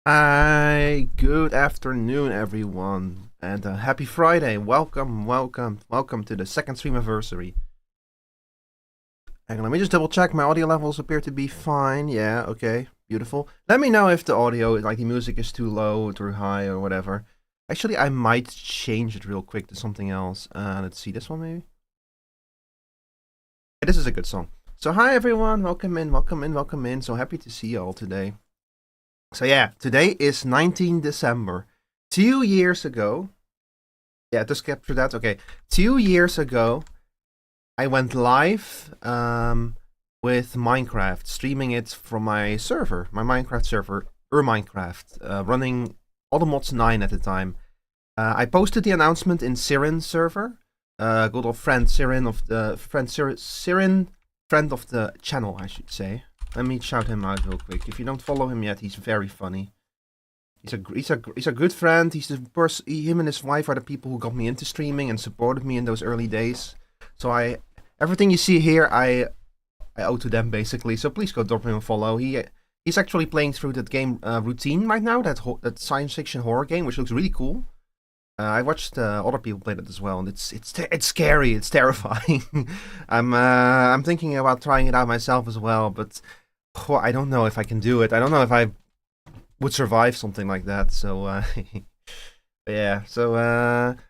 Hi, good afternoon, everyone, and happy Friday. Welcome to the second Streamiversary. Hang on, let me just double check. My audio levels appear to be fine. Yeah, okay, beautiful. Let me know if the audio, like the music, is too low or too high or whatever. Actually, I might change it real quick to something else. Let's see, this one maybe? Yeah, this is a good song. So, hi everyone, welcome in. So happy to see you all today. So yeah, today is 19 December. 2 years ago, yeah, just capture that. Okay, 2 years ago, I went live with Minecraft, streaming it from my server, my Minecraft server, Minecraft, running all the mods 9 at the time. I posted the announcement in Siren's server. Good old friend Siren of the Siren, friend of the channel, I should say. Let me shout him out real quick. If you don't follow him yet, he's very funny. He's a good friend. He's the person. Him and his wife are the people who got me into streaming and supported me in those early days. So everything you see here, I owe to them basically. So please go drop him a follow. He's actually playing through that game Routine right now. That science fiction horror game, which looks really cool. I watched other people play it as well, and it's scary. It's terrifying. I'm thinking about trying it out myself as well, but I don't know if I can do it. I don't know if I would survive something like that. So yeah. So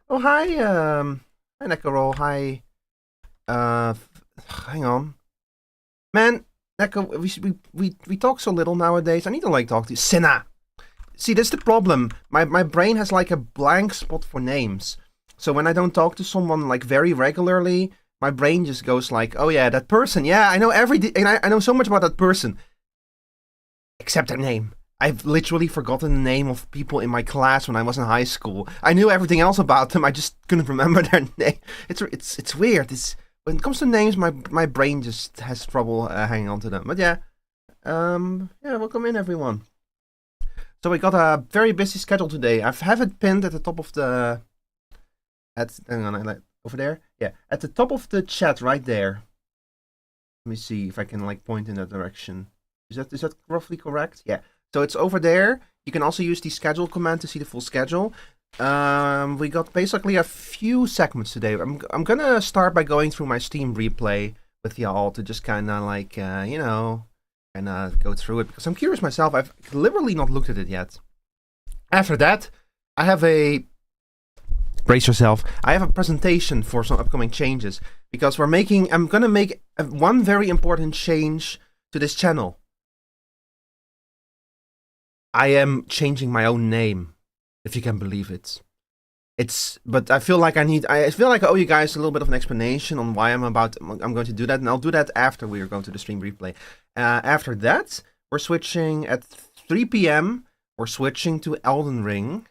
oh hi hi Nekaro. Hi hang on, man. Neko, we talk so little nowadays. I need to like talk to you. Senna. See, that's the problem. My brain has like a blank spot for names. So when I don't talk to someone like very regularly, my brain just goes like, oh yeah, that person. Yeah, I know I know so much about that person. Except their name. I've literally forgotten the name of people in my class when I was in high school. I knew everything else about them. I just couldn't remember their name. It's weird. When it comes to names, my brain just has trouble hanging on to them. But yeah, yeah, welcome in everyone. So we got a very busy schedule today. I have it pinned at the top of the... hang on, over there? Yeah, at the top of the chat right there. Let me see if I can like point in that direction. Is that roughly correct? Yeah. So it's over there. You can also use the schedule command to see the full schedule. We got basically a few segments today. I'm gonna start by going through my Steam replay with y'all to just kind of like, you know... and go through it because I'm curious myself. I've literally not looked at it yet. After that, I have brace yourself. I have a presentation for some upcoming changes because I'm gonna make one very important change to this channel. I am changing my own name, if you can believe it. But I feel like I feel like I owe you guys a little bit of an explanation on why I'm going to do that, and I'll do that after we are going to the stream replay. After that, we're switching at 3 p.m. We're switching to Elden Ring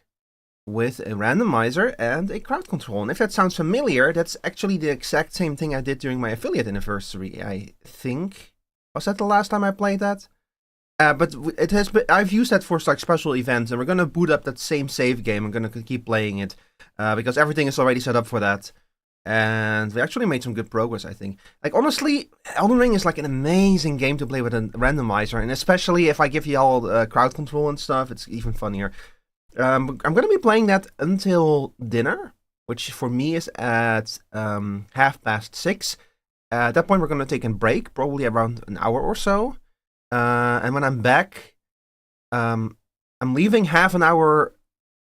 with a randomizer and a crowd control. And if that sounds familiar, that's actually the exact same thing I did during my affiliate anniversary, I think. Was that the last time I played that? But I've used that for like special events, and we're gonna boot up that same save game. I'm gonna keep playing it because everything is already set up for that, and we actually made some good progress. I think. Like honestly, Elden Ring is like an amazing game to play with a randomizer, and especially if I give you all crowd control and stuff, it's even funnier. I'm gonna be playing that until dinner, which for me is at 6:30. At that point, we're gonna take a break, probably around an hour or so. And when I'm back, I'm leaving half an hour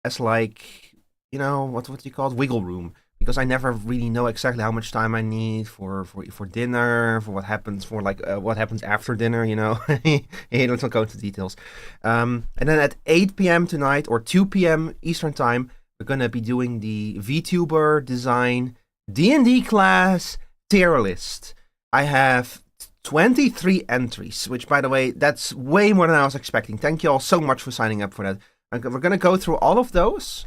as like, you know, what do you call it, wiggle room, because I never really know exactly how much time I need for dinner, for what happens what happens after dinner, you know. Hey, let's not go into details. And then at 8 p.m. tonight or 2 p.m. Eastern time, we're gonna be doing the Vtuber design D&D class tier list. I have 23 entries, which, by the way, that's way more than I was expecting. Thank you all so much for signing up for that. We're going to go through all of those,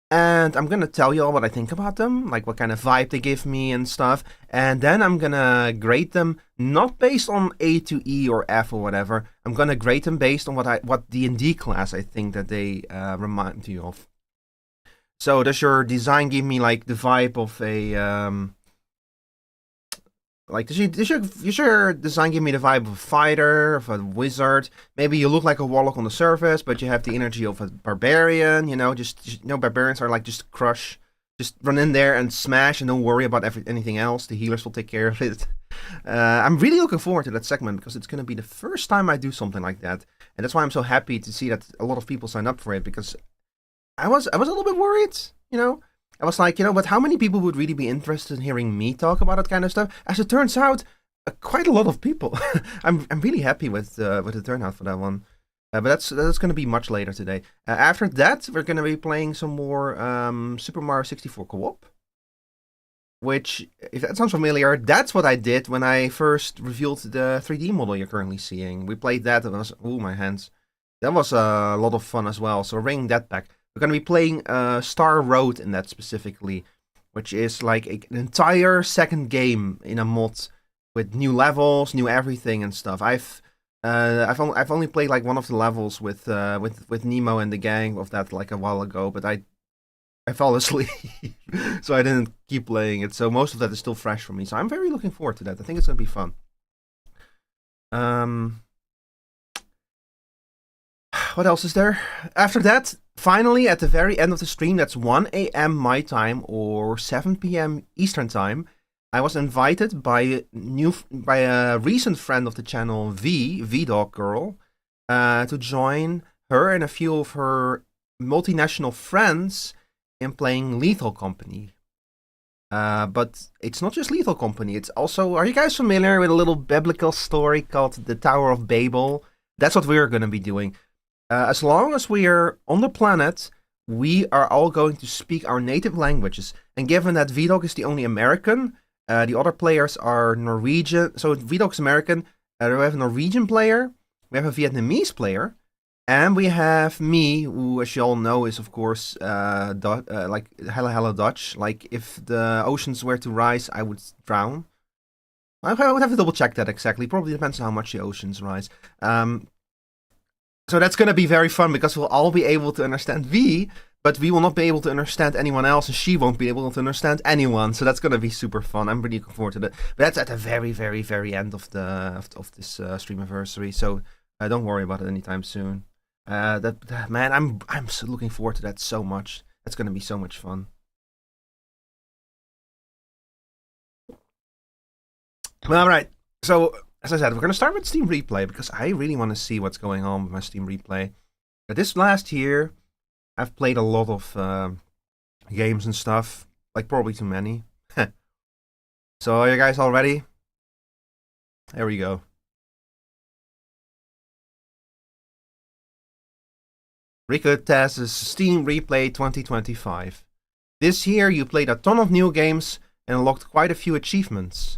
and I'm going to tell you all what I think about them, like what kind of vibe they give me and stuff, and then I'm going to grade them not based on A to E or F or whatever. I'm going to grade them based on what D&D class I think that they remind you of. So does your design give me like the vibe of a... Like, does your design give me the vibe of a fighter, of a wizard? Maybe you look like a warlock on the surface, but you have the energy of a barbarian. Barbarians are like just crush, just run in there and smash, and don't worry about anything else. The healers will take care of it. I'm really looking forward to that segment because it's going to be the first time I do something like that, and that's why I'm so happy to see that a lot of people sign up for it. Because I was a little bit worried, I was like, but how many people would really be interested in hearing me talk about that kind of stuff? As it turns out, quite a lot of people. I'm really happy with the turnout for that one. But that's going to be much later today. After that, we're going to be playing some more Super Mario 64 co-op. Which, if that sounds familiar, that's what I did when I first revealed the 3D model you're currently seeing. We played that, and it was, ooh, my hands. That was a lot of fun as well, so we're bringing that back. We're going to be playing Star Road in that specifically, which is like an entire second game in a mod with new levels, new everything and stuff. I've only played like one of the levels with Nemo and the gang of that like a while ago, but I fell asleep, so I didn't keep playing it. So most of that is still fresh for me. So I'm very looking forward to that. I think it's going to be fun. What else is there? After that, finally, at the very end of the stream, that's 1 a.m. my time or 7 p.m. Eastern time, I was invited by a recent friend of the channel, Vdog Girl, to join her and a few of her multinational friends in playing Lethal Company. But it's not just Lethal Company, it's also, are you guys familiar with a little biblical story called the Tower of Babel? That's what we're going to be doing. As long as we are on the planet, we are all going to speak our native languages. And given that Vdog is the only American, the other players are Norwegian. So Vdog's American, we have a Norwegian player, we have a Vietnamese player, and we have me, who, as you all know, is of course like hella Dutch. Like, if the oceans were to rise, I would drown. I would have to double check that exactly. Probably depends on how much the oceans rise. So that's going to be very fun because we'll all be able to understand V, but we will not be able to understand anyone else, and she won't be able to understand anyone. So that's going to be super fun. I'm really looking forward to that. But that's at the very, very, very end of this Streamiversary. So don't worry about it anytime soon. Man, I'm so looking forward to that so much. That's going to be so much fun. Well, all right. So, as I said, we're going to start with Steam Replay because I really want to see what's going on with my Steam Replay. But this last year, I've played a lot of games and stuff, like probably too many. So, are you guys all ready? There we go. Rico tests Steam Replay 2025. This year, you played a ton of new games and unlocked quite a few achievements.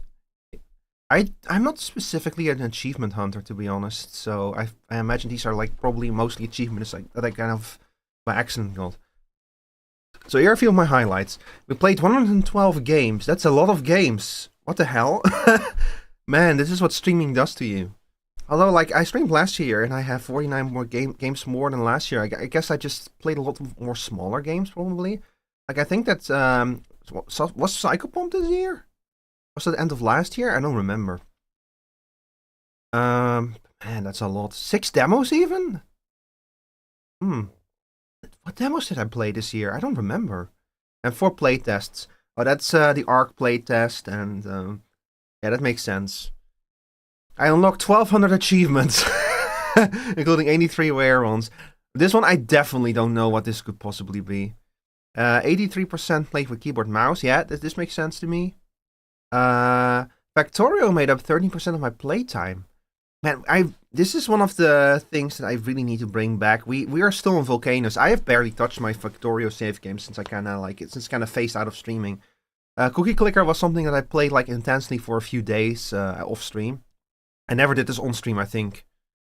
I'm not specifically an achievement hunter, to be honest, so I imagine these are like probably mostly achievements that I kind of by accident got. So here are a few of my highlights. We played 112 games. That's a lot of games. What the hell? Man, this is what streaming does to you. Although, like, I streamed last year and I have 49 more games more than last year. I guess I just played a lot more smaller games, probably. Like, I think that, was Psychopomp this year? Was it the end of last year? I don't remember. Man, that's a lot. 6 demos even? What demos did I play this year? I don't remember. And 4 playtests. Oh, that's the Arc playtest, and yeah, that makes sense. I unlocked 1,200 achievements, including 83 rare ones. This one, I definitely don't know what this could possibly be. 83% played with keyboard mouse. Yeah, this makes sense to me. Factorio made up 13% of my playtime. Man, this is one of the things that I really need to bring back. We are still in Volcanoes. I have barely touched my Factorio save game since I kind of phased out of streaming. Cookie Clicker was something that I played like intensely for a few days off stream. I never did this on stream, I think.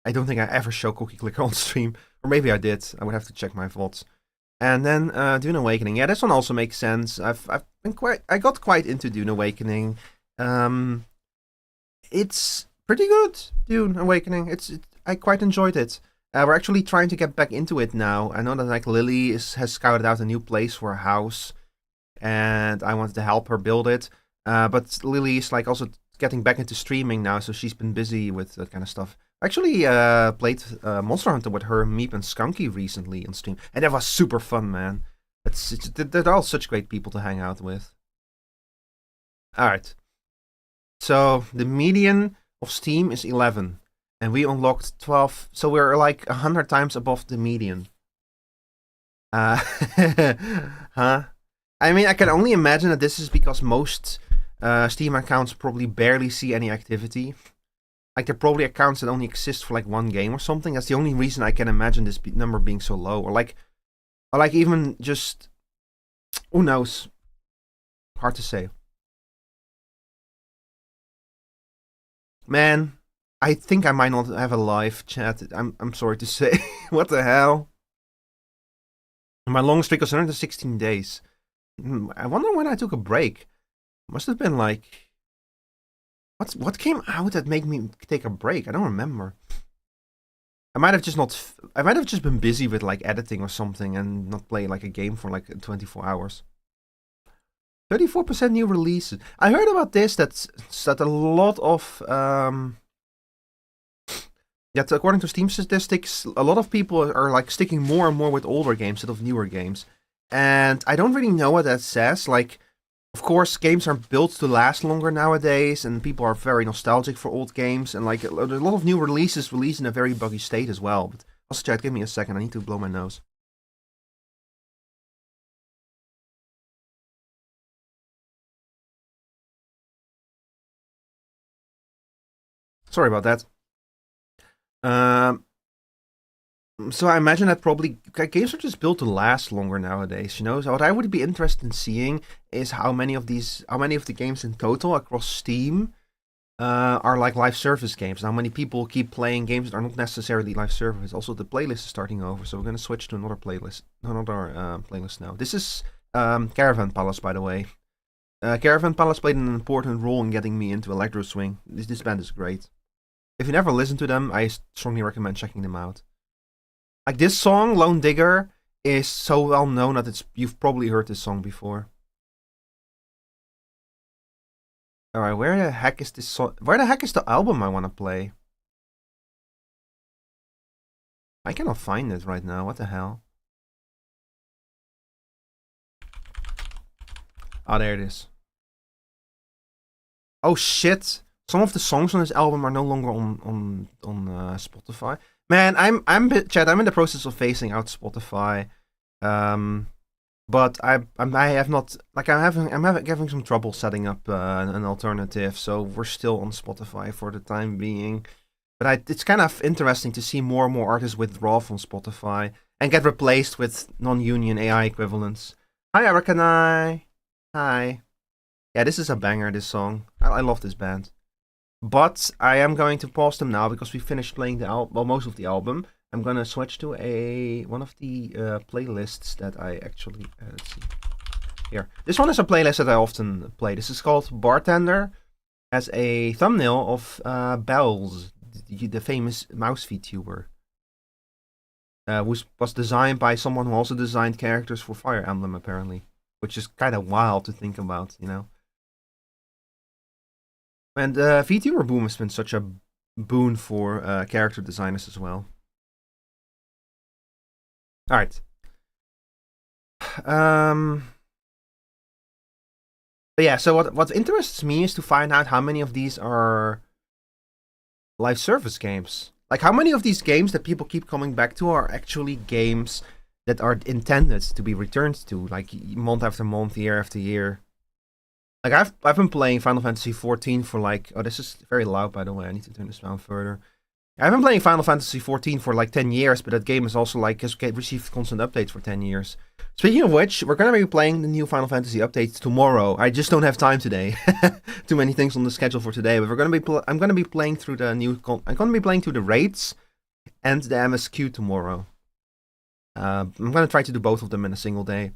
I don't think I ever show Cookie Clicker on stream. Or maybe I did. I would have to check my VODs. And then Dune Awakening. Yeah, this one also makes sense. I got quite into Dune Awakening. It's pretty good, Dune Awakening. I quite enjoyed it. We're actually trying to get back into it now. I know that like Lily has scouted out a new place for a house, and I wanted to help her build it. But Lily is like also getting back into streaming now, so she's been busy with that kind of stuff. I actually played Monster Hunter with her, Meep, and Skunky recently on stream, and that was super fun, man. They're all such great people to hang out with. Alright. So, the median of Steam is 11, and we unlocked 12, so we're like 100 times above the median. Huh? I mean, I can only imagine that this is because most Steam accounts probably barely see any activity. Like, they're probably accounts that only exist for like one game or something. That's the only reason I can imagine this number being so low. Or like even just, who knows? Hard to say. Man, I think I might not have a live chat. I'm sorry to say. What the hell? My long streak was 116 days. I wonder when I took a break. Must have been like... What came out that made me take a break? I don't remember. I might have just been busy with like editing or something and not play like a game for like 24 hours. 34% new releases. I heard about this, that a lot of yet according to Steam statistics, a lot of people are like sticking more and more with older games instead of newer games. And I don't really know what that says. Like, of course, games are built to last longer nowadays, and people are very nostalgic for old games. And like, there's a lot of new releases released in a very buggy state as well. But also, chat, give me a second. I need to blow my nose. Sorry about that. So I imagine that probably games are just built to last longer nowadays, you know. So what I would be interested in seeing is how many of the games in total across Steam are like live service games. How many people keep playing games that are not necessarily live service. Also, the playlist is starting over, so we're gonna switch to another playlist now. This is Caravan Palace, by the way. Caravan Palace played an important role in getting me into Electro Swing. This band is great. If you never listened to them, I strongly recommend checking them out. Like, this song, Lone Digger, is so well known that you've probably heard this song before. Alright, where the heck is this song? Where the heck is the album I want to play? I cannot find it right now. What the hell? Oh, there it is. Oh shit! Some of the songs on this album are no longer on Spotify. Man, I'm in the process of phasing out Spotify, but I'm having some trouble setting up an alternative. So we're still on Spotify for the time being. But it's kind of interesting to see more and more artists withdraw from Spotify and get replaced with non-union AI equivalents. Hi, Arakanai. Hi. Yeah, this is a banger, this song. I love this band. But I am going to pause them now because we finished playing most of the album. I'm gonna switch to one of the playlists that I actually let's see here. This one is a playlist that I often play. This is called Bartender. Has a thumbnail of Bells, the famous mouse Vtuber, was designed by someone who also designed characters for Fire Emblem, apparently, which is kind of wild to think about, you know. And VTuber boom has been such a boon for character designers as well. Alright. But yeah, so what interests me is to find out how many of these are live service games. Like, how many of these games that people keep coming back to are actually games that are intended to be returned to, like, month after month, year after year. Like, I've been playing Final Fantasy XIV for like... Oh, this is very loud, by the way. I need to turn this down further. I've been playing Final Fantasy XIV for like 10 years, but that game is also like has received constant updates for 10 years. Speaking of which, we're going to be playing the new Final Fantasy updates tomorrow. I just don't have time today. Too many things on the schedule for today, but I'm going to be playing through the new... I'm going to be playing through the raids and the MSQ tomorrow. I'm going to try to do both of them in a single day.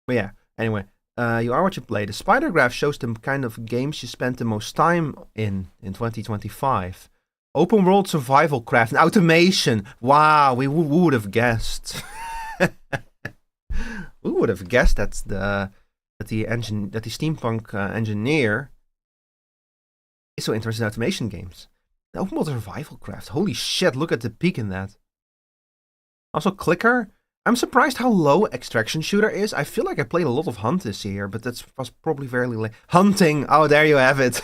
But yeah, anyway. You are what you play. The spider graph shows the kind of games you spent the most time in 2025. Open world survival craft and automation. Wow, we would have guessed. We would have guessed that the steampunk engineer It's so interested in automation games. The open world survival craft. Holy shit, look at the peak in that. Also, Clicker. I'm surprised how low Extraction Shooter is. I feel like I played a lot of Hunt this year, but that was probably very late. Hunting! Oh, there you have it.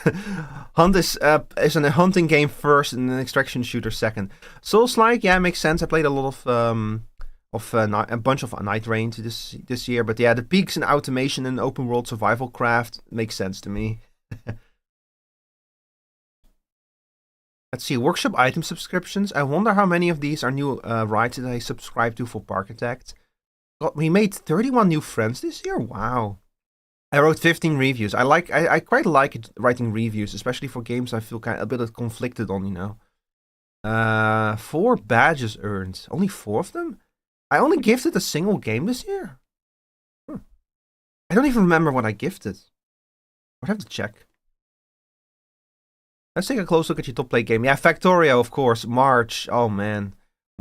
Hunt is a hunting game first and an Extraction Shooter second. Souls-like, yeah, makes sense. I played a lot of a bunch of Night Range this year, but yeah, the peaks in automation and open world survival craft makes sense to me. Let's see, workshop item subscriptions. I wonder how many of these are new rides that I subscribe to for Parkitect. God, we made 31 new friends this year? Wow. I wrote 15 reviews. I quite like writing reviews, especially for games I feel kind of a bit conflicted on, you know. 4 badges earned. Only 4 of them? I only gifted a single game this year? I don't even remember what I gifted. I'd have to check. Let's take a close look at your top play game. Yeah, Factorio, of course. March. Oh, man.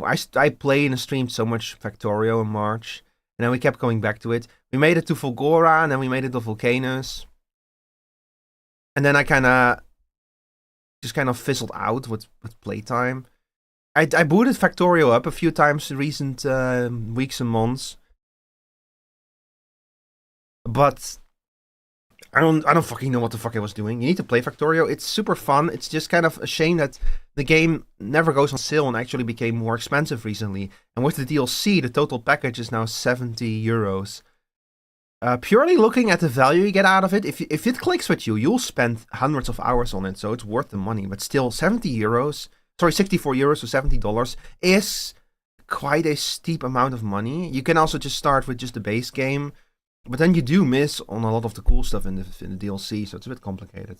I played and streamed so much Factorio in March. And then we kept going back to it. We made it to Volgora, and then we made it to Volcanoes. And then I just kind of fizzled out with playtime. I booted Factorio up a few times in recent weeks and months. But I don't fucking know what the fuck I was doing. You need to play Factorio. It's super fun. It's just kind of a shame that the game never goes on sale and actually became more expensive recently. And with the DLC, the total package is now €70. Purely looking at the value you get out of it, if it clicks with you, you'll spend hundreds of hours on it, so it's worth the money. But still, €64 to $70 is quite a steep amount of money. You can also just start with just the base game. But then you do miss on a lot of the cool stuff in the DLC, so it's a bit complicated.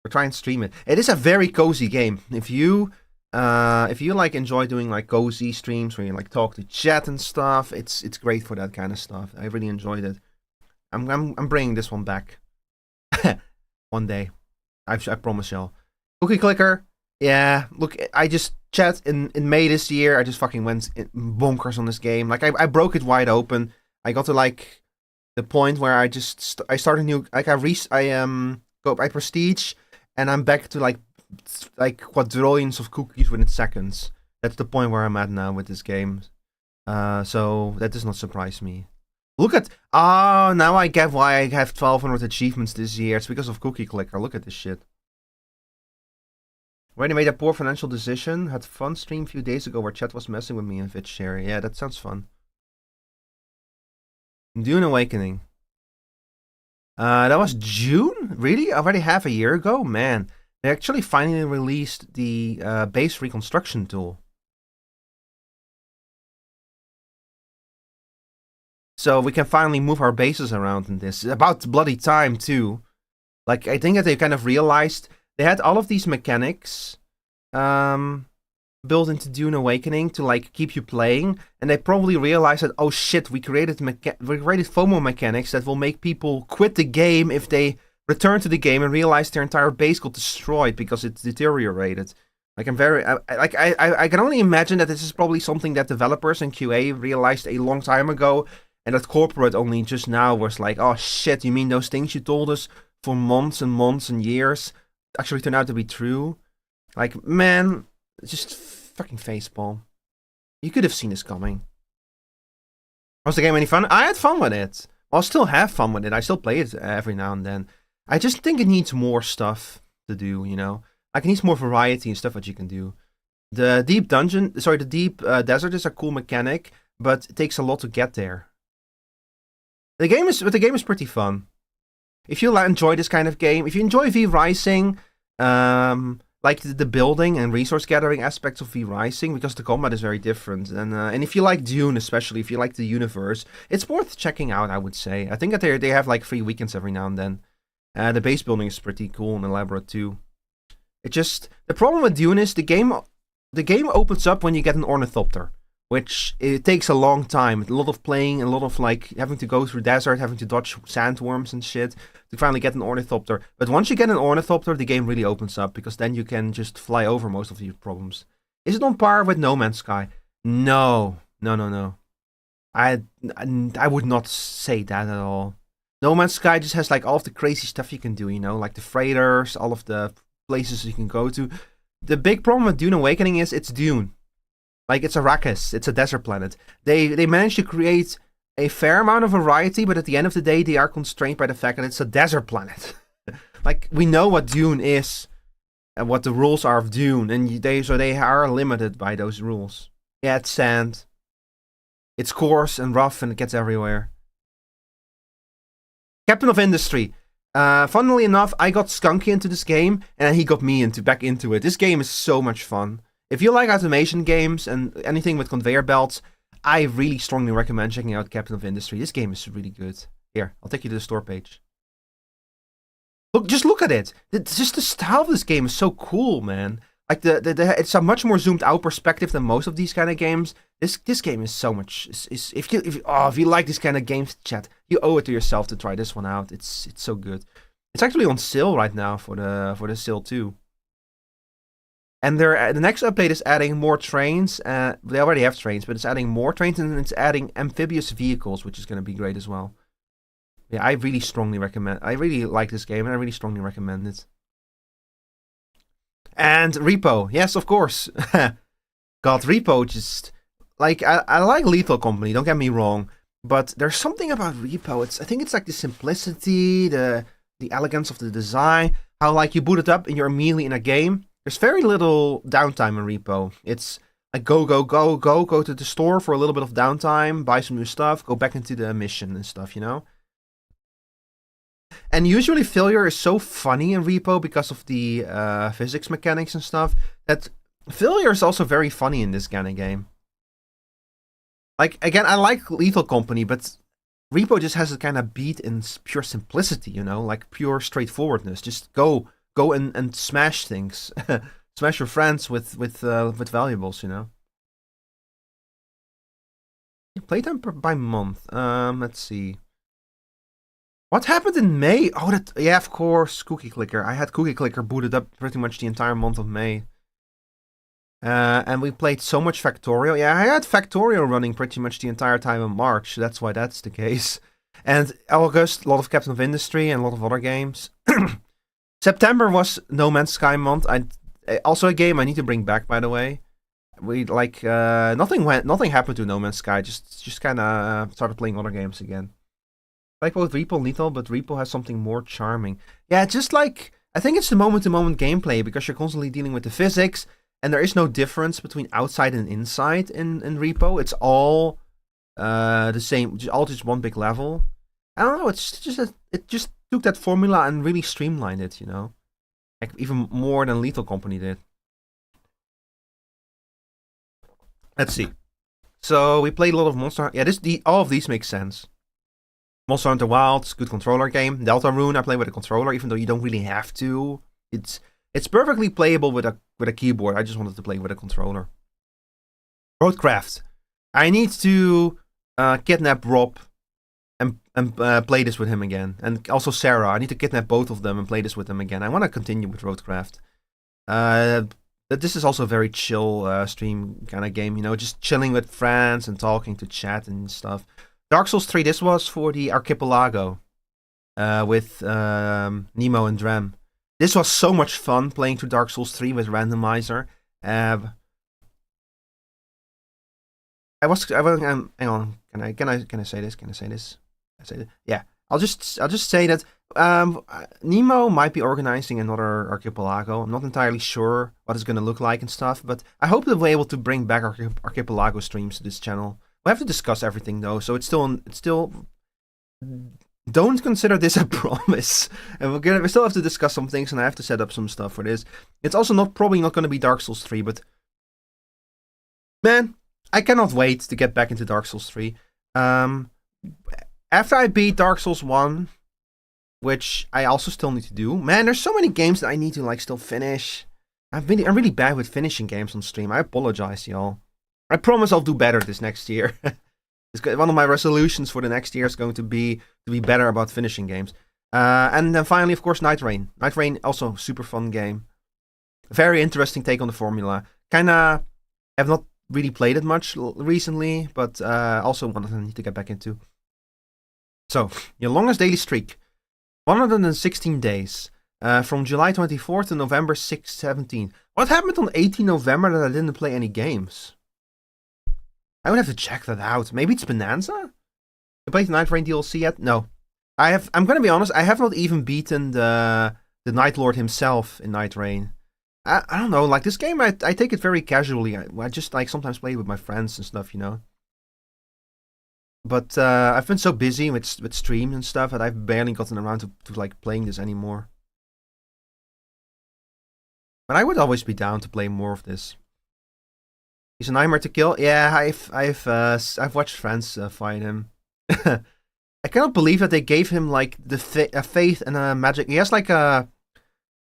We're trying to stream it. It is a very cozy game. If you like enjoy doing like cozy streams where you like talk to chat and stuff, it's great for that kind of stuff. I really enjoyed it. I'm bringing this one back one day. I promise y'all. Cookie Clicker. Yeah, look, I just chat in May this year. I just fucking went bonkers on this game. Like I broke it wide open. I got to like the point where I started new, like I prestige, and I'm back to like quadrillions of cookies within seconds. That's the point where I'm at now with this game. So that does not surprise me. Look at, now I get why I have 1,200 achievements this year. It's because of Cookie Clicker. Look at this shit. Already made a poor financial decision. Had fun stream a few days ago where chat was messing with me in VidShare. Yeah, that sounds fun. Dune Awakening. That was June? Really? Already half a year ago? Man. They actually finally released the base reconstruction tool. So we can finally move our bases around in this. It's about bloody time, too. Like, I think that they kind of realized they had all of these mechanics built into Dune Awakening to like keep you playing, and they probably realized that, oh shit, we created FOMO mechanics that will make people quit the game if they return to the game and realize their entire base got destroyed because it's deteriorated. Like I can only imagine that this is probably something that developers and QA realized a long time ago, and that corporate only just now was like, oh shit, you mean those things you told us for months and months and years actually turned out to be true? Like, man, just fucking facepalm. You could have seen this coming. Was the game any fun? I had fun with it. I'll still have fun with it. I still play it every now and then. I just think it needs more stuff to do, you know? Like, it needs more variety and stuff that you can do. The deep desert is a cool mechanic, but it takes a lot to get there. The game is pretty fun. If you enjoy this kind of game, if you enjoy V Rising, like the building and resource gathering aspects of V Rising, because the combat is very different. And if you like Dune, especially if you like the universe, it's worth checking out, I would say. I think that they have like free weekends every now and then. The base building is pretty cool and elaborate too. The problem with Dune is the game opens up when you get an ornithopter, which it takes a long time. A lot of playing, a lot of like having to go through desert, having to dodge sandworms and shit to finally get an ornithopter. But once you get an ornithopter, the game really opens up, because then you can just fly over most of these problems. Is it on par with No Man's Sky? No. I would not say that at all. No Man's Sky just has like all of the crazy stuff you can do, you know, like the freighters, all of the places you can go to. The big problem with Dune Awakening is it's Dune. Like, it's Arrakis. It's a desert planet. They managed to create a fair amount of variety, but at the end of the day, they are constrained by the fact that it's a desert planet. Like, we know what Dune is and what the rules are of Dune, and they are limited by those rules. Yeah, it's sand. It's coarse and rough, and it gets everywhere. Captain of Industry. Funnily enough, I got Skunky into this game, and he got me back into it. This game is so much fun. If you like automation games and anything with conveyor belts, I really strongly recommend checking out Captain of Industry. This game is really good. Here, I'll take you to the store page. Just look at it. Just the style of this game is so cool, man. Like it's a much more zoomed out perspective than most of these kind of games. This game is so much. If you like this kind of games, chat, you owe it to yourself to try this one out. It's so good. It's actually on sale right now for the sale too. And the next update is adding more trains. They already have trains, but it's adding more trains, and it's adding amphibious vehicles, which is going to be great as well. Yeah, I really strongly recommend. I really like this game, and I really strongly recommend it. And Repo, yes, of course. God, Repo just like I like Lethal Company. Don't get me wrong, but there's something about Repo. I think it's like the simplicity, the elegance of the design. How like you boot it up and you're immediately in a game. There's very little downtime in Repo. It's like go to the store for a little bit of downtime, buy some new stuff, go back into the mission and stuff, you know? And usually failure is so funny in Repo because of the physics mechanics and stuff, that failure is also very funny in this kind of game. Like, again, I like Lethal Company, but Repo just has a kind of beat in pure simplicity, you know? Like pure straightforwardness. Just go and smash things. Smash your friends with valuables, you know? Playtime by month. Let's see. What happened in May? Oh, yeah, of course, Cookie Clicker. I had Cookie Clicker booted up pretty much the entire month of May. And we played so much Factorio. Yeah, I had Factorio running pretty much the entire time of March. That's why that's the case. And August, a lot of Captain of Industry and a lot of other games. September was No Man's Sky month. Also a game I need to bring back, by the way. We like nothing happened to No Man's Sky. Just kind of started playing other games again. Like both Repo and Lethal, but Repo has something more charming. Yeah, just like I think it's the moment-to-moment gameplay because you're constantly dealing with the physics, and there is no difference between outside and inside in Repo. It's all the same, all just one big level. I don't know. It just took that formula and really streamlined it, you know, like even more than Lethal Company did. Let's see. So we played a lot of Monster. Yeah, all of these make sense. Monster Hunter Wilds, good controller game. Deltarune, I play with a controller, even though you don't really have to. It's perfectly playable with a keyboard. I just wanted to play with a controller. Roadcraft. I need to kidnap Rob and play this with him again. And also Sarah. I need to kidnap both of them and play this with them again. I want to continue with Roadcraft. This is also a very chill stream kind of game, you know, just chilling with friends and talking to chat and stuff. Dark Souls 3, this was for the Archipelago with Nemo and Drem. This was so much fun playing through Dark Souls 3 with randomizer. Hang on. Can I say this? Can I say this? Yeah. I'll just say that Nemo might be organizing another Archipelago. I'm not entirely sure what it's gonna look like and stuff, but I hope that we're able to bring back Archipelago streams to this channel. We have to discuss everything though, so it's still. Don't consider this a promise. And we still have to discuss some things, and I have to set up some stuff for this. It's also probably not going to be Dark Souls 3, but man, I cannot wait to get back into Dark Souls 3. After I beat Dark Souls 1, which I also still need to do. Man, there's so many games that I need to like still finish. I'm really bad with finishing games on stream. I apologize, y'all. I promise I'll do better this next year. One of my resolutions for the next year is going to be better about finishing games. And then finally, of course, Night Rain. Night Rain, also super fun game. Very interesting take on the formula. Kinda have not really played it much recently, but also one that I need to get back into. So, your longest daily streak. 116 days. From July 24th to November 6th, 17. What happened on 18 November that I didn't play any games? I would have to check that out. Maybe it's Bonanza? You played the Night Rain DLC yet? No. I'm gonna be honest, I have not even beaten the Night Lord himself in Night Rain. I don't know, like this game, I take it very casually. I just like sometimes play with my friends and stuff, you know. But I've been so busy with streams and stuff that I've barely gotten around to like playing this anymore. But I would always be down to play more of this. He's a nightmare to kill. Yeah, I've watched friends fight him. I cannot believe that they gave him like a faith and a magic. He has like a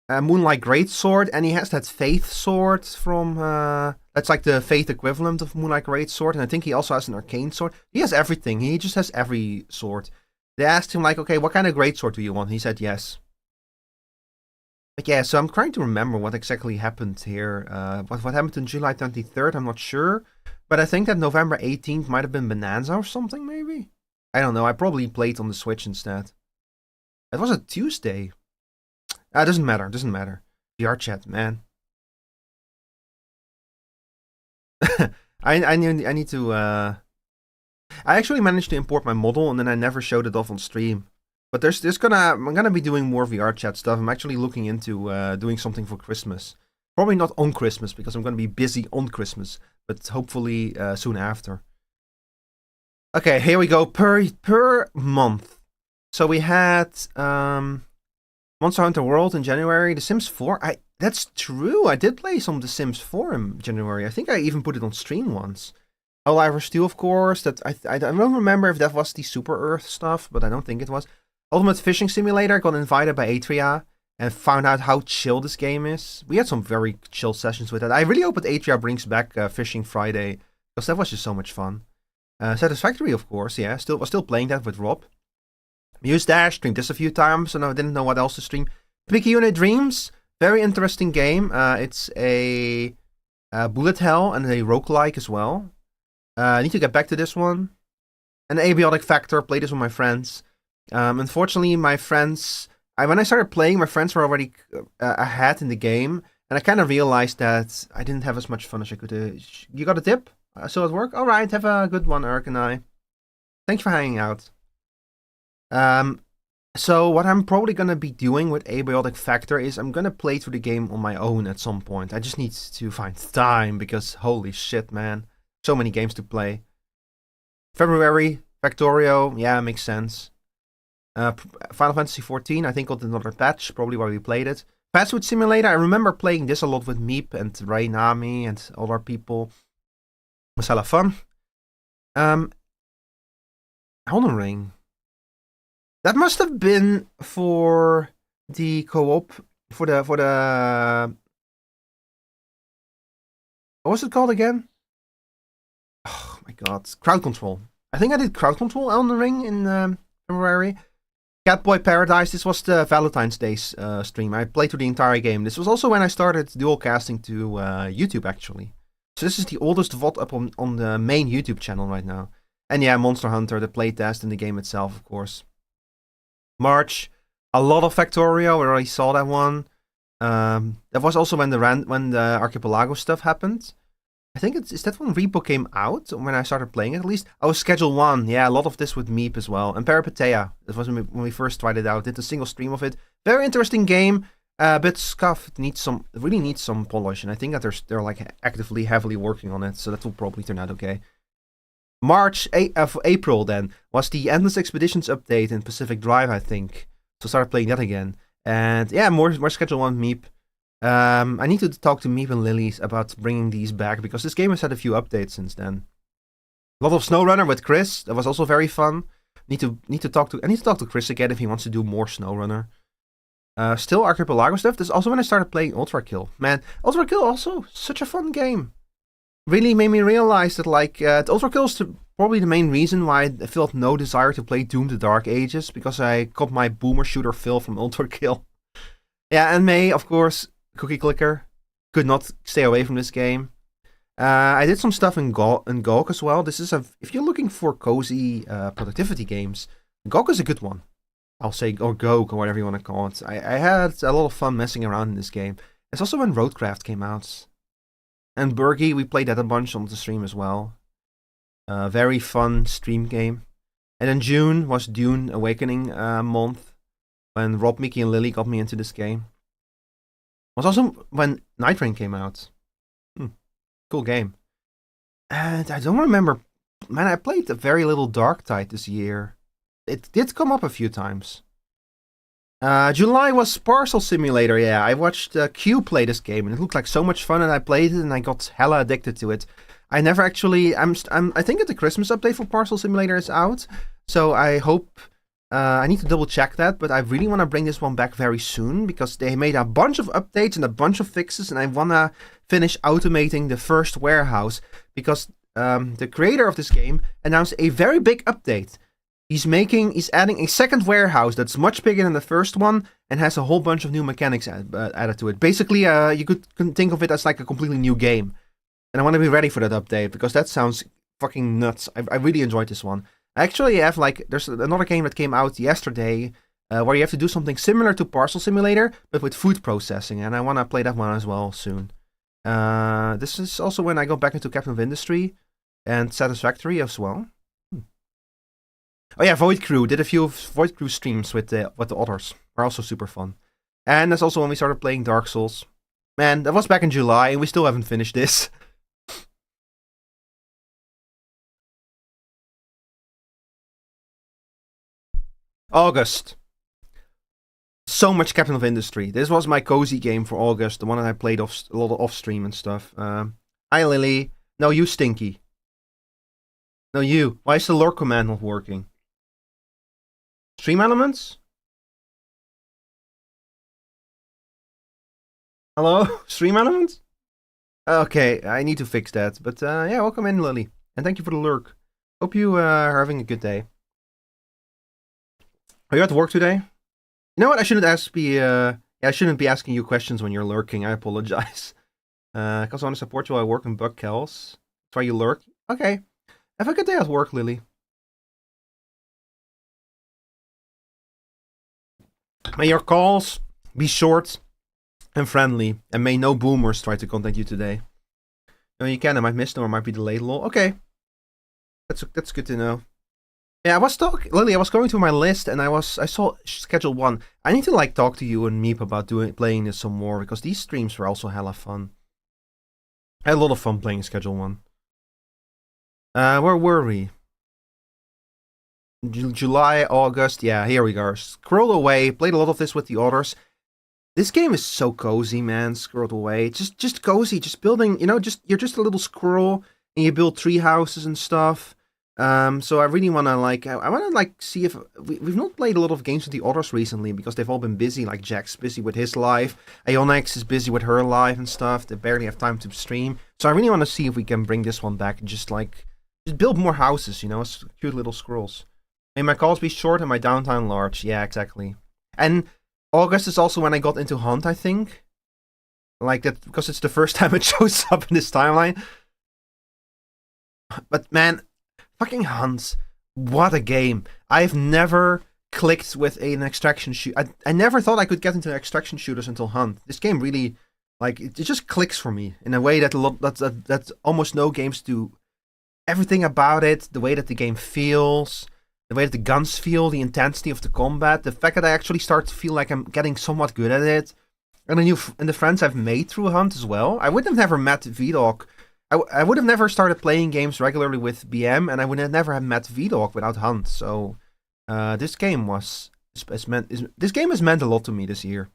Moonlight Greatsword, and he has that Faith Sword from that's like the Faith equivalent of Moonlight Greatsword, and I think he also has an Arcane Sword. He has everything. He just has every sword. They asked him like, okay, what kind of Greatsword do you want? He said yes. But yeah, so I'm trying to remember what exactly happened here. What happened on July 23rd? I'm not sure, but I think that November 18th might have been Bonanza or something, maybe. I don't know. I probably played on the Switch instead. It was a Tuesday. Doesn't matter. Doesn't matter. VR chat, man. I need to. I actually managed to import my model, and then I never showed it off on stream. But I'm gonna be doing more VR chat stuff. I'm actually looking into doing something for Christmas. Probably not on Christmas because I'm gonna be busy on Christmas, but hopefully soon after. Okay, here we go. Per month. So we had Monster Hunter World in January. The Sims 4. That's true. I did play some of The Sims 4 in January. I think I even put it on stream once. Helldivers 2, of course. That I don't remember if that was the Super Earth stuff, but I don't think it was. Ultimate Fishing Simulator. Got invited by Atria and found out how chill this game is. We had some very chill sessions with it. I really hope that Atria brings back Fishing Friday, because that was just so much fun. Satisfactory, of course, yeah. Was still playing that with Rob. Muse Dash, streamed this a few times, and I didn't know what else to stream. Picayune Dreams, very interesting game. It's a bullet hell and a roguelike as well. I need to get back to this one. And Abiotic Factor, played this with my friends. Unfortunately, my friends... when I started playing, my friends were already ahead in the game, and I kind of realized that I didn't have as much fun as I could. You got a tip? Still at work? Alright, have a good one, Eric and I. Thanks for hanging out. So what I'm probably gonna be doing with Abiotic Factor is I'm gonna play through the game on my own at some point. I just need to find time because holy shit, man. So many games to play. February, Factorio, yeah, makes sense. Final Fantasy XIV, I think got another patch, probably why we played it. Fast Food Simulator, I remember playing this a lot with Meep and Ray Nami and other people. It was hella fun. Elden Ring. That must have been for the co-op, for the what was it called again? Oh my god, Crowd Control. I think I did Crowd Control Elden Ring in February. Catboy Paradise, this was the Valentine's Day stream. I played through the entire game. This was also when I started dual casting to YouTube, actually. So this is the oldest VOD up on the main YouTube channel right now. And yeah, Monster Hunter, the playtest in the game itself, of course. March, a lot of Factorio. We already saw that one. That was also when the Archipelago stuff happened. I think is that when Repo came out, when I started playing it at least. Oh, Schedule 1. Yeah, a lot of this with Meep as well. And Peripetea. This was when we first tried it out. Did a single stream of it. Very interesting game. But scuffed. Really needs some polish. And I think that they're like actively, heavily working on it. So that will probably turn out okay. April then was the Endless Expeditions update in Pacific Drive, I think. So I started playing that again. And yeah, more Schedule 1 Meep. I need to talk to Meep and Lilies about bringing these back, because this game has had a few updates since then. A lot of SnowRunner with Chris. That was also very fun. I need to talk to Chris again if he wants to do more SnowRunner. Still Archipelago stuff. This is also when I started playing Ultra Kill. Man, Ultra Kill also such a fun game. Really made me realize that like Ultra Kill is probably the main reason why I felt no desire to play Doom: The Dark Ages, because I got my boomer shooter fill from Ultra Kill. Yeah, and May, of course, Cookie Clicker. Could not stay away from this game. I did some stuff in GOG as well. This is if you're looking for cozy productivity games, GOG is a good one. I'll say, or Goke, or whatever you want to call it. I had a lot of fun messing around in this game. It's also when Roadcraft came out. And Burgie, we played that a bunch on the stream as well. Very fun stream game. And then June was Dune Awakening month, when Rob, Mickey, and Lily got me into this game. It was also when Night Rain came out. Cool game. And I don't remember... Man, I played a very little Darktide this year. It did come up a few times. July was Parcel Simulator, yeah. I watched Q play this game, and it looked like so much fun, and I played it, and I got hella addicted to it. I never actually... I think the Christmas update for Parcel Simulator is out, so I hope... I need to double check that, but I really want to bring this one back very soon, because they made a bunch of updates and a bunch of fixes, and I want to finish automating the first warehouse, because the creator of this game announced a very big update. He's adding a second warehouse that's much bigger than the first one, and has a whole bunch of new mechanics added to it. Basically, you could think of it as like a completely new game. And I want to be ready for that update, because that sounds fucking nuts. I really enjoyed this one. I actually have, like, there's another game that came out yesterday, where you have to do something similar to Parcel Simulator, but with food processing, and I want to play that one as well soon. This is also when I go back into Captain of Industry, and Satisfactory as well. Oh yeah, Void Crew. Did a few Void Crew streams with the others. Are also super fun. And that's also when we started playing Dark Souls. Man, that was back in July, and we still haven't finished this. August. So much Captain of Industry. This was my cozy game for August. The one that I played a lot off stream and stuff. Hi Lily. No, you Stinky. No, you. Why is the lurk command not working? Stream elements? Hello? Stream elements? Okay, I need to fix that. But yeah, welcome in, Lily. And thank you for the lurk. Hope you are having a good day. Are you at work today? You know what? I shouldn't be asking you questions when you're lurking. I apologize. Because I want to support you while I work in Bug Kells. That's why you lurk. Okay. Have a good day at work, Lily. May your calls be short and friendly, and may no boomers try to contact you today. No, you can. I might miss them or might be delayed. Lol. Okay. That's good to know. Yeah, Lily, I was going through my list, and I saw Schedule 1. I need to, like, talk to you and Meep about playing this some more, because these streams were also hella fun. I had a lot of fun playing Schedule 1. Where were we? July, August, yeah, here we go. Scroll Away, played a lot of this with the others. This game is so cozy, man. Scroll Away, just cozy, just building, you know, you're just a little squirrel, and you build tree houses and stuff. So I really want to, like, I want to, like, see if... We've not played a lot of games with the others recently, because they've all been busy. Like, Jack's busy with his life, Ionix is busy with her life and stuff. They barely have time to stream. So I really want to see if we can bring this one back and just build more houses, you know, as cute little squirrels. May my calls be short and my downtime large. Yeah, exactly. And August is also when I got into Hunt, I think. Like that, because it's the first time it shows up in this timeline. But man, fucking Hunt. What a game. I've never clicked with an extraction shoot. I never thought I could get into extraction shooters until Hunt. This game really, like, it just clicks for me in a way that almost no games do. Everything about it, the way that the game feels, the way that the guns feel, the intensity of the combat, the fact that I actually start to feel like I'm getting somewhat good at it, and the friends I've made through Hunt as well. I would have never met VDog. I would have never started playing games regularly with BM, and I would have never have met VDog without Hunt. So this game has meant a lot to me this year.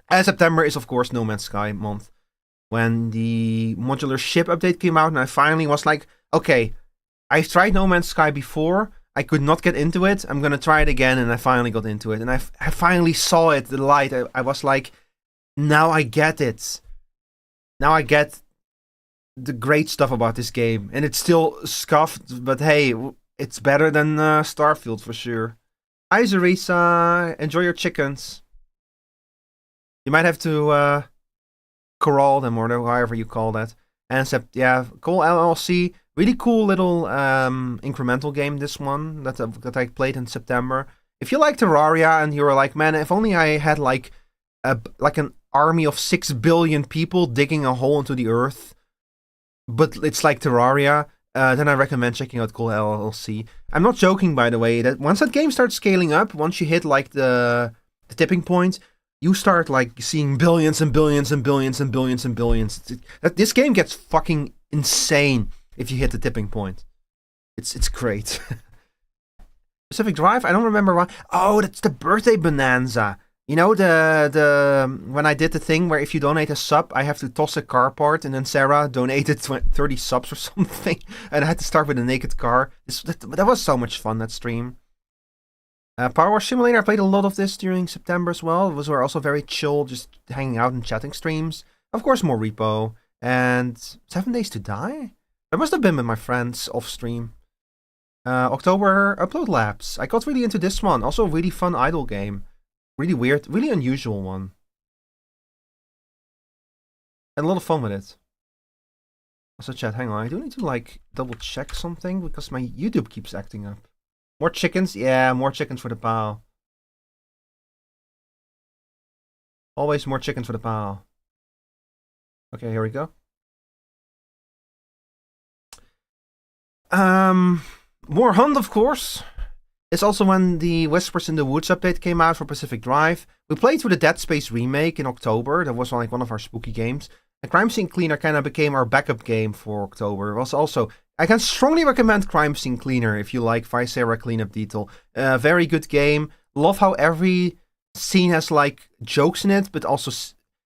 And September is of course No Man's Sky month, when the modular ship update came out, and I finally was like, okay, I've tried No Man's Sky before. I could not get into it. I'm gonna try it again, and I finally got into it, and I finally saw it, the light. I was like, now I get it. Now I get the great stuff about this game, and it's still scuffed, but hey, it's better than Starfield for sure. Hi Zarisa, enjoy your chickens. You might have to corral them, or however you call that. And yeah, cool LLC. Really cool little incremental game, this one, that I played in September. if you like Terraria and you're like, man, if only I had like an army of 6 billion people digging a hole into the earth, but it's like Terraria, then I recommend checking out Cool LLC. I'm not joking, by the way, that once that game starts scaling up, once you hit like the tipping point, you start like seeing billions and billions and billions and billions and billions. This game gets fucking insane if you hit the tipping point. It's great. Pacific Drive, I don't remember why. Oh, that's the birthday bonanza. You know, the when I did the thing where if you donate a sub, I have to toss a car part, and then Sarah donated 30 subs or something, and I had to start with a naked car. That was so much fun, that stream. Power Wash Simulator, I played a lot of this during September as well. It was also very chill, just hanging out and chatting streams. Of course, more Repo. And 7 Days to Die? That must have been with my friends off stream. October Upload Labs. I got really into this one. Also a really fun idle game. Really weird, really unusual one. And a lot of fun with it. Also chat, hang on, I do need to like double check something because my YouTube keeps acting up. More chickens? Yeah, more chickens for the pal. Always more chickens for the pal. Okay, here we go. More Hunt, of course. It's also when the Whispers in the Woods update came out for Pacific Drive. We played through the Dead Space remake in October. That was like one of our spooky games. And Crime Scene Cleaner kind of became our backup game for October. It was also... I can strongly recommend Crime Scene Cleaner if you like Viscera Cleanup Detail. Very good game. Love how every scene has like jokes in it, but also...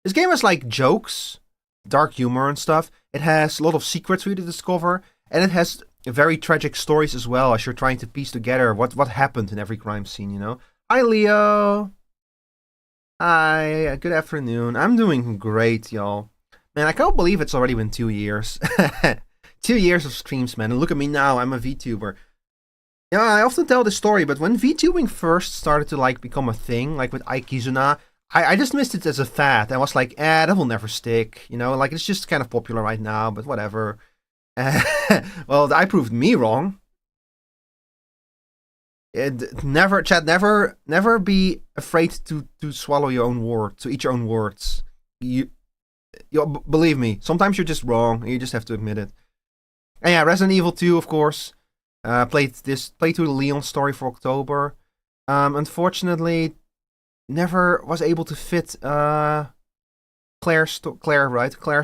This game has like jokes, dark humor and stuff. It has a lot of secrets for you to discover. And it has very tragic stories as well as you're trying to piece together what happened in every crime scene, you know? Hi, Leo! Hi, good afternoon. I'm doing great, y'all. Man, I can't believe it's already been 2 years. 2 years of streams, man. And look at me now, I'm a VTuber. Yeah, I often tell this story, but when VTubing first started to like become a thing, like with Aikizuna, I just missed it as a fad. I was like, that will never stick, you know? Like, it's just kind of popular right now, but whatever. Well, I proved me wrong. Never be afraid to swallow your own word, to eat your own words. You believe me, sometimes you're just wrong, and you just have to admit it. And yeah, Resident Evil 2, of course. Played through the Leon story for October. Unfortunately, never was able to fit Claire's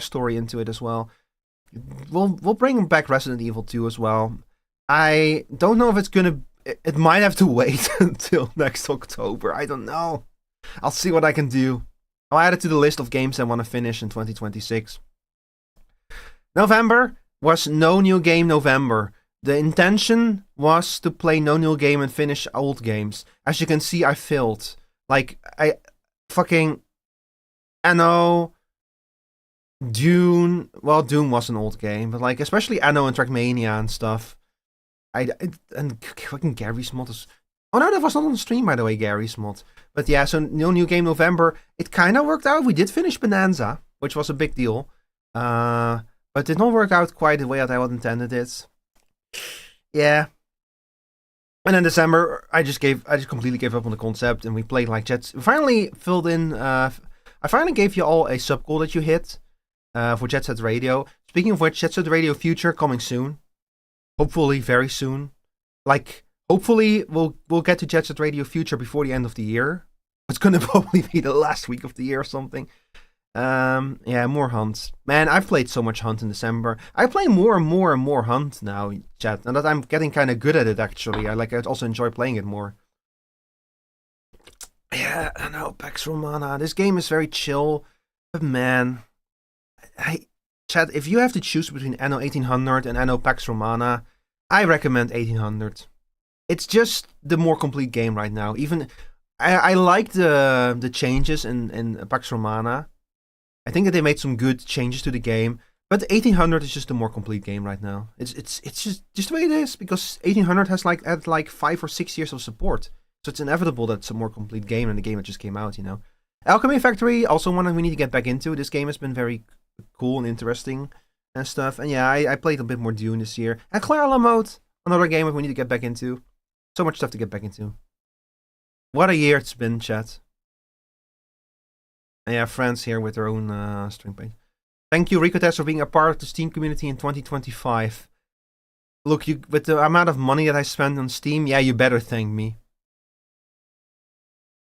story into it as well. We'll bring back Resident Evil 2 as well. I don't know if it's gonna... It might have to wait until next October. I don't know. I'll see what I can do. I'll add it to the list of games I want to finish in 2026. November was no new game November. The intention was to play no new game and finish old games. As you can see, I failed. Like, Anno... Dune was an old game, but like especially Anno and Trackmania and stuff. And fucking Gary's mod is... Oh no, that was not on the stream, by the way, Gary's mod. But yeah, so no new game November. It kind of worked out. We did finish Bonanza, which was a big deal. But it did not work out quite the way that I had intended it. Yeah. And in December, I just completely gave up on the concept, and we played like Jets. We finally filled in. I finally gave you all a sub goal that you hit. For Jet Set Radio. Speaking of which, Jet Set Radio Future coming soon. Hopefully, very soon. Like, hopefully, we'll get to Jet Set Radio Future before the end of the year. It's gonna probably be the last week of the year or something. Yeah, more Hunt. Man, I've played so much Hunt in December. I play more and more and more Hunt now, chat. And that I'm getting kind of good at it, actually. I also enjoy playing it more. Yeah, I know, Pax Romana. This game is very chill. But man... Hey, chat, if you have to choose between Anno 1800 and Anno Pax Romana, I recommend 1800. It's just the more complete game right now. Even I like the changes in Pax Romana. I think that they made some good changes to the game, but 1800 is just the more complete game right now. It's just the way it is, because 1800 has had 5 or 6 years of support, so it's inevitable that it's a more complete game than the game that just came out, you know. Alchemy Factory, also one that we need to get back into. This game has been very cool and interesting and stuff. And yeah, I played a bit more Dune this year. And Clara Mode, another game that we need to get back into. So much stuff to get back into. What a year it's been, chat. And yeah, friends here with their own stream page. Thank you, Rico Test, for being a part of the Steam community in 2025. Look, with the amount of money that I spent on Steam, yeah, you better thank me.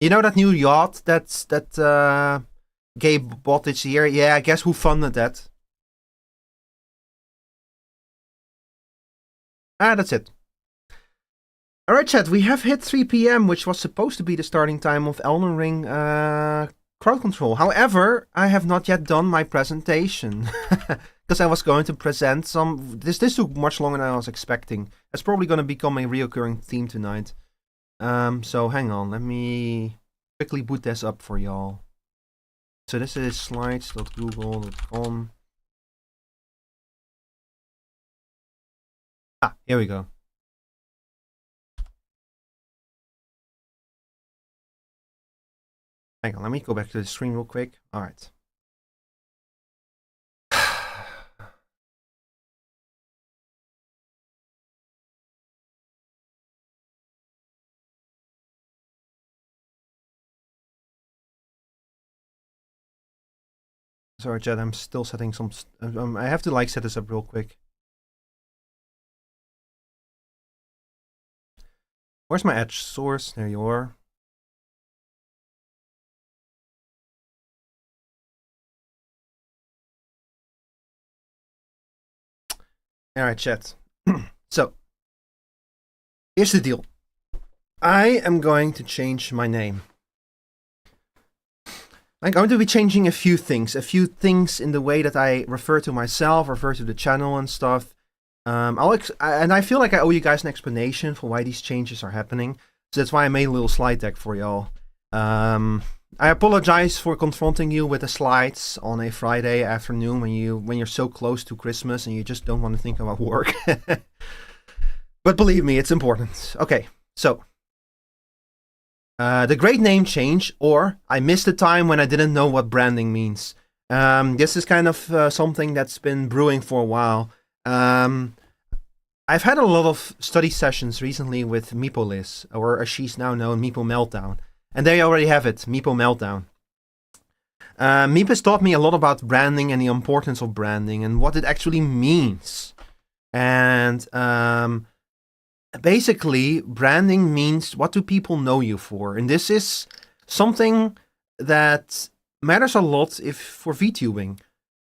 You know that new yacht that Gabe bought this year? Yeah, guess who funded that? That's it. Alright, chat, we have hit 3 p.m., which was supposed to be the starting time of Elden Ring crowd control. However, I have not yet done my presentation. Because I was going to present some... This took much longer than I was expecting. It's probably going to become a reoccurring theme tonight. So hang on, let me quickly boot this up for y'all. So this is slides.google.com. Ah, here we go. Hang on, let me go back to the screen real quick. Alright. Sorry, chat, I'm still setting some... I have to set this up real quick. Where's my edge source? There you are. Alright, chat. So, here's the deal. I am going to change my name. I'm going to be changing a few things in the way that I refer to myself, refer to the channel and stuff. And I feel like I owe you guys an explanation for why these changes are happening. So that's why I made a little slide deck for y'all. I apologize for confronting you with the slides on a Friday afternoon when you're so close to Christmas and you just don't want to think about work. But believe me, it's important. Okay, so the great name change, or I missed the time when I didn't know what branding means. This is kind of something that's been brewing for a while. I've had a lot of study sessions recently with Meepolis, or as she's now known, Meepo Meltdown. And there you already have it, Meepo Meltdown. Meep has taught me a lot about branding and the importance of branding and what it actually means. And basically, branding means what do people know you for? And this is something that matters a lot for VTubing.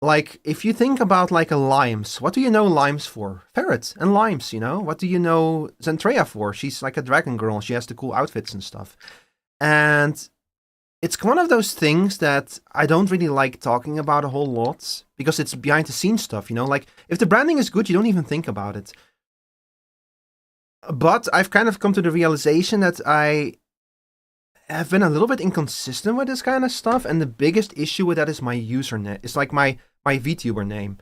Like, if you think about like a Limes, what do you know Limes for? Ferret and Limes, you know? What do you know Zentrea for? She's like a dragon girl, she has the cool outfits and stuff. And it's one of those things that I don't really like talking about a whole lot, because it's behind the scenes stuff, you know? Like, if the branding is good, you don't even think about it. But I've kind of come to the realization that I have been a little bit inconsistent with this kind of stuff, and the biggest issue with that is my username. It's like my VTuber name.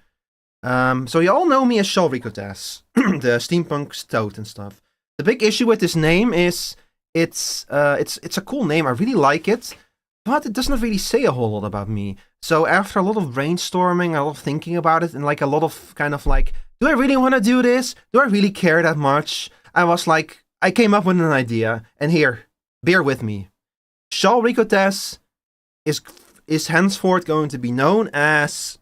So you all know me as Ricotas, the steampunk stoat and stuff. The big issue with this name is it's a cool name. I really like it, but it doesn't really say a whole lot about me. So after a lot of brainstorming, a lot of thinking about it, and like a lot of kind of like, do I really want to do this? Do I really care that much? I was like, I came up with an idea, and here, bear with me. Ricotas is henceforth going to be known as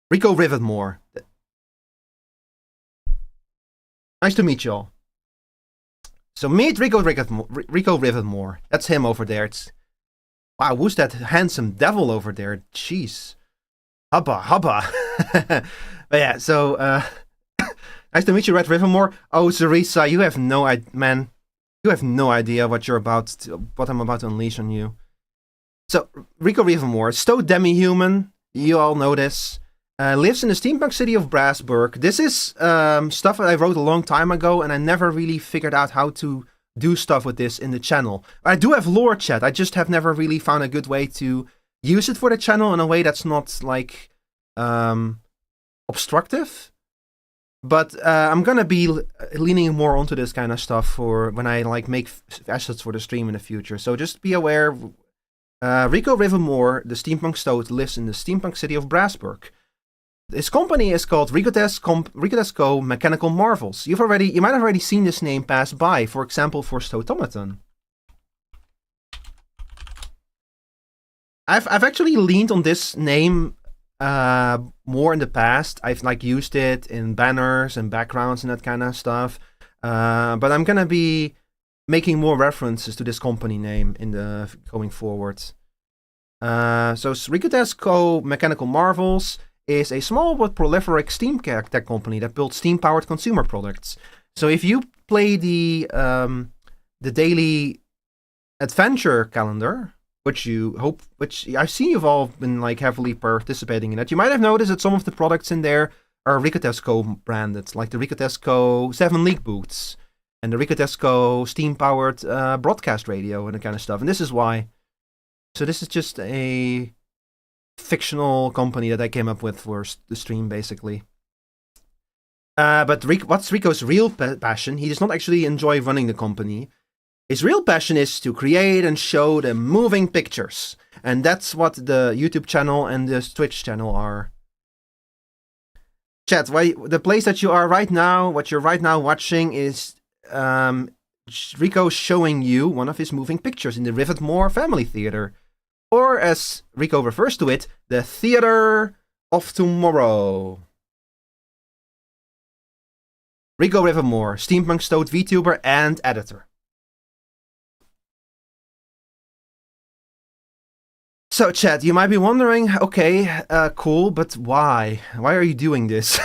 Rico Rivetmore. Nice to meet y'all. So meet Rico Rivetmore. That's him over there. Wow, who's that handsome devil over there? Jeez. Hubba. But yeah, so nice to meet you, Red Rivermore. Oh, Zarisa, you have no idea, man. You have no idea what I'm about to unleash on you. So, Rico Rivermore, Stoat demi-human, you all know this. Lives in the steampunk city of Brassburg. This is stuff that I wrote a long time ago, and I never really figured out how to do stuff with this in the channel. I do have lore, chat. I just have never really found a good way to use it for the channel in a way that's not like obstructive. But I'm gonna be leaning more onto this kind of stuff for when I like make assets for the stream in the future. So just be aware. Rico Rivermore, the steampunk stoat, lives in the steampunk city of Brassburg. His company is called Ricotas Co. Mechanical Marvels. You might have already seen this name pass by, for example, for Stoatomaton. I've actually leaned on this name more in the past. I've like used it in banners and backgrounds and that kind of stuff. But I'm gonna be making more references to this company name in the going forward. So Rico Co. Mechanical Marvels is a small but prolific steam tech company that builds steam-powered consumer products. So if you play the daily adventure calendar, which I've seen you've all been like heavily participating in it, you might have noticed that some of the products in there are Rico Co. branded, like the Rico Co. 7 League boots and the Rico Co. steam-powered broadcast radio and that kind of stuff. And this is why. So this is just a fictional company that I came up with for the stream, basically. But what's Rico's real passion? He does not actually enjoy running the company. His real passion is to create and show the moving pictures. And that's what the YouTube channel and the Twitch channel are. Chat, the place that you are right now, what you're right now watching is Rico showing you one of his moving pictures in the Rivetmore Family Theater. Or as Rico refers to it, the Theater of Tomorrow. Rico Rivetmore, steampunk stout VTuber and editor. So chat, you might be wondering, okay, cool, but why? Why are you doing this?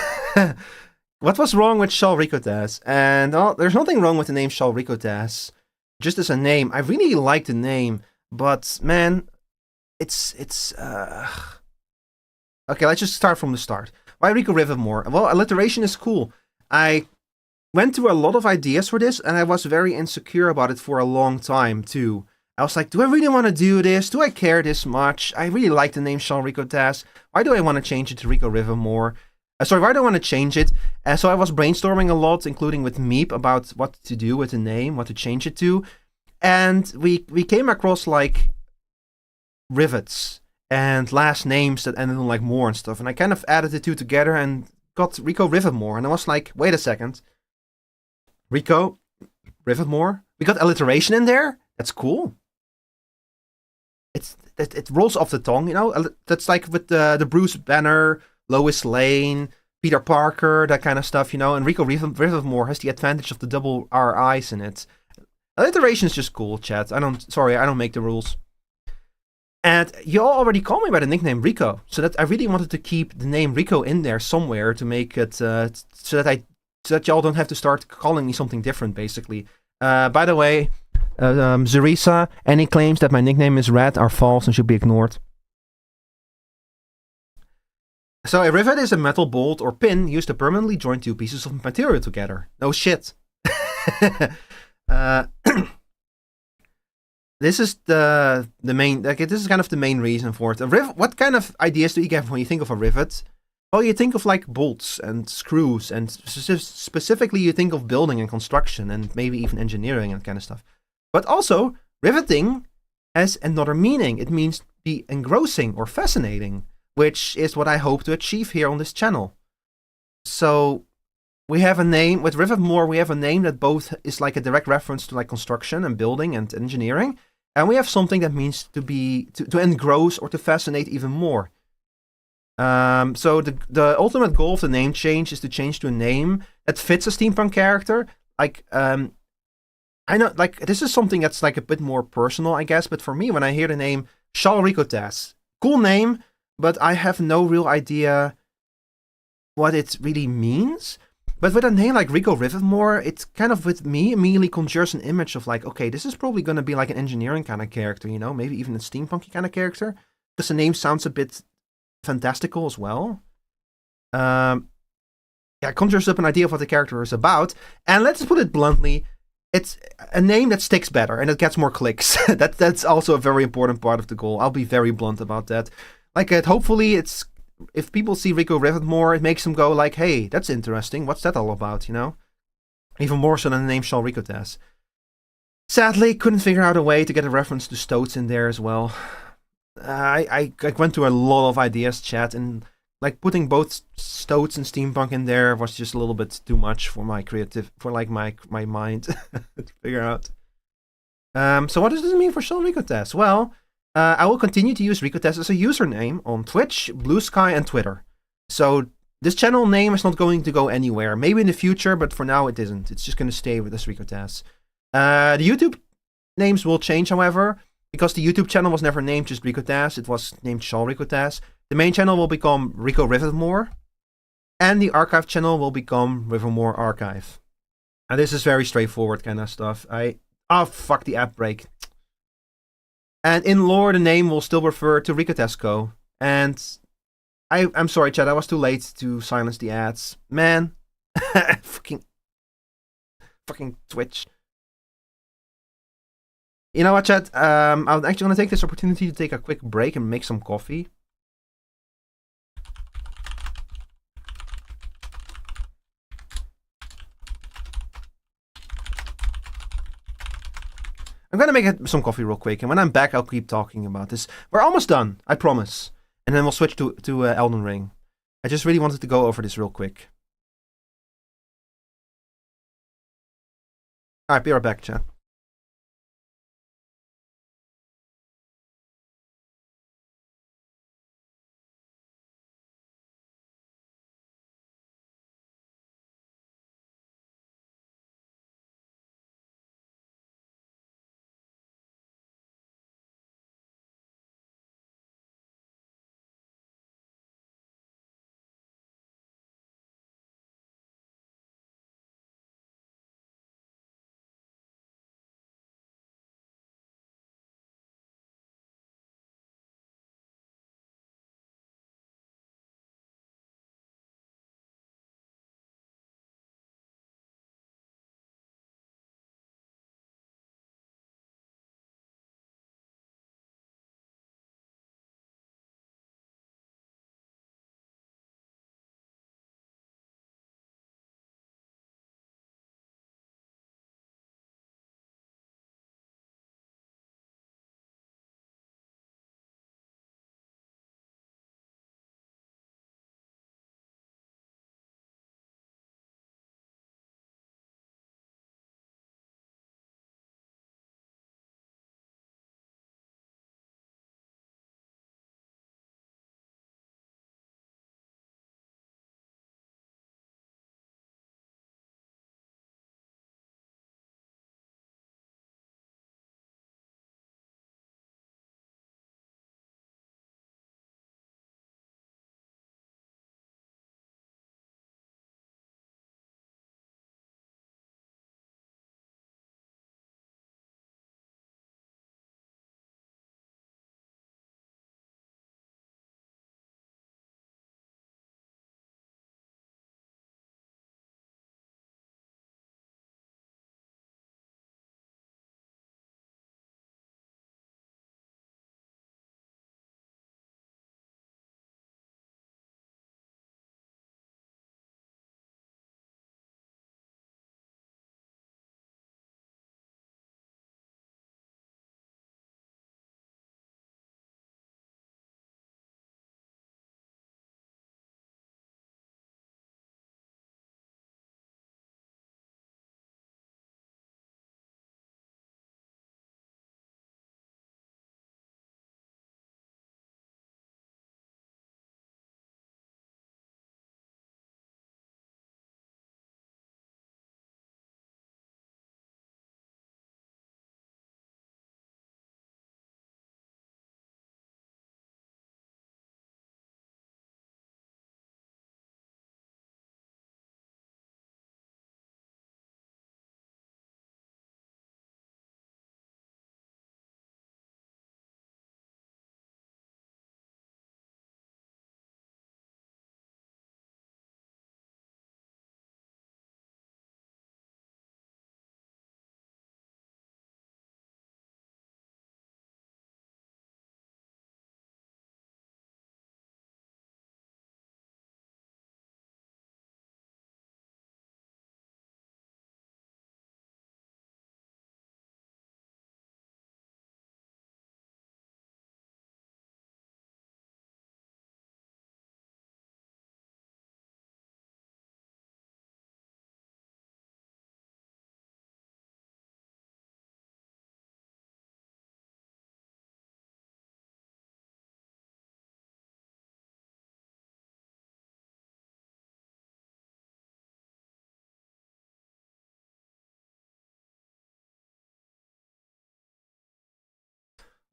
What was wrong with Shal Ricotas? And there's nothing wrong with the name Shal Ricotas. Just as a name, I really like the name, but man, it's okay, let's just start from the start. Why Rico Rivetmore? Well, alliteration is cool. I went through a lot of ideas for this, and I was very insecure about it for a long time, too. I was like, do I really want to do this? Do I care this much? I really like the name Shal Ricotas. Why do I want to change it to Rico Rivetmore? Why do I want to change it? So I was brainstorming a lot, including with Meep, about what to do with the name, what to change it to. And we came across, like, rivets and last names that ended on, like, more and stuff. And I kind of added the two together and got Rico Rivetmore. And I was like, wait a second. Rico Rivetmore? We got alliteration in there? That's cool. It rolls off the tongue, you know? That's like with the Bruce Banner, Lois Lane, Peter Parker, that kind of stuff, you know? And Rico Rivetmore has the advantage of the double RIs in it. Alliteration is just cool, chat. I don't make the rules. And you all already call me by the nickname Rico, so that I really wanted to keep the name Rico in there somewhere to make it so that y'all don't have to start calling me something different, basically. By the way, Zerisa, any claims that my nickname is Red are false and should be ignored. So a rivet is a metal bolt or pin used to permanently join two pieces of material together. No shit. This is the main, like, this is kind of the main reason for it. What kind of ideas do you get when you think of a rivet? Well, you think of like bolts and screws, and specifically you think of building and construction and maybe even engineering and kind of stuff. But also, riveting has another meaning. It means be engrossing or fascinating, which is what I hope to achieve here on this channel. So we have a name, with Rivetmore, we have a name that both is like a direct reference to like construction and building and engineering. And we have something that means to engross or to fascinate even more. So the ultimate goal of the name change is to change to a name that fits a steampunk character. Like, I know, like, this is something that's like a bit more personal, I guess. But for me, when I hear the name Shal Ricotas, cool name, but I have no real idea what it really means. But with a name like Rico Rivetmore, it's kind of, with me, immediately conjures an image of like, okay, this is probably going to be like an engineering kind of character, you know, maybe even a steampunky kind of character. Because the name sounds a bit fantastical as well. Yeah, it conjures up an idea of what the character is about. And let's put it bluntly, it's a name that sticks better and it gets more clicks. That's also a very important part of the goal. I'll be very blunt about that. Like, hopefully it's, if people see Rico Rivetmore, it makes them go like, hey, that's interesting. What's that all about, you know? Even more so than the name Shal Ricotas. Sadly, couldn't figure out a way to get a reference to stoats in there as well. I went through a lot of ideas, chat, and like putting both stoats and steampunk in there was just a little bit too much for my my mind to figure out. So what does this mean for Shal Ricotas? Well, I will continue to use RicoTest as a username on Twitch, Blue Sky, and Twitter. So this channel name is not going to go anywhere. Maybe in the future, but for now it isn't. It's just going to stay with this RicoTest. The YouTube names will change, however, because the YouTube channel was never named just RicoTest. It was named Shaw RicoTest. The main channel will become Rico Rivetmore, and the archive channel will become Rivermore Archive. And this is very straightforward kind of stuff. Oh, fuck the app break. And in lore, the name will still refer to RicoTestco. And I'm sorry, chat, I was too late to silence the ads. Man. fucking Twitch. You know what, chat? I'm actually going to take this opportunity to take a quick break and make some coffee. I'm gonna make some coffee real quick, and when I'm back, I'll keep talking about this. We're almost done, I promise. And then we'll switch to Elden Ring. I just really wanted to go over this real quick. Alright, be right back, chat.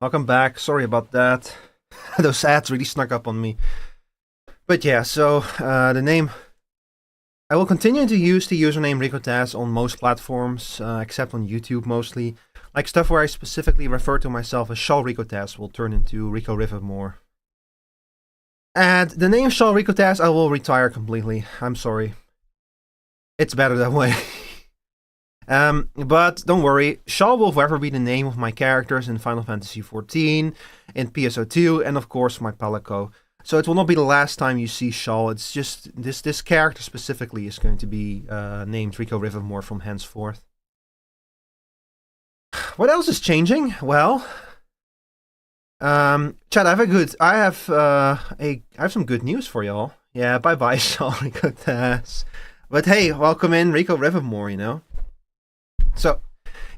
Welcome back. Sorry about that. Those ads really snuck up on me. But yeah, so the name... I will continue to use the username RicoTaz on most platforms, except on YouTube mostly. Like stuff where I specifically refer to myself as Shall RicoTaz will turn into Rico Rivermore. And the name Shall RicoTaz I will retire completely. I'm sorry. It's better that way. But don't worry, Shall will forever be the name of my characters in Final Fantasy XIV, in PSO2, and of course my Palico. So it will not be the last time you see Shall. It's just this character specifically is going to be named Rico Rivermore from henceforth. What else is changing? Well, chat. I have some good news for y'all. Yeah, bye bye, Shall RicoTaz. But hey, welcome in Rico Rivermore. You know. So,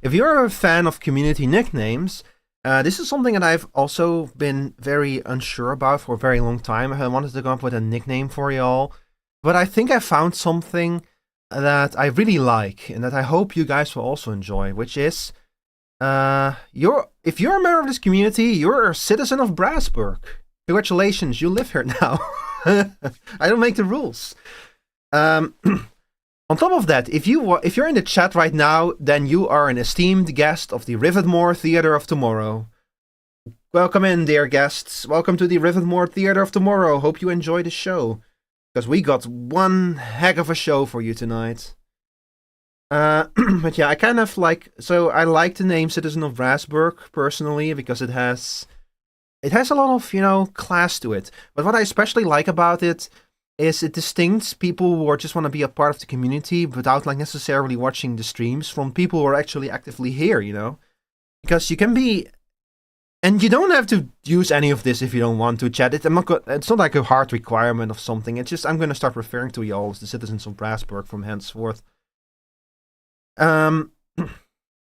if you're a fan of community nicknames, this is something that I've also been very unsure about for a very long time. I wanted to come up with a nickname for y'all, but I think I found something that I really like and that I hope you guys will also enjoy, which is, if you're a member of this community, you're a citizen of Brasburg. Congratulations, you live here now. I don't make the rules. On top of that, if you're in the chat right now, then you are an esteemed guest of the Rivermore Theater of Tomorrow. Welcome in, dear guests. Welcome to the Rivermore Theater of Tomorrow. Hope you enjoy the show, because we got one heck of a show for you tonight. But yeah, I kind of like... So I like the name Citizen of Brasburg, personally, because it has a lot of, class to it. But what I especially like about it is it distincts people who just want to be a part of the community without necessarily watching the streams from people who are actually actively here, Because you can be... And you don't have to use any of this if you don't want to, chat. It's not like a hard requirement of something. It's just I'm going to start referring to y'all as the citizens of Brasburg from henceforth. And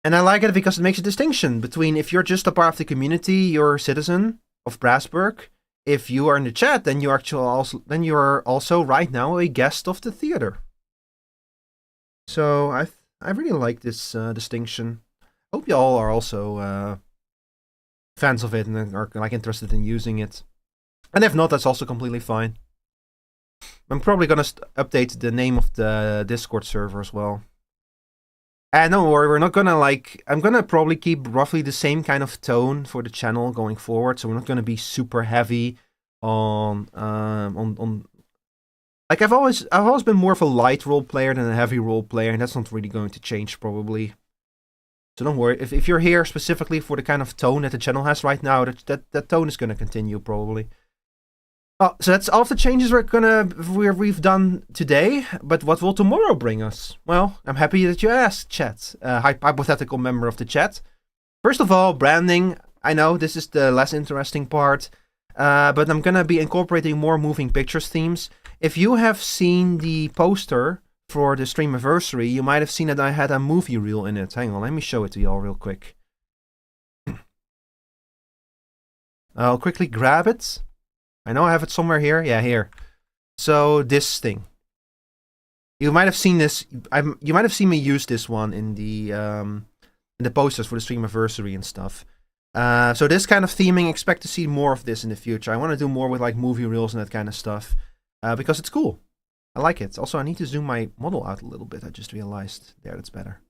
I like it because it makes a distinction between if you're just a part of the community, you're a citizen of Brasburg. If you are in the chat, then you are also right now a guest of the theater. So I really like this distinction. Hope you all are also fans of it and are interested in using it. And if not, that's also completely fine. I'm probably gonna update the name of the Discord server as well. And don't worry, we're not gonna I'm gonna probably keep roughly the same kind of tone for the channel going forward. So we're not gonna be super heavy on I've always been more of a light role player than a heavy role player, and that's not really going to change probably. So don't worry, if you're here specifically for the kind of tone that the channel has right now, that tone is gonna continue probably. Oh, so that's all of the changes we've done today, but what will tomorrow bring us? Well, I'm happy that you asked, chat. Hypothetical member of the chat. First of all, branding. I know this is the less interesting part, but I'm gonna be incorporating more moving pictures themes. If you have seen the poster for the Streamiversary, you might have seen that I had a movie reel in it. Hang on, let me show it to y'all real quick. I'll quickly grab it. I know I have it somewhere here. Yeah, here. So this thing. You might have seen this. You might have seen me use this one in the posters for the Streamiversary and stuff. So this kind of theming, expect to see more of this in the future. I want to do more with movie reels and that kind of stuff, because it's cool. I like it. Also, I need to zoom my model out a little bit. I just realized. There, that's better.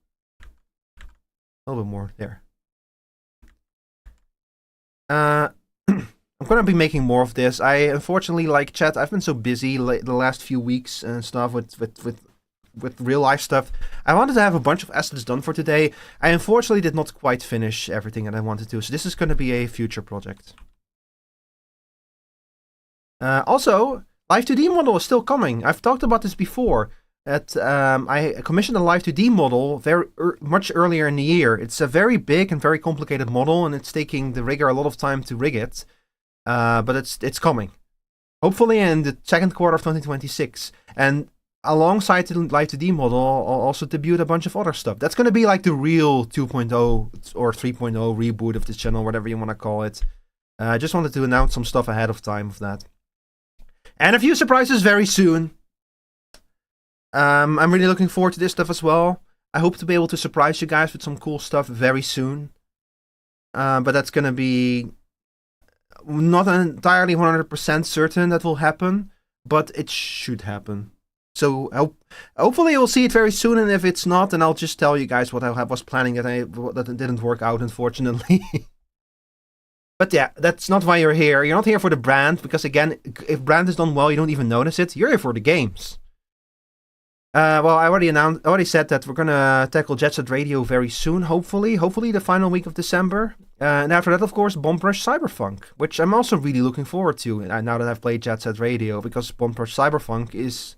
A little bit more there. I'm gonna be making more of this. I unfortunately, chat, I've been so busy the last few weeks and stuff with real life stuff. I wanted to have a bunch of assets done for today. I unfortunately did not quite finish everything that I wanted to, so this is gonna be a future project. Also, Live 2D model is still coming. I've talked about this before. I commissioned a Live 2D model much earlier in the year. It's a very big and very complicated model, and it's taking the rigger a lot of time to rig it. But it's coming. Hopefully in the second quarter of 2026. And alongside the Live 2D model, I'll also debut a bunch of other stuff. That's going to be the real 2.0 or 3.0 reboot of this channel, whatever you want to call it. I just wanted to announce some stuff ahead of time of that. And a few surprises very soon. I'm really looking forward to this stuff as well. I hope to be able to surprise you guys with some cool stuff very soon. but that's gonna be not entirely 100% certain that will happen, but it should happen. So hopefully you'll see it very soon, and if it's not, then I'll just tell you guys what I was planning that it didn't work out, unfortunately. But yeah, that's not why you're here. You're not here for the brand, because again, if brand is done well, you don't even notice it. You're here for the games. Well, I already said that we're gonna tackle Jet Set Radio very soon, hopefully the final week of December. And after that, of course, Bomb Rush Cyberpunk, which I'm also really looking forward to now that I've played Jet Set Radio, because Bomb Rush Cyberpunk is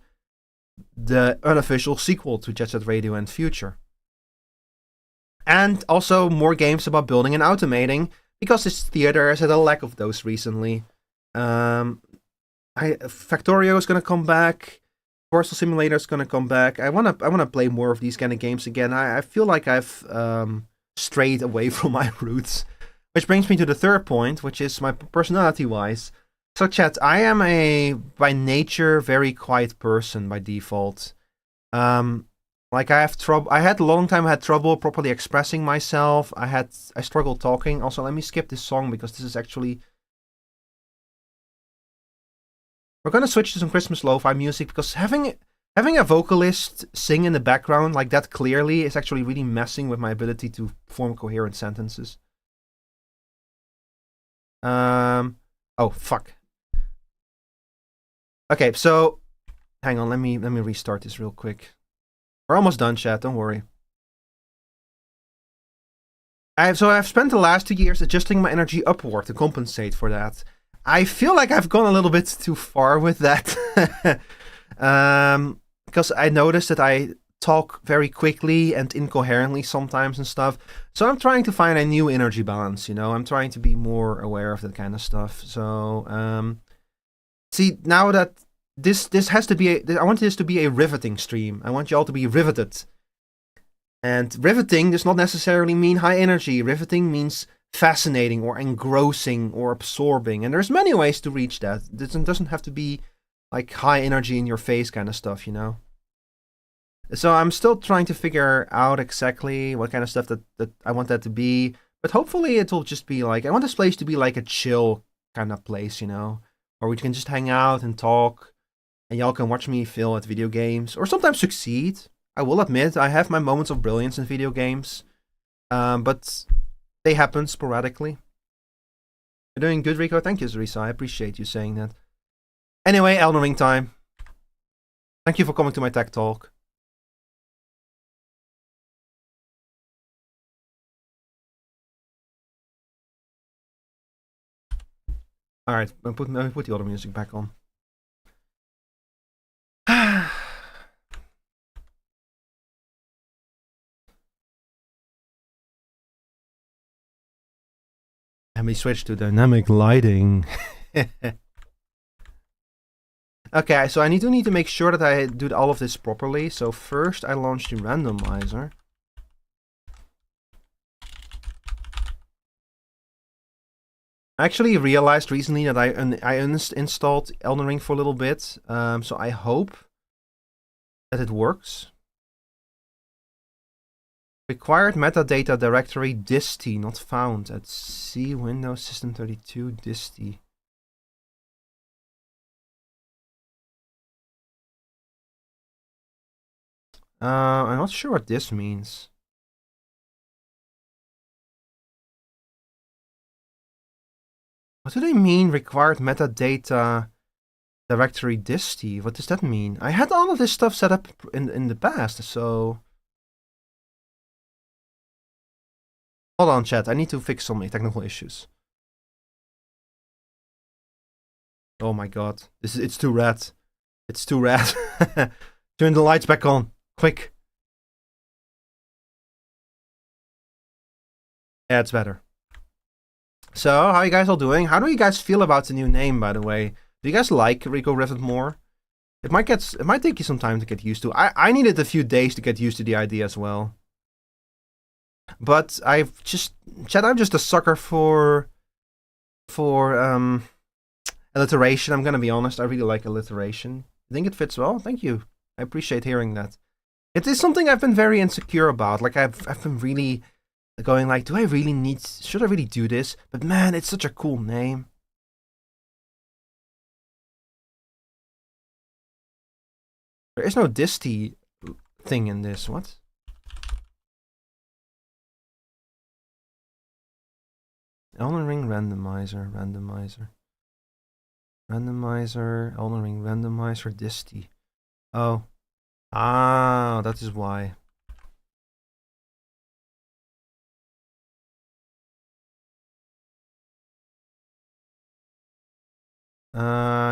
the unofficial sequel to Jet Set Radio ENVtuber. And also more games about building and automating, because this theater has had a lack of those recently. Factorio is gonna come back. Parcel Simulator is gonna come back. I wanna play more of these kind of games again. I feel like I've strayed away from my roots, which brings me to the third point, which is my personality-wise. So, chat, I am a by nature very quiet person by default. Like I had a long time had trouble properly expressing myself. I struggled talking. Also, let me skip this song because this is actually. We're gonna switch to some Christmas lo-fi music, because having a vocalist sing in the background like that clearly is actually really messing with my ability to form coherent sentences. Oh fuck. Okay, so hang on, let me restart this real quick. We're almost done, chat, don't worry. I've spent the last 2 years adjusting my energy upward to compensate for that. I feel like I've gone a little bit too far with that. Because I noticed that I talk very quickly and incoherently sometimes and stuff. So I'm trying to find a new energy balance, I'm trying to be more aware of that kind of stuff. So, see, now that this has to be I want this to be a riveting stream. I want you all to be riveted. And riveting does not necessarily mean high energy. Riveting means fascinating or engrossing or absorbing, and there's many ways to reach that. It doesn't have to be like high energy in your face kind of stuff, So I'm still trying to figure out exactly what kind of stuff that I want that to be, but hopefully it'll just be like, I want this place to be like a chill kind of place, where we can just hang out and talk, and y'all can watch me fail at video games, or sometimes succeed. I will admit, I have my moments of brilliance in video games, but they happen sporadically. You're doing good, Rico. Thank you, Zarisa. I appreciate you saying that. Anyway, Elden Ring time. Thank you for coming to my tech talk. Alright, let me put the other music back on. Let me switch to dynamic lighting. Okay, so I need to make sure that I do all of this properly. So first I launch the randomizer. I actually realized recently that I uninstalled Elden Ring for a little bit. So I hope that it works. Required metadata directory dist not found at C Windows System 32 dist. I'm not sure what this means. What do they mean, required metadata directory dist? What does that mean? I had all of this stuff set up in the past, so... Hold on, chat. I need to fix some technical issues. Oh my god. It's too red. It's too red. Turn the lights back on. Quick. Yeah, it's better. So, how are you guys all doing? How do you guys feel about the new name, by the way? Do you guys like Rico Rivet more? It might take you some time to get used to. I needed a few days to get used to the idea as well. But I'm just a sucker for alliteration. I'm gonna be honest. I really like alliteration. I think it fits well. Thank you. I appreciate hearing that. It is something I've been very insecure about. Like I've been really going like, should I really do this? But man, it's such a cool name. There is no disty thing in this, what? Elden Ring randomizer. Elden Ring randomizer, disty. Oh. Ah, that is why.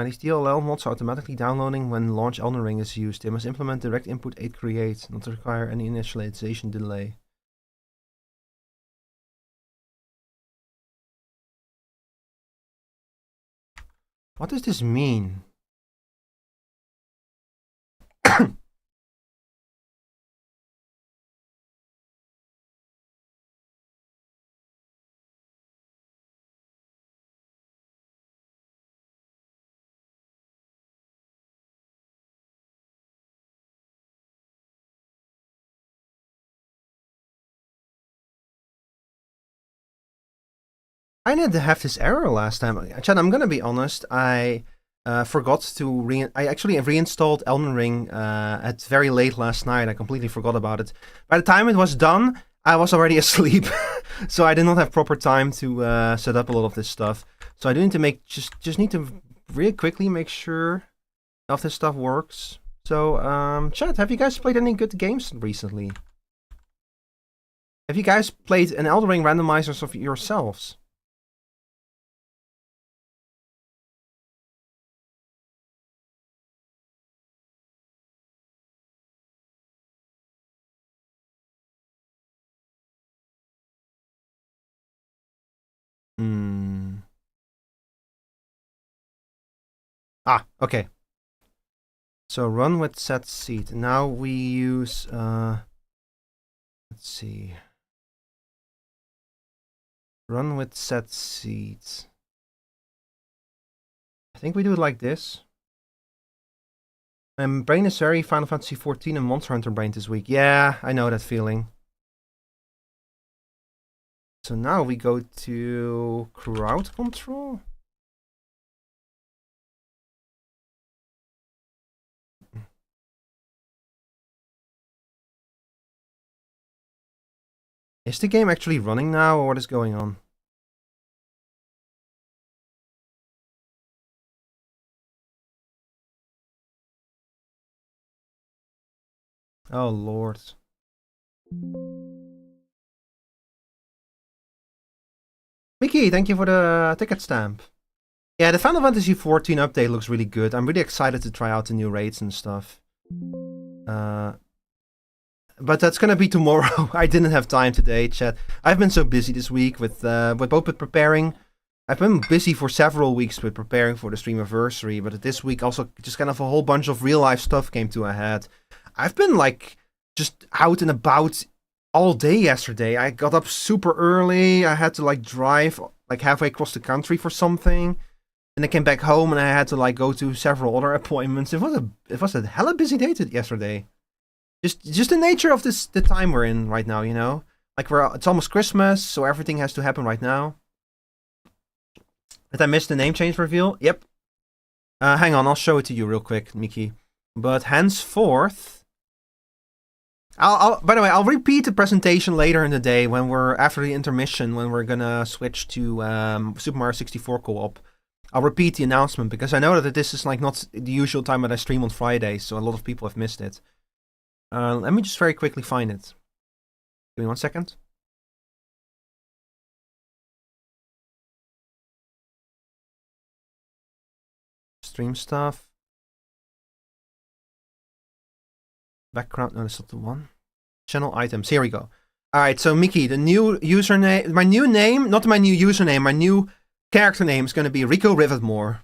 These DLL mods are automatically downloading when launch Elden Ring is used. They must implement direct input 8 create, not to require any initialization delay. What does this mean? I didn't have this error last time. Chad, I'm gonna be honest. I forgot to I actually reinstalled Elden Ring at very late last night. I completely forgot about it. By the time it was done, I was already asleep, so I did not have proper time to set up a lot of this stuff. So I do need to just need to really quickly make sure if this stuff works. So, Chad, have you guys played any good games recently? Have you guys played an Elden Ring randomizers of yourselves? Ah, okay. So run with set seed. Now we use, let's see. Run with set seeds. I think we do it like this. My brain is very Final Fantasy 14 and Monster Hunter brain this week. Yeah, I know that feeling. So now we go to crowd control. Is the game actually running now, or what is going on? Oh, Lord. Mickey, thank you for the ticket stamp. Yeah, the Final Fantasy 14 update looks really good. I'm really excited to try out the new raids and stuff. But that's gonna be tomorrow. I didn't have time today, chat. I've been so busy this week with both with preparing. I've been busy for several weeks with preparing for the Streamiversary, but this week also just kind of a whole bunch of real life stuff came to a head. I've been like just out and about all day yesterday. I got up super early. I had to like drive like halfway across the country for something. And I came back home and I had to like go to several other appointments. It was a hella busy day yesterday. Just the nature of the time we're in right now, you know? Like it's almost Christmas, so everything has to happen right now. Did I miss the name change reveal? Yep. Hang on, I'll show it to you real quick, Miki. But henceforth, by the way, I'll repeat the presentation later in the day when we're after the intermission, when we're gonna switch to Super Mario 64 co-op. I'll repeat the announcement because I know that this is like not the usual time that I stream on Friday, so a lot of people have missed it. Let me just very quickly find it. Give me 1 second. Stream stuff. Background, no, that's not the one. Channel items, here we go. Alright, so Mickey, the new username, my new name, not my new username, my new character name is going to be Rico Rivetmore.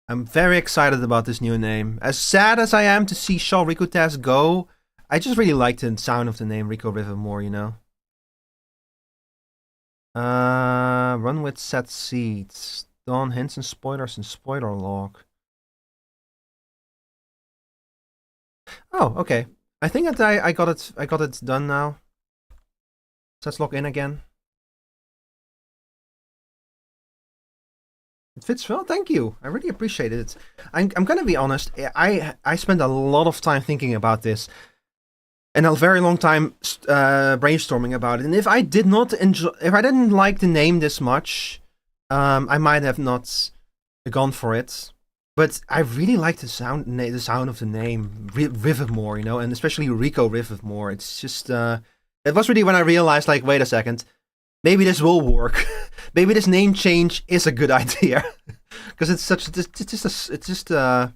I'm very excited about this new name. As sad as I am to see Shaw Rikutaz go, I just really like the sound of the name Rico Rivetmore, you know? Run with set seeds. Dawn hints and spoilers and spoiler log. Oh, okay. I think that I got it done now. let's log in again. It fits well, thank you. I really appreciate it. I'm gonna be honest, I spent a lot of time thinking about this. And a very long time brainstorming about it. And if I did not enjoy, if I didn't like the name this much, I might have not gone for it. But I really like the sound of the name, Rivermore, you know, and especially Rico Rivermore. It's just, it was really when I realized, like, wait a second, maybe this will work. Maybe this name change is a good idea, because it's just. I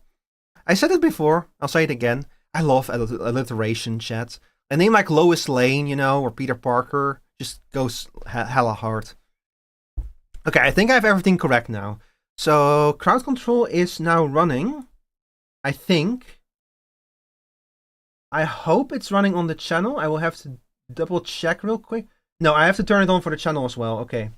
said it before. I'll say it again. I love alliteration, chat. A name like Lois Lane, you know, or Peter Parker just goes hella hard. Okay, I think I have everything correct now. So, crowd control is now running. I think. I hope it's running on the channel. I will have to double check real quick. No, I have to turn it on for the channel as well. Okay.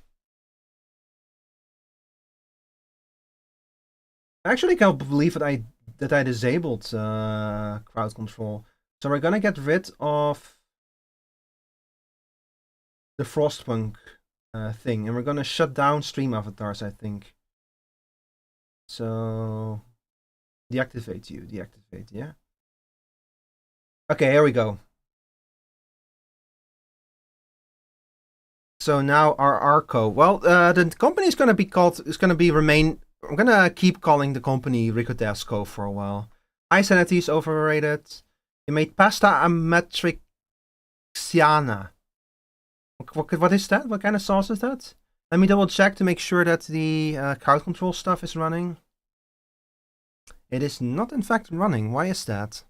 I actually can't believe that I disabled crowd control. So we're gonna get rid of the Frostpunk thing, and we're gonna shut down stream avatars, I think. So deactivate, yeah. Okay, here we go. So now our Arco. Well, the company is gonna remain. I'm gonna keep calling the company Ricotesco for a while. High sanity is overrated. You made pasta amatriciana. What is that? What kind of sauce is that? Let me double check to make sure that the crowd control stuff is running. It is not in fact running. Why is that?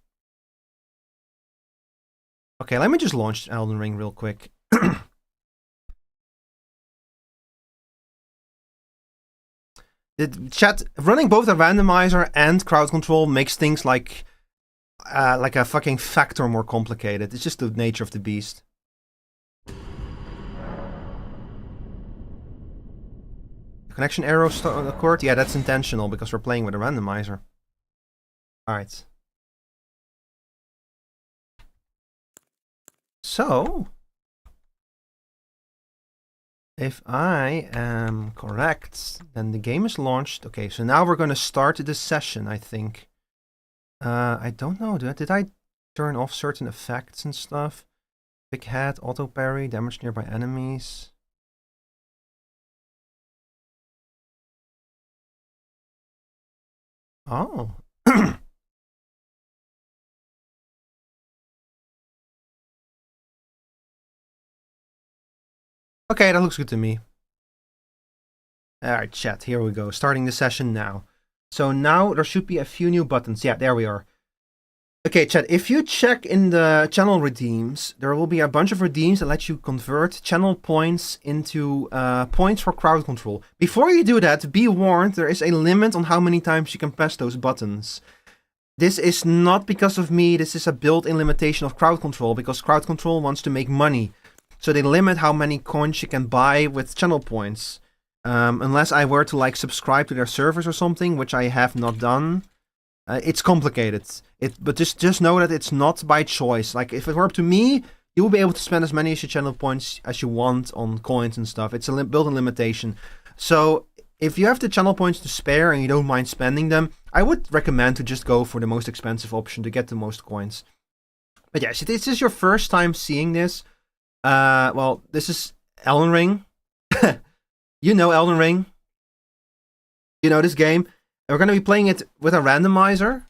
Okay, let me just launch Elden Ring real quick. The chat running both a randomizer and crowd control makes things like a fucking factor more complicated. It's just the nature of the beast. Connection arrow occurred? Yeah, that's intentional because we're playing with a randomizer. Alright. So, if I am correct, then the game is launched. Okay, so now we're going to start the session, I think. I don't know. Did I turn off certain effects and stuff? Big head, auto parry, damage nearby enemies. Oh. Okay, that looks good to me. Alright, chat, here we go. Starting the session now. So now there should be a few new buttons. Yeah, there we are. Okay, chat, if you check in the channel redeems, there will be a bunch of redeems that let you convert channel points into points for crowd control. Before you do that, be warned, there is a limit on how many times you can press those buttons. This is not because of me, this is a built-in limitation of crowd control, because crowd control wants to make money. So they limit how many coins you can buy with channel points. Unless I were to like subscribe to their servers or something, which I have not done. It's complicated. But just know that it's not by choice. Like if it were up to me, you will be able to spend as many of your channel points as you want on coins and stuff. It's a built-in limitation. So if you have the channel points to spare and you don't mind spending them, I would recommend to just go for the most expensive option to get the most coins. But yes, if this is your first time seeing this, well, this is Elden Ring. You know Elden Ring. You know this game. And we're going to be playing it with a randomizer.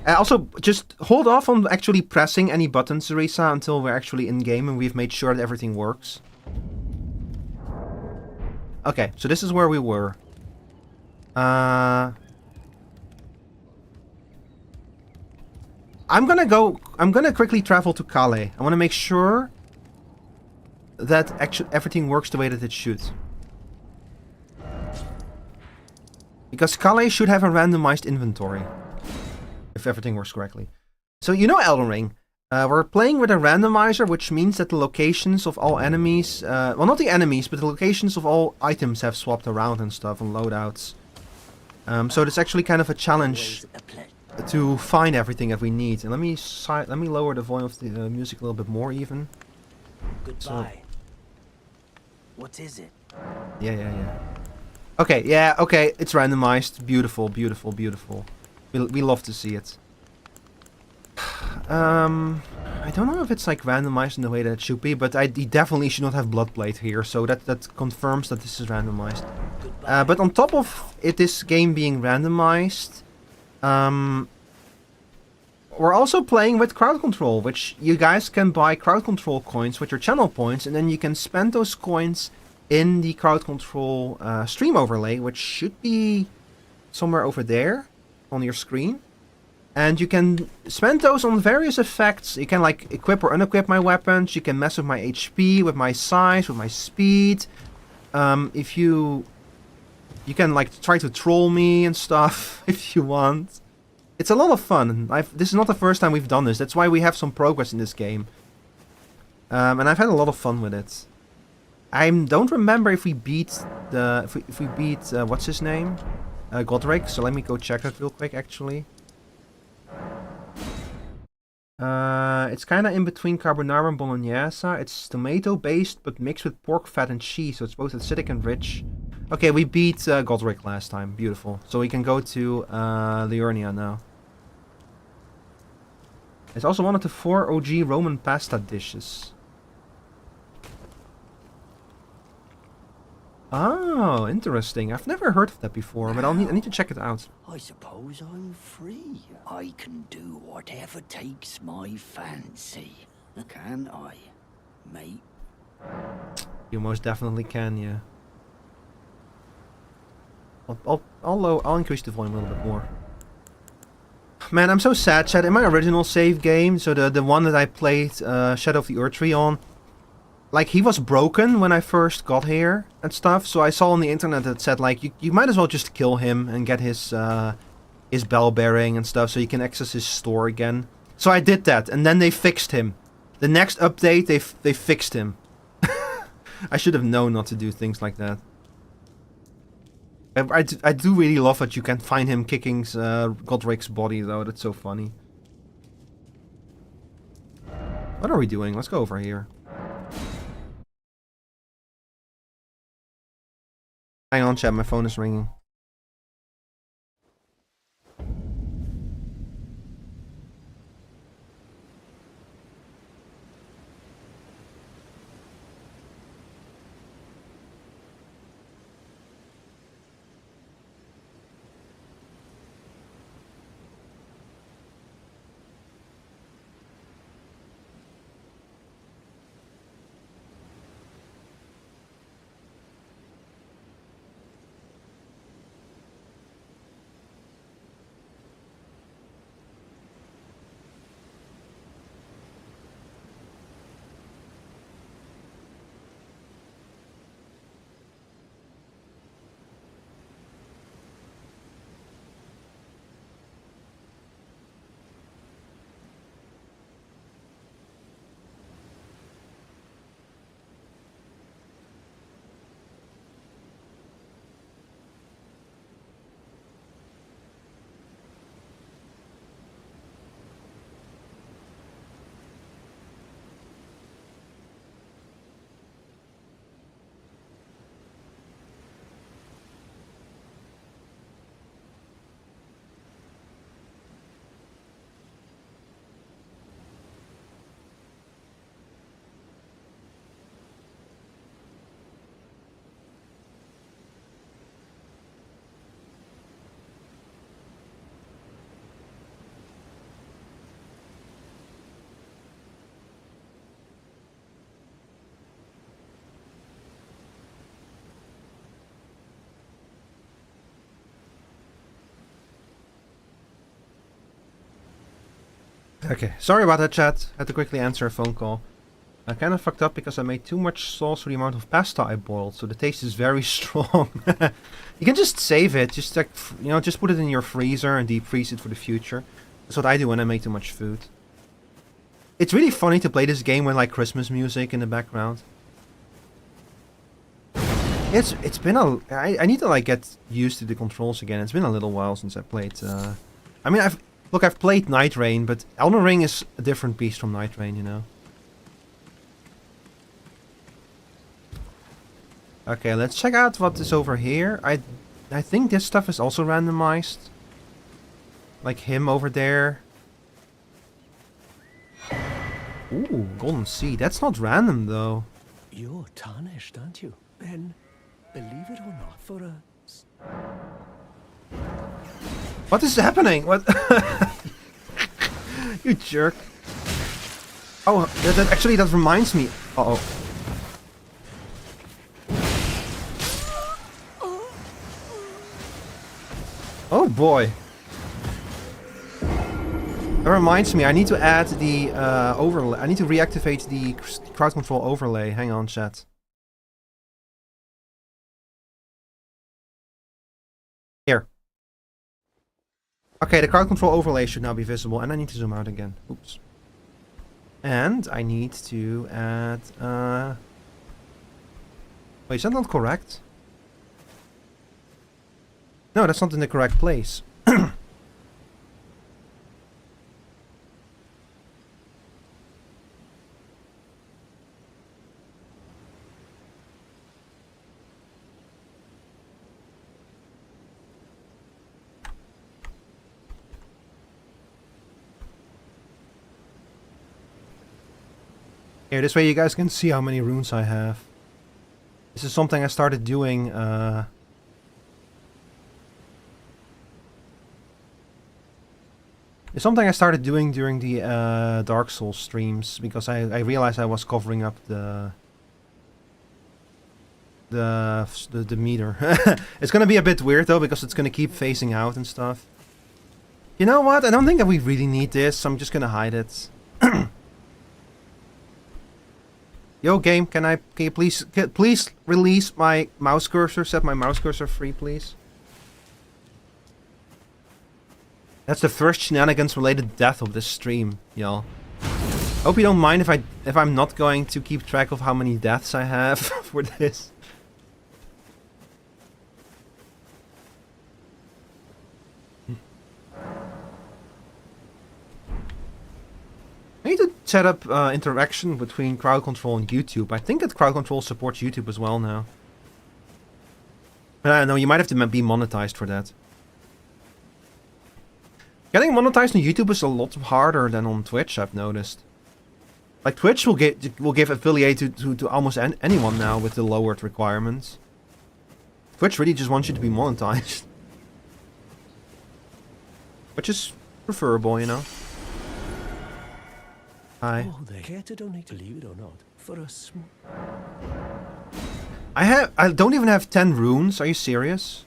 Also, just hold off on actually pressing any buttons, Teresa, until we're actually in-game and we've made sure that everything works. Okay, so this is where we were. I'm gonna quickly travel to Calais. I want to make sure that actually everything works the way that it should. Because Calais should have a randomized inventory. If everything works correctly. So you know Elden Ring. We're playing with a randomizer, which means that the locations of all enemies... well, not the enemies, but the locations of all items have swapped around and stuff on loadouts. So it's actually kind of a challenge to find everything that we need. And let me lower the volume of the music a little bit more even. Goodbye. What is it? Yeah. Okay, yeah, okay, it's randomized. Beautiful, beautiful, beautiful. We love to see it. I don't know if it's like randomized in the way that it should be, but he definitely should not have Bloodblade here, so that confirms that this is randomized. But on top of this game being randomized, we're also playing with crowd control, which you guys can buy crowd control coins with your channel points, and then you can spend those coins in the crowd control stream overlay, which should be somewhere over there on your screen. And you can spend those on various effects. You can like equip or unequip my weapons. You can mess with my HP, with my size, with my speed. If you can like try to troll me and stuff if you want. It's a lot of fun. This is not the first time we've done this. That's why we have some progress in this game. And I've had a lot of fun with it. I don't remember if we beat if we beat what's his name, Godric. So let me go check that real quick. Actually, it's kind of in between carbonara and bolognese. It's tomato based, but mixed with pork fat and cheese. So it's both acidic and rich. Okay, we beat Godric last time. Beautiful. So we can go to Liurnia now. It's also one of the 4 OG Roman pasta dishes. Oh, interesting. I've never heard of that before, but I need to check it out. I suppose I'm free. I can do whatever takes my fancy. Can I, mate? You most definitely can, yeah. I'll increase the volume a little bit more. Man, I'm so sad, chat. In my original save game, so the one that I played Shadow of the Erdtree on, like, he was broken when I first got here and stuff, so I saw on the internet that said, like, you might as well just kill him and get his bell bearing and stuff so you can access his store again. So I did that, and then they fixed him. The next update, they fixed him. I should have known not to do things like that. I do really love that you can find him kicking Godric's body, though. That's so funny. What are we doing? Let's go over here. Hang on, chat. My phone is ringing. Okay, sorry about that, chat. Had to quickly answer a phone call. I kind of fucked up because I made too much sauce for the amount of pasta I boiled, so the taste is very strong. You can just save it, just like, you know, just put it in your freezer and deep freeze it for the future. That's what I do when I make too much food. It's really funny to play this game with like Christmas music in the background. It's been I need to like get used to the controls again. It's been a little while since I played. I mean, I've played Night Rain, but Elden Ring is a different beast from Night Rain, you know. Okay, let's check out what is over here. I think this stuff is also randomized. Like him over there. Ooh, golden seed. That's not random though. You're tarnished, aren't you? Then, believe it or not, for a... What is happening? What? You jerk. Oh, actually that reminds me. Uh-oh. Oh boy. That reminds me, I need to add the overlay. I need to reactivate the crowd control overlay. Hang on, chat. Here. Okay, the crowd control overlay should now be visible, and I need to zoom out again. Oops. And I need to add... Wait, is that not correct? No, that's not in the correct place. Here, this way you guys can see how many runes I have. This is something I started doing, It's something I started doing during the Dark Souls streams, because I realized I was covering up the meter. It's gonna be a bit weird though, because it's gonna keep phasing out and stuff. You know what? I don't think that we really need this. I'm just gonna hide it. Yo, game, can you please release my mouse cursor? Set my mouse cursor free, please. That's the first shenanigans-related death of this stream, y'all. Hope you don't mind if I'm not going to keep track of how many deaths I have for this. I need to set up interaction between crowd control and YouTube. I think that crowd control supports YouTube as well now. But I don't know, you might have to be monetized for that. Getting monetized on YouTube is a lot harder than on Twitch, I've noticed. Like Twitch will give affiliate to almost anyone now with the lowered requirements. Twitch really just wants you to be monetized. Which is preferable, you know. Hi. Oh, they care to donate, believe it or not, for a small... I don't even have 10 runes. Are you serious?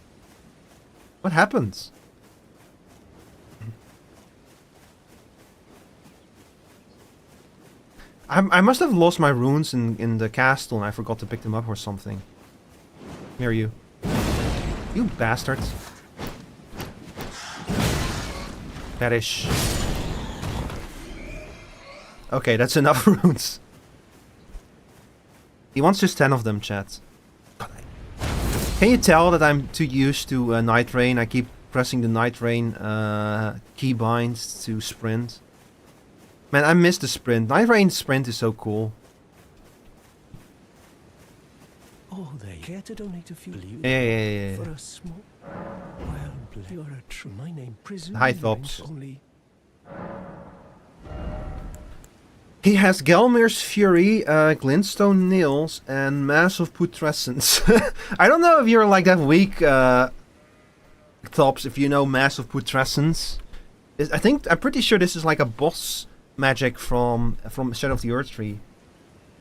What happened? I must have lost my runes in the castle and I forgot to pick them up or something. Here you. You bastards. Perish. Okay, that's enough runes. He wants just 10 of them, chat. Can you tell that I'm too used to Night Rain? I keep pressing the Night Rain keybinds to sprint. Man, I miss the sprint. Night Rain sprint is so cool. Oh, they care to donate a few, believe Yeah. for a small... Well, you're a true... My name, prison... Hi, Thops. Only... He has Gelmir's Fury, Glintstone Nails, and Massive Putrescence. I don't know if you're like that weak, Tops, if you know Massive Putrescence. I'm pretty sure this is like a boss magic from Shadow of the Earth Tree.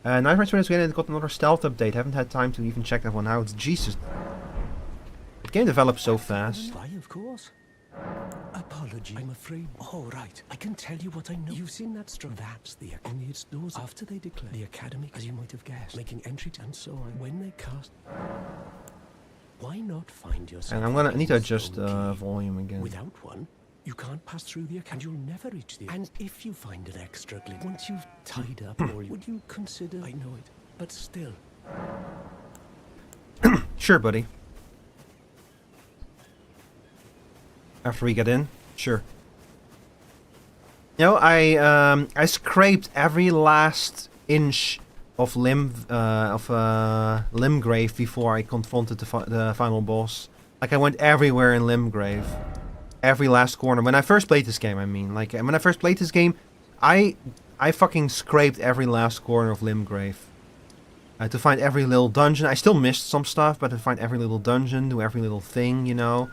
Night Rain Sprint has got another stealth update. Haven't had time to even check that one out. Jesus. The game develops so fast. Why, of course. Apology, I'm afraid. Oh, right. I can tell you what I know. You've seen that structure. That's the... Only it's those after they declare the academy, as you might have guessed, making entry and so on. When they cast... Why not find yourself... And I need to adjust volume again. Without one, you can't pass through the academy. You'll never reach the... And if you find an extra glitch, once you've tied up all... Would you consider... I know it, but still... Sure, buddy. After we get in? Sure. You know, I scraped every last inch of Limgrave before I confronted the final boss. Like I went everywhere in Limgrave, every last corner. When I first played this game, I mean, like when I first played this game, I fucking scraped every last corner of Limgrave. To find every little dungeon. I still missed some stuff, but to find every little dungeon, do every little thing, you know.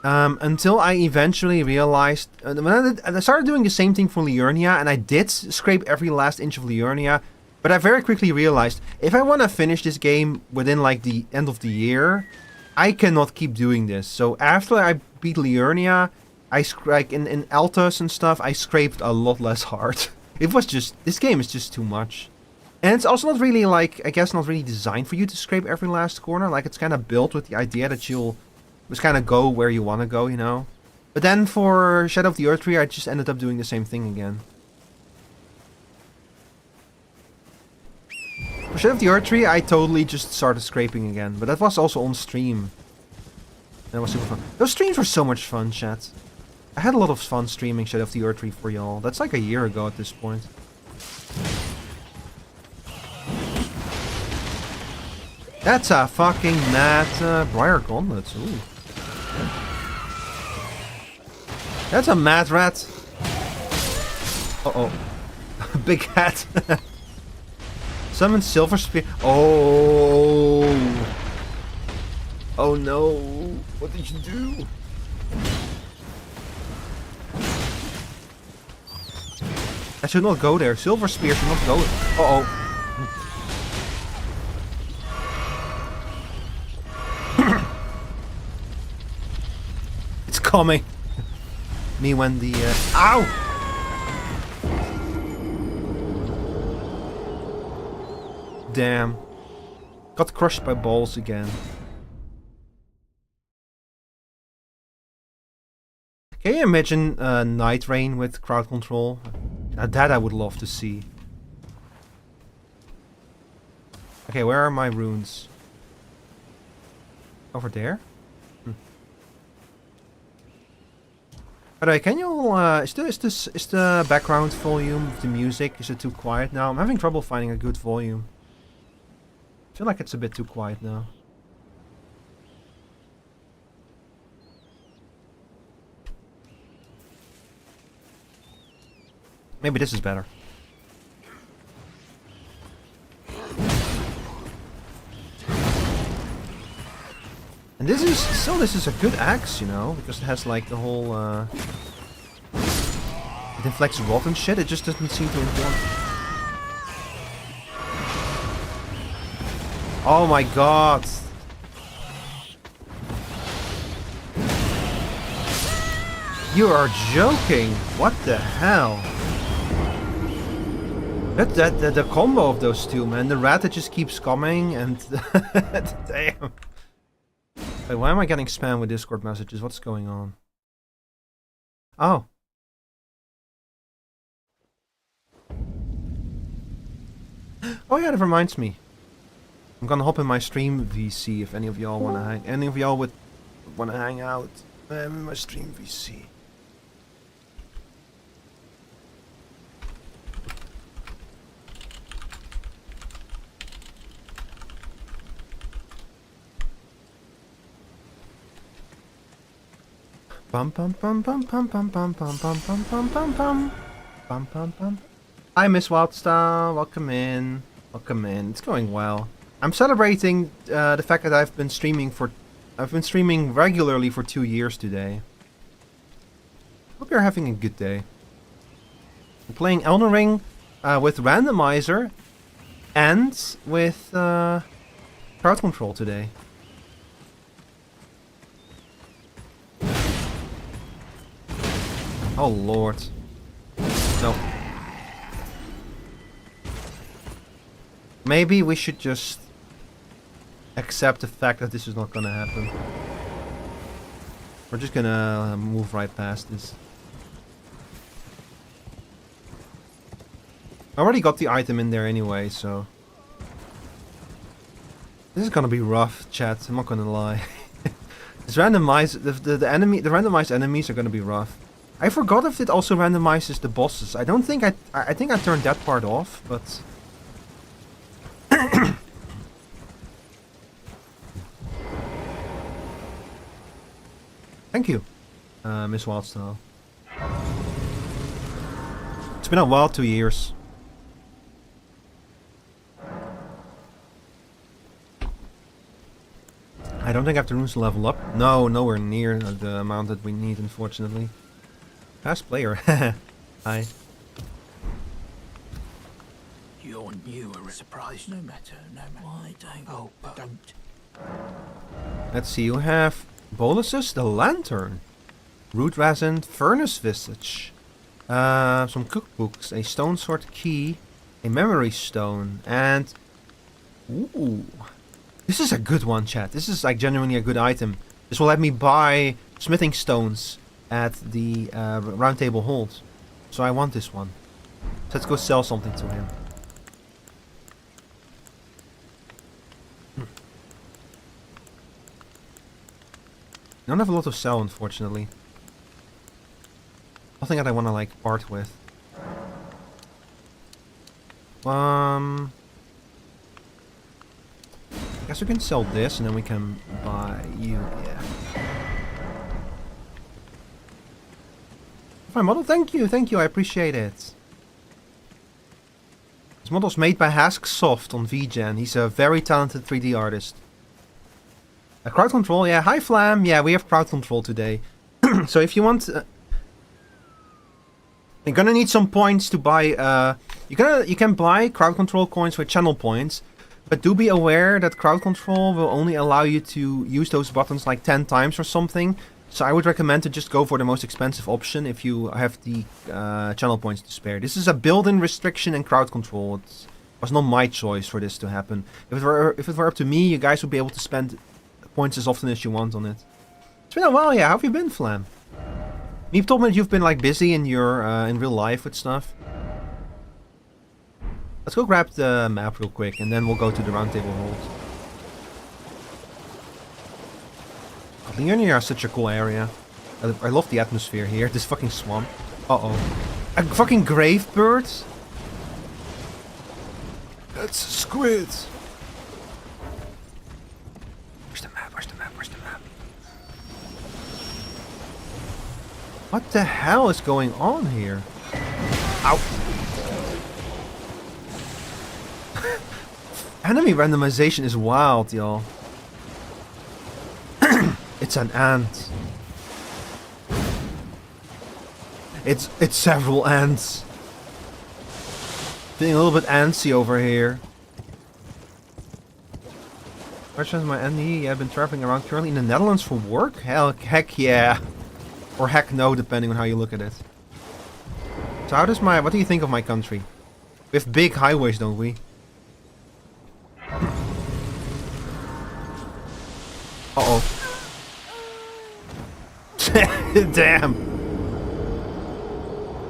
Until I eventually realized... when I started doing the same thing for Liurnia, and I did scrape every last inch of Liurnia, but I very quickly realized, if I want to finish this game within, like, the end of the year, I cannot keep doing this. So after I beat Liurnia, like, in Altus and stuff, I scraped a lot less hard. It was just... this game is just too much. And it's also not really, like, I guess not really designed for you to scrape every last corner. Like, it's kind of built with the idea that you'll just kind of go where you want to go, you know? But then for Shadow of the Erdtree, I just ended up doing the same thing again. For Shadow of the Erdtree, I totally just started scraping again. But that was also on stream. And it was super fun. Those streams were so much fun, chat. I had a lot of fun streaming Shadow of the Erdtree for y'all. That's like a year ago at this point. That's a fucking mad Briar Gauntlet. Ooh. That's a mad rat. Uh-oh. Big hat. Summon Silver Spear. Oh. Oh no. What did you do? I should not go there. Silver Spear should not go there. Uh-oh. Coming. Me when the ow! Damn. Got crushed by balls again. Can you imagine Night Rain with crowd control? That I would love to see. Okay, where are my runes? Over there? By the way, can you, is the background volume of the music, is it too quiet now? I'm having trouble finding a good volume. I feel like it's a bit too quiet now. Maybe this is better. And this is a good axe, you know, because it has like the whole it inflects rot and shit, it just doesn't seem to inform. Oh my god. You are joking. What the hell? The combo of those two, man. The rat that just keeps coming and damn. Wait, why am I getting spam with Discord messages? What's going on? Oh. Oh yeah, that reminds me. I'm gonna hop in my stream VC if any of y'all wanna hang. Any of y'all would wanna hang out. I'm in my stream VC. Bum bum bum bum bum bum bum bum bum bum bum bum bum bum bum bum. Hi Miss Wildstar, welcome in. Welcome in. It's going well. I'm celebrating the fact that I've been streaming regularly for 2 years today. Hope you're having a good day. I'm playing Elden Ring with randomizer and with crowd control today. Oh lord. No. Maybe we should just accept the fact that this is not gonna happen. We're just gonna move right past this. I already got the item in there anyway, so... This is gonna be rough, chat, I'm not gonna lie. This randomized, the randomized enemies are gonna be rough. I forgot if it also randomizes the bosses. I don't think I think I turned that part off, but Thank you, Miss Wildstyle. It's been a while, 2 years. I don't think I have the runes to level up. No, nowhere near the amount that we need, unfortunately. Fast player. Hi. You're new or surprised? No matter, no matter. Why don't? Oh, don't. Let's see, you have Bolus's the Lantern, Root Resin, Furnace Visage, some cookbooks, a Stone Sword Key, a Memory Stone, and... Ooh. This is a good one, chat. This is like genuinely a good item. This will let me buy smithing stones at the round table hold. So I want this one. So let's go sell something to him. I don't have a lot to sell, unfortunately. Nothing that I want to like part with. I guess we can sell this and then we can buy you, yeah. Fine model, thank you, I appreciate it. This model's made by Hasksoft on VGen. He's a very talented 3D artist. Crowd control, yeah, hi Flam, yeah, we have crowd control today. So if you want... you're gonna need some points to buy, you can buy crowd control coins with channel points. But do be aware that crowd control will only allow you to use those buttons like 10 times or something. So I would recommend to just go for the most expensive option if you have the channel points to spare. This is a built-in restriction in crowd control. It was not my choice for this to happen. If it were up to me, you guys would be able to spend points as often as you want on it. It's been a while, yeah. How have you been, Flam? You've told me that you've been like busy in your in real life with stuff. Let's go grab the map real quick, and then we'll go to the round table hold. Liurnia is such a cool area. I love the atmosphere here. This fucking swamp. Uh-oh. A fucking grave bird? That's a squid. Where's the map? Where's the map? Where's the map? What the hell is going on here? Ow. Enemy randomization is wild, y'all. It's an ant. It's several ants. Feeling a little bit antsy over here. Questions my NE. I've been traveling around currently in the Netherlands for work? Heck yeah. Or heck no, depending on how you look at it. So how does what do you think of my country? We have big highways, don't we? Uh-oh. Damn.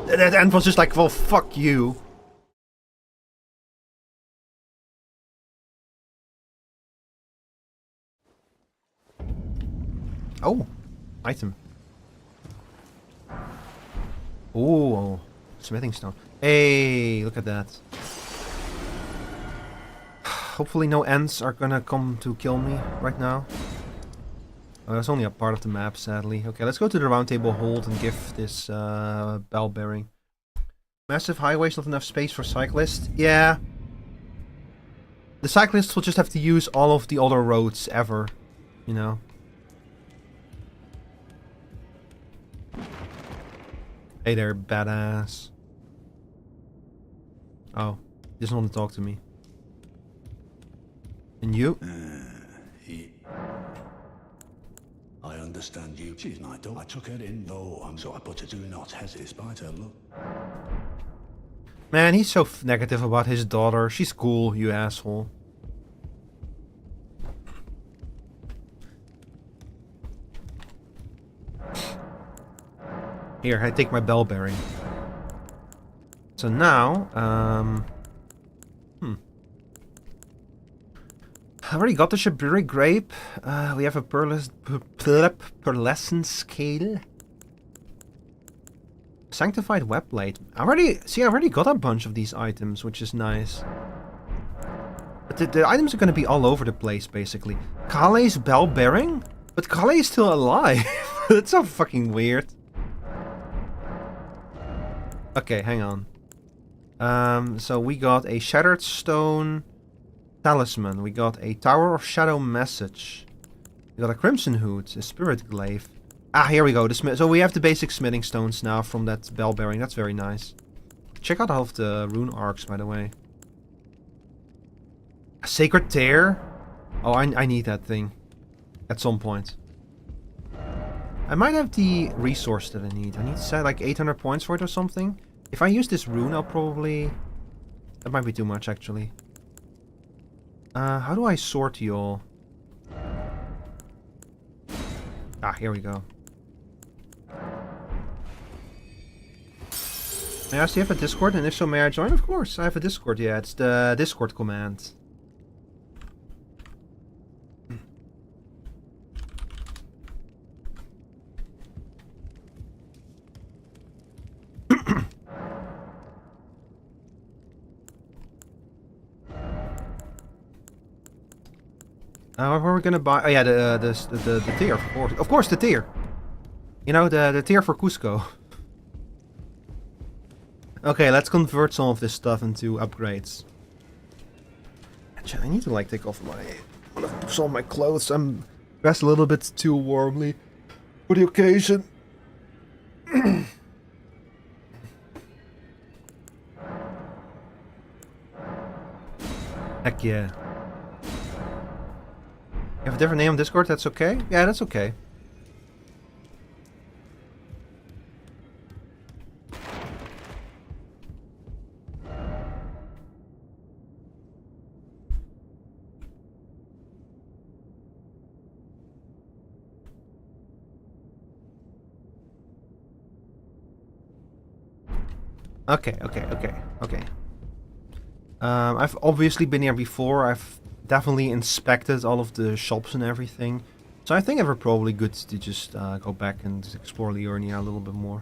That ant was just like, well, fuck you. Oh. Item. Ooh. Smithing stone. Hey, look at that. Hopefully no ants are gonna come to kill me right now. Oh, that's only a part of the map, sadly. Okay, let's go to the round table hold and give this bell bearing. Massive highways, not enough space for cyclists. Yeah. The cyclists will just have to use all of the other roads ever. You know. Hey there, badass. Oh, he doesn't want to talk to me. And you? I understand you. She's my daughter. I took her in, though, so I put her do not hesitate despite her look. Man, he's so negative about his daughter. She's cool, you asshole. Here, I take my bell bearing. So now, I already got the Shaburi grape. We have a pearlescent scale. Sanctified web blade. I already got a bunch of these items, which is nice. But the items are going to be all over the place, basically. Kale's bell bearing? But Kale is still alive. That's so fucking weird. Okay, hang on. So we got a Shattered Stone Talisman. We got a Tower of Shadow Message. We got a Crimson Hood, a Spirit Glaive. Ah, here we go. So we have the basic smithing stones now from that bell bearing. That's very nice. Check out all of the rune arcs, by the way. A Sacred Tear? Oh, I need that thing. At some point. I might have the resource that I need. I need to set like 800 points for it or something. If I use this rune, I'll probably... That might be too much, actually. How do I sort you all? Ah, here we go. May I ask, do you have a Discord? And if so, may I join? Of course, I have a Discord. Yeah, it's the Discord command. What were we gonna buy? Oh yeah, the tier, of course. Of course, the tier. You know, the tier for Cusco. Okay, let's convert some of this stuff into upgrades. Actually, I need to like take off some of my clothes. I'm dressed a little bit too warmly for the occasion. Heck yeah. You have a different name on Discord? That's okay? Yeah, that's okay. Okay. I've obviously been here before. I've definitely inspected all of the shops and everything. So I think it would probably good to just go back and explore Liurnia a little bit more.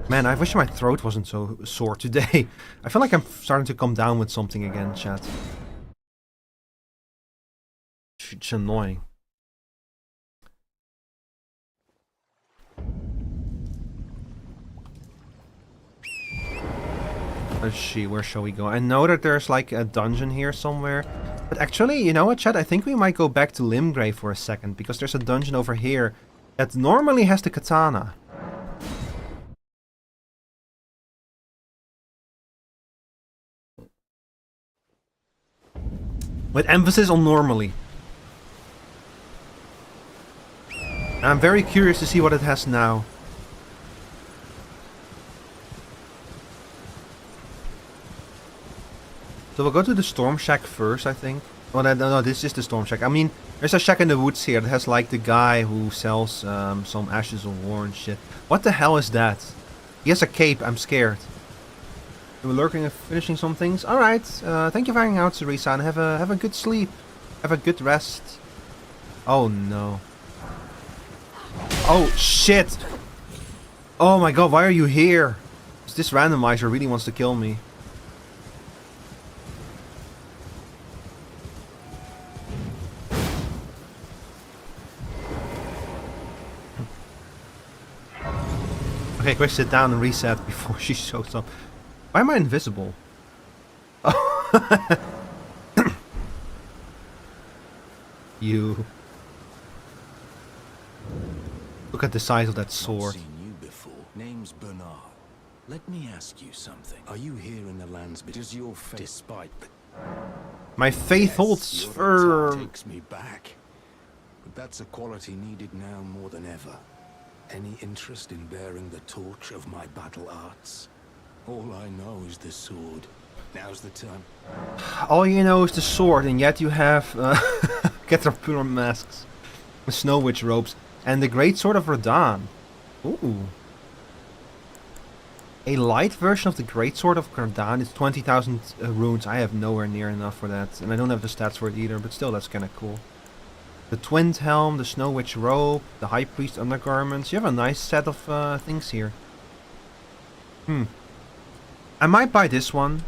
Man, I wish my throat wasn't so sore today. I feel like I'm starting to come down with something again, chat. It's annoying. Let's see, where shall we go? I know that there's like a dungeon here somewhere. But actually, you know what, chat? I think we might go back to Limgrave for a second. Because there's a dungeon over here that normally has the katana. With emphasis on normally. And I'm very curious to see what it has now. So we'll go to the Storm Shack first, I think. Oh, no, this is the Storm Shack. I mean, there's a shack in the woods here that has like the guy who sells some Ashes of War and shit. What the hell is that? He has a cape, I'm scared. We're lurking and finishing some things. Alright, thank you for hanging out, Cerisa, and have a good sleep. Have a good rest. Oh no. Oh shit! Oh my god, why are you here? This randomizer really wants to kill me. Okay, quick, sit down and reset before she shows up. Why am I invisible? Oh. You. Look at the size of that sword. I've seen you before. Name's Bernard. Let me ask you something. Are you here in the lands because your faith, despite my faith holds firm. takes me back. But that's a quality needed now more than ever. Any interest in bearing the torch of my battle arts? All I know is the sword. Now's the time. All you know is the sword, and yet you have Caterpillar masks, the Snow Witch robes, and the Great Sword of Radahn. Ooh. A light version of the Great Sword of Radahn is 20,000 runes. I have nowhere near enough for that, and I don't have the stats for it either, but still, that's kind of cool. The Twinned Helm, the Snow Witch robe, the High Priest undergarments. You have a nice set of things here. I might buy this one.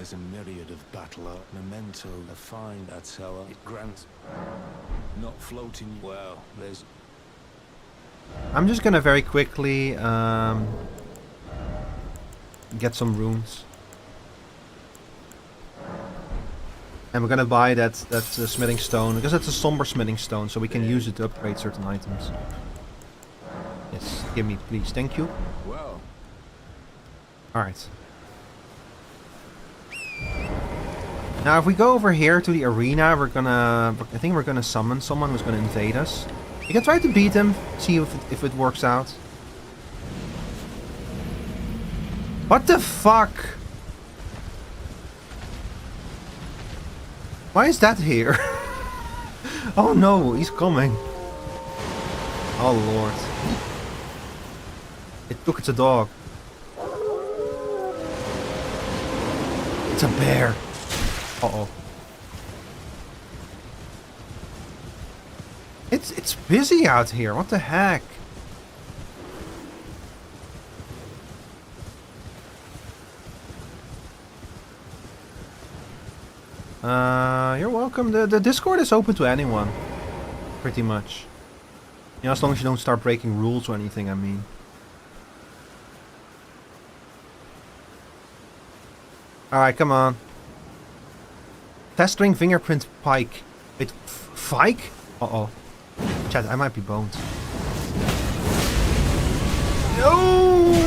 There's a myriad of battler, memento, a fine that's how it grants. Not floating well, there's I'm just gonna very quickly get some runes. And we're gonna buy that smithing stone, because it's a somber smithing stone, so we can use it to upgrade certain items. Yes, give me please, thank you. well. Alright. Now if we go over here to the arena, I think we're gonna summon someone who's gonna invade us. We can try to beat him, see if it works out. What the fuck? Why is that here? Oh no, he's coming. Oh lord. Look, it's a dog. It's a bear. Uh-oh. It's busy out here. What the heck? You're welcome. The Discord is open to anyone. Pretty much. You know, as long as you don't start breaking rules or anything, I mean. Alright, come on. Test string fingerprint pike. Wait, Fike? Uh-oh. Chat, I might be boned. No!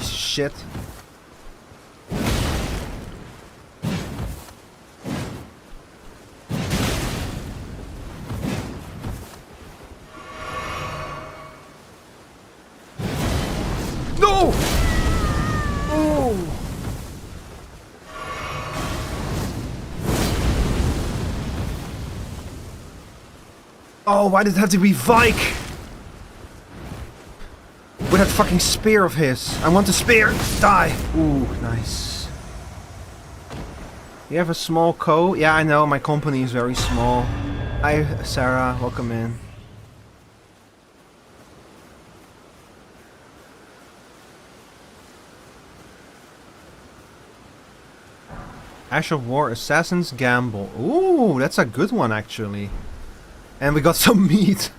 Shit. No! Oh! Oh, why did it have to be Vike? With that fucking spear of his. I want the spear. Die. Ooh, nice. You have a small co? Yeah, I know. My company is very small. Hi, Sarah. Welcome in. Ash of War Assassin's Gamble. Ooh, that's a good one, actually. And we got some meat.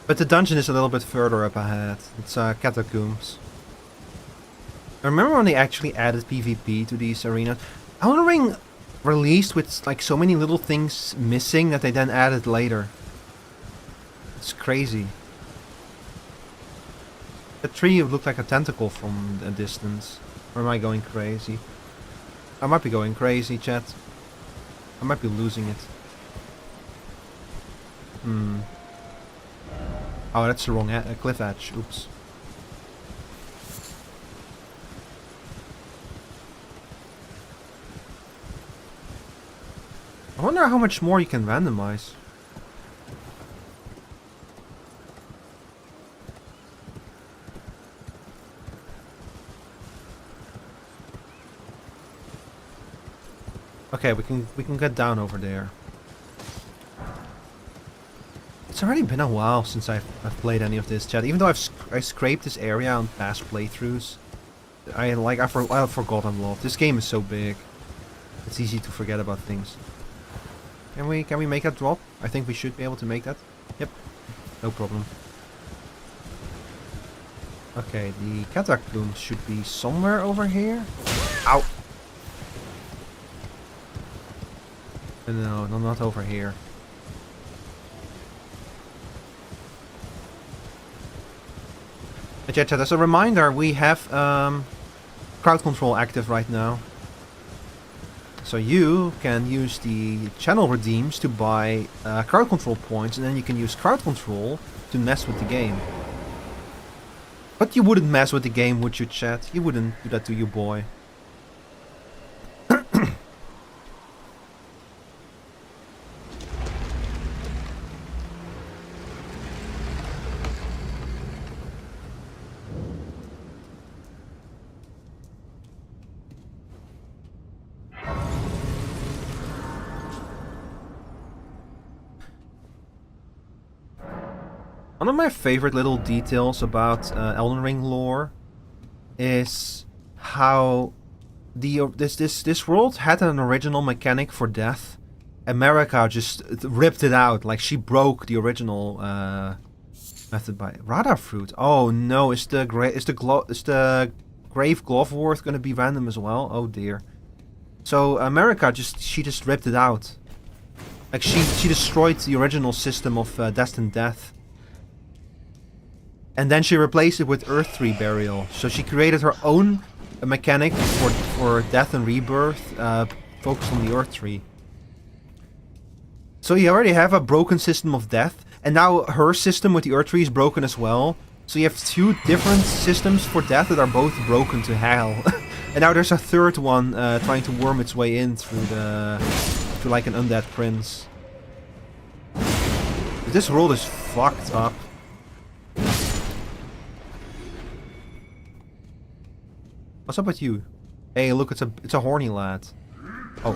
But the dungeon is a little bit further up ahead. It's catacombs. I remember when they actually added PvP to these arenas. Elden Ring released with like so many little things missing that they then added later. It's crazy. The tree looked like a tentacle from a distance. Or am I going crazy? I might be going crazy, chat. I might be losing it. Oh, that's the wrong cliff edge. Oops. I wonder how much more you can randomize. Okay, we can get down over there. It's already been a while since I've played any of this, chat. Even though I scraped this area on past playthroughs, I've forgotten a lot. This game is so big. It's easy to forget about things. Can we make that drop? I think we should be able to make that. Yep, no problem. Okay, the catacombs should be somewhere over here. Ow! No, not over here. Chat, as a reminder, we have crowd control active right now. So you can use the channel redeems to buy crowd control points, and then you can use crowd control to mess with the game. But you wouldn't mess with the game, would you, chat? You wouldn't do that to your boy. One of my favorite little details about Elden Ring lore is how this world had an original mechanic for death. America just ripped it out. Like, she broke the original method by Radar Fruit. Oh no, is the Grave Glovewort gonna be random as well? Oh dear. So America just ripped it out. Like, she destroyed the original system of destined death. And then she replaced it with Earth Tree Burial. So she created her own mechanic for death and rebirth, focused on the Earth Tree. So you already have a broken system of death, and now her system with the Earth Tree is broken as well. So you have two different systems for death that are both broken to hell. And now there's a third one trying to worm its way in through like an undead prince. But this world is fucked up. What's up with you? Hey, look, it's a horny lad. Oh.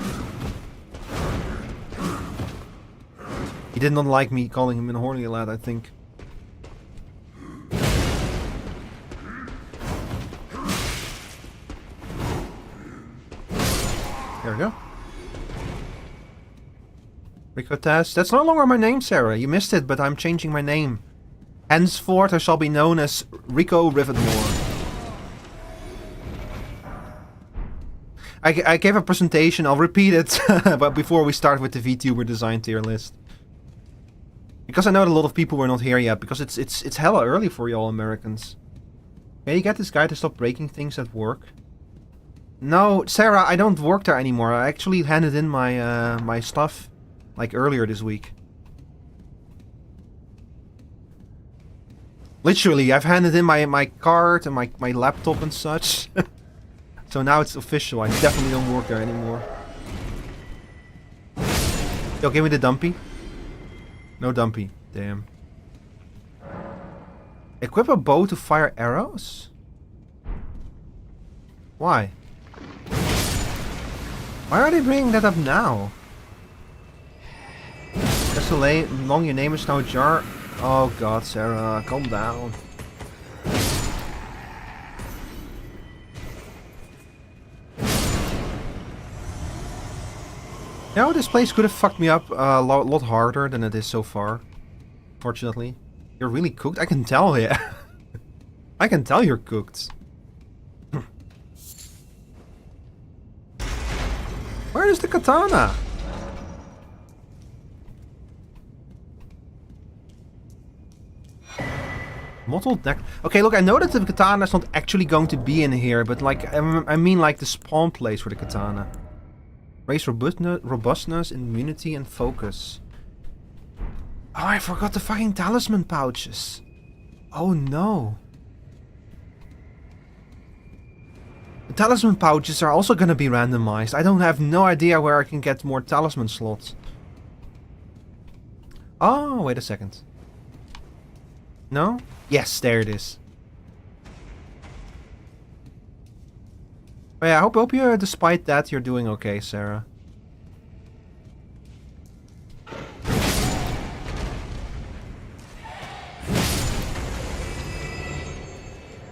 He did not like me calling him a horny lad, I think. There we go. Rico test. That's no longer my name, Sarah. You missed it, but I'm changing my name. Henceforth, I shall be known as Rico Rivetmore. I gave a presentation, I'll repeat it, but before we start with the VTuber design tier list. Because I know that a lot of people were not here yet, because it's hella early for y'all Americans. Can you get this guy to stop breaking things at work? No, Sarah, I don't work there anymore. I actually handed in my my stuff, like, earlier this week. Literally, I've handed in my card and my laptop and such. So now it's official, I definitely don't work there anymore. Yo, give me the dumpy. No dumpy, damn. Equip a bow to fire arrows? Why? Why are they bringing that up now? Just so long your name is now Jar. Oh god, Sarah, calm down. You know, this place could have fucked me up a lot harder than it is so far. Fortunately. You're really cooked? I can tell, yeah. I can tell you're cooked. Where is the katana? Mottled neck. Okay, look, I know that the katana is not actually going to be in here, but like, I mean like the spawn place for the katana. Raise robustness, immunity, and focus. Oh, I forgot the fucking talisman pouches. Oh no. The talisman pouches are also gonna be randomized. I don't have no idea where I can get more talisman slots. Oh, wait a second. No? Yes, there it is. Oh yeah, I hope you, despite that, you're doing okay, Sarah.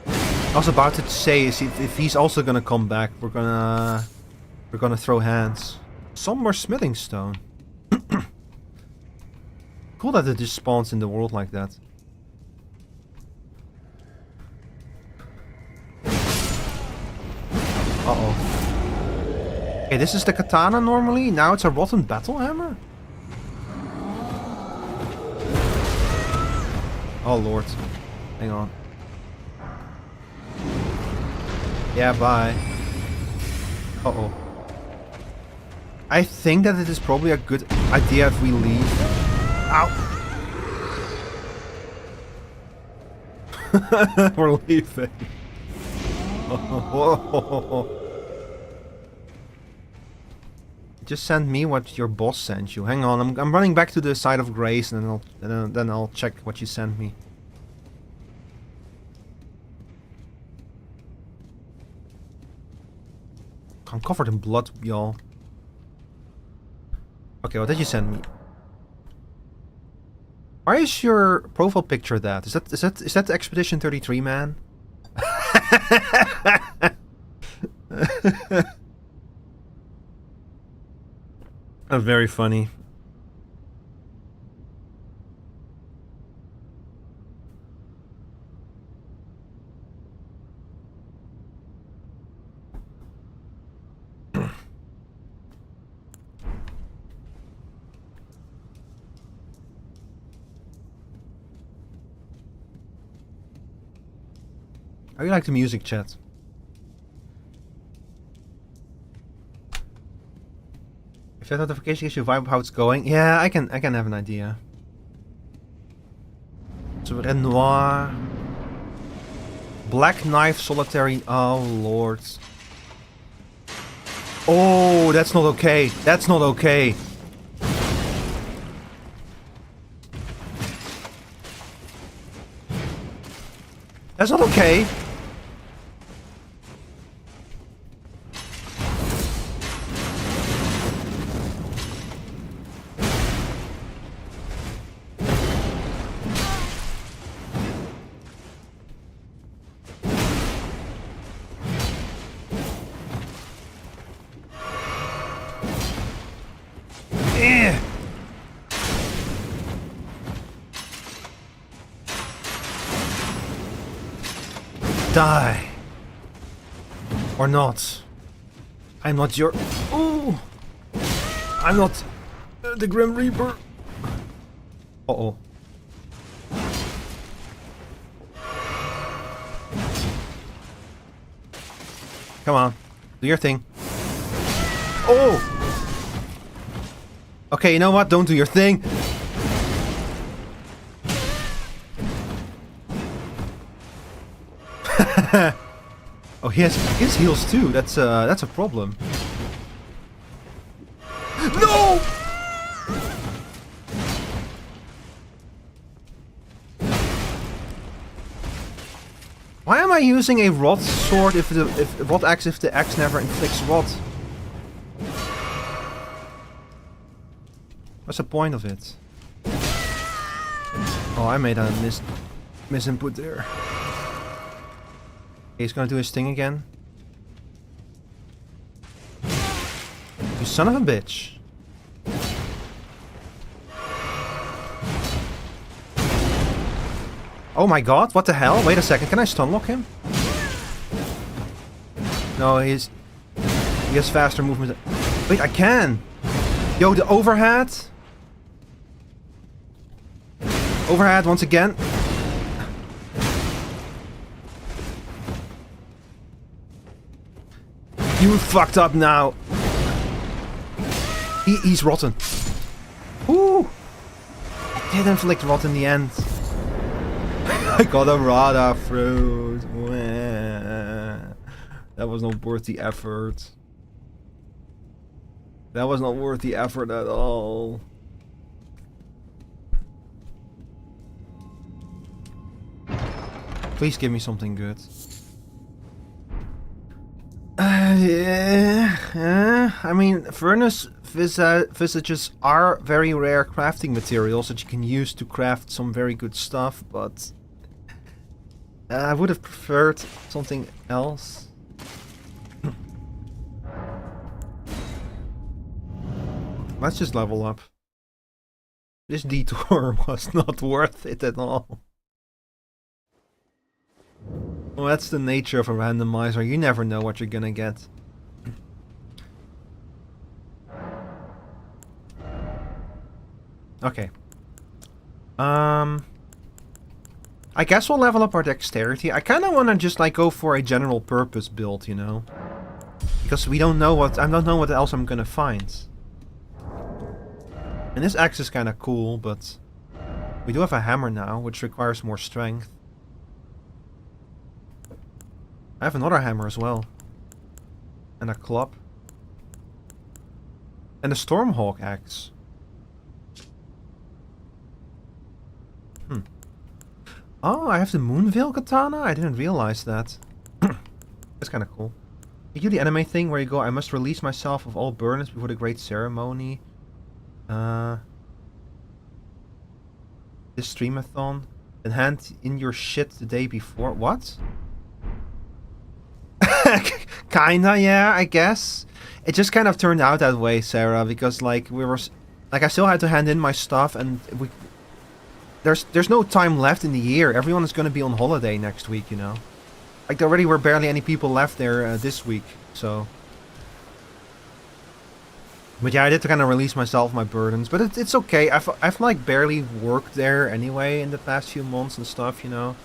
I was about to say, is if he's also gonna come back, we're gonna throw hands. Some more smithing stone. Cool that it just spawns in the world like that. Uh-oh. Okay, this is the katana normally, now it's a rotten battle hammer? Oh lord. Hang on. Yeah, bye. Uh-oh. I think that it is probably a good idea if we leave. Ow! We're leaving. Just send me what your boss sent you. Hang on, I'm running back to the side of Grace and then I'll check what you sent me. I'm covered in blood, y'all. Okay, what did you send me? Why is your profile picture that? Is that the Expedition 33 man? That's very funny. How do you like the music, chat? If that notification gives you a vibe of how it's going, yeah, I can have an idea. So Red Noir, Black Knife Solitary. Oh lord. Oh, that's not okay. That's not okay. That's not okay. Die. Or not. I'm not your... Ooh! I'm not the Grim Reaper. Uh-oh. Come on. Do your thing. Oh! Okay, you know what? Don't do your thing. Oh, he has heals too. That's a problem. No! Why am I using a rot sword if rot axe if the axe never inflicts rot? What's the point of it? Oh, I made a misinput there. He's gonna do his thing again. You son of a bitch. Oh my god, what the hell? Wait a second, can I stunlock him? No, he has faster movement. Wait, I can! Yo, the overhead! Overhead once again. You fucked up now. He's rotten. Ooh! I did inflict rot in the end. I got a Rada fruit. That was not worth the effort. That was not worth the effort at all. Please give me something good. I mean, furnace visages are very rare crafting materials that you can use to craft some very good stuff, but I would have preferred something else. Let's just level up. This detour was not worth it at all. Well, that's the nature of a randomizer. You never know what you're gonna get. Okay. I guess we'll level up our dexterity. I kind of want to just like go for a general purpose build, you know, because we don't know what I don't know what else I'm gonna find. And this axe is kind of cool, but we do have a hammer now, which requires more strength. I have another hammer as well. And a club. And a Stormhawk axe. Oh, I have the Moonveil katana? I didn't realize that. That's kind of cool. You do the anime thing where you go, I must release myself of all burdens before the great ceremony. this streamathon and hand in your shit the day before. What? Kinda, yeah, I guess. It just kind of turned out that way, Sarah, because like I still had to hand in my stuff, and there's no time left in the year. Everyone is going to be on holiday next week, you know. Like there already were barely any people left there this week, so. But yeah, I did to kind of release myself my burdens, but it's okay. I've like barely worked there anyway in the past few months and stuff, you know.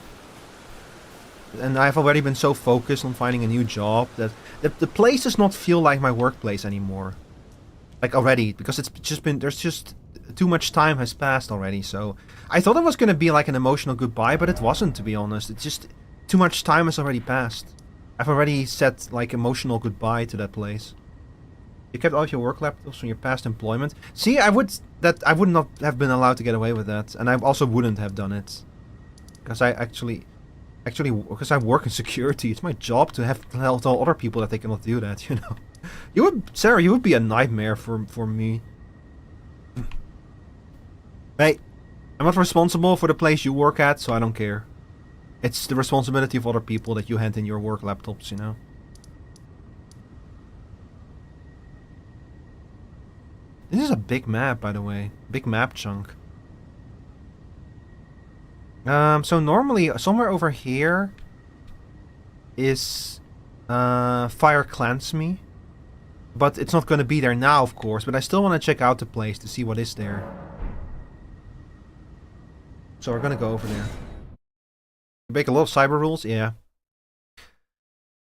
And I've already been so focused on finding a new job that the place does not feel like my workplace anymore. Like already, because it's just been, there's just too much time has passed already. So I thought it was going to be like an emotional goodbye, but it wasn't, to be honest. It's just too much time has already passed. I've already said like emotional goodbye to that place. You kept all of your work laptops from your past employment. See, I would not have been allowed to get away with that, and I also wouldn't have done it, because I actually, because I work in security. It's my job to have to tell other people that they cannot do that. You know, Sarah, you would be a nightmare for me. Hey, I'm not responsible for the place you work at, so I don't care. It's the responsibility of other people that you hand in your work laptops, you know. This is a big map, by the way. Big map chunk. So normally, somewhere over here is Fire Clansme. But it's not going to be there now, of course. But I still want to check out the place to see what is there. So we're going to go over there. Break a lot of cyber rules, yeah.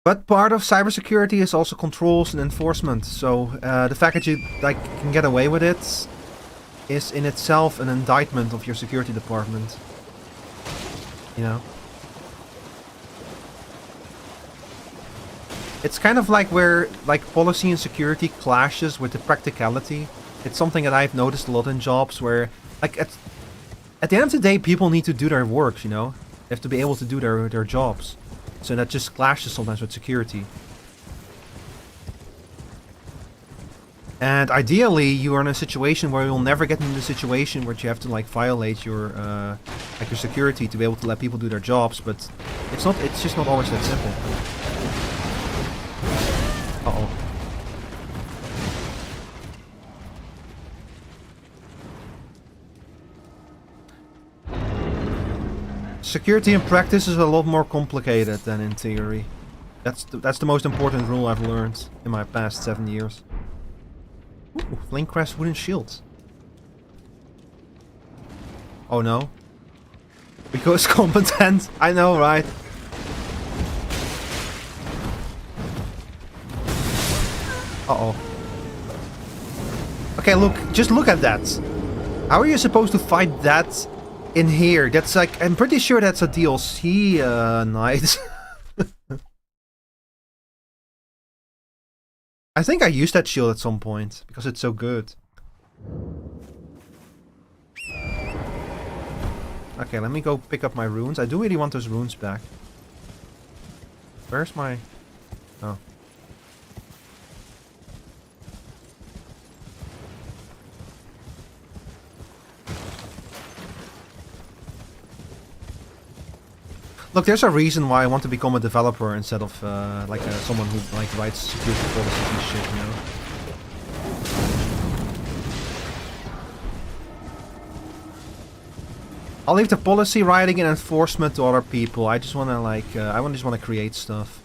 But part of cybersecurity is also controls and enforcement. So the fact that you like can get away with it is in itself an indictment of your security department. You know? It's kind of like where like policy and security clashes with the practicality. It's something that I've noticed a lot in jobs where like at the end of the day people need to do their work, you know? They have to be able to do their jobs. So that just clashes sometimes with security. And ideally, you are in a situation where you'll never get into the situation where you have to like violate your like your security to be able to let people do their jobs. But it's not. It's just not always that simple. Uh-oh. Security in practice is a lot more complicated than in theory. That's the most important rule I've learned in my past 7 years. Ooh, Flamecrest wooden shield. Oh no. Rico is competent. I know, right? Uh-oh. Okay, look. Just look at that. How are you supposed to fight that in here? That's like, I'm pretty sure that's a DLC night. I think I used that shield at some point because it's so good. Okay, let me go pick up my runes. I do really want those runes back. Where's my... Oh. Look, there's a reason why I want to become a developer instead of like someone who like writes security policies and shit, you know. I'll leave the policy writing and enforcement to other people. I just want to like just want to create stuff.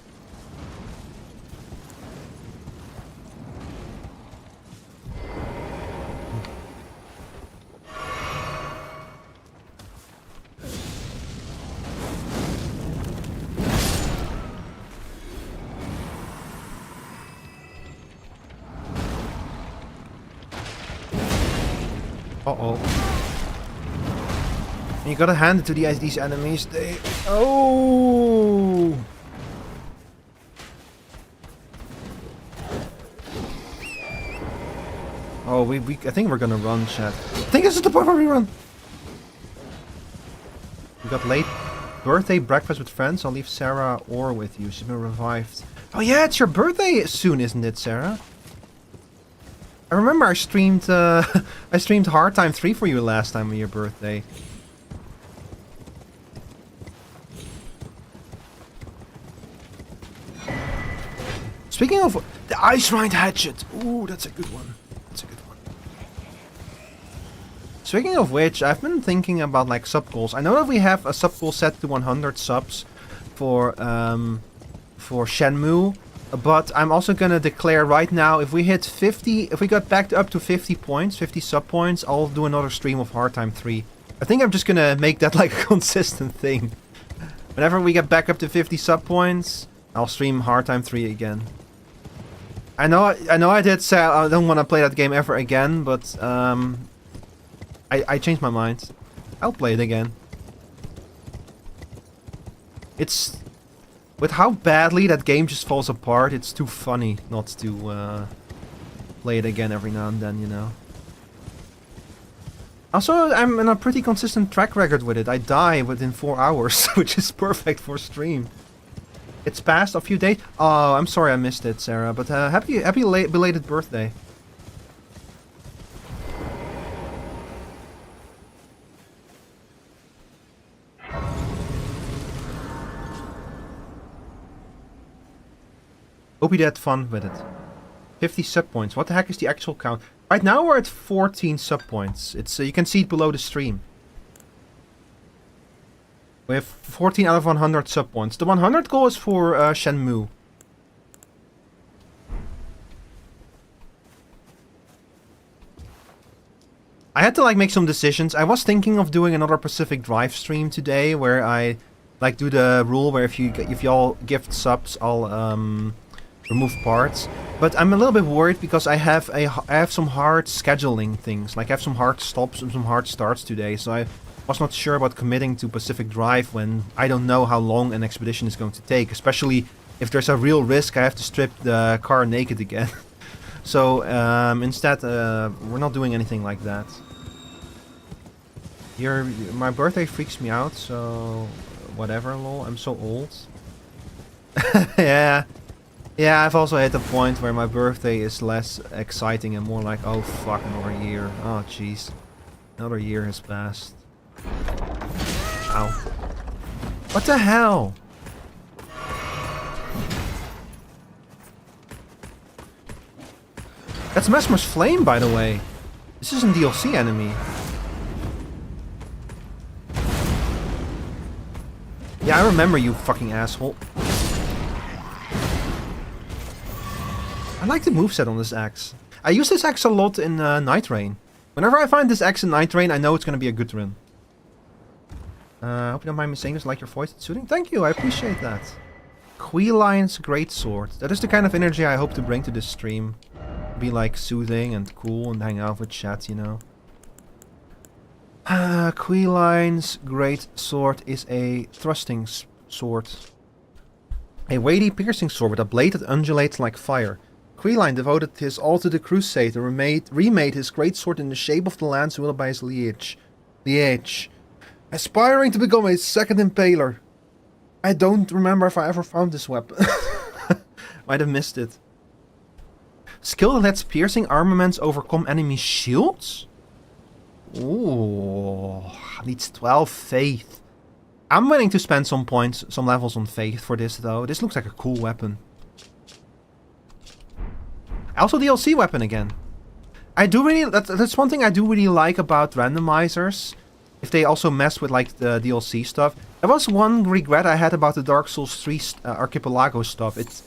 Uh-oh. And you gotta hand it to these enemies. They... Oh! Oh, I think we're gonna run, chat. I think this is the point where we run! We got late birthday breakfast with friends. I'll leave Sarah or with you. She's been revived. Oh yeah, it's your birthday soon, isn't it, Sarah? I remember I streamed Hard Time 3 for you last time on your birthday. Speaking of the Ice Rind Hatchet. Ooh, that's a good one. That's a good one. Speaking of which, I've been thinking about like sub goals. I know that we have a sub goal set to 100 subs for Shenmue, but I'm also gonna declare right now, if we hit 50, if we got back up to 50 points, 50 sub points, I'll do another stream of Hard Time 3. I think I'm just gonna make that like a consistent thing. Whenever we get back up to 50 sub points, I'll stream Hard Time 3 again. I know I did say I don't want to play that game ever again, but I changed my mind. I'll play it again. It's... With how badly that game just falls apart, it's too funny not to play it again every now and then, you know. Also, I'm in a pretty consistent track record with it. I die within 4 hours, which is perfect for stream. It's past a few days. Oh, I'm sorry I missed it, Sarah, but happy belated birthday. Hope you had fun with it. 50 sub points. What the heck is the actual count? Right now we're at 14 sub points. It's you can see it below the stream. We have 14 out of 100 sub points. The 100 goal is for Shenmue. I had to like make some decisions. I was thinking of doing another Pacific Drive stream today, where I like do the rule where if y'all gift subs, I'll remove parts. But I'm a little bit worried because I have some hard scheduling things. Like I have some hard stops and some hard starts today, so I was not sure about committing to Pacific Drive when I don't know how long an expedition is going to take, especially if there's a real risk I have to strip the car naked again. So instead we're not doing anything like that. My birthday freaks me out, so whatever, lol. I'm so old. Yeah, I've also hit a point where my birthday is less exciting and more like, oh fuck, another year. Oh jeez, another year has passed. Ow. What the hell? That's Mesmer's Flame, by the way. This isn't DLC enemy. Yeah, I remember you, fucking asshole. I like the moveset on this axe. I use this axe a lot in Night Rain. Whenever I find this axe in Night Rain, I know it's gonna be a good run. I hope you don't mind me saying this, like your voice, it's soothing. Thank you, I appreciate that. Queline's Greatsword. That is the kind of energy I hope to bring to this stream. Be like soothing and cool and hang out with chat, you know. Queline's Greatsword is a thrusting sword. A weighty piercing sword with a blade that undulates like fire. Queline devoted his all to the crusade and remade his greatsword in the shape of the lands wielded by his liege. Aspiring to become a second impaler. I don't remember if I ever found this weapon. Might have missed it. Skill that lets piercing armaments overcome enemy shields? Ooh, needs 12 faith. I'm willing to spend some points, some levels on faith for this though. This looks like a cool weapon. Also DLC weapon again. I do really, that's one thing I do really like about randomizers. If they also mess with like the DLC stuff. There was one regret I had about the Dark Souls 3 Archipelago stuff. It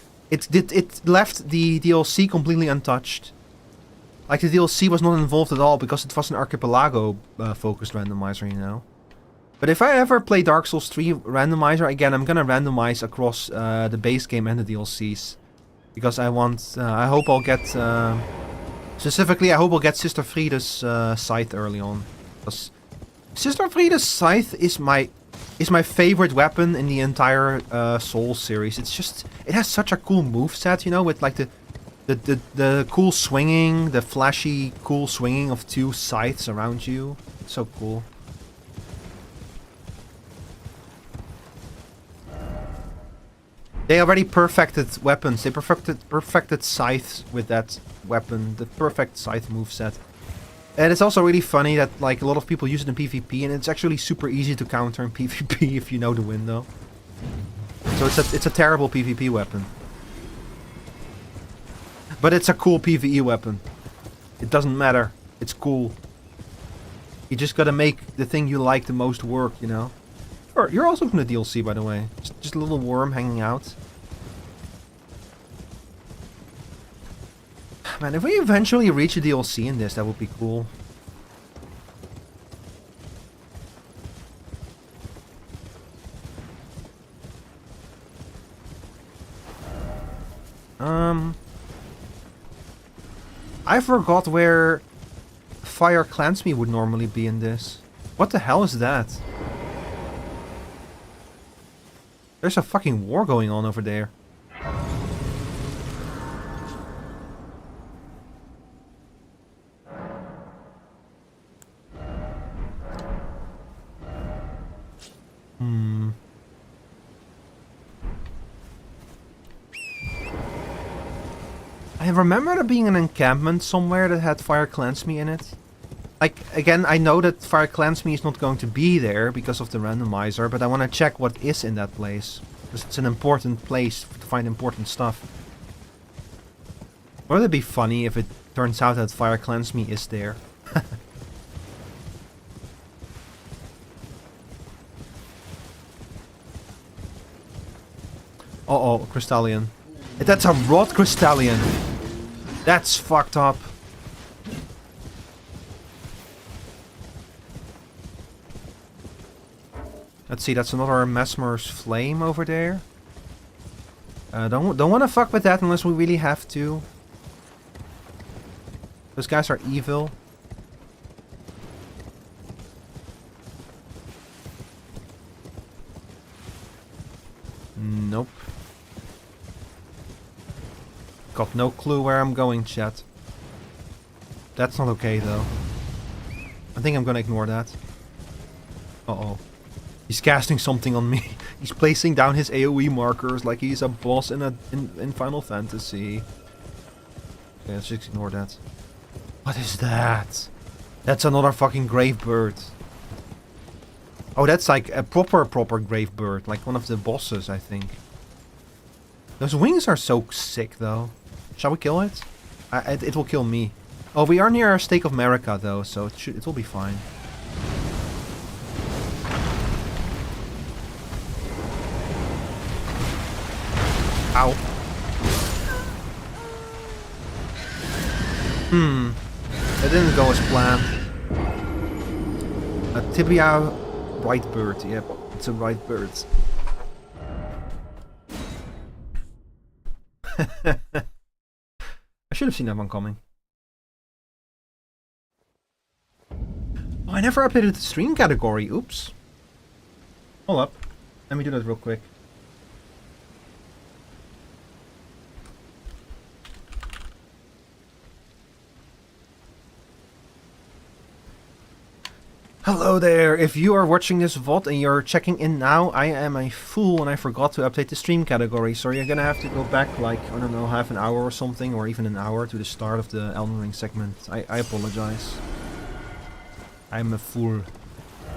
left the DLC completely untouched. Like the DLC was not involved at all because it was an Archipelago focused randomizer, you know. But if I ever play Dark Souls 3 randomizer again, I'm gonna randomize across the base game and the DLCs. Because I want, I hope I'll get, specifically I hope I'll get Sister Frieda's scythe early on. Because Sister Frieda's scythe is my favorite weapon in the entire Souls series. It's just, it has such a cool moveset, you know, with like the cool swinging, the flashy cool swinging of two scythes around you. It's so cool. They already perfected weapons. They perfected scythes with that weapon. The perfect scythe moveset. And it's also really funny that like a lot of people use it in PvP, and it's actually super easy to counter in PvP if you know the window. So it's a terrible PvP weapon. But it's a cool PvE weapon. It doesn't matter. It's cool. You just gotta make the thing you like the most work, you know? Or you're also from the DLC, by the way. Just a little worm hanging out. Man, if we eventually reach a DLC in this, that would be cool. I forgot where Fire Clansme would normally be in this. What the hell is that? There's a fucking war going on over there. I remember there being an encampment somewhere that had Fire Clansme in it. Like, again, I know that Fire Clansme is not going to be there because of the randomizer, but I want to check what is in that place. Because it's an important place to find important stuff. Would it be funny if it turns out that Fire Clansme is there? Uh-oh, Crystallian. That's a Rod Crystallian! That's fucked up. Let's see, that's another Mesmer's Flame over there. Don't want to fuck with that unless we really have to. Those guys are evil. Nope. Got no clue where I'm going, chat. That's not okay, though. I think I'm gonna ignore that. Uh-oh. He's casting something on me. He's placing down his AoE markers like he's a boss in Final Fantasy. Okay, let's just ignore that. What is that? That's another fucking grave bird. Oh, that's like a proper grave bird. Like one of the bosses, I think. Those wings are so sick, though. Shall we kill it? It will kill me. Oh, we are near our Stake of America, though, so it will be fine. Ow. That didn't go as planned. A tibia white bird. Yep, it's a white bird. I should have seen that one coming. Oh, I never updated the stream category. Oops. Hold up. Let me do that real quick. Hello there, if you are watching this VOD and you're checking in now, I am a fool and I forgot to update the stream category, so you're gonna have to go back like, I don't know, half an hour or something, or even an hour to the start of the Elden Ring segment. I apologize. I'm a fool.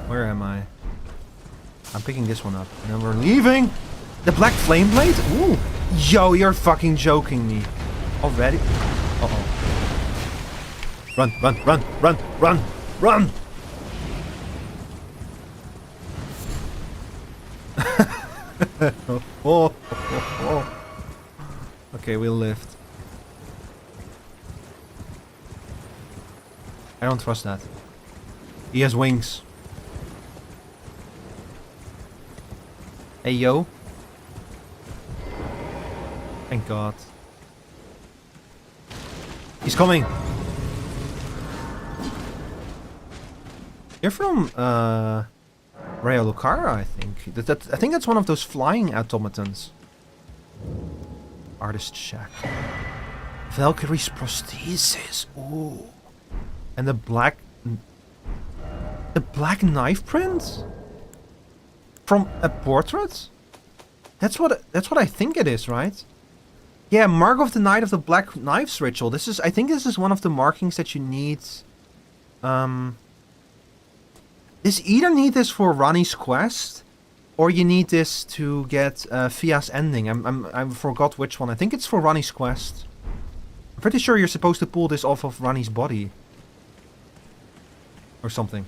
Where am I? I'm picking this one up, and then we're leaving! The Black Flame Blade? Ooh! Yo, you're fucking joking me. Already? Uh-oh. Run, run, run, run, run, run! Okay, we'll lift. I don't trust that. He has wings. Hey, yo. Thank God. He's coming. You're from, Raya Lucara, I think. I think that's one of those flying automatons. Artist Shack. Valkyrie's prosthesis. Ooh. And the black knife print? From a portrait? That's what I think it is, right? Yeah, Mark of the Night of the Black Knives ritual. I think this is one of the markings that you need. Is either need this for Rani's quest, or you need this to get Fia's ending. I forgot which one. I think it's for Rani's quest. Pretty sure you're supposed to pull this off of Ronnie's body. Or something.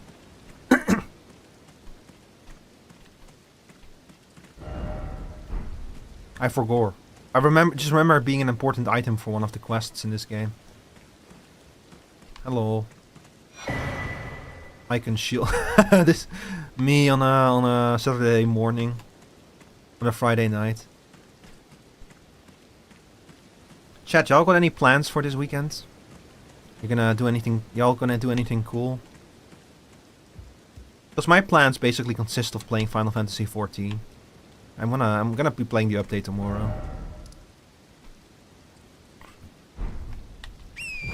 I forgot. I just remember it being an important item for one of the quests in this game. Hello. Icon shield. This me on a Saturday morning. On a Friday night. Chat, y'all got any plans for this weekend? You gonna do anything? Y'all gonna do anything cool? Because my plans basically consist of playing Final Fantasy XIV. I'm gonna be playing the update tomorrow.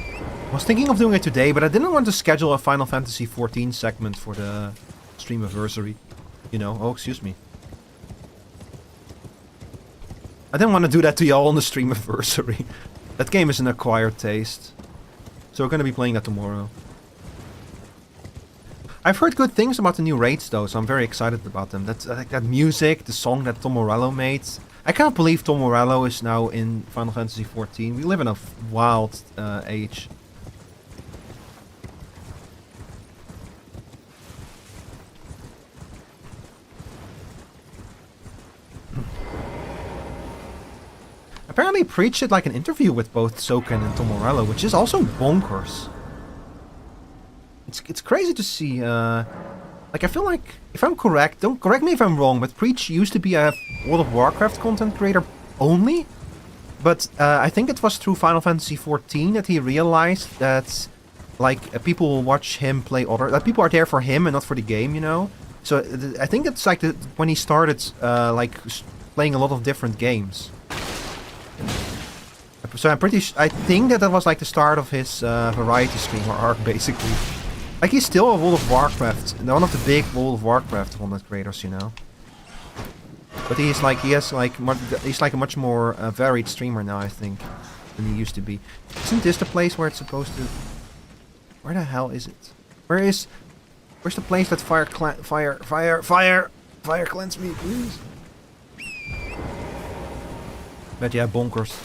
I was thinking of doing it today, but I didn't want to schedule a Final Fantasy XIV segment for the Streamiversary. You know, oh, excuse me. I didn't want to do that to y'all on the Streamiversary. That game is an acquired taste. So we're gonna be playing that tomorrow. I've heard good things about the new raids though, so I'm very excited about them. That's like that music, the song that Tom Morello made. I can't believe Tom Morello is now in Final Fantasy XIV. We live in a wild age. Apparently Preach did like an interview with both Soken and Tom Morello, which is also bonkers. It's crazy to see, like I feel like, if I'm correct, don't correct me if I'm wrong, but Preach used to be a World of Warcraft content creator only. But I think it was through Final Fantasy XIV that he realized that, like, people will watch him play other, that people are there for him and not for the game, you know? So I think it's like when he started, like, playing a lot of different games. So I think that was like the start of his variety streamer arc, basically. Like he's still a World of Warcraft, one of the big World of Warcraft content creators, you know. But he's like he's like a much more varied streamer now, I think, than he used to be. Isn't this the place where it's supposed to? Where the hell is it? Where's the place that fire cleanse me, please? But yeah, bonkers.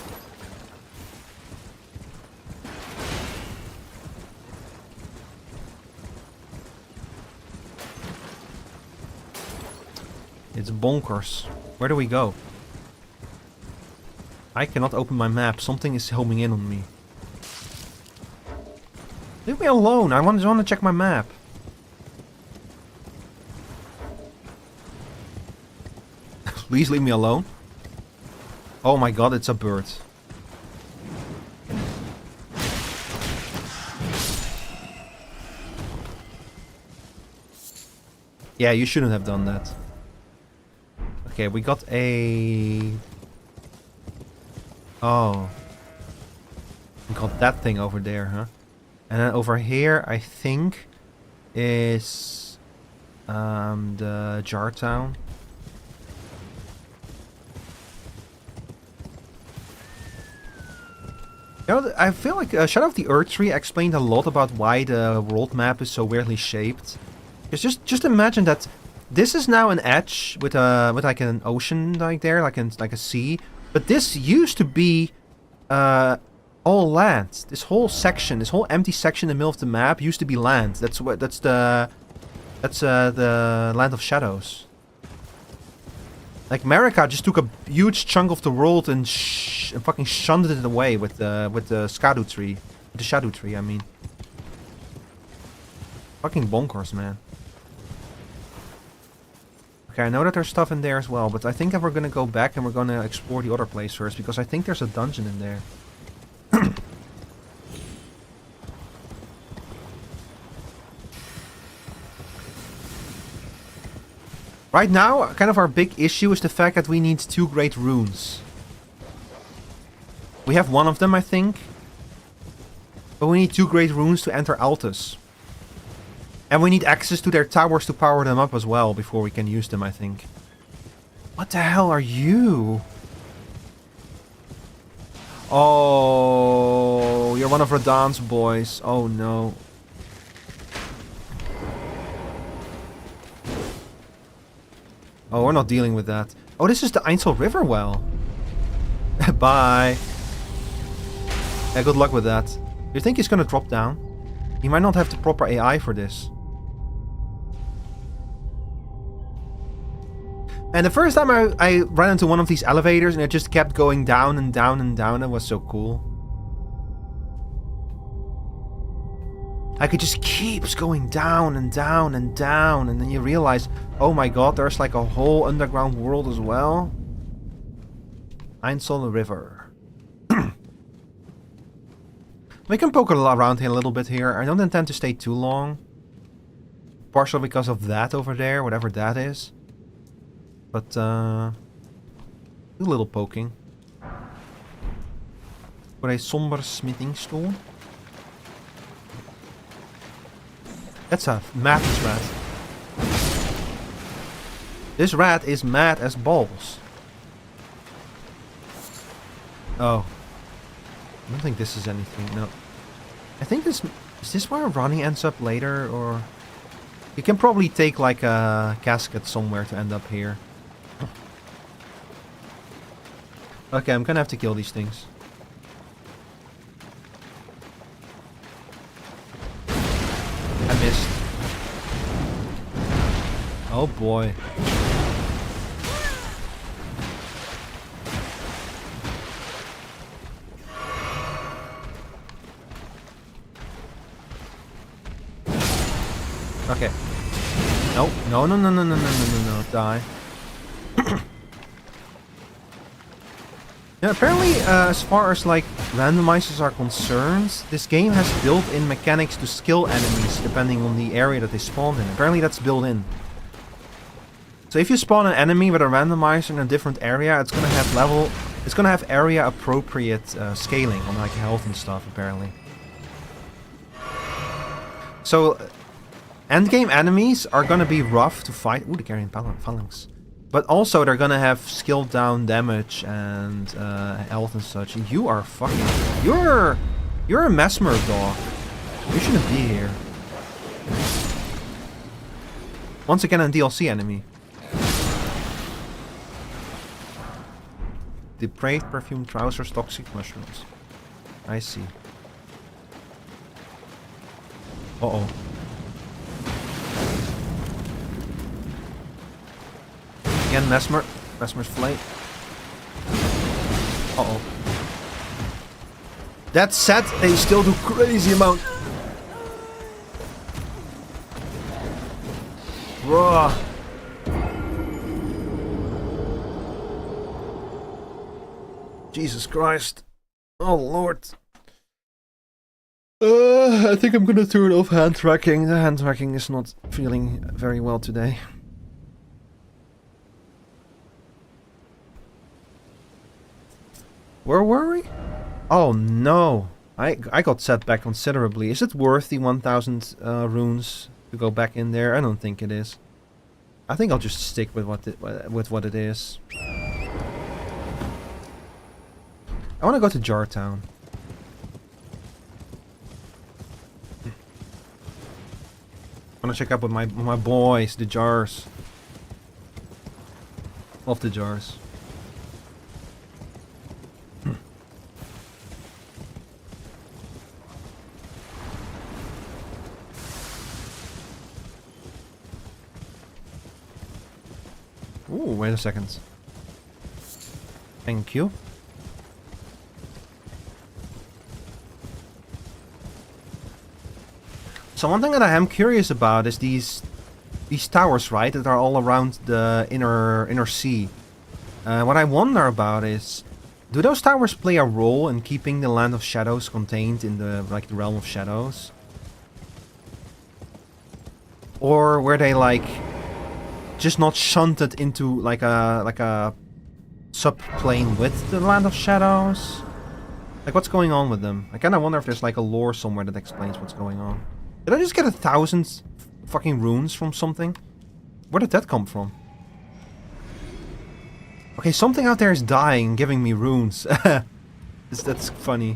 It's bonkers. Where do we go? I cannot open my map. Something is homing in on me. Leave me alone. I want to check my map. Please leave me alone. Oh my god, it's a bird. Yeah, you shouldn't have done that. Okay, we got a... Oh. We got that thing over there, huh? And then over here, I think, is... the Jar Town. You know, I feel like Shadow of the Earth Tree explained a lot about why the world map is so weirdly shaped. Because just imagine that this is now an edge with like an ocean like there, like a sea. But this used to be all land. This whole section, this whole empty section in the middle of the map used to be land. That's the land of shadows. Like America just took a huge chunk of the world and fucking shunted it away with the Shadow Tree. With the Shadow Tree, I mean. Fucking bonkers, man. Okay, I know that there's stuff in there as well, but I think that we're gonna go back and we're gonna explore the other place first, because I think there's a dungeon in there. Right now, kind of our big issue is the fact that we need 2 great runes. We have one of them, I think. But we need 2 great runes to enter Altus. And we need access to their towers to power them up as well before we can use them, I think. What the hell are you? Oh, you're one of Radahn's boys. Oh no. Oh, we're not dealing with that. Oh, this is the Ainsel River well. Bye. Yeah, good luck with that. You think he's gonna drop down? He might not have the proper AI for this. And the first time I ran into one of these elevators and it just kept going down and down and down, it was so cool. Like it just keeps going down and down and down, and then you realize, oh my god, there's like a whole underground world as well. Stellar River. We can poke around here a little bit here. I don't intend to stay too long. Partially because of that over there, whatever that is. But, do a little poking. For a somber smittingstoel. That's a madness rat. This rat is mad as balls. Oh. I don't think this is anything, no. I think this... Is this where Ronnie ends up later, or... You can probably take like a casket somewhere to end up here. Okay, I'm gonna have to kill these things. I missed. Oh boy. Okay. No, no, no, no, no, no, no, no, no, die. Yeah, apparently, as far as like randomizers are concerned, this game has built-in mechanics to skill enemies depending on the area that they spawn in. Apparently that's built in. So if you spawn an enemy with a randomizer in a different area, it's gonna have area appropriate scaling on like health and stuff apparently. So endgame enemies are gonna be rough to fight. Ooh, the carrying phalanx. But also they're gonna have skill down damage and health and such. You are fucking... You're a mesmer dog. You shouldn't be here. Once again a DLC enemy. Depraved perfume trousers, toxic mushrooms. I see. Uh-oh. Again, Mesmer. Mesmer's Flame. Uh-oh. That said, they still do crazy amount. Bruh. Jesus Christ. Oh Lord. I think I'm gonna turn off hand tracking. The hand tracking is not feeling very well today. Where were we? Oh no. I got set back considerably. Is it worth the 1000 runes to go back in there? I don't think it is. I think I'll just stick with what it is. I want to go to Jartown. I want to check out with my boys, the jars. Love the jars. Ooh, wait a second. Thank you. So one thing that I am curious about is these towers, right, that are all around the inner sea. What I wonder about is, do those towers play a role in keeping the Land of Shadows contained in the Realm of Shadows? Or were they like just not shunted into like a subplane with the Land of Shadows? Like, what's going on with them? I kind of wonder if there's like a lore somewhere that explains what's going on. Did I just get 1000 fucking runes from something? Where did that come from? Okay, something out there is dying and giving me runes. That's funny.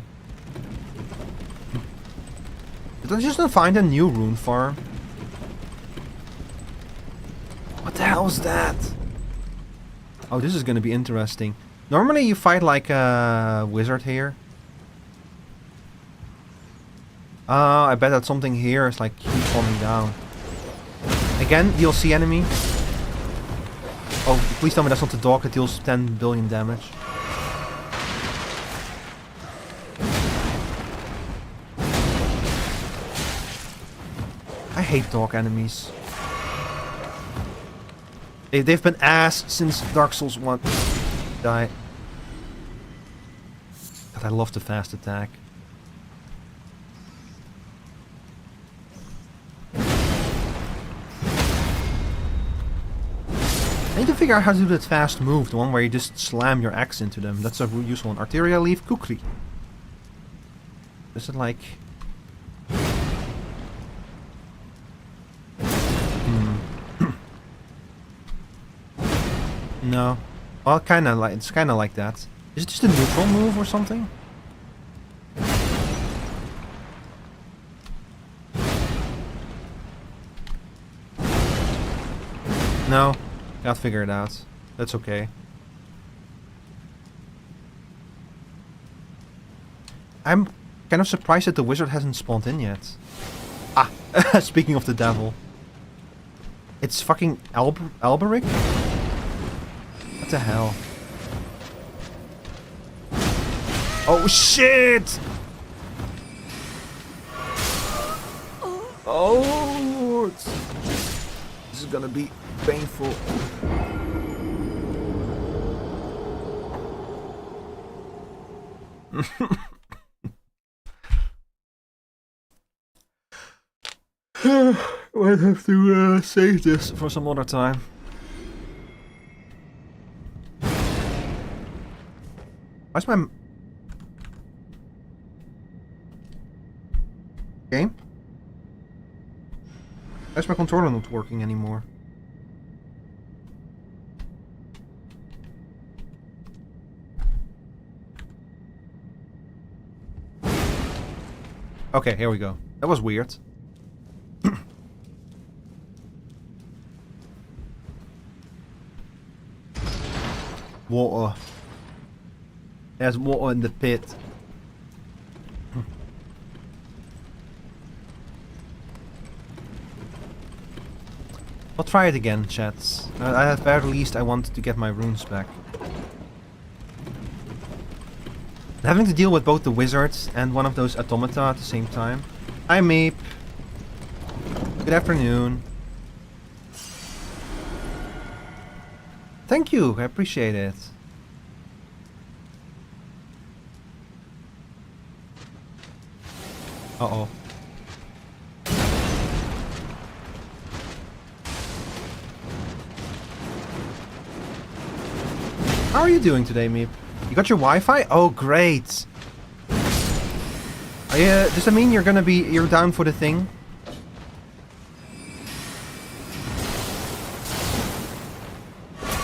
Did I just not find a new rune farm? What the hell is that? Oh, this is gonna be interesting. Normally you fight like a wizard here. I bet that something here is like keep falling down. Again, DLC enemy. Oh, please tell me that's not the dog that deals 10 billion damage. I hate dog enemies. They've been ass since Dark Souls 1. Die. God, I love the fast attack. I need to figure out how to do that fast move, the one where you just slam your axe into them. That's a useful one. Arteria leaf kukri. Is it like... No. Well, kinda like, it's kinda like that. Is it just a neutral move or something? No. Gotta figure it out. That's okay. I'm kind of surprised that the wizard hasn't spawned in yet. Ah, speaking of the devil. It's fucking Alberic? What the hell? Oh shit! Oh Lord! This is gonna be painful. Might have to save this for some other time. Why's my game? Why's my controller not working anymore? Okay, here we go. That was weird. Water. There's water in the pit. I'll try it again, chats. At the very least, I want to get my runes back. Having to deal with both the wizards and one of those automata at the same time. Hi, Meep. Good afternoon. Thank you, I appreciate it. Uh-oh. How are you doing today, Meep? You got your Wi-Fi? Oh, great. Does that mean you're down for the thing?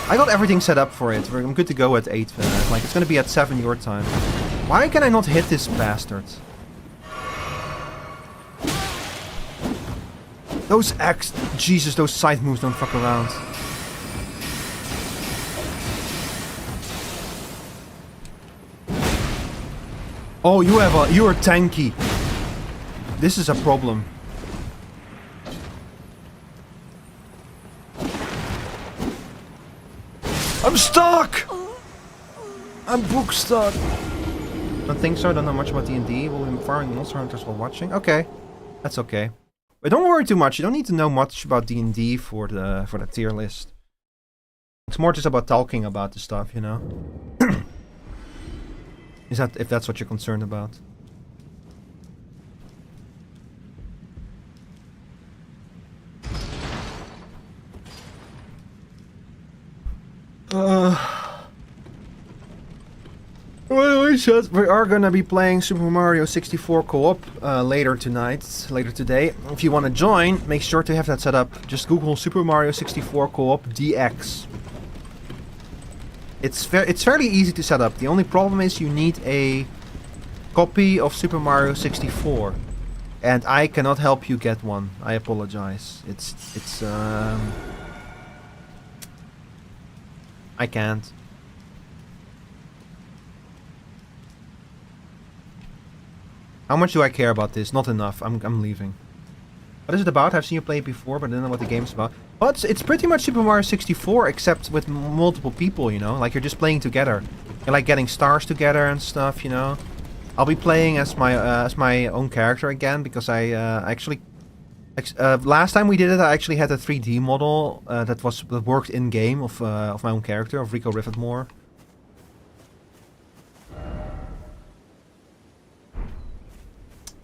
I got everything set up for it. I'm good to go at 8. Like, it's gonna be at 7 your time. Why can I not hit this bastard? Those Jesus, those side moves don't fuck around. Oh, you're tanky. This is a problem. I'm stuck! I'm book stuck. Don't think so, don't know much about D&D. We'll be farming monster hunters while watching. Okay. That's okay. But don't worry too much. You don't need to know much about D&D for the tier list. It's more just about talking about the stuff, you know? If that's what you're concerned about. We are gonna be playing Super Mario 64 co-op later today. If you want to join, make sure to have that set up. Just Google Super Mario 64 co-op DX. It's fairly easy to set up. The only problem is you need a copy of Super Mario 64, and I cannot help you get one. I apologize. I can't. How much do I care about this? Not enough. I'm leaving. What is it about? I've seen you play it before, but I don't know what the game's about. Well, it's pretty much Super Mario 64, except with multiple people, you know? Like, you're just playing together. You're, like, getting stars together and stuff, you know? I'll be playing as my own character again, because I actually... last time we did it, I actually had a 3D model that worked in-game of my own character, of Rico Rivetmore.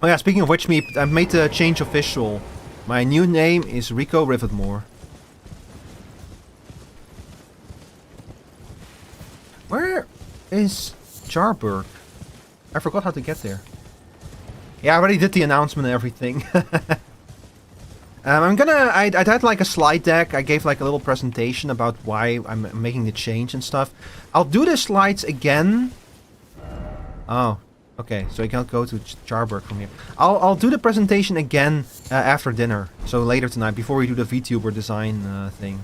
Oh yeah, speaking of which, I've made the change official. My new name is Rico Rivetmore. Where is Jarburg? I forgot how to get there. Yeah, I already did the announcement and everything. I had like a slide deck. I gave like a little presentation about why I'm making the change and stuff. I'll do the slides again. Oh. Okay, so I can't go to Jarburg from here. I'll do the presentation again after dinner. So later tonight, before we do the Vtuber design thing.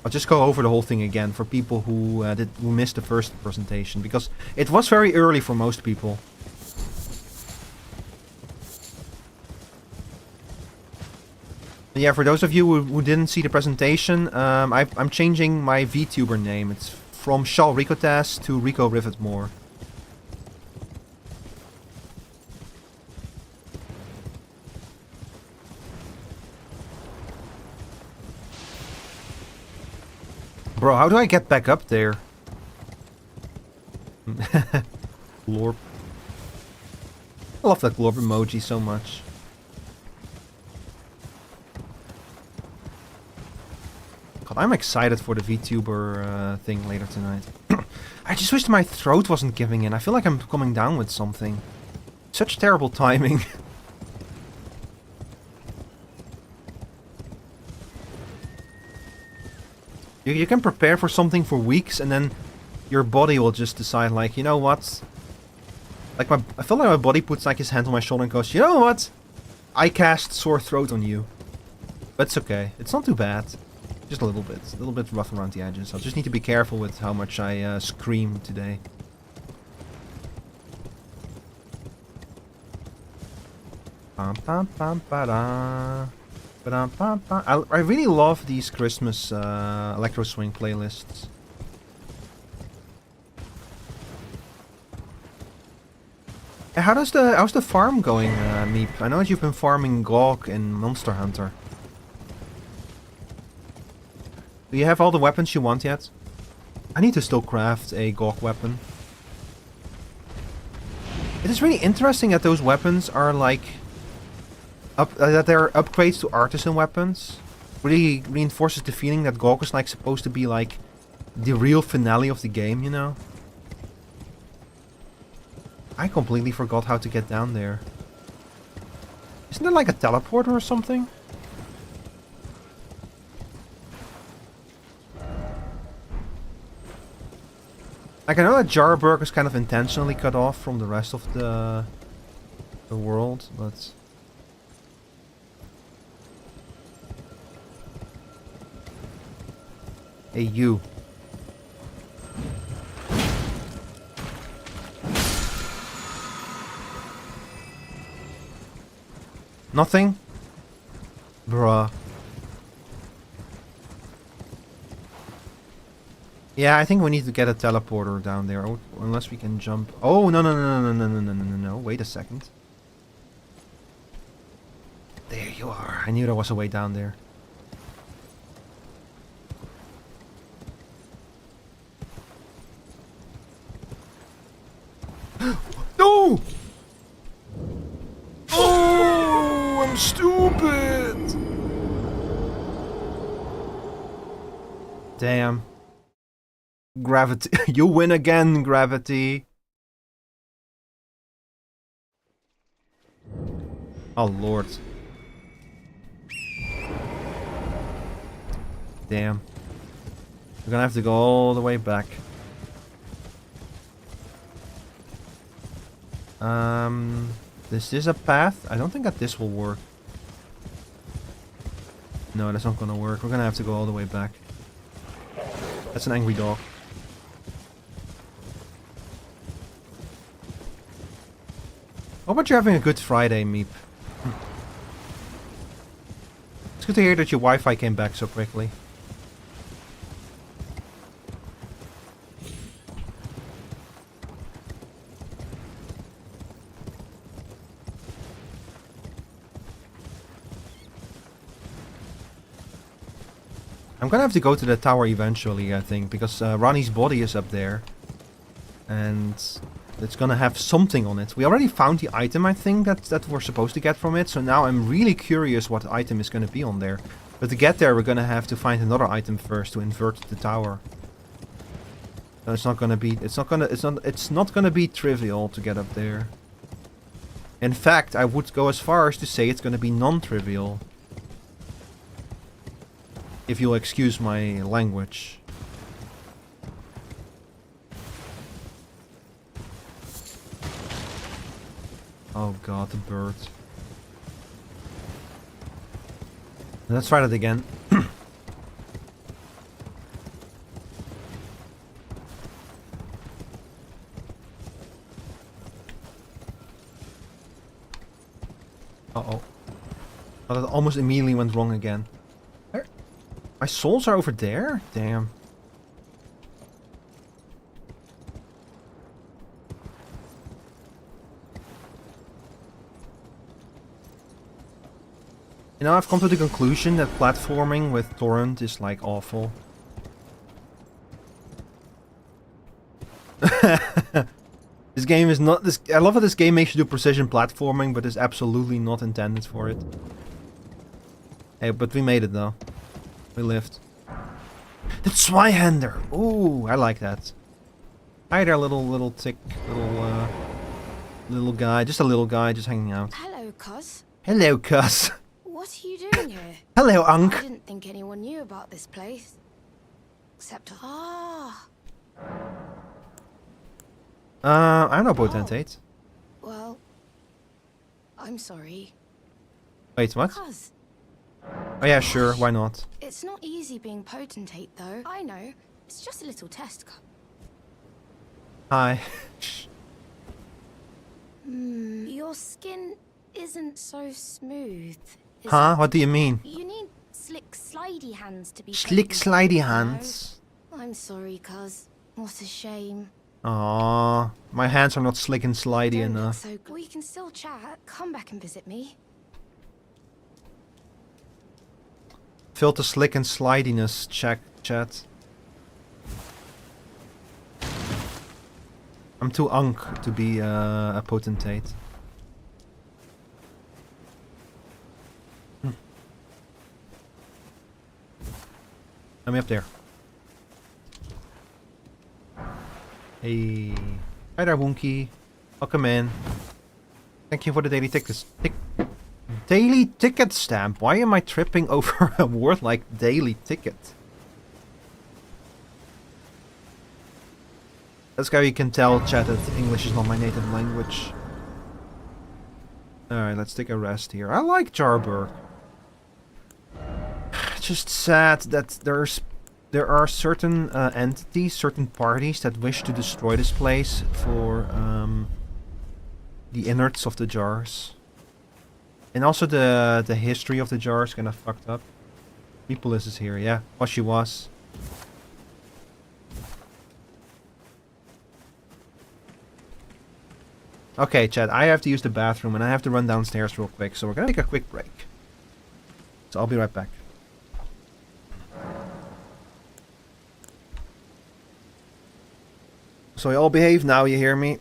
I'll just go over the whole thing again for people who missed the first presentation. Because it was very early for most people. But yeah, for those of you who didn't see the presentation, I'm changing my Vtuber name. It's from Shal Ricotas to Rico Rivetmore. Bro, how do I get back up there? Glorp. I love that glorp emoji so much. God, I'm excited for the VTuber thing later tonight. I just wish my throat wasn't giving in. I feel like I'm coming down with something. Such terrible timing. You can prepare for something for weeks and then your body will just decide like, you know what? Like I feel like my body puts like his hand on my shoulder and goes, you know what? I cast sore throat on you. But it's okay. It's not too bad. Just a little bit rough around the edges. I just need to be careful with how much I scream today. I really love these Christmas electro swing playlists. How's the farm going, Meep? I know that you've been farming Gawk in Monster Hunter. Do you have all the weapons you want yet? I need to still craft a Gawk weapon. It is really interesting that those weapons are like that they're upgrades to artisan weapons. Really reinforces the feeling that Gawk is like supposed to be like the real finale of the game, you know? I completely forgot how to get down there. Isn't there like a teleporter or something? Like I know that Jarburg is kind of intentionally cut off from the rest of the world, but hey, you. Nothing? Bruh. Yeah, I think we need to get a teleporter down there, unless we can jump. Oh, no. Wait a second. There you are. I knew there was a way down there. No! Oh, I'm stupid! Damn. Gravity. You win again, Gravity. Oh, Lord. Damn. We're gonna have to go all the way back. This is a path. I don't think that this will work. No, that's not gonna work. We're gonna have to go all the way back. That's an angry dog. How about you having a good Friday, Meep? It's good to hear that your Wi-Fi came back so quickly. I'm gonna have to go to the tower eventually, I think, because Ronnie's body is up there. And it's gonna have something on it. We already found the item, I think, that we're supposed to get from it. So now I'm really curious what item is gonna be on there. But to get there, we're gonna have to find another item first to invert the tower. So it's not gonna be, it's not gonna be trivial to get up there. In fact, I would go as far as to say it's gonna be non-trivial. If you'll excuse my language. Oh god, the bird. Let's try that again. Uh-oh. Oh, that almost immediately went wrong again. My souls are over there? Damn. You know, I've come to the conclusion that platforming with Torrent is like awful. This game is not this. I love that this game makes you do precision platforming, but is absolutely not intended for it. Hey, but we made it though. We lived. The Zweihander! Ooh, I like that. Hi there, little tick, little guy. Just a little guy, just hanging out. Hello, cuz. Hello, cuz. What are you doing here? Hello, Unk. I didn't think anyone knew about this place. Except... I'm no potentate. Well... I'm sorry. Wait, what? Cuz. Oh yeah, sure, why not? It's not easy being potentate, though. I know. It's just a little test. Hi. Your skin isn't so smooth. Is Huh? it? What do you mean? You need slick, slidey hands to be Slick, potentate, slidey you know? hands. I'm sorry, cuz. What a shame. Aww, my hands are not slick and slidey Don't look enough. so good. We can still chat. Come back and visit me. Filter slick and slidiness check, chat. I'm too unk to be a potentate. Let me up there. Hey. Hi there, Wonky. Welcome in. Thank you for the daily tickets. Daily ticket stamp. Why am I tripping over a word like daily ticket? That's how you can tell, chat, that English is not my native language. Alright, let's take a rest here. I like Jarburg. Just sad that there are certain entities, certain parties that wish to destroy this place for the innards of the jars. And also the history of the jar is kind of fucked up. Peoples is here, yeah. Well, she was. Okay, chat, I have to use the bathroom and I have to run downstairs real quick. So we're gonna take a quick break. So I'll be right back. So you all behave now, you hear me?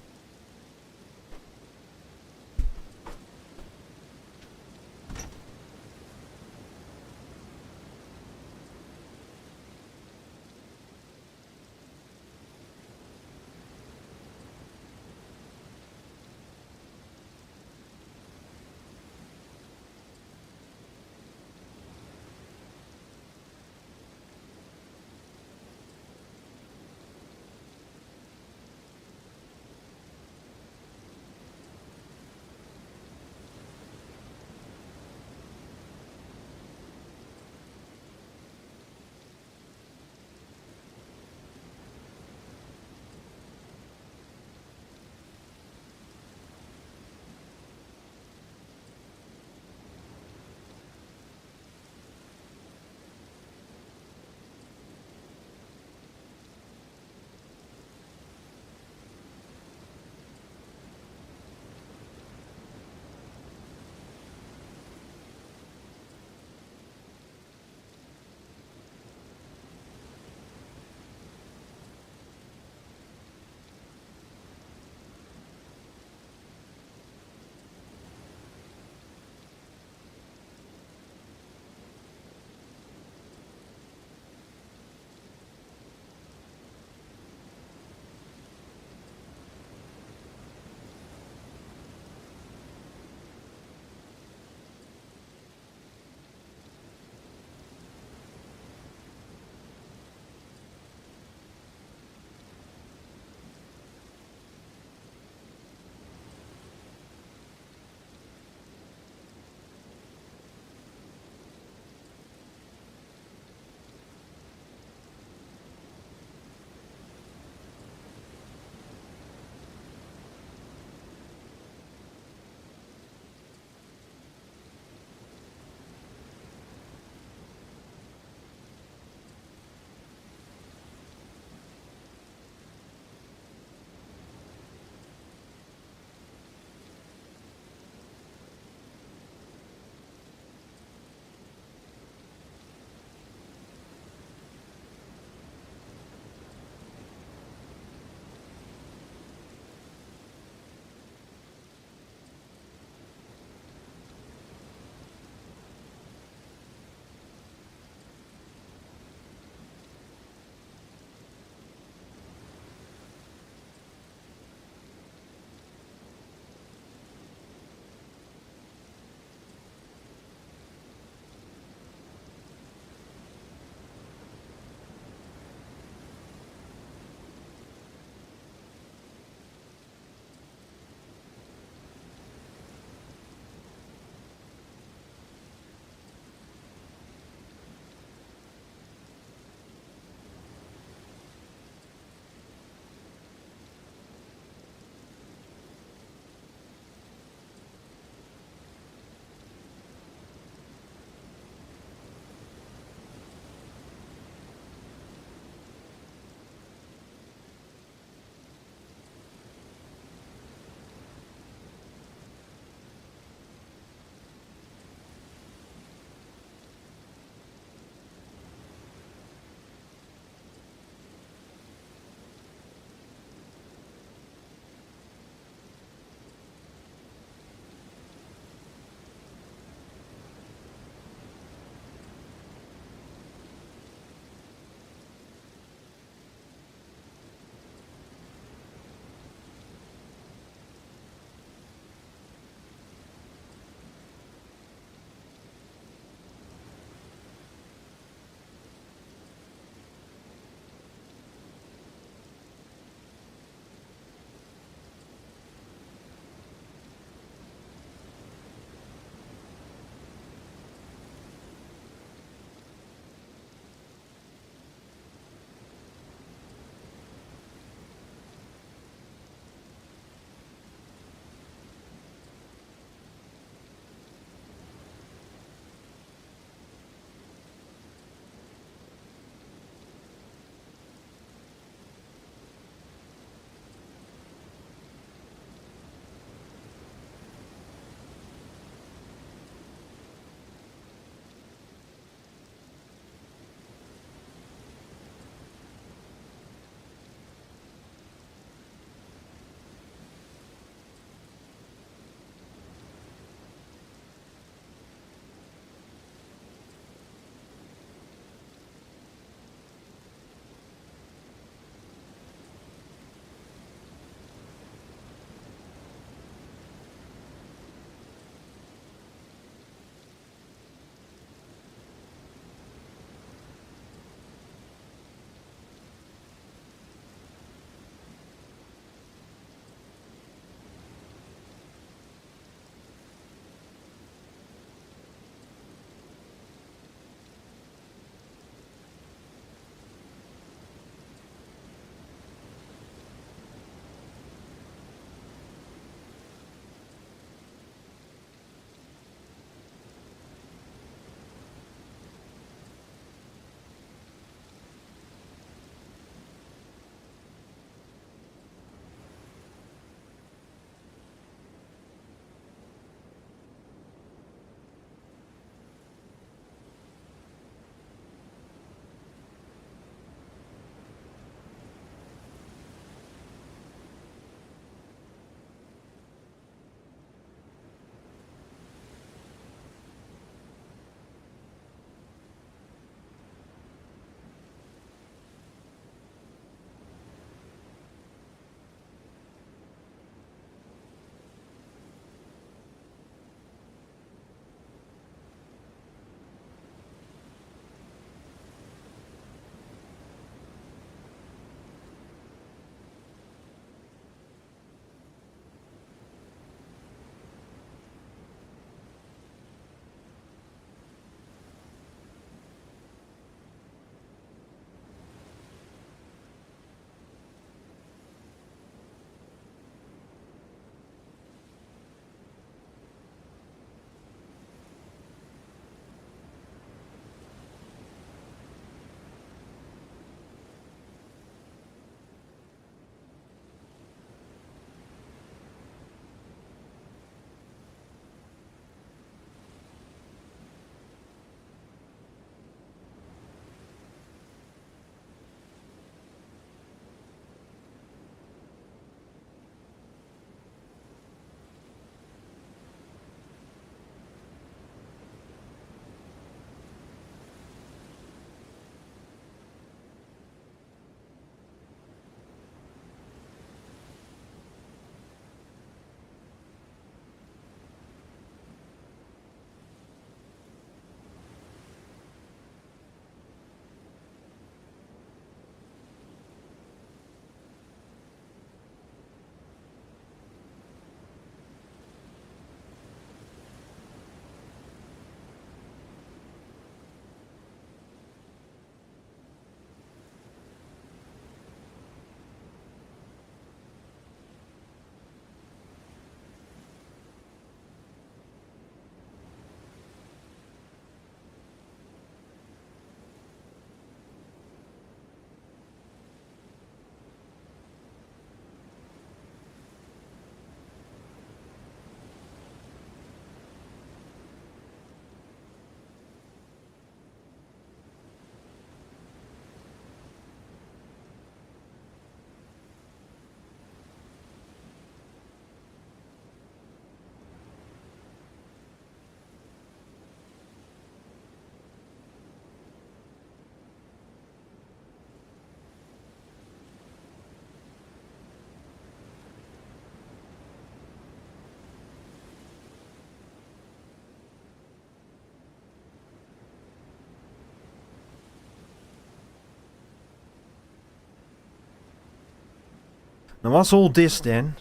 Now what's all this then?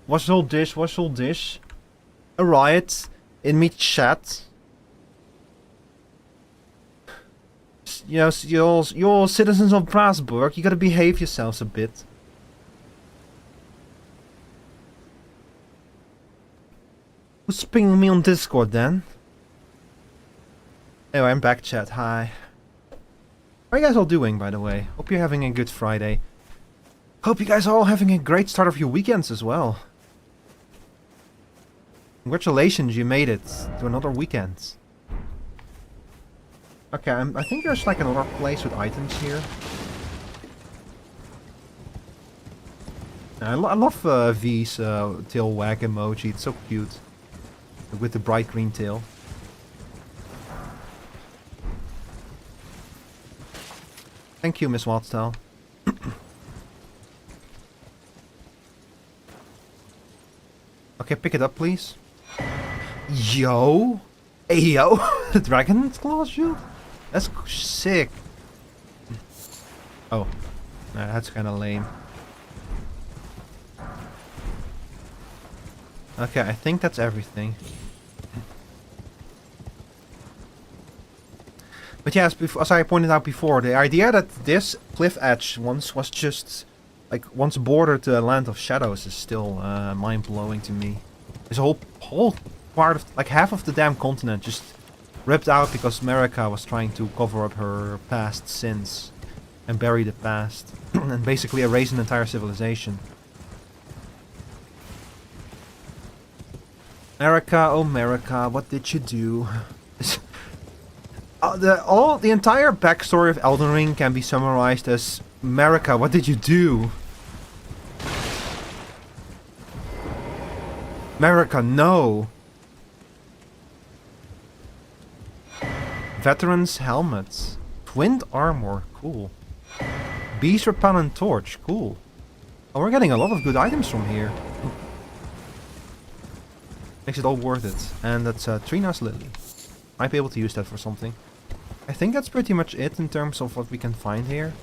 What's all this? What's all this? A riot in me chat. Yes, you're citizens of Strasbourg. You gotta behave yourselves a bit. Who's pinging me on Discord then? Anyway, I'm back, chat. Hi. How are you guys all doing, by the way? Hope you're having a good Friday. Hope you guys are all having a great start of your weekends as well. Congratulations, you made it to another weekend. Okay, I think there's like another place with items here. I love V's tail wag emoji, it's so cute. With the bright green tail. Thank you, Miss Wattsell. Okay, pick it up, please. Yo! Hey, yo! The Dragon's Claw shield? That's sick. Oh. That's kinda lame. Okay, I think that's everything. But yes, as I pointed out before, the idea that this cliff edge once was just, like, once bordered the Land of Shadows is still mind-blowing to me. There's a whole part of, like, half of the damn continent just ripped out because America was trying to cover up her past sins and bury the past and basically erase an entire civilization. America, oh America, what did you do? The entire backstory of Elden Ring can be summarized as America, what did you do? America, no! Veterans helmets. Twinned armor, cool. Beast repellent torch, cool. Oh, we're getting a lot of good items from here. Makes it all worth it. And that's Trina's Lily. Might be able to use that for something. I think that's pretty much it in terms of what we can find here.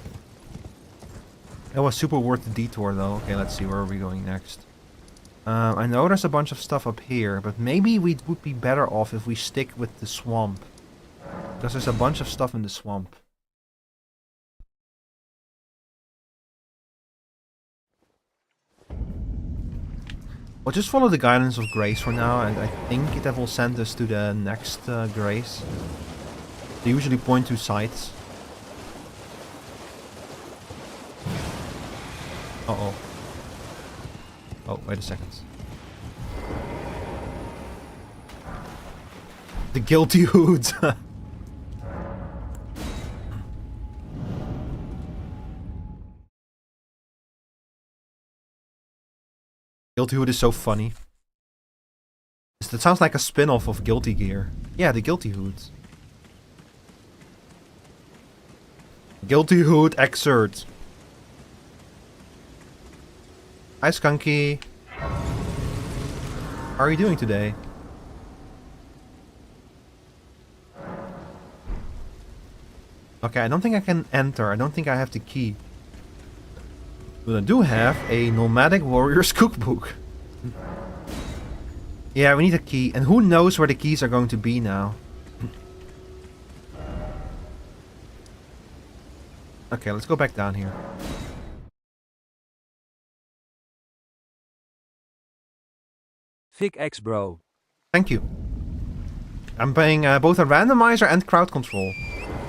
It was super worth the detour though. Okay, let's see, where are we going next? I know there's a bunch of stuff up here, but maybe we would be better off if we stick with the swamp. Because there's a bunch of stuff in the swamp. We'll just follow the guidance of Grace for now, and I think that will send us to the next Grace. They usually point to sites. Uh-oh. Oh, wait a second. The guilty hood! Guilty Hood is so funny. That sounds like a spin-off of Guilty Gear. Yeah, the Guilty Hood. Guilty Hood excerpt. Hi, Skunky. How are you doing today? Okay, I don't think I can enter. I don't think I have the key. But I do have a Nomadic Warrior's Cookbook. Yeah, we need a key. And who knows where the keys are going to be now. Okay, let's go back down here. Thick X, bro. Thank you. I'm playing both a randomizer and crowd control.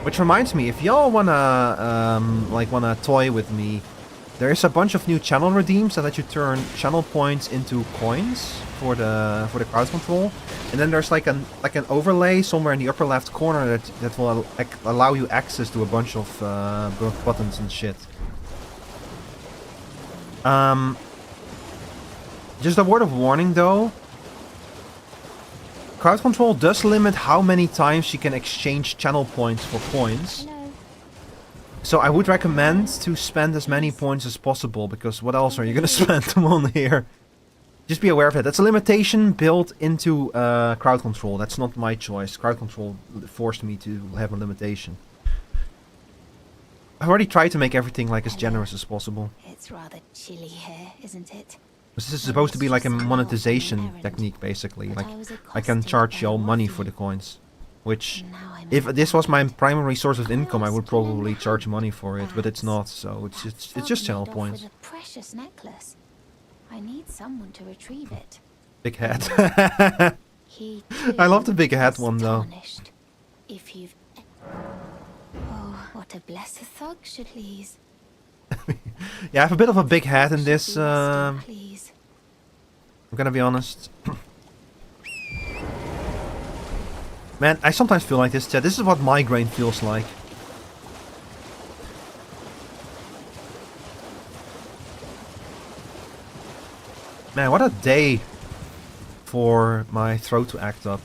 Which reminds me, if y'all wanna toy with me, there is a bunch of new channel redeems that let you turn channel points into coins for the crowd control. And then there's like an overlay somewhere in the upper left corner that will allow you access to a bunch of buttons and shit. Just a word of warning though. Crowd control does limit how many times you can exchange channel points for coins. Hello. So I would recommend to spend as many points as possible, because what else are you gonna spend them on here? Just be aware of it. That's a limitation built into crowd control. That's not my choice. Crowd control forced me to have a limitation. I've already tried to make everything like as generous as possible. It's rather chilly here, isn't it? This is supposed to be like a monetization technique, basically. Like, I can charge y'all money for the coins. Which, if this was my primary source of income, I would probably charge money for it, but it's not, so it's just channel points. A precious necklace. I need someone to retrieve it. Big hat. He I love the big hat one, though. If you've... Oh, what a blessed thug should please. Yeah, I have a bit of a big hat in this, Please. I'm gonna be honest. Man, I sometimes feel like this, chat. This is what migraine feels like. Man, what a day for my throat to act up.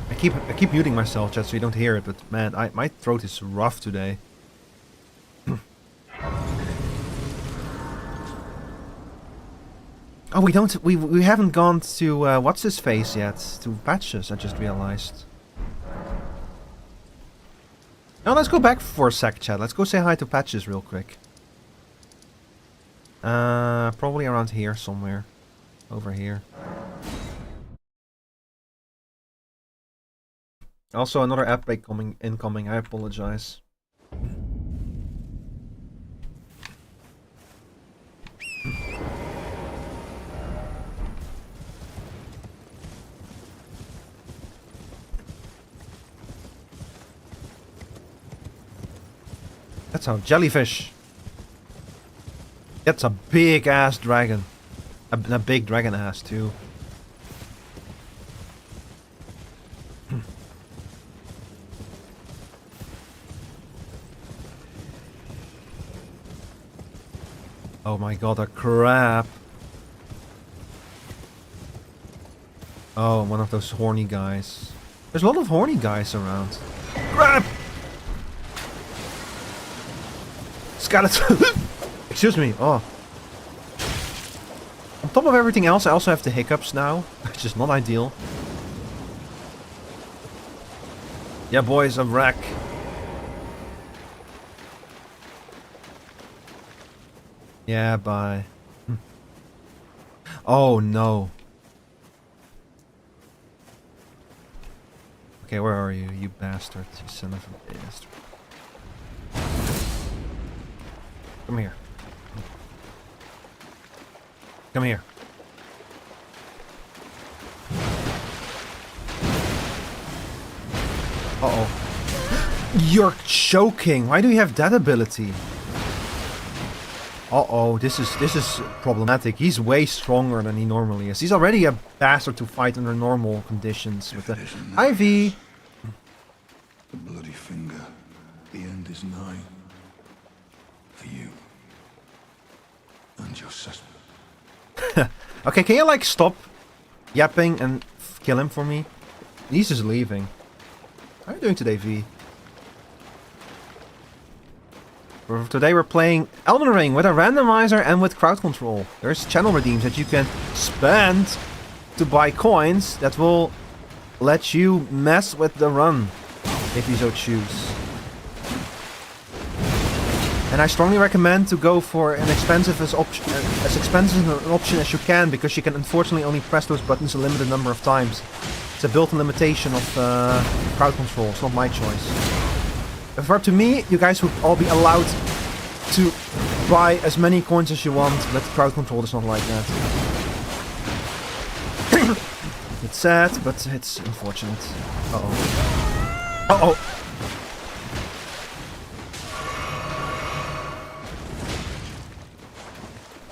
I keep muting myself, chat, so you don't hear it, but man, my throat is rough today. Oh, we haven't gone to what's his face yet, to Patches, I just realized. Now let's go back for a sec, chat. Let's go say hi to Patches real quick. Probably around here somewhere. Over here. Also another app break incoming, I apologize. That's a jellyfish. That's a big ass dragon. A big dragon ass too. Oh my god, a crab. Oh, one of those horny guys. There's a lot of horny guys around. Crab! Skeleton! Excuse me, oh. On top of everything else, I also have the hiccups now, which is not ideal. Yeah, boys, I'm wreck. Yeah, bye. Oh, no. Okay, where are you, you bastard, you son of a bastard. Come here. Come here. Uh-oh. You're choking. Why do you have that ability? Uh-oh, this is problematic. He's way stronger than he normally is. He's already a bastard to fight under normal conditions with the IV. The bloody finger. The end is nigh. For you. And your sister. Okay, can you like stop yapping and kill him for me? He's just leaving. How are you doing today, V? For today we're playing Elden Ring with a randomizer and with crowd control. There's channel redeems that you can spend to buy coins that will let you mess with the run, if you so choose. And I strongly recommend to go for an expensive as expensive an option as you can, because you can unfortunately only press those buttons a limited number of times. It's a built-in limitation of crowd control. It's not my choice. If it were up to me, you guys would all be allowed to buy as many coins as you want, but crowd control is not like that. It's sad, but it's unfortunate. Uh-oh. Uh-oh!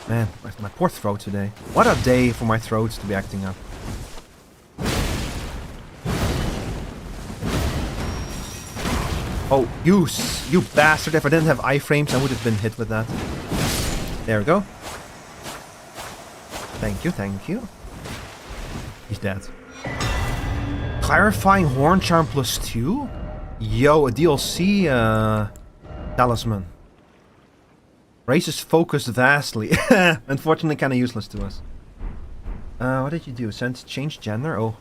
Man, my poor throat today. What a day for my throat to be acting up. Oh, you bastard. If I didn't have iframes, I would have been hit with that. There we go. Thank you, thank you. He's dead. Clarifying Horn Charm +2? Yo, a DLC talisman. Raises focus vastly. Unfortunately, kind of useless to us. What did you do? Change gender? Oh,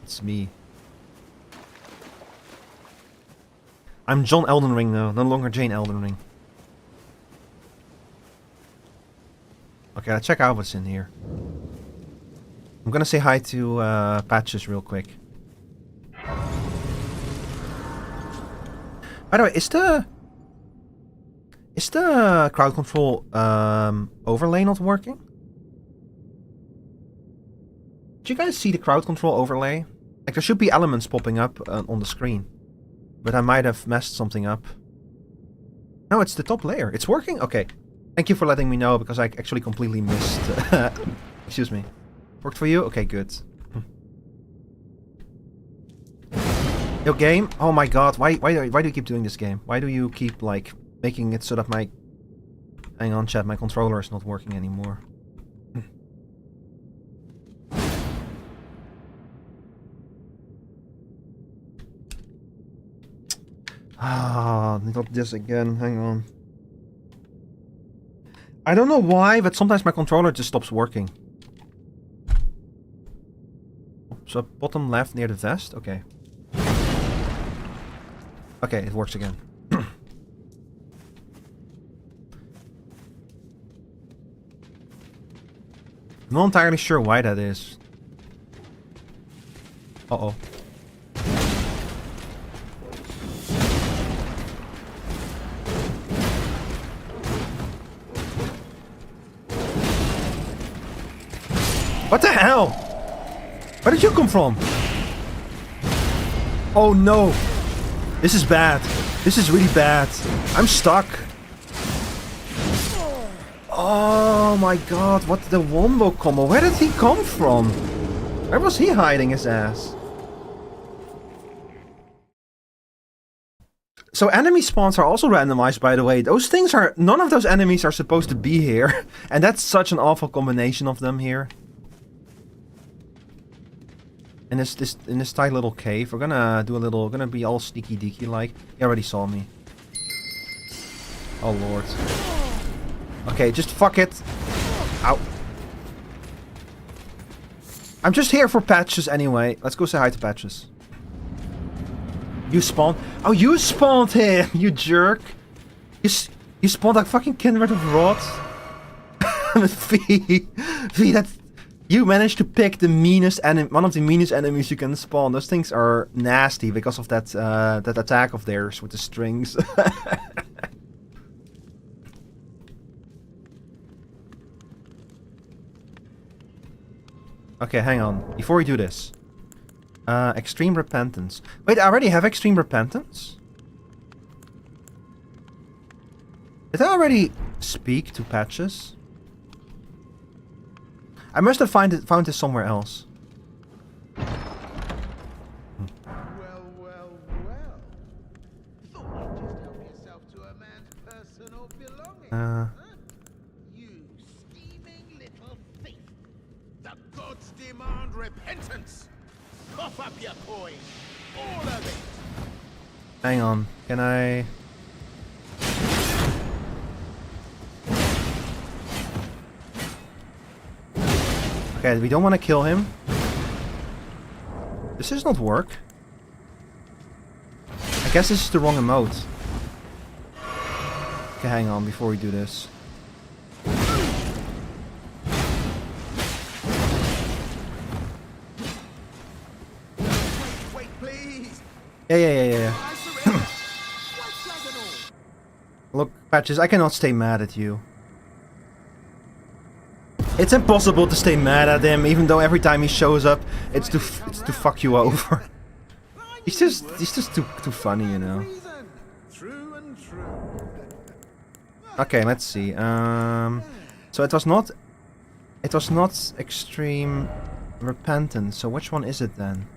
it's me. I'm John Elden Ring now, no longer Jane Elden Ring. Okay, let's check out what's in here. I'm gonna say hi to Patches real quick. By the way, is the crowd control overlay not working? Did you guys see the crowd control overlay? Like there should be elements popping up on the screen. But I might have messed something up. No, it's the top layer. It's working? Okay. Thank you for letting me know, because I actually completely missed... Excuse me. Worked for you? Okay, good. Yo, game? Oh my god, why do you keep doing this game? Why do you keep, like, making it so that my... Hang on, chat, my controller is not working anymore. Ah, not this again, hang on. I don't know why, but sometimes my controller just stops working. So bottom left near the vest? Okay. Okay, it works again. I'm not entirely sure why that is. Uh-oh. What the hell? Where did you come from? Oh no. This is bad. This is really bad. I'm stuck. Oh my god, what the wombo combo? Where did he come from? Where was he hiding his ass? So enemy spawns are also randomized, by the way. Those things are... None of those enemies are supposed to be here. And that's such an awful combination of them here. In this tight little cave, we're gonna do a little... Gonna be all sneaky deaky like. He already saw me. Oh lord. Okay, just fuck it. Ow. I'm just here for Patches anyway. Let's go say hi to Patches. You spawned... Oh, you spawned him, you jerk. You spawned like fucking Kindred of Rot. V, that's... You managed to pick the meanest enemy, one of the meanest enemies you can spawn. Those things are nasty because of that that attack of theirs with the strings. Okay, hang on. Before we do this. Extreme Repentance. Wait, I already have Extreme Repentance? Did I already speak to Patches? I must have found this somewhere else. Well. Thought you'd just help yourself to a man's personal belongings, huh? You scheming little thief. The gods demand repentance. Cough up your coin. All of it. Hang on. Can I... Okay, we don't want to kill him. This does not work. I guess this is the wrong emote. Okay, hang on before we do this. Wait, please. Yeah. Look, Patches, I cannot stay mad at you. It's impossible to stay mad at him, even though every time he shows up, it's to fuck you over. He's just too funny, you know. True and true. Okay, let's see. So it was not Extreme Repentance. So which one is it then?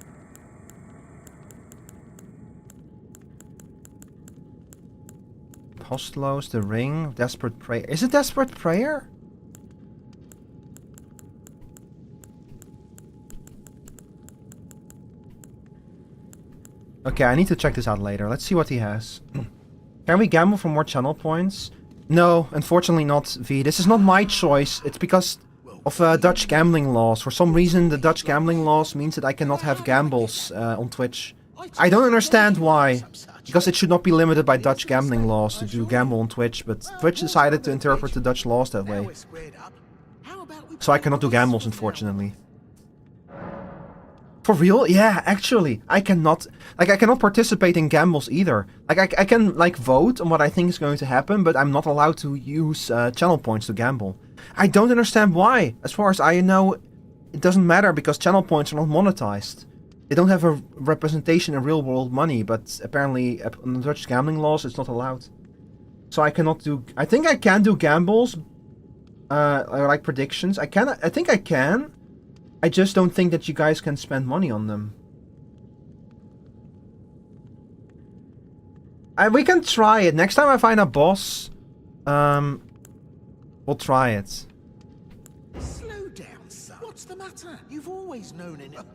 Postlos, The Ring, Desperate Prayer. Is it Desperate Prayer? Okay, I need to check this out later. Let's see what he has. Can we gamble for more channel points? No, unfortunately not, V. This is not my choice. It's because of Dutch gambling laws. For some reason, the Dutch gambling laws means that I cannot have gambles on Twitch. I don't understand why. Because it should not be limited by Dutch gambling laws to do gamble on Twitch, but Twitch decided to interpret the Dutch laws that way. So I cannot do gambles, unfortunately. For real? Yeah, actually, I cannot. Like, I cannot participate in gambles either. Like, I can, like, vote on what I think is going to happen, but I'm not allowed to use channel points to gamble. I don't understand why. As far as I know, it doesn't matter because channel points are not monetized. They don't have a representation in real-world money, but apparently, under Dutch gambling laws, it's not allowed. So I cannot do. I think I can do gambles, or like predictions. I think I can. I just don't think that you guys can spend money on them. We can try it. Next time I find a boss, we'll try it. Slow down, son. What's the matter? You've always known in it.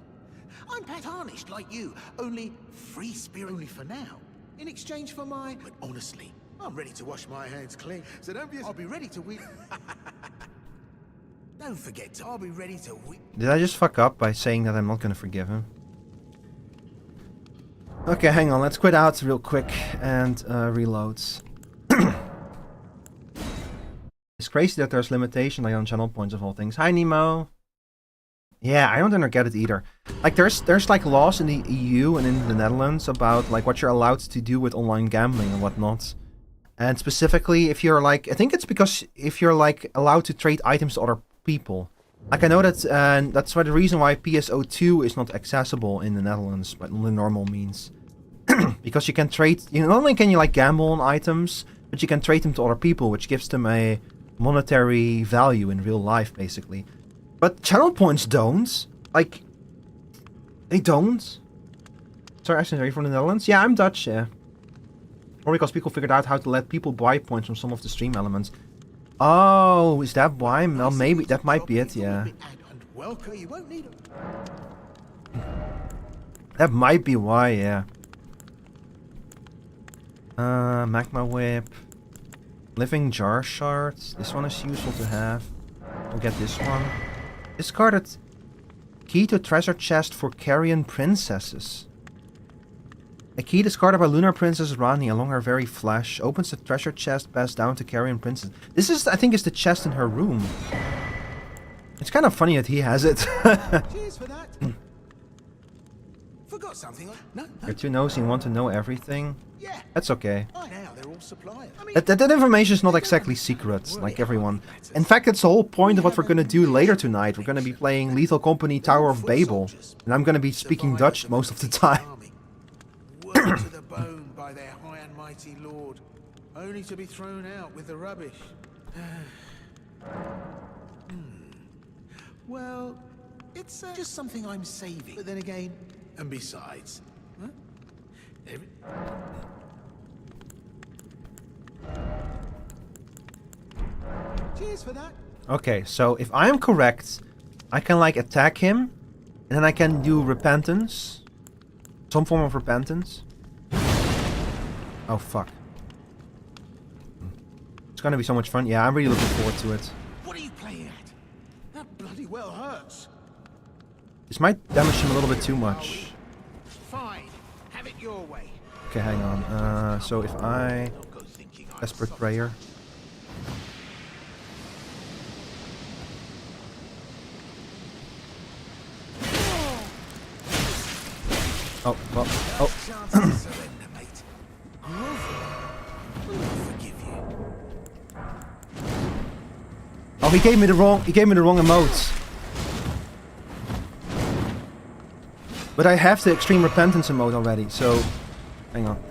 I'm tarnished like you, only free spirit only for now. In exchange for my... But honestly, I'm ready to wash my hands clean. So don't be... I'll be ready to weep. Don't forget, I'll be ready to weep. Did I just fuck up by saying that I'm not gonna forgive him? Okay, hang on. Let's quit out real quick and reloads. It's crazy that there's limitation like on channel points of all things. Hi, Nemo. Yeah, I don't get it either. Like, there's like laws in the EU and in the Netherlands about like what you're allowed to do with online gambling and whatnot. And specifically, if you're like, I think it's because if you're like allowed to trade items to other people. Like, I know that that's why the reason why PSO2 is not accessible in the Netherlands, but the normal means. Because you can trade, not only can you like gamble on items, but you can trade them to other people, which gives them a monetary value in real life, basically. But channel points don't. Like, they don't. Sorry, Ashton, are you from the Netherlands? Yeah, I'm Dutch, yeah. Or because people figured out how to let people buy points from some of the stream elements. Oh, is that why? Well, maybe that might be it, yeah. That might be why, yeah. Magma Whip. Living Jar Shards. This one is useful to have. We'll get this one. Discarded key to treasure chest for Carrion princesses. A key discarded by Lunar Princess Rani along her very flesh opens the treasure chest passed down to Carrion Princess. This is, I think, is the chest in her room. It's kind of funny that he has it. Cheers for that. Forgot something. No. You're too nosy and want to know everything. Yeah. That's okay. Now they're all suppliers. That information is not exactly secret, like everyone. In fact, it's the whole point of what we're gonna do later tonight. We're gonna be playing Lethal Company Tower of Babel. And I'm gonna be speaking Dutch most of the time. Worked to the bone by their high and mighty lord, only to be thrown out with the rubbish. Well, it's just something I'm saving. But then again, and besides, huh? Cheers for that. Okay, so if I am correct, I can like attack him, and then I can do repentance. Some form of repentance. Oh fuck. It's gonna be so much fun. Yeah, I'm really looking forward to it. What are you playing at? That bloody well hurts. This might damage him a little bit too much. Fine, have it your way. Okay, hang on. So if I... Desperate Prayer. Oh, well, oh. Oh, he gave me the wrong emotes. But I have the Extreme Repentance emote already, so hang on.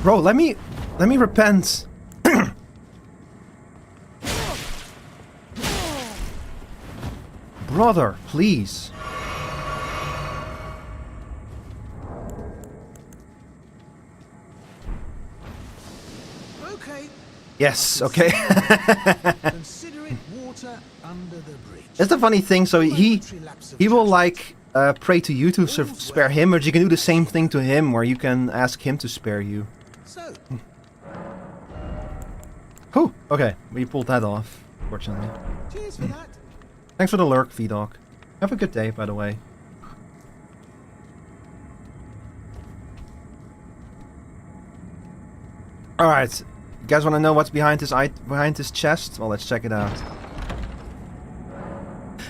Bro, let me repent. Brother, please. Okay. Yes, okay. Consider it water under the bridge. That's the funny thing, so he will like pray to you to spare him, but you can do the same thing to him where you can ask him to spare you. So. Whew, okay, we pulled that off, fortunately. Cheers for that. Thanks for the lurk, V-Dog. Have a good day, by the way. Alright. You guys want to know what's behind this chest? Well, let's check it out.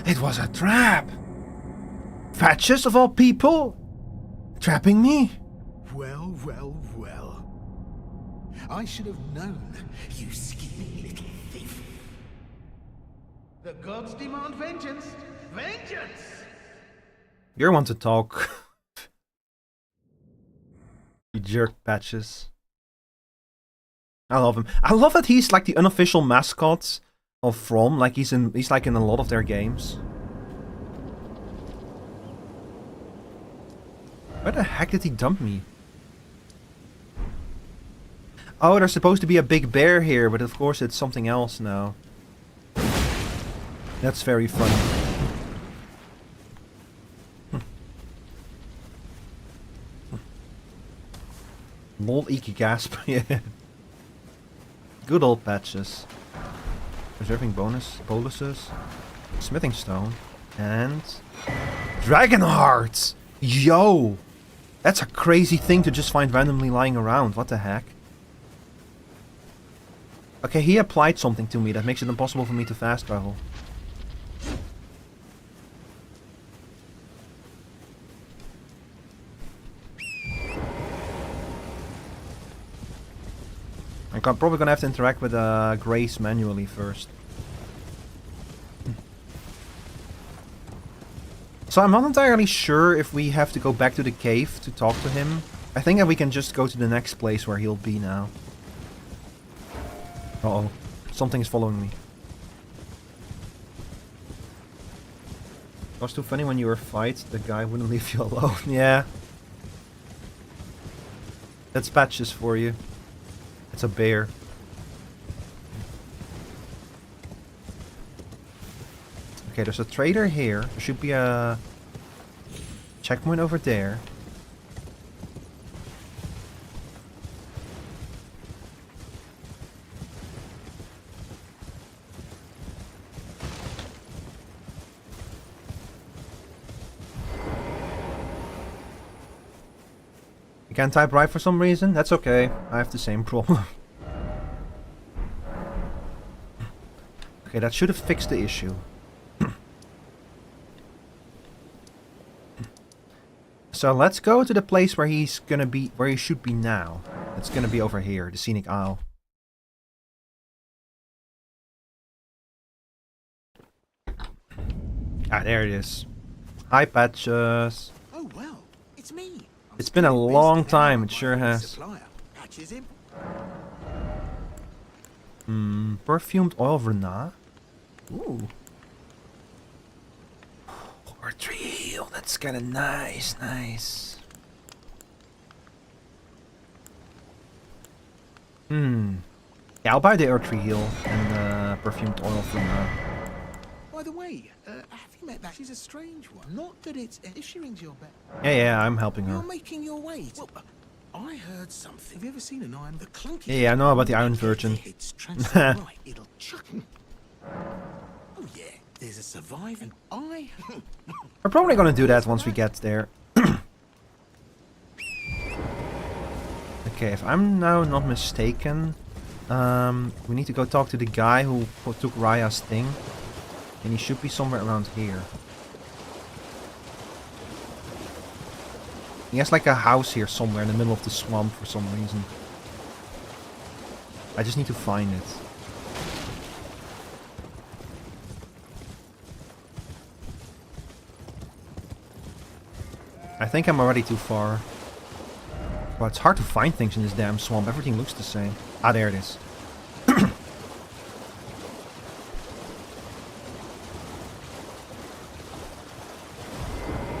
It was a trap! Patches of all people! Trapping me? Well, well, well. I should have known, you scheming little thief. The gods demand vengeance. Vengeance! You're one to talk. You jerk, Patches. I love him. I love that he's like the unofficial mascot of From. Like he's like in a lot of their games. Where the heck did he dump me? Oh, there's supposed to be a big bear here, but of course it's something else now. That's very funny. Lol, eeky gasp. Yeah. Good old Patches. Preserving boluses. Smithing stone. And Dragon Heart! Yo! That's a crazy thing to just find randomly lying around. What the heck? Okay, he applied something to me that makes it impossible for me to fast travel. I'm probably gonna have to interact with Grace manually first. So I'm not entirely sure if we have to go back to the cave to talk to him. I think that we can just go to the next place where he'll be now. Uh-oh. Something is following me. It was too funny when you were fight, the guy wouldn't leave you alone. Yeah. That's Patches for you. It's a bear. Okay, there's a trader here. There should be a checkpoint over there. You can't type right for some reason? That's okay. I have the same problem. Okay, that should have fixed the issue. So let's go to the place where he's gonna be, where he should be now. It's gonna be over here, the Scenic Isle. Ah, there it is. Hi, Patches. Oh, well, it's me. It's been a long time, it sure has. Perfumed oil Renat? Ooh. Ortree heel, that's kinda nice, nice. Yeah, I'll buy the Ortree heel and perfumed oil from By the way, have you met that? She's a strange one. Not that it's issuing your bet. Yeah, I'm helping her. You're making your way. Well, I heard something. Have you ever seen an iron? The clunky. Yeah, I know about the Iron Virgin. It's transferred right. It'll chuck. Oh yeah, there's a surviving. We're probably gonna do that once we get there. Okay, if I'm now not mistaken, we need to go talk to the guy who took Raya's thing. And he should be somewhere around here. He has like a house here somewhere in the middle of the swamp for some reason. I just need to find it. I think I'm already too far. Well, it's hard to find things in this damn swamp. Everything looks the same. Ah, there it is.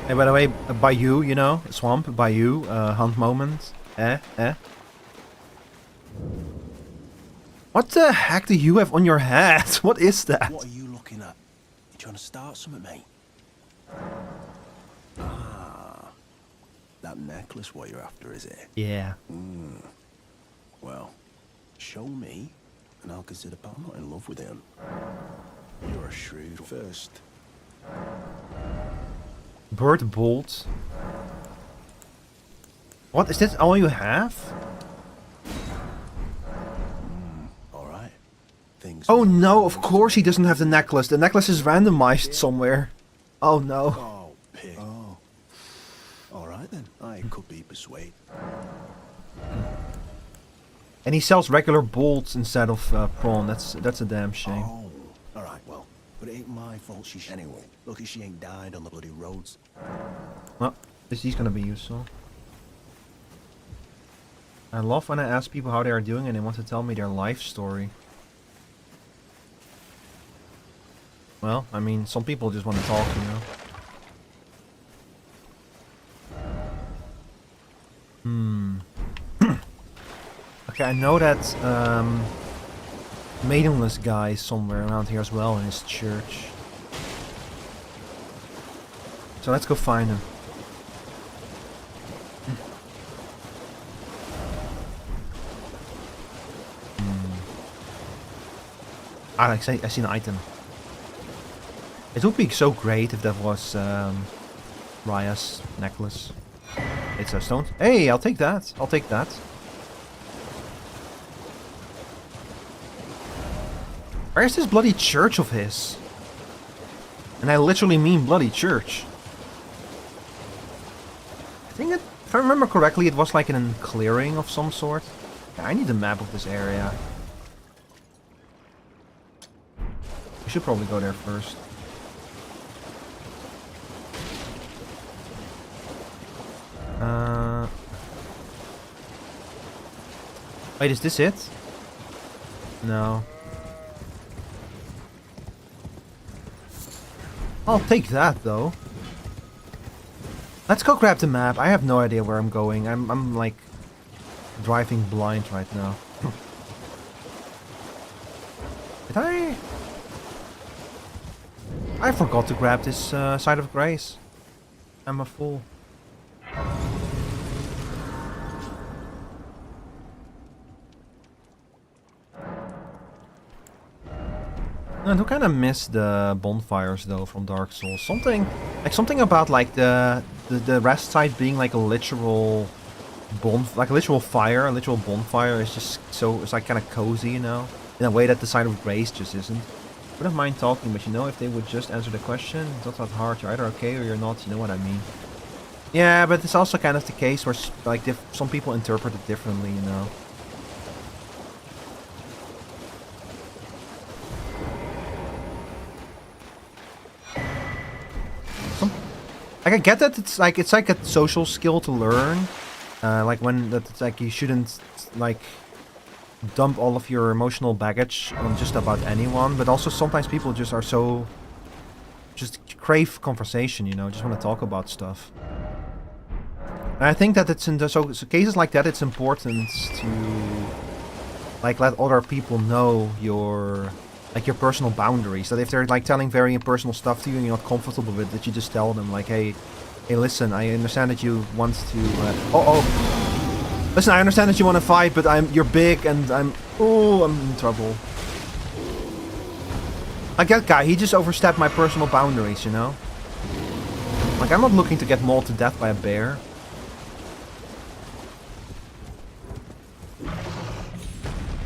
Hey, by the way, Bayou, you know, swamp, Bayou, hunt moment. What the heck do you have on your head? What is that? What are you looking at? You trying to start something, mate? Ah, that necklace what you're after, is it? Yeah. Well, show me, and I'll consider, but I'm not in love with him. You're a shrewd first. Bird bolt. What, is this all you have? Oh no, of course he doesn't have the necklace. The necklace is randomized somewhere. Oh no. Oh, pig. Oh. Alright then, I could be persuaded. And he sells regular bolts instead of prawn. That's a damn shame. Oh, alright, well, but it ain't my fault she's anyway. Lucky she ain't died on the bloody roads. Well, he's gonna be useful. I love when I ask people how they are doing and they want to tell me their life story. Well, I mean, some people just want to talk, you know. Okay, I know that maidenless guy is somewhere around here as well in his church. So let's go find him. Ah, I see an item. It would be so great if that was Raya's necklace. It's a stone. Hey, I'll take that. I'll take that. Where's this bloody church of his? And I literally mean bloody church. I think it, if I remember correctly, it was like in a clearing of some sort. Yeah, I need a map of this area. We should probably go there first. Wait, is this it? No. I'll take that though. Let's go grab the map. I have no idea where I'm going. I'm like driving blind right now. Did I forgot to grab this Side of Grace. I'm a fool. I do kind of miss the bonfires though from Dark Souls. Something about like the rest site being like a literal fire, a literal bonfire is just so, it's like kind of cozy, you know, in a way that the Side of Grace just isn't. Wouldn't mind talking, but you know, if they would just answer the question, it's not that hard. You're either okay or you're not. You know what I mean? Yeah, but it's also kind of the case where like some people interpret it differently, you know. Like I get that it's like a social skill to learn, like when that's like you shouldn't like dump all of your emotional baggage on just about anyone, but also sometimes people just are so just crave conversation, you know, just want to talk about stuff. And I think that it's in so cases like that, it's important to like let other people know your personal boundaries. That if they're like telling very impersonal stuff to you and you're not comfortable with it, that you just tell them like, hey, listen, I understand that you want to listen, I understand that you want to fight, but you're big and I'm in trouble. Like that guy, he just overstepped my personal boundaries, you know? Like I'm not looking to get mauled to death by a bear.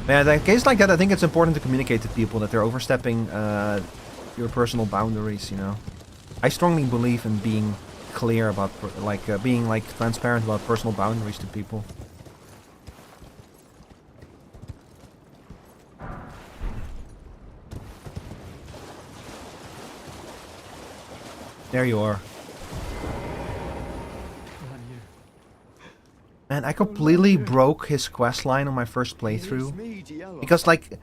Yeah, in a case like that, I think it's important to communicate to people that they're overstepping your personal boundaries, you know. I strongly believe in being clear about, being transparent about personal boundaries to people. There you are. Man, I completely broke his questline on my first playthrough. Because, like,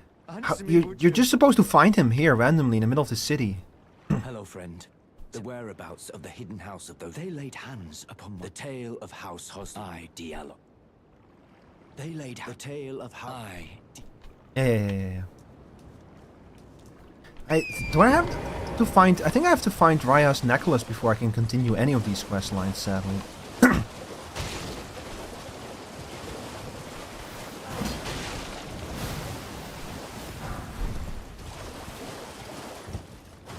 you're just supposed to find him here randomly in the middle of the city. Hello, friend. The whereabouts of the hidden house of those. They laid hands upon the tale of House Hostai Diallo. They laid the tale of how Yeah. I have to find... I think I have to find Raya's necklace before I can continue any of these questlines, sadly.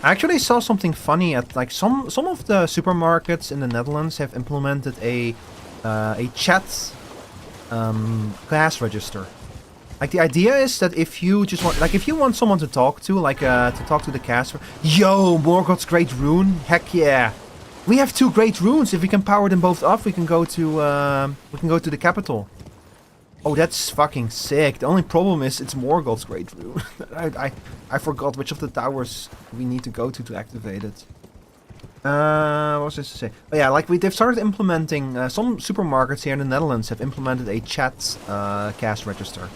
I actually saw something funny at like some of the supermarkets in the Netherlands have implemented a chat cash register. Like the idea is that if you just want, like if you want someone to talk to, like to talk to the caster. Yo, Morgoth's Great Rune. Heck yeah. We have 2 great runes. If we can power them both up, we can go to the capital. Oh, that's fucking sick. The only problem is it's Morgoth's Great Rune. I forgot which of the towers we need to go to activate it. What was this to say? Oh yeah, like they've started implementing, some supermarkets here in the Netherlands have implemented a chat cash register.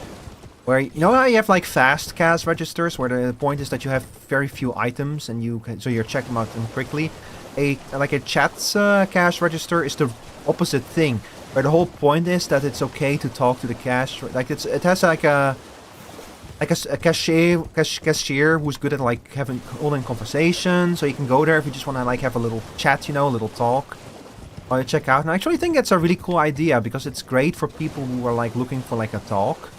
Where, you know how you have like fast cash registers, where the point is that you have very few items and you can, so you're checking them out quickly. A chat cash register is the opposite thing. Where the whole point is that it's okay to talk to the cash, like it has like a cashier who's good at like holding conversation, so you can go there if you just want to like have a little chat, you know, a little talk while you check out. And I actually think that's a really cool idea because it's great for people who are like looking for like a talk,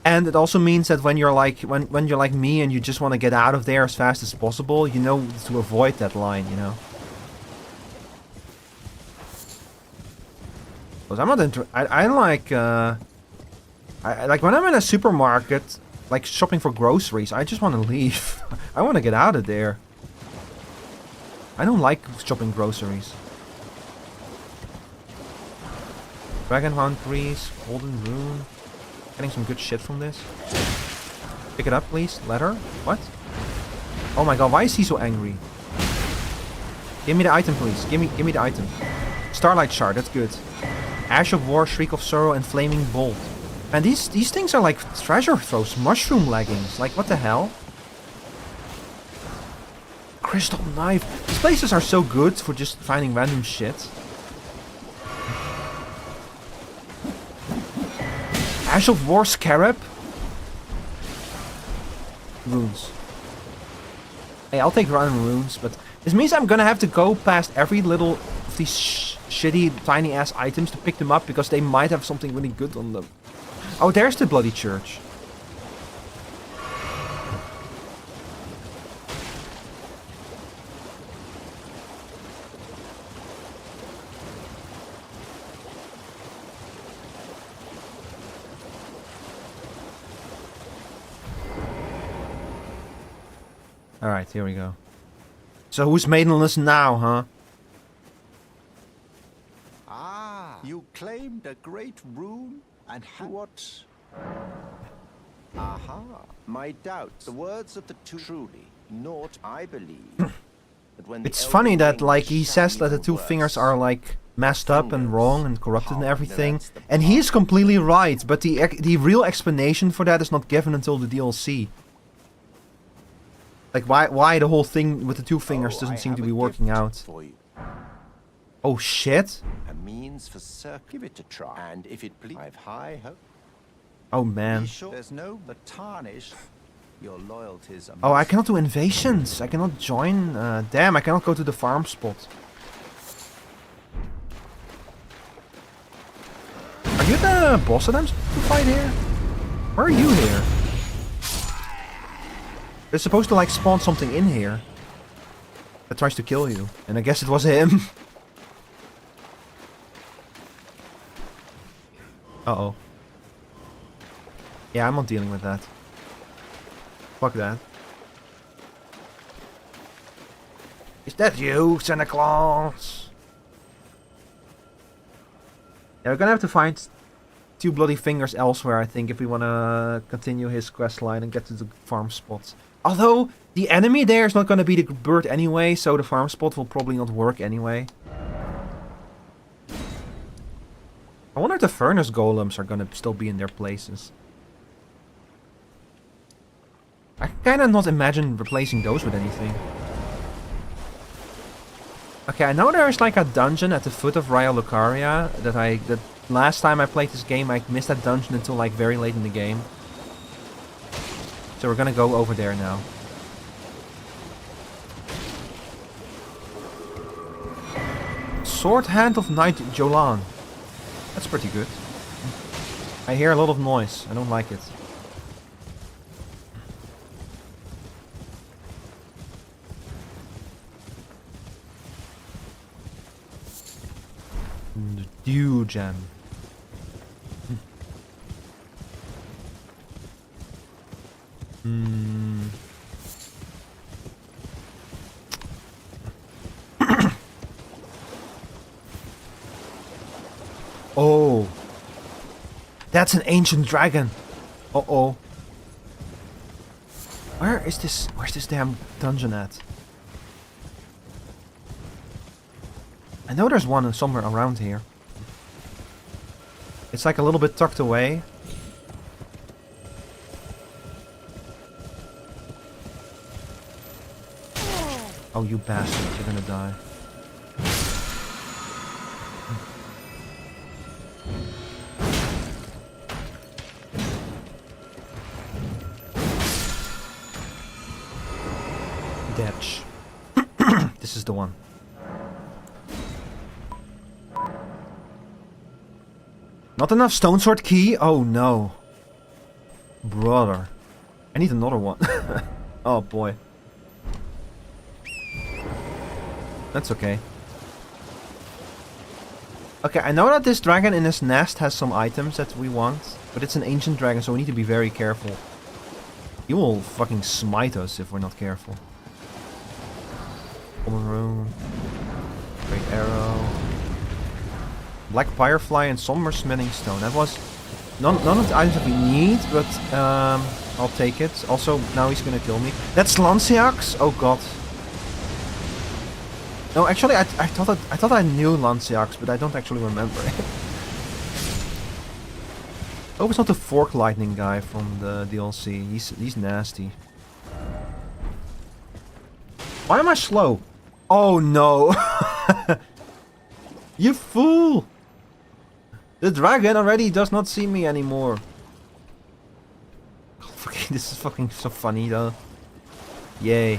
and it also means that when you're like when you're like me and you just want to get out of there as fast as possible, you know, to avoid that line, you know. Because I'm not I like like when I'm in a supermarket, like shopping for groceries, I just want to leave. I want to get out of there. I don't like shopping groceries. Dragonhound Grease, Golden Rune. Getting some good shit from this. Pick it up, please. Letter. What? Oh my god, why is he so angry? Give me the item, please. Give me the item. Starlight Shard, that's good. Ash of War, Shriek of Sorrow, and Flaming Bolt. And these things are like treasure throws, mushroom leggings. Like, what the hell? Crystal Knife. These places are so good for just finding random shit. Ash of War Scarab. Runes. Hey, I'll take random runes, but this means I'm gonna have to go past every little of these shitty, tiny-ass items to pick them up because they might have something really good on them. Oh, there's the bloody church. Alright, here we go. So who's maidenless now, huh? Ah, you claimed a great rune and what? Aha, my doubts. The words of the two truly, naught I believe. That when It's funny that like he says that the 2 fingers are like messed up and wrong and corrupted and everything, and he's completely right, but the real explanation for that is not given until the DLC. Like why the whole thing with the 2 fingers doesn't seem to be working out. Oh shit. A means for give it a try, and if it please, I've high hope. Oh man. Sure there's no tarnish. Your loyalties are. Oh, I cannot do invasions. I cannot join. Damn, I cannot go to the farm spot. Are you the boss that I'm supposed to fight here? Where are you here? They're supposed to like spawn something in here that tries to kill you, and I guess it was him. Uh-oh. Yeah, I'm not dealing with that. Fuck that. Is that you, Santa Claus? Yeah, we're gonna have to find 2 bloody fingers elsewhere, I think, if we wanna continue his quest line and get to the farm spots. Although, the enemy there is not gonna be the bird anyway, so the farm spot will probably not work anyway. I wonder if the furnace golems are gonna still be in their places. I can kinda not imagine replacing those with anything. Okay, I know there's like a dungeon at the foot of Raya Lucaria that last time I played this game I missed that dungeon until like very late in the game. So we're gonna go over there now. Sword Hand of Knight Jolan. That's pretty good. I hear a lot of noise. I don't like it. The Dew Gem. Oh. That's an ancient dragon. Uh-oh. Where's this damn dungeon at? I know there's one somewhere around here. It's like a little bit tucked away. Oh, you bastard, you're gonna die. Detch. This is the one. Not enough stone sword key? Oh no. Brother. I need another one. Oh boy. That's okay. Okay, I know that this dragon in his nest has some items that we want, but it's an ancient dragon, so we need to be very careful. He will fucking smite us if we're not careful. Common rune. Great arrow. Black firefly and somber smithing stone. That was none of the items that we need, but I'll take it. Also, now he's gonna kill me. That's Lanciax? Oh god. No, actually, I thought I knew Lanciax, but I don't actually remember it. Oh, it's not the fork lightning guy from the DLC. He's nasty. Why am I slow? Oh no! You fool! The dragon already does not see me anymore. Okay, this is fucking so funny though. Yay.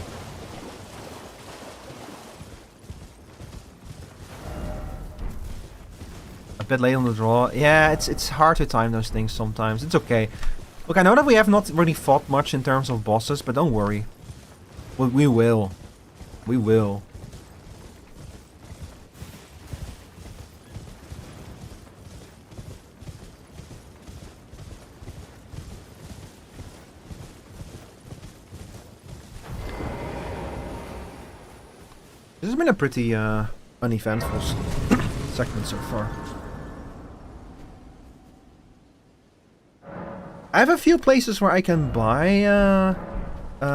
A bit late on the draw. Yeah, it's hard to time those things sometimes. It's okay. Look, I know that we have not really fought much in terms of bosses, but don't worry. We will. We will. This has been a pretty uneventful segment so far. I have a few places where I can buy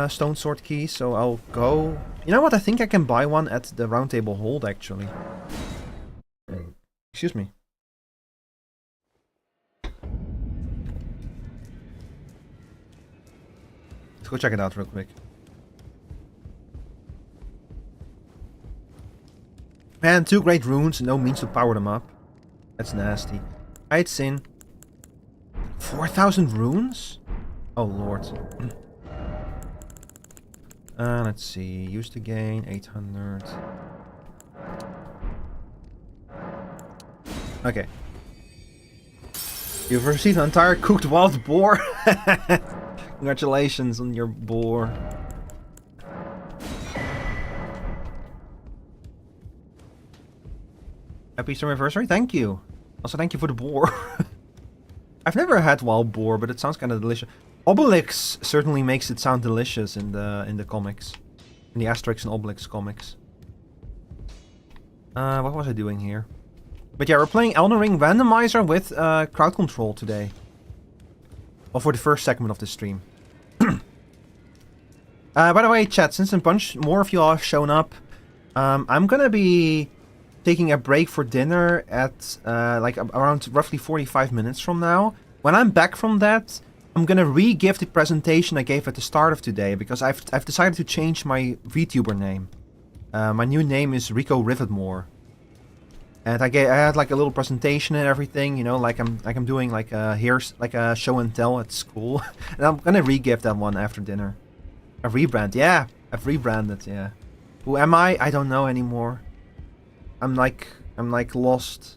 stone sword keys, so I'll go. You know what? I think I can buy one at the round table hold actually. Excuse me. Let's go check it out real quick. Man, 2 great runes, no means to power them up. That's nasty. Hide Sin. 4,000 runes? Oh lord. Let's see. Used to gain 800. Okay. You've received an entire cooked wild boar. Congratulations on your boar. Happy Streamiversary, thank you. Also, thank you for the boar. I've never had wild boar, but it sounds kind of delicious. Obelix certainly makes it sound delicious in the comics, in the Asterix and Obelix comics. What was I doing here? But yeah, we're playing Elden Ring Randomizer with crowd control today. Well, for the first segment of the stream. By the way, chat, since a bunch more of you all have shown up, I'm gonna be taking a break for dinner at like around roughly 45 minutes from now. When I'm back from that, I'm gonna re-give the presentation I gave at the start of today, because I've decided to change my Vtuber name. My new name is Rico Rivetmore. And I had like a little presentation and everything, you know, like I'm doing like here's like a show and tell at school. And I'm gonna re-give that one after dinner. A rebrand, yeah. I've rebranded, yeah. Who am I? I don't know anymore. I'm like lost.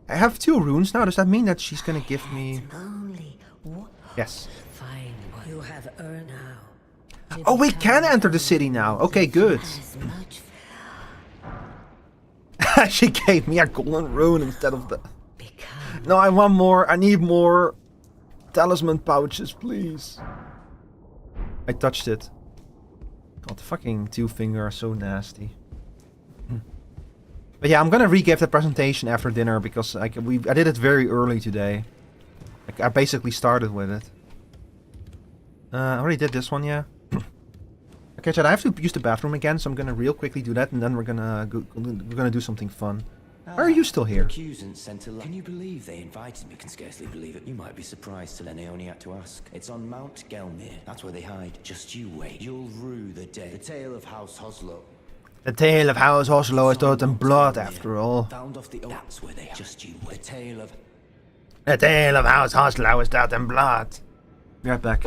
I have 2 runes now. Does that mean that she's gonna give me? Yes. Fine. You have earned now. Oh, we can enter the city now. Okay, good. She gave me a golden rune instead of the. No, I want more. I need more talisman pouches, please. I touched it. God, the fucking 2 finger are so nasty. But yeah, I'm gonna re-give the presentation after dinner because I did it very early today. Like, I basically started with it. I already did this one, yeah. Okay, chat, I have to use the bathroom again, so I'm gonna real quickly do that, and then we're gonna do something fun. Why are you still here? Can you believe they invited me? Can scarcely believe it. You might be surprised to learn I only had to ask. It's on Mount Gelmir. That's where they hide. Just you wait. You'll rue the day. The tale of House Hoslow. The tale of House Hoslow is taught in blood, after all. Found off the That's where they hide. Just you wait. The tale of House Hoslow is taught in blood. Be right back.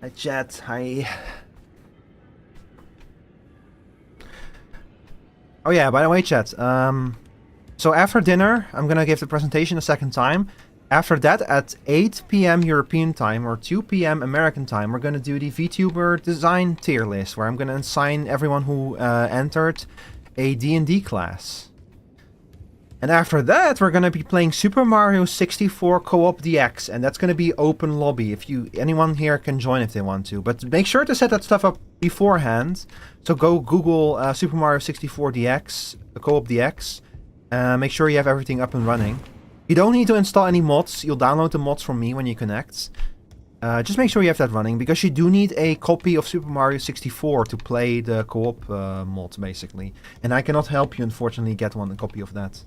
Hi chat, hi. Oh yeah, by the way chat, so after dinner, I'm gonna give the presentation a second time. After that, at 8 PM European time or 2 PM American time, we're gonna do the VTuber design tier list, where I'm gonna assign everyone who entered a D&D class. And after that, we're gonna be playing Super Mario 64 Co-op DX, and that's gonna be open lobby. If anyone here can join if they want to, but make sure to set that stuff up beforehand. So go Google Super Mario 64 DX, Co-op DX. Make sure you have everything up and running. You don't need to install any mods. You'll download the mods from me when you connect. Just make sure you have that running, because you do need a copy of Super Mario 64 to play the co-op mod, basically. And I cannot help you, unfortunately, get a copy of that.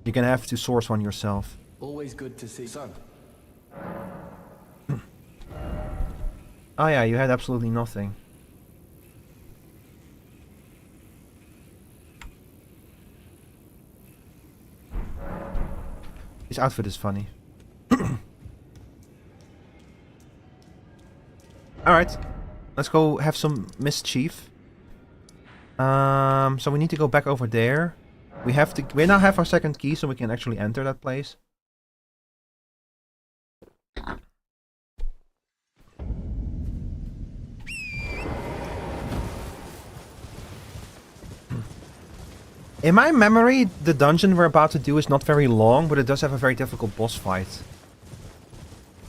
You're gonna have to source one yourself. Always good to see son. Oh yeah, you had absolutely nothing. His outfit is funny. Alright, let's go have some mischief. So we need to go back over there. We now have our second key, so we can actually enter that place. In my memory, the dungeon we're about to do is not very long, but it does have a very difficult boss fight.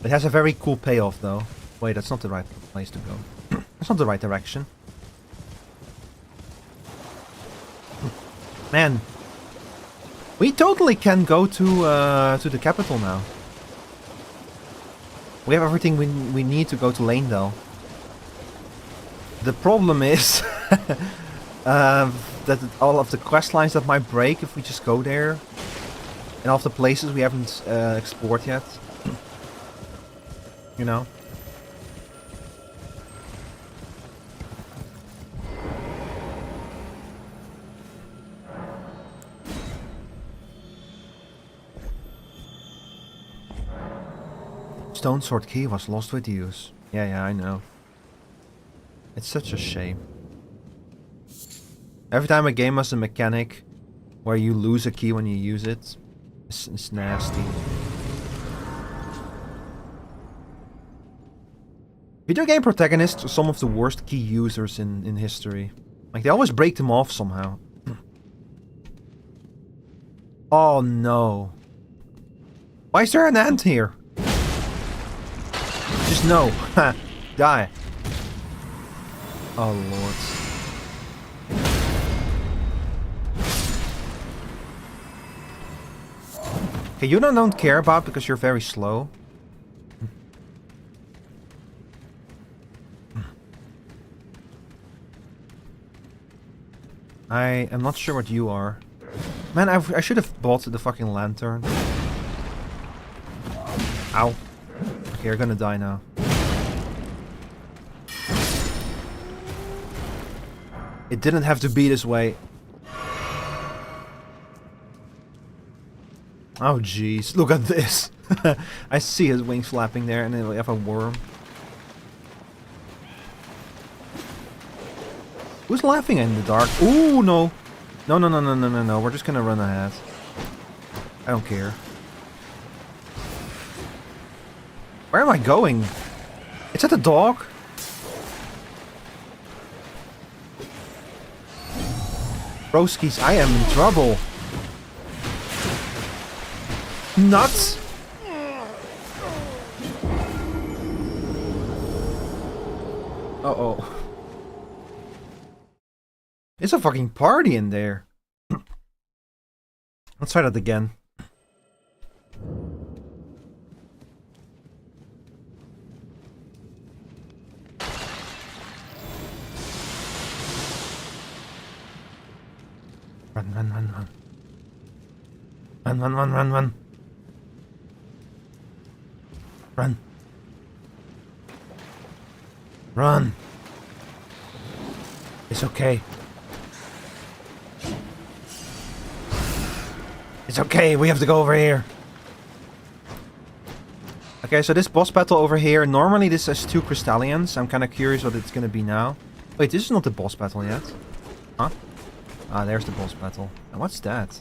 It has a very cool payoff, though. Wait, that's not the right place to go. That's not the right direction. Man. We totally can go to the capital now. We have everything we need to go to Lanedale. The problem is that all of the quest lines that might break if we just go there. And all of the places we haven't explored yet. You know? Stone Sword Key was lost with use. Yeah, I know. It's such a shame. Every time a game has a mechanic where you lose a key when you use it, it's nasty. Video game protagonists are some of the worst key users in history. Like, they always break them off somehow. Oh no. Why is there an ant here? Just no. Ha. Die. Oh lord. Okay, you don't care about because you're very slow. I am not sure what you are. Man, I should have bought the fucking lantern. Ow. Okay, you're gonna die now. It didn't have to be this way. Oh jeez, look at this. I see his wings flapping there and then we have a worm. Who's laughing in the dark? Ooh, no. No. We're just gonna run ahead. I don't care. Where am I going? Is that a dog? Broskies, I am in trouble. Nuts! Uh-oh. It's a fucking party in there. Let's try that again. Run. Run. Run. It's okay. It's okay, we have to go over here. Okay, so this boss battle over here, normally this has 2 Crystallians. I'm kind of curious what it's going to be now. Wait, this is not the boss battle yet. Huh? Ah, there's the boss battle. And what's that?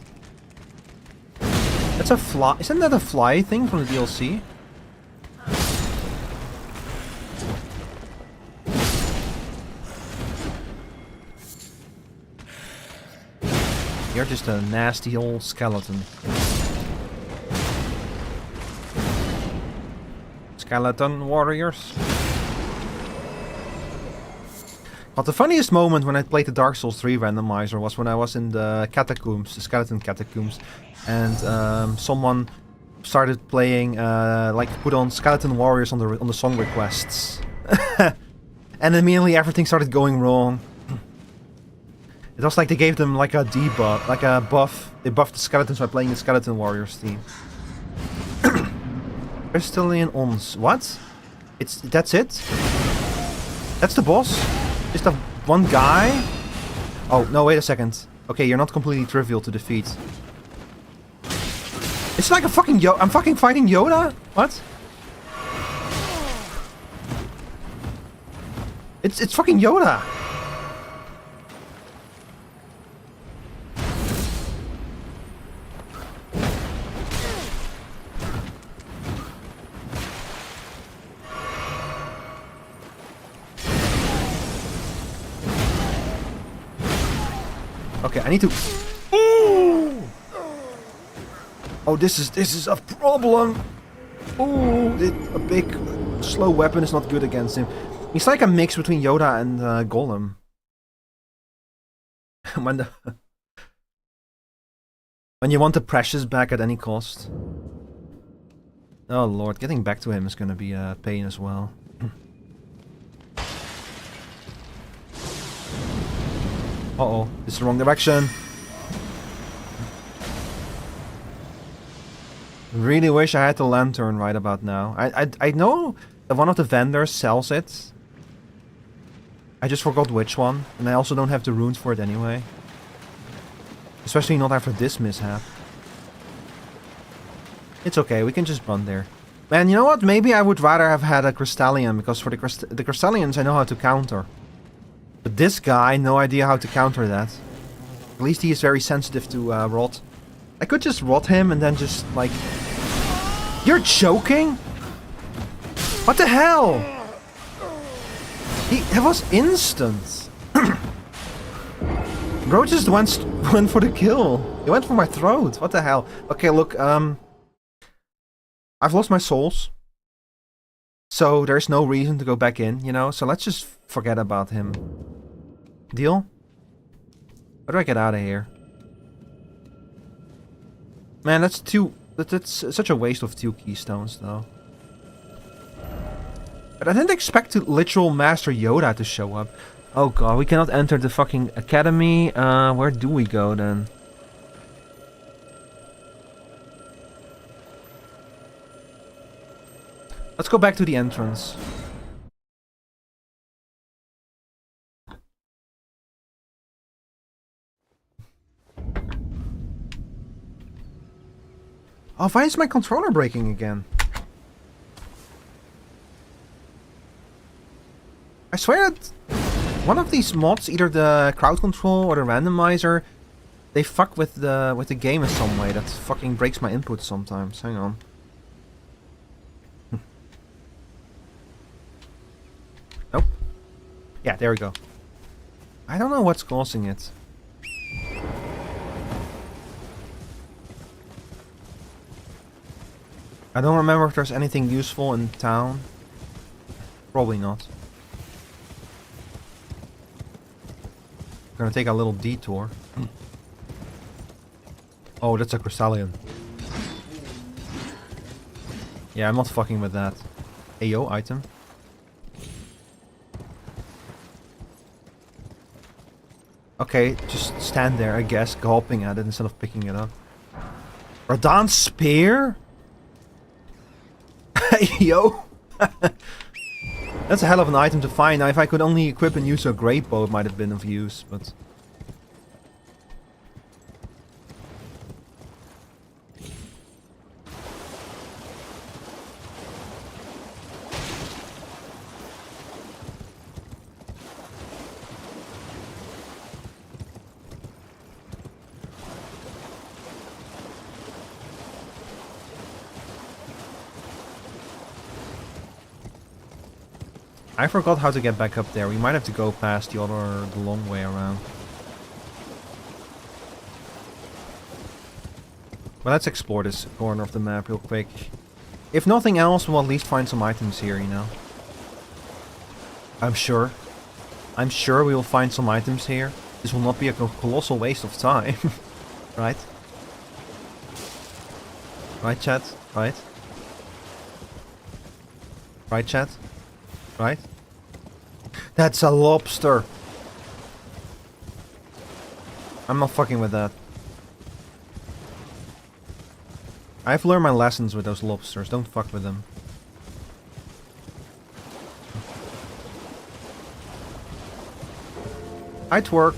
That's a fly. Isn't that a fly thing from the DLC? You're just a nasty old skeleton. Skeleton warriors. But the funniest moment when I played the Dark Souls 3 randomizer was when I was in the catacombs, the skeleton catacombs, and someone started playing, like put on skeleton warriors on the song requests, and immediately everything started going wrong. It was like they gave them like a debuff, like a buff. They buffed the skeletons by playing the Skeleton Warriors theme. Crystalline Ons. What? That's it? That's the boss? Just a one guy? Oh, no, wait a second. Okay, you're not completely trivial to defeat. It's like a fucking I'm fucking fighting Yoda? What? It's fucking Yoda. Okay, I need to... Oh, this is a problem. Oh, a big slow weapon is not good against him. He's like a mix between Yoda and Golem. When you want the precious back at any cost. Oh lord, getting back to him is gonna be a pain as well. Uh-oh, this is the wrong direction. Really wish I had the lantern right about now. I know that one of the vendors sells it. I just forgot which one, and I also don't have the runes for it anyway. Especially not after this mishap. It's okay, we can just run there. Man, you know what? Maybe I would rather have had a Crystallion, because for the Crystallions I know how to counter. But this guy, no idea how to counter that. At least he is very sensitive to rot. I could just rot him and then just, like... You're joking? What the hell? It was instant. Bro just went for the kill. He went for my throat. What the hell? Okay, look, I've lost my souls. So there's no reason to go back in, you know? So let's just forget about him. Deal? How do I get out of here? Man, that's such a waste of 2 keystones, though. But I didn't expect to literal Master Yoda to show up. Oh god, we cannot enter the fucking academy. Where do we go then? Let's go back to the entrance. Oh, why is my controller breaking again? I swear that one of these mods, either the crowd control or the randomizer, they fuck with the game in some way that fucking breaks my input sometimes. Hang on. Nope. Yeah, there we go. I don't know what's causing it. I don't remember if there's anything useful in town. Probably not. Gonna take a little detour. Oh, that's a Crystallion. Yeah, I'm not fucking with that. Ayo, item. Okay, just stand there, I guess, gulping at it instead of picking it up. Radahn's spear? Yo! That's a hell of an item to find. Now, if I could only equip and use a great bow, it might have been of use, but... I forgot how to get back up there. We might have to go past the long way around. But let's explore this corner of the map real quick. If nothing else, we'll at least find some items here, you know. I'm sure we will find some items here. This will not be a colossal waste of time. Right? Right, chat? Right? Right, chat? Right? That's a lobster. I'm not fucking with that. I've learned my lessons with those lobsters. Don't fuck with them. Hi, Twerk.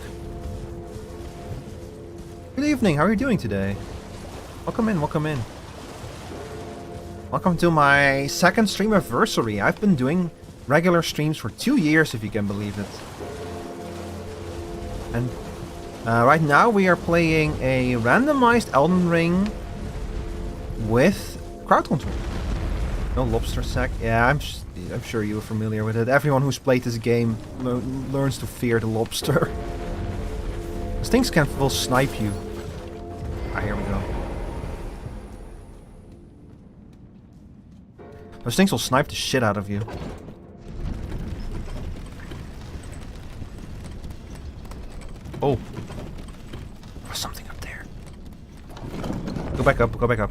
Good evening. How are you doing today? Welcome in. Welcome in. Welcome to my second streamiversary. I've been doing regular streams for 2 years, if you can believe it. And right now we are playing a randomized Elden Ring with crowd control. No lobster sack. Yeah, I'm sure you're familiar with it. Everyone who's played this game learns to fear the lobster. Those things will snipe you. Ah, here we go. Those things will snipe the shit out of you. Oh. There's something up there. Go back up, go back up.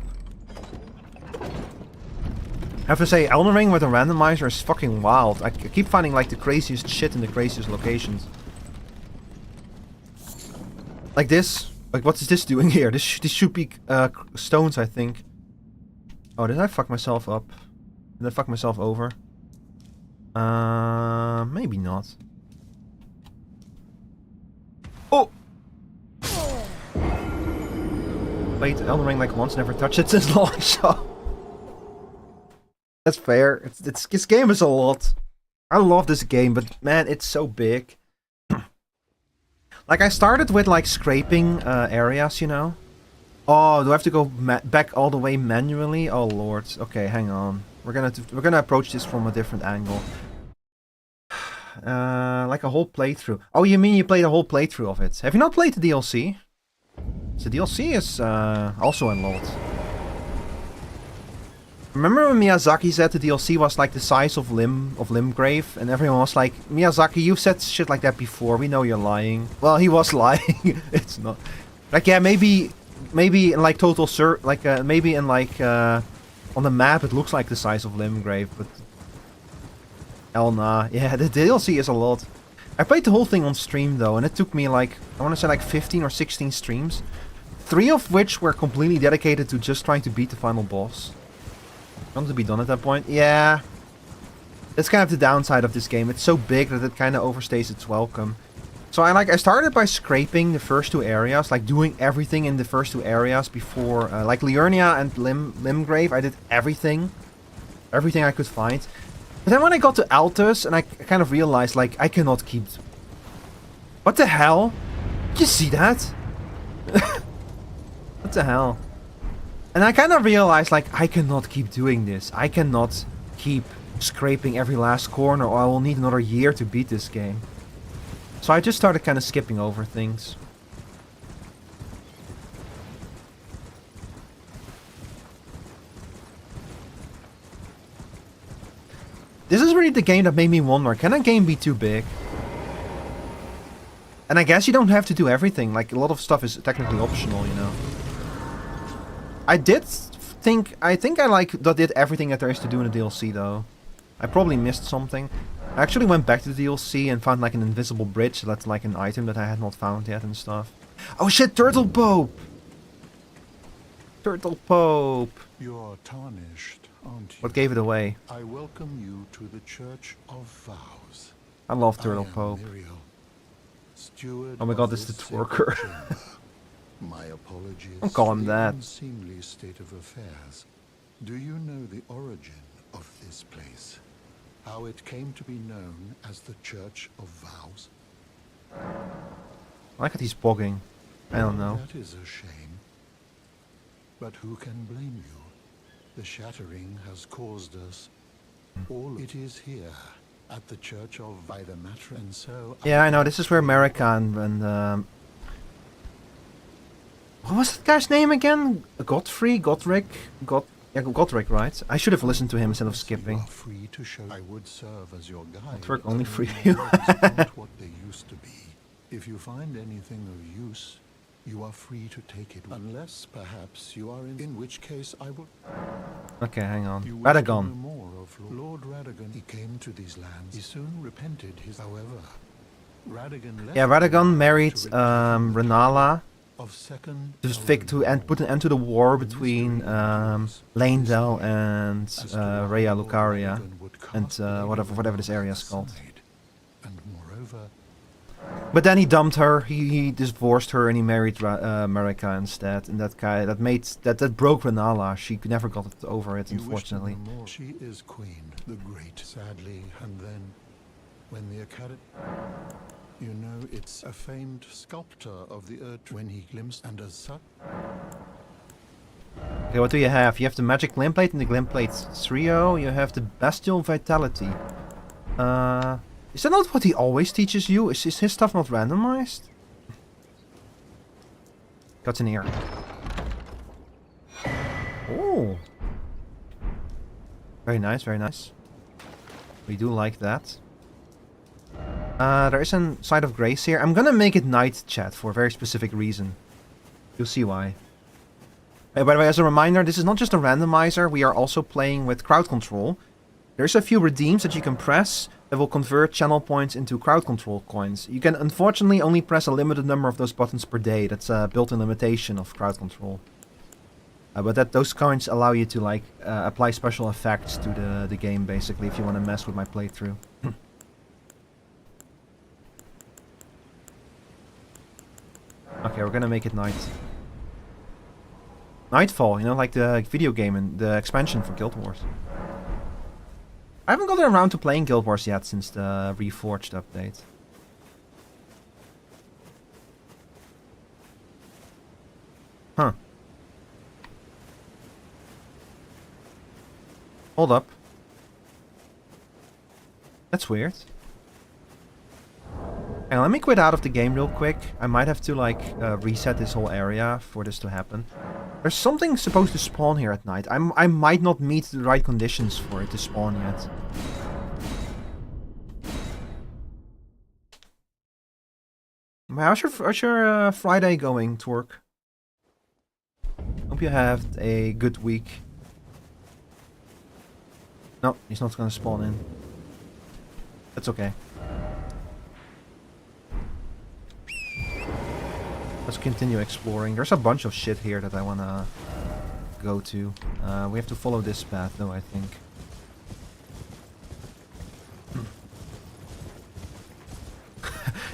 I have to say, Elden Ring with a randomizer is fucking wild. I keep finding like the craziest shit in the craziest locations. Like this. Like, what is this doing here? This should be stones, I think. Oh, did I fuck myself up? Did I fuck myself over? Maybe not. Oh! Played Elden Ring like once, never touched it since launch, so... That's fair. This game is a lot. I love this game, but man, it's so big. Like, I started with like scraping areas, you know. Oh, do I have to go back all the way manually? Oh lord. Okay, hang on. We're gonna approach this from a different angle. Like a whole playthrough. Oh, you mean you played a whole playthrough of it? Have you not played the DLC? So the DLC is also unlocked. Remember when Miyazaki said the DLC was like the size of Limgrave, and everyone was like, Miyazaki, you've said shit like that before. We know you're lying. Well, he was lying. It's not. Like, yeah, maybe in like total maybe in like on the map it looks like the size of Limgrave, but hell nah. Yeah, the DLC is a lot. I played the whole thing on stream though, and it took me like, I want to say like 15 or 16 streams, 3 of which were completely dedicated to just trying to beat the final boss. Want to be done at that point? Yeah. That's kind of the downside of this game. It's so big that it kind of overstays its welcome. So I started by scraping the first 2 areas, like doing everything in the first 2 areas before, like Liurnia and Limgrave. I did everything I could find. But then when I got to Altus, and I kind of realized, like, I cannot keep... What the hell? Did you see that? What the hell? And I kind of realized, like, I cannot keep doing this. I cannot keep scraping every last corner, or I will need another year to beat this game. So I just started kind of skipping over things. This is really the game that made me wonder, can a game be too big? And I guess you don't have to do everything, like a lot of stuff is technically optional, you know. I think I did everything that there is to do in the DLC though. I probably missed something. I actually went back to the DLC and found like an invisible bridge, that's like an item that I had not found yet and stuff. Oh shit, Turtle Pope! Turtle Pope! You're tarnished, aren't you? What gave it away? I welcome you to the Church of Vows. I love Turtle Pope. Oh my god, this is the twerker. My apologies. Don't call him that. Unseemly state of affairs. Do you know the origin of this place? How it came to be known as the Church of Vows? I like that he's bogging. I don't know. That is a shame. But who can blame you? The shattering has caused us all. It is here at the Church of Vtuber, and so. Yeah, I know. This is where America and what was that guy's name again? Godric, right? I should have listened to him instead of skipping. You are free to show. I would serve as your guide. Godric only free. Not what they used to be. If you find anything of use, you are free to take it. Unless perhaps you are in which case I will. Okay, hang on. You wish to know Radagon. more of Lord Radagon. He came to these lands. He soon repented his. However, Radagon left. Yeah, Radagon married Renala. Of second Just to put an end to the war between Leyndell and Rhea Lucaria and whatever this area is called. And moreover, but then he dumped her. He divorced her and he married Marika instead. And that broke Renala. She never got over it, unfortunately. She is queen, the great. Sadly, and then when the academy. You know, it's a famed sculptor of the earth when he glimpsed, and as such. Okay, what do you have? You have the magic glint plate and the glint plate trio. You have the bestial vitality. Is that not what he always teaches you? Is his stuff not randomized? Got in here. Oh. Very nice, very nice. We do like that. There is a side of grace here. I'm gonna make it night, chat, for a very specific reason. You'll see why. By the way, as a reminder, this is not just a randomizer. We are also playing with crowd control. There's a few redeems that you can press that will convert channel points into crowd control coins. You can unfortunately only press a limited number of those buttons per day. That's a built-in limitation of crowd control. But those coins allow you to like apply special effects to the game, basically, if you want to mess with my playthrough. Okay, we're gonna make it night. Nightfall, you know, like the video game and the expansion for Guild Wars. I haven't gotten around to playing Guild Wars yet since the Reforged update. Huh. Hold up. That's weird. Hang on, let me quit out of the game real quick. I might have to like reset this whole area for this to happen. There's something supposed to spawn here at night. I might not meet the right conditions for it to spawn yet. How's your Friday going, Twerk? Hope you have a good week. No, he's not gonna spawn in. That's okay. Let's continue exploring. There's a bunch of shit here that I wanna go to. We have to follow this path though, I think.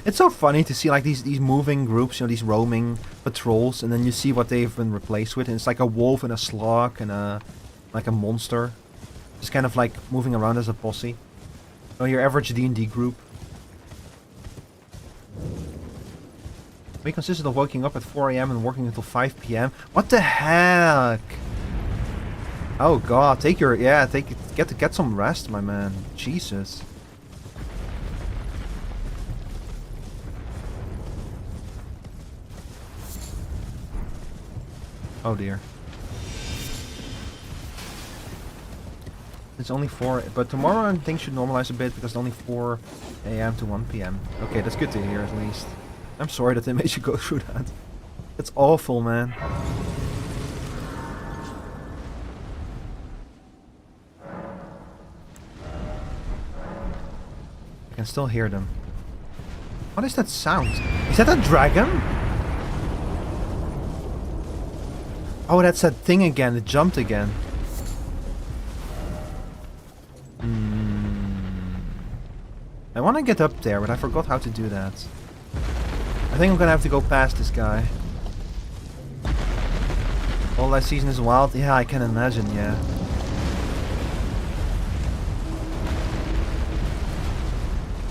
It's so funny to see like these moving groups, you know, these roaming patrols, and then you see what they've been replaced with, and it's like a wolf and a slug and like a monster. Just kind of like moving around as a posse. Oh, your average D&D group. We consisted of waking up at 4 AM and working until 5 PM. What the heck? Oh god, get some rest, my man. Jesus. Oh dear. It's only 4, but tomorrow things should normalize a bit because it's only 4 AM to 1 PM. Okay, that's good to hear at least. I'm sorry that they made you go through that. It's awful, man. I can still hear them. What is that sound? Is that a dragon? Oh, that's that thing again. It jumped again. I want to get up there, but I forgot how to do that. I think I'm gonna have to go past this guy. All that season is wild? Yeah, I can imagine, yeah.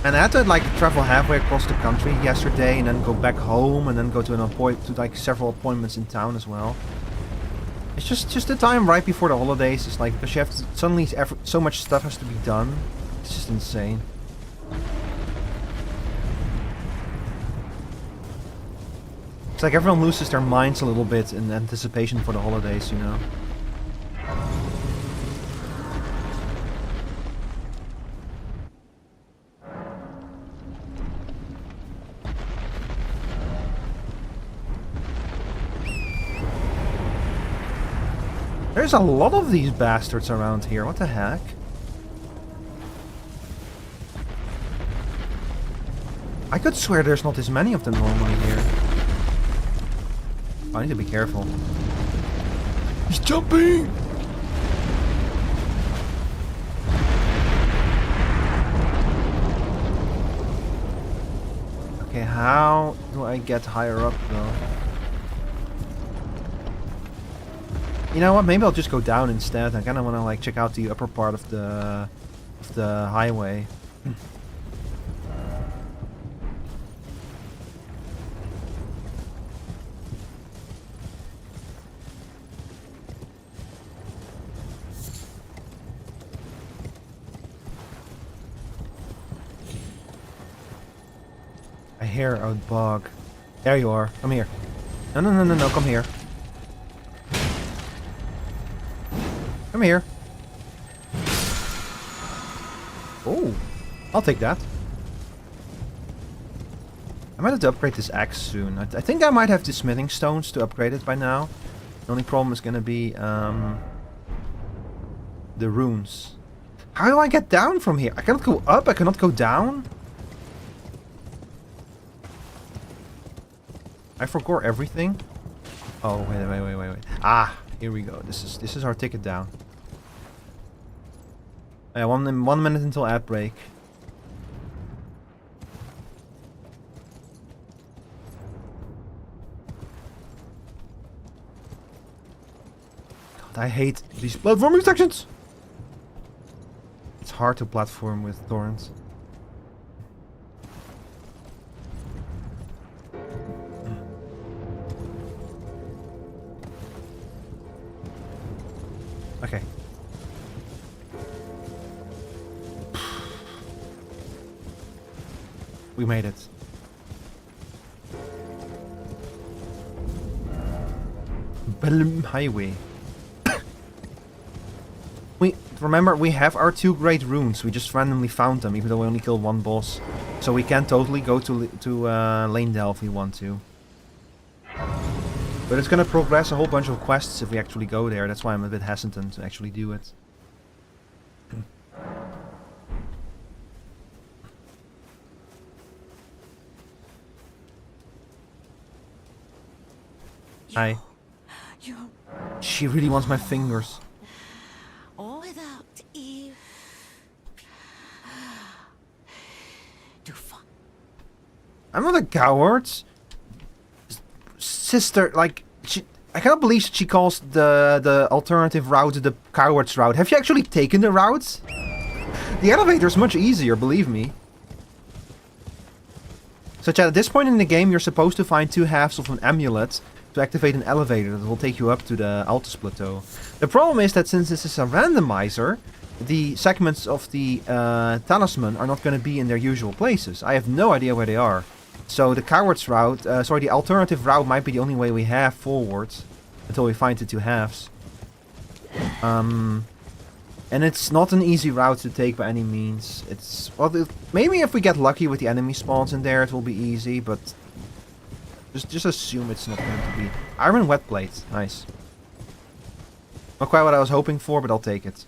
And I had to like travel halfway across the country yesterday and then go back home and then go to like several appointments in town as well. It's just the time right before the holidays. It's like because you have to, suddenly so much stuff has to be done. It's just insane. It's like everyone loses their minds a little bit in anticipation for the holidays, you know. There's a lot of these bastards around here. What the heck? I could swear there's not as many of them normally here. I need to be careful. He's jumping! Okay, how do I get higher up though? You know what? Maybe I'll just go down instead. I kind of want to like check out the upper part of the highway. I hear a bug. There you are. Come here. No, come here. Come here. Oh, I'll take that. I might have to upgrade this axe soon. I think I might have the smithing stones to upgrade it by now. The only problem is gonna be the runes. How do I get down from here? I cannot go up, I cannot go down. I forgot everything. Oh, wait. Ah, here we go. This is our ticket down. Yeah, 1 minute until ad break. God, I hate these platforming sections. It's hard to platform with torrents. Okay. We made it. Belm Highway. Remember, we have our 2 great runes. We just randomly found them, even though we only killed 1 boss. So we can totally go to Lanedale if we want to. But it's gonna progress a whole bunch of quests if we actually go there. That's why I'm a bit hesitant to actually do it. Hi. She really wants my fingers. All without Eve. I'm not a coward. Sister, like, I cannot believe she calls the alternative route the coward's route. Have you actually taken the route? The elevator is much easier, believe me. So chat, at this point in the game, you're supposed to find 2 halves of an amulet to activate an elevator that will take you up to the Altus Plateau. The problem is that since this is a randomizer, the segments of the talisman are not going to be in their usual places. I have no idea where they are. So the coward's route, the alternative route might be the only way we have forwards until we find the 2 halves. And it's not an easy route to take by any means. It's, well, maybe if we get lucky with the enemy spawns in there, it will be easy, but just assume it's not going to be. Iron wet plate, nice. Not quite what I was hoping for, but I'll take it.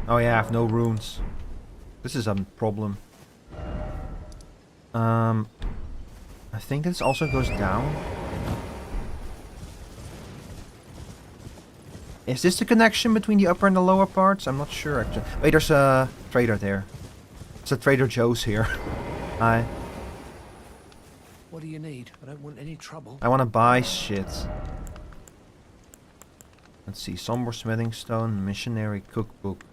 Oh yeah, I have no runes. This is a problem. I think this also goes down. Is this the connection between the upper and the lower parts? I'm not sure actually. Wait, there's a trader there. There's a Trader Joe's here. Hi. What do you need? I don't want any trouble. I want to buy shit. Let's see. Somber Smithing Stone, Missionary Cookbook.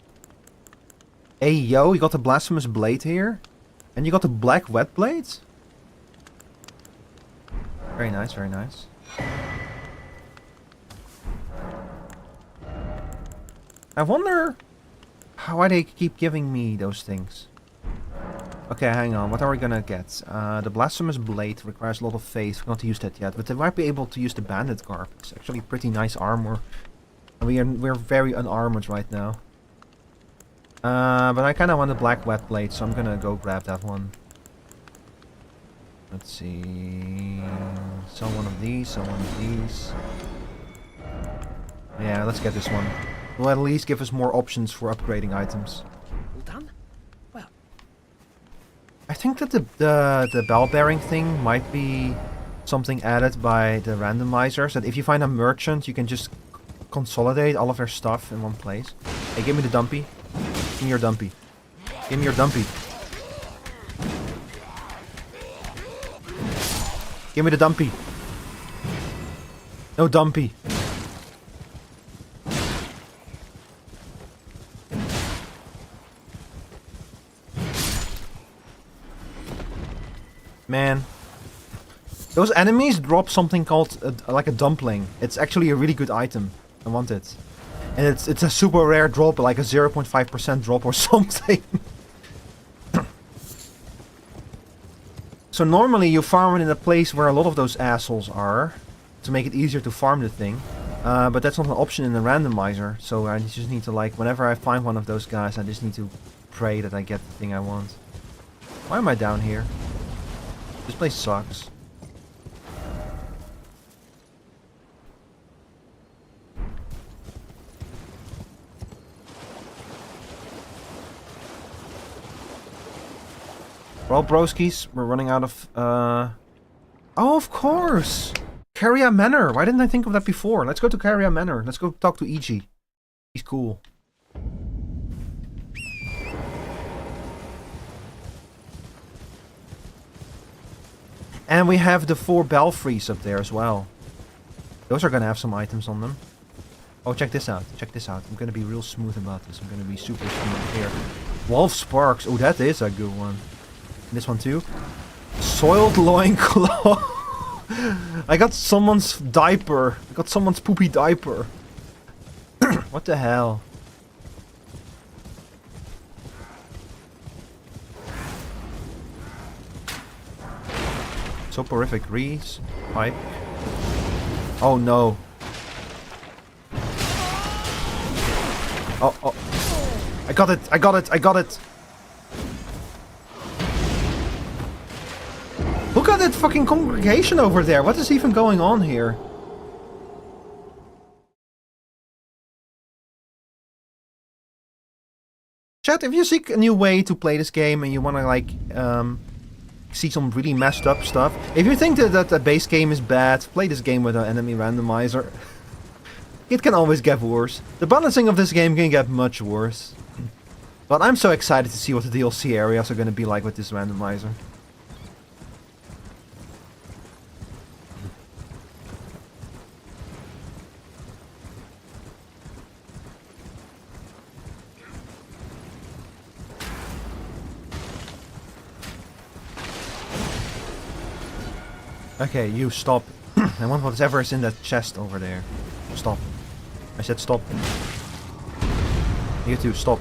Hey yo, you got the Blasphemous Blade here? And you got the Black Wet Blade? Very nice, very nice. I wonder why they keep giving me those things. Okay, hang on. What are we gonna get? The Blasphemous Blade requires a lot of faith. We're not to use that yet, but they might be able to use the Bandit Garb. It's actually pretty nice armor. And we're very unarmored right now. But I kind of want the Black Wet Blade, so I'm gonna go grab that one. Let's see. Sell one of these, sell one of these. Yeah, let's get this one. Will at least give us more options for upgrading items. All done? Well, I think that the bell bearing thing might be something added by the randomizers. That if you find a merchant, you can just consolidate all of their stuff in one place. Hey, give me the dumpy. Give me your dumpy. Give me your dumpy. Give me the dumpy. No dumpy. Man. Those enemies drop something called like a dumpling. It's actually a really good item. I want it. And it's a super rare drop, like a 0.5% drop or something. So normally you farm it in a place where a lot of those assholes are, to make it easier to farm the thing. But that's not an option in the randomizer, so I just need to, like, whenever I find one of those guys, I just need to pray that I get the thing I want. Why am I down here? This place sucks. Well, broskies, we're running out of, Oh, of course! Carria Manor! Why didn't I think of that before? Let's go to Carria Manor. Let's go talk to E.G. He's cool. And we have the 4 belfries up there as well. Those are gonna have some items on them. Oh, check this out. Check this out. I'm gonna be real smooth about this. I'm gonna be super smooth here. Wolf Sparks. Oh, that is a good one. And this one too. Soiled loincloth. I got someone's diaper. I got someone's poopy diaper. What the hell? Soporific Reese. Pipe. Oh no. Oh, oh. I got it. I got it. I got it. Look at that fucking congregation over there. What is even going on here? Chat, if you seek a new way to play this game and you want to, like, see some really messed up stuff. If you think that the base game is bad, play this game with an enemy randomizer. It can always get worse. The balancing of this game can get much worse. But I'm so excited to see what the DLC areas are going to be like with this randomizer. Okay, you stop. I want whatever is in that chest over there. Stop. I said stop. You too, stop.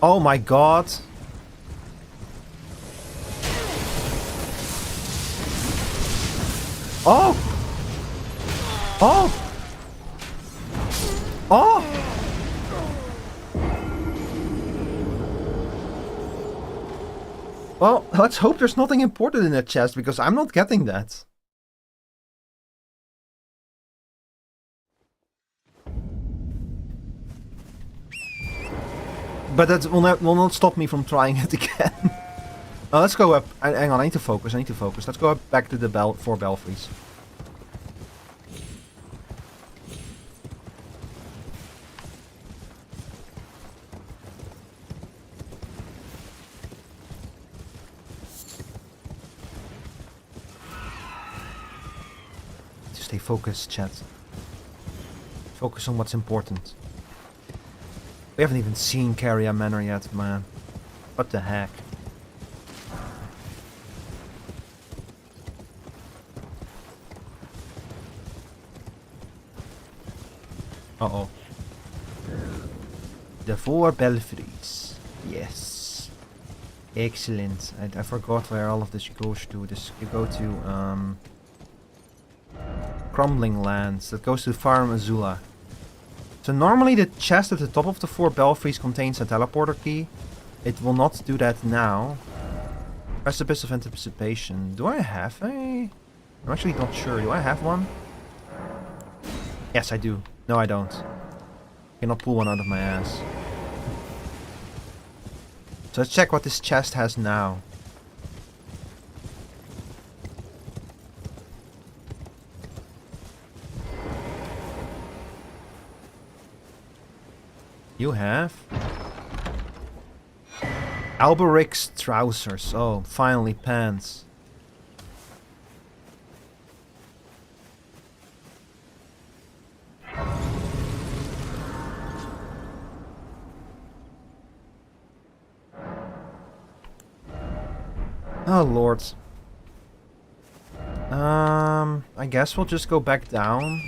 Oh my god. Oh! Oh! Oh! Well, let's hope there's nothing important in that chest, because I'm not getting that. But that will not stop me from trying it again. Let's go up. Hang on, I need to focus. Let's go up back to the 4 belfries. Stay focused, chat. Focus on what's important. We haven't even seen Carria Manor yet, man. What the heck? Uh-oh. The 4 belfries. Yes. Excellent. I forgot where all of this goes to. You go to, Crumbling Lands. That goes to Farm Azula. So normally the chest at the top of the 4 belfries contains a teleporter key. It will not do that now. Precipice of Anticipation. Do I have a... I'm actually not sure. Do I have one? Yes, I do. No, I don't. I cannot pull one out of my ass. So let's check what this chest has now. You have Alberic's trousers. Oh, finally pants. Oh lord. I guess we'll just go back down.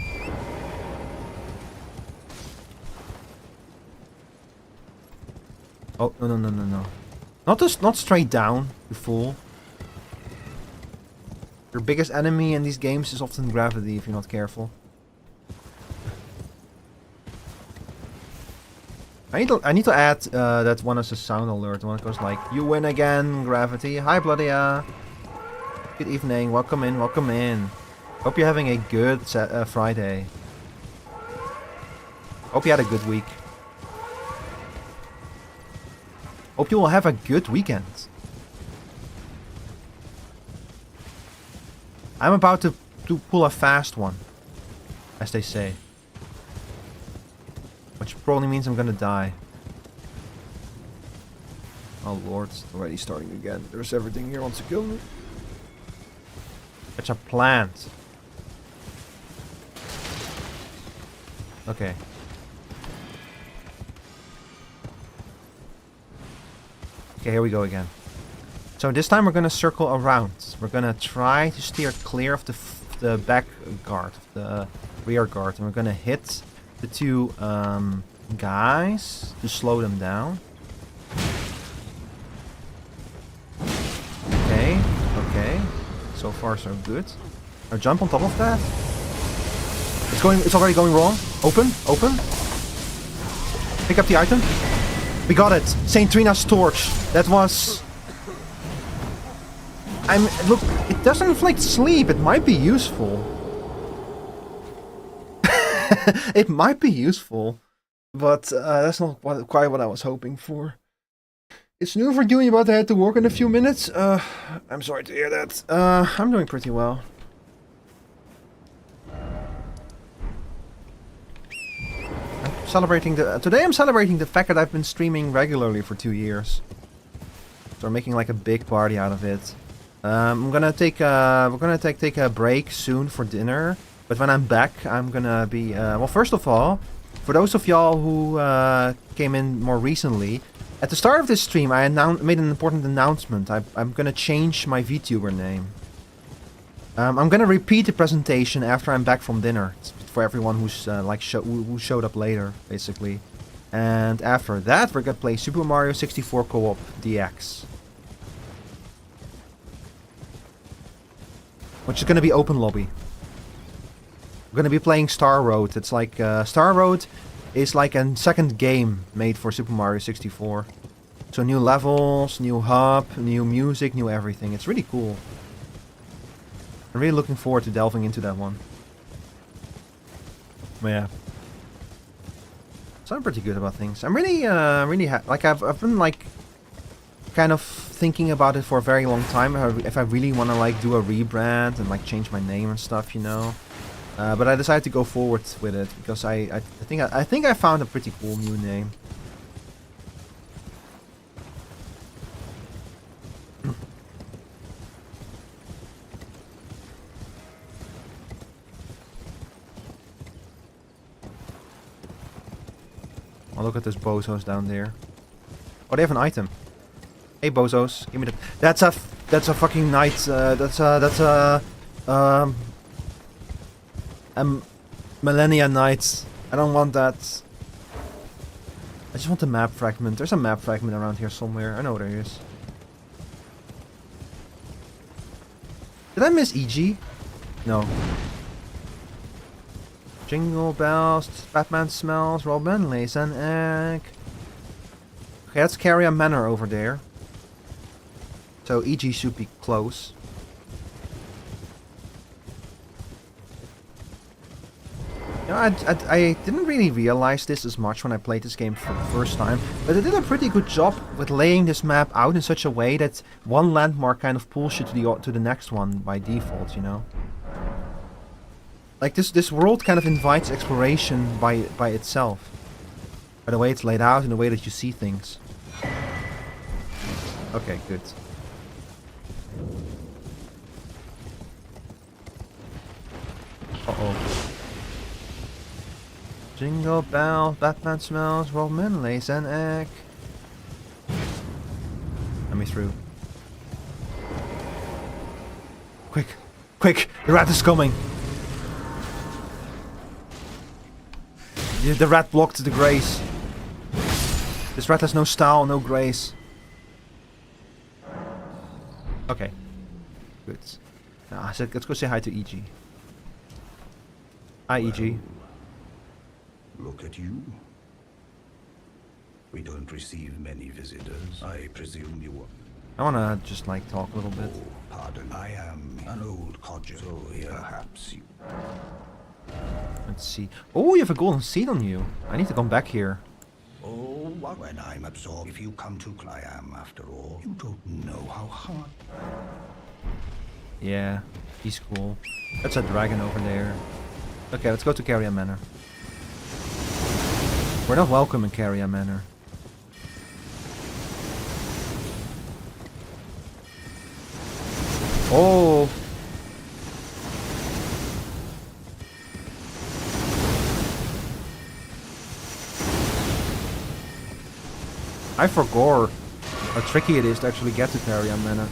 Oh, no. Not straight down, you fool. Your biggest enemy in these games is often gravity if you're not careful. I need to add that one as a sound alert. One that goes like, "You win again, gravity." Hi, Bloodia. Good evening. Welcome in. Welcome in. Hope you're having a good Friday. Hope you had a good week. Hope you will have a good weekend. I'm about to pull a fast one, as they say. Which probably means I'm gonna die. Oh lord, it's already starting again. There's everything here wants to kill me. It's a plant. Okay. Okay, here we go again. So this time we're gonna circle around. We're gonna try to steer clear of the back guard, the rear guard, and we're gonna hit the two guys to slow them down. Okay, okay. So far so good. Now jump on top of that. It's already going wrong. Open, open. Pick up the item. We got it. Saint Trina's torch. That was. Look. It doesn't inflict sleep. It might be useful. It might be useful, but that's not quite what I was hoping for. It's new for you. You're about to head to work in a few minutes. I'm sorry to hear that. I'm doing pretty well. Today I'm celebrating the fact that I've been streaming regularly for 2 years. So I'm making like a big party out of it. We're gonna take a break soon for dinner. But when I'm back, I'm gonna be well. First of all, for those of y'all who came in more recently, at the start of this stream, I made an important announcement. I'm gonna change my Vtuber name. I'm gonna repeat the presentation after I'm back from dinner. It's for everyone who's who showed up later, basically. And after that, we're gonna play Super Mario 64 Co-op DX, which is gonna be open lobby. We're gonna be playing Star Road. It's like Star Road is like a second game made for Super Mario 64. So new levels, new hub, new music, new everything. It's really cool. I'm really looking forward to delving into that one. But yeah, so I'm pretty good about things. I'm really, I've been like kind of thinking about it for a very long time. If I really want to like do a rebrand and like change my name and stuff, you know. But I decided to go forward with it because I think I found a pretty cool new name. Oh, look at those bozos down there. Oh, they have an item. Hey, bozos, give me the. That's a fucking knight. That's a Millennia Knight. I don't want that. I just want the map fragment. There's a map fragment around here somewhere. I know there is. Did I miss EG? No. Jingle bells, Batman smells, Robin lays an egg. Okay, let's carry a manor over there. So EG should be close. You know, I didn't really realize this as much when I played this game for the first time, but they did a pretty good job with laying this map out in such a way that one landmark kind of pulls you to the next one by default, you know? Like this world kind of invites exploration by itself. By the way it's laid out and the way that you see things. Okay, good. Uh-oh. Jingle bell, Batman smells, Robin lays an egg. Let me through. Quick! Quick! The rat is coming! The rat blocked the grace. This rat has no style, no grace. Okay. Good. Now, let's go say hi to EG. Hi, EG. Look at you. We don't receive many visitors. I presume you were... I wanna just like talk a little bit. Oh, pardon. I am an old codger, so perhaps you... Let's see. Oh, you have a golden seed on you. I need to come back here. Oh, what? When I'm absorbed, if you come to I am, after all, you don't know how hard... Yeah, he's cool. That's a dragon over there. Okay, let's go to Carrion Manor. We're not welcome in Carrion Manor. Oh! I forgot how tricky it is to actually get to Carrion Manor.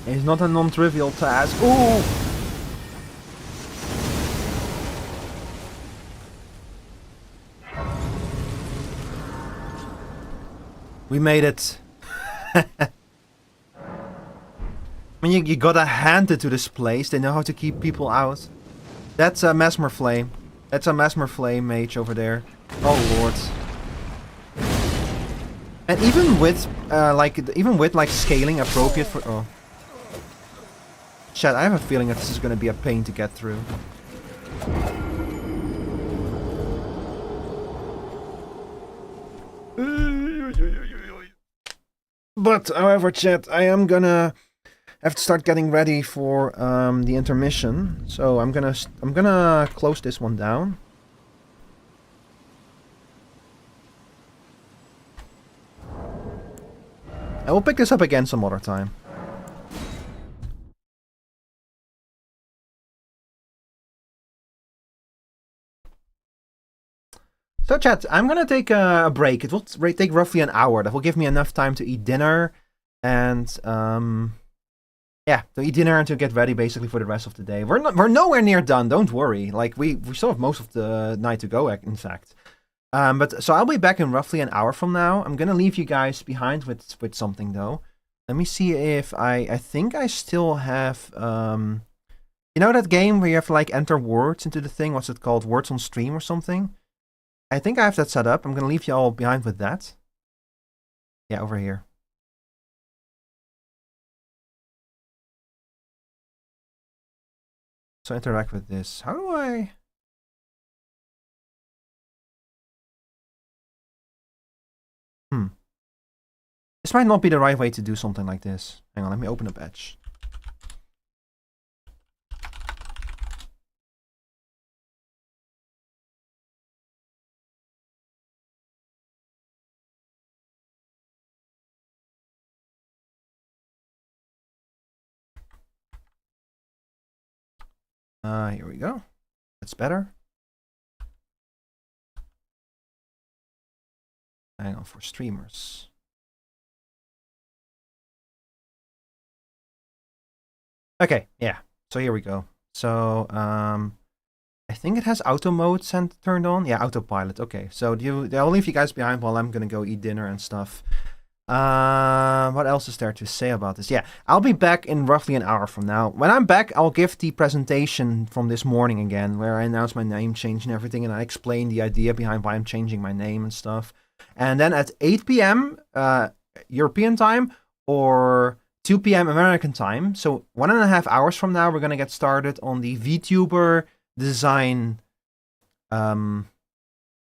It's not a non-trivial task. Ooh! We made it. I mean, you gotta hand it to this place. They know how to keep people out. That's a Mesmer Flame. That's a Mesmer Flame mage over there. Oh lord. And even with like scaling appropriate for... Oh. Chat, I have a feeling that this is gonna be a pain to get through. But, however, chat, I am gonna have to start getting ready for the intermission. So I'm gonna close this one down. I will pick this up again some other time. So chat, I'm gonna take a break. It will take roughly an hour. That will give me enough time to eat dinner and yeah, to eat dinner and to get ready basically for the rest of the day. We're nowhere near done. Don't worry. Like we still have most of the night to go. In fact, but so I'll be back in roughly an hour from now. I'm gonna leave you guys behind with something though. Let me see if I think I still have you know that game where you have to like enter words into the thing. What's it called? Words on Stream or something. I think I have that set up. I'm going to leave you all behind with that. Yeah, over here. So interact with this. How do I... This might not be the right way to do something like this. Hang on, let me open a batch. Here we go. That's better. Hang on, for streamers. Okay, yeah. So here we go. So I think it has auto mode turned on. Yeah, autopilot. Okay, so I'll leave you guys behind while I'm gonna go eat dinner and stuff. What else is there to say about this? Yeah, I'll be back in roughly an hour from now. When I'm back, I'll give the presentation from this morning again, where I announce my name change and everything, and I explain the idea behind why I'm changing my name and stuff. And then at 8 p.m. European time, or 2 p.m. American time, so 1.5 hours from now, we're gonna get started on the Vtuber design, the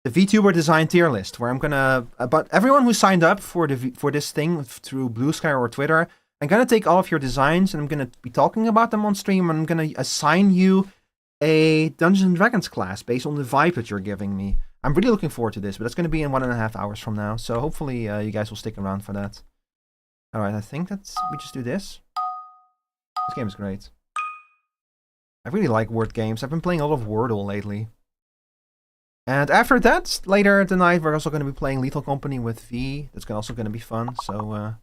Vtuber design tier list, where I'm gonna, about everyone who signed up for this thing through Blue Sky or Twitter, I'm gonna take all of your designs and I'm gonna be talking about them on stream, and I'm gonna assign you a Dungeons and Dragons class based on the vibe that you're giving me. I'm really looking forward to this, but it's gonna be in 1.5 hours from now, so hopefully you guys will stick around for that. Alright, I think we just do this. This game is great. I really like word games. I've been playing a lot of Wordle lately. And after that, later tonight, we're also going to be playing Lethal Company with V. That's also going to be fun, so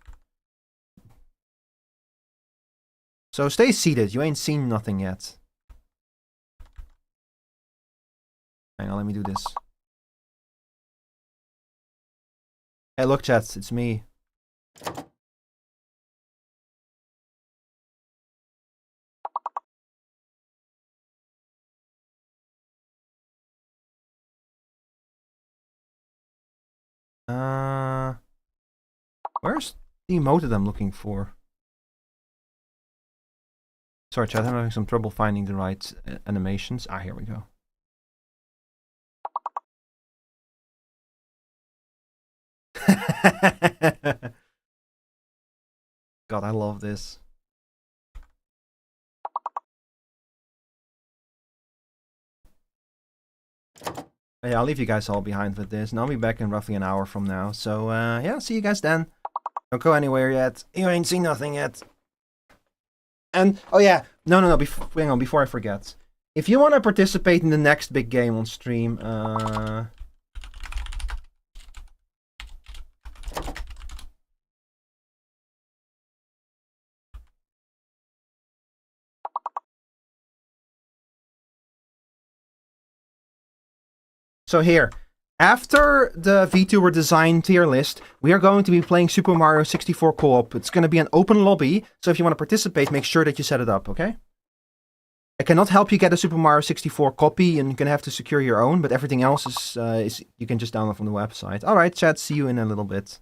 stay seated. You ain't seen nothing yet. Hang on, let me do this. Hey, look, chat, it's me. Where's the emote that I'm looking for? Sorry, chat, I'm having some trouble finding the right animations. Ah, here we go. God, I love this. Yeah, I'll leave you guys all behind with this, and I'll be back in roughly an hour from now. So, yeah, see you guys then. Don't go anywhere yet. You ain't seen nothing yet. And, oh yeah, no, hang on, before I forget. If you want to participate in the next big game on stream, so here, after the VTuber design tier list, we are going to be playing Super Mario 64 co-op. It's going to be an open lobby, so if you want to participate, make sure that you set it up, okay? I cannot help you get a Super Mario 64 copy, and you're going to have to secure your own, but everything else is you can just download from the website. Alright, chat, see you in a little bit.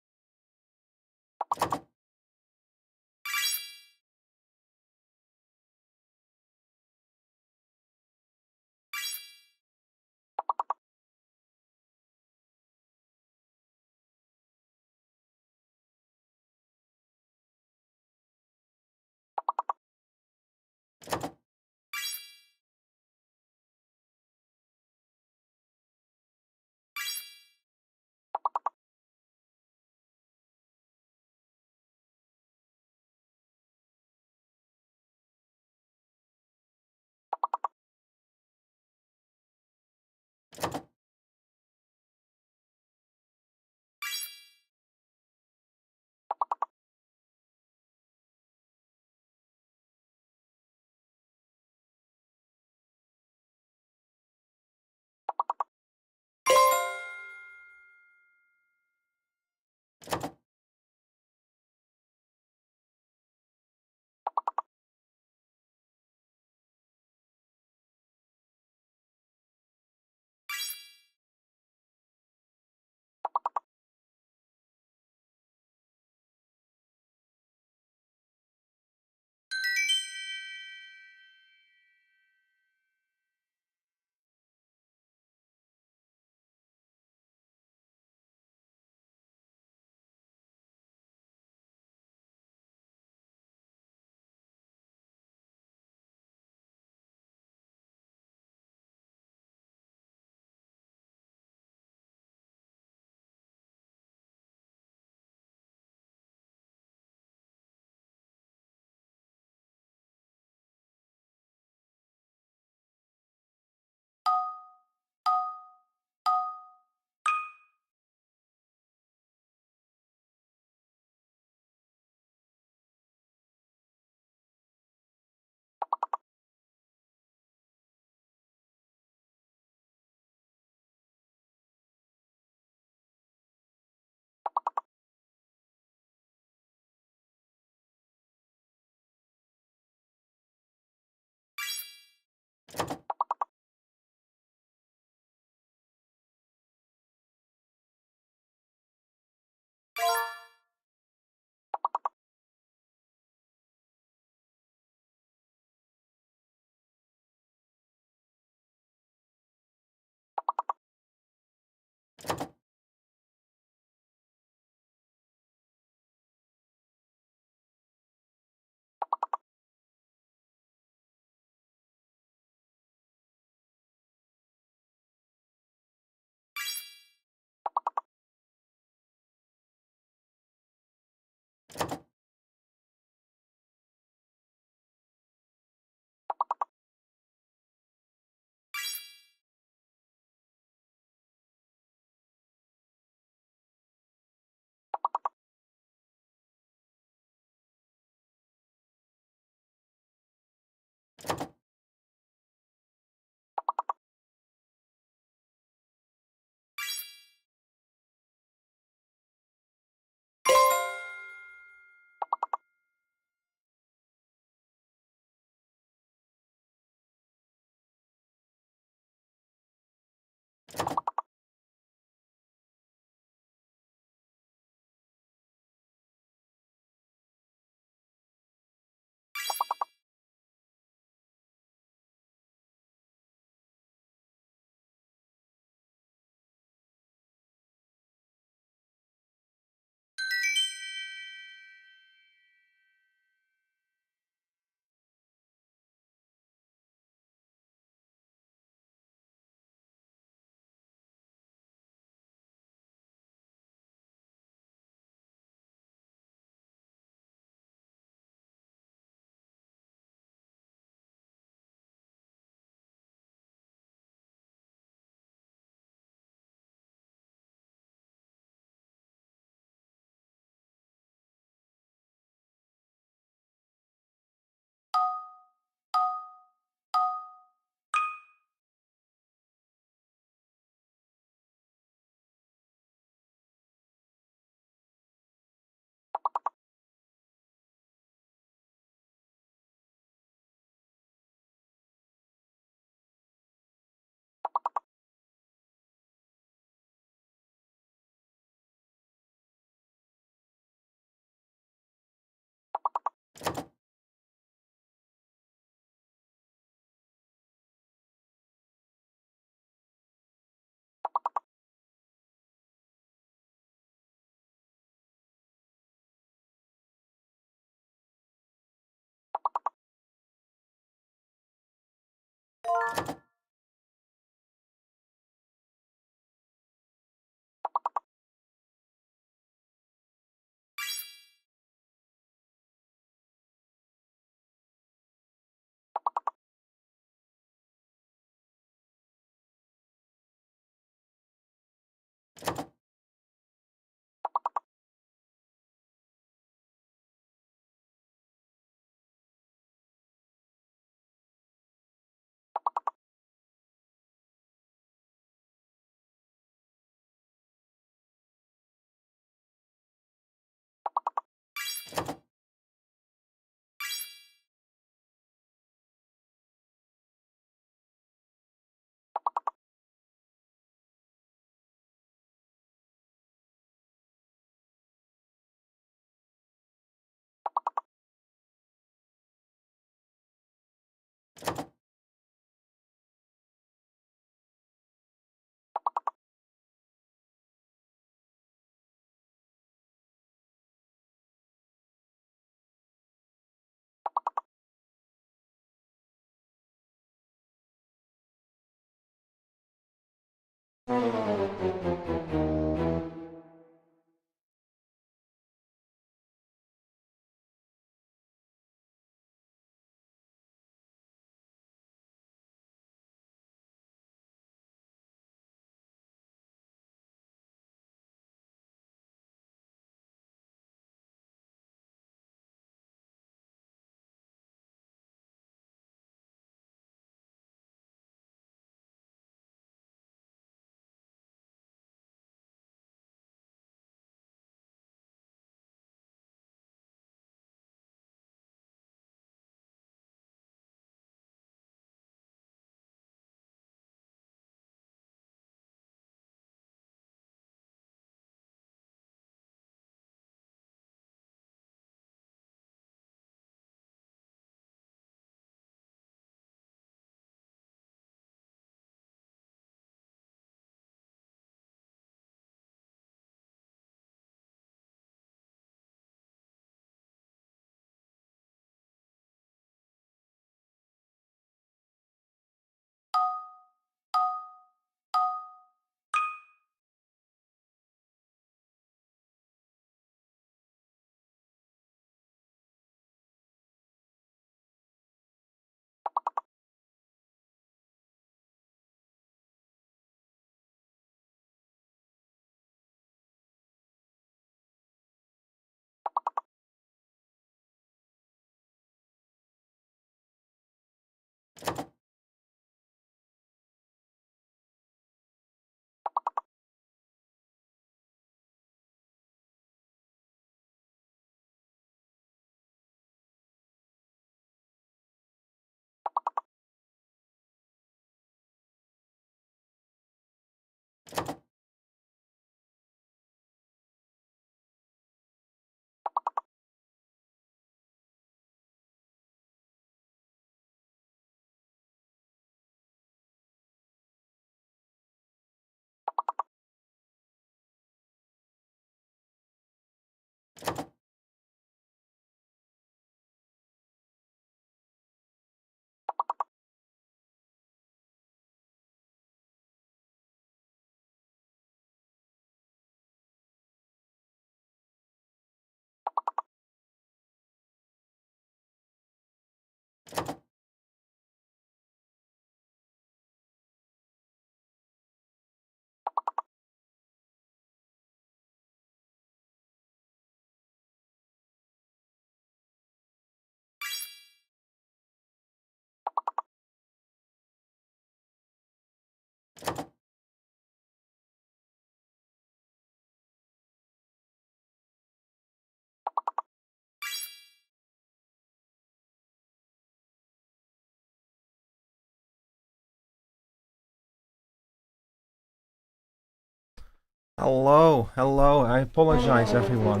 Hello, hello. I apologize, everyone.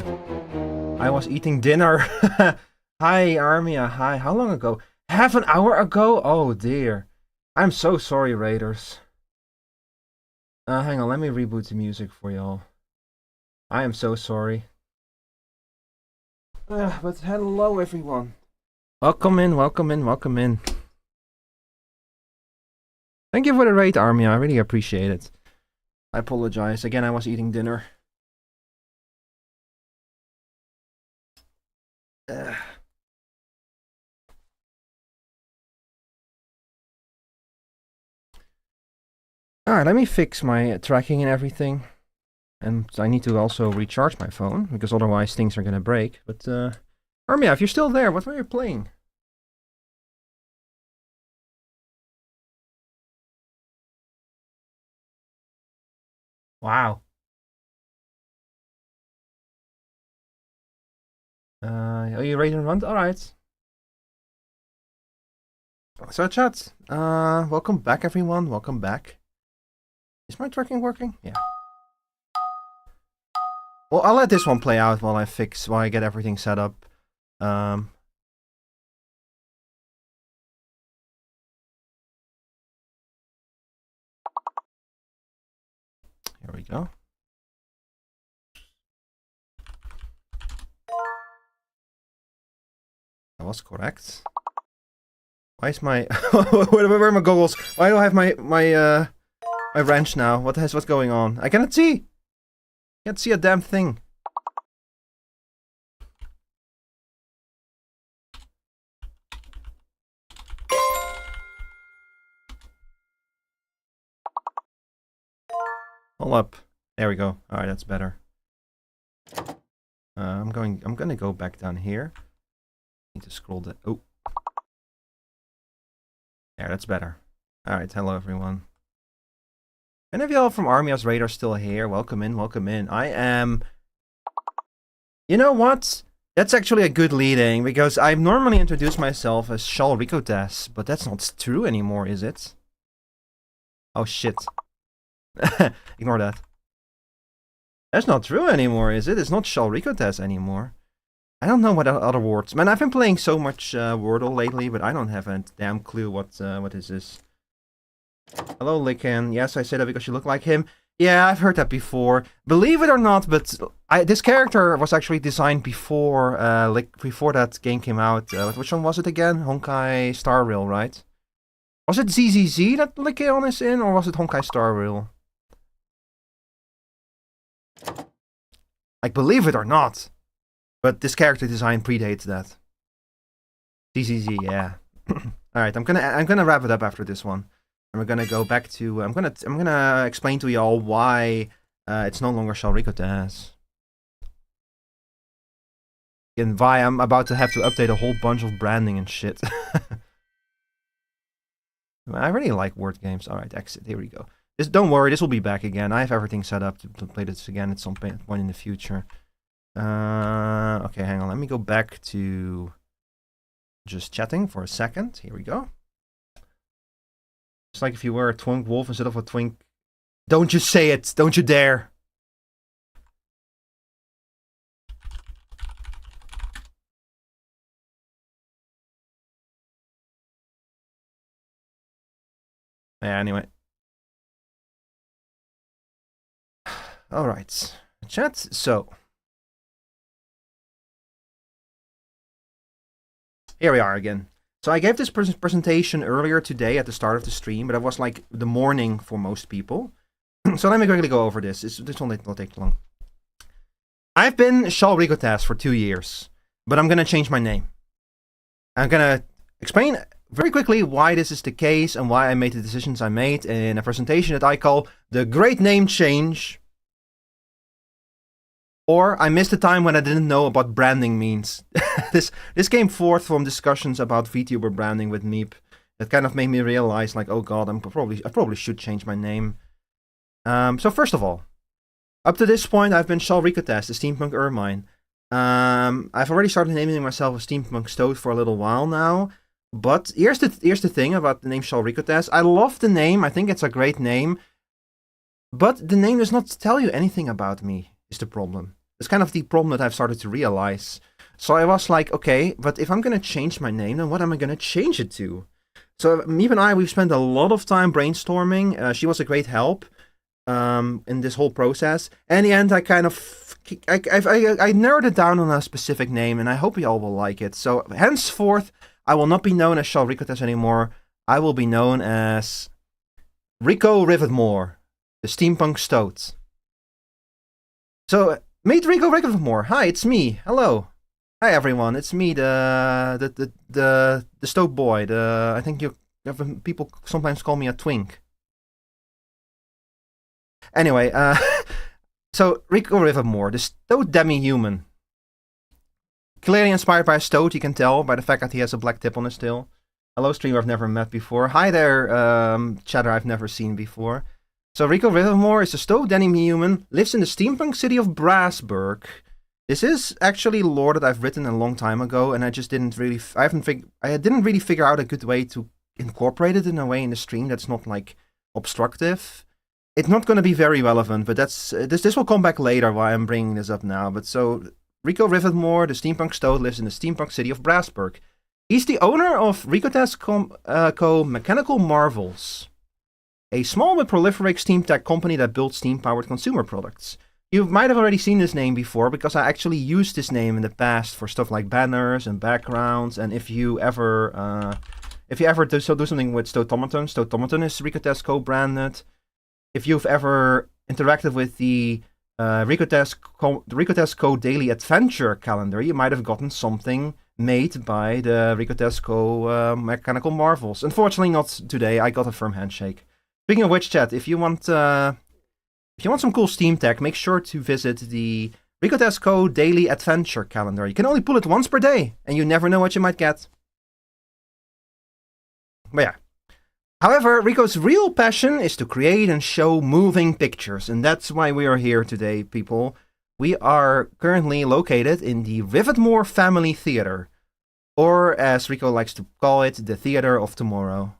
I was eating dinner. Hi, Armia. Hi. How long ago? Half an hour ago? Oh, dear. I'm so sorry, Raiders. Hang on. Let me reboot the music for y'all. I am so sorry. But hello, everyone. Welcome in, welcome in, welcome in. Thank you for the raid, Army. I really appreciate it. I apologize. Again, I was eating dinner. Alright, let me fix my tracking and everything. And I need to also recharge my phone, because otherwise things are gonna break. But, Armia, if you're still there, what were you playing? Wow. Are you ready to run? Alright. So chat, welcome back everyone, welcome back. Is my tracking working? Yeah. Well, I'll let this one play out while I get everything set up. Here we go. That was correct. Why is my where are my goggles? Why do I have my wrench now? What's going on? I cannot see. Can't see a damn thing. Hold up. There we go. All right, that's better. I'm gonna go back down here. Need to scroll that. Oh. There, that's better. Alright, hello everyone. Any of y'all from Armia's raid are still here? Welcome in, welcome in. I am... You know what? That's actually a good leading, because I normally introduce myself as Shal Rico, but that's not true anymore, is it? Oh shit. Ignore that. That's not true anymore, is it? It's not Shal Rico anymore. I don't know what other words. Man, I've been playing so much Wordle lately, but I don't have a damn clue what is this. Hello, Licken. Yes, I say that because you look like him. Yeah, I've heard that before. Believe it or not, but this character was actually designed before before that game came out. Which one was it again? Honkai Star Rail, right? Was it ZZZ that Licken is in, or was it Honkai Star Rail? Like, believe it or not. But this character design predates that. ZZZ, yeah. Alright, I'm gonna wrap it up after this one. And we're gonna go back to I'm gonna explain to y'all why it's no longer Shal Rico and why I'm about to have to update a whole bunch of branding and shit. I really like word games. Alright, exit, here we go. Don't worry, this will be back again. I have everything set up to play this again at some point in the future. Okay, hang on. Let me go back to just chatting for a second. Here we go. It's like if you were a twink wolf instead of a twink. Don't you say it! Don't you dare! Yeah, anyway. Alright. Chat, so. Here we are again. So I gave this presentation earlier today at the start of the stream, but it was like the morning for most people. So let me quickly go over this. This will not take long. I've been Shal Rico for 2 years, but I'm going to change my name. I'm going to explain very quickly why this is the case and why I made the decisions I made in a presentation that I call The Great Name Change. Or I missed the time when I didn't know what branding means. This came forth from discussions about Vtuber branding with Meep. That kind of made me realize, like, oh god, I probably should change my name. So first of all, up to this point, I've been Shal Rico, the Steampunk Ermine. I've already started naming myself a Steampunk Stoat for a little while now. But here's the thing about the name Shal Rico. I love the name. I think it's a great name. But the name does not tell you anything about me. Is the problem. It's kind of the problem that I've started to realize. So I was like, okay, but if I'm going to change my name, then what am I going to change it to? So Meep and I, we've spent a lot of time brainstorming. She was a great help in this whole process. And in the end, I kind of, I narrowed it down on a specific name, and I hope you all will like it. So henceforth, I will not be known as Shal Rico anymore. I will be known as Rico Rivetmore, the steampunk stoat. So, meet Rico Rivetmore. Hi, it's me. Hello. Hi everyone, it's me, the stoat boy. I think people sometimes call me a twink. Anyway, so Rico Rivetmore, the stoat demi-human. Clearly inspired by a stoat, you can tell by the fact that he has a black tip on his tail. Hello, streamer I've never met before. Hi there, chatter I've never seen before. So Rico Rivetmore is a stoat demi-human, lives in the steampunk city of Brasburg. This is actually lore that I've written a long time ago, and I just didn't really, I didn't really figure out a good way to incorporate it in a way in the stream that's not like obstructive. It's not going to be very relevant, but that's this will come back later why I'm bringing this up now. But so, Rico Rivetmore, the steampunk stoat, lives in the steampunk city of Brasburg. He's the owner of Ricotas Co. Mechanical Marvels, a small but prolific steam tech company that builds steam-powered consumer products. You might have already seen this name before, because I actually used this name in the past for stuff like banners and backgrounds, and if you ever do something with Stoatomaton is Ricotas Co. branded. If you've ever interacted with the Ricotas Co. Daily Adventure calendar, you might have gotten something made by the Ricotas Co. Mechanical Marvels. Unfortunately, not today. I got a firm handshake. Speaking of which, chat, if you want some cool Steam tech, make sure to visit the Ricotas Co. Daily Adventure calendar. You can only pull it once per day, and you never know what you might get. But yeah. However, Rico's real passion is to create and show moving pictures, and that's why we are here today, people. We are currently located in the Rivetmore Family Theater, or as Rico likes to call it, the Theater of Tomorrow.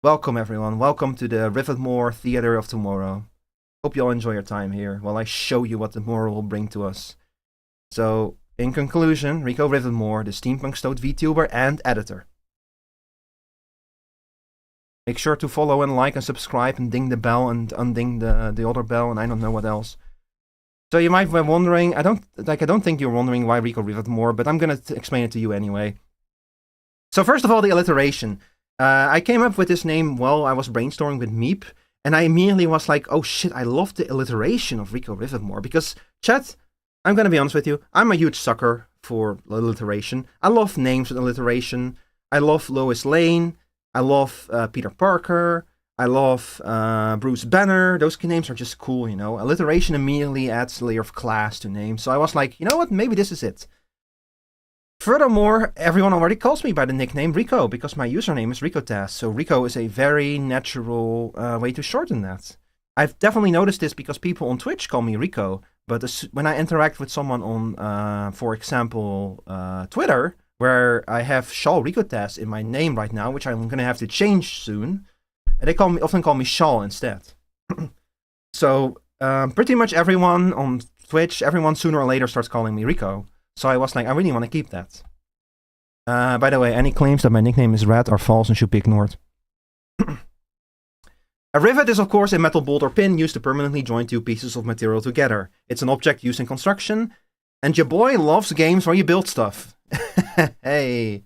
Welcome everyone, welcome to the Rivetmore Theater of Tomorrow. Hope you all enjoy your time here while I show you what tomorrow will bring to us. So, in conclusion, Rico Rivetmore, the steampunk stoat VTuber and editor. Make sure to follow and like and subscribe and ding the bell and unding the other bell and I don't know what else. So you might be wondering, I don't think you're wondering why Rico Rivetmore, but I'm gonna explain it to you anyway. So first of all, the alliteration. I came up with this name while I was brainstorming with Meep, and I immediately was like, oh shit, I love the alliteration of Rico Rivetmore, because, chat, I'm gonna be honest with you, I'm a huge sucker for alliteration. I love names with alliteration. I love Lois Lane. I love Peter Parker. I love Bruce Banner. Those names are just cool, you know. Alliteration immediately adds a layer of class to names. So I was like, you know what, maybe this is it. Furthermore, everyone already calls me by the nickname Rico, because my username is Ricotas. So Rico is a very natural way to shorten that. I've definitely noticed this because people on Twitch call me Rico. But when I interact with someone on, for example, Twitter, where I have Shaw Ricotas in my name right now, which I'm going to have to change soon. And they often call me Shaw instead. So, pretty much everyone on Twitch, everyone sooner or later starts calling me Rico. So I was like, I really want to keep that. By the way, any claims that my nickname is Red are false and should be ignored. A rivet is of course a metal bolt or pin used to permanently join two pieces of material together. It's an object used in construction. And your boy loves games where you build stuff. Hey.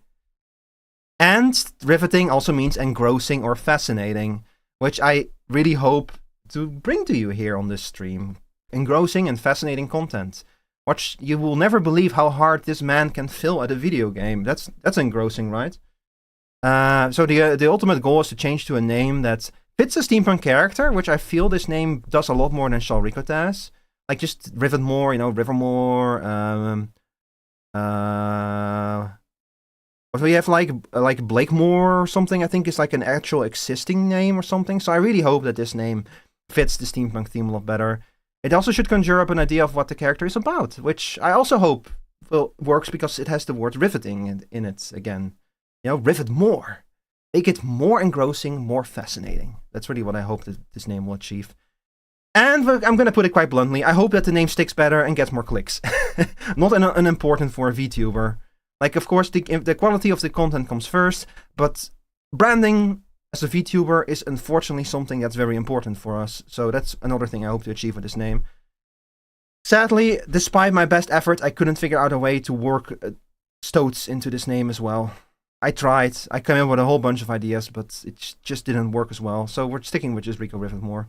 And riveting also means engrossing or fascinating, which I really hope to bring to you here on this stream. Engrossing and fascinating content. You will never believe how hard this man can fill at a video game. That's engrossing, right? So the ultimate goal is to change to a name that fits a steampunk character, which I feel this name does a lot more than Shaw Ricotas. Like just Rivetmore, you know, Rivermore. What we have like Blakemore or something, I think is like an actual existing name or something. So I really hope that this name fits the steampunk theme a lot better. It also should conjure up an idea of what the character is about, which I also hope works because it has the word riveting in it again. You know, rivet more. Make it more engrossing, more fascinating. That's really what I hope that this name will achieve. And I'm going to put it quite bluntly, I hope that the name sticks better and gets more clicks. Not unimportant for a VTuber. Like, of course, the quality of the content comes first, but branding as a VTuber is unfortunately something that's very important for us. So that's another thing I hope to achieve with this name. Sadly, despite my best effort, I couldn't figure out a way to work stoats into this name as well. I tried. I came up with a whole bunch of ideas, but it just didn't work as well. So we're sticking with just Rico Rivetmore.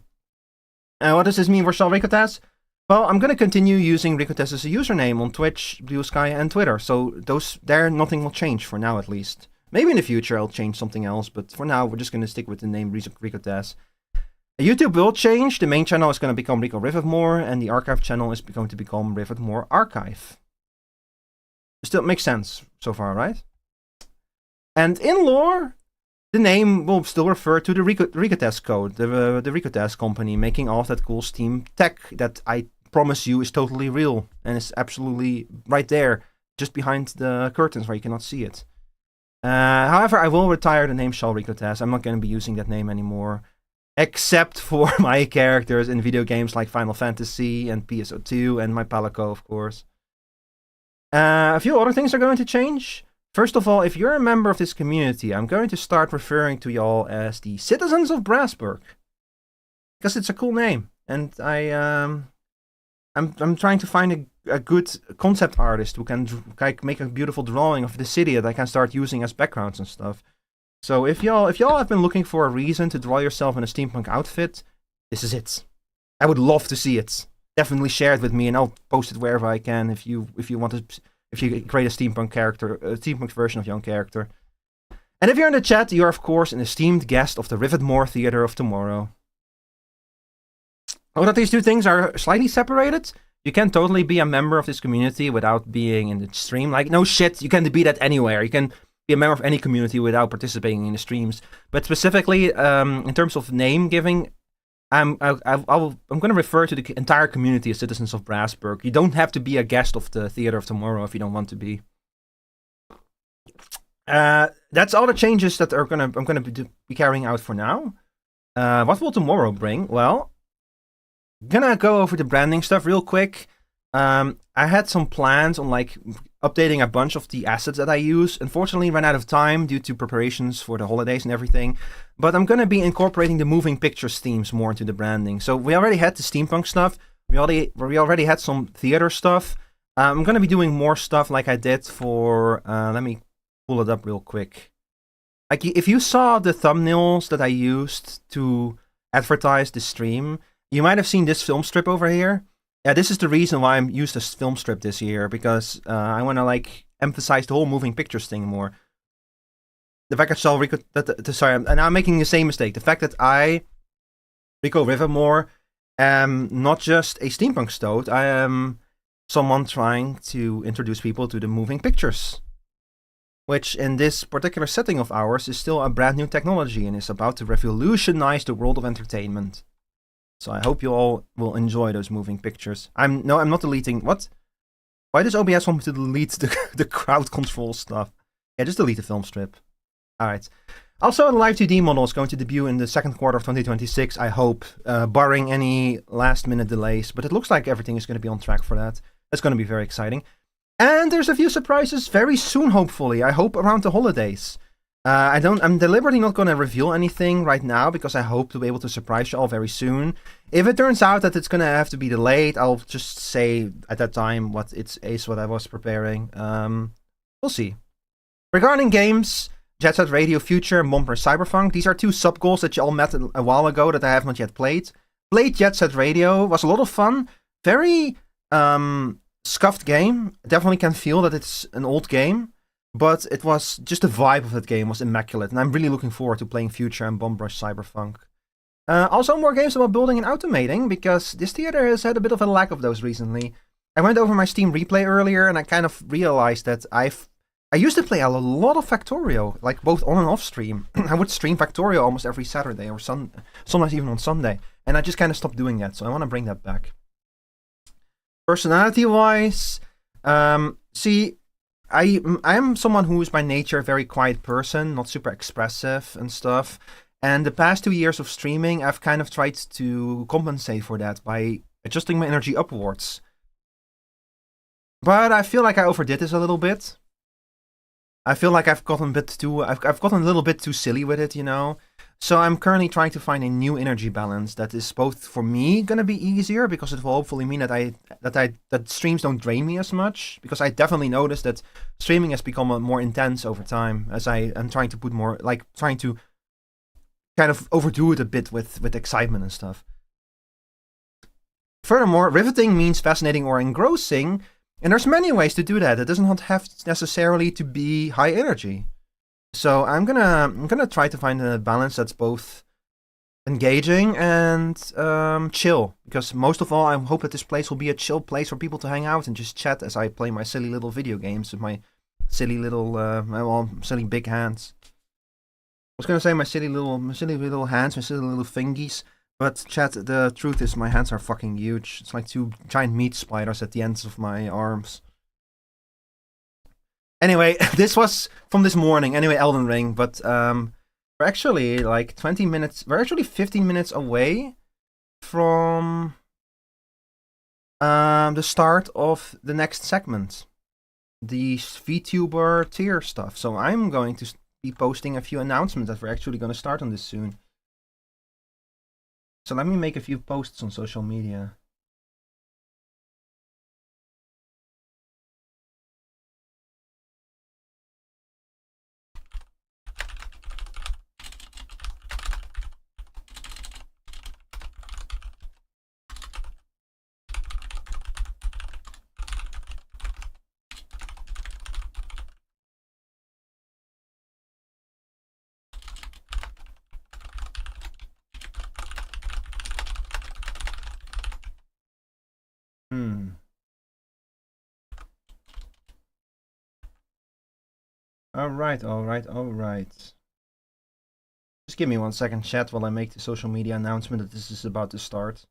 What does this mean for Shell Ricotas? Well, I'm going to continue using Ricotas as a username on Twitch, Blue Sky, and Twitter. So nothing will change for now, at least. Maybe in the future I'll change something else, but for now we're just going to stick with the name Ricotas. YouTube will change. The main channel is going to become Rico Rivetmore, and the archive channel is going to become Rivetmore Archive. Still makes sense so far, right? And in lore, the name will still refer to the Ricotas code, the Ricotas company making all of that cool Steam tech that I promise you is totally real and is absolutely right there, just behind the curtains where you cannot see it. However, I will retire the name Shell Ricotas. I'm not going to be using that name anymore, except for my characters in video games like Final Fantasy and PSO2 and my Palico, of course. A few other things are going to change. First of all, if you're a member of this community, I'm going to start referring to y'all as the Citizens of Brassburg, because it's a cool name, and I'm trying to find a good concept artist who can make a beautiful drawing of the city that I can start using as backgrounds and stuff. So if y'all have been looking for a reason to draw yourself in a steampunk outfit, this is it. I would love to see it. Definitely share it with me, and I'll post it wherever I can if you want to. If you create a steampunk character, a steampunk version of your own character. And if you're in the chat, you're of course an esteemed guest of the Rivetmore Theater of Tomorrow. Oh, that these two things are slightly separated? You can totally be a member of this community without being in the stream. Like, no shit, you can be that anywhere. You can be a member of any community without participating in the streams. But specifically, in terms of name giving, I'm going to refer to the entire community as Citizens of Brassburg. You don't have to be a guest of the Theater of Tomorrow if you don't want to be. That's all the changes that I'm going to be carrying out for now. What will tomorrow bring? Well, I'm going to go over the branding stuff real quick. I had some plans on like updating a bunch of the assets that I use. Unfortunately, ran out of time due to preparations for the holidays and everything. But I'm going to be incorporating the moving pictures themes more into the branding. So we already had the steampunk stuff. We already had some theater stuff. I'm going to be doing more stuff like I did for... let me pull it up real quick. Like, if you saw the thumbnails that I used to advertise the stream, you might have seen this film strip over here. Yeah, this is the reason why I used this film strip this year, because I want to like emphasize the whole moving pictures thing more. The fact that Shell Rico, sorry, and I'm making the same mistake. The fact that I, Rico Rivetmore, am not just a steampunk stoat. I am someone trying to introduce people to the moving pictures, which in this particular setting of ours is still a brand new technology and is about to revolutionize the world of entertainment. So I hope you all will enjoy those moving pictures. I'm not deleting... What? Why does OBS want me to delete the crowd control stuff? Yeah, just delete the film strip. Alright. Also, the Live 2D model is going to debut in the second quarter of 2026, I hope, barring any last-minute delays. But it looks like everything is going to be on track for that. That's going to be very exciting. And there's a few surprises very soon, hopefully. I hope around the holidays. I'm deliberately not going to reveal anything right now because I hope to be able to surprise you all very soon. If it turns out that it's going to have to be delayed, I'll just say at that time what I was preparing. We'll see. Regarding games, Jet Set Radio Future and Bumper Cyberpunk, these are two sub-goals that you all met a while ago that I have not yet played. Played Jet Set Radio, was a lot of fun. Very scuffed game. Definitely can feel that it's an old game. But it was just the vibe of that game was immaculate, and I'm really looking forward to playing Future and Bombrush Cyberpunk. Also more games about building and automating, because this theater has had a bit of a lack of those recently. I went over my Steam replay earlier, and I kind of realized that I used to play a lot of Factorio, like both on and off stream. I would stream Factorio almost every Saturday, or sometimes even on Sunday, and I just kind of stopped doing that, so I want to bring that back. Personality-wise, see... I'm someone who is by nature a very quiet person, not super expressive and stuff. And the past 2 years of streaming, I've kind of tried to compensate for that by adjusting my energy upwards. But I feel like I overdid this a little bit. I feel like I've gotten a little bit too silly with it, you know. So I'm currently trying to find a new energy balance that is both for me gonna be easier because it will hopefully mean that streams don't drain me as much, because I definitely noticed that streaming has become more intense over time as I am trying to put more, like trying to kind of overdo it a bit with excitement and stuff. Furthermore, riveting means fascinating or engrossing, and there's many ways to do that. It doesn't have necessarily to be high energy. So I'm gonna try to find a balance that's both engaging and chill, because most of all I hope that this place will be a chill place for people to hang out and just chat as I play my silly little video games with my silly little silly big hands. I was gonna say my silly little hands, my silly little fingies, but chat, the truth is my hands are fucking huge. It's like 2 giant meat spiders at the ends of my arms. Anyway, this was from this morning. Anyway, Elden Ring, but we're actually like 20 minutes. We're actually 15 minutes away from the start of the next segment, the Vtuber tier stuff. So I'm going to be posting a few announcements that we're actually going to start on this soon. So let me make a few posts on social media. Alright. Just give me 1 second, chat, while I make the social media announcement that this is about to start.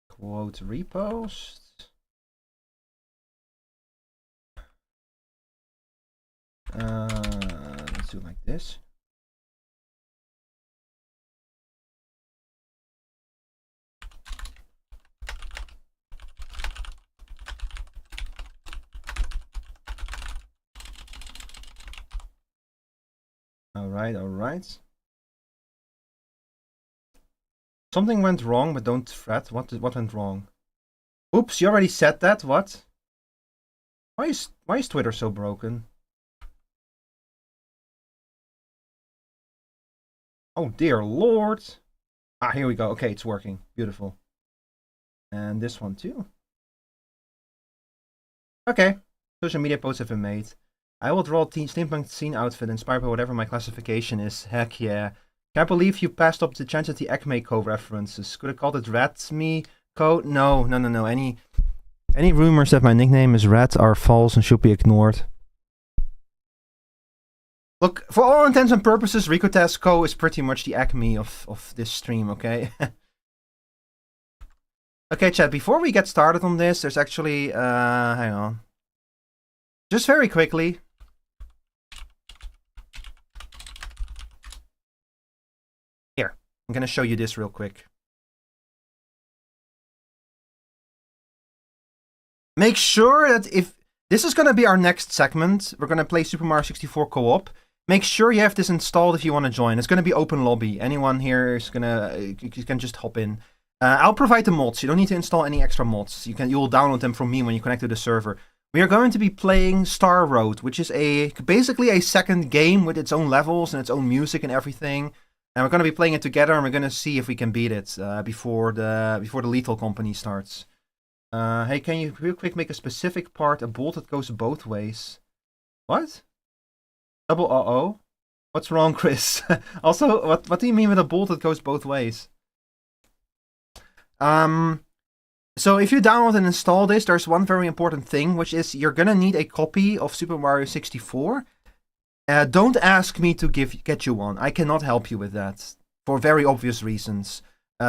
Quote repost. Let's do it like this. Alright. Something went wrong, but don't fret. What went wrong? Oops, you already said that? What? Why is Twitter so broken? Oh dear lord. Ah, here we go. Okay, it's working. Beautiful. And this one too. Okay. Social media posts have been made. I will draw a steampunk scene outfit inspired by whatever my classification is. Heck yeah. Can't believe you passed up the chance at the Acme Co references. Could have called it Rat Me Co? No. Any rumors that my nickname is Rat are false and should be ignored. Look, for all intents and purposes, Rico Co is pretty much the Acme of this stream, okay? Okay, chat, before we get started on this, there's actually, hang on. Just very quickly. Here, I'm gonna show you this real quick. Make sure that if this is gonna be our next segment, we're gonna play Super Mario 64 co-op. Make sure you have this installed if you want to join. It's gonna be open lobby. Anyone here is gonna, you can just hop in. I'll provide the mods. You don't need to install any extra mods. You will download them from me when you connect to the server. We are going to be playing Star Road, which is basically a second game with its own levels and its own music and everything. And we're going to be playing it together, and we're going to see if we can beat it before the Lethal Company starts. Hey, can you real quick make a specific part a bolt that goes both ways? What? Double uh-oh? What's wrong, Chris? Also, what do you mean with a bolt that goes both ways? So if you download and install this, there's one very important thing, which is you're gonna need a copy of Super Mario 64. Don't ask me to get you one. I cannot help you with that for very obvious reasons.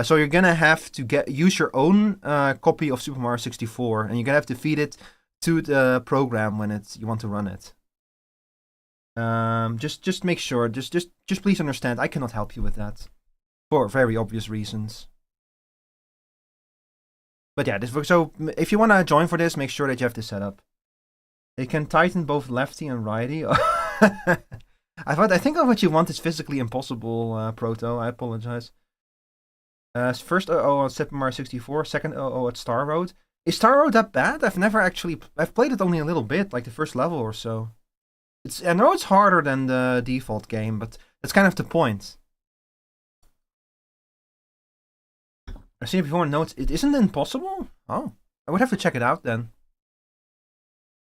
So you're gonna have to use your own copy of Super Mario 64, and you're gonna have to feed it to the program when you want to run it. Just make sure. Just please understand. I cannot help you with that for very obvious reasons. But yeah, so if you want to join for this, make sure that you have this set up. It can tighten both lefty and righty. I think of what you want is physically impossible, Proto. I apologize. First OO on Super Mario 64, second OO at Star Road. Is Star Road that bad? I've played it only a little bit, like the first level or so. I know it's harder than the default game, but that's kind of the point. I've seen it before and know it isn't impossible? Oh, I would have to check it out then.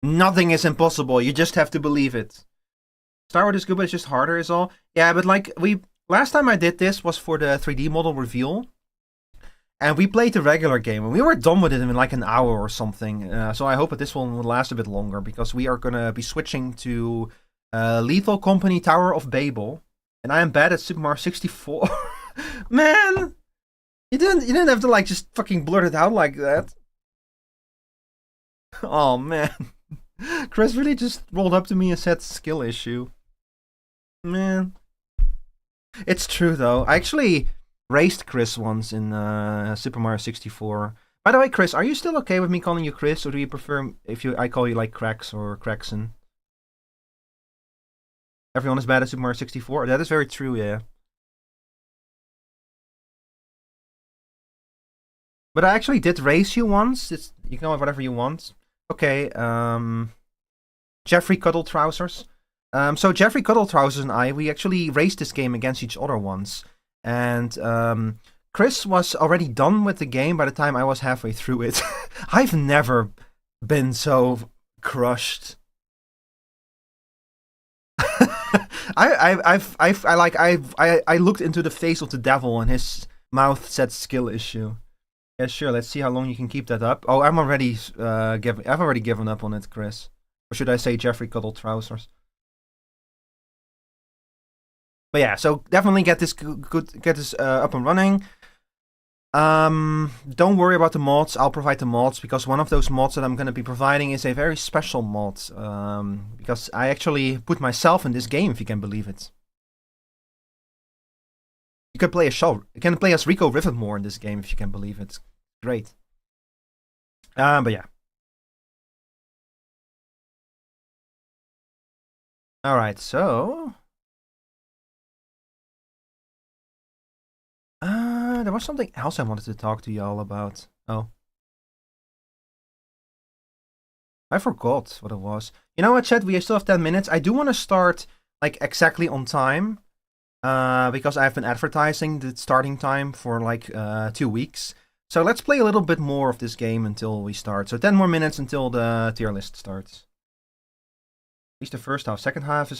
Nothing is impossible, you just have to believe it. Star Road is good, but it's just harder is all. Yeah, but like, last time I did this was for the 3D model reveal. And we played the regular game, and we were done with it in like an hour or something. So I hope that this one will last a bit longer, because we are going to be switching to Lethal Company Tower of Babel. And I am bad at Super Mario 64. Man! You didn't have to like just fucking blurt it out like that. Oh man. Chris really just rolled up to me and said skill issue. Man. It's true though. I actually raced Chris once in Super Mario 64. By the way, Chris, are you still okay with me calling you Chris, or do you prefer if I call you like Krax or Kraxon? Everyone is bad at Super Mario 64? That is very true, yeah. But I actually did race you once. You can call it whatever you want. Okay, Jeffrey Cuddle Trousers. So Jeffrey Cuddle Trousers and I, we actually raced this game against each other once. And Chris was already done with the game by the time I was halfway through it. I've never been so crushed. I looked into the face of the devil and his mouth said skill issue. Yeah, sure. Let's see how long you can keep that up. Oh, I've already given up on it, Chris. Or should I say Jeffrey Cuddle Trousers? But yeah, so definitely get this up and running. Don't worry about the mods. I'll provide the mods, because one of those mods that I'm going to be providing is a very special mod. Because I actually put myself in this game, if you can believe it. You can play You can play as Rico Rivetmore in this game, if you can believe it. Great. But yeah. Alright, so... there was something else I wanted to talk to y'all about. Oh. I forgot what it was. You know what, chat? We still have 10 minutes. I do want to start, like, exactly on time. Because I've been advertising the starting time for, like, 2 weeks. So let's play a little bit more of this game until we start. So 10 more minutes until the tier list starts. At least the first half. Second half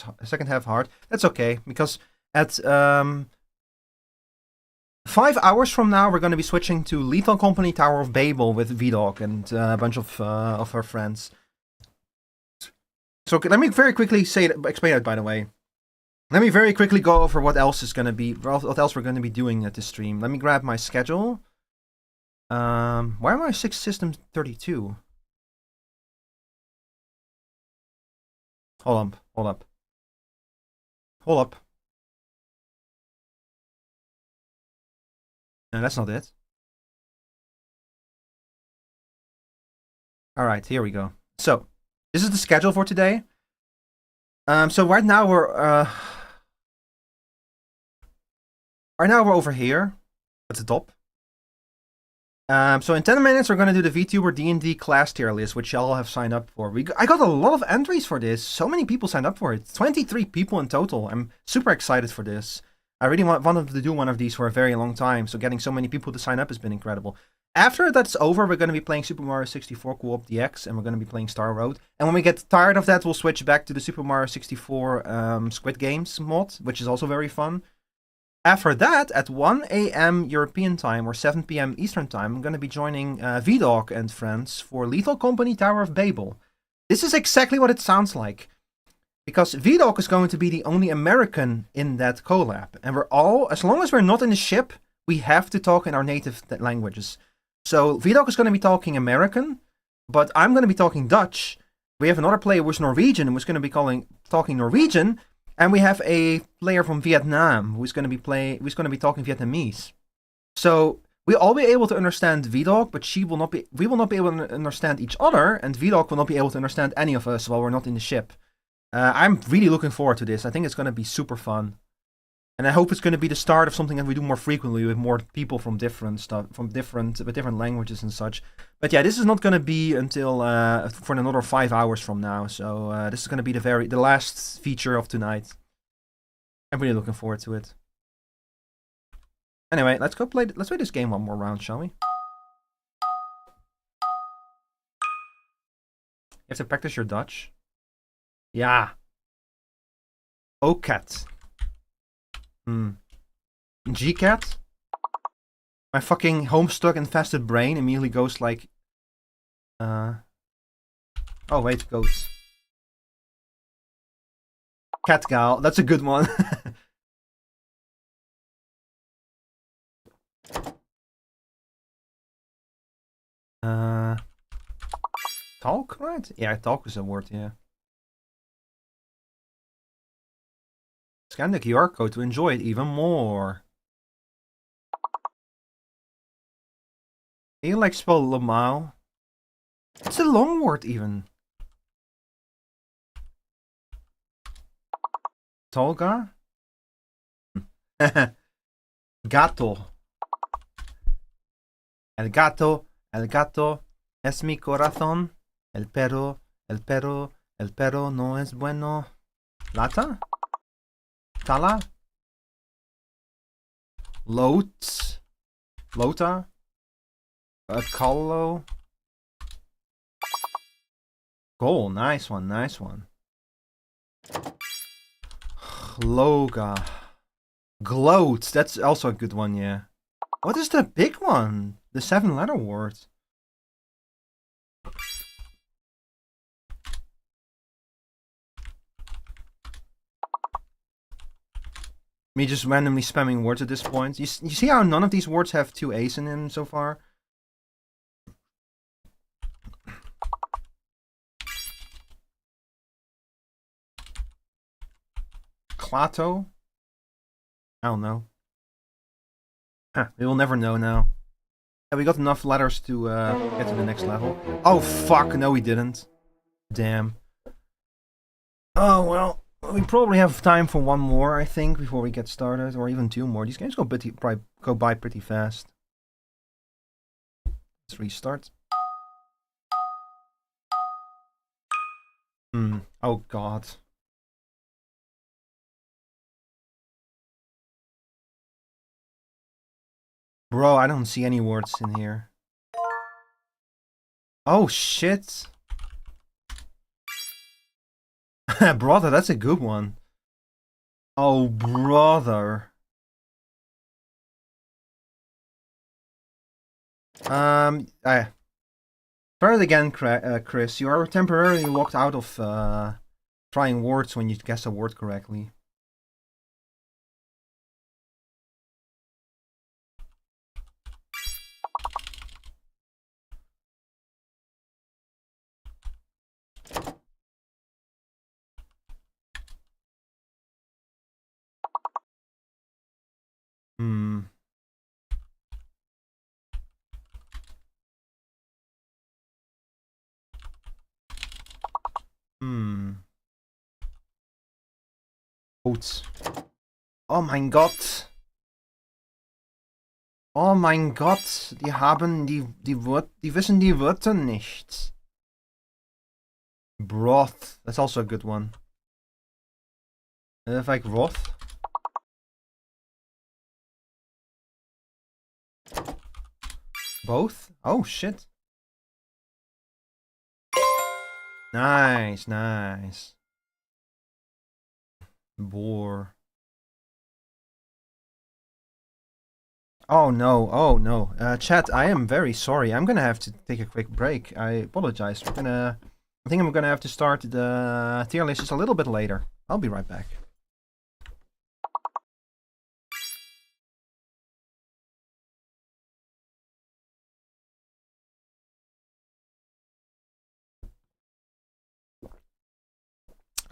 hard. That's okay, because at... 5 hours from now, we're going to be switching to Lethal Company Tower of Babel with VDog and a bunch of her friends. So let me very quickly explain it, by the way. Let me very quickly go over what else we're going to be doing at this stream. Let me grab my schedule. Why am I 6 System 32? Hold up. No, that's not it. Alright, here we go. So, this is the schedule for today. So right now we're over here at the top. So in 10 minutes we're gonna do the VTuber D&D class tier list, which y'all have signed up for. I got a lot of entries for this. So many people signed up for it. 23 people in total. I'm super excited for this. I really wanted to do one of these for a very long time, so getting so many people to sign up has been incredible. After that's over, we're going to be playing Super Mario 64 Co-op DX, and we're going to be playing Star Road. And when we get tired of that, we'll switch back to the Super Mario 64 Squid Games mod, which is also very fun. After that, at 1 AM European time, or 7 PM Eastern time, I'm going to be joining VDog and friends for Lethal Company Tower of Babel. This is exactly what it sounds like. Because VDog is going to be the only American in that collab. And we're all, as long as we're not in the ship, we have to talk in our native languages. So VDog is going to be talking American, but I'm going to be talking Dutch. We have another player who's Norwegian and who's going to be talking Norwegian. And we have a player from Vietnam who's going to be talking Vietnamese. So we'll all be able to understand VDog, but we will not be able to understand each other, and VDog will not be able to understand any of us while we're not in the ship. I'm really looking forward to this. I think it's going to be super fun. And I hope it's going to be the start of something that we do more frequently with more people from different stuff, with different languages and such. But yeah, this is not going to be until for another 5 hours from now. So this is going to be the last feature of tonight. I'm really looking forward to it. Anyway, let's play this game one more round, shall we? You have to practice your Dutch. Yeah. O-cat. G-cat? My fucking Homestuck infested brain immediately goes like... Oh wait, goats. Catgal, that's a good one. Talk, right? Yeah, talk is a word, yeah. Scan the QR code to enjoy it even more. Can you like spell Lamau? It's a long word even. Tolga? Gato. El gato es mi corazón. El perro no es bueno. Lata? Tala? Lota? Colo? Goal, nice one, nice one. Loga. Gloat, that's also a good one, yeah. What is the big one? The 7-letter word. Me just randomly spamming words at this point. You see how none of these words have 2 A's in them so far? Clato? I don't know. We will never know now. Yeah, we got enough letters to get to the next level. Oh fuck, no we didn't. Damn. Oh well. We probably have time for one more, I think, before we get started, or even 2 more. These games probably go by pretty fast. Let's restart. Oh god. Bro, I don't see any words in here. Oh shit. Brother, that's a good one. Oh, brother. Try it again, Chris. You are temporarily locked out of trying words when you guess a word correctly. Oats. Oh mein Gott. Oh mein Gott. Die wissen die Wörter nicht. Broth. That's also a good one. Like Roth. Both? Oh shit. Nice, nice. Boar. Oh no, oh no. Chat, I am very sorry. I'm gonna have to take a quick break. I apologize. I think I'm gonna have to start the tier list just a little bit later. I'll be right back.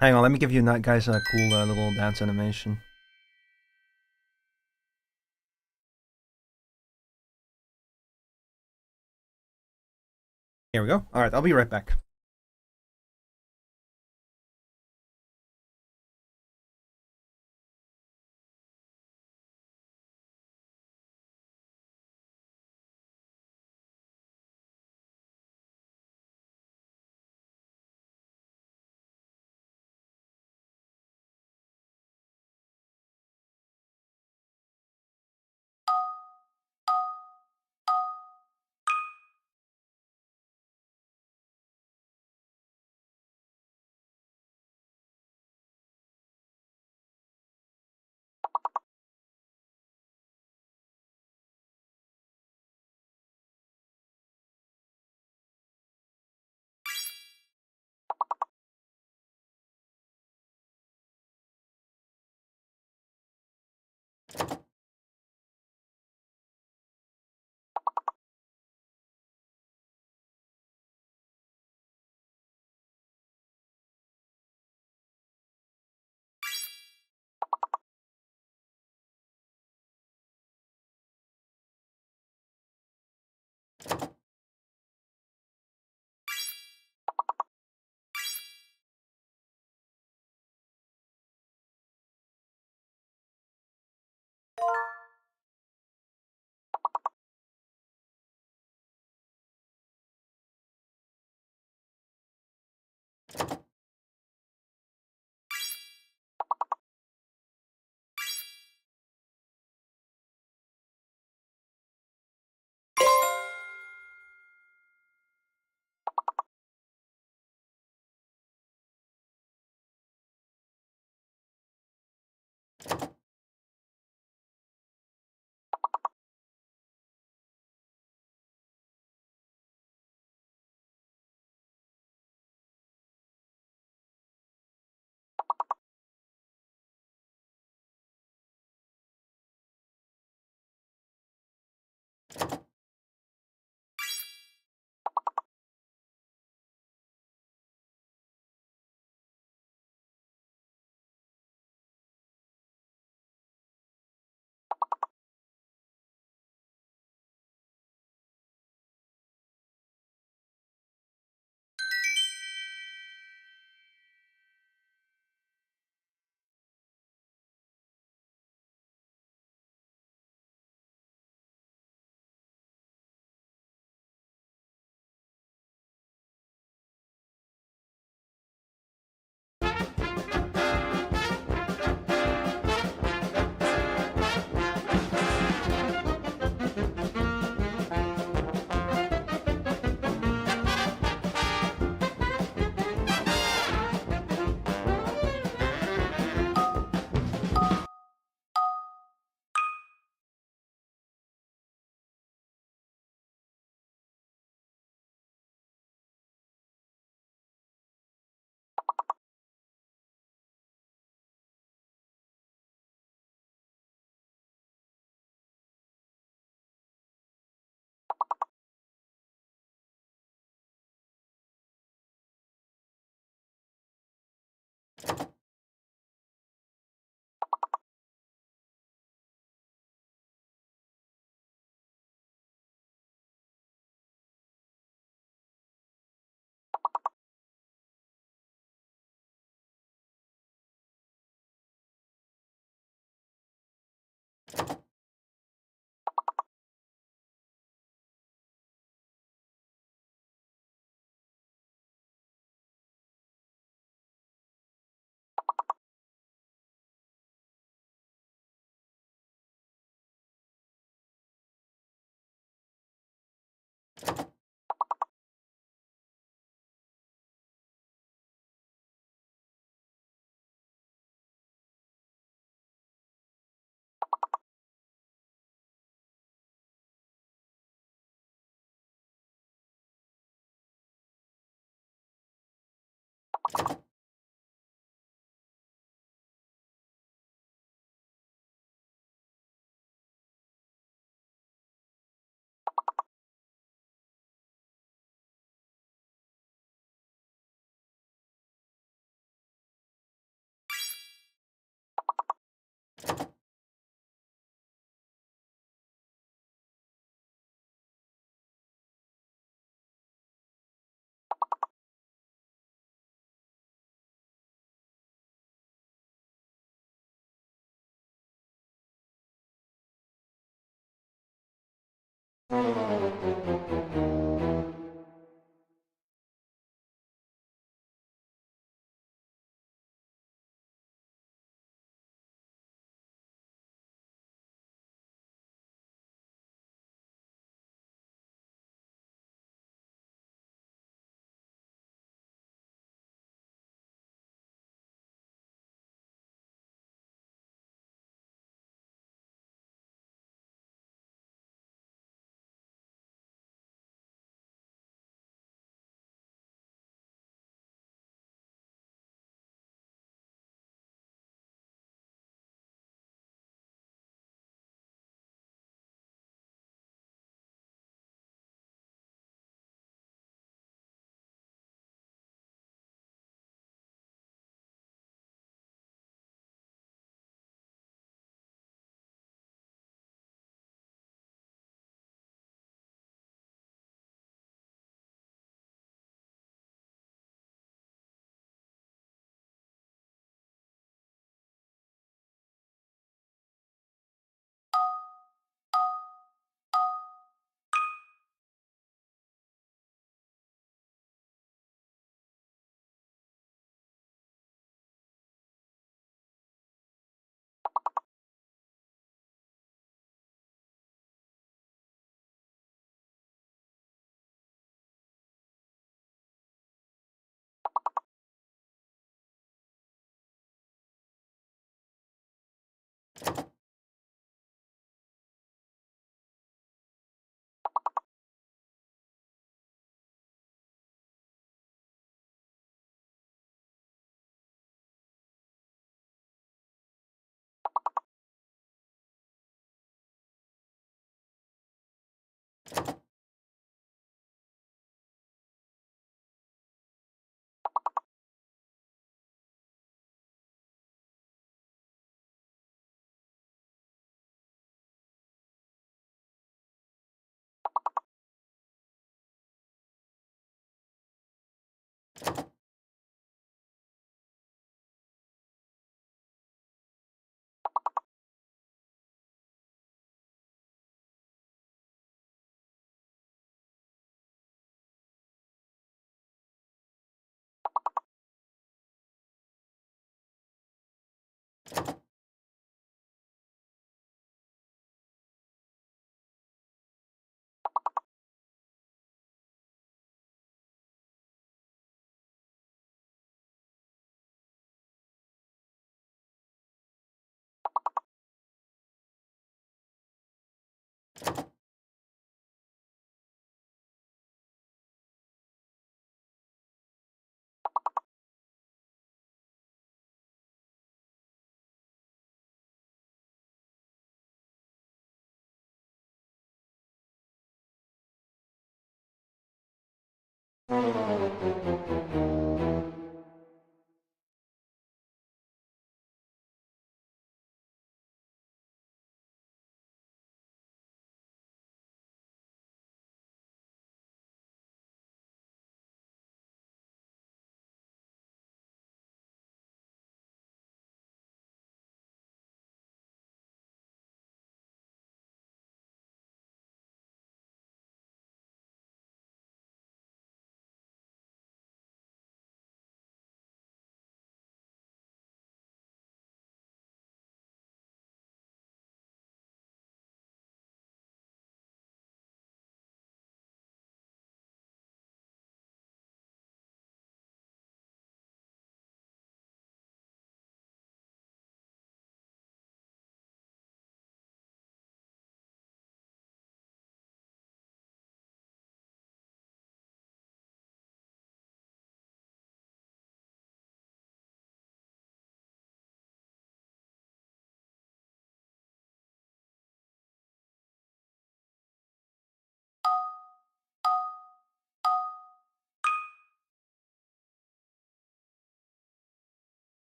Hang on, let me give you guys a cool little dance animation. Here we go. Alright, I'll be right back.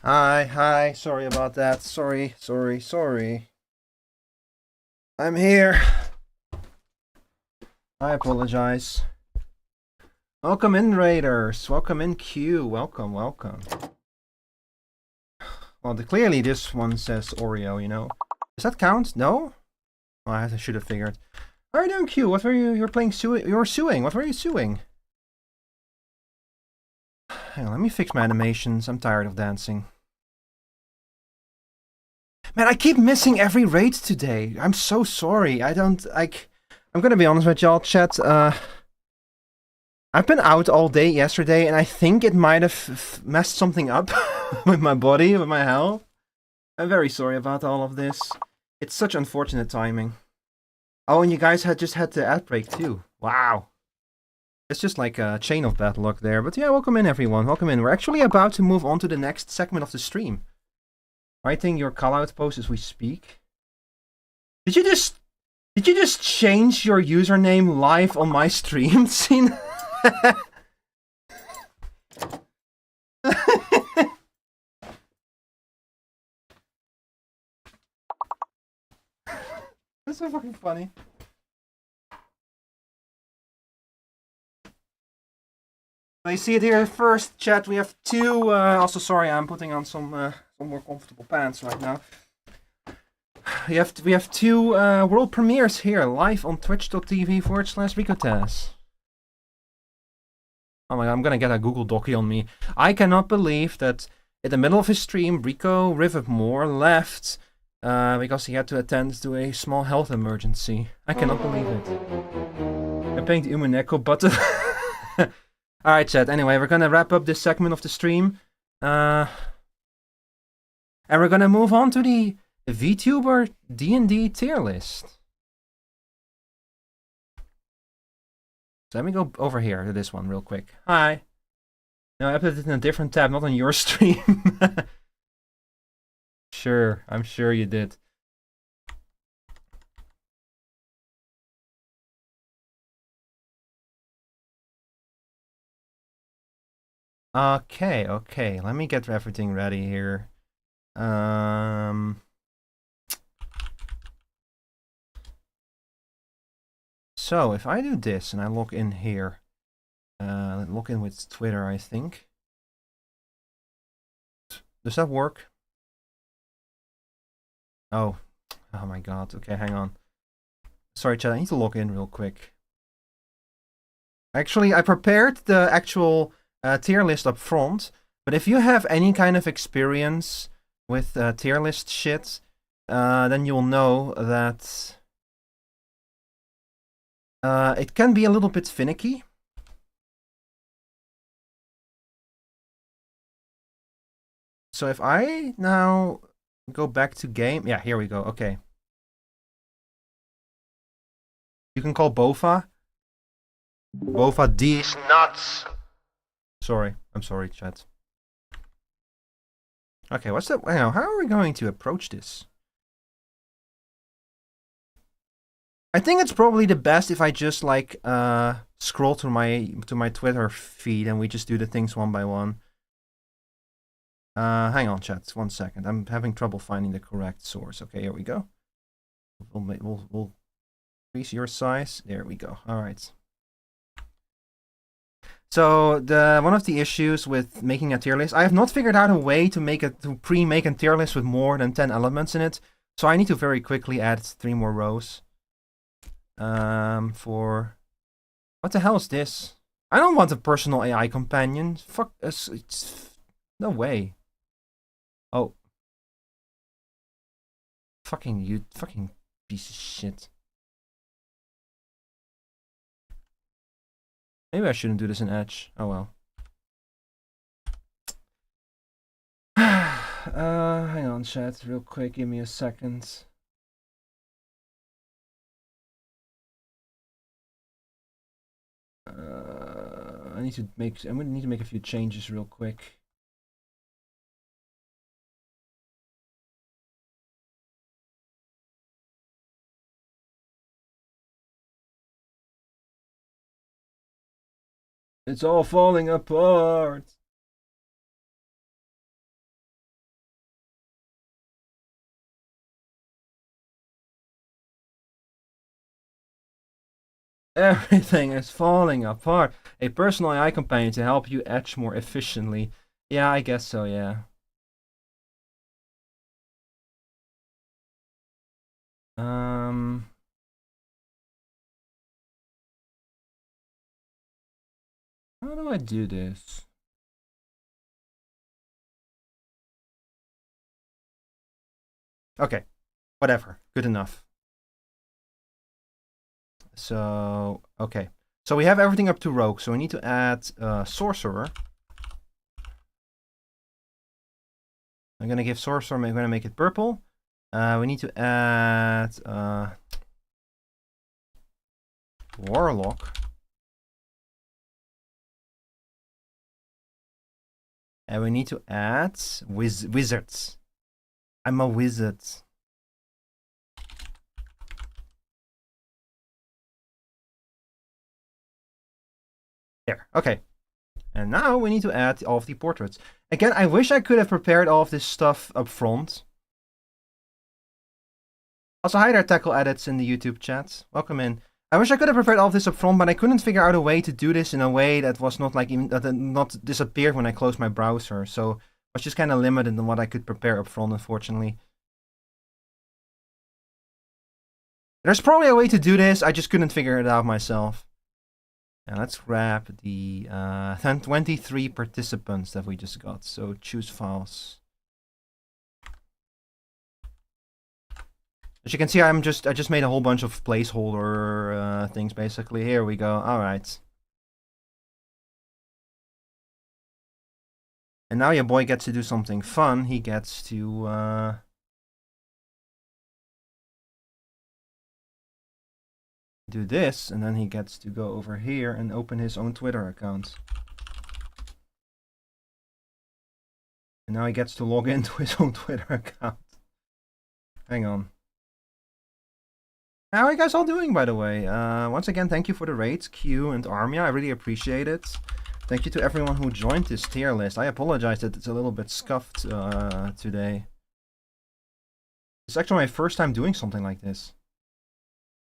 Hi, sorry about that. Sorry. I'm here. I apologize. Welcome in, Raiders. Welcome in, Q. Welcome. Well, clearly this one says Oreo, you know. Does that count? No? Oh, I should have figured. How are you doing, Q? What were you? You're playing you were suing. What were you suing? Hang on, let me fix my animations. I'm tired of dancing. Man, I keep missing every raid today. I'm so sorry. I'm gonna be honest with y'all, chat. I've been out all day yesterday, and I think it might have messed something up with my body, with my health. I'm very sorry about all of this. It's such unfortunate timing. Oh, and you guys just had the ad break too. Wow. It's just like a chain of bad luck there. But yeah, welcome in everyone. Welcome in. We're actually about to move on to the next segment of the stream. Writing your call-out post as we speak. Did you just change your username live on my stream scene? That's so fucking funny. I see it here first, chat. We have two. Also, sorry, I'm putting on some more comfortable pants right now. We have two world premieres here live on twitch.tv/RicoTaz. Oh my god, I'm gonna get a Google Docie on me. I cannot believe that in the middle of his stream, Rico Rivermore left because he had to attend to a small health emergency. I cannot believe it. I'm playing the Umuneko button. Alright, chat. Anyway, we're gonna wrap up this segment of the stream. And we're gonna move on to the VTuber D&D tier list. So let me go over here to this one real quick. Hi. No, I put it in a different tab, not on your stream. Sure, I'm sure you did. Okay, let me get everything ready here. So if I do this and I log in here, log in with Twitter, I think. Does that work? Oh my god. Okay, hang on. Sorry, chat. I need to log in real quick. Actually, I prepared the actual tier list up front, but if you have any kind of experience with tier list shit, then you'll know that it can be a little bit finicky. So if I now go back to game, yeah, here we go. Okay, you can call Bofa these nuts. Sorry, I'm sorry, chat. Okay, what's that? How are we going to approach this? I think it's probably the best if I just like scroll to my Twitter feed and we just do the things one by one. Hang on, chat. 1 second. I'm having trouble finding the correct source. Okay, here we go. We'll increase your size. There we go. All right. So one of the issues with making a tier list, I have not figured out a way to pre-make a tier list with more than 10 elements in it. So I need to very quickly add 3 more rows. For what the hell is this? I don't want a personal AI companion. Fuck us. It's no way. Oh. Fucking you, fucking piece of shit. Maybe I shouldn't do this in Edge. Oh well. Hang on, chat, real quick. Give me a second. I need to make. I'm gonna need to make a few changes real quick. It's all falling apart. Everything is falling apart. A personal AI companion to help you etch more efficiently. Yeah, I guess so, yeah. How do I do this? Okay, whatever, good enough. So, okay. So we have everything up to Rogue, so we need to add Sorcerer. I'm gonna give Sorcerer, I'm gonna make it purple. We need to add Warlock. And we need to add Wizards. I'm a wizard. There, okay. And now we need to add all of the portraits. Again, I wish I could have prepared all of this stuff up front. Also, hi there, Tackle Edits in the YouTube chat. Welcome in. I wish I could have prepared all of this up front, but I couldn't figure out a way to do this in a way that was not like even that not disappeared when I closed my browser. So I was just kind of limited in what I could prepare up front, unfortunately. There's probably a way to do this. I just couldn't figure it out myself. And let's grab the 23 participants that we just got. So choose files. As you can see, I just made a whole bunch of placeholder things basically. Here we go. All right. And now your boy gets to do something fun. He gets to do this, and then he gets to go over here and open his own Twitter account. And now he gets to log into his own Twitter account. Hang on. How are you guys all doing, by the way? Once again, thank you for the raids, Q and Armia. I really appreciate it. Thank you to everyone who joined this tier list. I apologize that it's a little bit scuffed today. It's actually my first time doing something like this.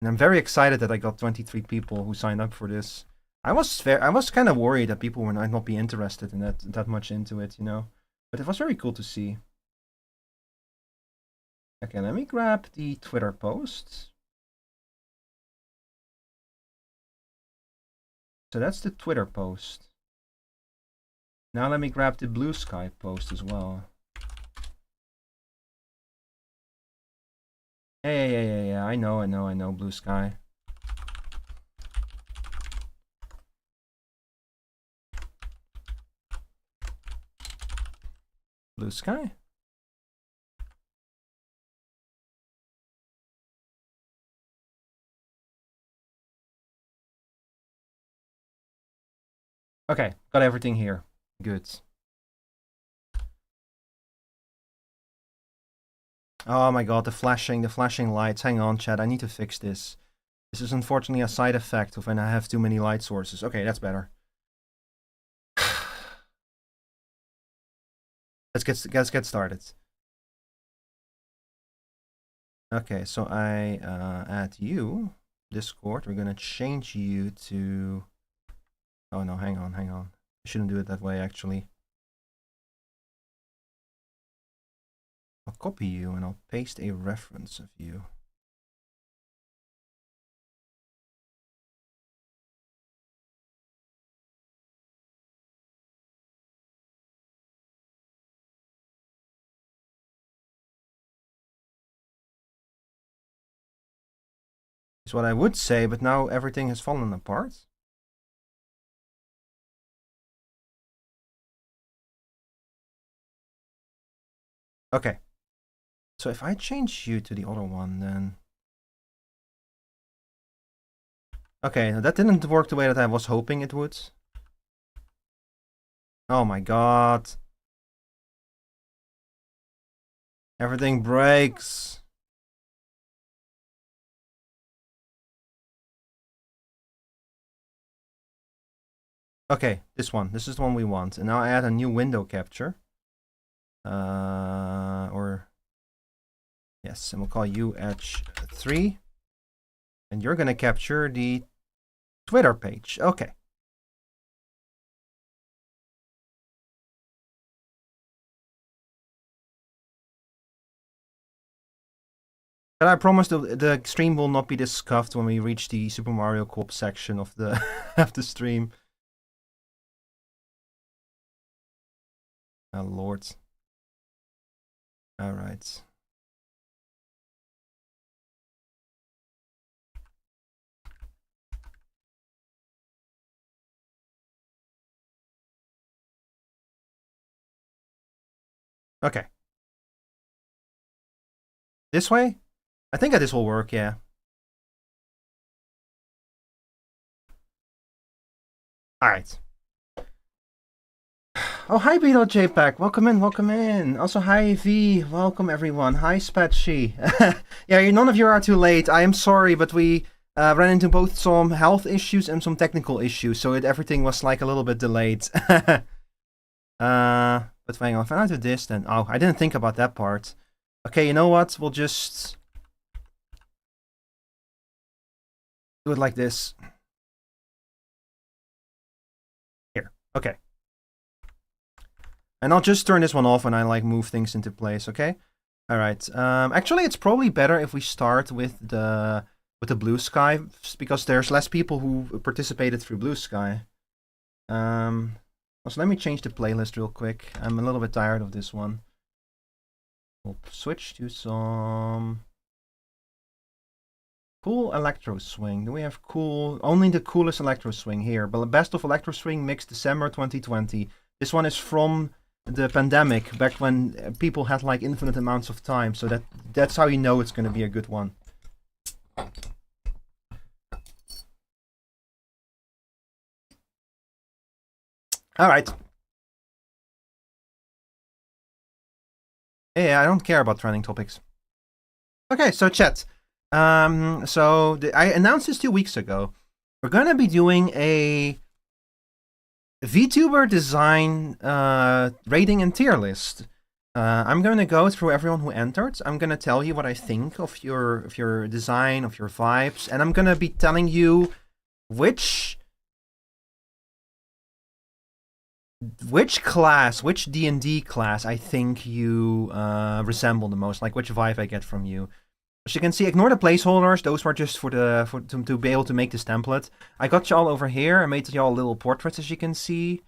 And I'm very excited that I got 23 people who signed up for this. I was kind of worried that people might not be interested in that much into it, you know. But it was very cool to see. Okay, let me grab the Twitter post. So that's the Twitter post. Now let me grab the Blue Sky post as well. Yeah, I know, Blue Sky. Blue Sky? Okay, got everything here. Good. Oh my god, the flashing lights. Hang on, chat, I need to fix this. This is unfortunately a side effect of when I have too many light sources. Okay, that's better. Let's get started. Okay, so I add you, Discord. We're gonna change you to... Oh no, hang on. I shouldn't do it that way, actually. I'll copy you and I'll paste a reference of you. Is what I would say, but now everything has fallen apart. Okay. So if I change you to the other one, then... Okay, now that didn't work the way that I was hoping it would. Oh my god. Everything breaks. Okay, this one. This is the one we want. And now I add a new window capture. Yes, and we'll call you H3. And you're gonna capture the Twitter page. Okay. But I promise the stream will not be this scuffed when we reach the Super Mario Co-op section of the of the stream. Oh lord. Alright. Okay. This way? I think that this will work, yeah. Alright. Oh, hi Beetle JPEG. Welcome in, welcome in. Also, hi V. Welcome everyone. Hi Spatsy. Yeah, none of you are too late. I am sorry, but we ran into both some health issues and some technical issues, so everything was like a little bit delayed. But hang on, if I do this then... Oh, I didn't think about that part. Okay, you know what? We'll just... do it like this. Here, okay. And I'll just turn this one off when I like move things into place, okay? Alright, actually it's probably better if we start with the blue sky, because there's less people who participated through blue sky. Also, let me change the playlist real quick. I'm a little bit tired of this one. We'll switch to some cool electro swing. Do we have cool? Only the coolest electro swing here. But the best of electro swing mix December 2020. This one is from the pandemic, back when people had like infinite amounts of time. So that's how you know it's going to be a good one. All right. Yeah, I don't care about trending topics. Okay, so chat. I announced this 2 weeks ago. We're gonna be doing a VTuber design rating and tier list. I'm gonna go through everyone who entered. I'm gonna tell you what I think of your design, of your vibes, and I'm gonna be telling you which class, which D&D class I think you resemble the most, like which vibe I get from you. As you can see, ignore the placeholders. Those were just to be able to make this template. I got y'all over here. I made y'all little portraits, as you can see.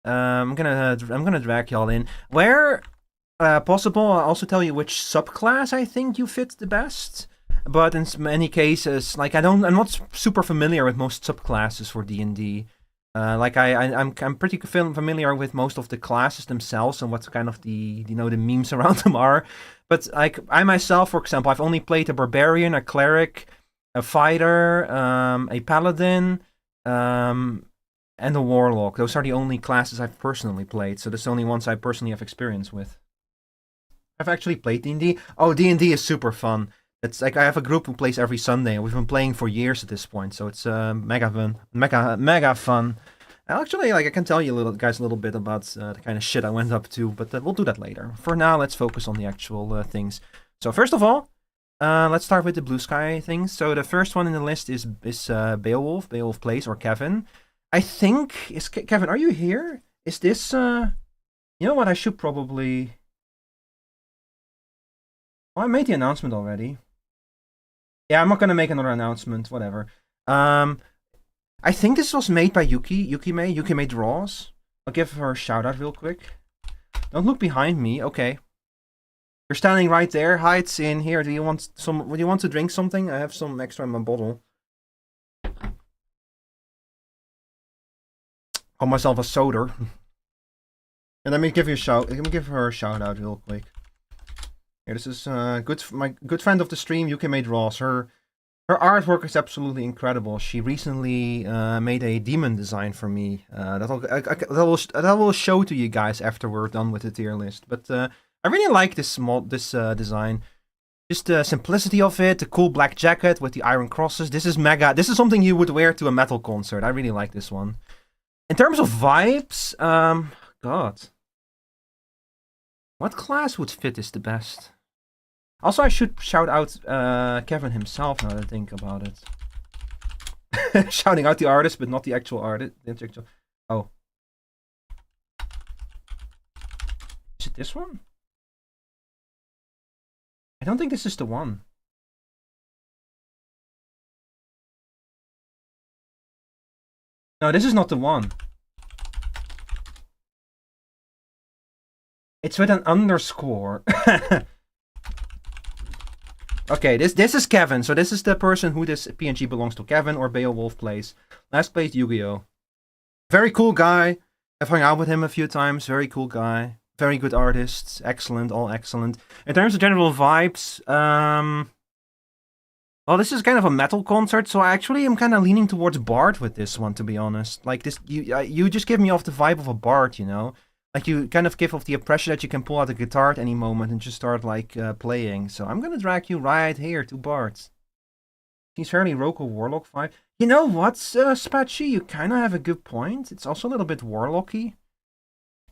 I'm gonna drag y'all in. Where possible, I'll also tell you which subclass I think you fit the best. But in many cases, like I'm not super familiar with most subclasses for D&D. Like I'm pretty familiar with most of the classes themselves and what kind of the memes around them are. But like I myself, for example, I've only played a barbarian, a cleric, a fighter, a paladin, and a warlock. Those are the only classes I've personally played. So that's the only ones I personally have experience with. I've actually played D&D. Oh, D&D is super fun. It's like I have a group who plays every Sunday, and we've been playing for years at this point. So it's mega fun. Actually, like I can tell you guys a little bit about the kind of shit I went up to, but we'll do that later. For now, let's focus on the actual things. So first of all, let's start with the blue sky things. So the first one in the list is Beowulf Plays, or Kevin. I think Kevin. Are you here? Is this? You know what? I should probably. Oh, I made the announcement already. Yeah, I'm not gonna make another announcement. Whatever. I think this was made by Yuki Draws. I'll give her a shout out real quick. Don't look behind me. Okay. You're standing right there. Hi, it's in here. Do you want to drink something? I have some extra in my bottle. Call myself a soda. And let me give her a shout out real quick. Here, this is my good friend of the stream, Yuki Draws. Her artwork is absolutely incredible. She recently made a demon design for me. That will show to you guys after we're done with the tier list. But I really like this design. Just the simplicity of it, the cool black jacket with the iron crosses. This is mega. This is something you would wear to a metal concert. I really like this one. In terms of vibes, God, what class would fit this the best? Also, I should shout out Kevin himself now that I think about it. Shouting out the artist, but not the actual artist. Oh. Is it this one? I don't think this is the one. No, this is not the one. It's with an underscore. Okay, this is Kevin. So this is the person who this PNG belongs to. Kevin or Beowulf plays. Last played Yu-Gi-Oh! Very cool guy. I've hung out with him a few times. Very cool guy. Very good artist. Excellent. All excellent. In terms of general vibes, well, this is kind of a metal concert, so I actually am kind of leaning towards Bard with this one, to be honest. Like this, you just give me off the vibe of a Bard, you know? Like you kind of give off the impression that you can pull out a guitar at any moment and just start like playing. So I'm gonna drag you right here to Bards. He's fairly Roko Warlock vibe. You know what, Spatchy? You kind of have a good point. It's also a little bit Warlocky.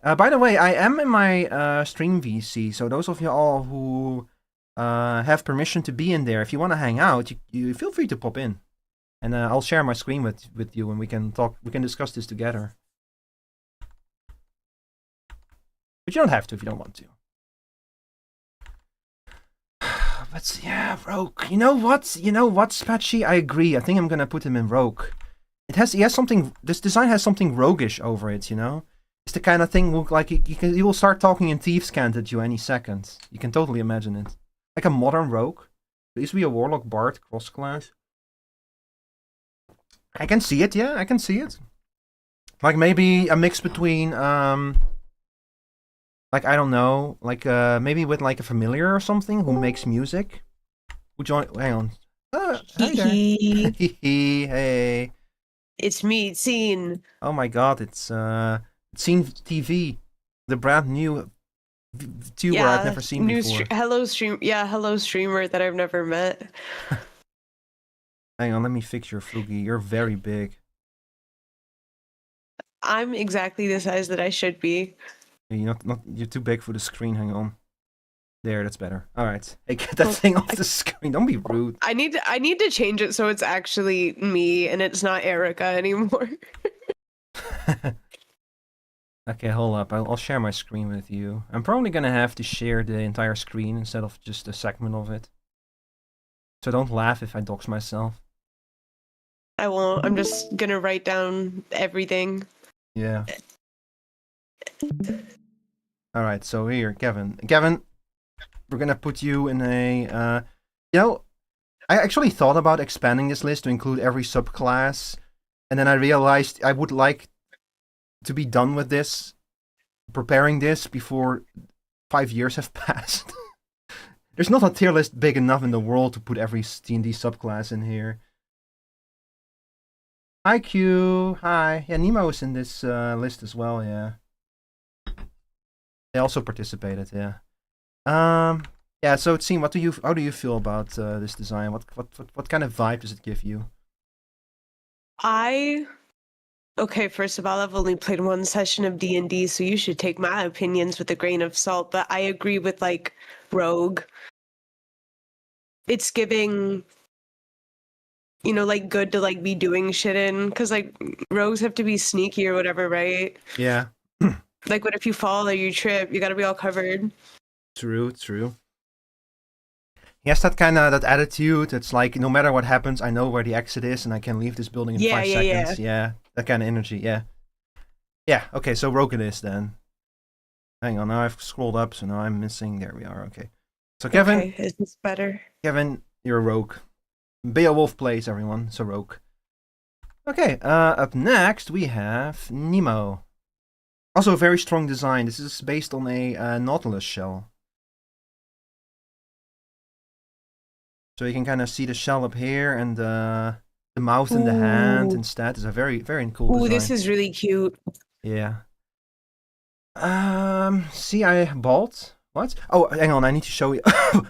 By the way, I am in my stream VC, so those of you all who have permission to be in there, if you want to hang out, you feel free to pop in, and I'll share my screen with you, and we can talk. We can discuss this together. But you don't have to if you don't want to. But yeah, Rogue. You know what, Spatchy? I agree. I think I'm gonna put him in Rogue. He has something. This design has something roguish over it. You know, it's the kind of thing like he will start talking in Thieves' Cant at you any second. You can totally imagine it. Like a modern rogue. There used to be a warlock bard cross class. I can see it, yeah, I can see it. Like maybe a mix between like I don't know, like maybe with like a familiar or something who makes music. Who join? Hang on. Hi there. Hey. It's me, Scene. Oh my god, it's Scene TV, the brand new Vtuber I've never seen before. Hello streamer that I've never met. Hang on, let me fix your Flugy. You're very big. I'm exactly the size that I should be. You're you're too big for the screen. Hang on. There, that's better. All right. Hey, get that thing off the screen. Don't be rude. I need to change it so it's actually me and it's not Erica anymore. Okay, hold up. I'll share my screen with you. I'm probably gonna have to share the entire screen instead of just a segment of it. So don't laugh if I dox myself. I won't. I'm just gonna write down everything. Yeah. Alright, so here, Kevin. Kevin, we're gonna put you in a... you know, I actually thought about expanding this list to include every subclass, and then I realized I would like to be done with this, preparing this before 5 years have passed. There's not a tier list big enough in the world to put every D&D subclass in here. Hi Q, hi. Yeah, Nemo is in this list as well, yeah. They also participated, yeah. Yeah, so Team, how do you feel about this design? What kind of vibe does it give you? Okay, first of all, I've only played one session of D&D, so you should take my opinions with a grain of salt, but I agree with, like, Rogue. It's giving, you know, like, good to, like, be doing shit in, because, like, rogues have to be sneaky or whatever, right? Yeah. Like, what if you fall or you trip? You gotta be all covered. True. He has that that attitude. It's like, no matter what happens, I know where the exit is and I can leave this building in 5 seconds. Yeah, that kind of energy, yeah. Yeah, okay, so Rogue it is then. Hang on, now I've scrolled up, so now I'm missing. There we are, okay. So Kevin... Okay, is this better? Kevin, you're a Rogue. Beowulf plays, everyone, so Rogue. Okay, up next we have Nemo. Also a very strong design. This is based on a Nautilus shell. So you can kind of see the shell up here and the mouth in the hand instead. It's a very, very cool design. Ooh, this is really cute. Yeah. See, I bald? What? Oh, hang on, I need to show you.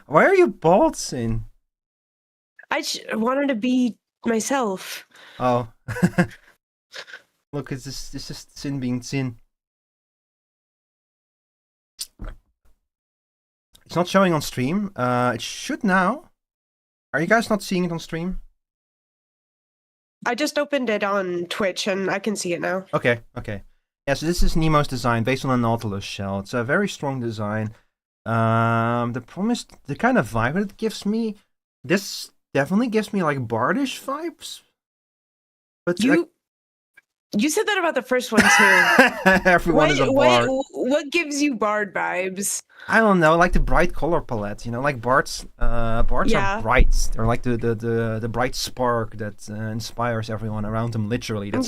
Why are you bald, Sin? I wanted to be myself. Oh. Look, it's just Sin being Sin. It's not showing on stream. It should now. Are you guys not seeing it on stream? I just opened it on Twitch and I can see it now. Okay. Yeah, so this is Nemo's design based on a Nautilus shell. It's a very strong design. The problem is the kind of vibe it gives me. This definitely gives me like bardish vibes. But You said that about the first one too. Everyone is a bard. What gives you bard vibes? I don't know, like the bright color palette, you know, like bards are bright. They're like the bright spark that inspires everyone around them. Literally, that's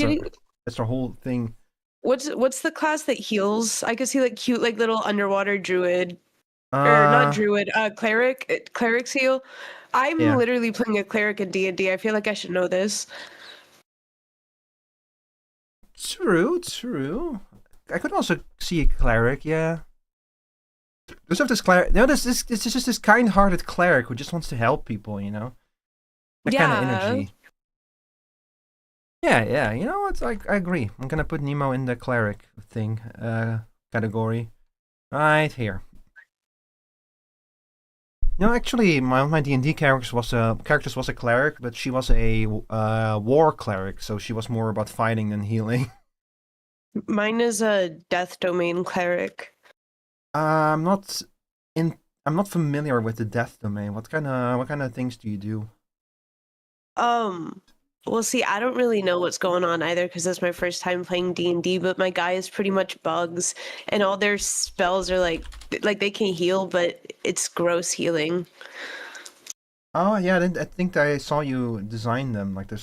their whole thing. What's the class that heals? I could see like cute like little underwater druid, or not druid, cleric. Clerics heal. I'm literally playing a cleric in D&D. I feel like I should know this. True. I could also see a cleric, yeah. There's this cleric. No, this is just this kind-hearted cleric who just wants to help people, you know. That kind of energy. Yeah. You know what? I agree. I'm gonna put Nemo in the cleric thing category, right here. No, actually, my D&D characters was a cleric, but she was a war cleric, so she was more about fighting than healing. Mine is a death domain cleric. I'm not familiar with the death domain. What kind of things do you do? Well, see, I don't really know what's going on either because that's my first time playing D&D, but my guy is pretty much bugs, and all their spells are like they can heal, but it's gross healing. Oh yeah, I think I saw you design them. Like they're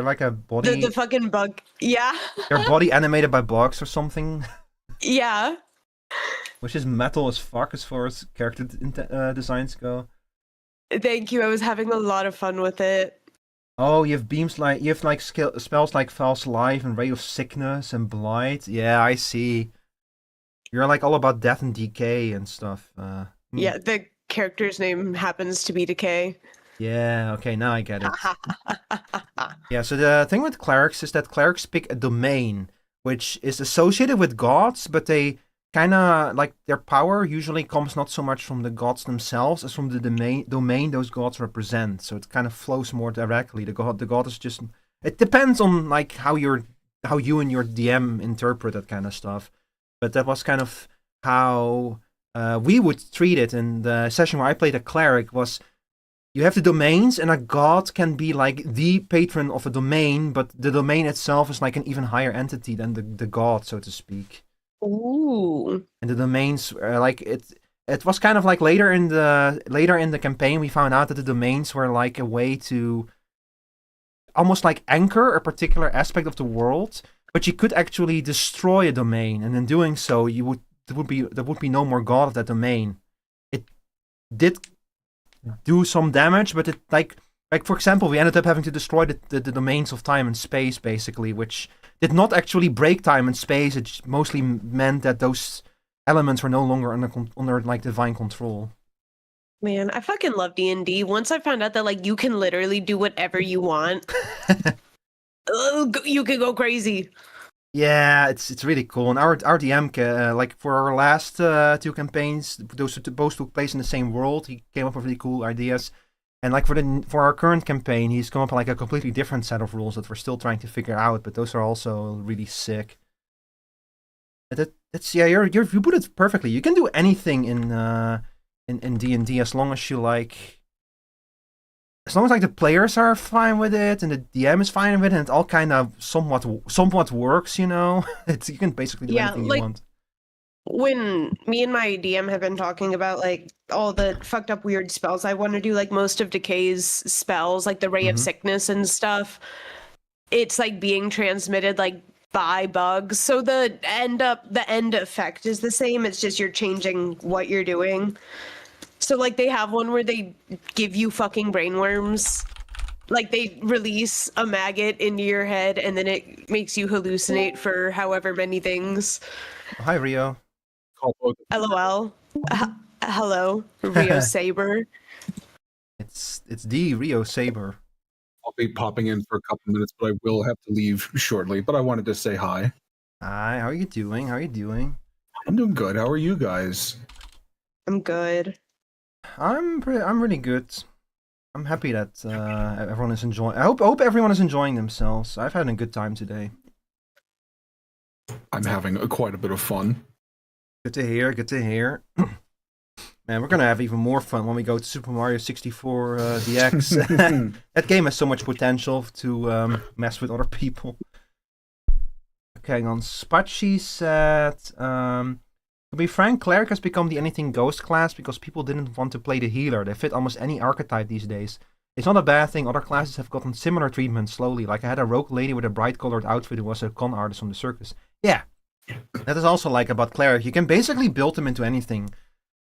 like a body. The fucking bug, yeah. Their body animated by bugs or something. Yeah. Which is metal as fuck as far as character designs go. Thank you. I was having a lot of fun with it. Oh, you have spells like False Life and Ray of Sickness and Blight. Yeah, I see. You're like all about death and decay and stuff. Yeah, the character's name happens to be Decay. Yeah, okay, now I get it. Yeah, so the thing with clerics is that clerics pick a domain, which is associated with gods, but they kind of, like, their power usually comes not so much from the gods themselves as from the domain those gods represent. So it kind of flows more directly. The god is just, it depends on like how you and your DM interpret that kind of stuff. But that was kind of how we would treat it in the session where I played a cleric. Was you have the domains, and a god can be like the patron of a domain, but the domain itself is like an even higher entity than the god, so to speak. Ooh. And the domains like it was kind of like later in the campaign we found out that the domains were like a way to almost like anchor a particular aspect of the world, but you could actually destroy a domain, and in doing so there would be no more god of that domain. It did do some damage, but it like for example, we ended up having to destroy the domains of time and space, basically, which did not actually break time and space. It mostly meant that those elements were no longer under like divine control. Man, I fucking love D&D. Once I found out that like you can literally do whatever you want, you can go crazy. Yeah, it's really cool. And our DM, like for our last two campaigns, those both took place in the same world. He came up with really cool ideas. And like for our current campaign, he's come up with like a completely different set of rules that we're still trying to figure out. But those are also really sick. That's yeah, you put it perfectly. You can do anything in D&D as long as you like. As long as like the players are fine with it and the DM is fine with it, and it all kind of somewhat works, you know. You can basically do anything you want. When me and my DM have been talking about like all the fucked up weird spells I want to do, like most of Decay's spells, like the Ray of Sickness and stuff, it's like being transmitted like by bugs. So the end effect is the same. It's just you're changing what you're doing. So like they have one where they give you fucking brainworms. Like they release a maggot into your head and then it makes you hallucinate for however many things. Hi, Rio. LOL. Hello, Rio Saber. It's the Rio Saber. I'll be popping in for a couple minutes, but I will have to leave shortly. But I wanted to say hi. Hi, how are you doing? I'm doing good. How are you guys? I'm good. I'm really good. I'm happy that everyone is enjoying. I hope everyone is enjoying themselves. I've had a good time today. I'm having quite a bit of fun. Good to hear. Man, we're gonna have even more fun when we go to Super Mario 64 DX. That game has so much potential to mess with other people. Okay, hang on. Spachi said, to be frank, Cleric has become the anything ghost class because people didn't want to play the healer. They fit almost any archetype these days. It's not a bad thing. Other classes have gotten similar treatment slowly. Like I had a rogue lady with a bright colored outfit who was a con artist from the circus. Yeah. That is also like about Cleric. You can basically build them into anything.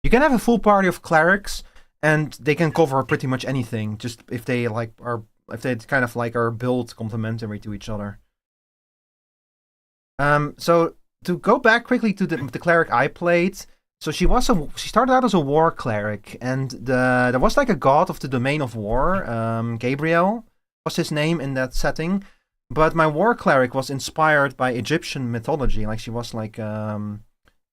You can have a full party of Clerics and they can cover pretty much anything. Just if they kind of like are built complementary to each other. So to go back quickly to the cleric I played, so she started out as a war cleric, and there was like a god of the domain of war, Gabriel was his name in that setting, but my war cleric was inspired by Egyptian mythology. Like she was like the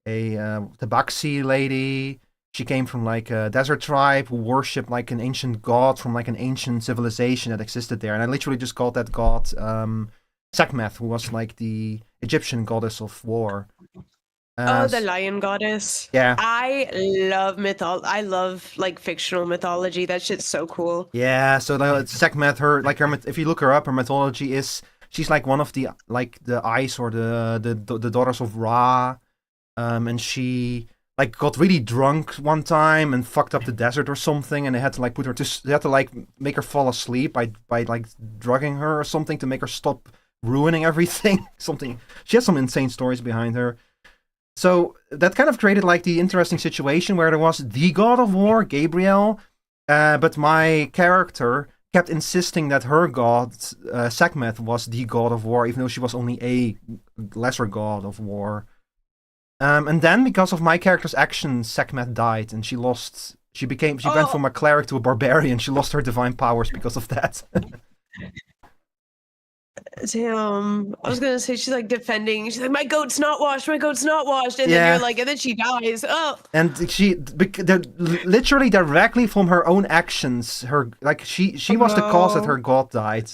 Tabaxi lady. She came from like a desert tribe who worshipped like an ancient god from like an ancient civilization that existed there, and I literally just called that god Sekhmet, who was like the Egyptian goddess of war. The lion goddess. Yeah. I love I love like fictional mythology. That shit's so cool. Yeah, so Sekhmet, if you look her up, her mythology is she's like one of the Ice or the daughters of Ra, and she like got really drunk one time and fucked up the desert or something, and they had to like they had to like make her fall asleep by like drugging her or something to make her stop ruining everything. She has some insane stories behind her. So that kind of created like the interesting situation where there was the god of war, Gabriel, but my character kept insisting that her god, Sekhmet, was the god of war, even though she was only a lesser god of war. And then because of my character's actions, Sekhmet died, and she went from a cleric to a barbarian. She lost her divine powers because of that. Damn. I was gonna say she's like defending. She's like, my goat's not washed. And then you're like, and then she dies. Oh. And literally directly from her own actions, she was the cause that her god died,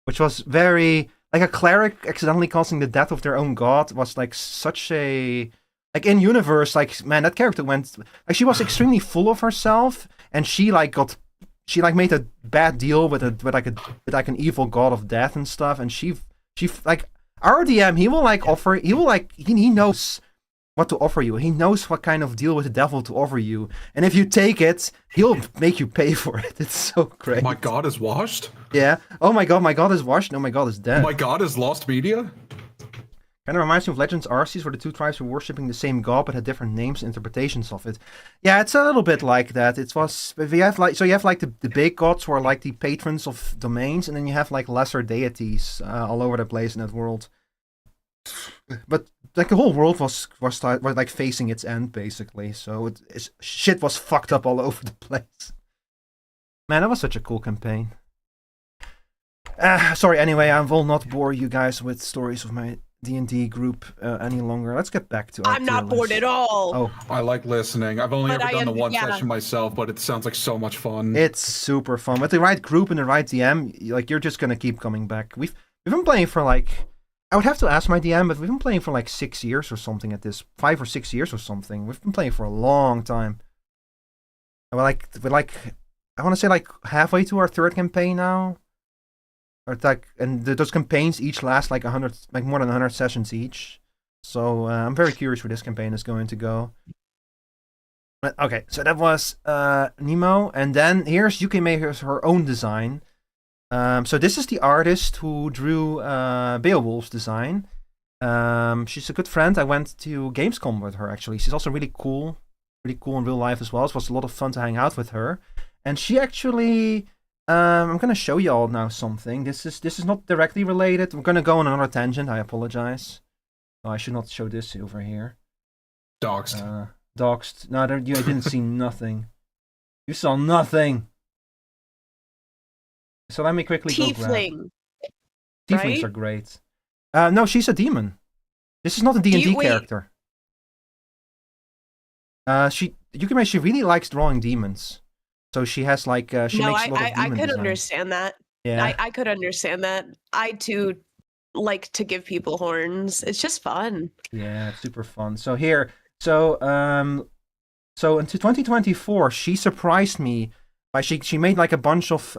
which was very like a cleric accidentally causing the death of their own god was like such a like in universe like man that character went like she was extremely full of herself and she made a bad deal with an evil god of death and stuff, and she like our DM he knows what to offer you. He knows what kind of deal with the devil to offer you, and if you take it, he'll make you pay for it. It's so great. My god is washed? Yeah. Oh my god is washed. No, my god is dead. My god is lost media? Kind of reminds me of Legends Arceus, where the two tribes were worshipping the same god but had different names and interpretations of it. Yeah, it's a little bit like that. You have the big gods who are like the patrons of domains, and then you have like lesser deities all over the place in that world. But like the whole world was like facing its end basically, so shit was fucked up all over the place. Man, that was such a cool campaign. Sorry. Anyway, I will not bore you guys with stories of my D&D group any longer. Let's get back to our I'm not bored at all. Oh, I like listening. I've only ever done the one session myself, but it sounds like so much fun. It's super fun. With the right group and the right DM, like you're just gonna keep coming back. We've been playing for like, I would have to ask my DM, but we've been playing for like 6 years or something at this, 5 or 6 years or something. We've been playing for a long time. And we're like, I want to say like halfway to our third campaign now. Those campaigns each last like 100, like more than 100 sessions each. So I'm very curious where this campaign is going to go. But, okay, so that was Nemo, and then here's Yukime, her own design. So this is the artist who drew Beowulf's design. She's a good friend. I went to Gamescom with her actually. She's also really cool in real life as well. It was a lot of fun to hang out with her, and she actually. I'm gonna show you all now something. This is not directly related. We're gonna go on another tangent. I apologize. Oh, I should not show this over here. Doxed. Doxed. No, I didn't see nothing. You saw nothing. So let me quickly go grab. Tieflings right? are great. No, she's a demon. This is not a D&D character. She really likes drawing demons. So she has like makes a lot of demon I could design. understand that. Yeah, I could understand that. I too like to give people horns. It's just fun. Yeah, it's super fun. So into 2024, she surprised me by she made like a bunch of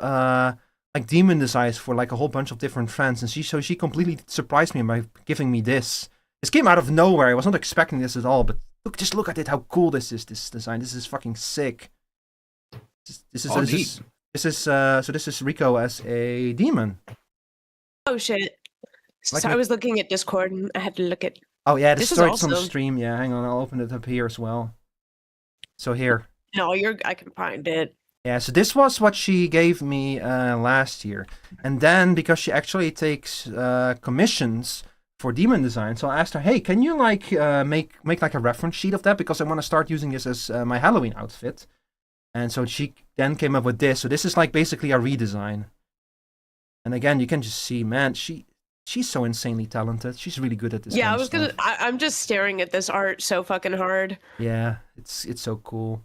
like demon designs for like a whole bunch of different friends, and she completely surprised me by giving me this. This came out of nowhere. I was not expecting this at all, but just look at it. How cool this is. This design. This is fucking sick. This is Rico as a demon. Oh shit! Like So I was looking at Discord and I had to look at. Oh yeah, this starts is on the awesome. stream. Yeah, hang on, I'll open it up here as well. So here. No, I can find it. Yeah, so this was what she gave me last year, and then because she actually takes commissions for demon design, so I asked her, hey, can you like make like a reference sheet of that, because I want to start using this as my Halloween outfit. And so she then came up with this. So this is like basically a redesign. And again, you can just see, man, she's so insanely talented. She's really good at this. Yeah, kind of stuff. I'm just staring at this art so fucking hard. Yeah, it's so cool.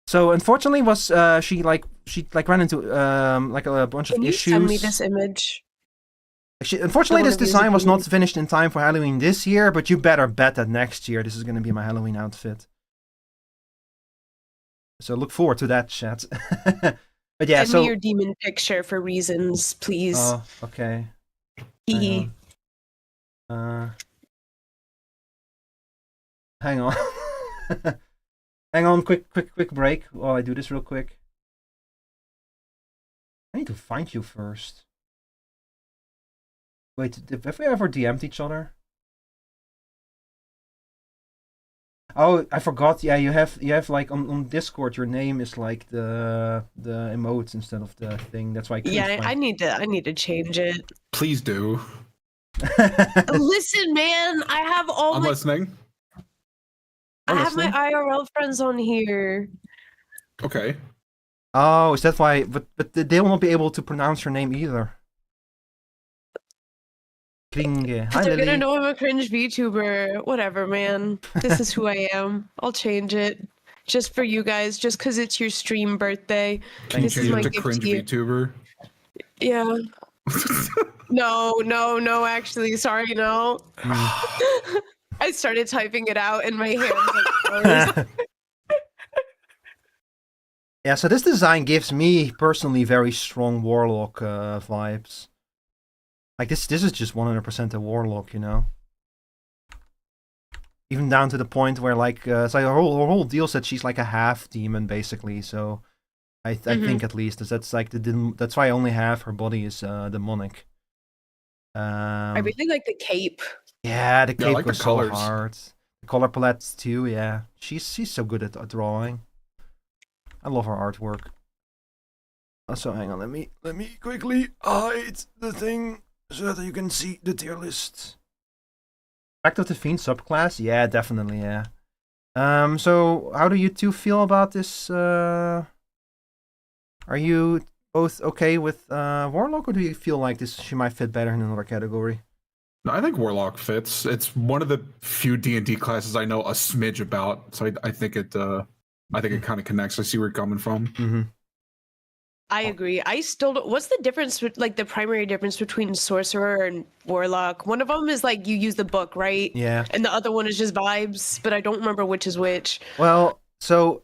So unfortunately, she ran into like a bunch of issues. Can you send me this image? Unfortunately, this design was not finished in time for Halloween this year, but you better bet that next year this is going to be my Halloween outfit. So look forward to that, chat. But yeah, Send me your demon picture for reasons, please. Oh, okay. Hee hang on. Hang on, quick break while I do this real quick. I need to find you first. Wait, have we ever DM'd each other? Oh, I forgot. Yeah, you have like on Discord, your name is like the emotes instead of the thing. That's why I couldn't find. I need to change it. Please do. Listen, man, I have all I'm listening. I have my IRL friends on here. Okay. Oh, is that why? But they will not be able to pronounce your name either. Kringe. Hi, They're Lily. gonna know I'm a cringe VTuber. Whatever, man. This is who I am. I'll change it just for you guys, just because it's your stream birthday. Can This you is change my it to gift cringe to you. VTuber? Yeah. No. Actually, sorry, no. I started typing it out, and my hands like Yeah, so this design gives me personally very strong Warlock vibes. Like this is just 100% a Warlock, you know. Even down to the point where like it's like her whole deal said she's like a half demon basically. So I think at least that's like that's why I only half her body is demonic. I really like the cape. Yeah, the cape like was the so colors. hard. The color palettes too. Yeah, she's so good at drawing. I love her artwork. Also, hang on, let me quickly hide the thing so that you can see the tier list. Back to the Fiend subclass? Yeah, definitely, yeah. So how do you two feel about this? Are you both okay with Warlock, or do you feel like she might fit better in another category? No, I think Warlock fits. It's one of the few D&D classes I know a smidge about, so I think it kind of connects. I see where you're coming from. Mm-hmm. I agree. I still don't. What's the difference, like the primary difference between Sorcerer and Warlock? One of them is like you use the book, right? Yeah. And the other one is just vibes, but I don't remember which is which. Well, so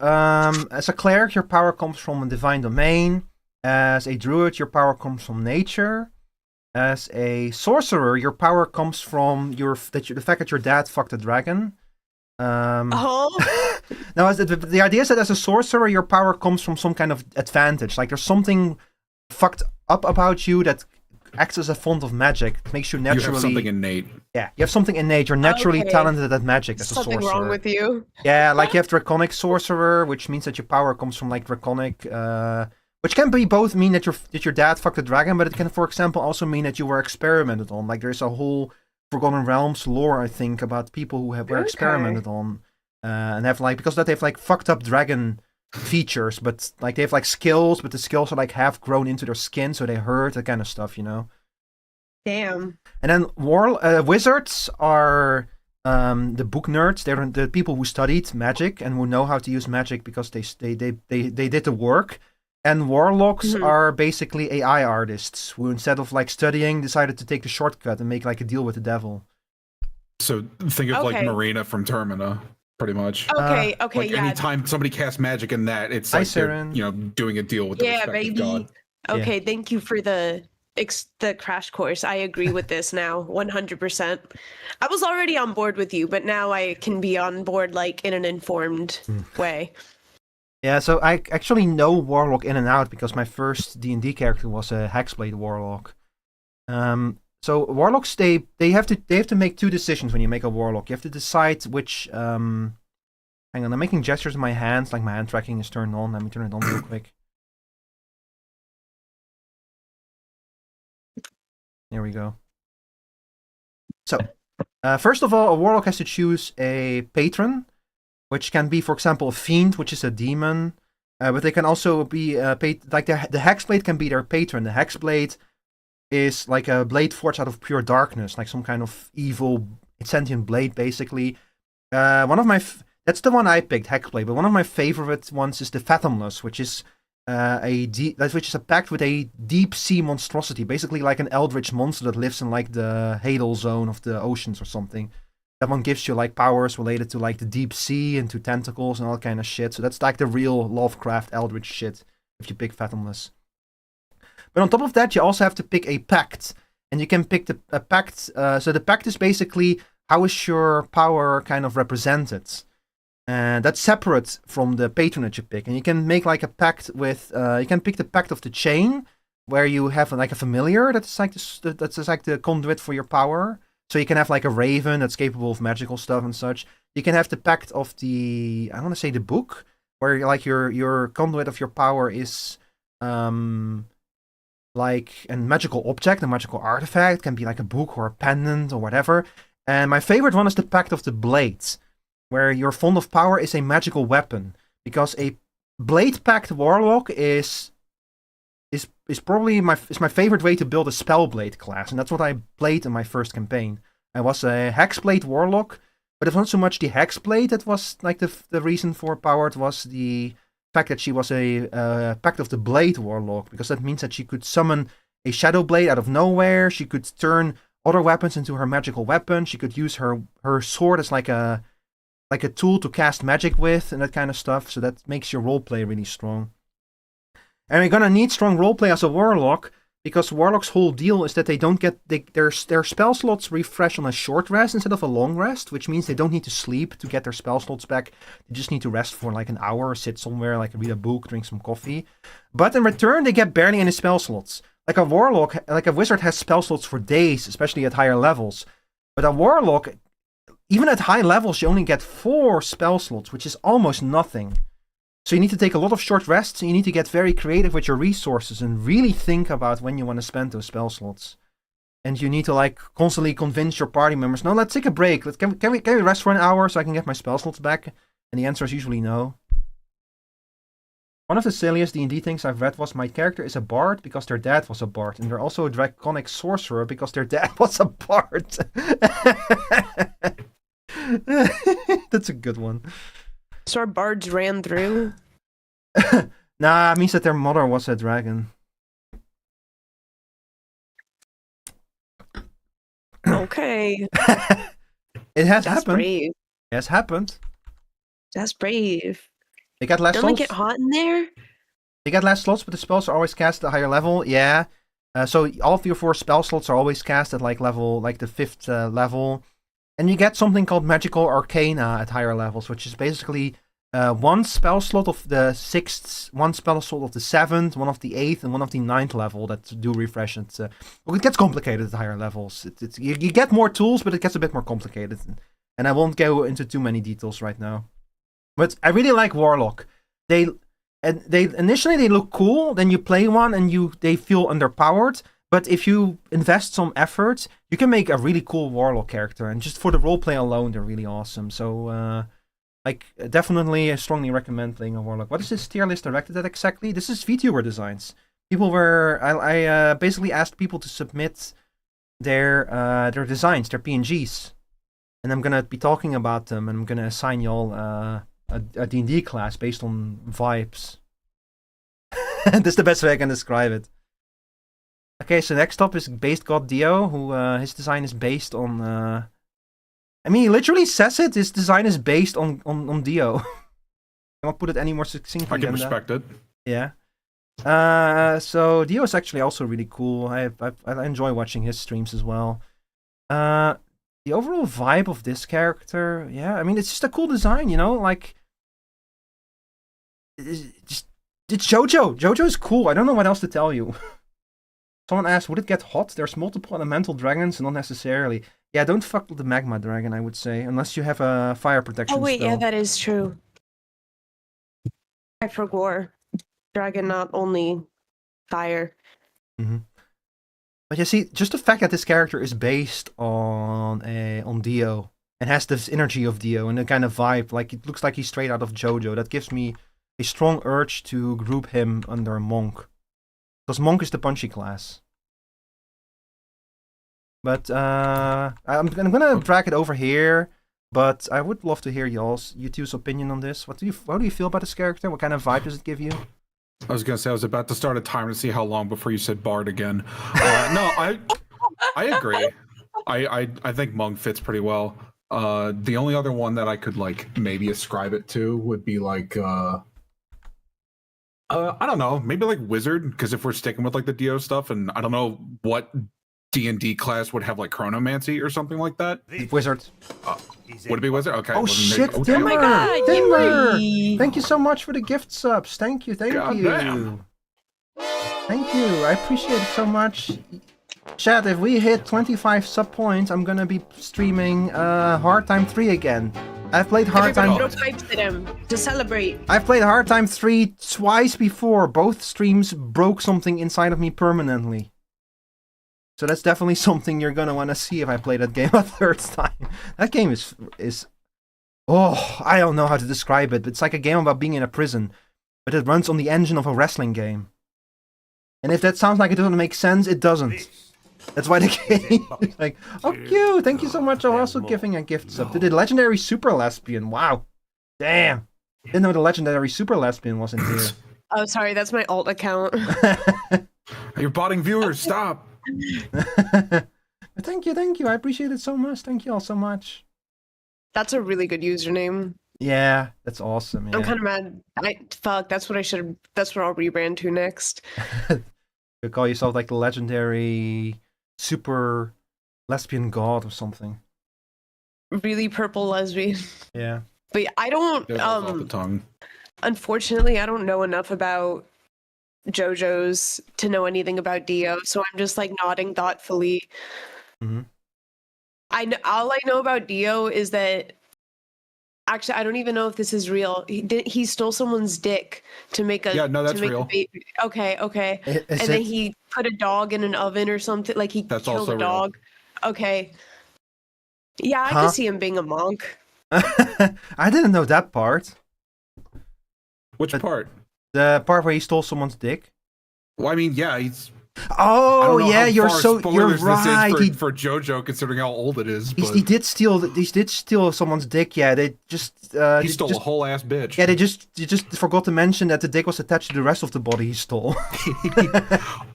as a cleric, your power comes from a divine domain. As a druid, your power comes from nature. As a sorcerer, your power comes from the fact that your dad fucked a dragon. No, the idea is that as a sorcerer, your power comes from some kind of advantage. Like there's something fucked up about you that acts as a font of magic. It makes you naturally. You have something innate. Yeah, you have something innate. You're naturally talented at magic as a sorcerer. Something wrong with you. Yeah, like you have draconic sorcerer, which means that your power comes from like draconic. Which can be both mean that your dad fucked a dragon, but it can, for example, also mean that you were experimented on. Like there's a whole Forgotten Realms lore, I think, about people who were experimented on, and have like because that they have like fucked up dragon features, but like they have like skills, but the skills are like half grown into their skin, so they hurt, that kind of stuff, you know. Damn. And then wizards are the book nerds. They're the people who studied magic and who know how to use magic because they did the work. And warlocks are basically AI artists who, instead of like studying, decided to take the shortcut and make like a deal with the devil. So think of like Marina from Termina, pretty much. Okay, like yeah. anytime somebody casts magic in that, it's like they're, doing a deal with the respective god. Okay, thank you for the crash course. I agree with this now, 100%. I was already on board with you, but now I can be on board like in an informed way. Yeah, so I actually know Warlock in and out because my first D&D character was a Hexblade Warlock. So Warlocks, they have to make two decisions when you make a Warlock. You have to decide which. Hang on, I'm making gestures with my hands, like my hand tracking is turned on. Let me turn it on real quick. There we go. So, first of all, a Warlock has to choose a patron, which can be, for example, a fiend, which is a demon. But they can also be like the Hexblade can be their patron. The Hexblade is like a blade forged out of pure darkness, like some kind of evil sentient blade, basically. That's the one I picked, Hexblade. But one of my favorite ones is the Fathomless, which is a pact with a deep sea monstrosity, basically like an eldritch monster that lives in like the Hadal zone of the oceans or something. That one gives you like powers related to like the deep sea and to tentacles and all kind of shit. So that's like the real Lovecraft eldritch shit if you pick Fathomless. But on top of that, you also have to pick a pact, and you can pick a pact. So the pact is basically how is your power kind of represented. And that's separate from the patronage you pick. And you can make like a pact with, you can pick the Pact of the Chain, where you have like a familiar that's like the conduit for your power. So you can have like a raven that's capable of magical stuff and such. You can have the Pact of the, I want to say the Book, where like your conduit of your power is like a magical object, a magical artifact. It can be like a book or a pendant or whatever. And my favorite one is the Pact of the Blade, where your font of power is a magical weapon, because a blade pact warlock is probably my favorite way to build a spellblade class, and that's what I played in my first campaign. I was a hexblade warlock, but it was not so much the hexblade that was like the reason for power. It was the fact that she was a pact of the blade warlock, because that means that she could summon a shadow blade out of nowhere. She could turn other weapons into her magical weapon. She could use her sword as like a tool to cast magic with and that kind of stuff. So that makes your roleplay really strong. And we're gonna need strong roleplay as a warlock, because warlock's whole deal is that they don't get their spell slots refresh on a short rest instead of a long rest, which means they don't need to sleep to get their spell slots back. They just need to rest for like an hour, sit somewhere, like read a book, drink some coffee. But in return, they get barely any spell slots. Like a warlock, like a wizard has spell slots for days, especially at higher levels. But a warlock, even at high levels, you only get 4 spell slots, which is almost nothing. So you need to take a lot of short rests, and you need to get very creative with your resources and really think about when you want to spend those spell slots. And you need to like constantly convince your party members, no, let's take a break. Can we rest for an hour so I can get my spell slots back? And the answer is usually no. One of the silliest D&D things I've read was my character is a bard because their dad was a bard, and they're also a draconic sorcerer because their dad was a bard. That's a good one. So our bards ran through? Nah, it means that their mother was a dragon. Okay. It has That's happened. brave. It has happened. That's brave. They got less Don't slots. they get hot in there? They got less slots, but the spells are always cast at a higher level. Yeah. So all of your 4 spell slots are always cast at like the 5th level. And you get something called Magical Arcana at higher levels, which is basically 1 spell slot of the 6th, 1 spell slot of the 7th, 1 of the 8th, and 1 of the 9th level that do refresh. It gets complicated at higher levels. You get more tools, but it gets a bit more complicated. And I won't go into too many details right now. But I really like Warlock. They initially look cool, then you play one and they feel underpowered. But if you invest some effort, you can make a really cool Warlock character. And just for the roleplay alone, they're really awesome. So, definitely I strongly recommend playing a Warlock. What is this tier list directed at exactly? This is Vtuber designs. I basically asked people to submit their designs, their PNGs. And I'm going to be talking about them, and I'm going to assign y'all a D&D class based on vibes. That's the best way I can describe it. Okay, so next up is Based God Dio, who his design is based on... I mean, he literally says it. His design is based on Dio. I won't put it any more succinctly. I can respect it. Yeah. So Dio is actually also really cool. I enjoy watching his streams as well. The overall vibe of this character, yeah, I mean, it's just a cool design, you know, like it's JoJo. JoJo is cool. I don't know what else to tell you. Someone asked, would it get hot? There's multiple elemental dragons, not necessarily. Yeah, don't fuck with the magma dragon, I would say, unless you have a fire protection Oh wait, spell. yeah, that is true. I forgot. Dragon, not only fire. Mm-hmm. But you see, just the fact that this character is based on Dio and has this energy of Dio and the kind of vibe, like it looks like he's straight out of JoJo, that gives me a strong urge to group him under Monk. Because Monk is the punchy class. But I'm gonna drag it over here. But I would love to hear you two's opinion on this. How do you feel about this character? What kind of vibe does it give you? I was gonna say I was about to start a timer to see how long before you said Bard again. No, I agree. I think Monk fits pretty well. The only other one that I could like maybe ascribe it to would be like I don't know, maybe like Wizard, because if we're sticking with like the Dio stuff, and I don't know what D&D class would have like Chronomancy or something like that. Wizard. Would it be Wizard? Okay. Oh shit, okay. Dimmer! Oh my god, Dimmer! Yimmery! Thank you so much for the gift subs. Thank you. God damn. Thank you. I appreciate it so much. Chat, if we hit 25 sub points, I'm gonna be streaming Hard Time 3 again. I've played Hard Time. Everybody throw pipes at him to celebrate. I've played Hard Time 3 twice before. Both streams broke something inside of me permanently. So that's definitely something you're gonna want to see if I play that game a third time. That game is oh, I don't know how to describe it. It's like a game about being in a prison, but it runs on the engine of a wrestling game. And if that sounds like it doesn't make sense, it doesn't. That's why the game is like, oh cute, thank you so much for also giving a gift sub. To the legendary super lesbian, wow. Damn. Didn't know the legendary super lesbian was in here. Oh, sorry, that's my alt account. You're botting viewers, stop. Thank you. I appreciate it so much. Thank you all so much. That's a really good username. Yeah, that's awesome. Yeah. I'm kind of mad. That's what I should. That's what I'll rebrand to next. You call yourself like the legendary super lesbian god or something. Really purple lesbian. Yeah. But I don't. Off the tongue. Unfortunately, I don't know enough about JoJo's to know anything about Dio, so I'm just like nodding thoughtfully. Mm-hmm. All I know about Dio is that actually I don't even know if this is real. He stole someone's dick to make a that's real. A baby. Okay. Is then he put a dog in an oven or something. Like he killed a dog. Real. Okay. Yeah, I can see him being a monk. I didn't know that part. Which part? The part where he stole someone's dick. Well, I mean, yeah, he's. Oh yeah, you're right. This is for JoJo, considering how old it is. He did steal someone's dick. Yeah, they just he stole a whole ass bitch. Yeah, they just forgot to mention that the dick was attached to the rest of the body he stole.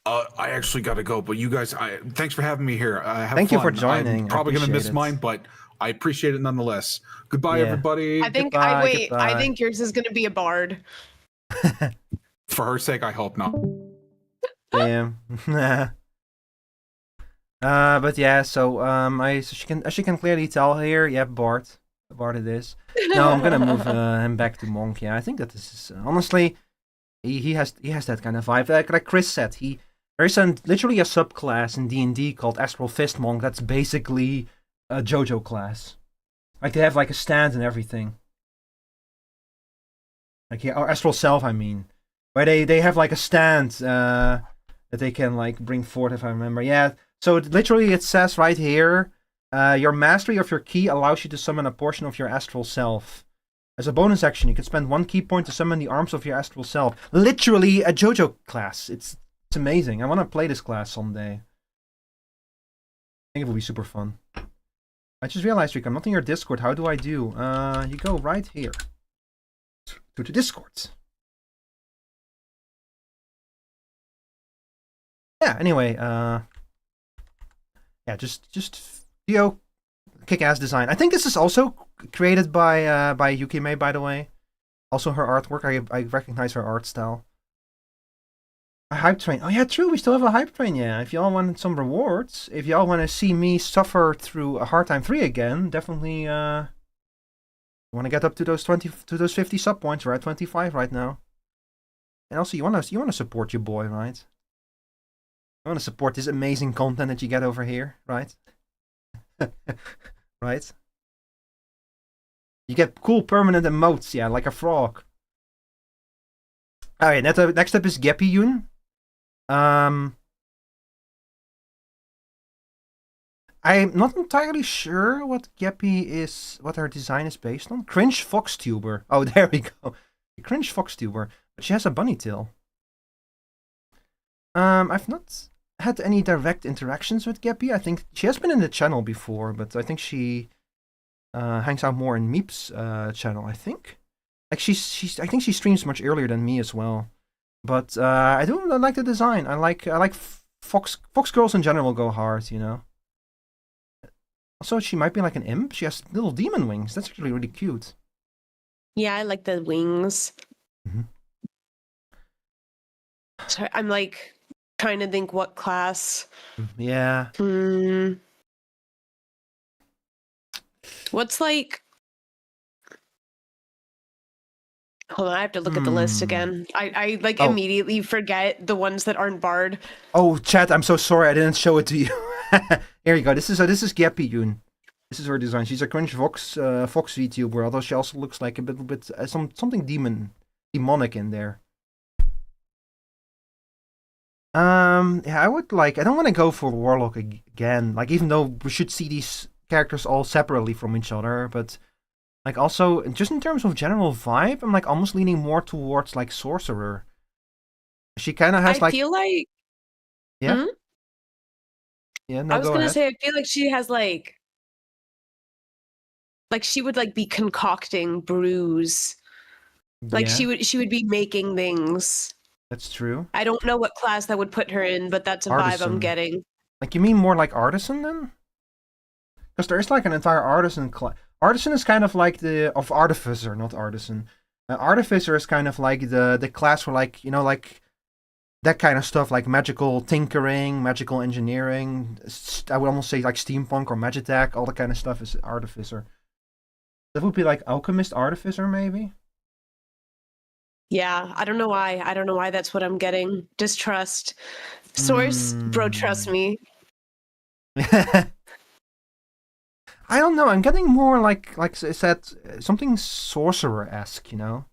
I actually got to go, but you guys, thanks for having me here. Thank you for joining. I'm probably gonna miss mine, but I appreciate it nonetheless. Goodbye, everybody. I think goodbye. I think yours is gonna be a bard. For her sake, I hope not. Damn. But yeah, so as you can clearly tell here, yeah, Bard it is. No, I'm gonna move him back to Monk. Yeah, I think that this is honestly, he has that kind of vibe. Like Chris said, there's literally a subclass in D&D called Astral Fist Monk. That's basically a JoJo class. Like they have like a stand and everything. Like or Astral Self, I mean, where they have like a stand that they can like bring forth, if I remember. Yeah. So literally, it says right here, your mastery of your key allows you to summon a portion of your astral self. As a bonus action, you can spend 1 key point to summon the arms of your astral self. Literally a JoJo class. It's amazing. I want to play this class someday. I think it will be super fun. I just realized, Rico, I'm not in your Discord. How do I do? You go right here to the Discord. Yeah. Anyway, yeah, just Dio, kick-ass design. I think this is also created by Yukime, by the way. Also her artwork. I recognize her art style. A hype train. Oh yeah, true. We still have a hype train. Yeah. If y'all want some rewards, if y'all want to see me suffer through a hard time 3 again, definitely want to get up to those 50 sub points. We're at 25 right now. And also, you want to support your boy, right? You want to support this amazing content that you get over here, right? Right? You get cool permanent emotes, yeah, like a frog. Alright, next up is Geppyun. I'm not entirely sure what Geppy is, what her design is based on. Cringe Foxtuber. Oh, there we go. Cringe Foxtuber. But she has a bunny tail. I've not had any direct interactions with Geppy. I think she has been in the channel before, but I think she hangs out more in Meep's channel, I think. Like I think she streams much earlier than me as well. But I do like the design. I like Fox girls in general go hard, you know. Also, she might be like an imp. She has little demon wings. That's actually really cute. Yeah, I like the wings. Mm-hmm. Sorry, I'm like trying to think what class. Yeah. What's like... Hold on, I have to look at the list again. I like immediately forget the ones that aren't barred. Oh, chat, I'm so sorry I didn't show it to you. Here you go. This is Geppyun. This is her design. She's a cringe Fox VTuber, although she also looks like a little bit something demonic in there. Yeah, I don't want to go for Warlock again. Like, even though we should see these characters all separately from each other, but like also just in terms of general vibe, I'm like almost leaning more towards like Sorcerer. She kind of has I feel like... Yeah? Hmm? Yeah, no, I was go gonna ahead. say, I feel like she has like she would like be concocting brews. Like Yeah. she would be making things. That's true. I don't know what class that would put her in, but that's a vibe Artisan. I'm getting. Like, you mean more like Artisan then? Because there is like an entire Artisan class. Artisan is kind of like Artificer, not Artisan. Artificer is kind of like the class for like, you know, like that kind of stuff, like magical tinkering, magical engineering. I would almost say like steampunk or magitech, all that kind of stuff is Artificer. That would be like Alchemist Artificer, maybe? Yeah, I don't know why. I don't know why that's what I'm getting. Distrust. Source, bro, trust me. I don't know. I'm getting more like I said, something sorcerer-esque, you know?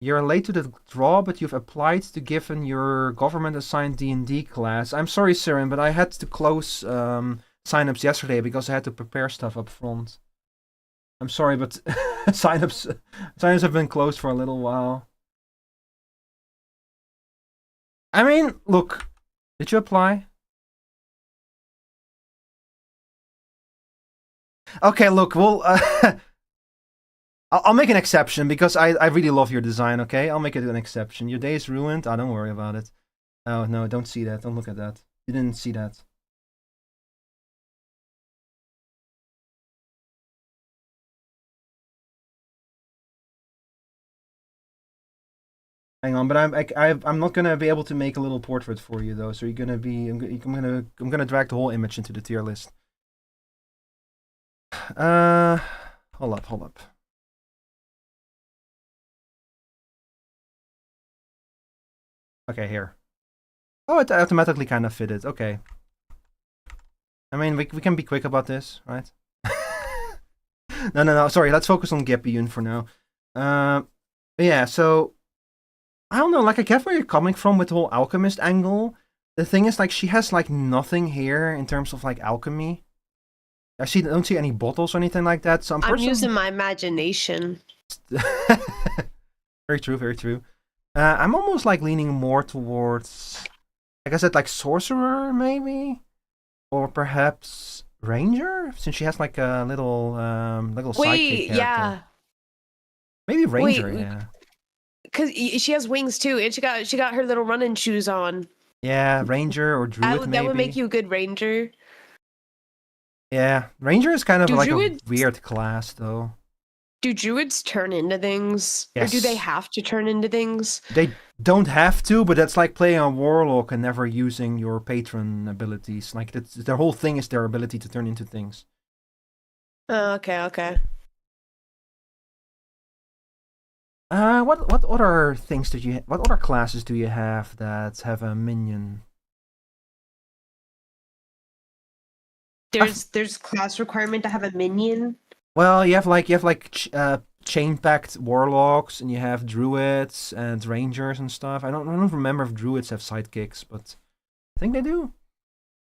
You're late to the draw, but you've applied to given your government-assigned D&D class. I'm sorry, Siren, but I had to close sign-ups yesterday because I had to prepare stuff up front. I'm sorry, but sign-ups have been closed for a little while. I mean, look, did you apply? Okay, look, well, I'll make an exception because I really love your design, okay? I'll make it an exception. Your day is ruined. Don't worry about it. Oh, no, don't see that. Don't look at that. You didn't see that. Hang on, but I'm not gonna be able to make a little portrait for you though. So you're gonna be I'm gonna drag the whole image into the tier list. Hold up. Okay, here. Oh, it automatically kind of fitted. Okay. I mean, we can be quick about this, right? No. Sorry, let's focus on Geppyun for now. Yeah, so I don't know, like, I get where you're coming from with the whole alchemist angle. The thing is, like, she has, like, nothing here in terms of, like, alchemy. I don't see any bottles or anything like that, so I'm using my imagination. Very true, very true. I'm almost, like, leaning more towards, like I said, like, sorcerer, maybe? Or perhaps ranger? Since she has, like, a little sidekick character. Yeah. Maybe ranger, yeah. Because she has wings too, and she got her little running shoes on. Yeah, ranger or druid maybe. That would make you a good ranger. Yeah, ranger is kind of like druids, a weird class though. Do druids turn into things? Yes. Or do they have to turn into things? They don't have to, but that's like playing a warlock and never using your patron abilities. Like their whole thing is their ability to turn into things. Oh, okay. What other things did you? What other classes do you have that have a minion? There's class requirement to have a minion. Well, you have chain pact warlocks, and you have druids and rangers and stuff. I don't remember if druids have sidekicks, but I think they do.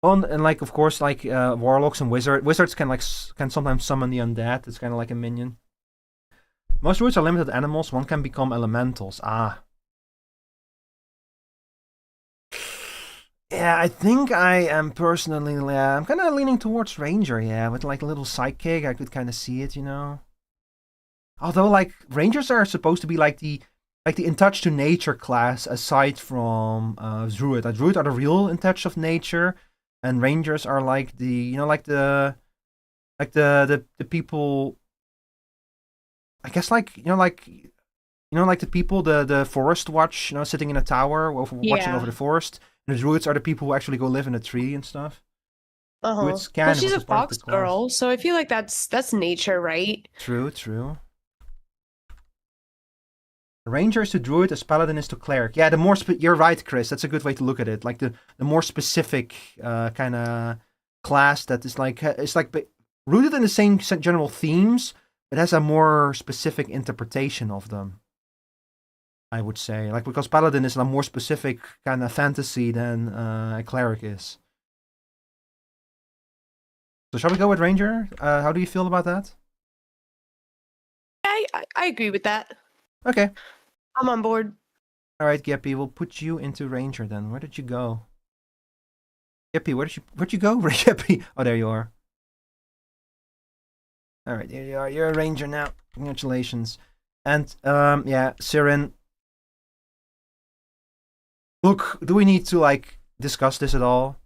And like of course like warlocks and wizards can sometimes summon the undead. It's kind of like a minion. Most druids are limited animals. One can become elementals. Ah. Yeah, I think I am personally. I'm kind of leaning towards ranger. Yeah, with like a little sidekick, I could kind of see it, you know. Although, like rangers are supposed to be like the in touch to nature class, aside from druid. Druid are the real in touch of nature, and rangers are like the the people. I guess like the people, the forest watch, sitting in a tower watching over the forest. And the druids are the people who actually go live in a tree and stuff. Well, she's a fox girl, so I feel like that's nature, right? True. A ranger is to druid, a paladin is to cleric. Yeah, you're right, Chris. That's a good way to look at it. Like the more specific kind of class that is like it's like rooted in the same general themes. It has a more specific interpretation of them, I would say. Like, because Paladin is a more specific kind of fantasy than a Cleric is. So shall we go with Ranger? How do you feel about that? I agree with that. Okay. I'm on board. Alright, Geppy, we'll put you into Ranger then. Where did you go? Geppy, where'd you go? Geppy? Oh, there you are. Alright, here you are. You're a ranger now. Congratulations. And, yeah, Siren. Look, do we need to, like, discuss this at all?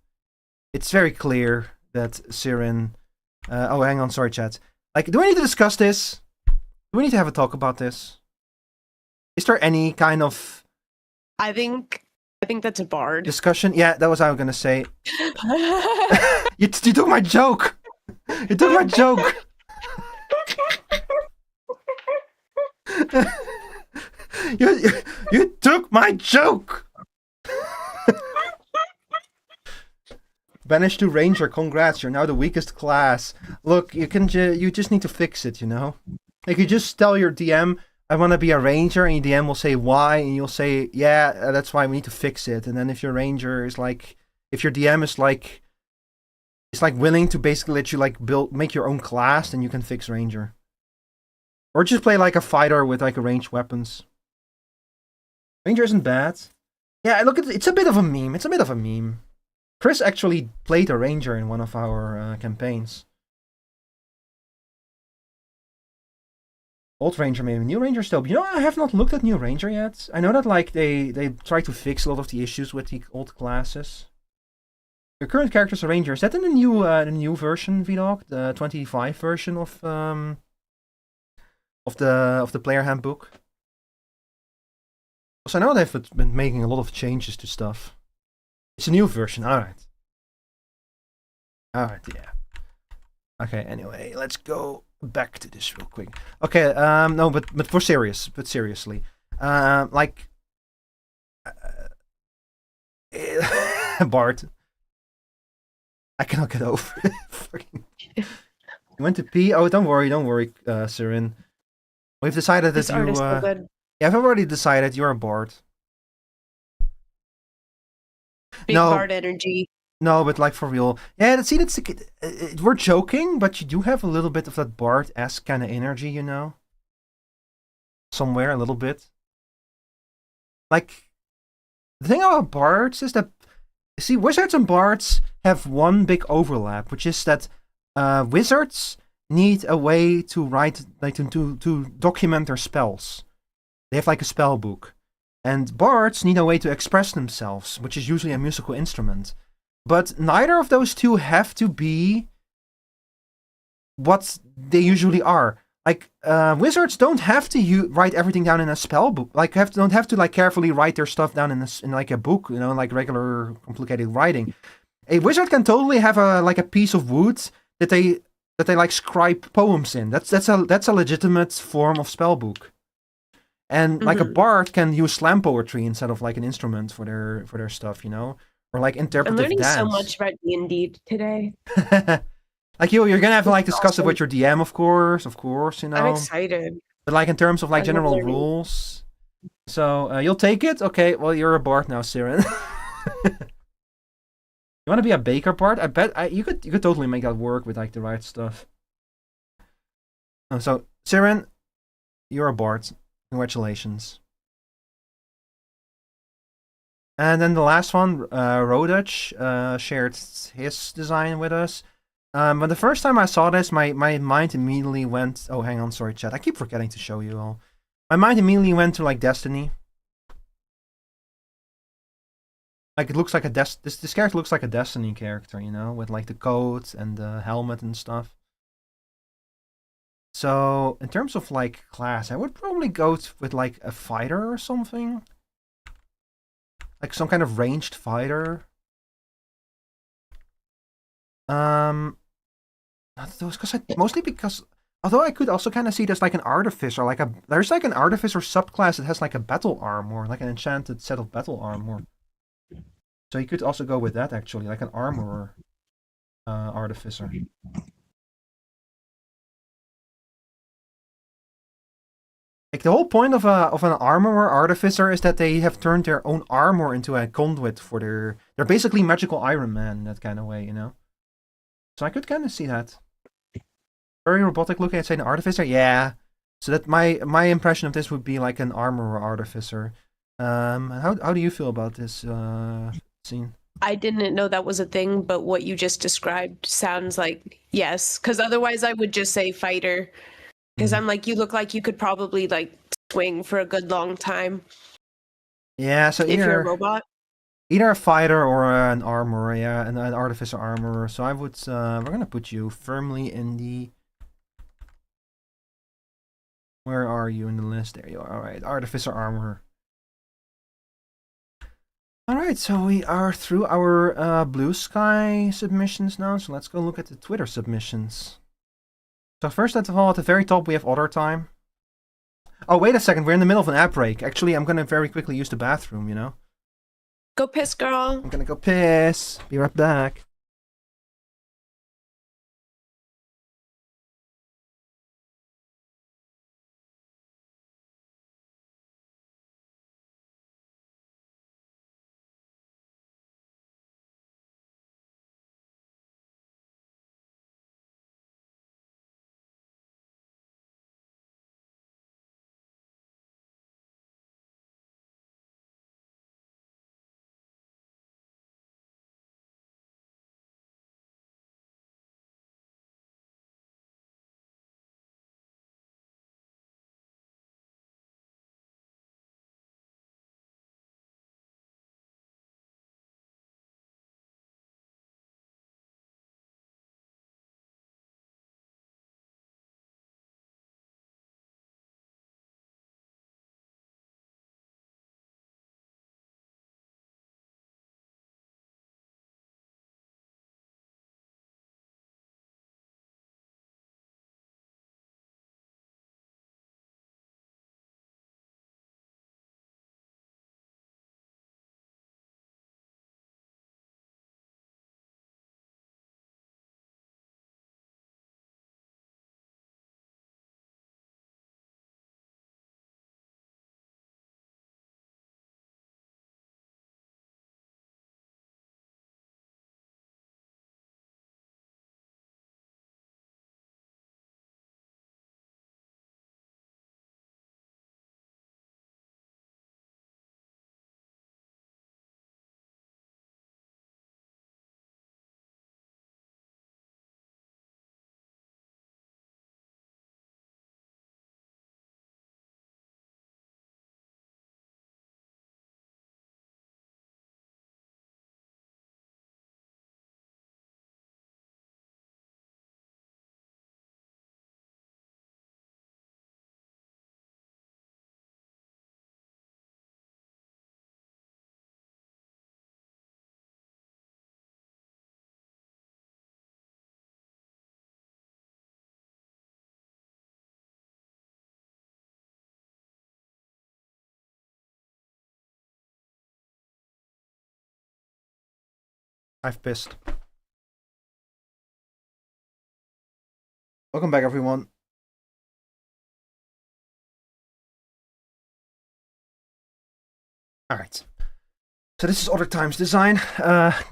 It's very clear that Siren... oh, hang on. Sorry, chat. Like, do we need to discuss this? Do we need to have a talk about this? Is there any kind of... I think that's a bard. Discussion? Yeah, that was what I was gonna say. You took my joke! You took my joke! You took my joke. Banished to Ranger, congrats, you're now the weakest class. Look, you just need to fix it, you know? Like, you just tell your DM, I want to be a Ranger, and your DM will say why, and you'll say, yeah, that's why we need to fix it. And then if your Ranger is like, if your DM is like, it's like willing to basically let you like make your own class, then you can fix Ranger. Or just play like a fighter with like a ranged weapons. Ranger isn't bad. Yeah, look, it's a bit of a meme. It's a bit of a meme. Chris actually played a Ranger in one of our campaigns. Old Ranger maybe. New Ranger still. But, you know, I have not looked at New Ranger yet. I know that like they try to fix a lot of the issues with the old classes. Your current character is a Ranger. Is that in the new version, Vlog? The 25 version of the player handbook? So I know they've been making a lot of changes to stuff. It's a new version, alright. Alright, yeah. Okay, anyway, let's go back to this real quick. Okay, no, but seriously. Like... Bart. I cannot get over it. You went to pee? Oh, don't worry, Siren. We've decided that you... Yeah, I've already decided you're a bard. Big bard energy. No, but like for real. Yeah, see, we're joking, but you do have a little bit of that bard-esque kind of energy, you know? Somewhere, a little bit. Like, the thing about bards is that, see, wizards and bards have one big overlap, which is that wizards need a way to write, like to document their spells. They have like a spell book. And bards need a way to express themselves, which is usually a musical instrument. But neither of those two have to be what they usually are. like wizards don't have to write everything down in a spell book. Like don't have to like carefully write their stuff down in like a book, you know, like regular complicated writing. A wizard can totally have a piece of wood that they like scribe poems in. That's a legitimate form of spell book. And like a bard can use slam poetry instead of like an instrument for their stuff, you know, or like interpretive I'm learning dance. so much about D&D today. Like you're gonna have to like discuss it with your DM, of course, you know. I'm excited. But like in terms of like I love general learning. rules, so you'll take it. Okay, well you're a bard now, Siren. You want to be a baker bard? I bet you could totally make that work with like the right stuff. So Siren, you're a bard. Congratulations. And then the last one, Rodach, shared his design with us. But the first time I saw this, my mind immediately went... Oh, hang on, sorry, chat. I keep forgetting to show you all. My mind immediately went to, like, Destiny. Like, it looks like a... This character looks like a Destiny character, you know? With, like, the coat and the helmet and stuff. So, in terms of, like, class, I would probably go with, like, a fighter or something. Like, some kind of ranged fighter. Mostly because, although I could also kind of see there's like an artificer, there's like an artificer subclass that has like a battle armor, like an enchanted set of battle armor. So you could also go with that actually, like an armorer, artificer. Like the whole point of an armorer artificer is that they have turned their own armor into a conduit for they're basically magical Iron Man in that kind of way, you know. So I could kind of see that. Very robotic looking, I'd say an artificer, yeah. So that my impression of this would be like an armorer artificer. How do you feel about this scene? I didn't know that was a thing, but what you just described sounds like yes. Because otherwise, I would just say fighter. Because I'm like, you look like you could probably like swing for a good long time. Yeah, so if you're a robot. Either a fighter or an armorer, yeah, an artificer armorer. So I would, we're gonna put you firmly in the... Where are you in the list? There you are. All right, artificer armorer. All right, so we are through our Blue Sky submissions now. So let's go look at the Twitter submissions. So first of all, at the very top, we have Other Time. Oh, wait a second. We're in the middle of an ad break. Actually, I'm gonna very quickly use the bathroom, you know? Go piss, girl. I'm gonna go piss. Be right back. I've pissed. Welcome back, everyone. Alright. So this is Other Times design.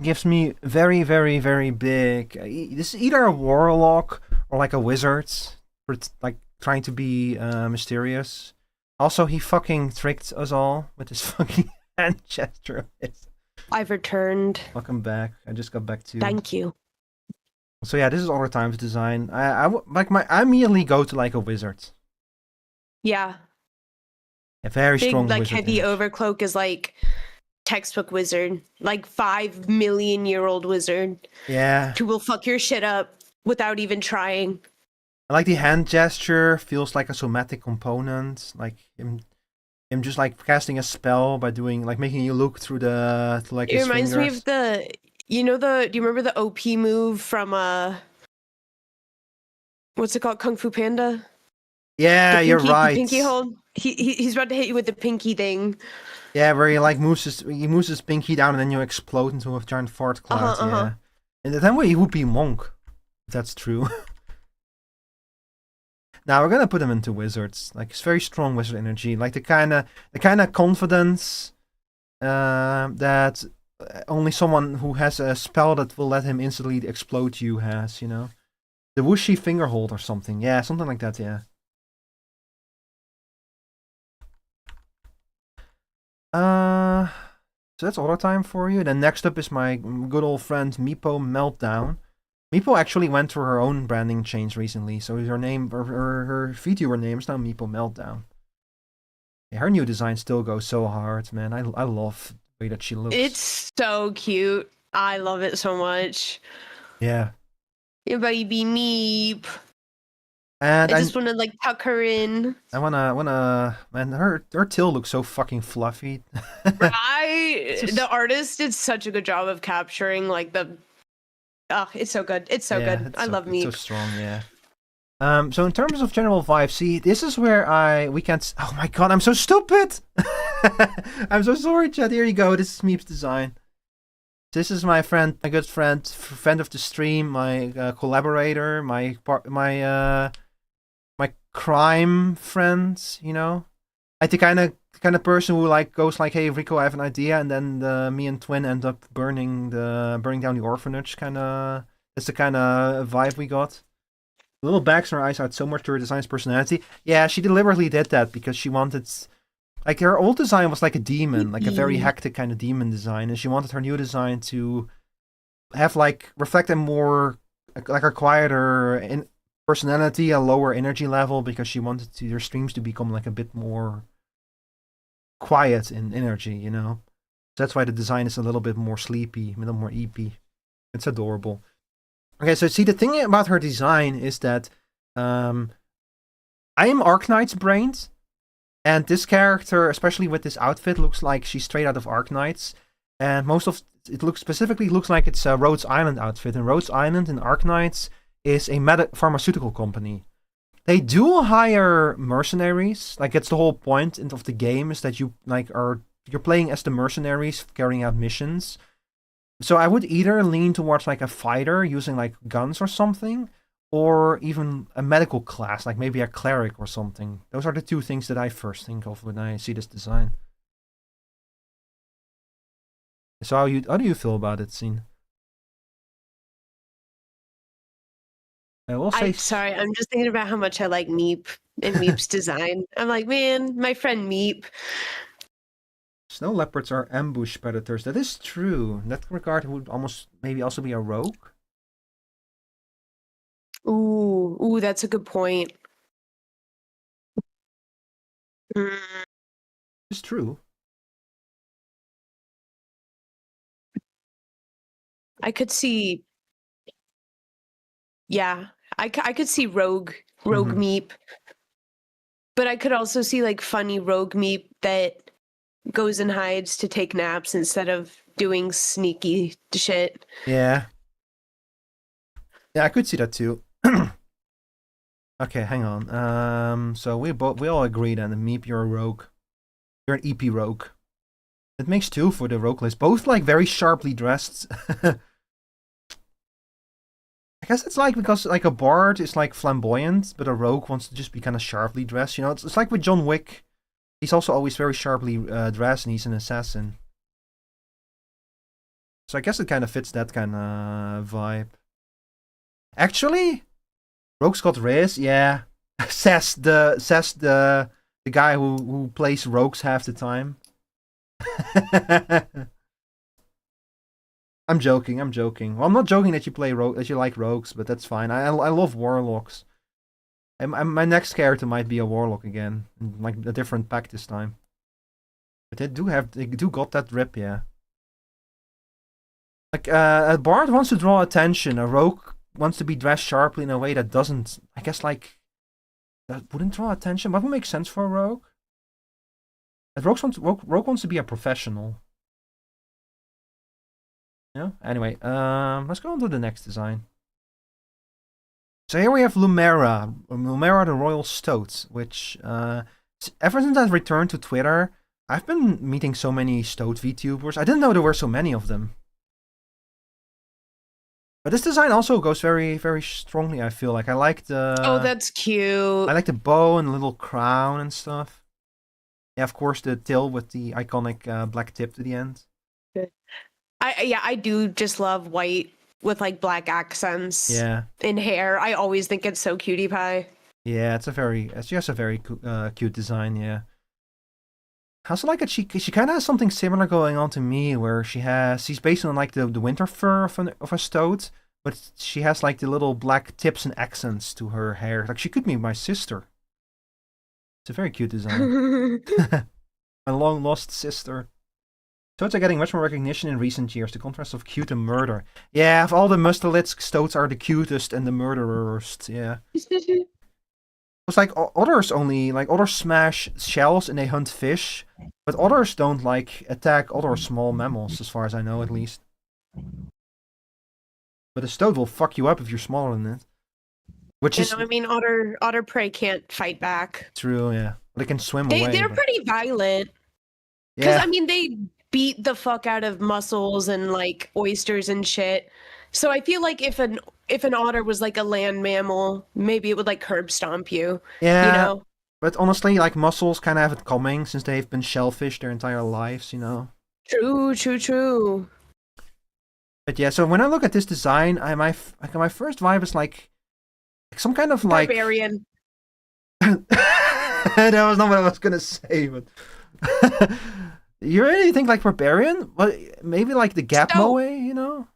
Gives me very, very, very big... this is either a warlock or like a wizard. Like trying to be mysterious. Also, he fucking tricked us all with his fucking hand gesture. I've returned. Welcome back. I just got back to... Thank you. So yeah, this is Other Times design. I immediately go to like a wizard. Yeah. A very Big, strong like wizard. heavy overcloak is like textbook wizard, like 5 million year old wizard. Yeah. Who will fuck your shit up without even trying. I like the hand gesture. Feels like a somatic component. Like him just like casting a spell by doing like making you look through the like. It reminds me of the, do you remember the OP move from what's it called, Kung Fu Panda? Yeah, you're right. The pinky hold. He's about to hit you with the pinky thing. Yeah, where he like moves his pinky down and then you explode into a giant fart cloud. Yeah, and that way he would be monk. If that's true. Now we're gonna put him into wizards. Like it's very strong wizard energy. Like the kind of confidence that only someone who has a spell that will let him instantly explode you has. You know, the whooshy finger hold or something. Yeah, something like that. Yeah. So that's all the time for you. Then next up is my good old friend Meepo Meltdown. Meepo actually went through her own branding change recently, so her name, her VTuber name is now Meepo Meltdown. Yeah, her new design still goes so hard, man. I love the way that she looks. It's so cute. I love it so much. Yeah. Your baby Meep. And I just want to like tuck her in. I wanna, man. Her tail looks so fucking fluffy. The artist did such a good job of capturing like the. Oh, it's so good. It's so good. I love Meep. It's so strong, yeah. So in terms of general vibe, see, this is where we can't. Oh my god, I'm so stupid. I'm so sorry, Chad. Here you go. This is Meep's design. This is my friend, my good friend of the stream, my collaborator, my crime friend. You know, like the kind of person who like goes like, "Hey, Rico, I have an idea," and then me and Twin end up burning down the orphanage. That's the kind of vibe we got. The little bags in her eyes add so much to her design's personality. Yeah, she deliberately did that because she wanted, like, her old design was like a demon, like a very hectic kind of demon design, and she wanted her new design to have like reflect a more like a quieter personality, a lower energy level, because she wanted her streams to become like a bit more quiet in energy, you know. So that's why the design is a little bit more sleepy, a little more eepy. It's adorable. Okay, so see, the thing about her design is that I am Arknight's brained, and this character, especially with this outfit, looks like she's straight out of Arknights, and most of it looks like it's a Rhodes Island outfit, and Rhodes Island in Arknights is a pharmaceutical company. They do hire mercenaries, like it's the whole point of the game is that you're playing as the mercenaries carrying out missions. So I would either lean towards like a fighter using like guns or something, or even a medical class, like maybe a cleric or something. Those are the two things that I first think of when I see this design. So how do you feel about it, Scene? I will say. Sorry, I'm just thinking about how much I like Meep and Meep's design. I'm like, man, my friend Meep. Snow leopards are ambush predators. That is true. In that regard, it would almost maybe also be a rogue. Ooh, that's a good point. It's true. I could see. Yeah, I could see rogue Meep, but I could also see like funny rogue Meep that goes and hides to take naps instead of doing sneaky shit. Yeah. Yeah, I could see that too. Okay, hang on. So we all agree then, Meep, you're a rogue. You're an EP rogue. It makes two for the rogue list. Both like very sharply dressed. guess it's like because like a bard is like flamboyant, but a rogue wants to just be kind of sharply dressed. You know, it's like with John Wick. He's also always very sharply dressed, and he's an assassin. So I guess it kind of fits that kind of vibe. Actually, rogues got raised. Yeah, says the guy who plays rogues half the time. I'm joking. Well, I'm not joking that you like rogues, but that's fine. I love warlocks. My next character might be a warlock again, like a different pack this time. But they do got that rip, yeah. Like a bard wants to draw attention. A rogue wants to be dressed sharply in a way that doesn't. I guess like that wouldn't draw attention. What would make sense for a rogue? A rogue wants to be a professional. Yeah. Anyway, let's go on to the next design. So here we have Lumera the Royal Stoat, which ever since I've returned to Twitter, I've been meeting so many Stoat VTubers. I didn't know there were so many of them. But this design also goes very, very strongly, I feel like. I like the... Oh, that's cute. I like the bow and the little crown and stuff. Yeah, of course, the tail with the iconic black tip to the end. I do just love white with like black accents. Yeah. In hair. I always think it's so cutie pie. Yeah, it's just a very cute design, yeah. I also like that she kind of has something similar going on to me, where she's based on like the winter fur of a stoat, but she has like the little black tips and accents to her hair. Like she could be my sister. It's a very cute design. My long lost sister. Stoats are getting much more recognition in recent years. The contrast of cute and murder. Yeah, of all the mustelets, stoats are the cutest and the murderers. Yeah. It's like otters smash shells and they hunt fish, but otters don't like attack other small mammals, as far as I know, at least. But a stoat will fuck you up if you're smaller than it. Which is, I mean, otter prey can't fight back. True, yeah. They can swim away. They're pretty violent. Because I mean, they beat the fuck out of mussels and like oysters and shit. So I feel like if an otter was like a land mammal, maybe it would like curb stomp you. Yeah. You know? But honestly, like mussels kind of have it coming since they've been shellfish their entire lives, you know. True. But yeah, so when I look at this design, my first vibe is like some kind of like barbarian. That was not what I was gonna say, but you really think like barbarian? Well, maybe like the Gap Moe, you know?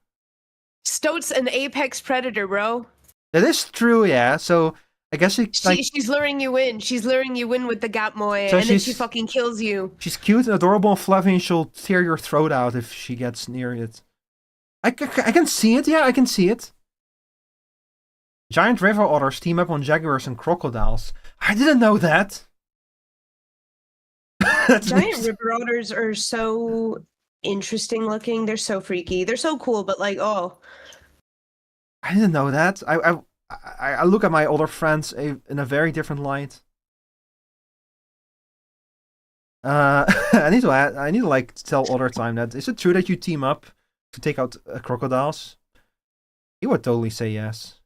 Stoat's an apex predator, bro. That is true, yeah. So I guess she's luring you in. She's luring you in with the Gap Moe, and then she fucking kills you. She's cute and adorable and fluffy, and she'll tear your throat out if she gets near it. I can see it, yeah, I can see it. Giant river otters team up on jaguars and crocodiles. I didn't know that. Giant river otters are so interesting looking. They're so freaky. They're so cool, but like, oh. I didn't know that. I look at my other friends in a very different light. I need to like tell other time that is it true that you team up to take out crocodiles? He would totally say yes.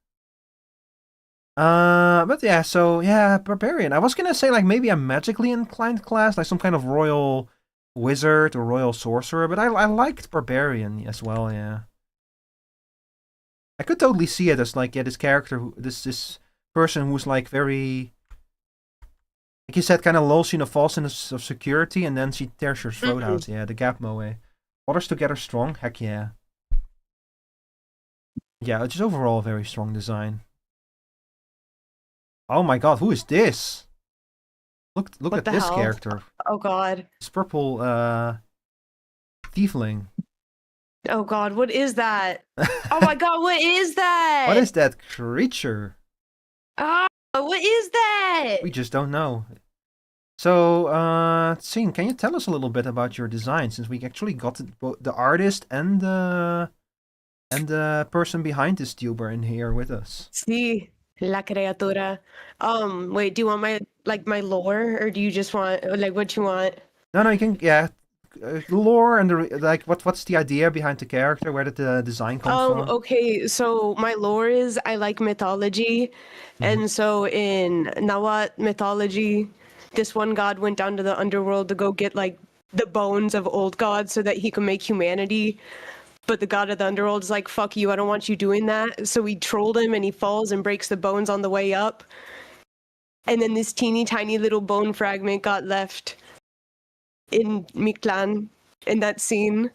But yeah, so yeah, barbarian. I was gonna say like maybe a magically inclined class, like some kind of royal wizard or royal sorcerer, but I liked barbarian as well, yeah. I could totally see it as like, yeah, this character, this person who's like very, like you said, kind of lulls you in a falseness of security, and then she tears your throat out. Yeah, the Gap Moe. Others together strong. Heck yeah. Yeah, it's just overall a very strong design. Oh my god, who is this? Look at this character. Oh god. This purple tiefling. Oh god, what is that? Oh my god, what is that? What is that creature? Oh, what is that? We just don't know. So, Tsing, can you tell us a little bit about your design, since we actually got the artist and the person behind this tuber in here with us? Sí, la criatura. Wait, do you want my lore, or do you just want like what you want? No, you can lore and like what's the idea behind the character? Where did the design come from? Okay, so my lore is I like mythology, and so in Nawat mythology, this one god went down to the underworld to go get like the bones of old gods so that he can make humanity. But the god of the underworld is like, fuck you, I don't want you doing that. So he trolled him and he falls and breaks the bones on the way up. And then this teeny tiny little bone fragment got left in Mictlan in that scene.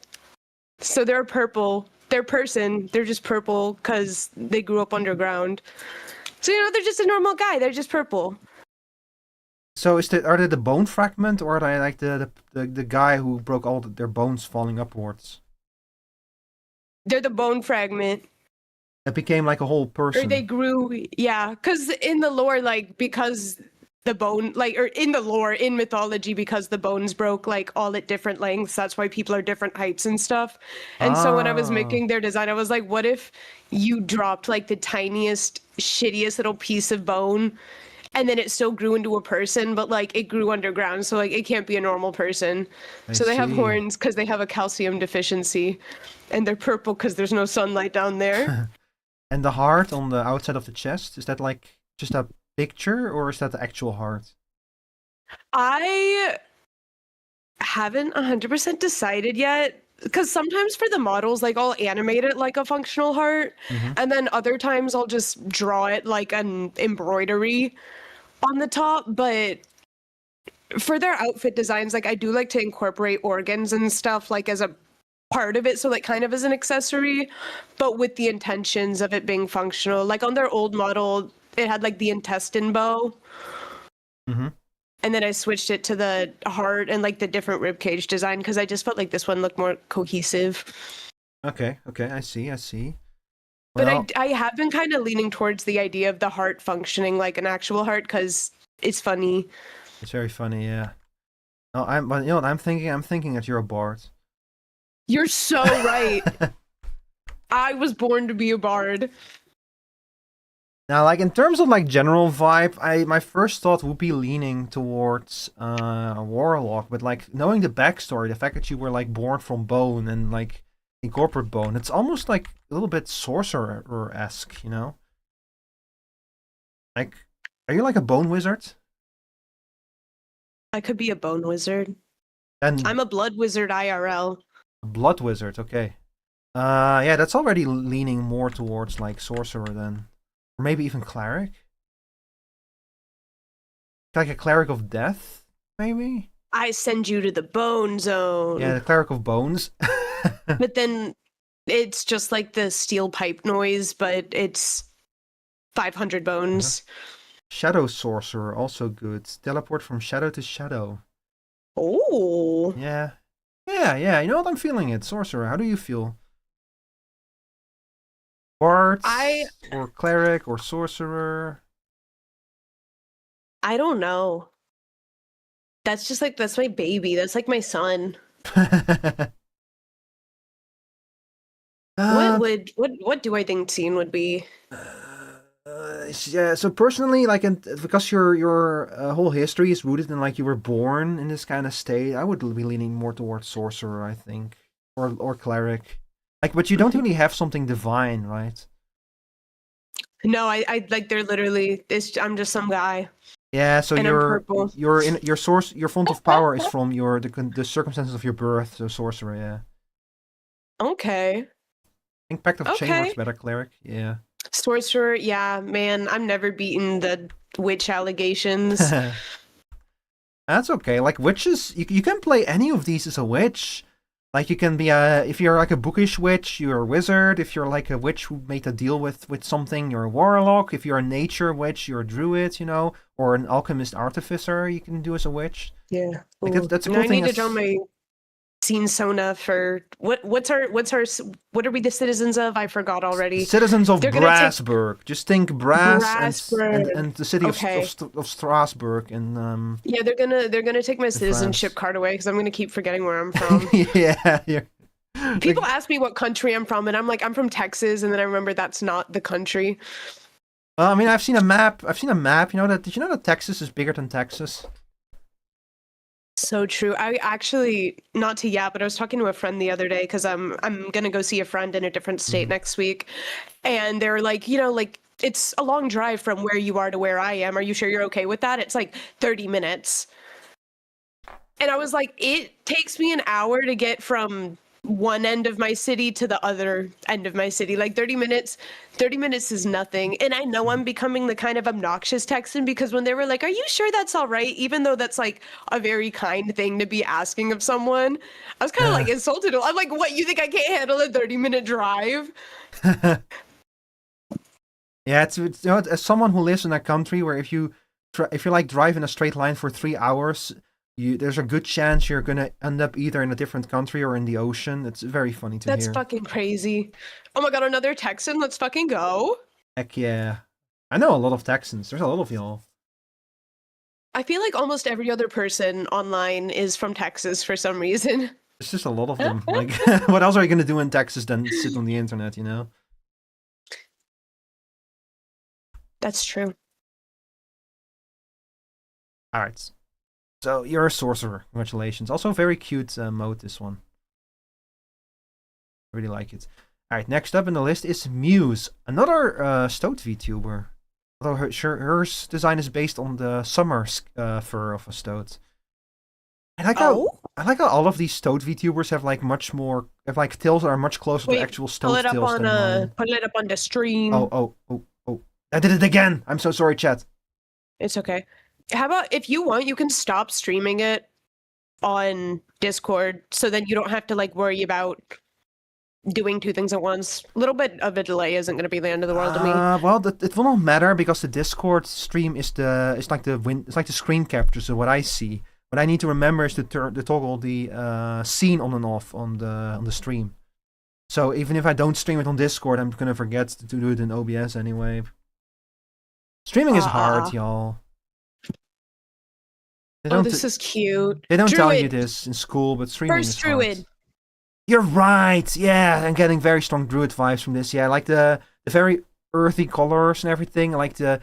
So they're purple. They're just purple because they grew up underground. So, they're just a normal guy. They're just purple. So are they the bone fragment, or are they like the guy who broke all their bones falling upwards? They're the bone fragment. It became like a whole person. Or they grew, yeah. Because in the lore, like, because the bone, like, or in the lore, in mythology, because the bones broke, like, all at different lengths, that's why people are different heights and stuff. And so when I was making their design, I was like, what if you dropped, like, the tiniest, shittiest little piece of bone, and then it still grew into a person, but, like, it grew underground, so, like, it can't be a normal person. So they have horns because they have a calcium deficiency, and they're purple because there's no sunlight down there. And the heart on the outside of the chest, is that like just a picture or is that the actual heart? I haven't 100% decided yet, because sometimes for the models, like, I'll animate it like a functional heart, and then other times I'll just draw it like an embroidery on the top. But for their outfit designs, like, I do like to incorporate organs and stuff like as a part of it, so like kind of as an accessory, but with the intentions of it being functional. Like on their old model, it had like the intestine bow, and then I switched it to the heart and like the different ribcage design because I just felt like this one looked more cohesive. Okay, I see. But Well, I have been kind of leaning towards the idea of the heart functioning like an actual heart because it's funny. it's very funny, yeah. No, but you know what I'm thinking that you're a bard. You're so right. I was born to be a bard. Now, like in terms of like general vibe, my first thought would be leaning towards a warlock, but like knowing the backstory, the fact that you were like born from bone and like incorporate bone, it's almost like a little bit sorcerer-esque, you know? Like, are you like a bone wizard? I could be a bone wizard. And I'm a blood wizard IRL. a blood wizard, okay. Yeah, that's already leaning more towards like sorcerer then. Or maybe even cleric? Like a cleric of death, maybe? I send you to the bone zone. Yeah, the cleric of bones. But then it's just like the steel pipe noise, but it's 500 bones. Shadow sorcerer, also good. Teleport from shadow to shadow. Oh. Yeah. Yeah, you know what? I'm feeling it. Sorcerer, how do you feel? Bard or cleric or sorcerer? I don't know. That's just like, that's my baby. That's like my son. What do I think scene would be? Yeah, so personally, like, because your whole history is rooted in like you were born in this kind of state, I would be leaning more towards sorcerer, I think, or cleric. Like, but you don't really have something divine, right? No, I like they're literally. I'm just some guy. Yeah, so and your font of power is from the circumstances of your birth, so sorcerer, yeah. Okay. I think Pact of Chain works better, cleric, yeah. Sorcerer, yeah, man, I'm never beaten the witch allegations. That's okay. Like witches, you can play any of these as a witch. Like you can be if you're like a bookish witch, you're a wizard. If you're like a witch who made a deal with something, you're a warlock. If you're a nature witch, you're a druid, you know, or an alchemist artificer. You can do as a witch. Yeah, like that's a cool I thing. need to draw my scene Sona for what are we the citizens of? I forgot already. Citizens of Brasburg. Just think brass and the city of Strasbourg and yeah, they're gonna take my citizenship card away because I'm gonna keep forgetting where I'm from. Yeah. People ask me what country I'm from, and I'm like, I'm from Texas, and then I remember that's not the country. I mean, I've seen a map. You know that? Did you know that Texas is bigger than Texas? So true. I actually, not to yap, but I was talking to a friend the other day because I'm gonna go see a friend in a different state next week, and they're like, like it's a long drive from where you are to where I am. Are you sure you're okay with that? It's like 30 minutes. And I was like, it takes me an hour to get from one end of my city to the other end of my city. Like 30 minutes is nothing. And I know I'm becoming the kind of obnoxious Texan because when they were like, are you sure that's all right? Even though that's like a very kind thing to be asking of someone, I was kind of like insulted. I'm like, what, you think I can't handle a 30-minute drive? Yeah, it's as someone who lives in a country where if you like drive in a straight line for 3 hours, there's a good chance you're gonna end up either in a different country or in the ocean. It's very funny to hear. That's fucking crazy. Oh my god, another Texan. Let's fucking go. Heck yeah. I know a lot of Texans. There's a lot of y'all. I feel like almost every other person online is from Texas for some reason. It's just a lot of them. Like, what else are you gonna do in Texas than sit on the internet, you know? That's true. Alright. So, you're a sorcerer. Congratulations. Also, very cute mode, this one. I really like it. Alright, next up in the list is Muse. Another Stoat VTuber. Although her design is based on the summer fur of a Stoat. I like how all of these Stoat VTubers have like much more, tails that are much closer to actual Stoat tails than mine. Pull it up on the stream. Oh. I did it again! I'm so sorry, chat. It's okay. How about if you want, you can stop streaming it on Discord so then you don't have to like worry about doing two things at once. A little bit of a delay isn't going to be the end of the world to me. Well, it will not matter because the Discord stream is like the screen capture. So what I see, what I need to remember is to toggle the scene on and off on the stream. So even if I don't stream it on Discord, I'm gonna forget to do it in OBS anyway. Streaming is hard, y'all. Oh, this is cute. They don't tell you this in school, but streaming is hard. First Druid. You're right. Yeah, I'm getting very strong Druid vibes from this. Yeah, I like the very earthy colors and everything. I like the,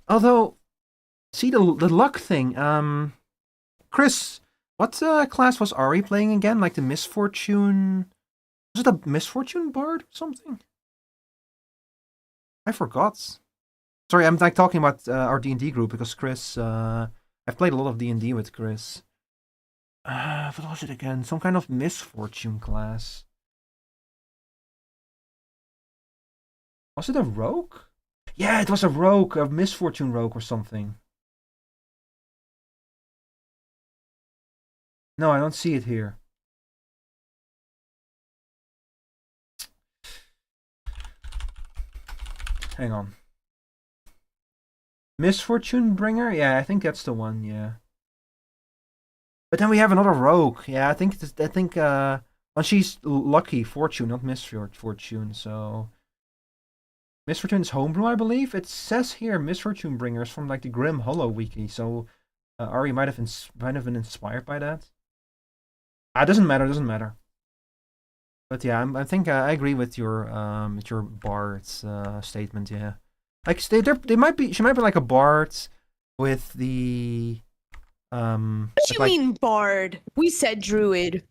although, see the luck thing. Chris, what class was Ari playing again? Like the Misfortune? Was it a Misfortune Bard or something? I forgot. Sorry, I'm like talking about our D&D group because Chris, I've played a lot of D&D with Chris. What was it again? Some kind of Misfortune class. Was it a rogue? Yeah, it was a rogue, a Misfortune rogue or something. No, I don't see it here. Hang on. Misfortune Bringer? Yeah, I think that's the one, yeah. But then we have another rogue. Yeah, I think well, she's lucky fortune, not misfortune, so Misfortune is homebrew, I believe. It says here Misfortune Bringers from like the Grim Hollow wiki, so Ari might have been inspired by that. It doesn't matter. But yeah, I think I agree with your Bard's statement. Yeah, like she might be like a Bard with the What do you mean Bard? We said Druid.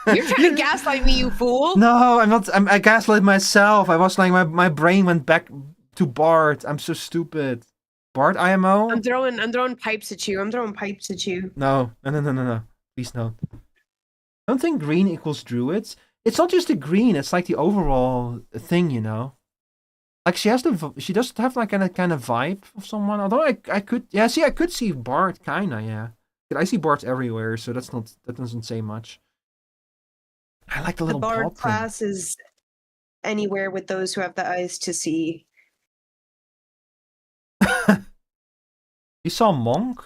You're trying to gaslight me, you fool. No, I'm not. I gaslit myself. I was like my brain went back to Bard. I'm so stupid. Bard IMO. I'm throwing pipes at you. No. Please no. I don't think green equals druids. It's not just the green. It's like the overall thing, you know. Like she does have like a kind of vibe of someone. Although I could see Bard kinda, yeah. I see Bards everywhere, so that doesn't say much. I like the little Bard pop class is anywhere with those who have the eyes to see. You saw Monk?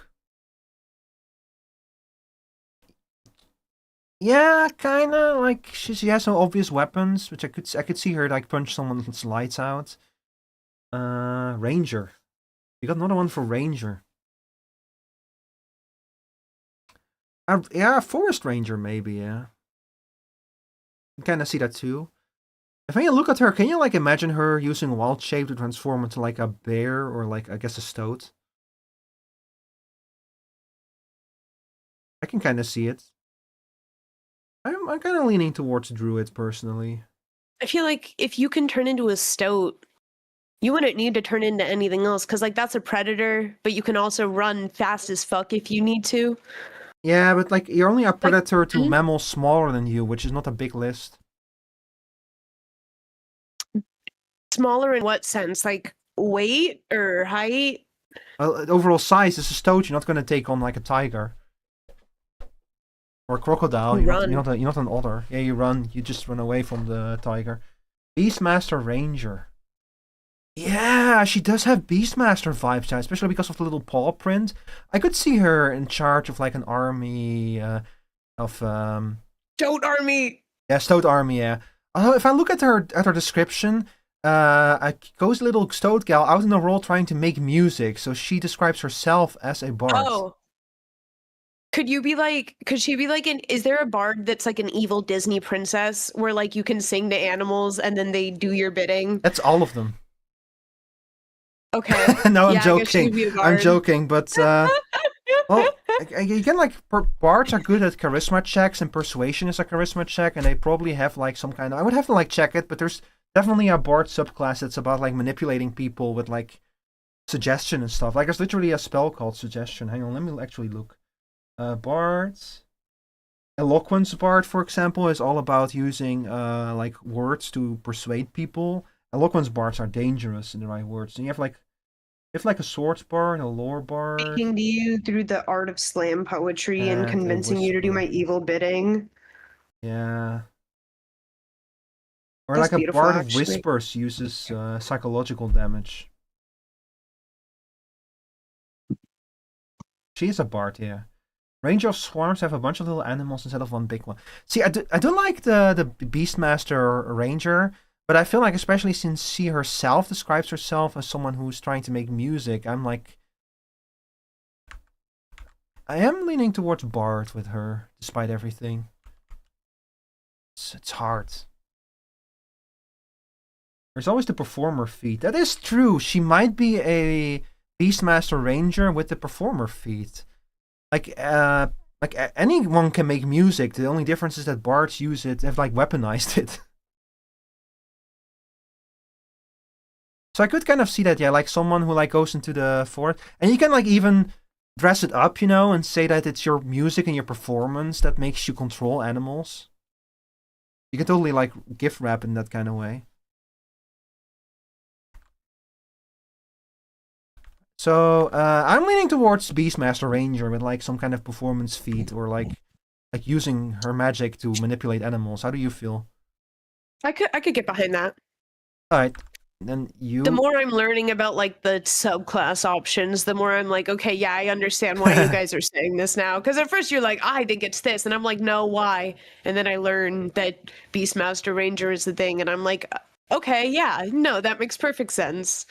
Yeah, kinda. Like she has some obvious weapons, which I could see her like punch someone's lights out. Ranger. You got another one for Ranger. Yeah, Forest Ranger maybe. Yeah. You kind of see that too. If you look at her, can you like imagine her using Wild Shape to transform into like a bear or like I guess a stoat? I can kind of see it. I'm kind of leaning towards druid personally. I feel like if you can turn into a stoat, you wouldn't need to turn into anything else, because like that's a predator, but you can also run fast as fuck if you need to. Yeah, but like you're only a predator to mammals smaller than you, which is not a big list. Smaller in what sense? Like weight or height? Overall size is a stoat. You're not going to take on like a tiger or a crocodile. You're not an otter. Yeah, you run. You just run away from the tiger. Beastmaster Ranger. Yeah, she does have Beastmaster vibes, especially because of the little paw print. I could see her in charge of like an army of Stoat army. Yeah, Stoat army. Yeah. Although if I look at her description, a cozy little Stoat gal out in the world trying to make music. So she describes herself as a bard. Oh. Could she be like is there a bard that's like an evil Disney princess where like you can sing to animals and then they do your bidding? That's all of them. Okay. No, I'm joking. I'm joking, but well, again, like bards are good at charisma checks, and persuasion is a charisma check, and they probably have like some kind of. I would have to like check it, but there's definitely a bard subclass that's about like manipulating people with like suggestion and stuff. Like there's literally a spell called suggestion. Hang on, let me actually look. Bards. Eloquence bard, for example, is all about using like words to persuade people. Eloquence bards are dangerous in the right words. And you have like a swords bard, a lore bard. Speaking to you through the art of slam poetry and convincing you to do my evil bidding. Yeah. Or That's like a bard of actually. whispers uses psychological damage. She is a bard, yeah. Ranger of Swarms have a bunch of little animals instead of one big one. See, I do like the Beastmaster Ranger, but I feel like, especially since she herself describes herself as someone who's trying to make music, I'm like... I am leaning towards Bard with her, despite everything. It's hard. There's always the Performer feat. That is true. She might be a Beastmaster Ranger with the Performer feat. Like anyone can make music. The only difference is that bards use it, have like weaponized it. So I could kind of see that, yeah, like someone who like goes into the forest, and you can like even dress it up, you know, and say that it's your music and your performance that makes you control animals. You can totally like gift wrap in that kind of way. So I'm leaning towards Beastmaster Ranger with like some kind of performance feat or like using her magic to manipulate animals. How do you feel? I could get behind that. All right, then you. The more I'm learning about like the subclass options, the more I'm like, okay, yeah, I understand why you guys are saying this now. Because at first you're like, I think it's this, and I'm like, no, why? And then I learn that Beastmaster Ranger is the thing, and I'm like, okay, yeah, no, that makes perfect sense.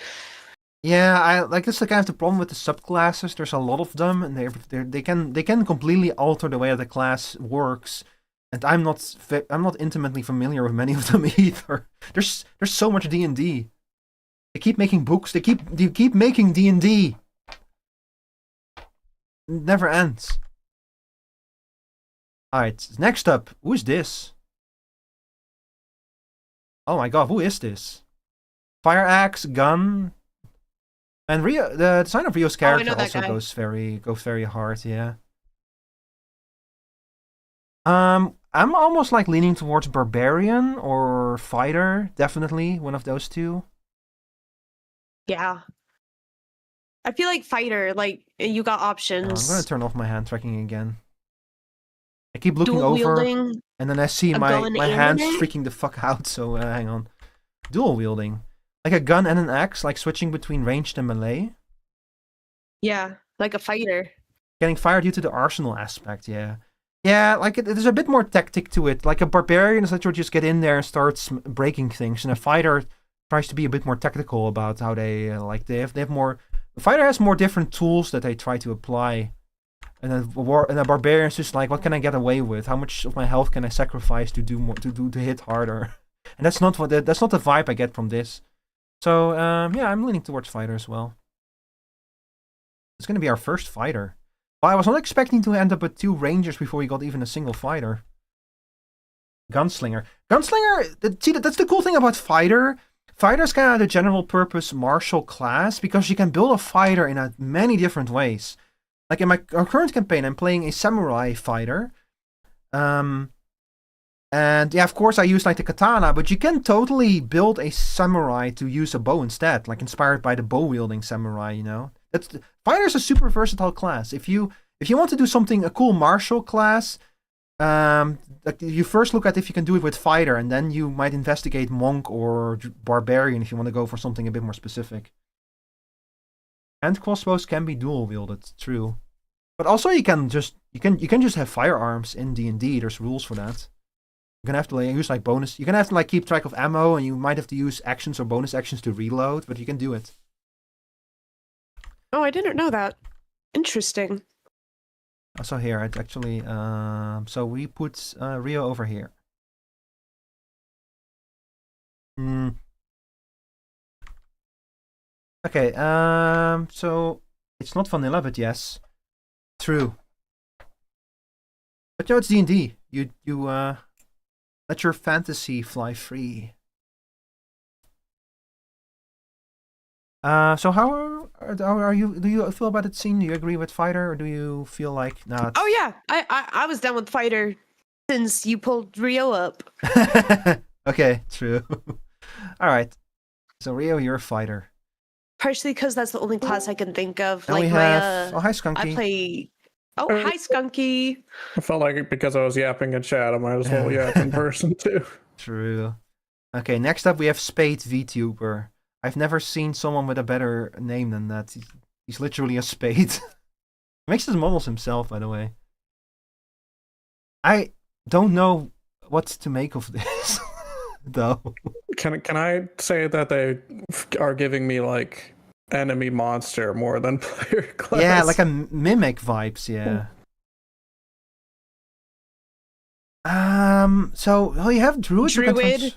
Yeah, I like this is kind of the problem with the subclasses. There's a lot of them, and they can completely alter the way the class works. And I'm not intimately familiar with many of them either. There's so much D&D. They keep making books. They keep making D&D. It never ends. All right, next up, who is this? Oh my god, who is this? Fire axe, gun. And Rio, the design of Rio's character also goes very hard, yeah. I'm almost like leaning towards barbarian or fighter, definitely one of those two. Yeah. I feel like fighter, like you got options. I'm gonna turn off my hand tracking again. I keep looking over, and then I see my hands freaking the fuck out. So hang on. Dual wielding. Like a gun and an axe, like switching between ranged and melee? Yeah, like a fighter. Getting fire due to the arsenal aspect, yeah. Yeah, like there's a bit more tactic to it. Like a barbarian is literally just get in there and starts breaking things, and a fighter tries to be a bit more tactical about how they they have more. The fighter has more different tools that they try to apply, and a barbarian is just like, what can I get away with? How much of my health can I sacrifice to do more to hit harder? And that's not the vibe I get from this. So, yeah, I'm leaning towards fighter as well. It's going to be our first fighter. I was not expecting to end up with 2 rangers before we got even a single fighter. Gunslinger. Gunslinger, see, that's the cool thing about fighter. Fighter is kind of the general purpose martial class because you can build a fighter in many different ways. Like in my current campaign, I'm playing a samurai fighter. And yeah, of course I use like the katana, but you can totally build a samurai to use a bow instead, like inspired by the bow wielding samurai, you know. Fighter is a super versatile class. If you want to do something, a cool martial class, like you first look at if you can do it with fighter, and then you might investigate monk or barbarian if you want to go for something a bit more specific. And crossbows can be dual wielded, true. But also you can just have firearms in D&D. There's rules for that. You're gonna have to like, use like bonus. You're gonna have to like keep track of ammo, and you might have to use actions or bonus actions to reload, but you can do it. Oh, I didn't know that. Interesting. Also here, it's actually so we put Rio over here. Okay, so it's not vanilla, but yes, true. But no, it's D&D. You let your fantasy fly free. So how are you? Do you feel about it scene? Do you agree with fighter, or do you feel like not? Oh yeah, I was done with fighter since you pulled Rio up. Okay, true. All right. So Rio, you're a fighter. Partially because that's the only class I can think of. And like we have hi Skunky. I play. Oh, hi Skunky. I felt like because I was yapping in chat, I might as well yap in person too. True. Okay, next up we have Spade Vtuber. I've never seen someone with a better name than that. He's literally a spade. He makes his models himself, by the way. I don't know what to make of this, though. Can I say that they are giving me like enemy monster more than player class? Yeah, like a mimic vibes, yeah. So you have druid. Druid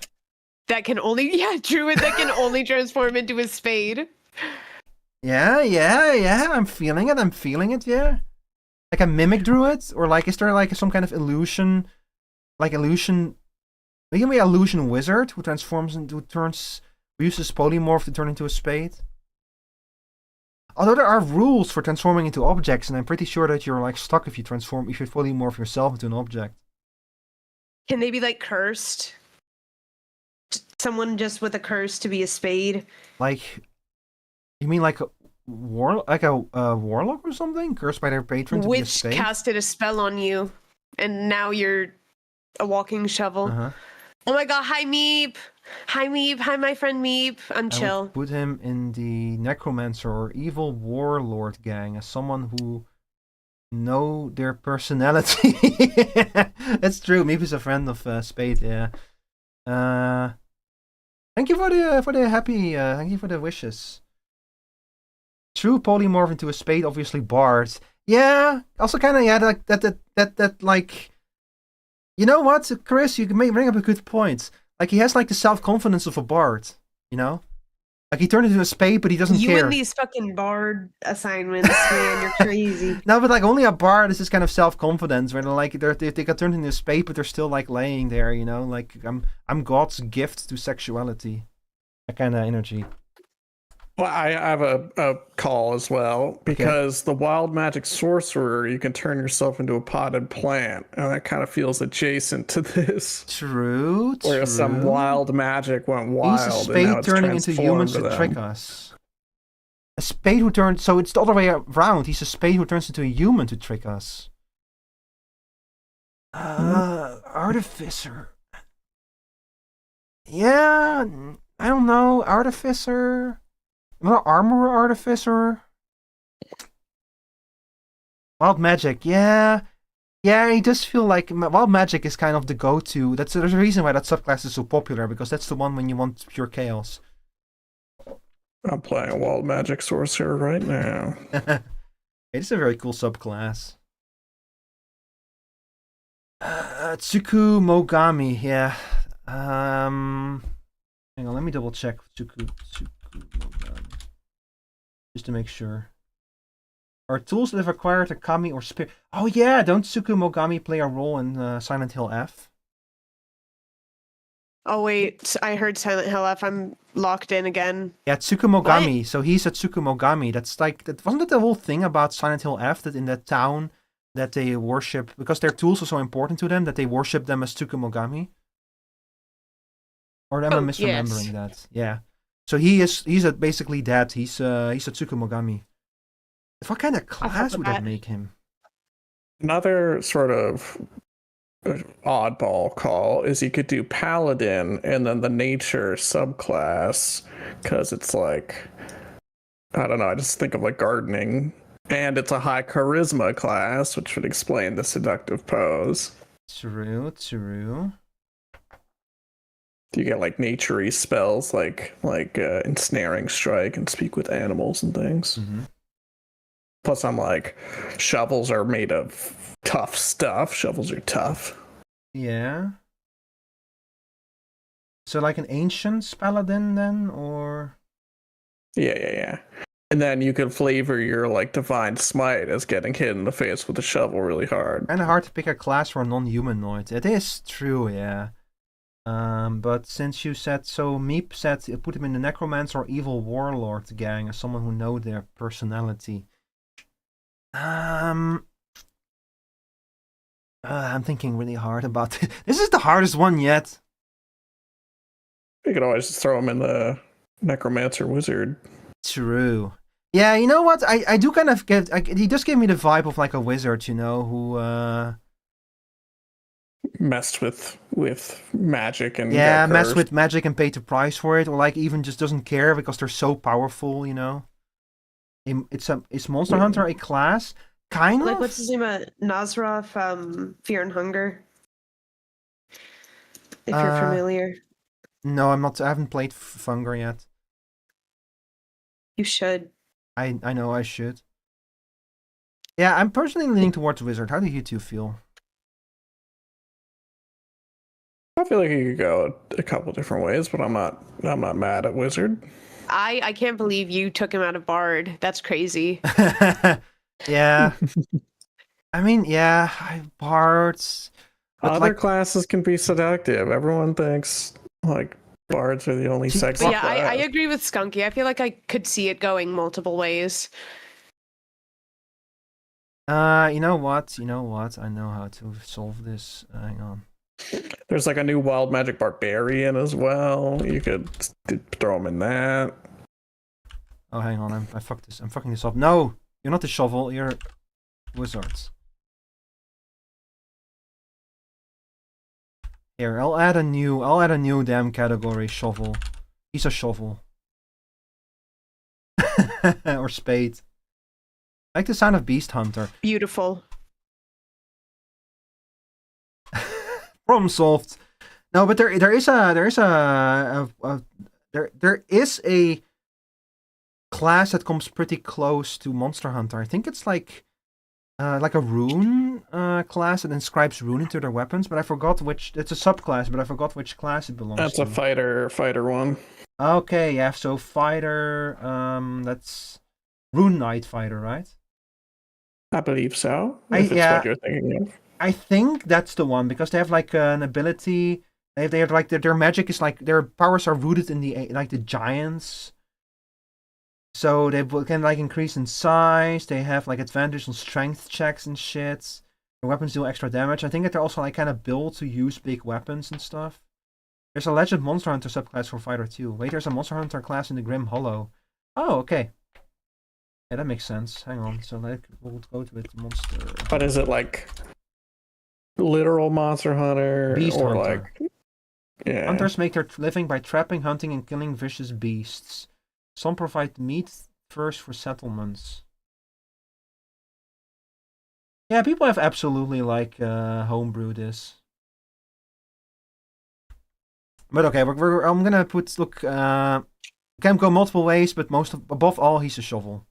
that can only druid that can only transform into a spade. Yeah. I'm feeling it. Yeah. Like a mimic druid, or like is there like some kind of illusion, like illusion? We can be an illusion wizard who uses polymorph to turn into a spade. Although there are rules for transforming into objects, and I'm pretty sure that you're like stuck if you polymorph yourself into an object. Can they be like cursed? Someone just with a curse to be a spade? Like, you mean like a warlock or something? Cursed by their patron to be a spade? Which casted a spell on you, and now you're a walking shovel. Uh-huh. Oh my god, hi Meep! Hi Meep, hi my friend Meep. I'm chill. Put him in the necromancer or evil warlord gang as someone who know their personality. That's true. Meep is a friend of Spade, yeah. Thank you for the happy thank you for the wishes. True polymorph into a spade, obviously bard. Yeah, also kind of like that like. You know what, Chris? You can bring up a good point. Like he has like the self-confidence of a bard. You know, like he turned into a spade, but he doesn't care. You and these fucking bard assignments, man, you're crazy. No, but like only a bard is this kind of self-confidence where they got turned into a spade, but they're still like laying there. You know, like I'm God's gift to sexuality. That kind of energy. Well, I have a call as well, because the wild magic sorcerer, you can turn yourself into a potted plant, and that kind of feels adjacent to this. True. Where some wild magic went wild. He's a spade turning into humans to trick us. A spade who turns, so it's the other way around. He's a spade who turns into a human to trick us. Artificer. Yeah, I don't know. Artificer. Not armorer, artificer. Wild magic, yeah. Yeah, he does feel like wild magic is kind of the go-to. There's a reason why that subclass is so popular, because that's the one when you want pure chaos. I'm playing a wild magic sorcerer right now. It's a very cool subclass. Tsuku Mogami, yeah. Hang on, let me double check Tsuku Mogami. Just to make sure. Or tools that have acquired a kami or spirit. Oh yeah, don't Tsukumogami play a role in Silent Hill F? Oh wait, I heard Silent Hill F. I'm locked in again. Yeah, Tsukumogami. So he's a Tsukumogami. That's like that. Wasn't it the whole thing about Silent Hill F that in that town that they worship because their tools are so important to them that they worship them as Tsukumogami? Or am I misremembering that? Yeah. So he's basically that. He's a Tsukumogami. What kind of class would that make him? Another sort of oddball call is you could do Paladin and then the Nature subclass, because it's like, I don't know, I just think of like gardening. And it's a high charisma class, which would explain the seductive pose. True. Do you get like nature-y spells like ensnaring strike and speak with animals and things? Mm-hmm. Plus, I'm like, shovels are made of tough stuff. Shovels are tough. Yeah. So like an ancient paladin then, or? Yeah. And then you could flavor your like divine smite as getting hit in the face with a shovel really hard. Kind of hard to pick a class for a non-humanoid. It is true, yeah. But since you said so, Meep said put him in the Necromancer or Evil Warlord gang as someone who know their personality. I'm thinking really hard about it. This is the hardest one yet. You could always just throw him in the Necromancer Wizard. True. Yeah, you know what? I do kind of get. He just gave me the vibe of like a wizard, you know, who messed with magic and messed with magic and paid the price for it, or like even just doesn't care because they're so powerful, you know. Is Monster Hunter a class? Kind of. Like what's his name? Nazra from Fear and Hunger. If you're familiar. No, I'm not. I haven't played Funger yet. You should. I know I should. Yeah, I'm personally leaning towards Wizard. How do you two feel? I feel like you could go a couple different ways, but I'm not mad at Wizard. I can't believe you took him out of Bard. That's crazy. Yeah. I mean, yeah, Bards. Other classes can be seductive. Everyone thinks like Bards are the only sexy class. I agree with Skunky. I feel like I could see it going multiple ways. You know what? I know how to solve this. Hang on. There's like a new Wild Magic Barbarian as well. You could throw him in that. Oh, hang on. I fucked this. I'm fucking this up. No, you're not the shovel. You're wizards. Here, I'll add a new damn category. Shovel. He's a shovel. Or spade. I like the sound of Beast Hunter. Beautiful. Problem solved. No, but there is a class that comes pretty close to Monster Hunter. I think it's like a rune class that inscribes rune into their weapons, but I forgot which. It's a subclass, but I forgot which class it belongs to. That's a fighter one. Okay, yeah. So fighter. That's Rune Knight fighter, right? I believe so. If it's what you're thinking of. I think that's the one because they have like an ability. They have like their magic is like their powers are rooted in the giants. So they can like increase in size. They have like advantage on strength checks and shit. Their weapons deal extra damage. I think that they're also like kind of built to use big weapons and stuff. There's a Legend Monster Hunter subclass for fighter too. Wait, there's a Monster Hunter class in the Grim Hollow. Oh, okay. Yeah, that makes sense. Hang on. So we'll go to it. Monster. But is it like literal Monster Hunter Beast or Hunter. like? Yeah. Hunters make their living by trapping, hunting, and killing vicious beasts. Some provide meat first for settlements. Yeah, people have absolutely like homebrew this. But okay, I'm gonna put can go multiple ways, but above all, he's a shovel.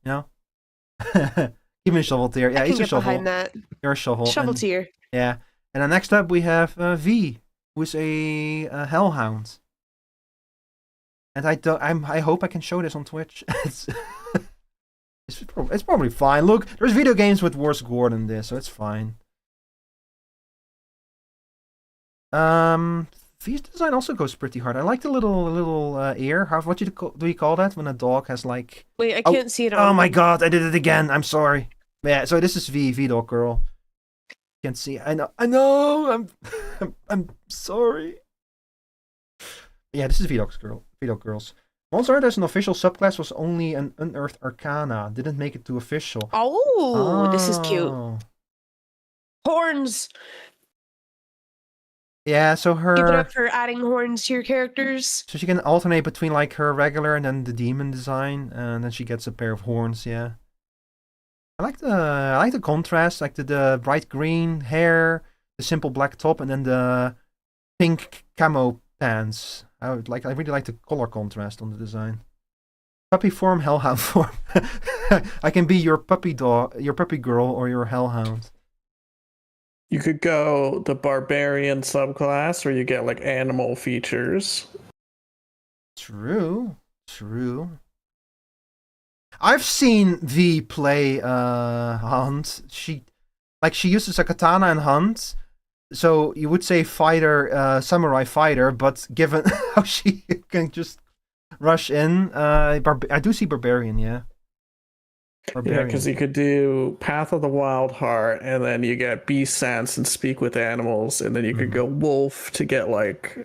You know? Give me a shovel tier. Yeah, he's a shovel. Behind that. You're a shovel. Shovel tier. Yeah. And then next up we have V, who is a hellhound. And I hope I can show this on Twitch. It's probably fine. Look, there's video games with worse gore than this, so it's fine. V's design also goes pretty hard. I like the little ear. What do you call that when a dog has like? Wait, I can't see it on. Oh my god, I did it again. I'm sorry. Yeah, so this is V dog girl. Can't see. I know. I'm sorry. Yeah, this is V dog girls. Monster Hunter as an official subclass was only an unearthed arcana. Didn't make it to official. Oh, this is cute. Horns. Yeah, so Give it up for adding horns to your characters. So she can alternate between like her regular and then the demon design, and then she gets a pair of horns. Yeah, I like the contrast, like the bright green hair, the simple black top, and then the pink camo pants. I really like the color contrast on the design. Puppy form, hellhound form. I can be your puppy dog, your puppy girl, or your hellhound. You could go the barbarian subclass where you get like animal features. True. I've seen V play Hunt. She uses a katana and Hunt. So you would say fighter, samurai fighter, but given how she can just rush in, I do see barbarian, yeah. Yeah, because you could do Path of the Wild Heart, and then you get Beast Sense and Speak with Animals, and then you could go Wolf to get like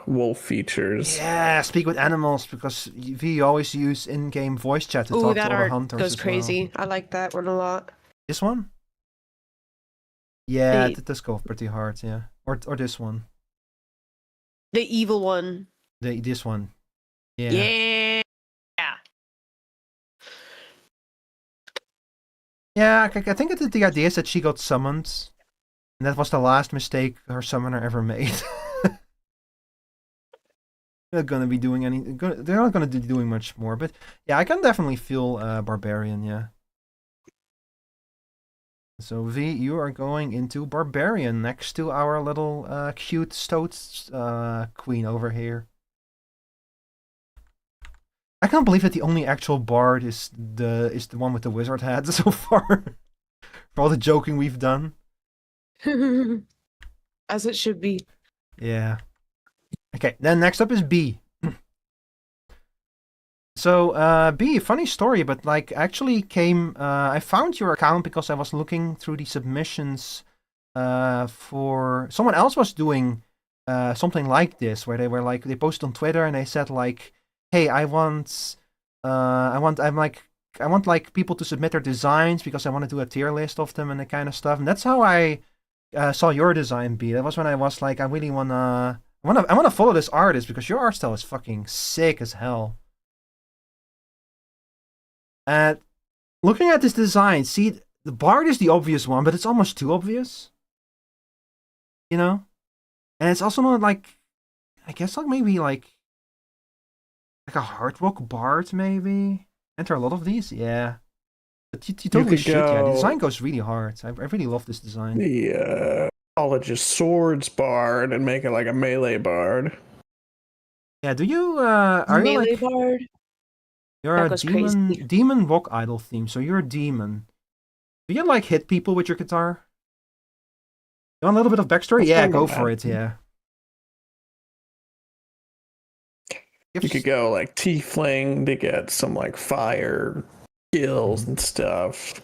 wolf features. Yeah, Speak with Animals, because we always use in-game voice chat to talk to other hunters. Goes crazy. I like that one a lot. This one? Yeah, it does go pretty hard, yeah. Or this one. The evil one. This one. Yeah. Yeah. Yeah, I think the idea is that she got summoned, and that was the last mistake her summoner ever made. They're not gonna be doing anything. They're not gonna be doing much more, but yeah, I can definitely feel barbarian. Yeah. So V, you are going into barbarian next to our little cute stoat queen over here. I can't believe that the only actual bard is the one with the wizard hat so far. For all the joking we've done. As it should be. Yeah. Okay, then next up is B. So, B, funny story, but like actually came I found your account because I was looking through the submissions for someone else was doing something like this, where they were like they posted on Twitter and they said like, hey, I want people to submit their designs because I want to do a tier list of them and that kind of stuff. And that's how I saw your design, B. That was when I was like, I really wanna follow this artist because your art style is fucking sick as hell. And looking at this design, see, the bard is the obvious one, but it's almost too obvious. You know? And it's also not like, I guess like maybe like a hard rock bard, maybe? Aren't there a lot of these? Yeah. But you totally should, yeah. The design goes really hard. I really love this design. The call it just swords bard and make it like a melee bard. Yeah, do you are melee you like, bard? You're a demon rock idol theme, so you're a demon. Do you like hit people with your guitar? You want a little bit of backstory? Yeah, go for it, yeah. You could go like tiefling to get some like fire skills and stuff.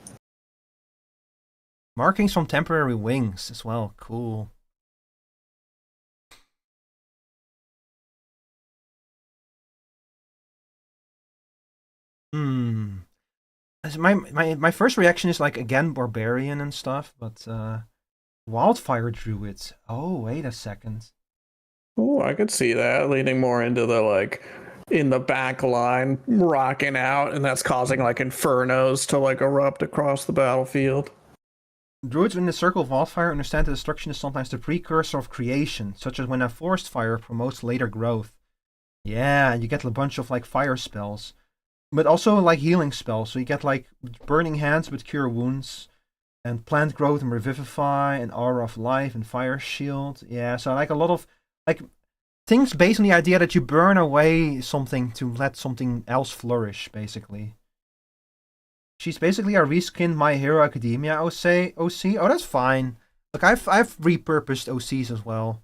Markings from temporary wings as well. Cool. My first reaction is like again barbarian and stuff, but wildfire druid. Oh, wait a second. Oh, I could see that leaning more into the like in the back line rocking out, and that's causing like infernos to like erupt across the battlefield. Druids in the circle of wildfire understand that destruction is sometimes the precursor of creation, such as when a forest fire promotes later growth. Yeah, you get a bunch of like fire spells. But also like healing spells. So you get like burning hands with cure wounds, and plant growth and revivify, and aura of life and fire shield. Yeah, so like a lot of like things based on the idea that you burn away something to let something else flourish, basically. She's basically a reskinned My Hero Academia OC. Oh, that's fine. Look, I've repurposed OCs as well.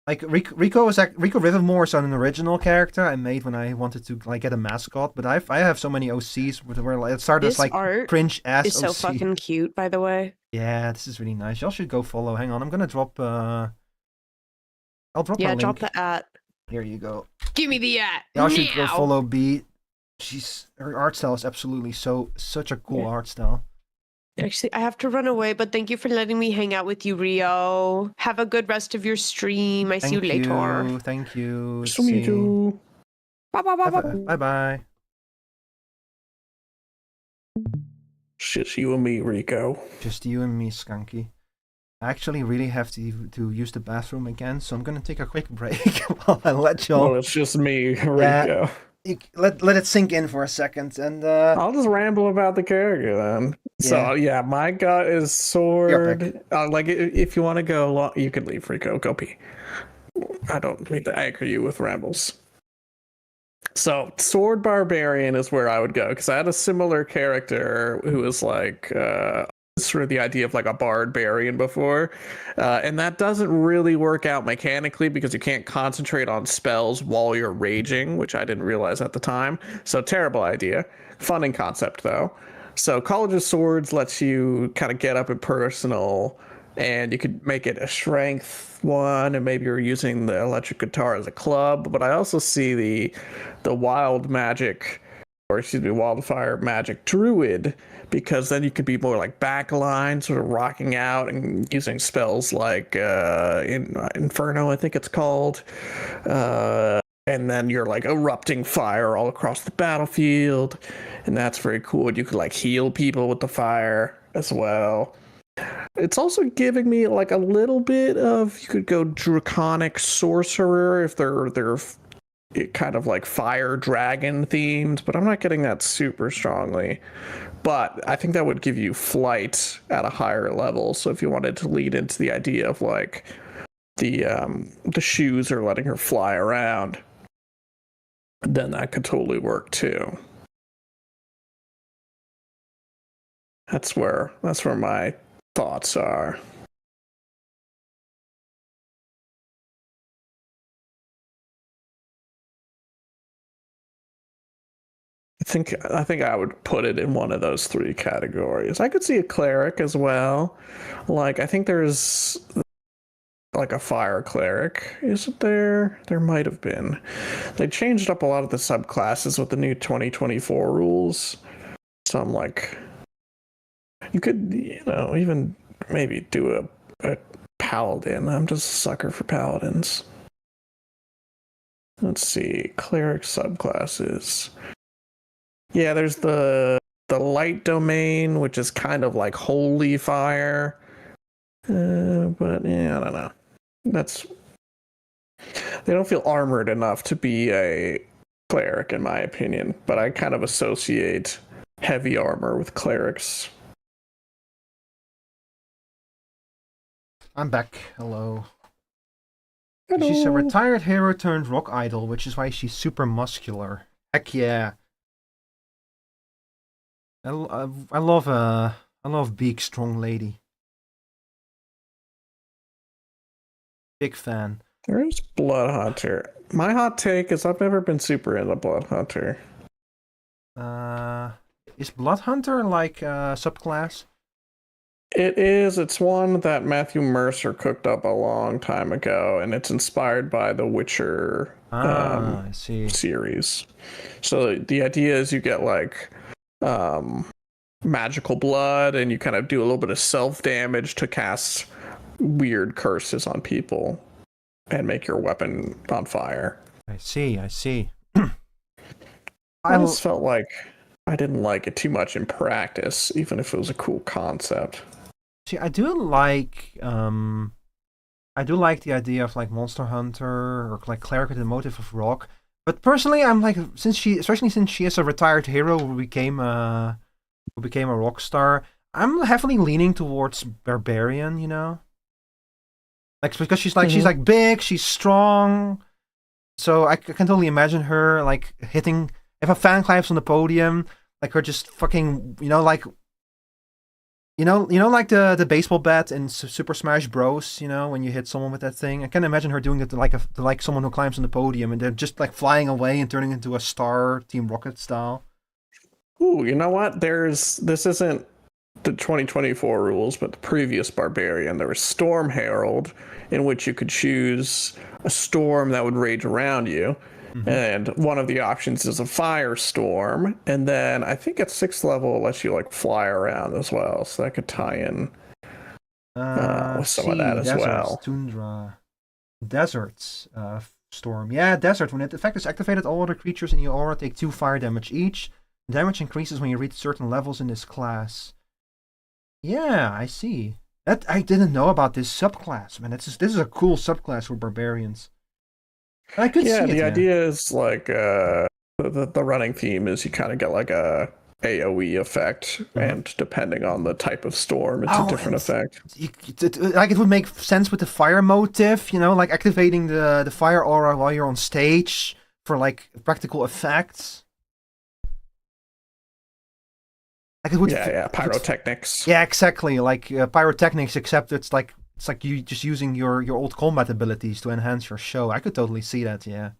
Like Rico Rivermore is an original character I made when I wanted to like get a mascot, but I have so many OCs where it started as like cringe ass is so OC. fucking cute, by the way. Yeah, this is really nice. Y'all should go follow. Hang on, I'm gonna drop. I'll drop. Yeah, a link. drop the @. Here you go. Give me the @. Y'all should go follow B. Her art style is absolutely such a cool art style. Actually, I have to run away, but thank you for letting me hang out with you, Rio. Have a good rest of your stream. I see you later. Thank you. See you too. Bye bye bye bye. Bye bye. Just you and me, Rico. Just you and me, Skunky. I actually really have to use the bathroom again, so I'm gonna take a quick break while I let y'all. Well, it's just me, Rico. Let it sink in for a second, and I'll just ramble about the character then. Yeah. So yeah, my gut is sword. Like if you want to go, you can leave, Rico. Go pee. I don't mean to anchor you with rambles. So sword barbarian is where I would go because I had a similar character who was like sort of the idea of like a barbarian before, and that doesn't really work out mechanically because you can't concentrate on spells while you're raging, which I didn't realize at the time. So terrible idea. Fun in concept though. So College of Swords lets you kind of get up and personal, and you could make it a strength one, and maybe you're using the electric guitar as a club. But I also see the wild magic, or excuse me, wildfire magic druid, because then you could be more like backline, sort of rocking out and using spells like Inferno, I think it's called. And then you're like erupting fire all across the battlefield, and that's very cool. You could like heal people with the fire as well. It's also giving me like a little bit of, you could go draconic sorcerer if they're kind of like fire dragon themed, but I'm not getting that super strongly. But I think that would give you flight at a higher level. So if you wanted to lead into the idea of like the shoes are letting her fly around, then that could totally work too. That's where my thoughts are. I think I would put it in one of those three categories. I could see a cleric as well. Like I think there's like a fire cleric. Isn't there? There might have been. They changed up a lot of the subclasses with the new 2024 rules. So I'm like, you could, even maybe do a paladin. I'm just a sucker for paladins. Let's see, cleric subclasses. Yeah, there's the light domain, which is kind of like holy fire. But yeah, I don't know. They don't feel armored enough to be a cleric, in my opinion. But I kind of associate heavy armor with clerics. I'm back. Hello. Hello. She's a retired hero turned rock idol, which is why she's super muscular. Heck yeah. I love big, strong lady. Big fan. There's Blood Hunter. My hot take is I've never been super into Blood Hunter. Is Blood Hunter like a subclass? It is. It's one that Matthew Mercer cooked up a long time ago, and it's inspired by the Witcher I see. series. So the idea is you get like magical blood, and you kind of do a little bit of self damage to cast weird curses on people and make your weapon on fire. I see. I just felt like I didn't like it too much in practice, even if it was a cool concept. See, I do like the idea of like Monster Hunter or like Cleric with the motive of rock. But personally, I'm like, especially since she is a retired hero who became a rock star, I'm heavily leaning towards Barbarian, Like because she's like big, she's strong. So I can totally imagine her like hitting, if a fan climbs on the podium, like her just fucking, like, like the baseball bat in Super Smash Bros. When you hit someone with that thing. I can imagine her doing it to like someone who climbs on the podium, and they're just like flying away and turning into a star, Team Rocket style. Ooh, you know what? This isn't the 2024 rules, but the previous Barbarian. There was Storm Herald, in which you could choose a storm that would rage around you. And one of the options is a firestorm, and then I think at 6th level it lets you like fly around as well, so that could tie in with some of that as deserts, well. Tundra, deserts, storm. Yeah, desert. When the effect is activated, all other creatures in your aura take 2 fire damage each. Damage increases when you reach certain levels in this class. Yeah, I see. That I didn't know about this subclass, man. This is a cool subclass for barbarians. I could see it. The idea is like the running theme is you kind of get like a AoE effect, and depending on the type of storm, it's a different effect. Like it would make sense with the fire motif, like activating the fire aura while you're on stage for like practical effects. Like it would, pyrotechnics. Yeah, exactly. Like pyrotechnics, except it's like you just using your old combat abilities to enhance your show. I could totally see that. Yeah.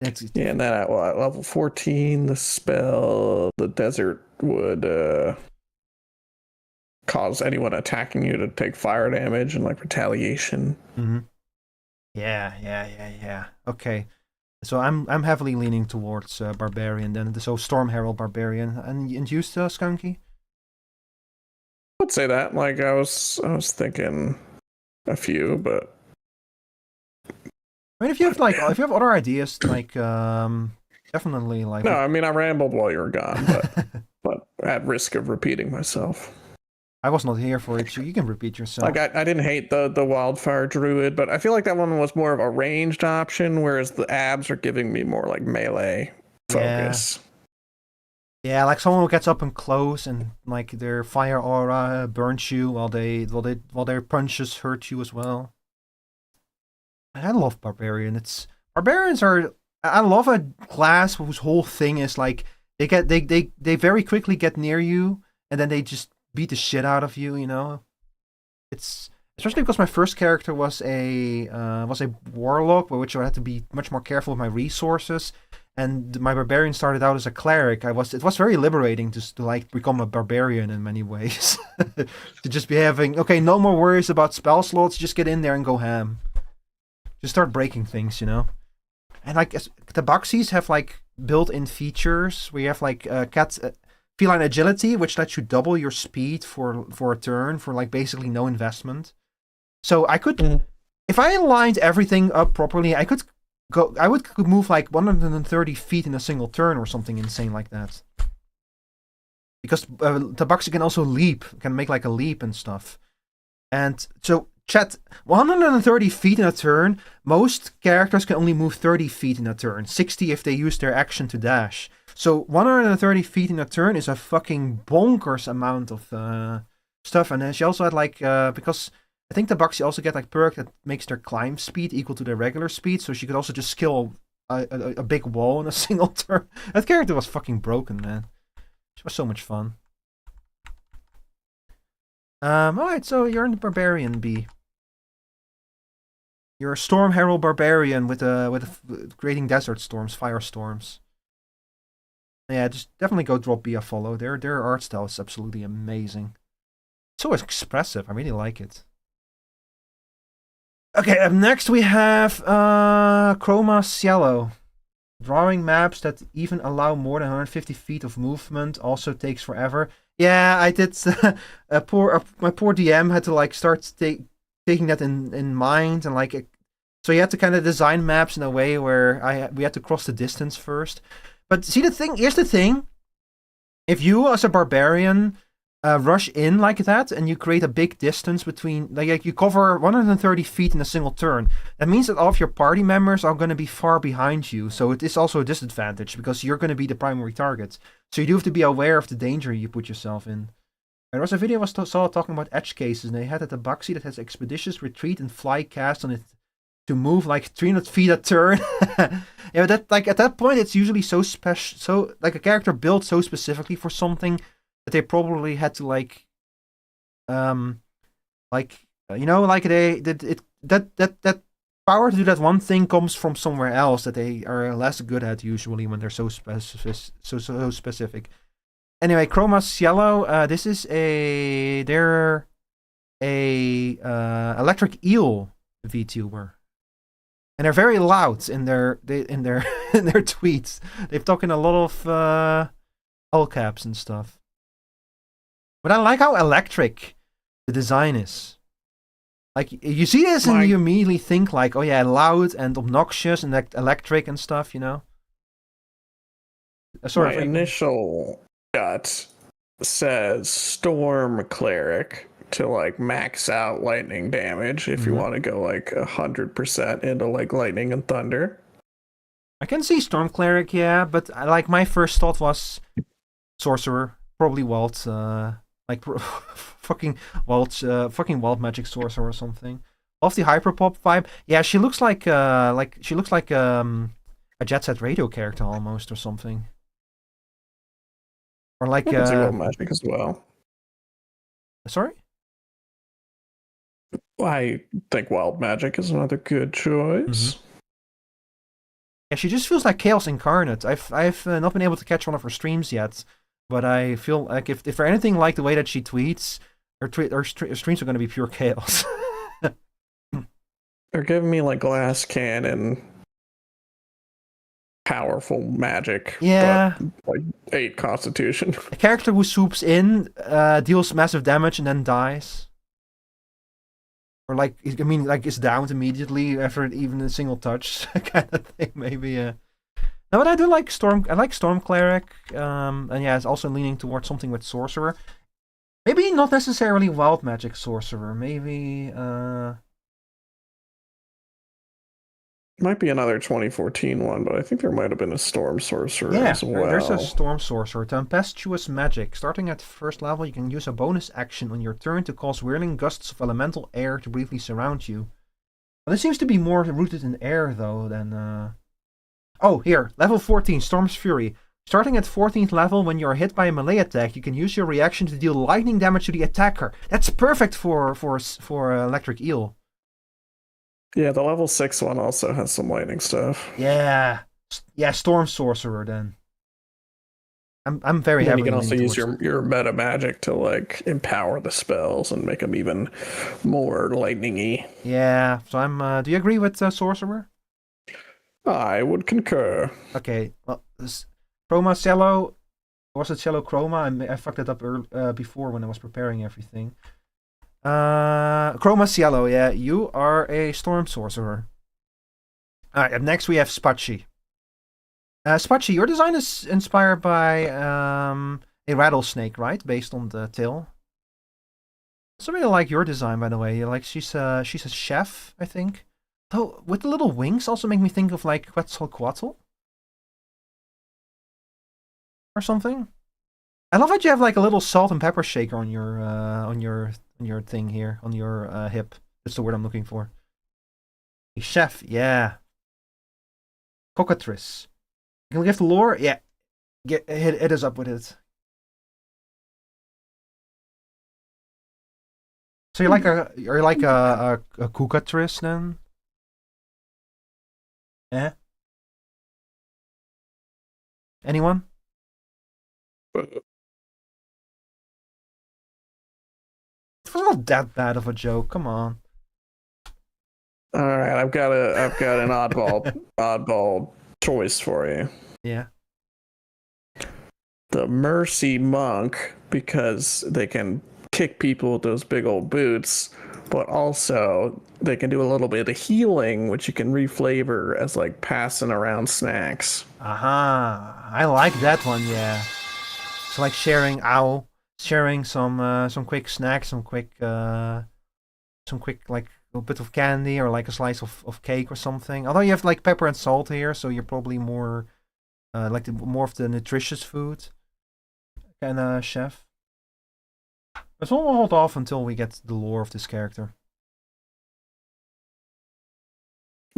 And then at level 14, the spell, the desert would cause anyone attacking you to take fire damage and like retaliation. Yeah. Okay. So I'm heavily leaning towards Barbarian then. So Storm Herald Barbarian. And you, Skunky? I would say that. Like I was thinking a few, but I mean, if you have other ideas, like definitely like. No, I mean I rambled while you were gone, but at risk of repeating myself. I was not here for it, so you can repeat yourself. Like I didn't hate the Wildfire Druid, but I feel like that one was more of a ranged option, whereas the abs are giving me more like melee focus. Yeah, like someone who gets up and close and like their fire aura burns you while their punches hurt you as well. And I love Barbarian. I love a class whose whole thing is like they very quickly get near you and then they just beat the shit out of you, It's especially because my first character was a warlock, by which I had to be much more careful with my resources. And my barbarian started out as a cleric. It was very liberating to like become a barbarian in many ways. To just be having no more worries about spell slots, just get in there and go ham. Just start breaking things, And like the Baxies have like built-in features where you have like feline agility, which lets you double your speed for a turn for like basically no investment. So I could, if I aligned everything up properly, I could move like 130 feet in a single turn or something insane like that. Because Tabaxi can also can make like a leap and stuff. And so, chat, 130 feet in a turn, most characters can only move 30 feet in a turn, 60 if they use their action to dash. So 130 feet in a turn is a fucking bonkers amount of stuff. And then she also had like, because I think the Bugsy also get like perk that makes their climb speed equal to their regular speed, so she could also just skill a big wall in a single turn. That character was fucking broken, man. She was so much fun. Alright, so you're in the Barbarian B. You're a Storm Herald Barbarian with creating desert storms, firestorms. Yeah, just definitely go drop B a follow. Their art style is absolutely amazing. So expressive. I really like it. Okay, up next we have Chroma Cielo. Drawing maps that even allow more than 150 feet of movement also takes forever. Yeah, I did. My poor DM had to like start taking that in mind, and like so you had to kind of design maps in a way where we had to cross the distance first. But see, here's the thing. If you as a barbarian rush in like that and you create a big distance between, like you cover 130 feet in a single turn, that means that all of your party members are going to be far behind you. So it is also a disadvantage because you're going to be the primary target. So you do have to be aware of the danger you put yourself in. There was a video I saw talking about edge cases, and they had at the Bugsy that has expeditious retreat and fly cast on its to move like 300 feet a turn. Yeah, that like at that point it's usually so special, so like a character built so specifically for something that they probably had to like you know, like they did it that power to do that one thing comes from somewhere else that they are less good at usually when they're so specific. Anyway, Chroma Cielo, this is they're a electric eel VTuber. And they're very loud in their in their tweets. They've talking a lot of all caps and stuff. But I like how electric the design is. Like you see this and you immediately think like, oh yeah, loud and obnoxious and electric and stuff, you know. My initial gut says Storm Cleric to like max out lightning damage if you want to go like 100% into like lightning and thunder. I can see Storm Cleric, yeah, but like my first thought was Sorcerer, probably Walt, like fucking Wild Magic Sorcerer or something. Off the Hyperpop vibe, yeah, she looks like a Jet Set Radio character almost or something, or like Wild Magic as well. Sorry. I think Wild Magic is another good choice. Yeah, she just feels like Chaos Incarnate. I've not been able to catch one of her streams yet, but I feel like if they're anything like the way that she tweets, her streams are going to be pure chaos. They're giving me like glass cannon, powerful magic. Yeah, but, like 8 Constitution. A character who swoops in, deals massive damage and then dies. Or like, I mean, like is downed immediately after even a single touch, kind of thing. Maybe. No, but I do like Storm. I like Storm Cleric. And yeah, it's also leaning towards something with Sorcerer. Maybe not necessarily Wild Magic Sorcerer. Maybe. Might be another 2014 one, but I think there might have been a Storm Sorcerer as well. There's a Storm Sorcerer. Tempestuous Magic. Starting at first level, you can use a bonus action on your turn to cause whirling gusts of elemental air to briefly surround you. Well, it seems to be more rooted in air, though, than... Oh, here. Level 14, Storm's Fury. Starting at 14th level, when you are hit by a melee attack, you can use your reaction to deal lightning damage to the attacker. That's perfect for Electric Eel. Yeah, the level 6 one also has some lightning stuff. Yeah, Storm Sorcerer then. I'm very happy. You can also use your meta magic to like empower the spells and make them even more lightning-y. Yeah, so I'm. Do you agree with Sorcerer? I would concur. Okay, well, Chroma Cello, was it Cello Chroma? I fucked it up before when I was preparing everything. Chroma Cielo, yeah, you are a Storm Sorcerer. Alright, up next we have Spachi. Spachi, your design is inspired by a rattlesnake, right? Based on the tail. I really like your design, by the way. Like she's a chef, I think. Though with the little wings also make me think of like Quetzalcoatl or something. I love that you have like a little salt and pepper shaker on your thing here, on your hip. That's the word I'm looking for. A chef, yeah. Cockatrice. You can give the lore, yeah. Hit us up with it. So you're like a cockatrice then? Eh? Anyone? It was not that bad of a joke. Come on. All right, I've got an oddball choice for you. Yeah. The Mercy Monk, because they can kick people with those big old boots, but also they can do a little bit of healing, which you can reflavor as like passing around snacks. Aha! I like that one. Yeah. It's like sharing some quick snacks, some quick like a bit of candy or like a slice of cake or something. Although you have like pepper and salt here, so you're probably more like more of the nutritious food kind of chef. But we'll hold off until we get the lore of this character.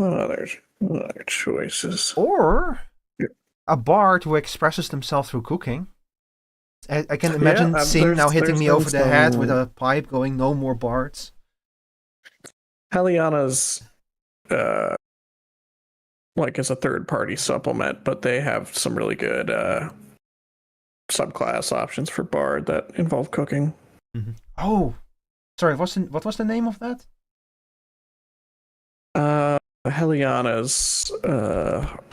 What other choices? Or a bard who expresses themselves through cooking. I can imagine Sing now hitting me over the head with a pipe going, no more bards. Heliana's like is a third-party supplement, but they have some really good subclass options for bard that involve cooking. Mm-hmm. Oh, sorry. What was the name of that? Heliana's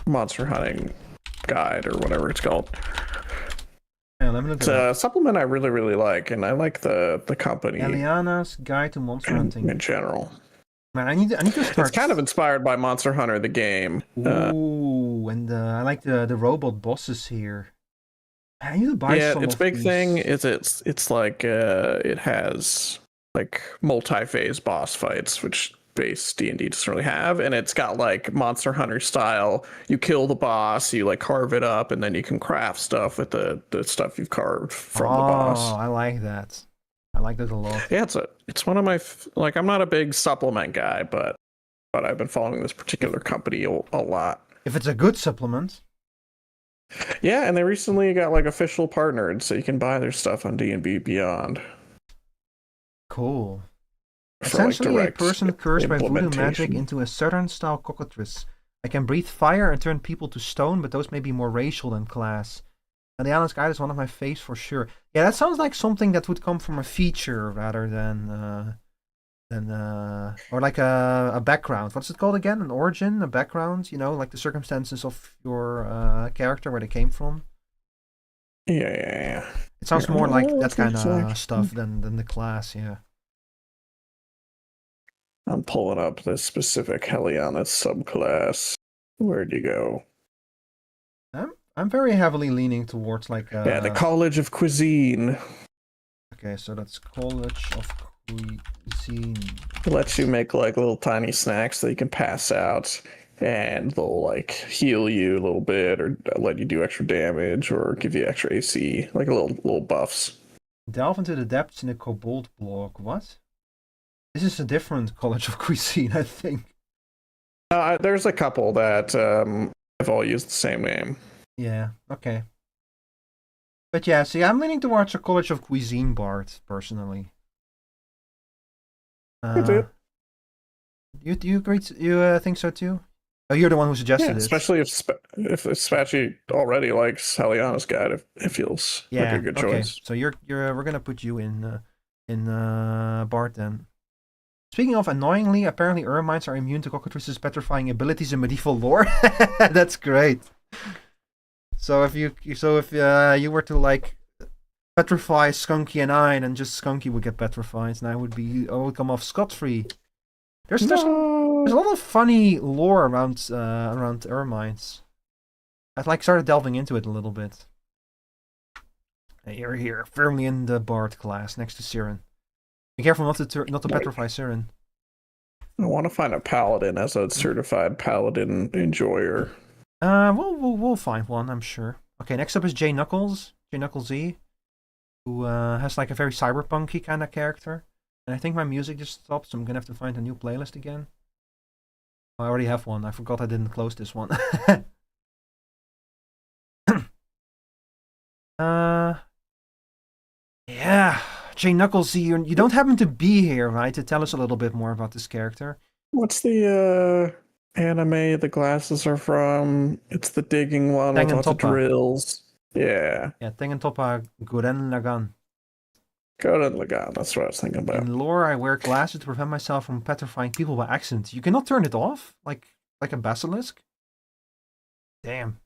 monster hunting guide or whatever it's called. Yeah, let me look it's a supplement I really, really like, and I like the company. Heliana's Guide to Monster Hunting in general. Man, I need to start. It's kind of inspired by Monster Hunter, the game. Ooh, and I like the robot bosses here. I need to buy some its of big these. thing is it's like it has like multi-phase boss fights, which base D&D doesn't really have, and it's got like Monster Hunter style. You kill the boss, you like carve it up, and then you can craft stuff with the stuff you've carved from the boss. Oh, I like that. I like that a lot. Yeah, it's one of my like. I'm not a big supplement guy, but I've been following this particular company a lot. If it's a good supplement. Yeah, and they recently got like official partnered, so you can buy their stuff on D&B Beyond. Cool. For, essentially, like, a person cursed by voodoo magic into a southern-style cockatrice. I can breathe fire and turn people to stone, but those may be more racial than class. And the Allen's Guide is one of my faves for sure. Yeah, that sounds like something that would come from a feature rather than or like a background. What's it called again? An origin, a background. You know, like the circumstances of your character, where they came from. Yeah. It sounds more like that kind of stuff than the class. Yeah. I'm pulling up this specific Heliana subclass. Where'd you go? I'm very heavily leaning towards like the College of Cuisine. Okay, so that's College of Cuisine. It lets you make like little tiny snacks that you can pass out, and they'll like heal you a little bit, or let you do extra damage, or give you extra AC, like little buffs. Delve into the depths in the Kobold block. What? This is a different College of Cuisine, I think. There's a couple that have all used the same name. Yeah, okay. But yeah, see, I'm leaning towards a College of Cuisine bard, personally. You agree? You think so too? Oh, you're the one who suggested it. Especially if Spatchy already likes Heliana's Guide, it feels like a good choice. So we're gonna put you in bard then. Speaking of annoyingly, apparently Ermines are immune to cockatrices' petrifying abilities in medieval lore. That's great. So if you were to like petrify Skunky and I, then just Skunky would get petrified, and I would come off scot-free. There's a lot of funny lore around Ermines. I started delving into it a little bit. You're here, firmly in the bard class next to Siren. Be careful not to petrify Siren. I want to find a paladin as a certified paladin enjoyer. We'll find one, I'm sure. Okay, next up is J Knuckles Z, who has like a very cyberpunky kind of character. And I think my music just stopped, so I'm gonna have to find a new playlist again. I already have one. I forgot I didn't close this one. Yeah. J Knuckles, you don't happen to be here, right, to tell us a little bit more about this character? What's the anime the glasses are from? It's the digging one with lots of drills. Yeah. Yeah, Tengen Toppa Gurren Lagann. Gurren Lagann, that's what I was thinking about. In lore, I wear glasses to prevent myself from petrifying people by accident. You cannot turn it off, like a basilisk? Damn.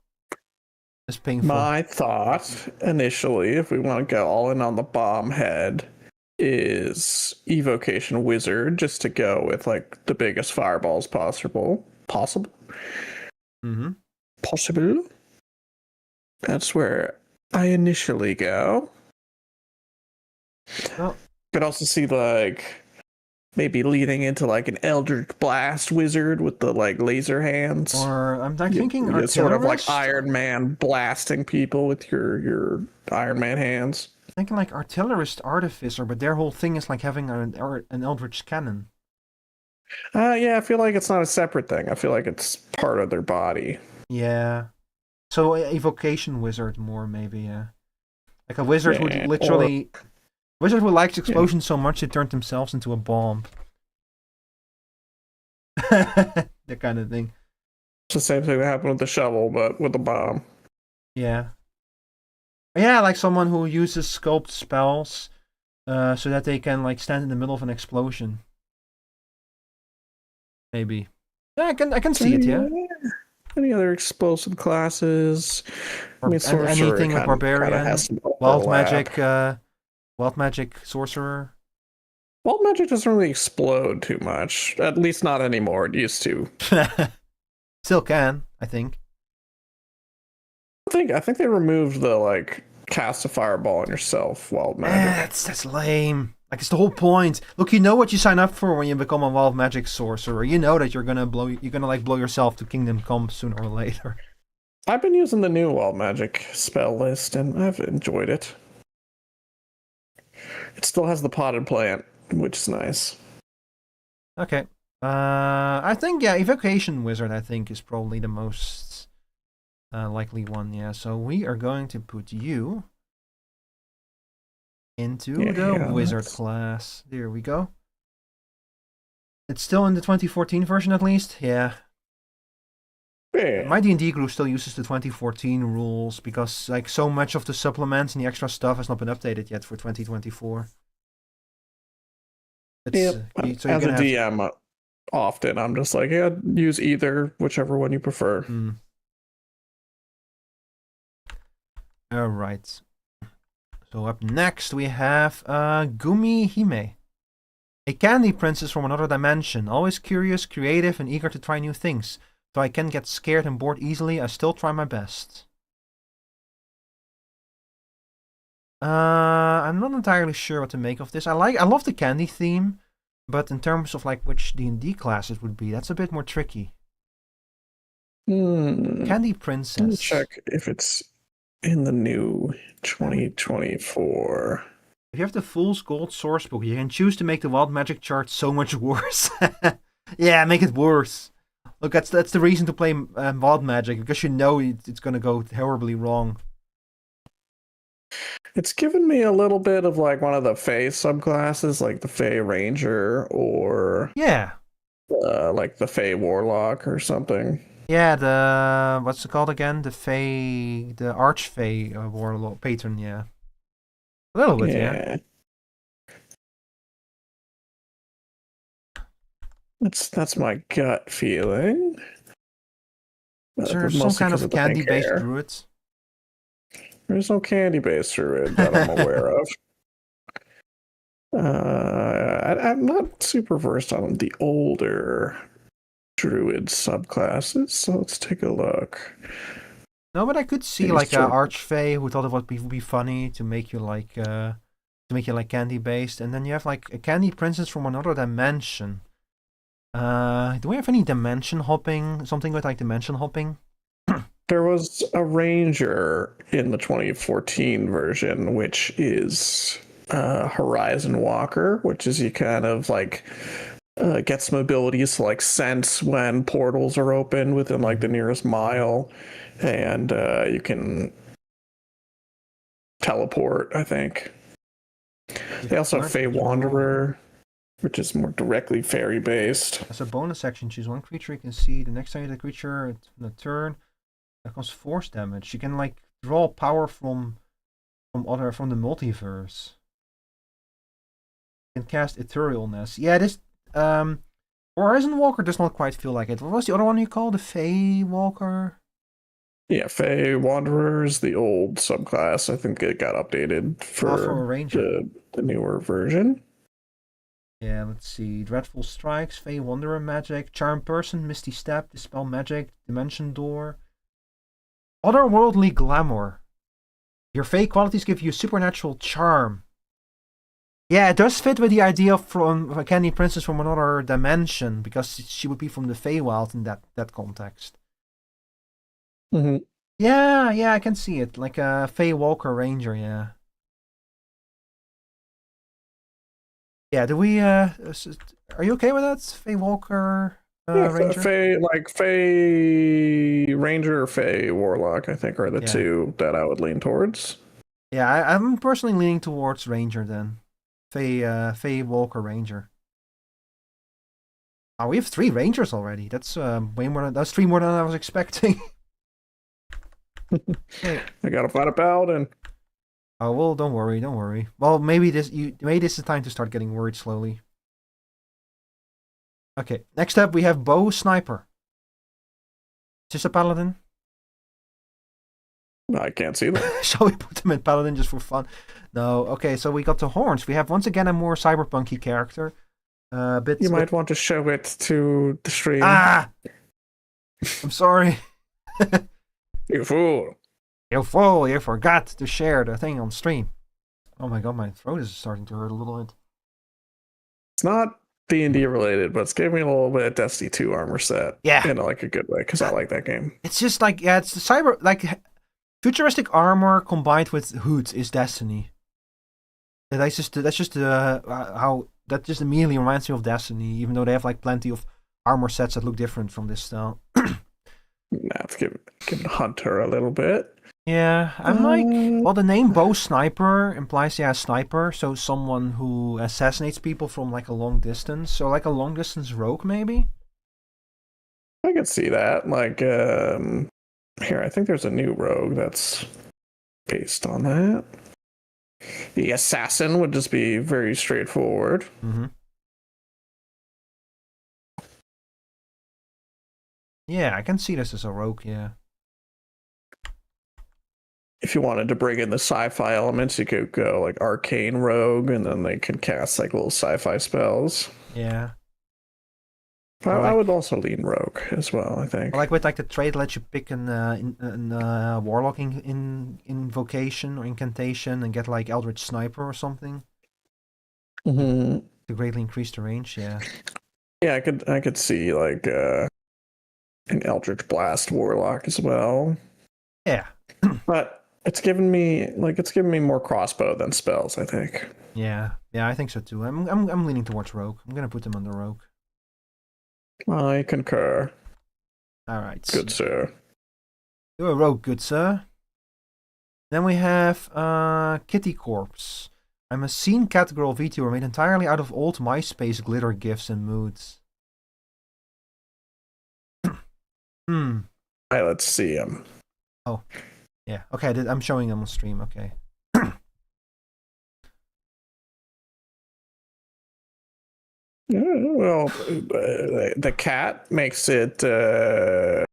It's painful. My thought, initially, if we want to go all in on the bomb head, is Evocation Wizard, just to go with like the biggest fireballs possible. Mm-hmm. Possible. That's where I initially go. Well, could also see like maybe leading into like an Eldritch Blast Wizard with the like laser hands. Or I'm thinking it's sort of like Iron Man blasting people with your Iron Man hands. I'm thinking like Artillerist Artificer, but their whole thing is like having an Eldritch Cannon. Yeah, I feel like it's not a separate thing. I feel like it's part of their body. Yeah. So evocation wizard more maybe, yeah. Like a wizard would Yeah, literally... Wizard who likes explosions so much they turned themselves into a bomb. That kind of thing. It's the same thing that happened with the shovel, but with the bomb. Yeah. Yeah, like someone who uses sculpt spells so that they can like stand in the middle of an explosion. Maybe. Yeah, I can see it, yeah. Any other explosive classes? I mean, sorcerer anything with kinda barbarian, has some wild overlap. magic sorcerer. Wild magic doesn't really explode too much. At least not anymore. It used to. Still can, I think. I think they removed the like cast a fireball on yourself wild magic. That's lame. Like it's the whole point. Look, you know what you sign up for when you become a wild magic sorcerer. You know that you're gonna blow yourself to Kingdom Come sooner or later. I've been using the new wild magic spell list and I've enjoyed it. It still has the potted plant, which is nice. Okay. I think evocation wizard I think is probably the most likely one, yeah. So we are going to put you into the wizard class. There we go. It's still in the 2014 version at least, yeah. My D&D group still uses the 2014 rules because like so much of the supplements and the extra stuff has not been updated yet for 2024. Yep. As a DM, often I'm just like, yeah, use either, whichever one you prefer. All right. So up next we have Gumi Hime. A candy princess from another dimension, always curious, creative, and eager to try new things. Though I can get scared and bored easily, I still try my best. I'm not entirely sure what to make of this. I love the candy theme, but in terms of like which D&D class it would be, that's a bit more tricky. Candy princess. Let me check if it's in the new 2024. If you have the Fool's Gold sourcebook, you can choose to make the wild magic chart so much worse. Yeah, make it worse. Look, that's the reason to play wild magic, because you know it's going to go horribly wrong. It's given me a little bit of like one of the Fey subclasses, like the Fey Ranger or like the Fey Warlock or something. Yeah, the what's it called again? The Archfey Warlock patron. Yeah, a little bit. Yeah. That's my gut feeling. Is there some kind of candy-based druids? There's no candy-based druid that I'm aware of. I'm not super versed on the older druid subclasses, so let's take a look. No, but I could see maybe like an Archfey who thought it would be funny to make you like candy-based, and then you have like a candy princess from another dimension. Do we have any dimension hopping? Something with like dimension hopping? There was a ranger in the 2014 version, which is Horizon Walker, which is you kind of like get some abilities to like sense when portals are open within like the nearest mile, and you can teleport, I think. They also have Fey Wanderer, which is more directly fairy based. As a bonus action, choose one creature you can see. The next time you hit the creature on the turn, that causes force damage. You can like draw power from the multiverse. You can cast Etherealness. Yeah, this Horizon Walker does not quite feel like it. What was the other one you called? The Fey Walker? Yeah, Fey Wanderers, the old subclass. I think it got updated for the newer version. Yeah, let's see. Dreadful Strikes, Fey Wanderer Magic, Charm Person, Misty Step, Dispel Magic, Dimension Door. Otherworldly Glamour. Your Fey qualities give you supernatural charm. Yeah, it does fit with the idea from a candy princess from another dimension, because she would be from the Feywild in that context. Mm-hmm. Yeah, I can see it. Like a Fey Walker Ranger, yeah. Yeah, do we, are you okay with that? Faye Walker, Ranger? Faye Ranger or Faye Warlock, I think, are the two that I would lean towards. Yeah, I'm personally leaning towards Ranger then. Faye Walker Ranger. Oh, we have 3 Rangers already. That's way more than, that's 3 more than I was expecting. I gotta find a paladin. Oh well, don't worry. Well, maybe this is the time to start getting worried slowly. Okay, next up we have Bow Sniper. Is this a paladin? I can't see that. Shall we put him in paladin just for fun? No. Okay, so we got the horns. We have once again a more cyberpunky character. You might want to show it to the stream. Ah! I'm sorry. You fool. You fool, you forgot to share the thing on stream. Oh my god, my throat is starting to hurt a little bit. It's not D&D related, but it's giving me a little bit of Destiny 2 armor set. Yeah. In like a good way, because I like that game. It's just like, yeah, it's the cyber, like, futuristic armor combined with hoods is Destiny. That's just how, that just immediately reminds me of Destiny, even though they have like plenty of armor sets that look different from this style. Let's give Hunter a little bit. Yeah, I'm like, well, the name Bow Sniper implies, yeah, sniper, so someone who assassinates people from like a long distance, so like a long distance rogue maybe? I can see that, like, here, I think there's a new rogue that's based on that. The assassin would just be very straightforward. Mm-hmm. Yeah, I can see this as a rogue, yeah. If you wanted to bring in the sci-fi elements, you could go like arcane rogue, and then they can cast like little sci-fi spells. Yeah. I would also lean rogue as well, I think. Like with like the trait lets you pick an warlock invocation or incantation and get like Eldritch Sniper or something. Mm-hmm. To greatly increase the range, yeah. Yeah, I could see like an Eldritch Blast warlock as well. Yeah. But it's given me more crossbow than spells, I think. Yeah, I think so too. I'm leaning towards rogue. I'm gonna put him on the rogue. I concur. All right. Good sir. You're a rogue, good sir. Then we have Kitty Corpse. I'm a scene cat girl Vtuber made entirely out of old MySpace glitter gifs and moods. Alright, let's see him. Oh. Yeah, okay, I'm showing him on stream, okay. Well, the cat makes it an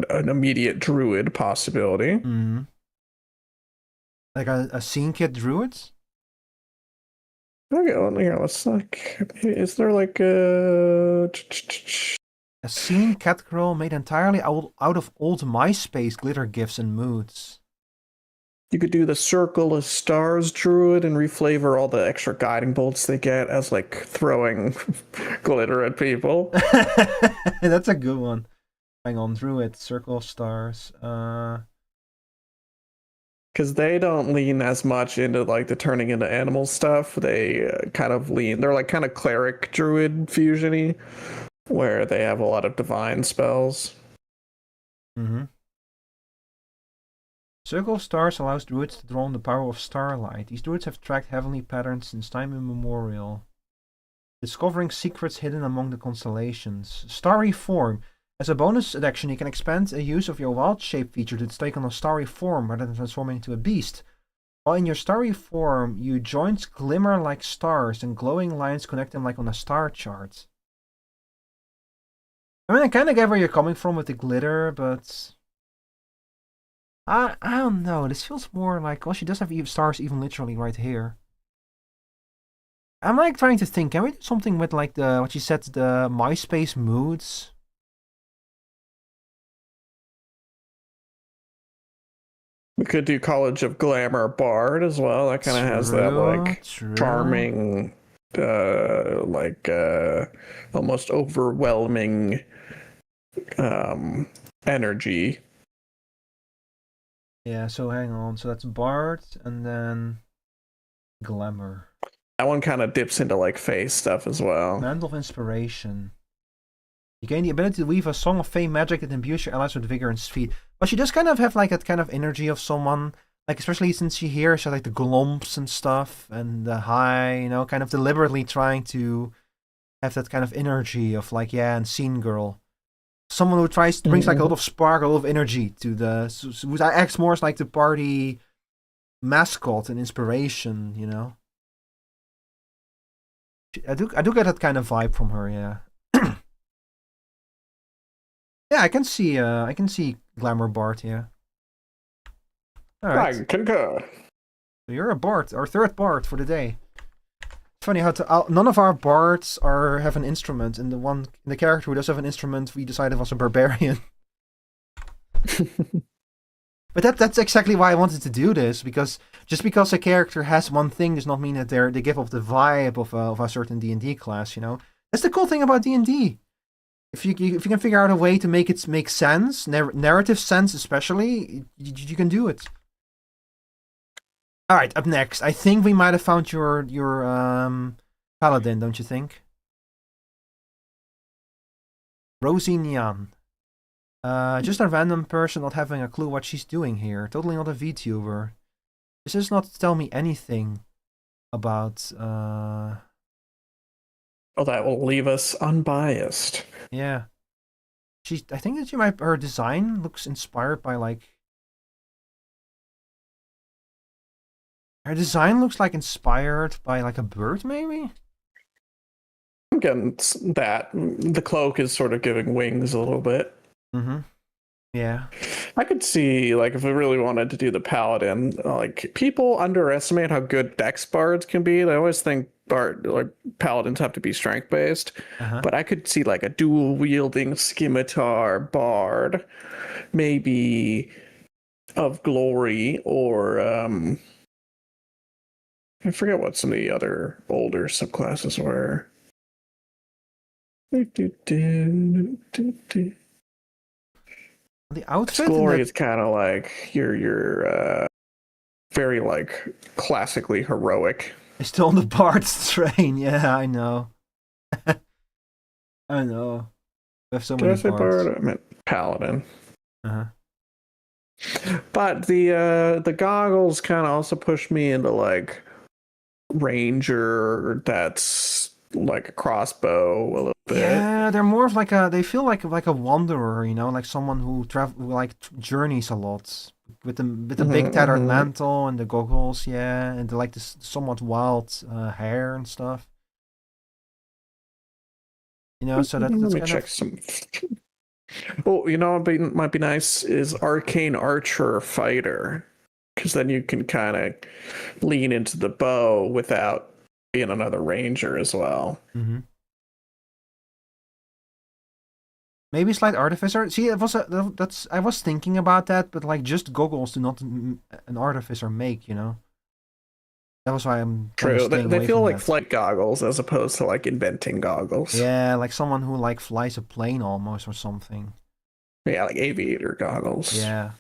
immediate druid possibility. Mm-hmm. Like a scene kit druid? Okay, well, here, let's like, is there like a scene cat girl made entirely out of old MySpace glitter gifs and moods. You could do the Circle of Stars druid and reflavor all the extra guiding bolts they get as like throwing glitter at people. That's a good one. Hang on, druid, Circle of Stars. Because they don't lean as much into like the turning into animal stuff. They kind of lean. They're like kind of cleric druid fusion-y, where they have a lot of divine spells. Mm-hmm. Circle of Stars allows druids to draw on the power of starlight. These druids have tracked heavenly patterns since time immemorial, discovering secrets hidden among the constellations. Starry Form. As a bonus action, you can expand a use of your wild shape feature to take on a starry form rather than transforming into a beast. While in your starry form, your joints glimmer like stars and glowing lines connect them like on a star chart. I mean, I kind of get where you're coming from with the glitter, but I don't know. This feels more like, well, she does have stars even literally right here. I'm like trying to think, can we do something with like what she said, the MySpace moods? We could do College of Glamour Bard as well. That kind of has that like charming, almost overwhelming energy. Yeah, so hang on. So that's Bard and then Glamour. That one kind of dips into like Fae stuff as well. Mantle of Inspiration. You gain the ability to weave a song of Fae magic that imbues your allies with vigor and speed. But she does kind of have like that kind of energy of someone, like especially since she hears like the glomps and stuff and the high, you know, kind of deliberately trying to have that kind of energy of like, yeah, and scene girl. Someone who brings like a lot of spark, a lot of energy to who acts more as like the party mascot and inspiration, you know. I do get that kind of vibe from her, yeah. Yeah, I can see Glamour Bard, yeah. Alright. I concur. So you're a bard, our third bard for the day. It's funny how none of our bards have an instrument, and the character who does have an instrument we decided was a barbarian. But that's exactly why I wanted to do this, because just because a character has one thing does not mean that they give off the vibe of a certain D&D class, you know? That's the cool thing about D&D. If you can figure out a way to make it make sense, narrative sense especially, you can do it. All right, up next, I think we might have found your paladin, don't you think? Rosie Nyan. Just a random person not having a clue what she's doing here. Totally not a VTuber. This does not tell me anything about. Oh, that will leave us unbiased. Yeah. I think that her design looks inspired by like. Her design looks like inspired by like a bird, maybe? I'm getting that. The cloak is sort of giving wings a little bit. Mm-hmm. Yeah. I could see, like, if we really wanted to do the paladin, like, people underestimate how good dex bards can be. They always think paladins have to be strength based. But I could see like a dual wielding scimitar bard, maybe of glory, or I forget what some of the other older subclasses were. The outfit. Glory is kind of like your very like classically heroic. It's still on the Bard's train. Yeah, I know. I know. We have so many Did I say bards. bard? I meant paladin. Uh-huh. But the goggles kind of also push me into like ranger. That's like a crossbow a little bit. Yeah, they're more of like they feel like a wanderer, you know, like someone who journeys a lot with the big tattered mantle and the goggles, yeah, and like this somewhat wild hair and stuff. You know, so that's Let me check some. Oh, you know what might be nice is arcane archer fighter, because then you can kind of lean into the bow without being another ranger as well. Mm-hmm. Maybe slight artificer. See, I was thinking about that, but like just goggles do not an artificer make, you know. That was why I'm true. They feel like flight goggles as opposed to like inventing goggles. Yeah, like someone who like flies a plane almost or something. Yeah, like aviator goggles. Yeah.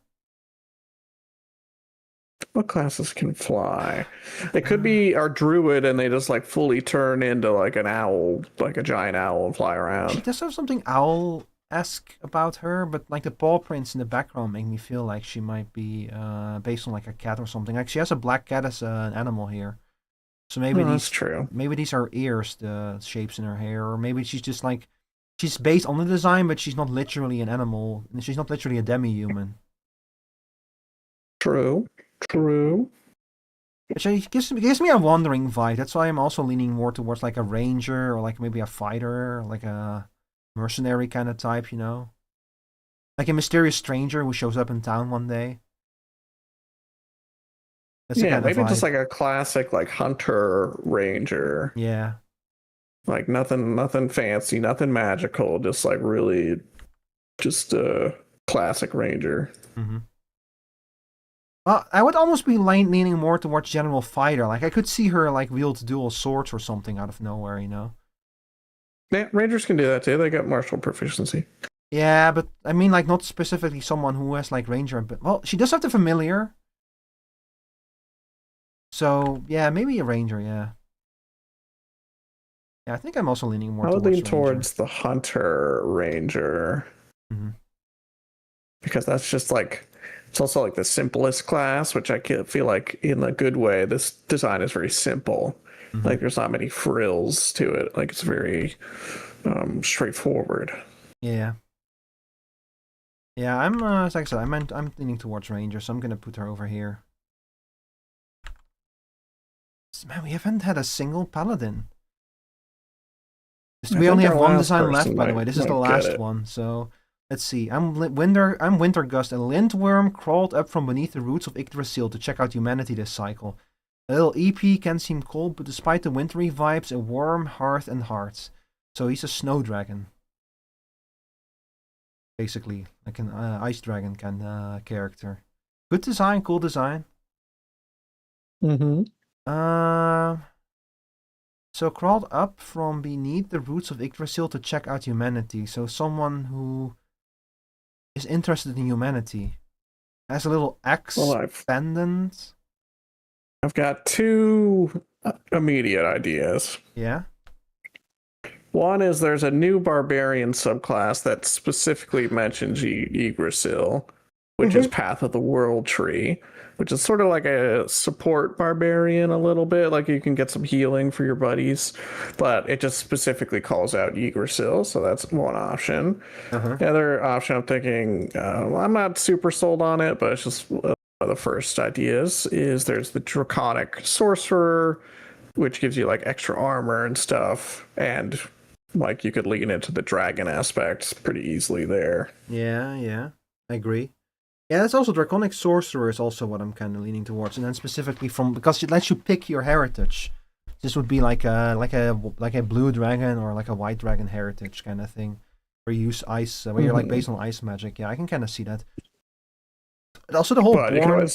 What classes can fly? It could be our druid, and they just like fully turn into like an owl, like a giant owl, and fly around. She does have something owl-esque about her, but like the paw prints in the background make me feel like she might be based on like a cat or something. Like she has a black cat as an animal here, so maybe that's true. Maybe these are ears, the shapes in her hair, or maybe she's just like she's based on the design, but she's not literally an animal. She's not literally a demi-human. True. Which gives me a wandering vibe. That's why I'm also leaning more towards like a ranger or like maybe a fighter, or like a mercenary kind of type, you know? Like a mysterious stranger who shows up in town one day. That's yeah, maybe just like a classic like hunter ranger. Yeah. Like nothing fancy, nothing magical, just like really just a classic ranger. Mm-hmm. Well, I would almost be leaning more towards general fighter. Like I could see her like wield dual swords or something out of nowhere, you know? Yeah, rangers can do that too. They got martial proficiency. Yeah, but I mean like not specifically someone who has like ranger, but well, she does have the familiar. So yeah, maybe a ranger, yeah. Yeah, I think I'm also leaning more I would towards lean Ranger. towards the Hunter Ranger. Mhm. Because that's just like, it's also like the simplest class, which I feel like in a good way, this design is very simple. Like there's not many frills to it. Like it's very straightforward. Yeah. Yeah, I'm like I said, I'm leaning towards Ranger, so I'm gonna put her over here. Man, we haven't had a single paladin. We only have one design left, by the way. This is the last one, so let's see. I'm Wintergust. A lindworm crawled up from beneath the roots of Yggdrasil to check out humanity this cycle. A little EP can seem cold, but despite the wintry vibes, a warm hearth and hearts. So he's a snow dragon. Basically, like an ice dragon kind of character. Good design, cool design. Mm-hmm. So crawled up from beneath the roots of Yggdrasil to check out humanity. So someone who is interested in humanity. Has a little axe pendant. I've got two immediate ideas. Yeah. One is there's a new barbarian subclass that specifically mentions Yggdrasil, which is Path of the World Tree, which is sort of like a support barbarian a little bit. Like you can get some healing for your buddies, but it just specifically calls out Yggdrasil, so that's one option. The other option I'm thinking, I'm not super sold on it, but it's just the first ideas is there's the Draconic Sorcerer, which gives you like extra armor and stuff, and like you could lean into the dragon aspects pretty easily there. Yeah, I agree. Yeah, that's also Draconic Sorcerer is also what I'm kind of leaning towards, and then specifically because it lets you pick your heritage. This would be like a blue dragon or like a white dragon heritage kind of thing, where you use ice, where you're like based on ice magic. Yeah, I can kind of see that. But also the whole Born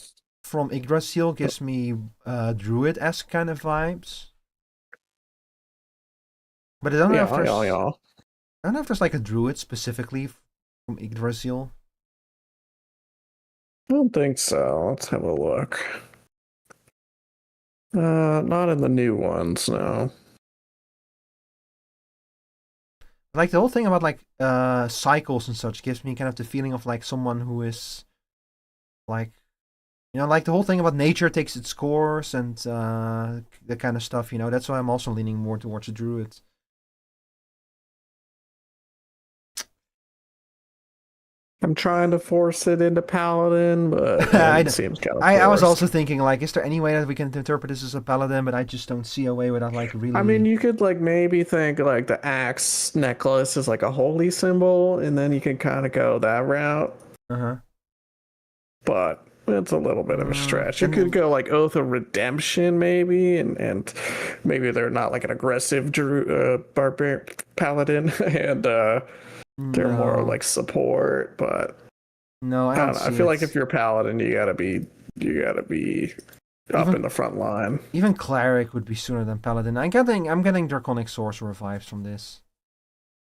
from Yggdrasil gives me druid-esque kind of vibes. But I don't know if there's I don't know if there's like a druid specifically from Yggdrasil. I don't think so. Let's have a look. Not in the new ones, no. Like the whole thing about like cycles and such gives me kind of the feeling of like someone who is like, you know, like the whole thing about nature takes its course and that kind of stuff, you know. That's why I'm also leaning more towards the druid. I'm trying to force it into paladin, but it seems kind of I was also thinking, like, is there any way that we can interpret this as a paladin? But I just don't see a way without, like, really... I mean, you could, like, maybe think, like, the axe necklace is, like, a holy symbol, and then you can kind of go that route. But it's a little bit of a stretch. You could go, like, Oath of Redemption, maybe, and maybe they're not, like, an aggressive barbarian paladin, and... they're more like support, but no, I don't know. I feel like if you're a paladin, you gotta be up in the front line. Even cleric would be sooner than paladin. I'm getting Draconic Sorcerer vibes from this.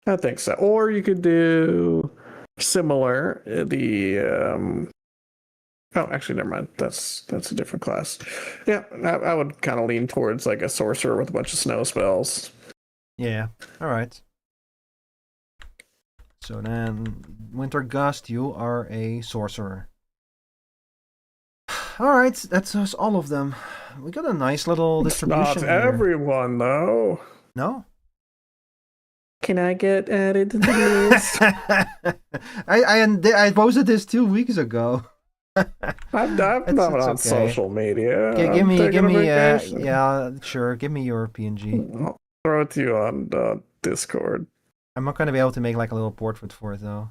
I think so. Or you could do similar. Oh, actually, never mind. That's a different class. Yeah, I would kind of lean towards like a sorcerer with a bunch of snow spells. Yeah. All right. So then, Wintergust, you are a sorcerer. Alright, that's all of them. We got a nice little distribution. Not everyone, though. No? Can I get added to the list? I posted this 2 weeks ago. I'm not on social media. Give me, yeah, sure. Give me your PNG. I'll throw it to you on Discord. I'm not going to be able to make like a little portrait for it though.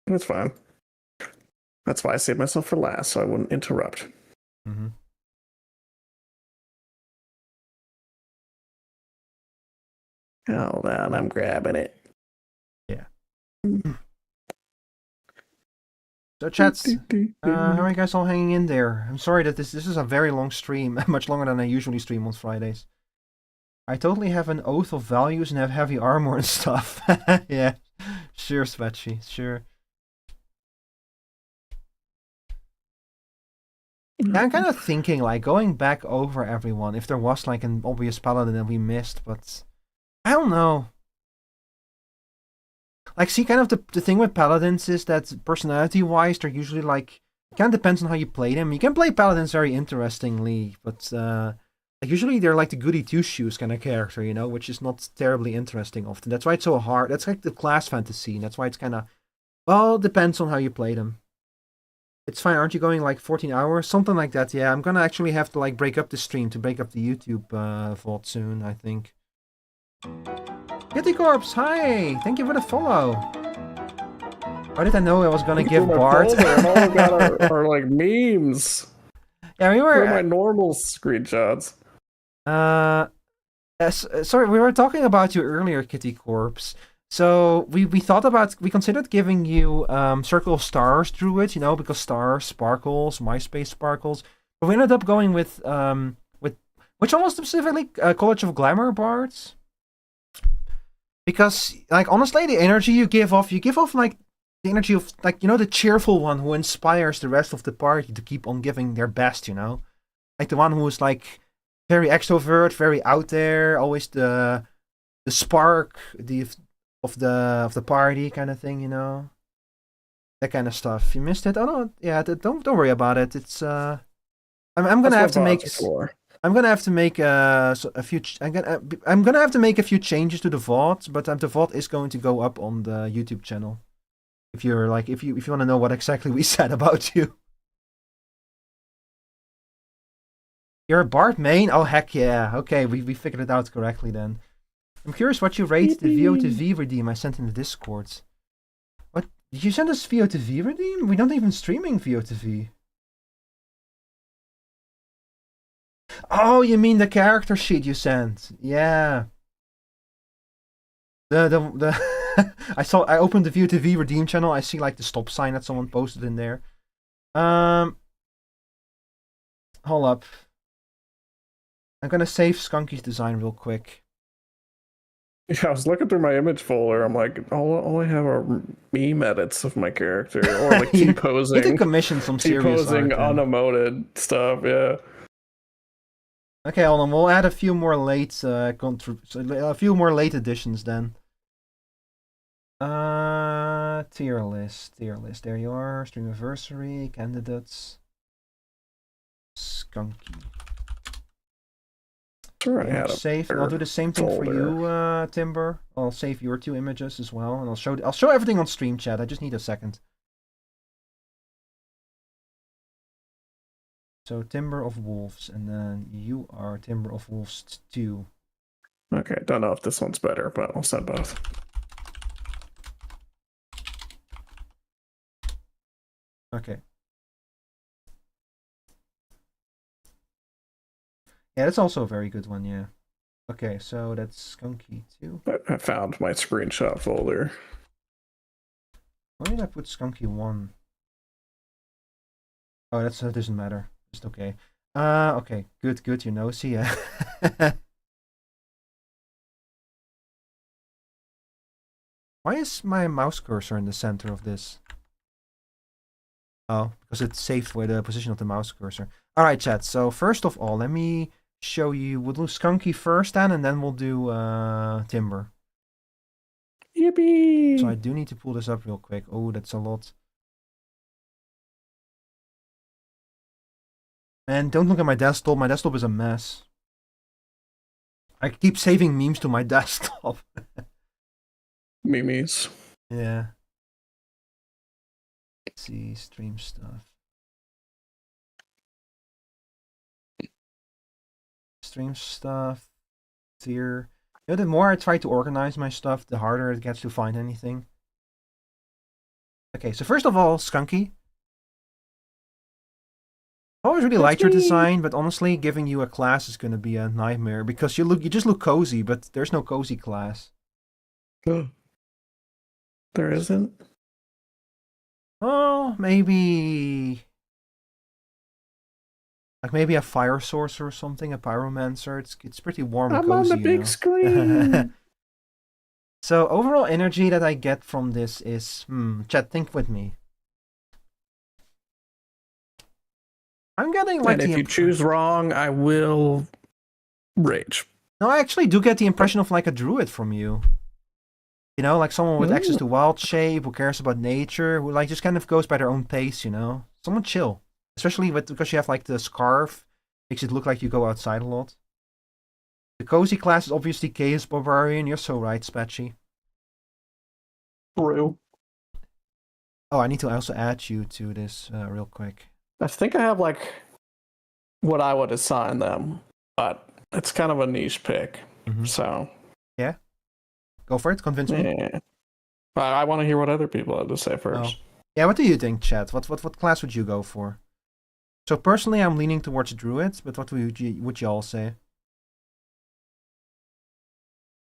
That's fine. That's why I saved myself for last, so I wouldn't interrupt. Hold on, I'm grabbing it. Yeah. So chats, how are you guys all hanging in there? I'm sorry that this is a very long stream, much longer than I usually stream on Fridays. I totally have an oath of values and have heavy armor and stuff. Yeah, sure, Svetchy, sure. Yeah, I'm kind of thinking, like, going back over everyone, if there was, like, an obvious paladin that we missed, but I don't know. Like, see, kind of the thing with paladins is that personality-wise, they're usually like, it kind of depends on how you play them. You can play paladins very interestingly, but like usually they're like the goody two-shoes kind of character, you know, which is not terribly interesting often. That's why it's so hard. That's like the class fantasy, and that's why it's kind of, well, it depends on how you play them. It's fine, aren't you going like 14 hours? Something like that, yeah. I'm gonna actually have to like break up the stream to break up the YouTube VOD soon, I think. Kitty Corpse, hi! Thank you for the follow. How did I know I was gonna give Bart? All I got are like memes. Yeah, we were. Where are my normal screenshots? Sorry, we were talking about you earlier, Kitty Corpse. So we considered giving you Circle of Stars Druid, you know, because stars sparkles, MySpace sparkles. But we ended up going with which one was specifically College of Glamour Bards. Because, like, honestly, the energy you give off like the energy of, like, you know, the cheerful one who inspires the rest of the party to keep on giving their best, you know? Like the one who is, like, very extrovert, very out there, always the spark of the party kind of thing, you know? That kind of stuff. You missed it? Oh, no, yeah, don't worry about it. It's, I'm gonna have to make... I'm gonna have to make a few. I'm gonna have to make a few changes to the VOD, but the VOD is going to go up on the YouTube channel. If you're like, if you want to know what exactly we said about you. You're a Bard main? Oh heck yeah! Okay, we figured it out correctly then. I'm curious what you rate the VO2V redeem I sent in the Discord. What did you send us VO2V redeem? We're not even streaming VO2V. Oh, you mean the character sheet you sent? Yeah. The I opened the Vtuber redeem channel. I see like the stop sign that someone posted in there. Hold up. I'm gonna save Skunky's design real quick. Yeah, I was looking through my image folder. I'm like, all I have are meme edits of my character, or like T-posing. You did commission some serious T-posing art, unemoted stuff. Yeah. Okay, hold on. We'll add a few more late a few more late additions then. Tier list. There you are. Streamiversary, candidates, Skunky. Sure, I had save. I'll do the same thing for you, Timber. I'll save your 2 images as well, and I'll show everything on stream chat. I just need a second. So Timber of Wolves, and then you are Timber of Wolves 2. Okay, don't know if this one's better, but I'll send both. Okay. Yeah, that's also a very good one, yeah. Okay, so that's Skunky 2. I found my screenshot folder. Where did I put Skunky 1? Oh, that doesn't matter. Just okay. Okay, good, you know, see ya. Why is my mouse cursor in the center of this? Oh, because it's saved with the position of the mouse cursor. Alright, chat, so first of all, let me show you, we'll do Skunky first then, and then we'll do Timber. Yippee! So I do need to pull this up real quick. Oh, that's a lot. And don't look at my desktop. My desktop is a mess. I keep saving memes to my desktop. Memes. Yeah. Let's see, stream stuff. Stream stuff. Tier. You know, the more I try to organize my stuff, the harder it gets to find anything. Okay, so first of all, Skunky. I always really liked your design, but honestly, giving you a class is going to be a nightmare because you just look cozy, but there's no cozy class. There isn't? Oh, maybe like maybe a fire sorcerer or something, a pyromancer. It's pretty warm and cozy. I'm on the big screen. So overall energy that I get from this is chat, think with me. I'm getting like and if you choose wrong, I will rage. No, I actually do get the impression of like a druid from you. You know, like someone with access to wild shape, who cares about nature, who like just kind of goes by their own pace, you know? Someone chill. Especially because you have like the scarf, makes it look like you go outside a lot. The cozy class is obviously Chaos Barbarian. You're so right, Spatchy. True. Oh, I need to also add you to this real quick. I think I have like what I would assign them, but it's kind of a niche pick. So yeah, go for it. Convince me. Yeah. I want to hear what other people have to say first. Oh. Yeah, what do you think, Chad? What class would you go for? So personally, I'm leaning towards druids, but what would you all say?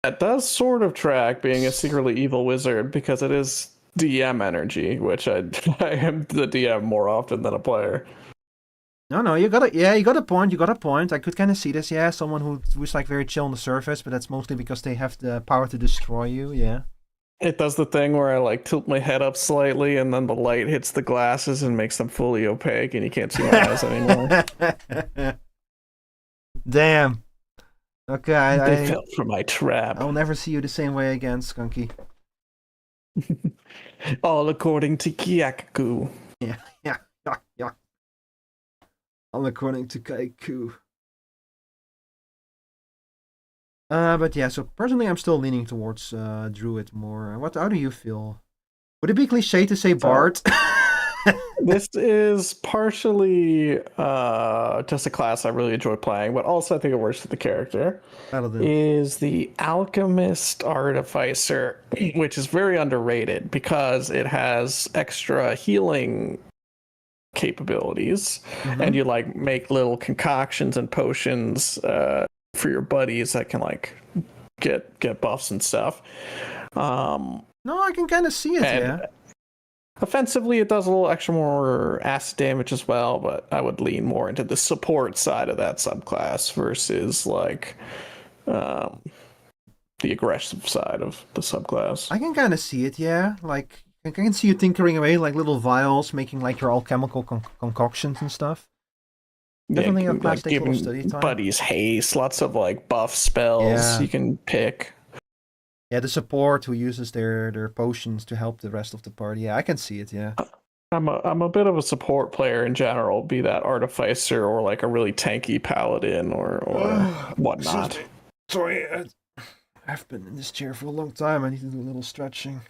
That does sort of track being a secretly evil wizard because it is DM energy, which I am the DM more often than a player. No, you got a point. I could kind of see this. Yeah, someone who's like very chill on the surface, but that's mostly because they have the power to destroy you. Yeah. It does the thing where I like tilt my head up slightly, and then the light hits the glasses and makes them fully opaque, and you can't see my eyes anymore. Damn. Okay, They fell for my trap. I'll never see you the same way again, Skunky. All according to Kyaku. Yeah. All according to Kaiku. But yeah, so personally I'm still leaning towards Druid more. How do you feel? Would it be cliche to say Bard? This is partially just a class I really enjoy playing, but also I think it works for the character. Is the Alchemist Artificer, which is very underrated because it has extra healing capabilities, and you like make little concoctions and potions for your buddies that can like get buffs and stuff. No, I can kind of see it. Yeah. Offensively, it does a little extra more acid damage as well, but I would lean more into the support side of that subclass versus like the aggressive side of the subclass. I can kind of see it, yeah. Like I can see you tinkering away like little vials, making like your alchemical concoctions and stuff. Definitely a class takes a little study time. Buddies haste, lots of like buff spells you can pick. Yeah, the support who uses their potions to help the rest of the party. Yeah, I can see it, yeah. I'm a bit of a support player in general, be that artificer or like a really tanky paladin or whatnot. Sorry, I've been in this chair for a long time. I need to do a little stretching.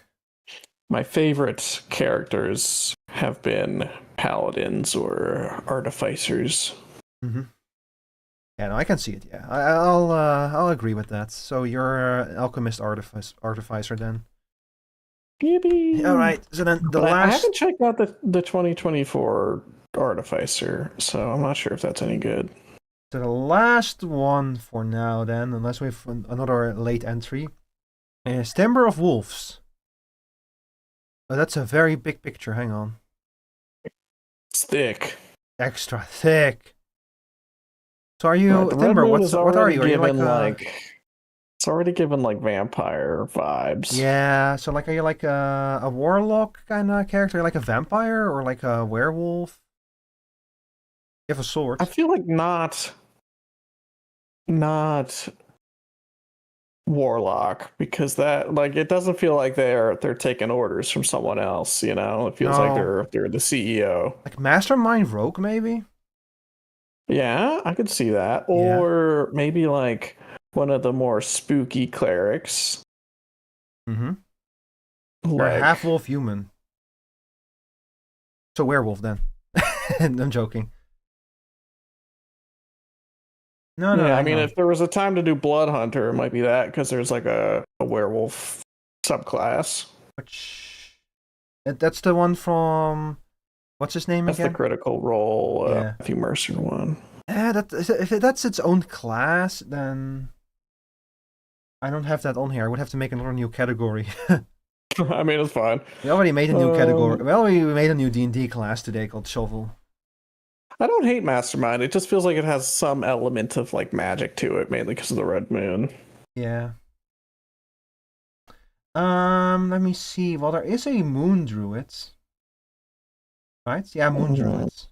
My favorite characters have been paladins or artificers. Yeah, no, I can see it. Yeah, I'll agree with that. So you're an alchemist artificer then. Maybe. All right. So then I haven't checked out the 2024 artificer, so I'm not sure if that's any good. So the last one for now, then, unless we have another late entry, is Timber of Wolves. Oh, that's a very big picture. Hang on. It's thick. Extra thick. So are you Timber? What are you? Are you like it's already given like vampire vibes. Yeah. So like, are you like a warlock kind of character? Are you like a vampire or like a werewolf? You have a sword. I feel like not warlock, because that like it doesn't feel like they're taking orders from someone else. You know, it feels like they're the CEO. Like mastermind rogue, maybe. Yeah, I could see that. Or maybe like one of the more spooky clerics. They're half wolf human. So werewolf then. I'm joking. No. I mean, if there was a time to do Blood Hunter, it might be that, because there's like a werewolf subclass. That's the one from... What's his name again? That's the Critical Role, Matthew Mercer one. Yeah, if that's its own class, then I don't have that on here. I would have to make another new category. I mean, it's fine. We already made a new category. Well, we made a new D&D class today called Shovel. I don't hate Mastermind. It just feels like it has some element of like magic to it, mainly because of the Red Moon. Yeah. Let me see. Well, there is a Moon Druids. Right? Yeah, Moon Druids.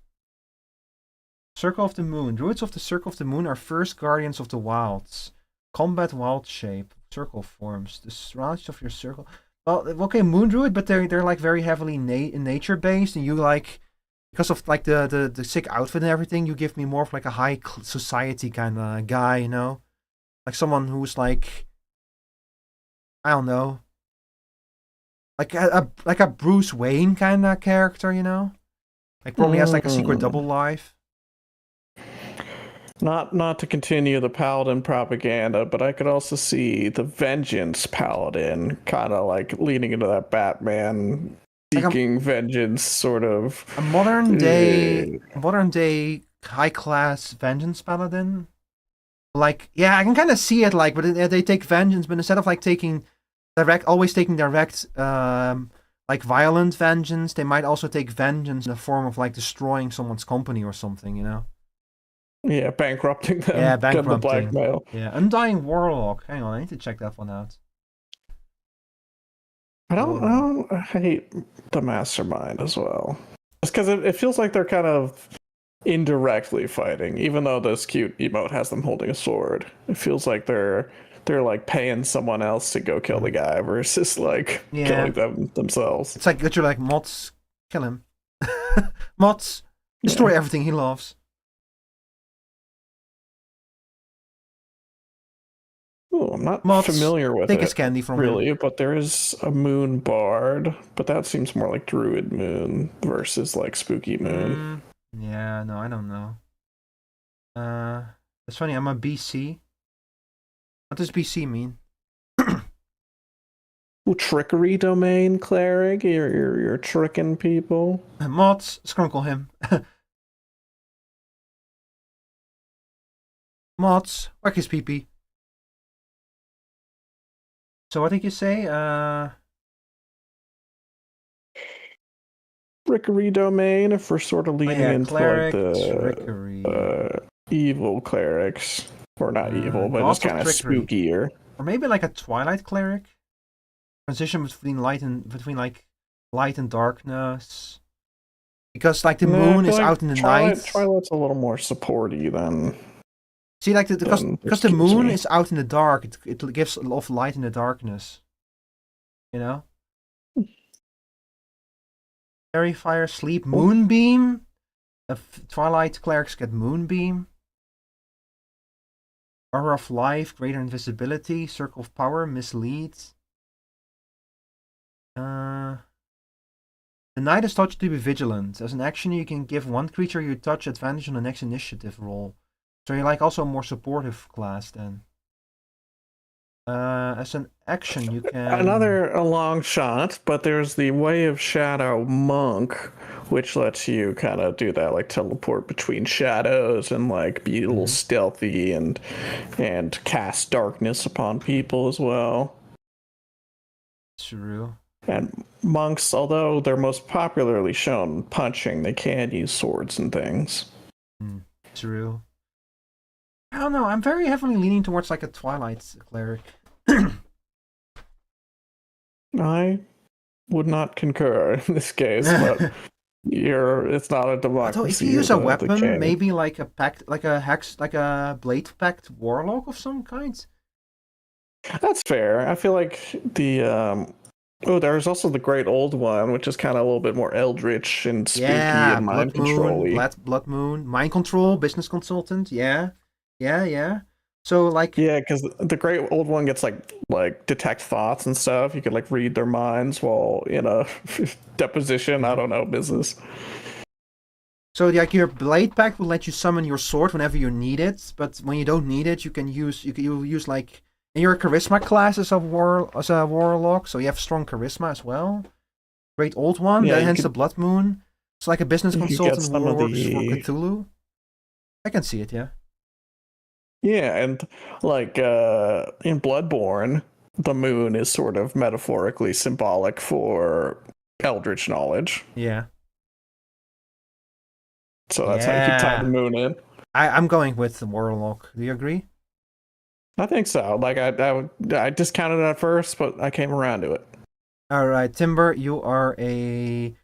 Circle of the Moon. Druids of the Circle of the Moon are first guardians of the wilds. Combat wild shape. Circle forms. The surroundings of your circle. Well, okay, Moon Druid, but they're like very heavily nature based, and you like because of like the sick outfit and everything, you give me more of like a high society kind of guy, you know, like someone who's like, I don't know, like a Bruce Wayne kind of character, you know, like probably has like a secret double life. Not to continue the Paladin propaganda, but I could also see the Vengeance Paladin kind of like leaning into that Batman seeking vengeance sort of. A modern day high class Vengeance Paladin. Like, yeah, I can kind of see it, like, but they take vengeance, but instead of like always taking direct, like violent vengeance, they might also take vengeance in the form of like destroying someone's company or something, you know. Yeah, bankrupting them. Yeah, bankrupting. The blackmail. Yeah, Undying Warlock. Hang on, I need to check that one out. I hate the Mastermind as well. It's because it feels like they're kind of indirectly fighting, even though this cute emote has them holding a sword. It feels like they're like paying someone else to go kill the guy versus like killing them themselves. It's like literally like Mods, kill him. Mods, destroy everything he loves. Oh, I'm not Mods, familiar with take it his candy from really, him. but there is a Moon Bard, but that seems more like Druid Moon versus like Spooky Moon. Yeah, no, I don't know. It's funny, I'm a BC. What does BC mean? Ooh, Trickery Domain Cleric, you're tricking people. Mods, skrunkle him. Mods, whack his pee-pee. So what did you say? Trickery Domain, if we're sort of leaning into cleric, like the evil clerics. Or not evil, but just kind of spookier. Or maybe like a Twilight Cleric. Transition between light and darkness. Because like the moon is out in the night. Twilight's a little more supporty than. See, like because the moon is out in the dark, it gives a lot of light in the darkness. You know. Fairy Fire, Sleep, Moonbeam. Twilight Clerics get Moonbeam. Aura of Life, Greater Invisibility, Circle of Power, Mislead. The Night is taught to be vigilant. As an action, you can give one creature you touch advantage on the next initiative roll. So you're like also a more supportive class then. As an action, you can... A long shot, but there's the Way of Shadow Monk, which lets you kind of do that, like teleport between shadows and like be a little stealthy and cast darkness upon people as well. True. And monks, although they're most popularly shown punching, they can use swords and things. True. I don't know, I'm very heavily leaning towards like a Twilight Cleric. I would not concur in this case, but it's not a democracy. Although if you use a weapon, maybe like a pact, like a blade pact warlock of some kind. That's fair. I feel like the there's also the Great Old One, which is kind of a little bit more eldritch and spooky and mind control-y. Blood Moon, mind control, business consultant. Yeah. So like because the Great Old One gets like detect thoughts and stuff. You could like read their minds while in a deposition. I don't know, business. So like your blade pact will let you summon your sword whenever you need it, but when you don't need it, you use like, and you're a charisma class as a warlock, so you have strong charisma as well. Great Old One, hence the Blood Moon. It's like a business consultant who works for Cthulhu. I can see it, yeah. Yeah, and like in Bloodborne, the moon is sort of metaphorically symbolic for eldritch knowledge. Yeah. So that's how you can tie the moon in. I'm going with the warlock. Do you agree? I think so. Like I discounted it at first, but I came around to it. All right, Timber, you are a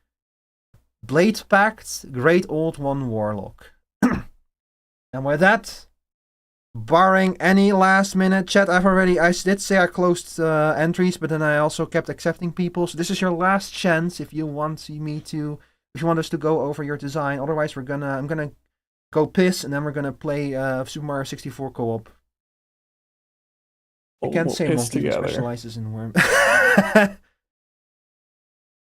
Blade Pact Great Old One warlock. And with that, Barring any last minute chat, I did say I closed entries, but then I also kept accepting people. So this is your last chance if you want us to go over your design. Otherwise, I'm gonna go piss and then we're gonna play Super Mario 64 co-op. I can't say piss Monkey together. specializes in worm.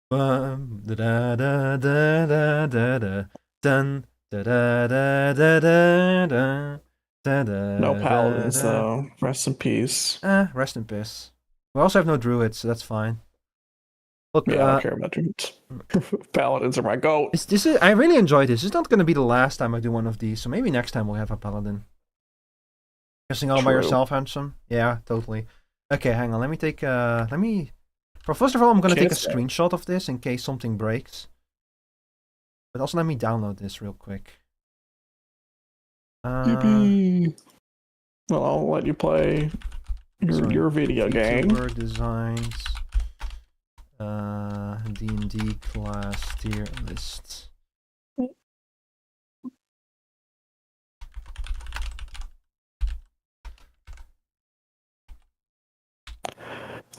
Da da da da da da da dun da da da da da da. No paladins though. Rest in peace. Rest in peace. We also have no druids, so that's fine. Look, Yeah, I don't care about druids. Paladins are my goat. I really enjoyed this. It's not going to be the last time I do one of these, so maybe next time we'll have a paladin. Guessing all by yourself, handsome? Yeah, totally. Okay, hang on. Let me take. First of all, I'm going to take a screenshot of this in case something breaks. But also, let me download this real quick. Yippee! Well, I'll let you play your video game. Vtuber designs. D&D class tier list.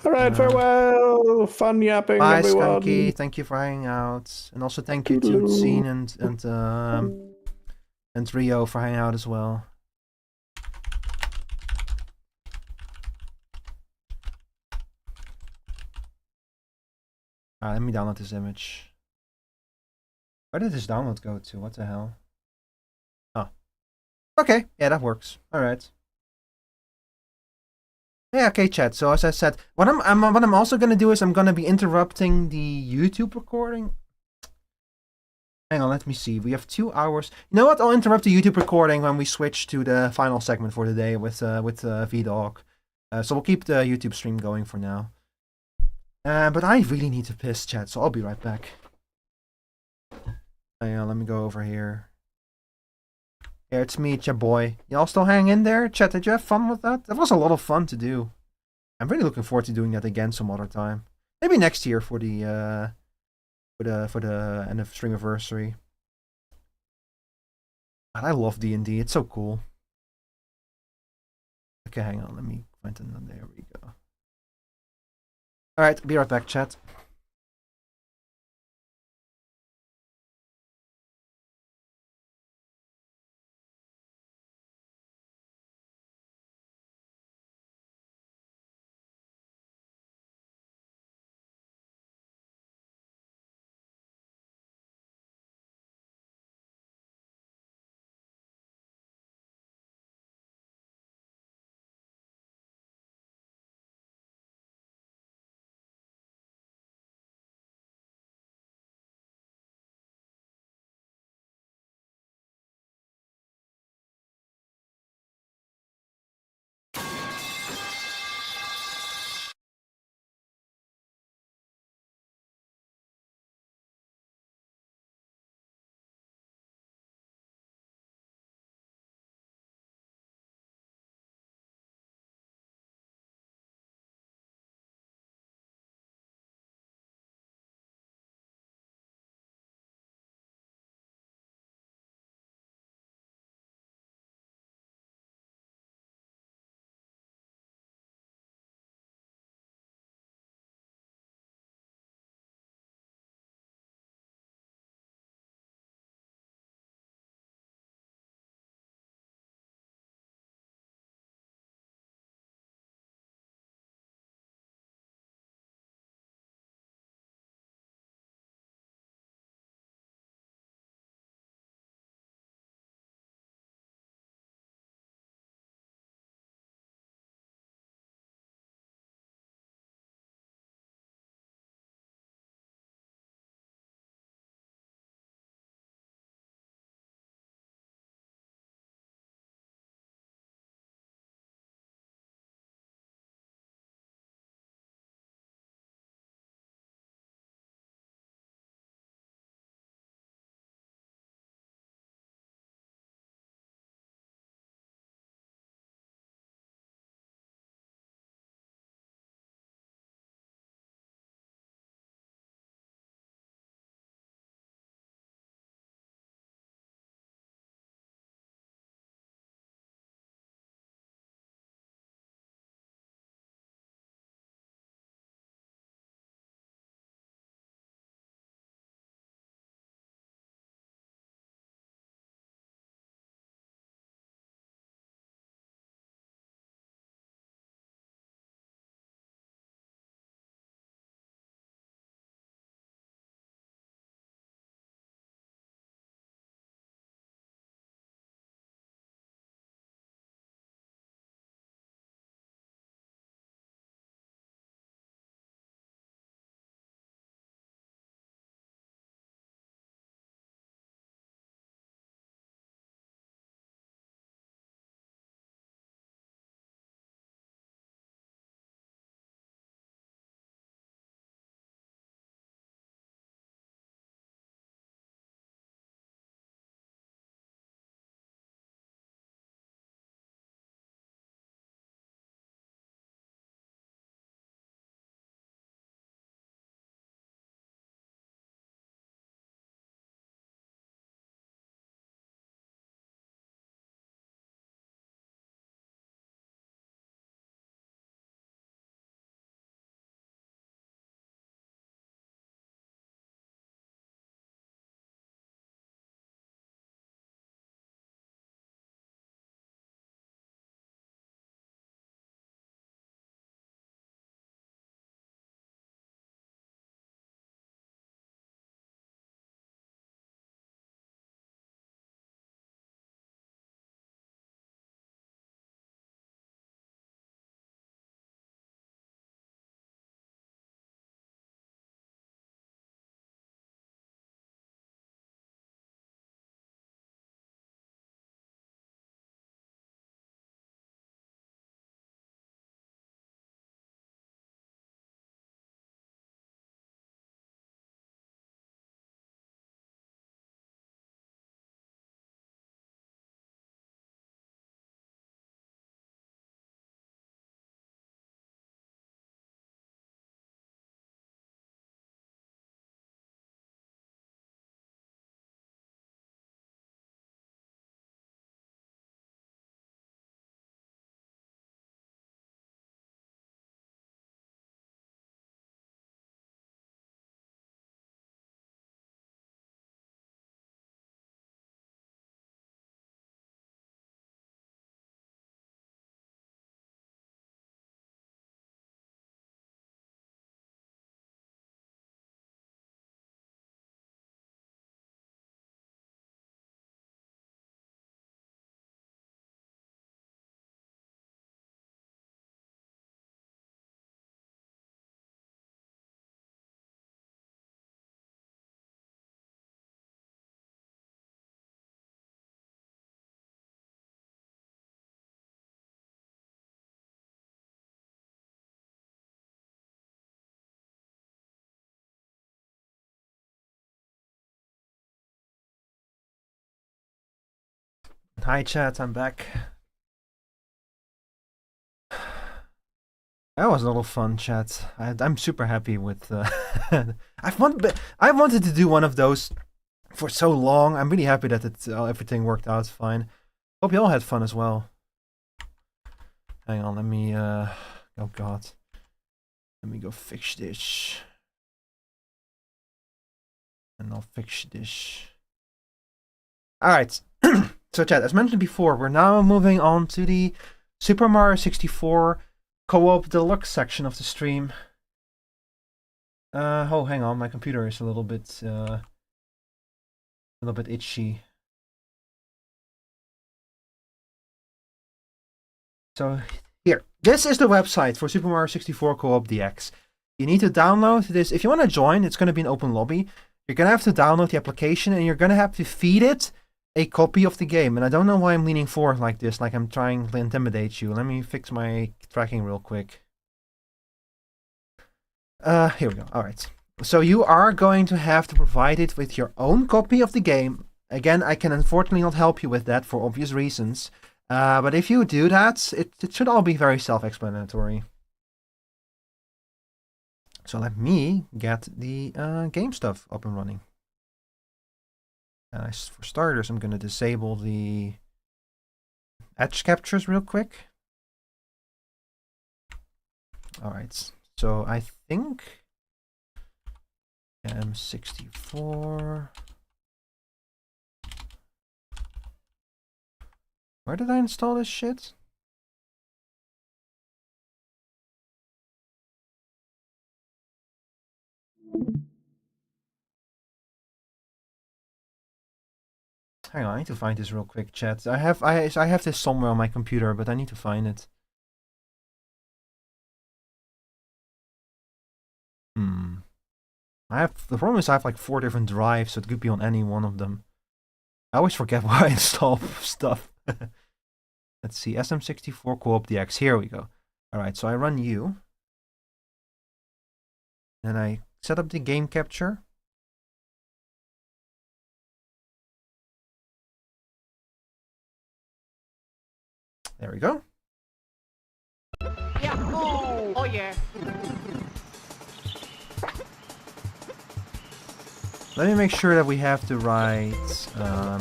All right, farewell. Fun yapping, bye, everyone. Skunky. Thank you for hanging out, and also thank you to Scene and Rio for hanging out as well. Let me download this image. Where did this download go to? What the hell? Oh. Okay, yeah, that works. Alright. Yeah, okay, chat. So as I said, what I'm also gonna do is I'm gonna be interrupting the YouTube recording. Hang on, let me see. We have 2 hours. You know what? I'll interrupt the YouTube recording when we switch to the final segment for the day with VDog. So we'll keep the YouTube stream going for now. But I really need to piss, chat, so I'll be right back. Hang on, let me go over here. Yeah, it's me, it's your boy. Y'all still hang in there? Chat, did you have fun with that? That was a lot of fun to do. I'm really looking forward to doing that again some other time. Maybe next year for the end of Streamiversary. God, I love D&D. It's so cool. Okay, hang on. Let me find another. There we go. Alright, be right back, chat. Hi chat, I'm back. That was a little fun, chat. I'm super happy with. I wanted to do one of those for so long. I'm really happy that everything worked out fine. Hope you all had fun as well. Hang on, let me. Oh God, let me go fix this, and I'll fix this. All right. So, chat, as mentioned before, we're now moving on to the Super Mario 64 Co-op Deluxe section of the stream. Oh, hang on, my computer is a little bit itchy. So here, this is the website for Super Mario 64 Co-op DX. You need to download this. If you want to join, it's going to be an open lobby. You're going to have to download the application, and you're going to have to feed it a copy of the game. And I don't know why I'm leaning forward like this, like I'm trying to intimidate you. Let me fix my tracking real quick. Here we go. All right. So you are going to have to provide it with your own copy of the game. Again, I can unfortunately not help you with that for obvious reasons. But if you do that, it should all be very self-explanatory. So let me get the game stuff up and running. For starters, I'm going to disable the edge captures real quick. All right. So I think M64. Where did I install this shit? Hang on, I need to find this real quick, chat. I have this somewhere on my computer, but I need to find it. The problem is I have like 4 different drives, so it could be on any one of them. I always forget why I install stuff. Let's see, SM64 Co-op DX. Here we go. All right, so I run U. And I set up the game capture. There we go. Yeah. Oh yeah. Let me make sure that we have the right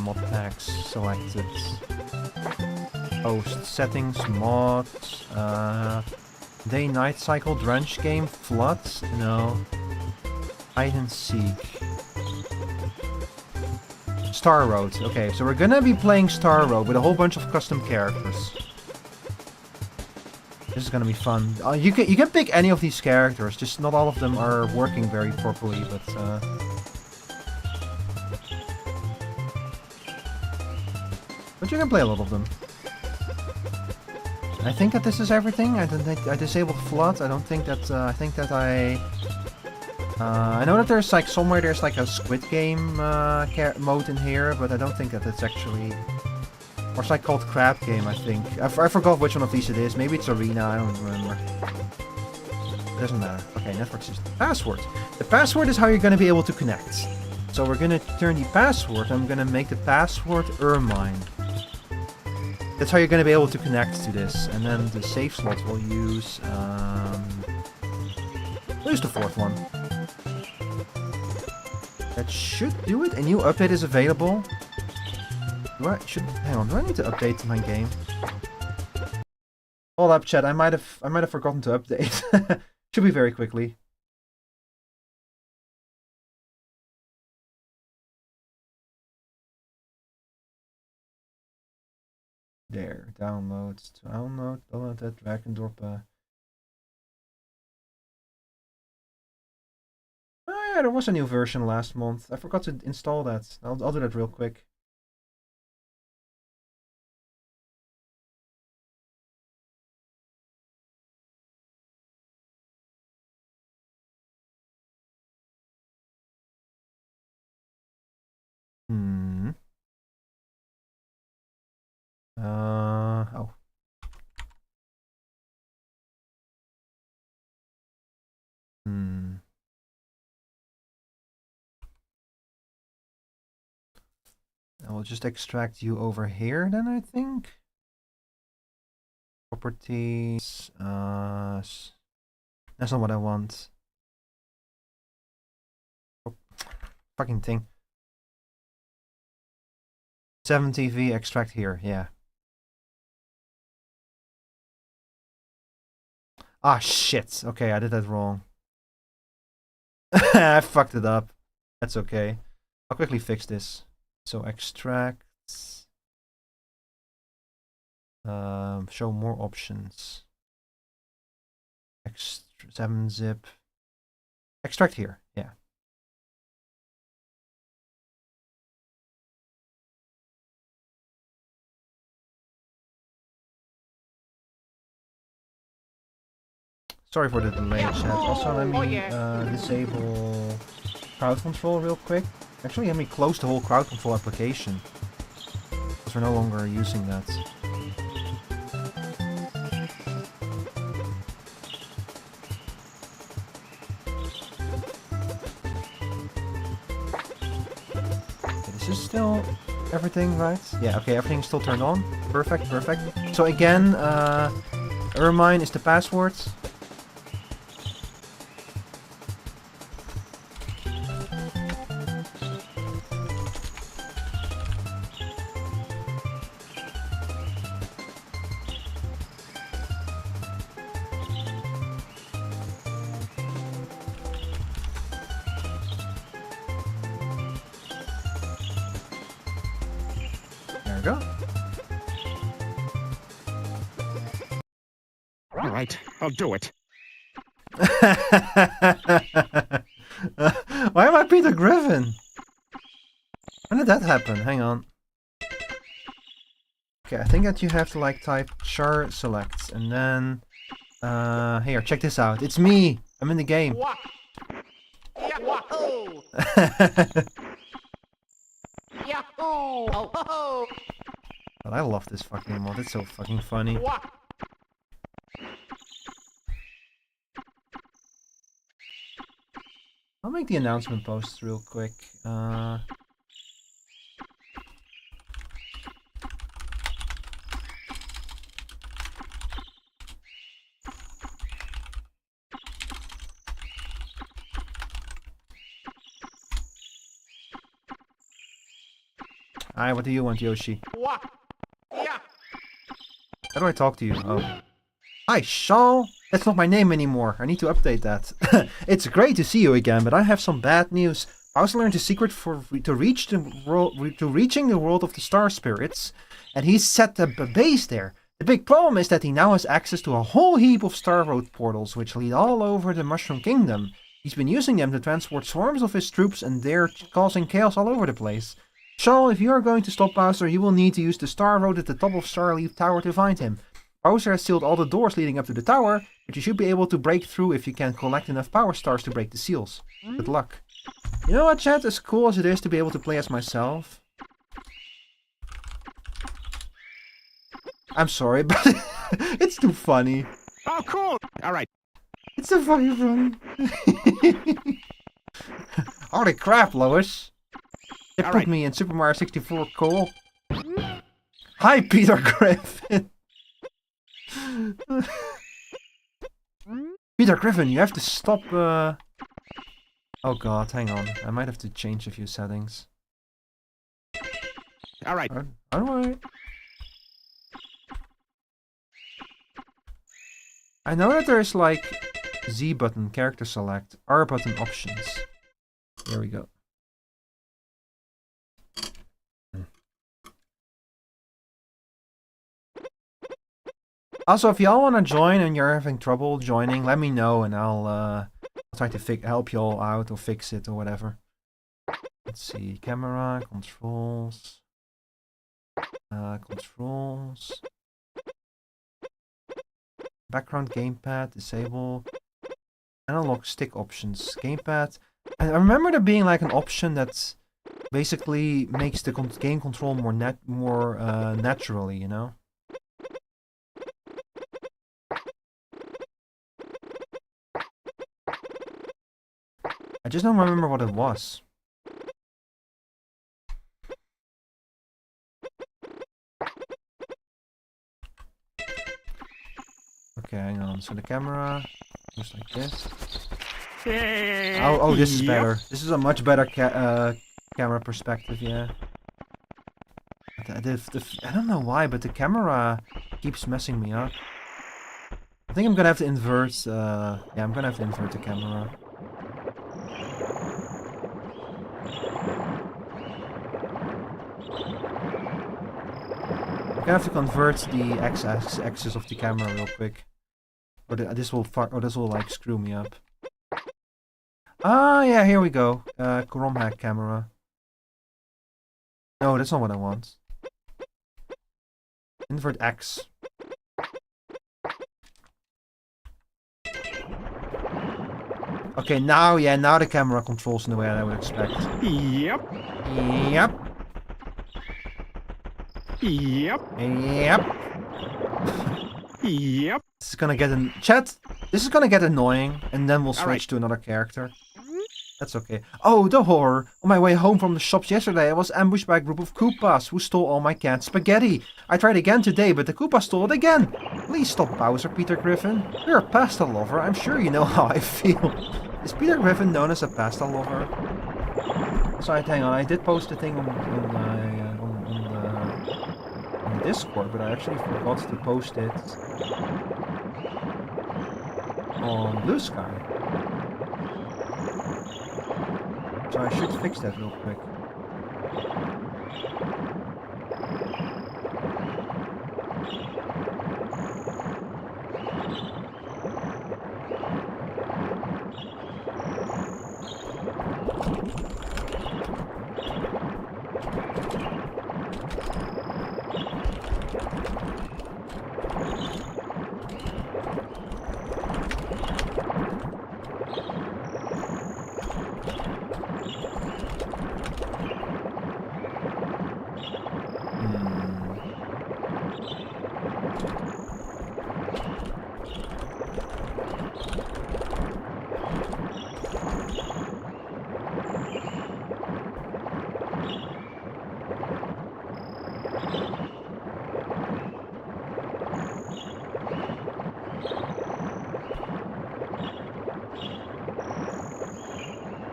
mod packs selected. Host settings, mods, day-night cycle, drench game, flood, no. Hide and seek. Star Road. Okay, so we're gonna be playing Star Road with a whole bunch of custom characters. This is gonna be fun. You can pick any of these characters, just not all of them are working very properly, but you can play a lot of them. I think that this is everything. I don't think I disabled flood. I don't think that. I think that I know that there's like somewhere there's like a Squid Game mode in here, but I don't think that it's actually. Or it's like called Crab Game, I think. I forgot which one of these it is. Maybe it's Arena. I don't remember. It doesn't matter. Okay, network system. Password. The password is how you're going to be able to connect. So we're going to turn the password. I'm going to make the password Ermine. That's how you're going to be able to connect to this. And then the save slot we'll use the 4th one. That should do it. A new update is available. Hang on, do I need to update my game? Hold up, chat. I might have forgotten to update. Should be very quickly. There, download that, drag and drop. Oh yeah, there was a new version last month. I forgot to install that. I'll do that real quick. Oh. I will just extract you over here then, I think. Properties. That's not what I want. Oh, fucking thing. 7TV extract here, yeah. Ah, shit. Okay, I did that wrong. I fucked it up. That's okay. I'll quickly fix this. So extract. Show more options. 7-zip. Extract here, yeah. Sorry for the delay, chat. Also, let me disable crowd control real quick. Actually, let me close the whole crowd control application, because we're no longer using that. Okay, this is still everything, right? Yeah, okay, everything's still turned on. Perfect, perfect. So again, Ermine is the password. Alright, I'll do it. Why am I Peter Griffin? When did that happen? Hang on. Okay, I think that you have to like type char select and then here, check this out. It's me! I'm in the game. Yahoo! Yahoo! Oh, But I love this fucking mod. It's so fucking funny. I'll make the announcement post real quick. Hi, what do you want, Yoshi? How do I talk to you? Oh. Hi, Shaw! That's not my name anymore. I need to update that. It's great to see you again, but I have some bad news. Bowser learned a secret to reaching the world of the star spirits, and he's set up a base there. The big problem is that he now has access to a whole heap of Star Road portals, which lead all over the Mushroom Kingdom. He's been using them to transport swarms of his troops, and they're causing chaos all over the place. Shaw, if you are going to stop Bowser, you will need to use the Star Road at the top of Starleaf Tower to find him. Bowser has sealed all the doors leading up to the tower, but you should be able to break through if you can collect enough power stars to break the seals. Good luck. You know what, chat? As cool as it is to be able to play as myself, I'm sorry, but it's too funny. oh, cool! Alright. It's so fucking funny. Holy crap, Lois. They put me in Super Mario 64 cool. Hi, Peter Griffin. Peter Griffin, you have to stop. Oh god, hang on. I might have to change a few settings. Alright. Alright. I know that there's like Z button, character select, R button options. Here we go. Also, if y'all want to join and you're having trouble joining, let me know and I'll try to help y'all out or fix it or whatever. Let's see, camera, controls, background gamepad, disable, analog stick options, gamepad. I remember there being like an option that basically makes the game control more naturally, you know? I just don't remember what it was. Okay, hang on. So the camera goes like this. Oh, this is better. This is a much better camera perspective, yeah. But I don't know why, but the camera keeps messing me up. I think I'm gonna have to invert, yeah, I'm gonna have to invert the camera. I'm gonna have to convert the x-axis of the camera real quick. Or this will like screw me up. Ah, yeah, here we go. Chrome hack camera. No, that's not what I want. Invert X. Okay, now the camera controls in the way I would expect. Yep. Yep. Yep. Yep. Yep. This is gonna get This is gonna get annoying, and then we'll switch to another character. That's okay. Oh, the horror! On my way home from the shops yesterday, I was ambushed by a group of Koopas who stole all my canned spaghetti. I tried again today, but the Koopas stole it again. Please stop, Bowser, Peter Griffin. You're a pasta lover. I'm sure you know how I feel. Is Peter Griffin known as a pasta lover? Sorry, hang on. I did post a thing on the Discord, but I actually forgot to post it on Blue Sky. So I should fix that real quick.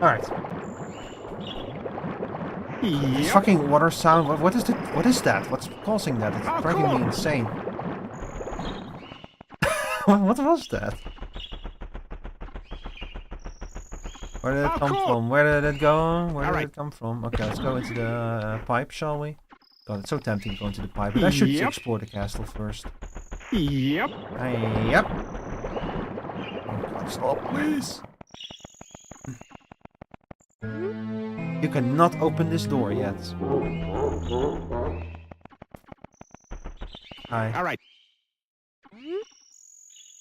Alright. This fucking water sound, what is that? What's causing that? It's driving me insane. What was that? Where did it come from? Where did it go? Where did it come from? Okay, let's go into the pipe, shall we? God, it's so tempting to go into the pipe, but I should explore the castle first. Yep. Yep. Oh God, stop, please. You cannot open this door yet. Hi. All right.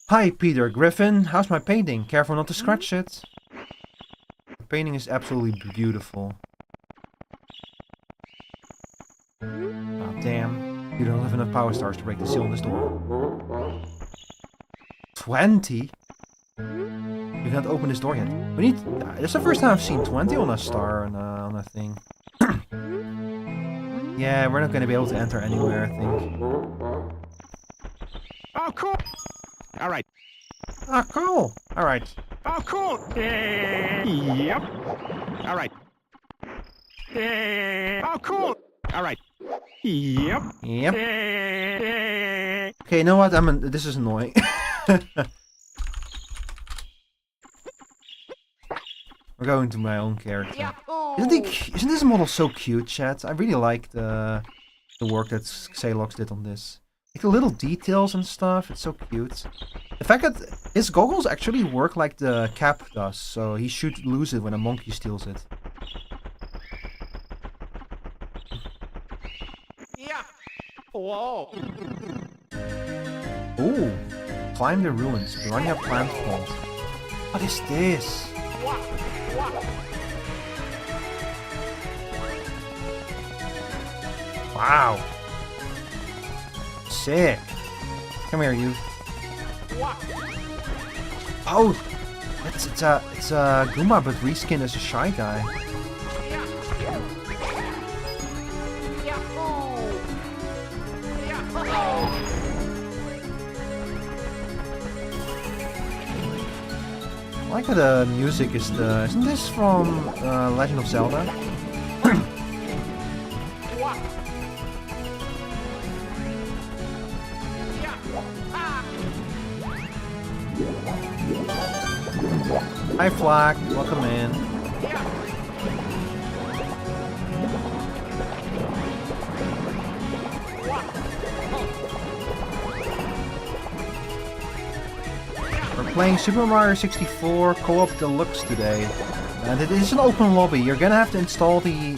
Hi, Peter Griffin. How's my painting? Careful not to scratch it. The painting is absolutely beautiful. Oh, damn. You don't have enough power stars to break the seal on this door. 20? We can't open this door yet. We need... This is the first time I've seen 20 on a star on a thing. Yeah, we're not going to be able to enter anywhere, I think. Oh, cool. All right. Ah, cool. All right. Oh, cool. Yep. All right. Oh, cool. All right. Yep. Yep. Okay, you know what? This is annoying. We're going to my own character. Isn't this model so cute, chat? I really like the work that Xalox did on this. Like the little details and stuff, it's so cute. The fact that his goggles actually work like the cap does, so he should lose it when a monkey steals it. Yeah. Whoa. Ooh. Climb the ruins. Piranha plant pond. What is this? Wow. Sick. Come here, you. Oh, it's a Guma, but reskinned as a shy guy. like how the music is the... Isn't this from Legend of Zelda? Hi Flack, welcome in. We're playing Super Mario 64 Co-op Deluxe today. And it is an open lobby. You're gonna have to install the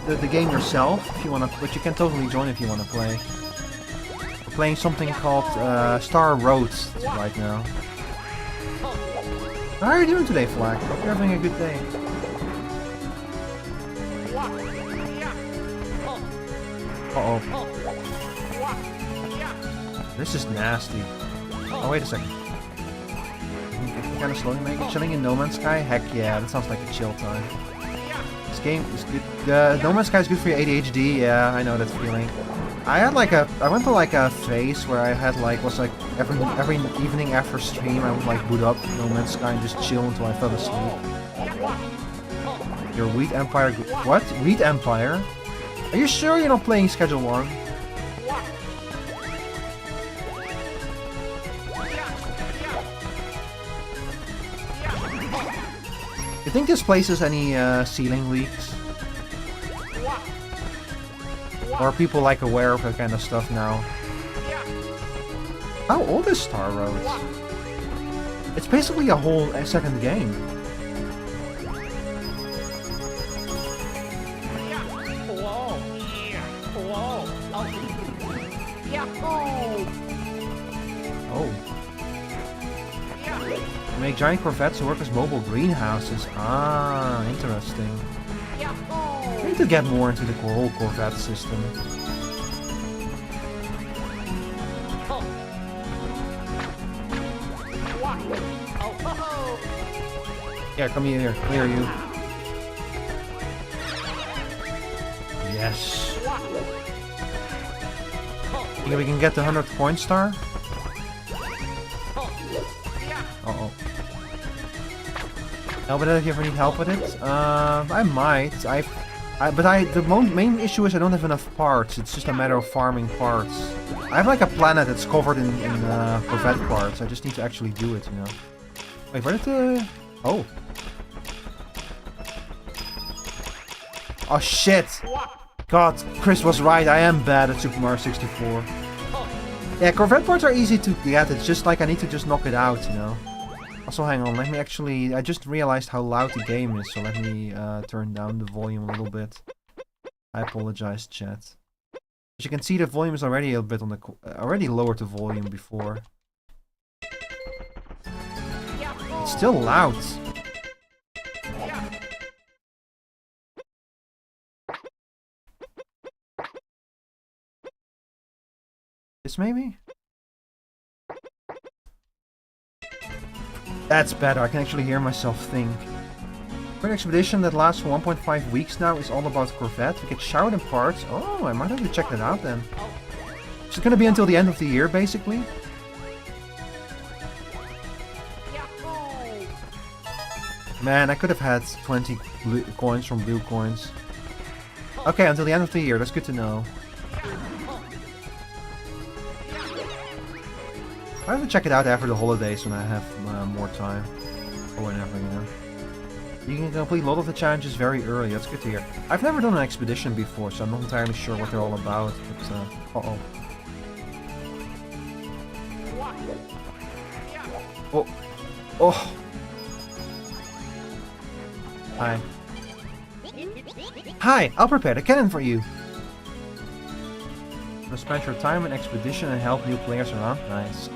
the game yourself if you wanna, but you can totally join if you wanna play. We're playing something called Star Roads right now. How are you doing today, Flack? Hope you're having a good day. Uh-oh. This is nasty. Oh, wait a second. Kind of slowly make it. Chilling in No Man's Sky? Heck yeah, that sounds like a chill time. This game is good. No Man's Sky is good for your ADHD. Yeah, I know that feeling. I went to like a phase where I had every evening after stream I would like boot up No Man's Sky and just chill until I fell asleep. Your Wheat Empire. What? Wheat Empire? Are you sure you're not playing Schedule 1? You think this place has any ceiling leaks? Or are people like aware of that kind of stuff now? How old is Star Roads? It's basically a whole second game. Oh. Make giant corvettes to work as mobile greenhouses. Ah, interesting. I need to get more into the whole Corvette system. Yeah, come here, clear you. Yes. Think we can get the 100th coin star? Uh-oh. No, but if you ever need help with it, I might. The main issue is I don't have enough parts. It's just a matter of farming parts. I have like a planet that's covered in Corvette parts. I just need to actually do it, you know. Wait, where did the... Oh. Oh shit! God, Chris was right. I am bad at Super Mario 64. Yeah, Corvette parts are easy to get. It's just like I need to just knock it out, you know. Also, hang on, let me actually... I just realized how loud the game is, so let me turn down the volume a little bit. I apologize, chat. As you can see, the volume is already a bit on the... already lowered the volume before. It's still loud. This maybe? That's better, I can actually hear myself think. For an expedition that lasts for 1.5 weeks now is all about Corvette. We get showered in parts. Oh, I might have to check that out then. Is it gonna be until the end of the year, basically? Man, I could have had 20 coins from blue coins. Okay, until the end of the year, that's good to know. I have to check it out after the holidays when I have more time. Or whenever, you know. You can complete a lot of the challenges very early, that's good to hear. I've never done an expedition before, so I'm not entirely sure what they're all about, but uh-oh. Oh. Oh. Hi. Hi, I'll prepare the cannon for you. You'll spend your time in expedition and help new players around. Nice.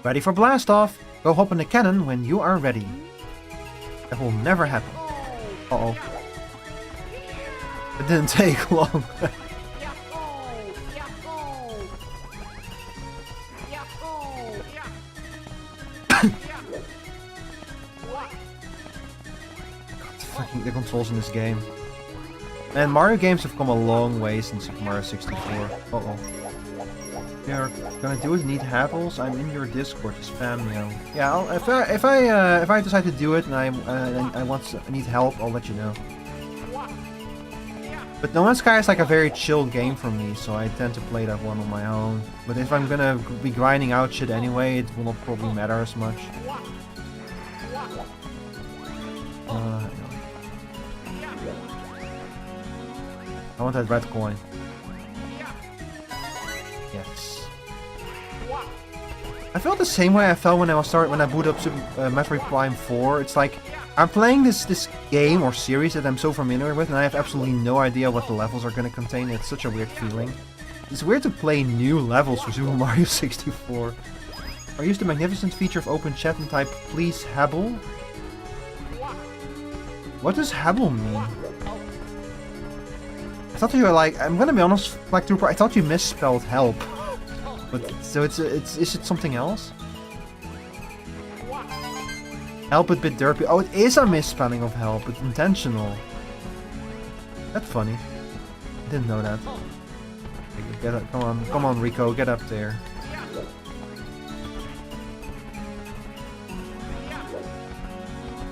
Ready for blast off! Go hop in the cannon when you are ready. That will never happen. Uh-oh. It didn't take long. Fucking the controls in this game. And Mario games have come a long way since Super Mario 64. Uh-oh. you're gonna do it, need apples, I'm in your Discord, spam me out. Yeah, if I decide to do it and I need help, I'll let you know. But No Man's Sky is like a very chill game for me, so I tend to play that one on my own. But if I'm gonna be grinding out shit anyway, it will not probably matter as much. I want that red coin. Yes. I felt the same way I felt when I booted up Metroid Prime 4. It's like I'm playing this game or series that I'm so familiar with, and I have absolutely no idea what the levels are going to contain. It's such a weird feeling. It's weird to play new levels for Super Mario 64. Or use the magnificent feature of open chat and type please Habble. What does Habble mean? I thought you were like, I'm gonna be honest, Black Trooper, I thought you misspelled help. But so is it something else? Help it bit derpy. Oh, it is a misspelling of help. It's intentional. That's funny. I didn't know that. Get up, come on, Rico, get up there.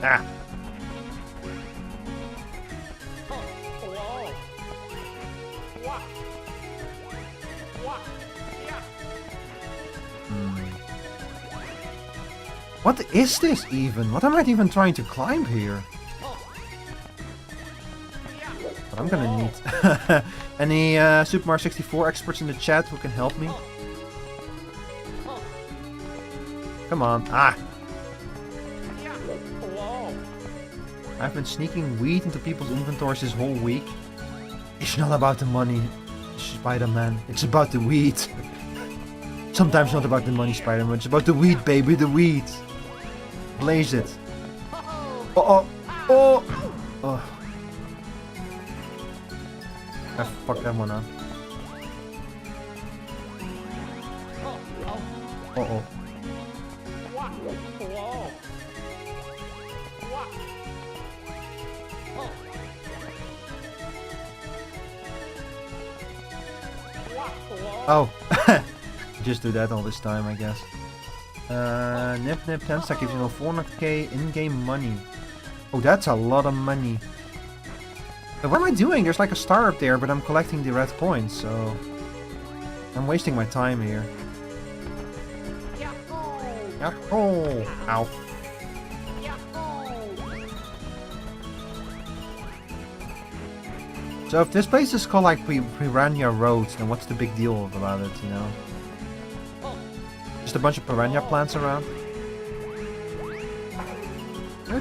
Ah. What is this even? What am I even trying to climb here? But I'm gonna need any Super Mario 64 experts in the chat who can help me? Come on. Ah! I've been sneaking weed into people's inventories this whole week. It's not about the money, Spider-Man. It's about the weed. Sometimes not about the money, Spider-Man. It's about the weed, baby. The weed. Blaze it. Oh. I fucked that one up. Uh-oh. Oh. Just do that all this time, I guess. Nip 10 stack gives you 400k in-game money. Oh, that's a lot of money. But what am I doing? There's like a star up there, but I'm collecting the red coins, so I'm wasting my time here. Yahoo! Ow. So if this place is called like Piranha Road, then what's the big deal about it, you know? Just a bunch of piranha plants around.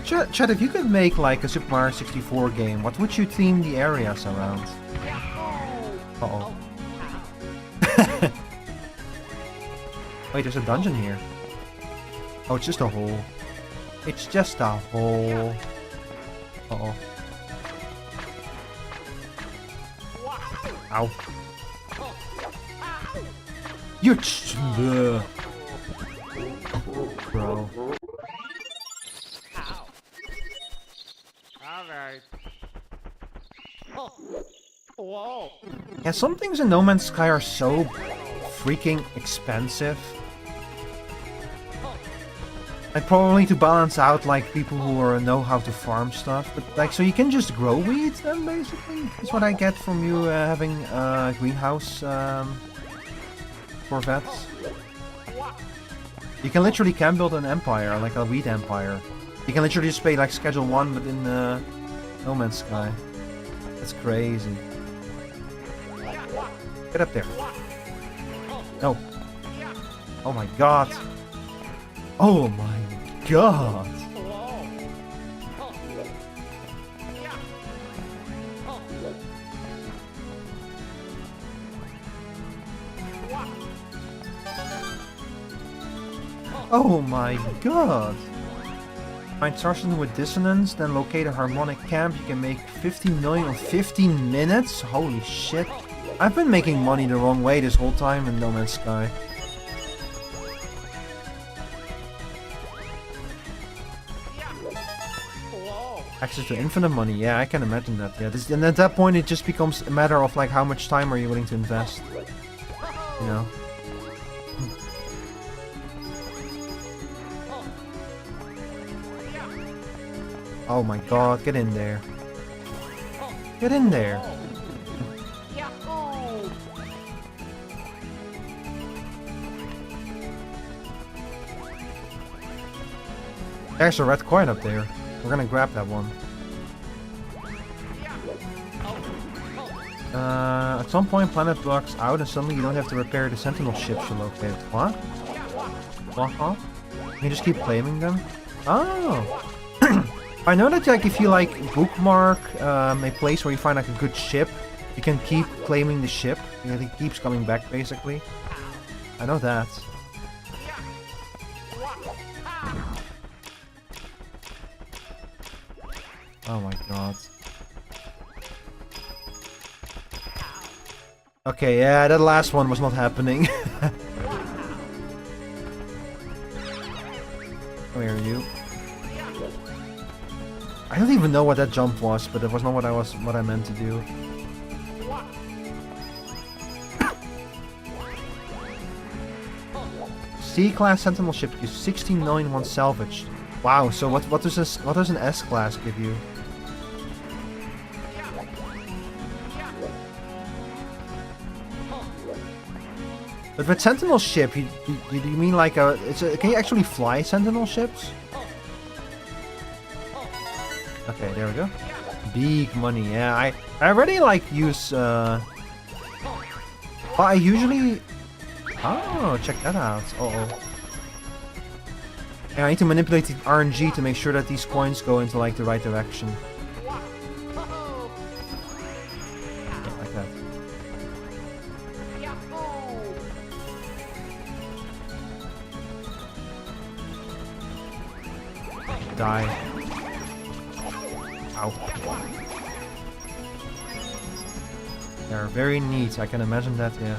Chat, if you could make like a Super Mario 64 game, what would you theme the areas around? Uh-oh. Wait, there's a dungeon here. Oh, it's just a hole. It's just a hole. Uh-oh. Ow. You're bro. Alright. Whoa. Yeah, some things in No Man's Sky are so freaking expensive. Like probably to balance out like people who know how to farm stuff, but like so you can just grow weeds then basically. That's what I get from you having a greenhouse Corvettes. You can literally build an empire, like a weed empire. You can literally just pay like Schedule 1 but in No Man's Sky. That's crazy. Get up there. No. Oh my god. Oh my god. Oh my god. Find Sarsen with dissonance, then locate a harmonic camp. You can make 15 million in 15 minutes? Holy shit. I've been making money the wrong way this whole time in No Man's Sky. Access to infinite money, yeah, I can imagine that. Yeah, and at that point it just becomes a matter of like how much time are you willing to invest. You know? Oh my god, get in there. Get in there. There's a red coin up there. We're gonna grab that one. At some point planet blocks out and suddenly you don't have to repair the sentinel ships you located. What? What? Can you just keep claiming them? Oh! I know that like if you like bookmark a place where you find like a good ship, you can keep claiming the ship. And it keeps coming back basically. I know that. Oh my god. Okay, yeah, that last one was not happening. Where are you? I don't even know what that jump was, but it was not what I meant to do. C-class sentinel ship gives 16 million once salvaged. Wow, so what does an S-class give you? But with sentinel ship, you mean like can you actually fly sentinel ships? Okay, there we go. Big money, yeah. I already like use I usually... Oh, check that out. Uh-oh. Yeah, I need to manipulate the RNG to make sure that these coins go into like the right direction. Like that. Die. Ow. They're very neat, I can imagine that, yeah.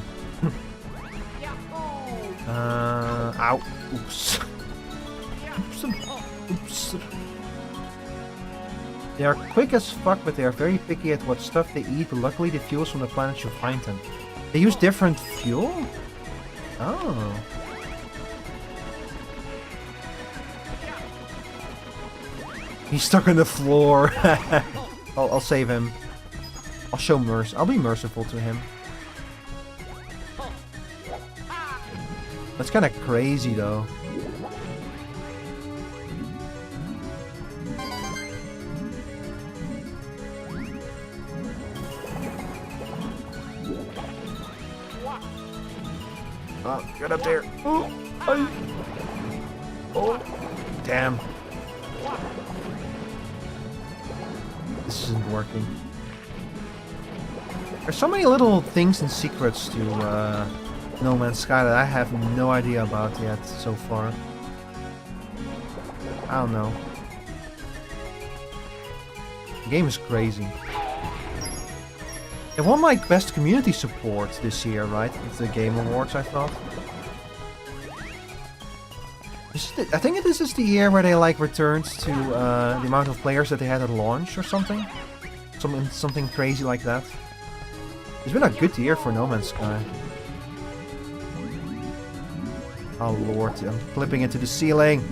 Ow. Oops. Oops. They are quick as fuck, but they are very picky at what stuff they eat, but luckily the fuels from the planet should find them. They use different fuel? Oh. He's stuck on the floor. I'll save him. I'll show mercy. I'll be merciful to him. That's kind of crazy, though. Oh, get up there. Oh, damn. This isn't working. There's so many little things and secrets to No Man's Sky that I have no idea about yet so far. I don't know. The game is crazy. It won like best community support this year, right? With the Game Awards, I thought. I think this is the year where they like returned to the amount of players that they had at launch or something. Something crazy like that. It's been a good year for No Man's Sky. Oh lord, I'm clipping into the ceiling.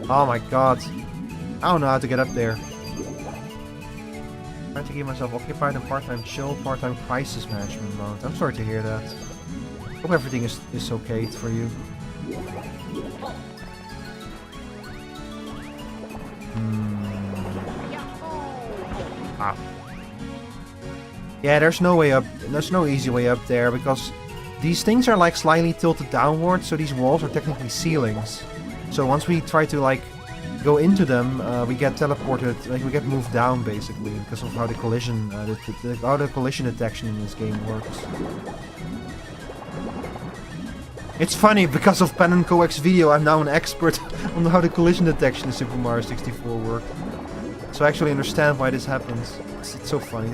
Oh my god. I don't know how to get up there. I'm trying to keep myself occupied in part-time chill, part-time crisis management mode. I'm sorry to hear that. Hope everything is okay for you. Ah. Yeah, there's no way up. There's no easy way up there because these things are like slightly tilted downwards, so these walls are technically ceilings. So once we try to like go into them, we get teleported, like we get moved down basically because of how the collision, how the collision detection in this game works. It's funny, because of Pen and Coax video, I'm now an expert on how the collision detection in Super Mario 64 works. So I actually understand why this happens. It's so funny.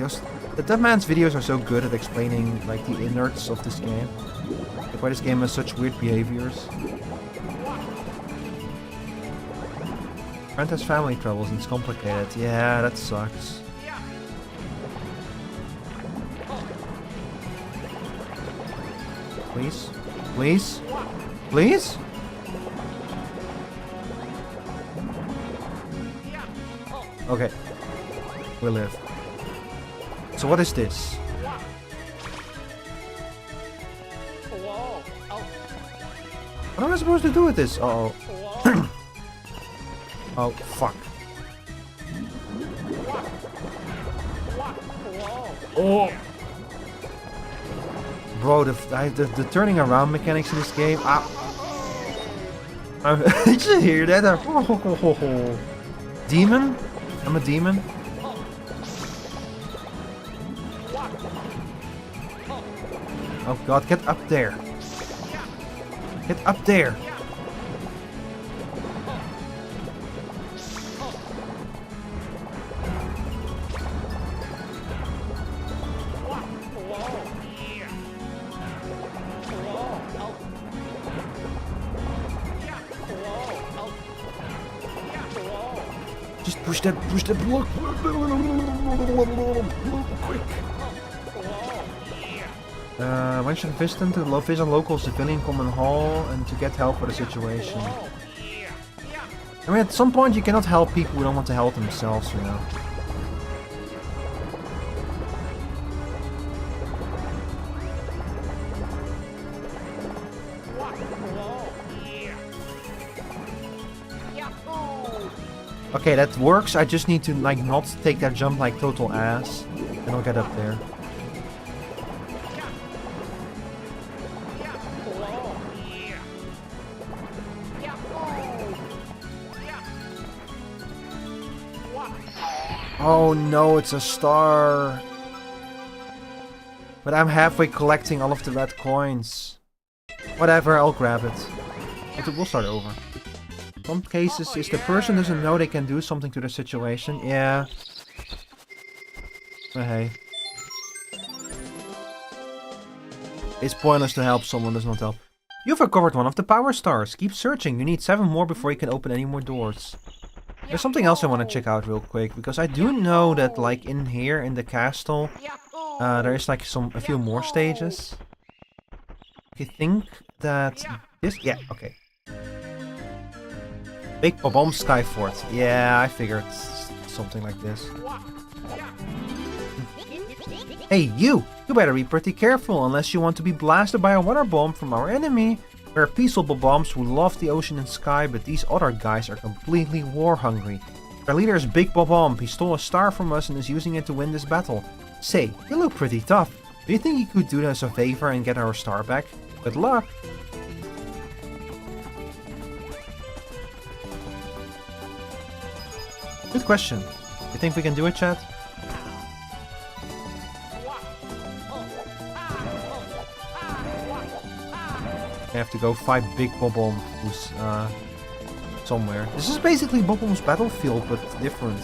That man's videos are so good at explaining like the innards of this game. Like why this game has such weird behaviors. Friend has family troubles and it's complicated. Yeah, that sucks. Please? Please? Please? Okay. We live. So what is this? What am I supposed to do with this? Uh-oh. Oh, fuck. Oh! Bro, the turning around mechanics in this game... Ah. Did you hear that? Demon? I'm a demon? Oh god, get up there. Get up there. Just push that block. Quick. Mention visiting to the visit local civilian common hall and to get help for the situation. I mean, at some point you cannot help people who don't want to help themselves, you know. Okay, that works. I just need to like not take that jump like total ass, and I'll get up there. Oh no, it's a star. But I'm halfway collecting all of the red coins. Whatever, I'll grab it. But we'll start over. Some cases, if the person doesn't know they can do something to the situation, yeah. But hey. It's pointless to help someone does not help. You've recovered one of the power stars. Keep searching. You need 7 more before you can open any more doors. There's something else I want to check out real quick, because I do know that like in here in the castle, there is like a few more stages. I think that this, yeah, okay. Big Bomb Skyfort. Yeah, I figured something like this. Hey, you! You better be pretty careful unless you want to be blasted by a water bomb from our enemy. We're peaceful bombs who love the ocean and sky, but these other guys are completely war-hungry. Our leader is Big Bomb. He stole a star from us and is using it to win this battle. Say, you look pretty tough. Do you think you could do us a favor and get our star back? Good luck! Good question. You think we can do it, chat? I have to go fight Big Bob-omb, who's somewhere. This is basically Bob-omb's battlefield, but different.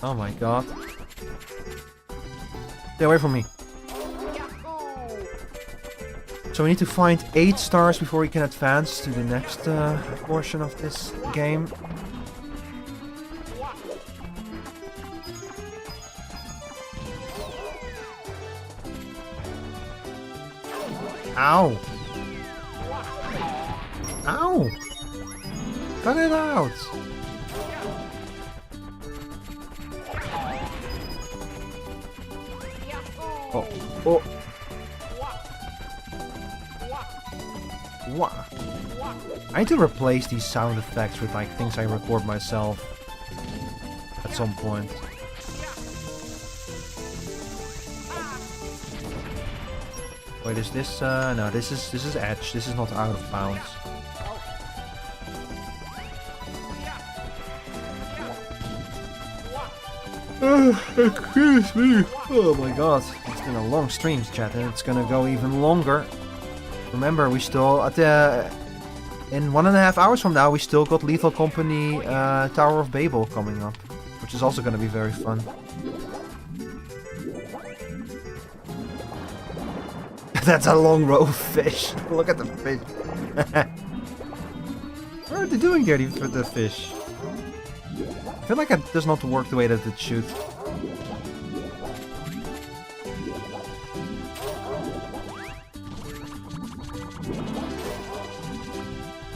Oh my god. Stay away from me. So we need to find 8 stars before we can advance to the next portion of this game. Ow! Ow! Cut it out! Oh, oh! What? I need to replace these sound effects with like things I record myself at some point. Wait, is this no, this is edge. This is not out of bounds. Excuse me. Oh my god. It's been a long stream, chat, and it's gonna go even longer. Remember, we still at the in 1.5 hours from now we still got Lethal Company Tower of Babel coming up, which is also gonna be very fun. That's a long row of fish. Look at the fish. What are they doing there with the fish? I feel like it does not work the way that it should.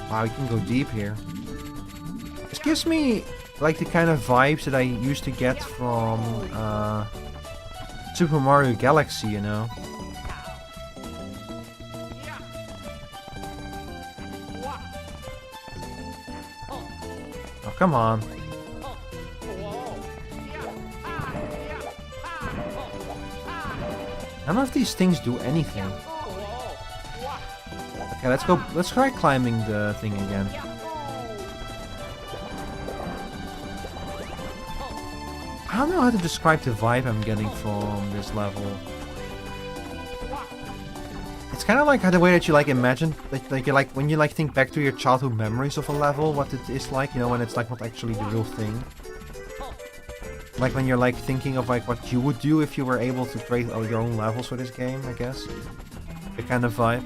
Wow, you can go deep here. This gives me like the kind of vibes that I used to get from Super Mario Galaxy, you know? Oh, come on. None of these things do anything. Okay, let's go. Let's try climbing the thing again. I don't know how to describe the vibe I'm getting from this level. It's kind of like the way that you like imagine, like you like when you like think back to your childhood memories of a level, what it is like, you know, when it's like not actually the real thing. Like when you're like thinking of like what you would do if you were able to create your own levels for this game, I guess. The kind of vibe.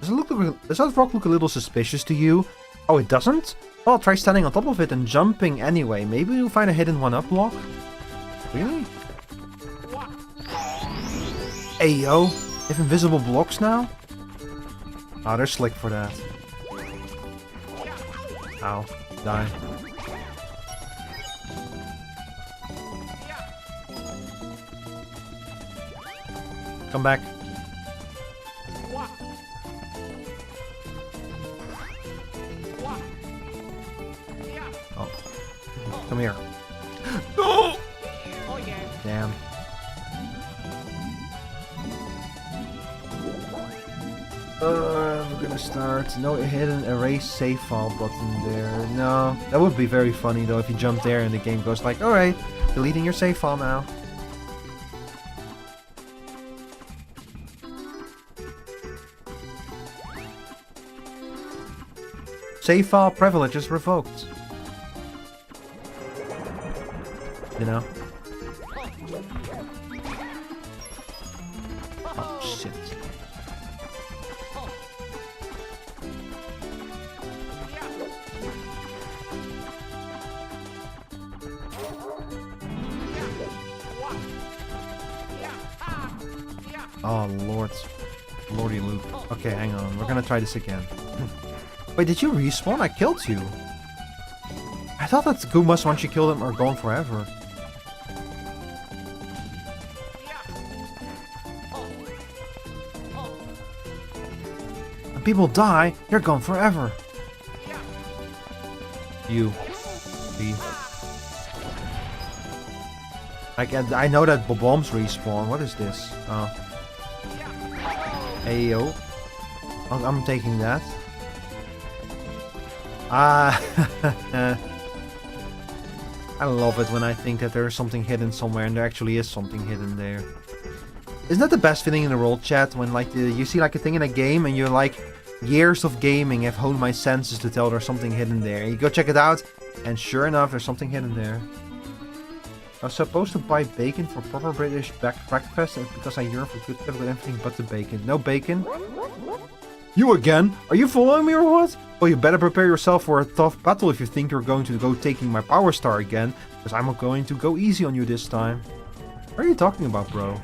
Does that rock look a little suspicious to you? Oh, it doesn't? Well, try standing on top of it and jumping anyway. Maybe you'll find a hidden one-up block? Really? Hey, yo. They have invisible blocks now? Oh, they're slick for that. Ow. Die. Come back. Oh. Come here. No! Damn. We're gonna start. No hidden erase save file button there. No. That would be very funny though if you jump there and the game goes like, alright, deleting your save file now. Save file privileges revoked. You know? Oh, shit. Oh, Lordy Luke. Okay, hang on. We're gonna try this again. Wait, did you respawn? I killed you. I thought that Goombas, once you kill them, are gone forever. When people die, they're gone forever. You. Me. I know that bombs respawn. What is this? Oh. Hey, yo. I'm taking that. I love it when I think that there's something hidden somewhere and there actually is something hidden there. Isn't that the best feeling in the world, chat? When like you see like a thing in a game and you're like, years of gaming have honed my senses to tell there's something hidden there. You go check it out and sure enough there's something hidden there. I was supposed to buy bacon for proper British breakfast because I yearn for good food with everything but the bacon. No bacon? You again? Are you following me or what? Well, you better prepare yourself for a tough battle if you think you're going to go taking my power star again, because I'm not going to go easy on you this time. What are you talking about, bro?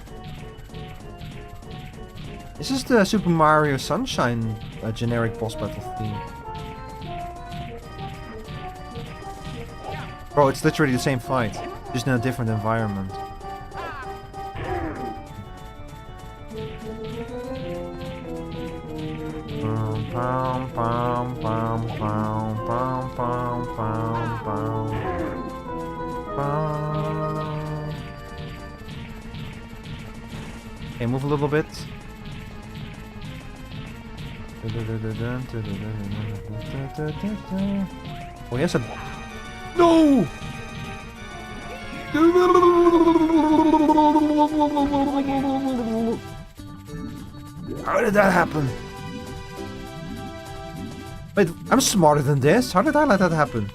This is the Super Mario Sunshine generic boss battle theme. Bro, it's literally the same fight, just in a different environment. Okay, move a little bit. Oh, yes, a... No! How did that happen? Wait, I'm smarter than this. How did I let that happen?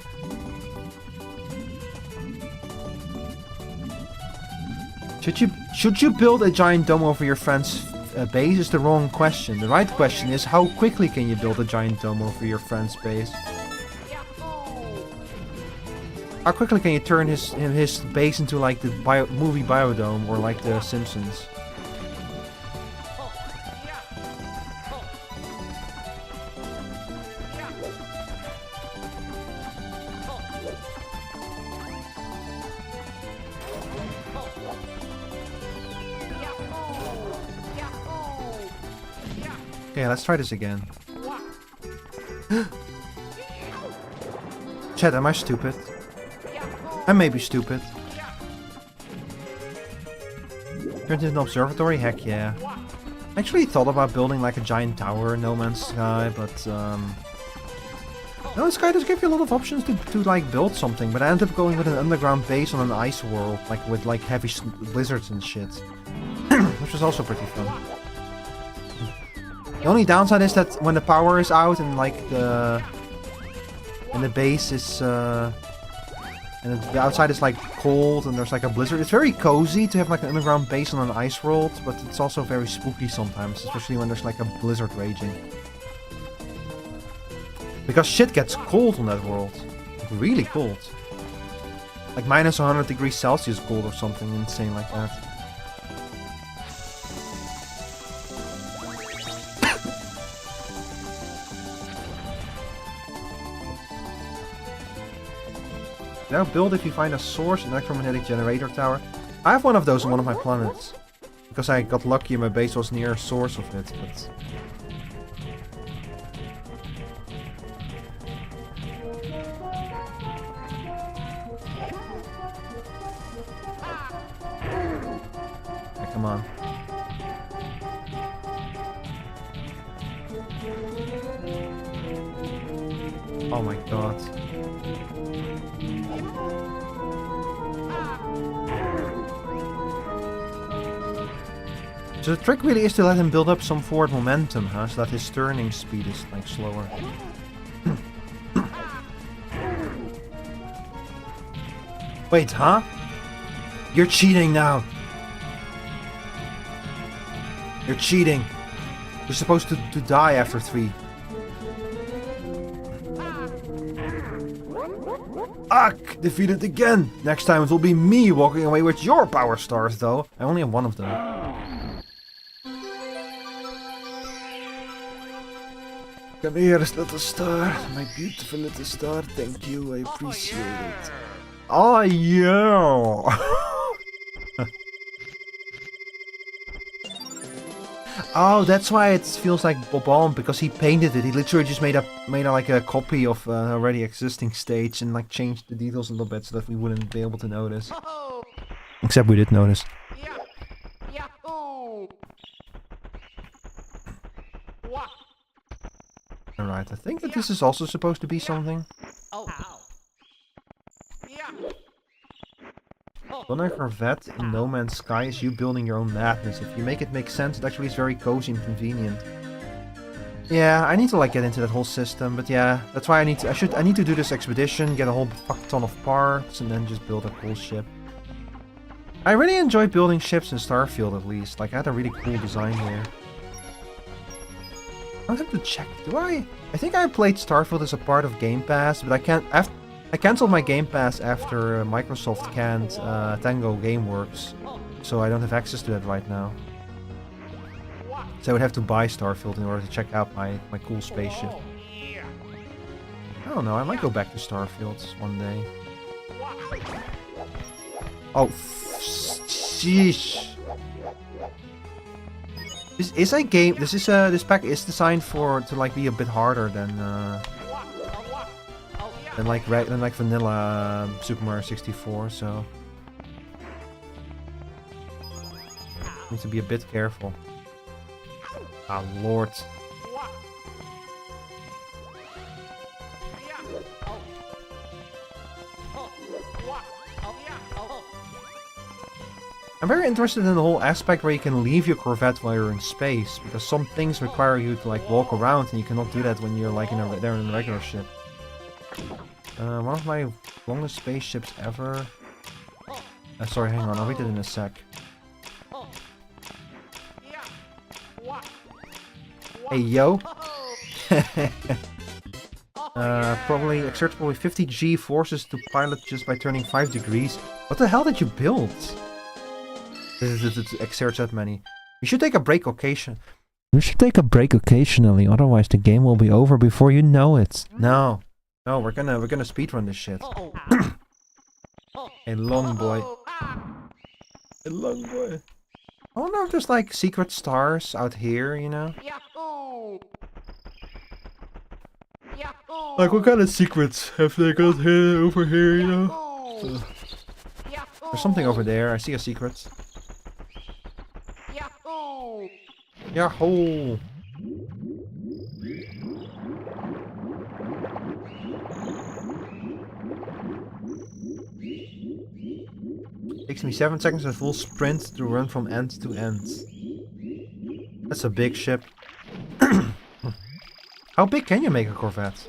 Should you build a giant dome over your friend's base is the wrong question. The right question is how quickly can you build a giant dome over your friend's base? How quickly can you turn his base into like the movie Biodome or like the Simpsons? Okay, let's try this again. Chat, am I stupid? I may be stupid. Turned into an observatory? Heck yeah. I actually thought about building like a giant tower in No Man's Sky, but No, Sky does give you a lot of options to like build something, but I ended up going with an underground base on an ice world, like with like heavy blizzards and shit. Which was also pretty fun. The only downside is that when the power is out and like the base is and the outside is like cold and there's like a blizzard. It's very cozy to have like an underground base on an ice world, but it's also very spooky sometimes, especially when there's like a blizzard raging. Because shit gets cold on that world. Like, really cold. Like minus 100 degrees Celsius cold or something insane like that. Now build if you find a source, an electromagnetic generator tower. I have one of those on one of my planets. Because I got lucky and my base was near a source of it, but... Yeah, come on. Oh my god. So the trick really is to let him build up some forward momentum, huh? So that his turning speed is like slower. Wait, huh? You're cheating now. You're cheating. You're supposed to die after 3. Ak! Defeated again! Next time it will be me walking away with your power stars, though. I only have one of them. Come here, little star. My beautiful little star. Thank you, I appreciate it. Oh, yeah! Oh, that's why it feels like Bob-omb, because he painted it. He literally just made like a copy of an already existing stage and like changed the details a little bit so that we wouldn't be able to notice. Except we did notice. Alright, I think that this is also supposed to be something. Donner vet in No Man's Sky is you building your own madness. If you make it make sense, it actually is very cozy and convenient. Yeah, I need to like get into that whole system, but yeah, that's why I need to do this expedition, get a whole fuck ton of parts, and then just build a cool ship. I really enjoy building ships in Starfield at least. Like I had a really cool design here. I'll have to check. Do I? I think I played Starfield as a part of Game Pass, but I can't. I cancelled my Game Pass after Microsoft canned Tango Gameworks, so I don't have access to that right now. So I would have to buy Starfield in order to check out my cool spaceship. I don't know. I might go back to Starfield one day. Oh, sheesh. This is a game. This pack is designed to like be a bit harder than like vanilla Super Mario 64. So need to be a bit careful. Ah, Lord. I'm very interested in the whole aspect where you can leave your Corvette while you're in space, because some things require you to like walk around and you cannot do that when you're like in a regular ship. One of my longest spaceships ever. Sorry, hang on, I'll read it in a sec. Hey yo. Probably exerts probably 50 G forces to pilot just by turning 5 degrees. What the hell did you build? It exerts that many. We should take a break occasionally. Otherwise the game will be over before you know it. No, we're gonna speedrun this shit. Hey, long boy. Hey, long boy. I wonder if there's like secret stars out here, you know? Yahoo! Yahoo! Like what kind of secrets have they got here over here, you know? There's something over there. I see a secret. Yahoo! Yahoo! Takes me 7 seconds a full sprint to run from end to end. That's a big ship. How big can you make a Corvette?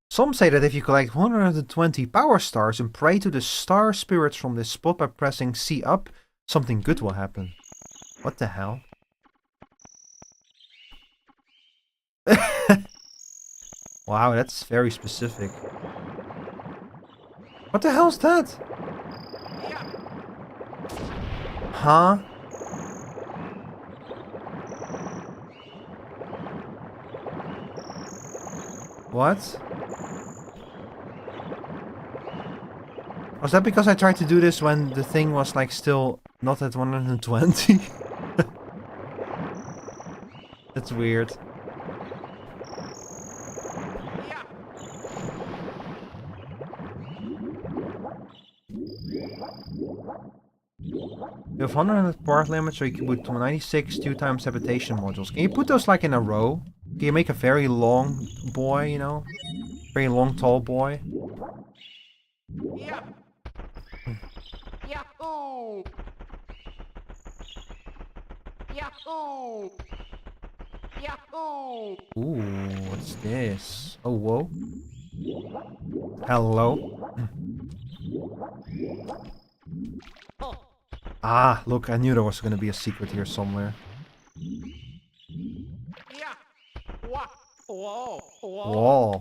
Some say that if you collect 120 power stars and pray to the star spirits from this spot by pressing C up, something good will happen. What the hell? Wow, that's very specific. What the hell's that? Huh? What? Was that because I tried to do this when the thing was like still not at 120? That's weird. You have 100 part limit, so you can put 96 2x habitation modules. Can you put those like in a row? Can you make a very long boy, you know? Very long, tall boy? Yeah. Yahoo! Yahoo! Yahoo! Ooh, what's this? Oh, whoa. Hello. Ah, look, I knew there was gonna be a secret here somewhere. Yeah. Whoa. Whoa.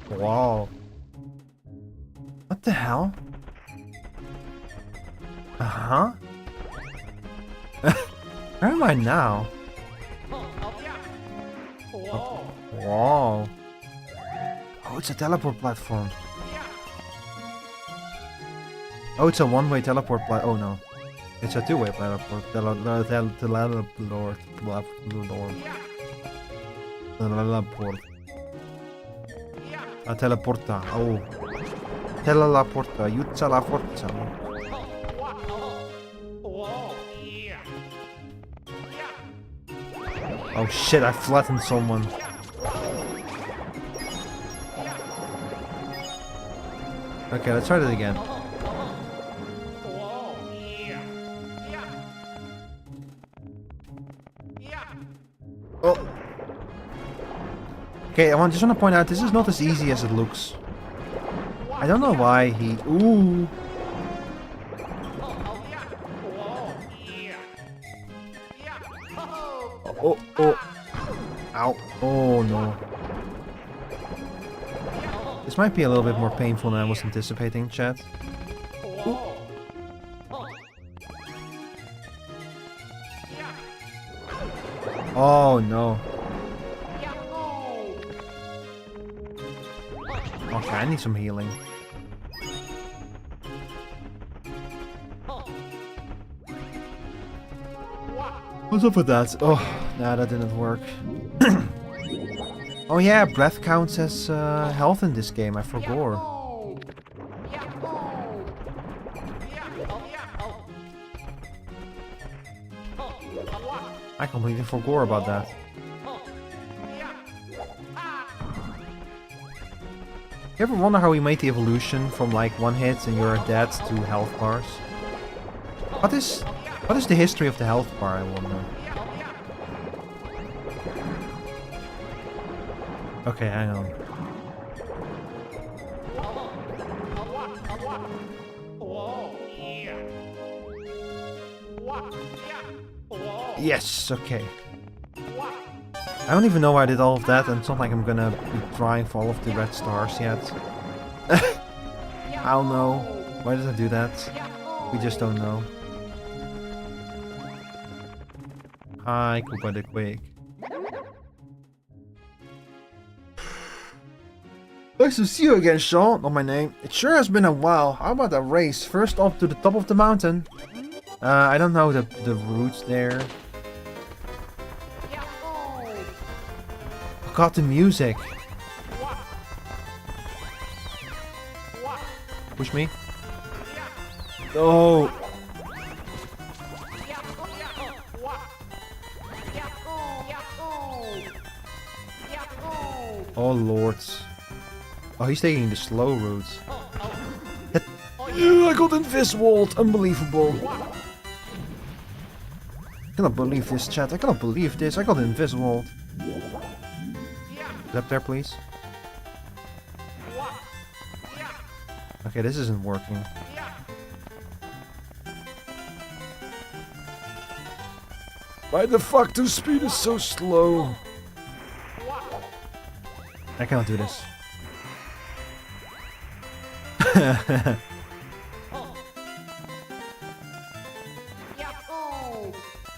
Whoa. What the hell? Uh-huh. Where am I now? Oh, whoa. Oh, it's a teleport platform. Oh, it's a one-way teleport oh no. It's a two-way teleport. Teleport. A teleporta. Oh. Teleporta. Yutza la forza. Oh shit, I flattened someone. Okay, let's try that again. Oh. Okay, I just want to point out, this is not as easy as it looks. I don't know why he... Ooh. Oh. Ow. Oh no. This might be a little bit more painful than I was anticipating, chat. Ooh. Oh no. Okay, I need some healing. What's up with that? Oh, nah, that didn't work. Oh yeah, breath counts as health in this game, I forgot. I completely forgot about that. You ever wonder how we made the evolution from like one hit and you're dead to health bars? What is the history of the health bar, I wonder? Okay, hang on. Yes, okay. I don't even know why I did all of that, and it's not like I'm gonna be trying for all of the red stars yet. I don't know. Why did I do that? We just don't know. Hi, Koopa the Quake. Nice to see you again, Sean. Not my name. It sure has been a while. How about a race? First up to the top of the mountain. I don't know the routes there. Oh god, the music. Push me. Oh. Oh lord. Oh, he's taking the slow route. I got invis-walled. Unbelievable. I cannot believe this, chat. I cannot believe this. I got invis-walled. Get up there, please. Okay, this isn't working. Why the fuck the speed is so slow? I cannot do this.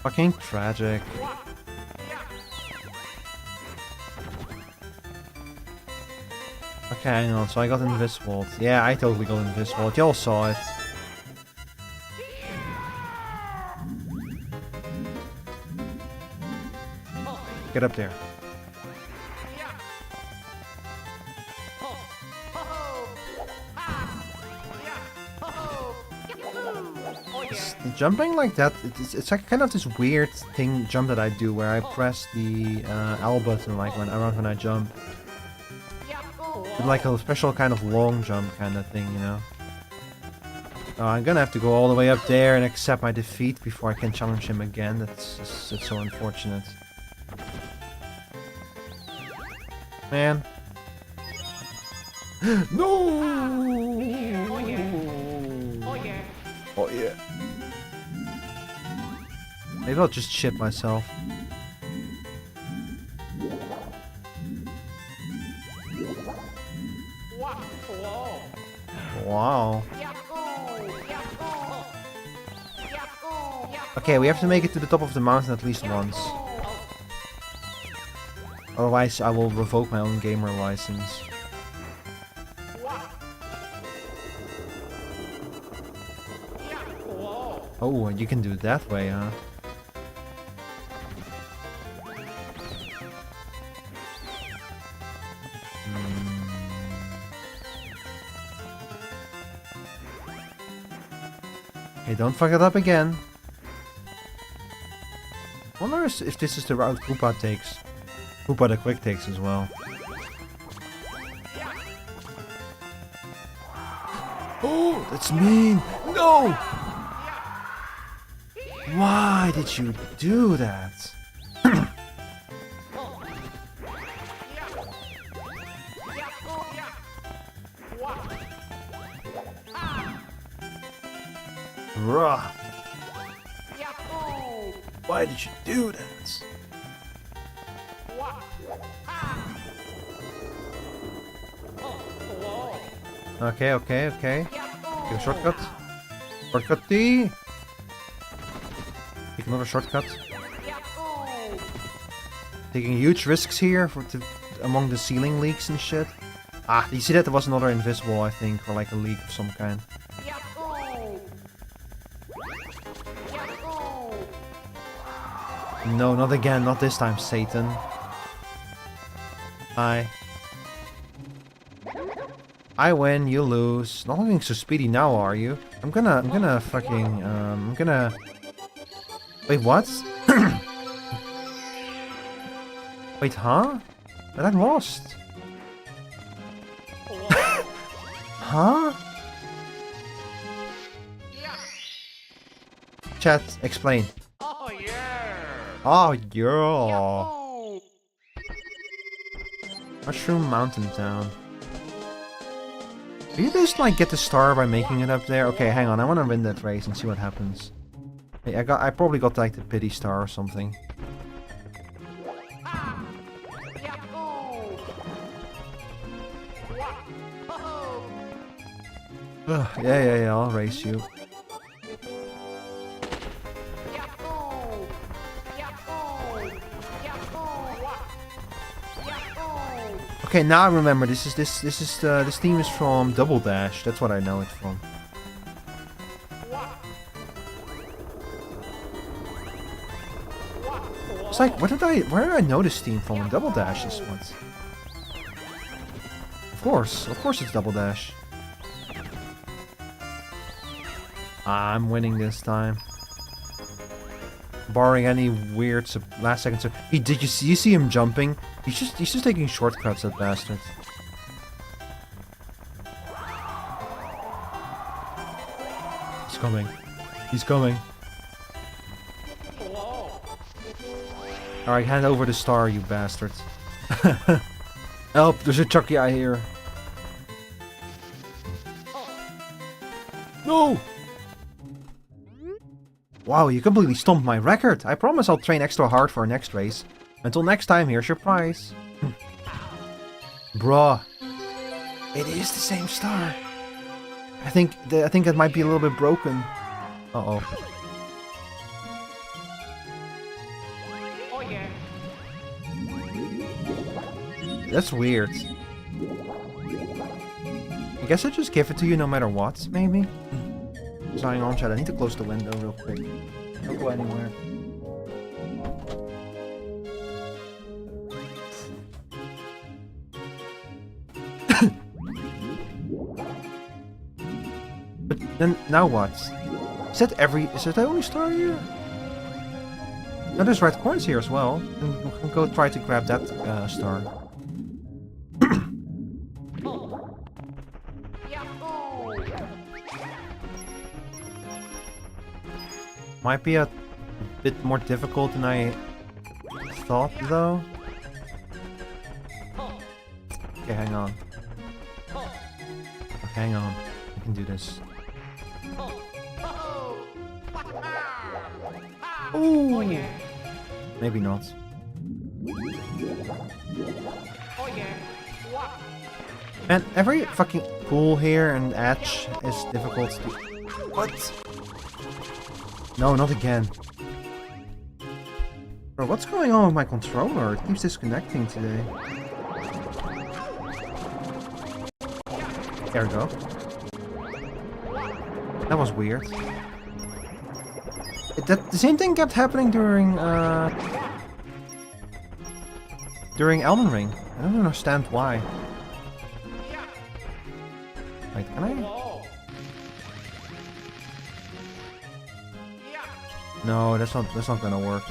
Fucking tragic. Okay, hang on, so I got invis-walled. Yeah, I totally got invis-walled. Y'all saw it. Get up there. Jumping like that, it's like kind of this weird jump that I do where I press the L button like when I jump. It's like a special kind of long jump kind of thing, you know. I'm gonna have to go all the way up there and accept my defeat before I can challenge him again. That's so unfortunate. Man. No! Oh yeah. Maybe I'll just shit myself. Wow. Okay, we have to make it to the top of the mountain at least once. Otherwise, I will revoke my own gamer license. Oh, you can do it that way, huh? Hey, don't fuck it up again. I wonder if this is the route Koopa takes. Koopa the Quick takes as well. Oh, that's mean! No! Why did you do that? Bruh. Why did you do that? Okay. Take a shortcut. Shortcut D. Take another shortcut. Taking huge risks here among the ceiling leaks and shit. Ah, you see that there was another invisible, I think, or like a leak of some kind. No, not again, not this time, Satan. Hi. I win, you lose. Not looking so speedy now, are you? I'm gonna fucking, Wait, what? Wait, huh? But I lost. Huh? Chat, explain. Oh yeah. Oh yeah. Mushroom Mountain Town. Do you just like get the star by making it up there? Okay, hang on. I want to win that race and see what happens. Hey, I probably got like the pity star or something. Yeah, I'll race you. Okay, now I remember. This theme is from Double Dash. That's what I know it from. It's like, where did I know this theme from in Double Dash this once? Of course it's Double Dash. I'm winning this time. Barring any weird last second. Did you see him jumping? He's just taking shortcuts, that bastard. He's coming. He's coming. Alright, hand over the star, you bastard. Help, there's a Chucky eye here. No! Wow, you completely stomped my record. I promise I'll train extra hard for our next race. Until next time, here's your prize. Bruh. It is the same star. I think that might be a little bit broken. Uh-oh. Oh yeah. That's weird. I guess I just give it to you no matter what, maybe? Signing on, chat. I need to close the window real quick. Don't go anywhere. But then, now what? Is that the only star here? No, there's red coins here as well. And we can go try to grab that star. Might be a bit more difficult than I thought, though. Okay, hang on. Okay, hang on. I can do this. Ooh. Maybe not. And every fucking pool here and edge is difficult to... What? No, not again. Bro, what's going on with my controller? It keeps disconnecting today. There we go. That was weird. The same thing kept happening during Elden Ring. I don't understand why. Wait, can I? No, that's not gonna work.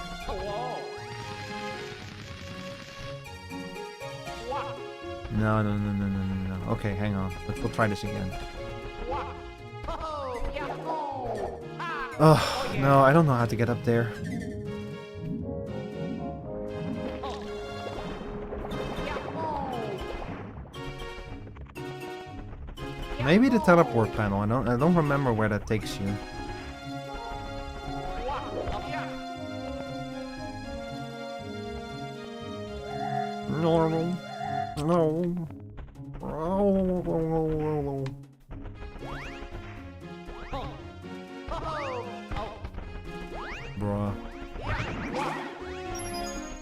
No. Okay, hang on. We'll try this again. Oh, no, I don't know how to get up there. Maybe the teleport panel. I don't remember where that takes you. No. Bruh.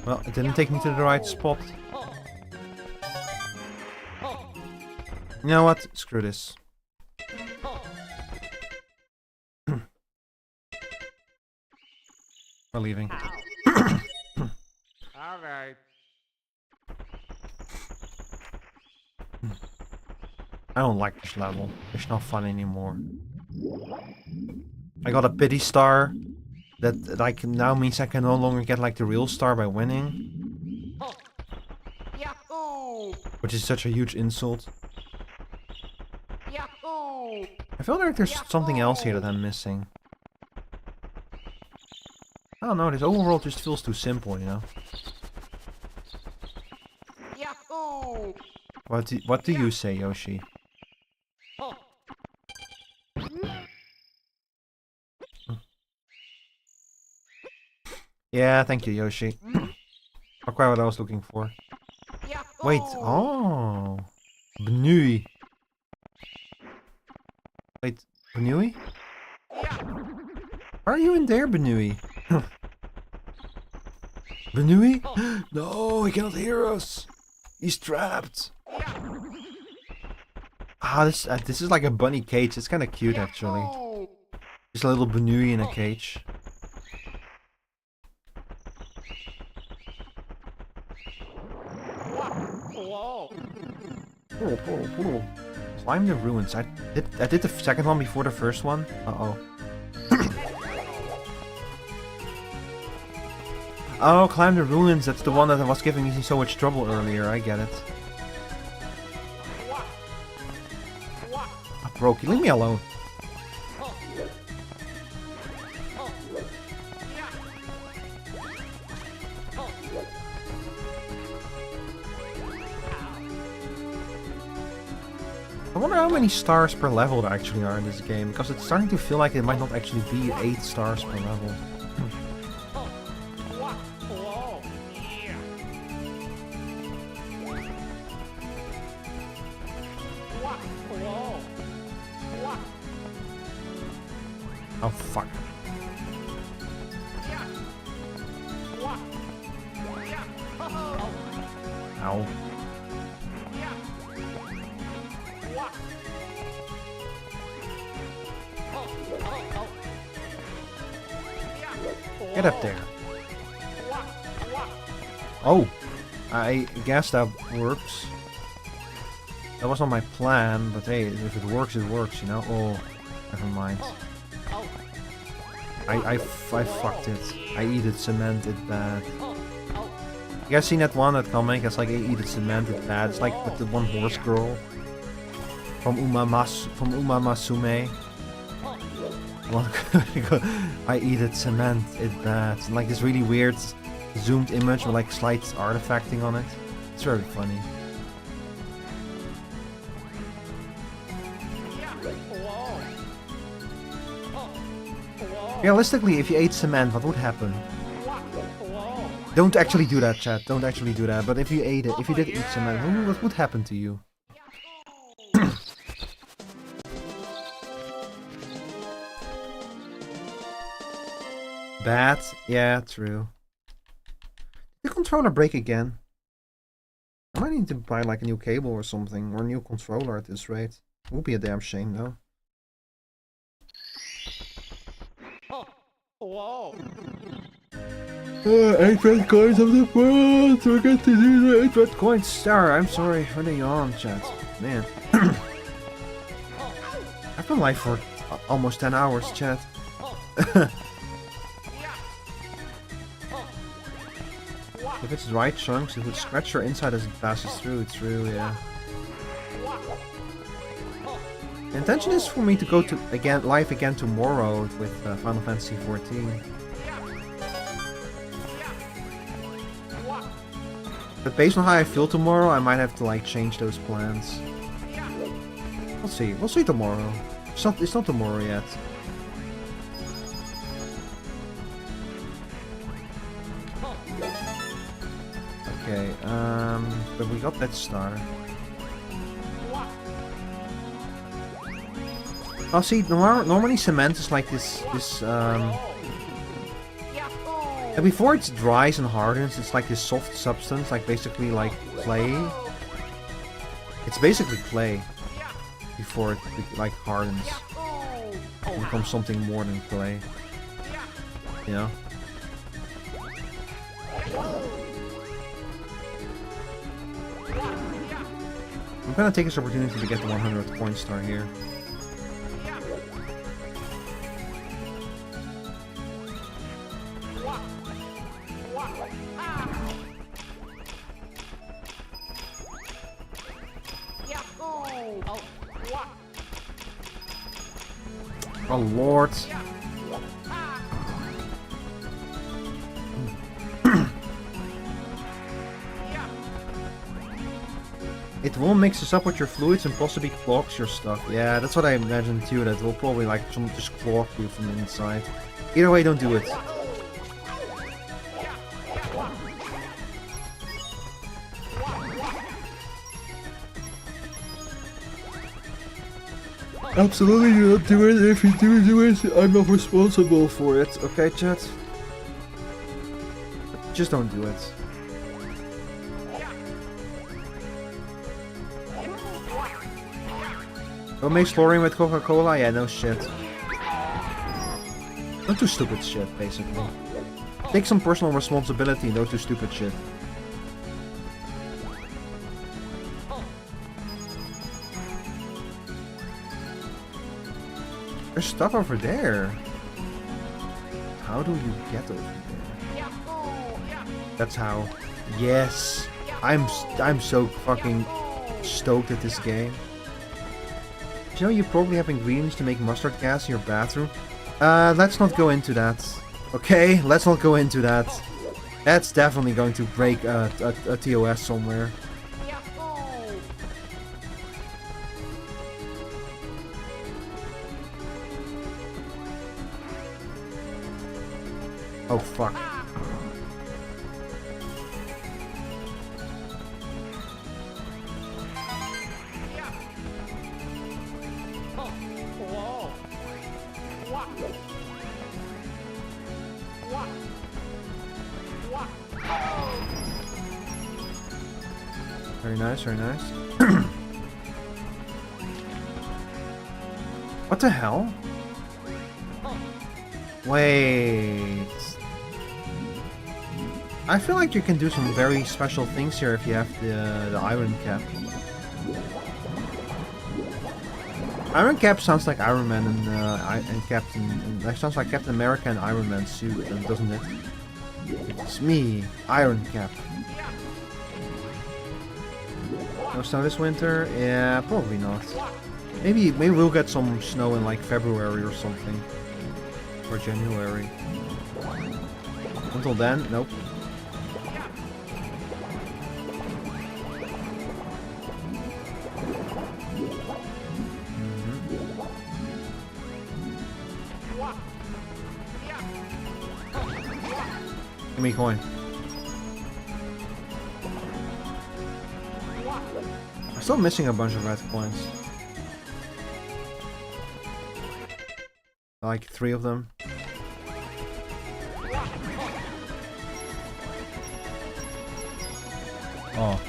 Well, it didn't take me to the right spot. You know what? Screw this. We're leaving. Alright. I don't like this level. It's not fun anymore. I got a pity star. That like now means I can no longer get like the real star by winning. Yahoo! Which is such a huge insult. Yahoo! I feel like there's something else here that I'm missing. I don't know, this overworld just feels too simple, you know? Yahoo! What do you say, Yoshi? Yeah, thank you, Yoshi. Not quite what I was looking for. Wait, oh! Bnui. Wait, Bnui? Are you in there, Bnui? Bnui? No, he cannot hear us! He's trapped. Ah, this is like a bunny cage. It's kind of cute actually. Just a little bunny in a cage. Climb the ruins. I did the second one before the first one. Uh-oh. Oh, climb the ruins. That's the one that was giving me so much trouble earlier. I get it. Oh, Brokey, leave me alone. I wonder how many stars per level there actually are in this game, because it's starting to feel like it might not actually be 8 stars per level. Oh fuck. Ow. Get up there. Oh, I guess that works. That was not my plan, but hey, if it works, it works, you know? Oh, never mind. I fucked it. I eat it cemented bad. You guys seen that one, that comic? It's like I eat it cemented bad. It's like with the one horse girl from Uma Masume. I eat it cement it bad. And like this really weird zoomed image with like slight artifacting on it. It's very funny. Realistically, if you ate cement, what would happen? Don't actually do that, chat. Don't actually do that. But if you ate it, if you did eat cement, what would happen to you? Bad? Yeah, true. Did the controller break again? I might need to buy like a new cable or something, or a new controller at this rate. It would be a damn shame though. Whoa. 8 red coins of the world! Forget to do the 8 red coins star. I'm sorry for the yawn, chat. Man. I've been live for almost 10 hours, chat. If it's the right chunks, it would scratch your inside as it passes through. It's true, yeah. The intention is for me to go to live again tomorrow with Final Fantasy XIV. But based on how I feel tomorrow, I might have to like change those plans. We'll see. We'll see tomorrow. It's not tomorrow yet. Okay, but we got that star. Oh, see, normally cement is like this, and before it dries and hardens, it's like this soft substance, like basically like clay. It's basically clay before it like hardens. It becomes something more than clay. You know? I'm gonna take this opportunity to get the 100th coin star here. Oh lord. It will mix this up with your fluids and possibly clogs your stuff. Yeah, that's what I imagined too, that will probably like just clog you from the inside. Either way, don't do it. Absolutely do not do it. If you do it, I'm not responsible for it. Okay, chat? Just don't do it. Don't make exploring with Coca-Cola? Yeah, no shit. Don't do stupid shit, basically. Take some personal responsibility, don't do stupid shit. There's stuff over there. How do you get over there? That's how. Yes. I'm so fucking stoked at this game. You know you probably have ingredients to make mustard gas in your bathroom? Let's not go into that. Okay, let's not go into that. That's definitely going to break a TOS somewhere. Oh fuck. Very nice, very nice. What the hell? Wait. I feel like you can do some very special things here if you have the Iron Cap. Iron Cap sounds like Iron Man and Captain. That sounds like Captain America and Iron Man suit, doesn't it? It's me, Iron Cap. No snow this winter? Yeah, probably not. Maybe we'll get some snow in like February or something. Or January. Until then, nope. Give me a coin. I'm still missing a bunch of red coins. Like 3 of them. Oh.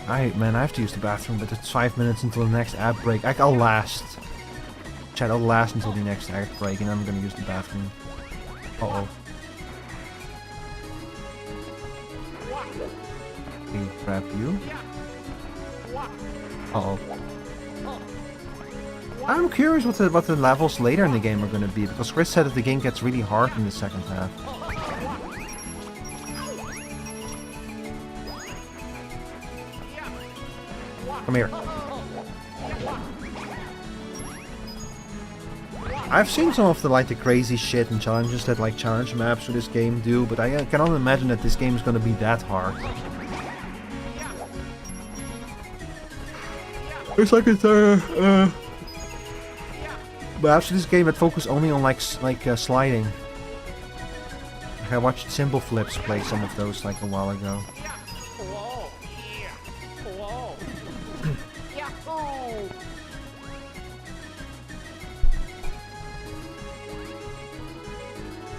Man, I have to use the bathroom, but it's 5 minutes until the next ad break. I'll last. Chat, I'll last until the next ad break, and I'm gonna use the bathroom. Uh-oh. Okay, grab you. Uh-oh. I'm curious what the levels later in the game are gonna be, because Chris said that the game gets really hard in the second half. Come here. I've seen some of the crazy shit and challenges that challenge maps for this game do, but I cannot imagine that this game is gonna be that hard. It's like it's perhaps this game that focus only on sliding. I watched Simple Flips play some of those a while ago.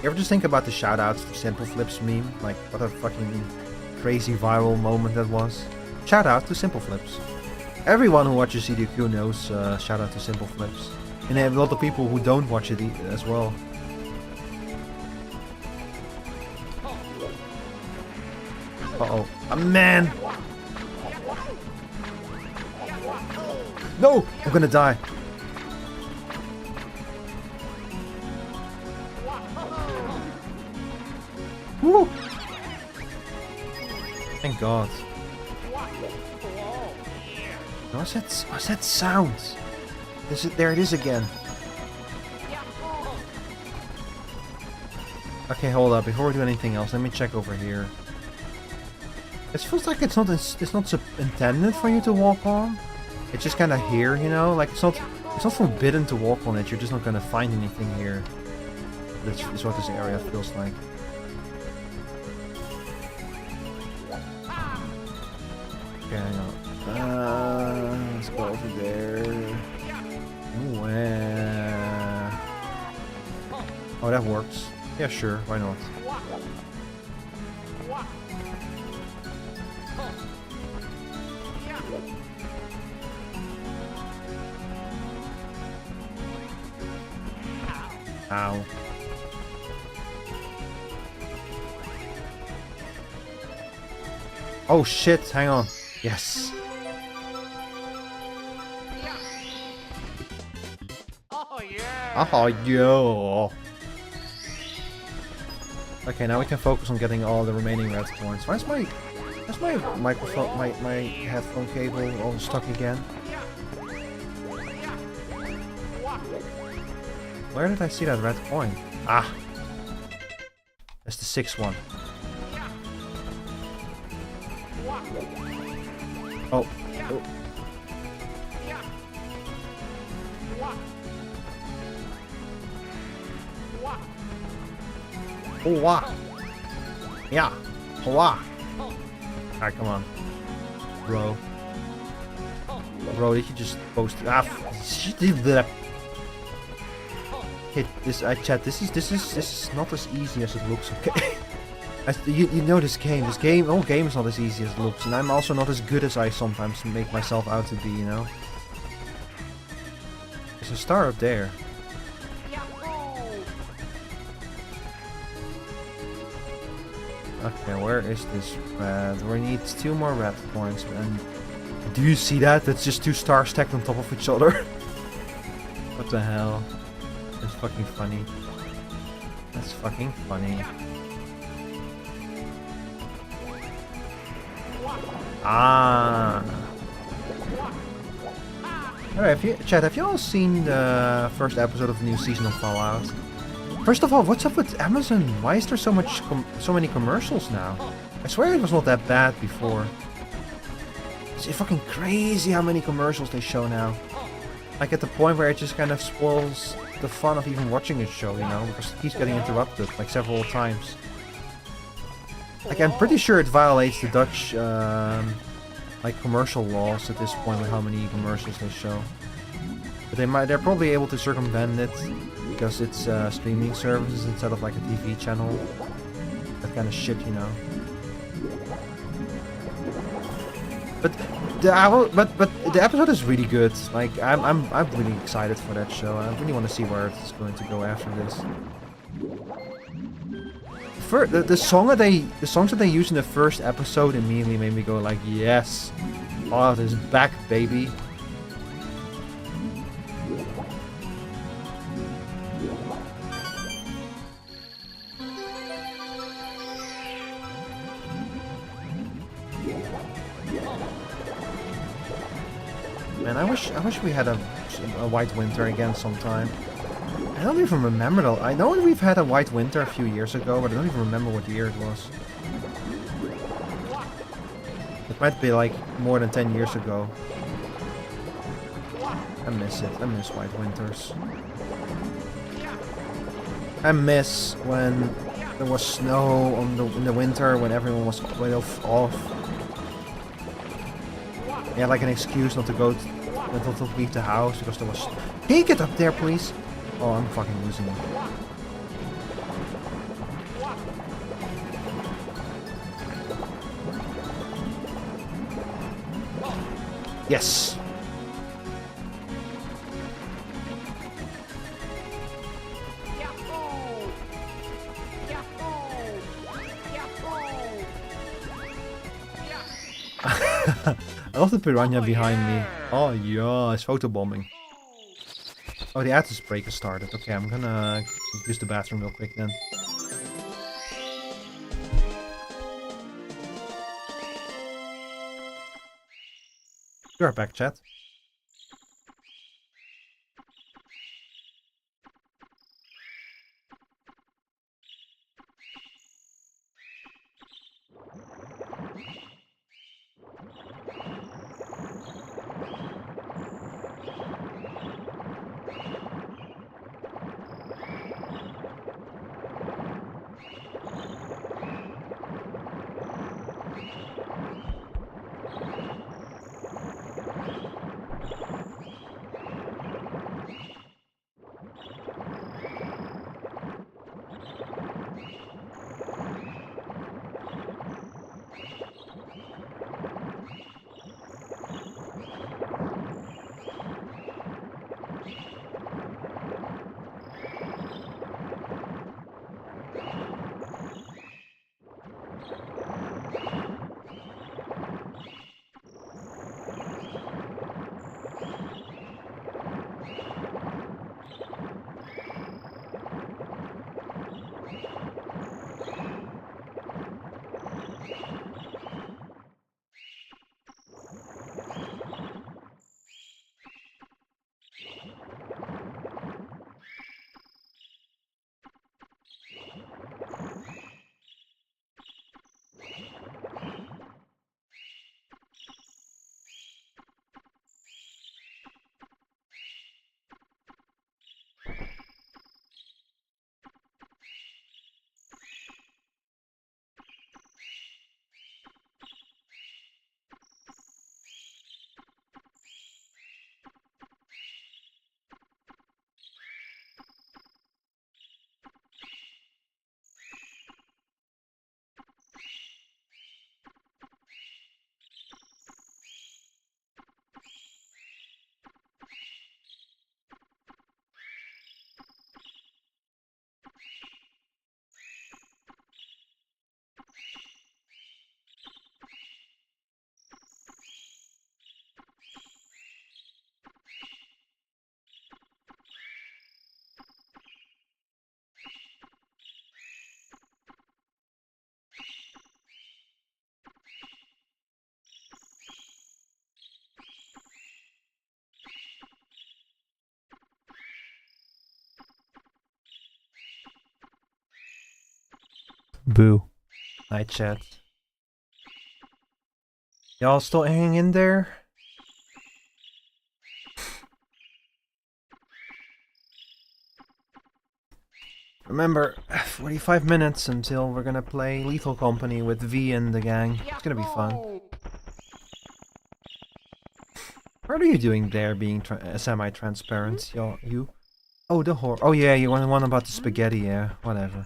You ever just think about the shoutouts to Simple Flips meme? Like, what a fucking crazy viral moment that was. Shout out to Simple Flips. Everyone who watches CDQ knows shout out to Simple Flips. And there are a lot of people who don't watch it as well. Uh-oh. Oh, man! No! I'm gonna die. Woo! Thank God. What's that sound? There it is again. Okay, hold up. Before we do anything else, let me check over here. It feels like it's not intended for you to walk on. It's just kind of here, you know. Like it's not forbidden to walk on it. You're just not gonna find anything here. That's what this area feels like. Okay, hang on. Let's go over there. Where? Oh, that works. Yeah, sure. Why not? Ow. Oh shit, hang on. Yes. Oh yeah. Oh, yo. Okay, now we can focus on getting all the remaining red coins. Where's my microphone, my headphone cable all stuck again? Where did I see that red coin? Ah. That's the 6th one. Oh. Oh. Oh, wow. Yeah. Oh, wow. Alright, come on. Bro. Bro, did you just post it? Ah, okay, chat, this is not as easy as it looks, okay? You know this whole game is not as easy as it looks, and I'm also not as good as I sometimes make myself out to be, you know? There's a star up there. Okay, where is this red? We need 2 more red coins, and do you see that? That's just 2 stars stacked on top of each other. What the hell? That's fucking funny. That's fucking funny. Ah. Alright, chat, have you all seen the first episode of the new season of Fallout? First of all, what's up with Amazon? Why is there so many commercials now? I swear it was not that bad before. It's fucking crazy how many commercials they show now. Like at the point where it just kind of spoils the fun of even watching a show, you know, because it keeps getting interrupted like several times. Like I'm pretty sure it violates the Dutch like commercial laws at this point with how many commercials they show. But they're probably able to circumvent it because it's streaming services instead of like a TV channel. That kind of shit, you know. But the episode is really good. Like I'm really excited for that show. I really want to see where it's going to go after this. The songs that they used in the first episode immediately made me go like, yes, oh, this is back, baby. Man, I wish we had a white winter again sometime. I don't even remember though. I know we've had a white winter a few years ago, but I don't even remember what year it was. It might be like more than 10 years ago. I miss it. I miss white winters. I miss when there was snow in the winter when everyone was way off. Yeah, like an excuse not to go to leave the house because there was. Can you get up there, please? Oh, I'm fucking losing it. Yes. I love the piranha behind me. Oh yeah, it's photobombing. Oh, the Atlas break has started. Okay, I'm gonna use the bathroom real quick then. You're back, chat. Boo. Night chat. Y'all still hanging in there? Remember, 45 minutes until we're gonna play Lethal Company with V and the gang. It's gonna be fun. What are you doing there, being semi-transparent, you? Oh, the whore. Oh yeah, you want the one about the spaghetti, yeah. Whatever.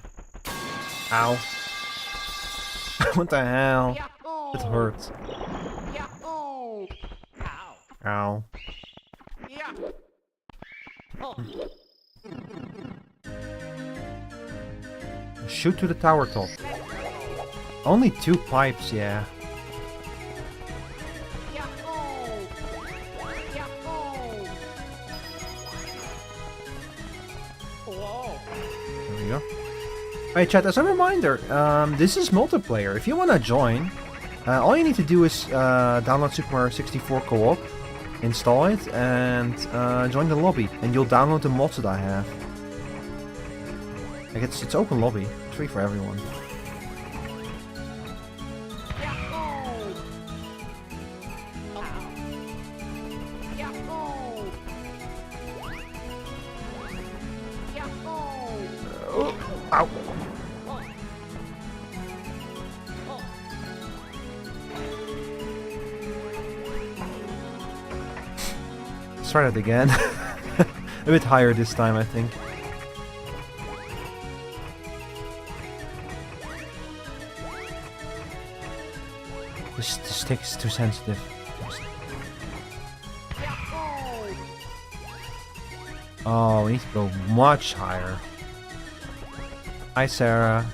Ow. What the hell? It hurts. Ow. Shoot to the tower top. Only 2 pipes, yeah. There we go. Hey chat, as a reminder, this is multiplayer. If you want to join, all you need to do is download Super Mario 64 Co-op, install it, and join the lobby. And you'll download the mods that I have. Like it's open lobby, it's free for everyone. Ow. Let's try that again. A bit higher this time, I think. This stick is too sensitive. Oh, we need to go much higher. Hi, Sarah.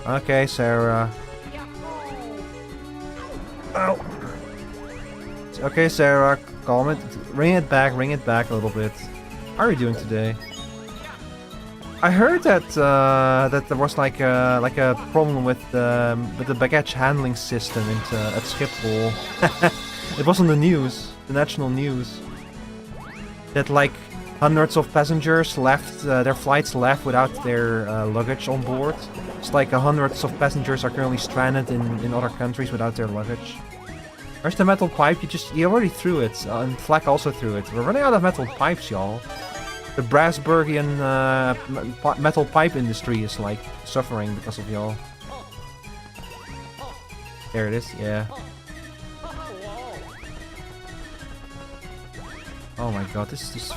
Okay, Sarah. Oh. Okay, Sarah. Calm it. Ring it back a little bit. How are you doing today? I heard that that there was like a problem with the baggage handling system at Schiphol. It was on the news, the national news. That like hundreds of passengers left their flights without their luggage on board. It's like hundreds of passengers are currently stranded in other countries without their luggage. Where's the metal pipe? You already threw it, and Flack also threw it. We're running out of metal pipes, y'all. The Brassburgian metal pipe industry is like suffering because of y'all. There it is, yeah. Oh my god, this is...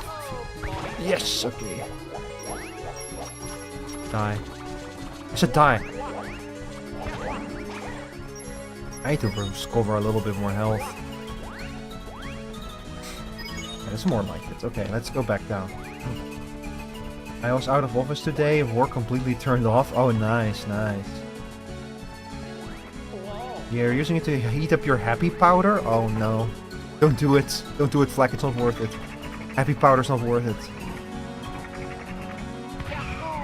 Yes, okay. Die. I said die. I need to discover a little bit more health. Yeah, it's more like it. Okay, let's go back down. I was out of office today, work completely turned off. Oh, nice, nice. Yeah, you're using it to heat up your happy powder? Oh no. Don't do it. Don't do it, Flack, it's not worth it. Happy powder's not worth it.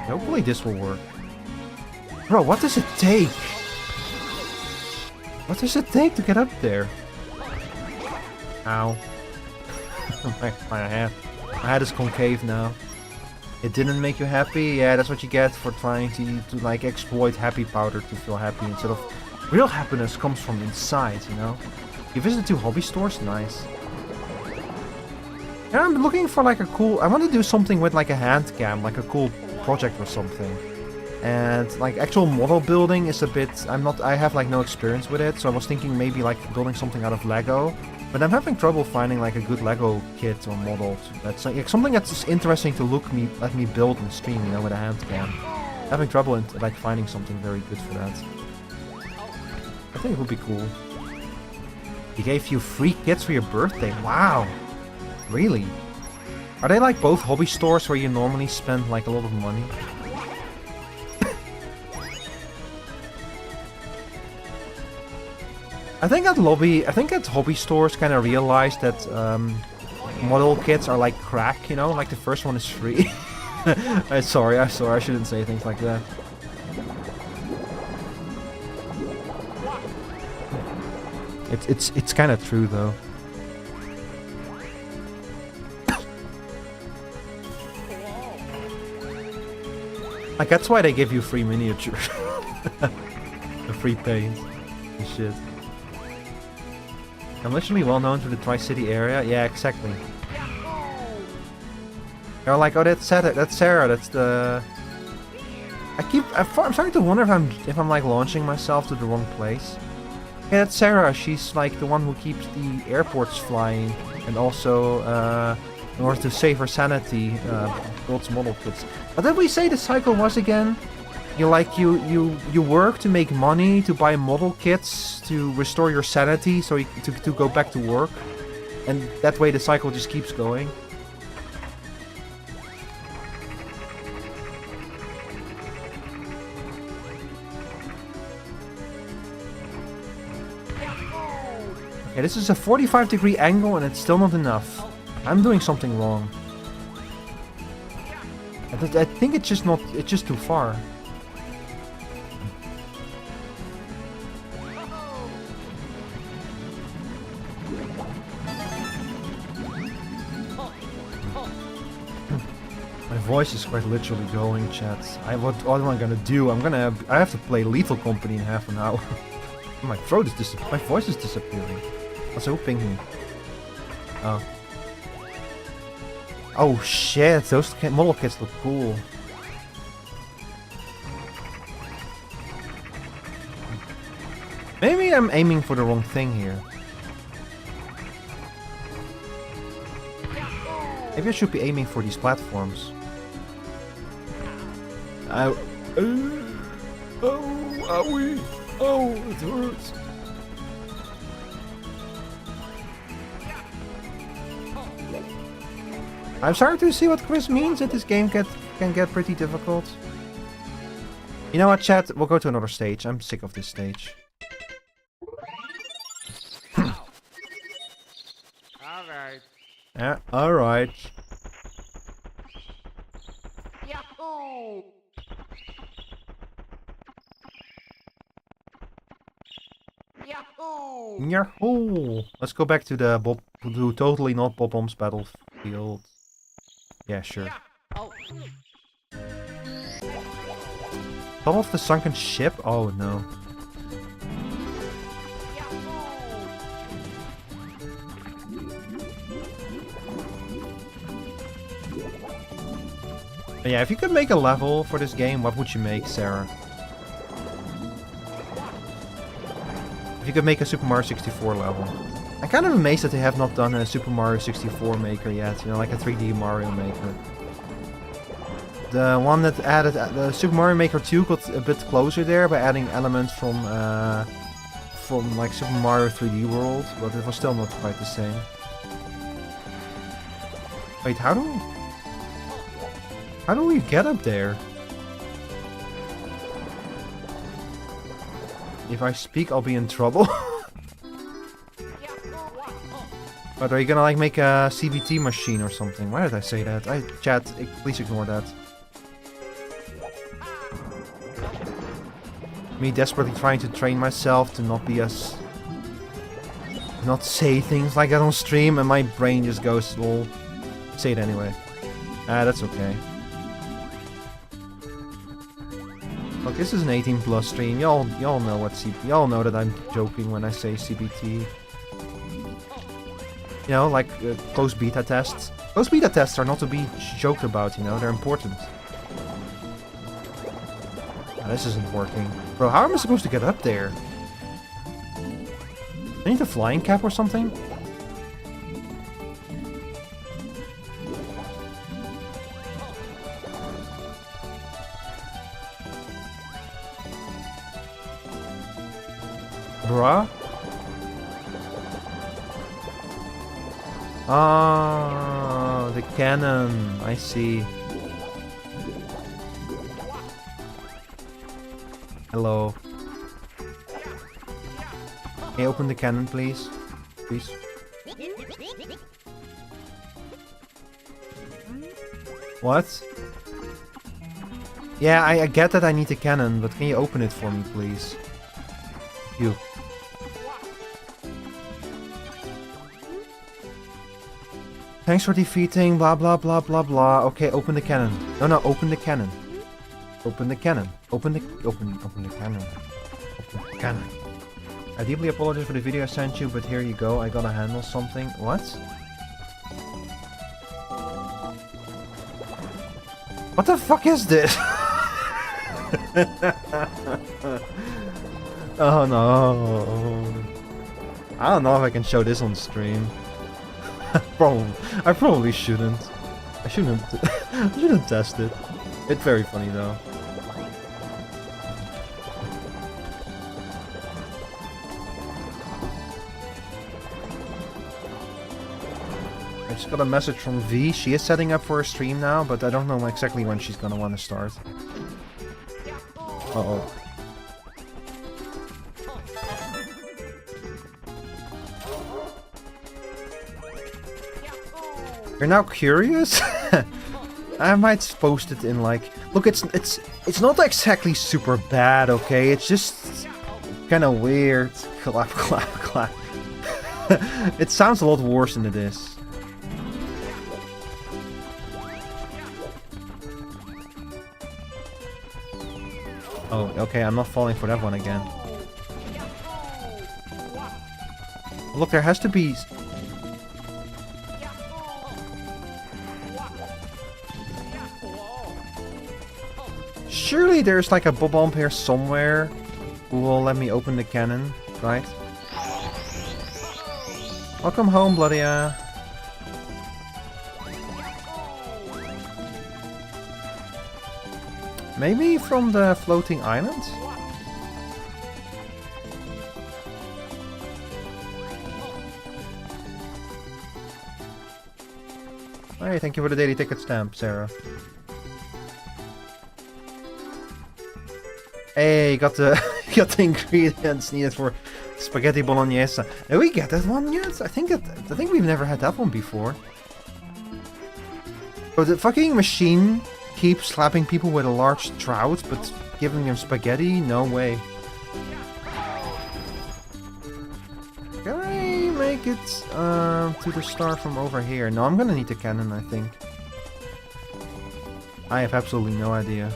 Hopefully this will work. Bro, what does it take? What does it take to get up there? Ow. My head is concave now. It didn't make you happy? Yeah, that's what you get for trying to like exploit happy powder to feel happy instead of... Real happiness comes from inside, you know? You visit 2 hobby stores? Nice. Yeah, I'm looking for like a cool... I want to do something with like a hand cam, like a cool project or something. And like actual model building is a bit... I have like no experience with it, so I was thinking maybe like building something out of Lego. But I'm having trouble finding like a good Lego kit or model. That's like something that's just interesting to let me build and stream, you know, with a hand cam. Having trouble in like finding something very good for that. I think it would be cool. He gave you free kits for your birthday. Wow. Really? Are they like both hobby stores where you normally spend like a lot of money? I think at hobby stores kind of realized that model kits are like crack, you know? Like the first one is free. I'm sorry, I shouldn't say things like that. It's kind of true though. Like, that's why they give you free miniature. The free paint and shit. I'm literally well known for the Tri-City area. Yeah, exactly. They're like, oh, that's Sarah. That's the. I'm starting to wonder if I'm like launching myself to the wrong place. Yeah, that's Sarah. She's like the one who keeps the airports flying, and also in order to save her sanity, builds model kits. What did we say the cycle was again? You work to make money to buy model kits to restore your sanity, so to go back to work, and that way the cycle just keeps going. Okay, this is a 45-degree angle and it's still not enough. I'm doing something wrong. I think it's just too far. My voice is quite literally going, chat. What am I gonna do? I have to play Lethal Company in half an hour. My voice is disappearing. What's hoping me? Oh. Oh shit, those model kits look cool. Maybe I'm aiming for the wrong thing here. Maybe I should be aiming for these platforms. Oh, owie. Oh, it hurts. I'm starting to see what Chris means that this game can get pretty difficult. You know what, chat? We'll go to another stage. I'm sick of this stage. Alright. Yeah, alright. Yahoo! Yahoo! Yahoo! Let's go back to the totally not Bob-Bombs battlefield. Yeah, sure. Oh. Top of the sunken ship? Oh no. Yeah, if you could make a level for this game, what would you make, Sarah? If you could make a Super Mario 64 level. I'm kind of amazed that they have not done a Super Mario 64 Maker yet, you know, like a 3D Mario Maker. The one that added, the Super Mario Maker 2 got a bit closer there by adding elements from like Super Mario 3D World, but it was still not quite the same. Wait, how do we get up there? If I speak, I'll be in trouble. But are you gonna like make a CBT machine or something? Why did I say that? Chat, please ignore that. Me desperately trying to train myself to not be as... not say things like that on stream, and my brain just goes, well, say it anyway. That's okay. Look, this is an 18+ stream. Y'all know what y'all know that I'm joking when I say CBT. You know, like closed beta tests. Closed beta tests are not to be joked about, you know, they're important. This isn't working. Bro, how am I supposed to get up there? I need a flying cap or something? Bruh? Ah, the cannon. I see. Hello. Can you open the cannon, please? Please. What? Yeah, I get that I need a cannon, but can you open it for me, please? You. Thanks for defeating blah blah blah blah blah. Okay, open the cannon. No, open the cannon. Open the cannon. Open the cannon. Open the cannon. I deeply apologize for the video I sent you, but here you go. I gotta handle something. What? What the fuck is this? Oh no. I don't know if I can show this on stream. I probably shouldn't. I shouldn't test it. It's very funny though. I just got a message from V. She is setting up for a stream now, but I don't know exactly when she's gonna want to start. Uh-oh. You're now curious? I might post it in like... Look, it's not exactly super bad, okay? It's just kind of weird. Clap, clap, clap. It sounds a lot worse than it is. Oh, okay, I'm not falling for that one again. Look, there has to be... Surely there's like a Bob-omb here somewhere who will let me open the cannon, right? Welcome home, Bloodia. Maybe from the floating island? Hey, thank you for the daily ticket stamp, Sarah. Hey, got the ingredients needed for spaghetti bolognese. Did we get that one yet? I think we've never had that one before. Oh, the fucking machine keeps slapping people with a large trout, but giving them spaghetti? No way. Can I make it to the star from over here? No, I'm gonna need the cannon, I think. I have absolutely no idea.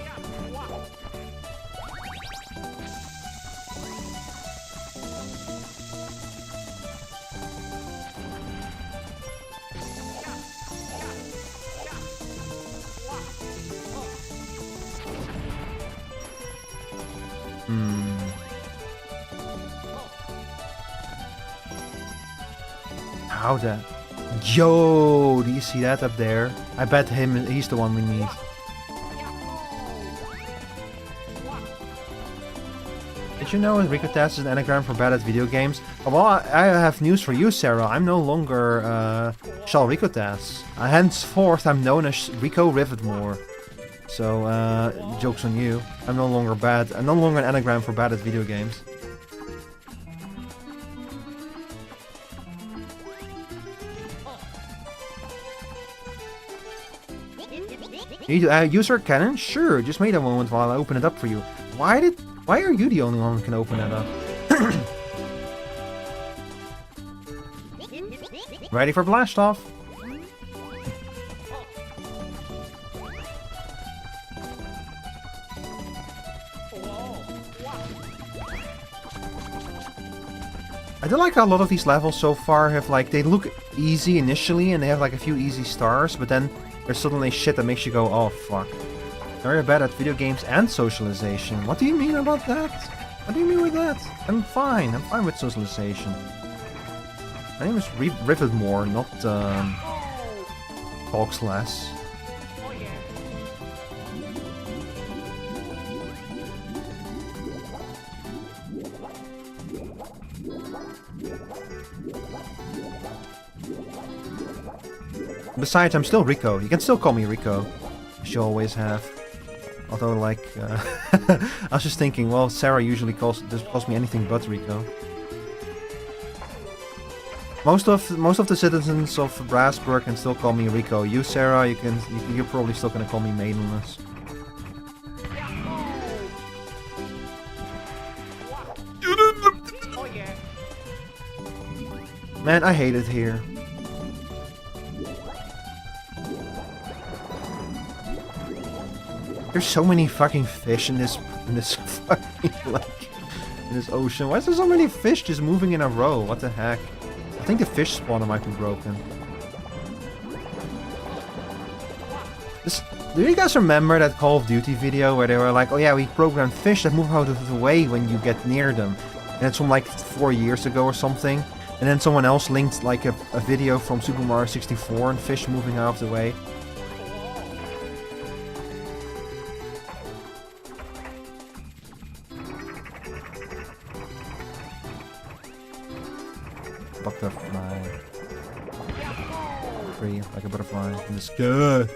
How the... Yo! Do you see that up there? I bet he's the one we need. Did you know Rico Test is an anagram for bad at video games? Well, I have news for you, Sarah. I'm no longer Shall Rico Test. Henceforth, I'm known as Rico Rivetmore. So, joke's on you. I'm no longer bad. I'm no longer an anagram for bad at video games. You need to use our cannon? Sure, just wait a moment while I open it up for you. Why are you the only one who can open it up? Ready for blast off? I do like how a lot of these levels so far have like, they look easy initially and they have like a few easy stars, but then there's suddenly shit that makes you go, oh fuck. Very bad at video games and socialization. What do you mean about that? What do you mean with that? I'm fine with socialization. My name is Rivetmore, not talks less. Besides, I'm still Rico. You can still call me Rico, as you always have. Although, like, I was just thinking, well, Sarah usually calls me anything but Rico. Most of the citizens of Brasburg can still call me Rico. You, Sarah, you're probably still gonna call me Maidenless. Man, I hate it here. There's so many fucking fish in this fucking like in this ocean. Why is there so many fish just moving in a row? What the heck? I think the fish spawner might be broken. Do you guys remember that Call of Duty video where they were like, oh yeah, we programmed fish that move out of the way when you get near them? And it's from like 4 years ago or something. And then someone else linked like a video from Super Mario 64 and fish moving out of the way. Butterfly. Free, like a butterfly in the sky.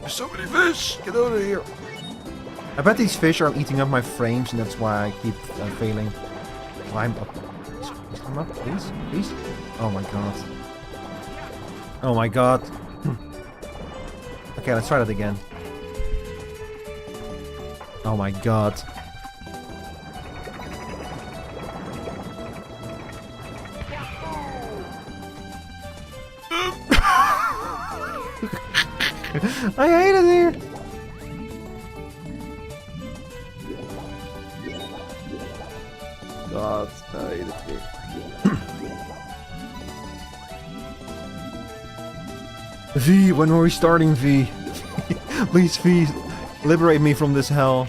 There's so many fish! Get out of here! I bet these fish are eating up my frames and that's why I keep failing. Climb up. Please climb up, please? Please? Oh my god. Oh my god. Okay, let's try that again. Oh my god. I hate it here. God, I hate it here. V, when are we starting, V? Please, V, liberate me from this hell.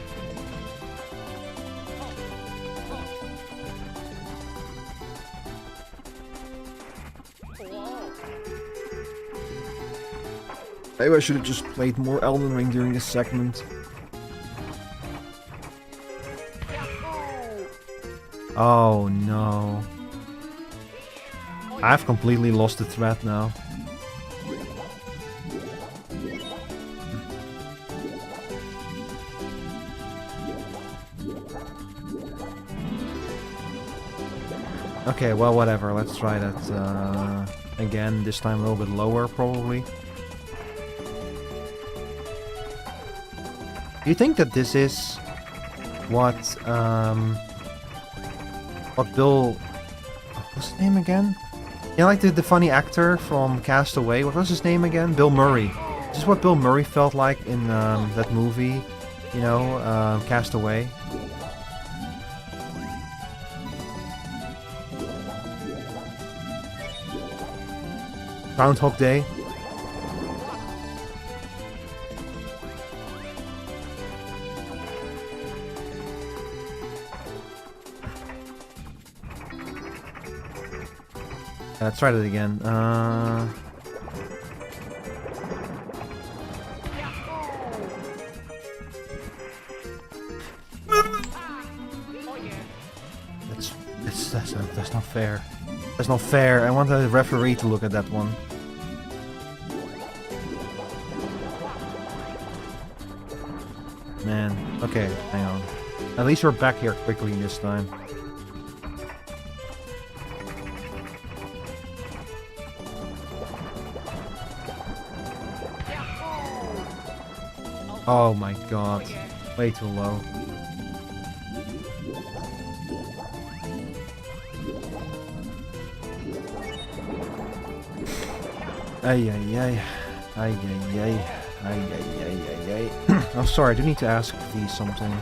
Maybe I should have just played more Elden Ring during this segment. Oh no. I've completely lost the thread now. Okay, well whatever, let's try that again, this time a little bit lower probably. Do you think that this is what Bill... What's his name again? Yeah, like the funny actor from Castaway. What was his name again? Bill Murray. Is this what Bill Murray felt like in that movie? You know, Castaway? Groundhog Day. Let's try that again. That's not fair. That's not fair. I want the referee to look at that one. Man. Okay, hang on. At least we're back here quickly this time. Oh my god. Way too low. Ay ay ay. Ay ay ay. Ay ay ay ay ay. Oh sorry, I do need to ask these something.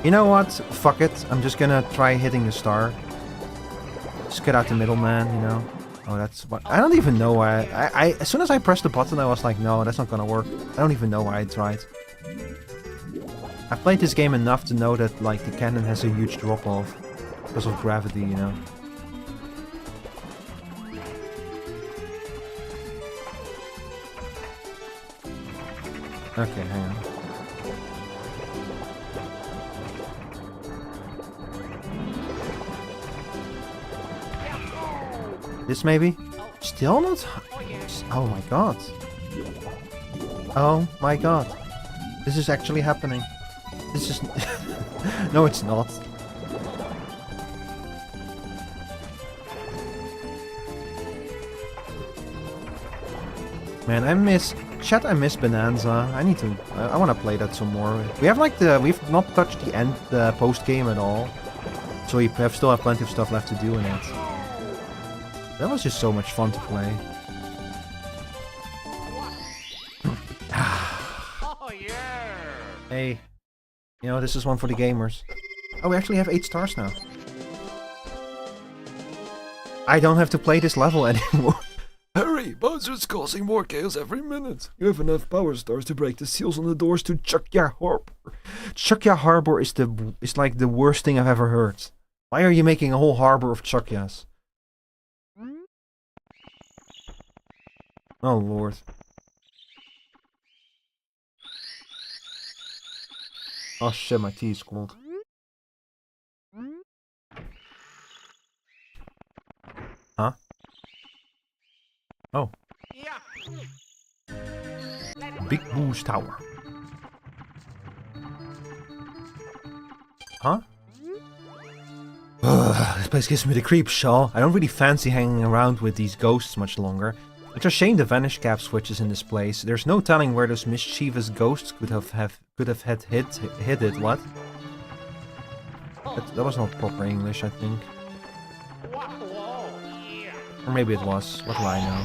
You know what? Fuck it. I'm just gonna try hitting the star. Just get out the middleman, you know. Oh, that's what I don't even know why. I as soon as I pressed the button, I was like, no, that's not gonna work. I don't even know why I tried. I've played this game enough to know that like the cannon has a huge drop off because of gravity, you know. Okay, hang on. This maybe? Still not? Oh my god. Oh my god. This is actually happening. This is... No, it's not. Man, I miss Bonanza. I need to. I want to play that some more. We have like we've not touched the end, post game at all, so we still have plenty of stuff left to do in it. That was just so much fun to play. Oh yeah. Hey, you know, this is one for the gamers. Oh, we actually have 8 stars now. I don't have to play this level anymore. Hurry! Bowser's causing more chaos every minute. You have enough power stars to break the seals on the doors to Chukya Harbor. Chukya Harbor is like the worst thing I've ever heard. Why are you making a whole harbor of Chukyas? Oh lord. Oh shit, my tea is cold. Huh? Oh. Big Boo's Tower. Huh? This place gives me the creeps, Shaw. I don't really fancy hanging around with these ghosts much longer. It's a shame the vanish cap switches in this place. There's no telling where those mischievous ghosts could have hid it. What? That was not proper English, I think. Or maybe it was. What do I know?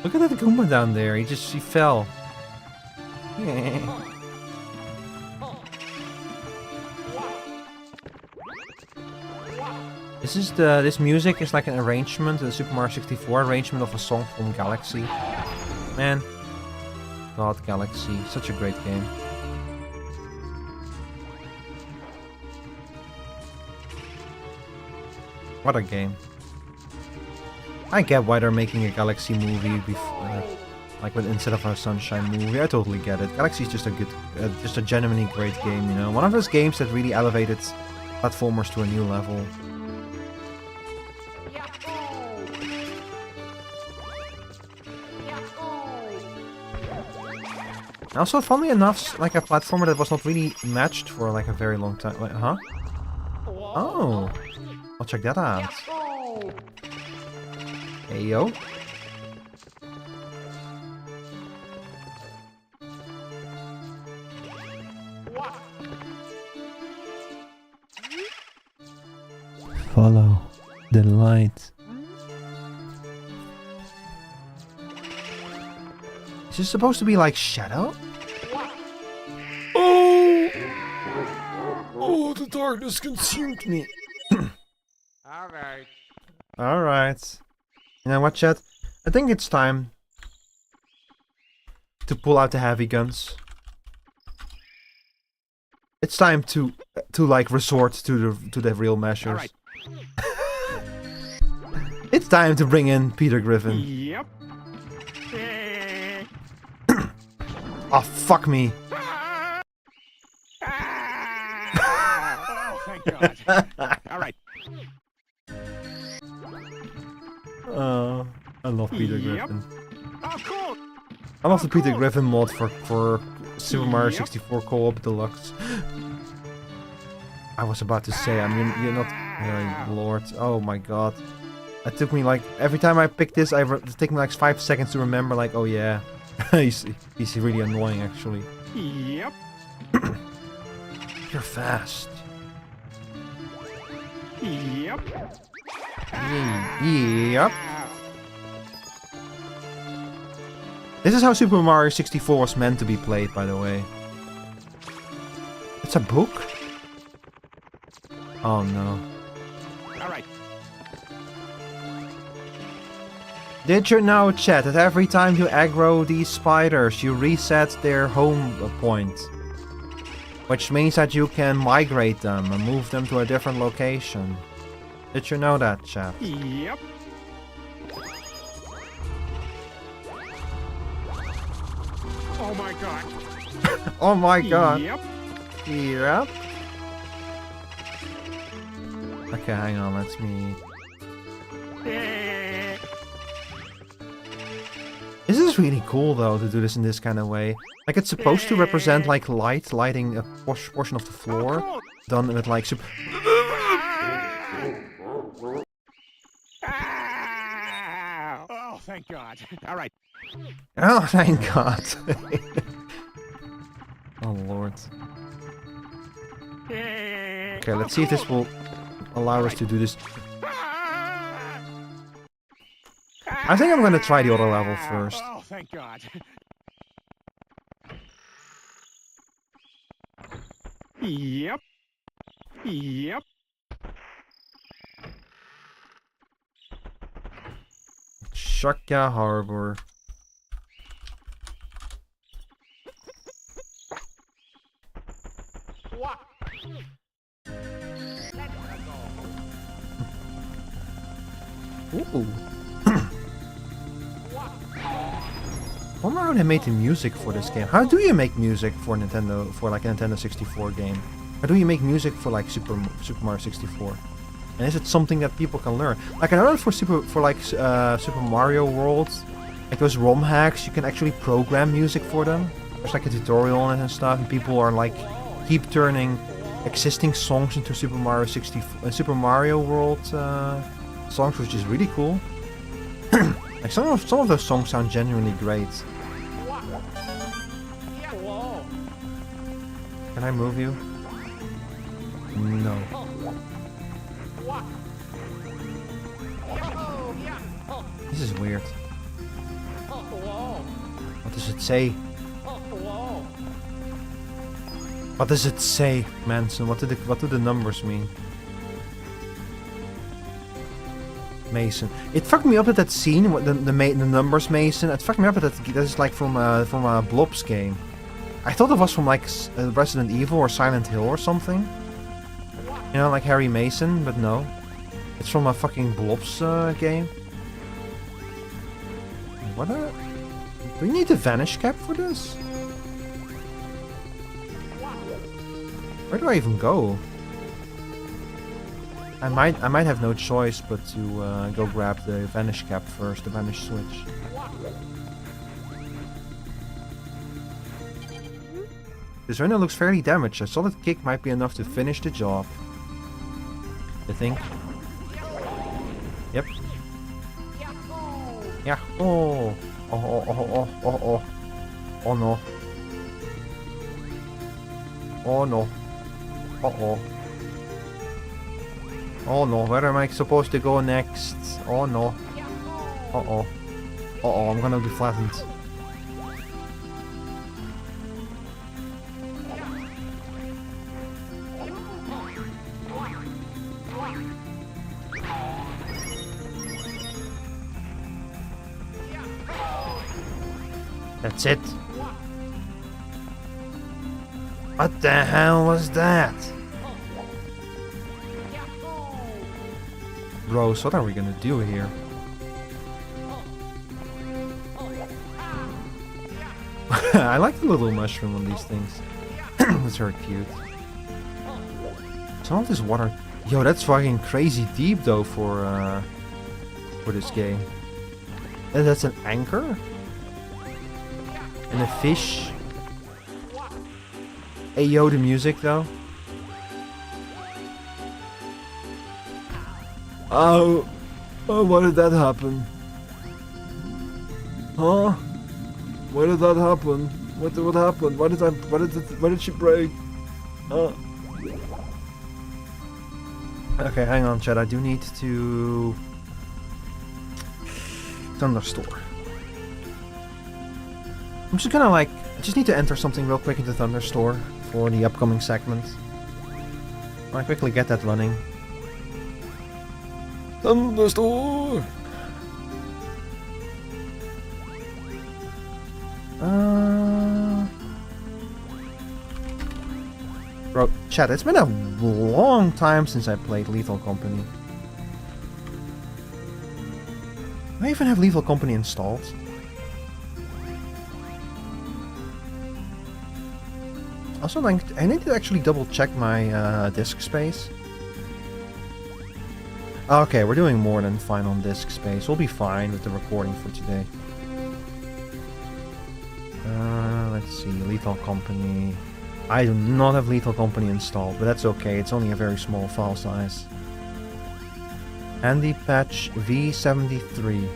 Look at that Goomba down there. He fell. Yeah. This music is like an arrangement, the Super Mario 64 arrangement of a song from Galaxy. Man. God, Galaxy. Such a great game. What a game. I get why they're making a Galaxy movie before, instead of a Sunshine movie. I totally get it. Galaxy is just a good, just a genuinely great game, you know. One of those games that really elevated platformers to a new level. Also, funnily enough, like a platformer that was not really matched for like a very long time. Like, huh? Oh, I'll check that out. Hey yo. Follow the light. Is this supposed to be like Shadow? Oh, the darkness consumed me. Alright. Alright. You know what, chat? I think it's time to pull out the heavy guns. It's time to like resort to the real measures. Right. It's time to bring in Peter Griffin. Yep. Oh, fuck me. Oh, thank God. Alright. I love Peter Griffin. Oh, cool. I love the Peter Griffin mod for Super Mario 64 Co-op Deluxe. I was about to say, I mean, you're not... Oh, Lord. Oh my god. It took me like... Every time I picked this, it took me like 5 seconds to remember, like, oh yeah. he's really annoying, actually. Yep. You're fast. Yep. Yep. This is how Super Mario 64 was meant to be played, by the way. It's a book? Oh no. Alright. Did you know, chat, that every time you aggro these spiders, you reset their home point? Which means that you can migrate them and move them to a different location. Did you know that, chat? Yep. Oh my god. Oh my god. Yep. Yep. Okay, hang on, let's me... This is really cool, though, to do this in this kind of way. Like, it's supposed to represent, like, lighting a portion of the floor, done with, like, thank God. All right. Oh, thank God. Oh, Lord. Okay, let's see if this will allow us to do this. I think I'm gonna try the other level first. Oh, thank God. Yep. Yep. Shaka Harbor. Ooh. I wonder how they made the music for this game. How do you make music for Nintendo, for like a Nintendo 64 game? How do you make music for like Super Mario 64? And is it something that people can learn? Like I know that for Super Mario World, like those ROM hacks, you can actually program music for them. There's like a tutorial on it and stuff, and people are like keep turning existing songs into Super Mario World songs, which is really cool. Like some of those songs sound genuinely great. Can I move you? No. This is weird. What does it say? What does it say, Manson? What do the numbers mean? Mason. It fucked me up at that scene, the numbers Mason. It fucked me up at that is like from a Blobs game. I thought it was from like Resident Evil or Silent Hill or something. You know, like Harry Mason, but no. It's from a fucking Blobs game. What a... Do you need the Vanish Cap for this? Where do I even go? I might have no choice but to go grab the Vanish Cap first, the Vanish Switch. This Rhino looks fairly damaged. A solid kick might be enough to finish the job. You think? Yep. Yeah. Oh. Oh no. Oh no. Uh-oh. Oh no, where am I supposed to go next? Oh no. Uh-oh. Uh-oh, I'm gonna be flattened. That's it. What the hell was that? Bros, what are we gonna do here? I like the little mushroom on these things. That's very cute. Some of this water... Yo, that's fucking crazy deep though for this game. And that's an anchor? And a fish? Hey yo, the music though. Oh, why did that happen? Huh? Why did that happen? What happened? Why did she break? Okay, hang on, chat. I do need to Thunderstore. I'm just gonna I just need to enter something real quick into Thunderstore for the upcoming segment. I'll quickly get that running. Thunderstore! Bro, chat, it's been a long time since I played Lethal Company. Do I even have Lethal Company installed? Also, I need to actually double check my disk space. Okay, we're doing more than fine on disk space. We'll be fine with the recording for today. Let's see, Lethal Company. I do not have Lethal Company installed, but that's okay. It's only a very small file size. Handy patch V73.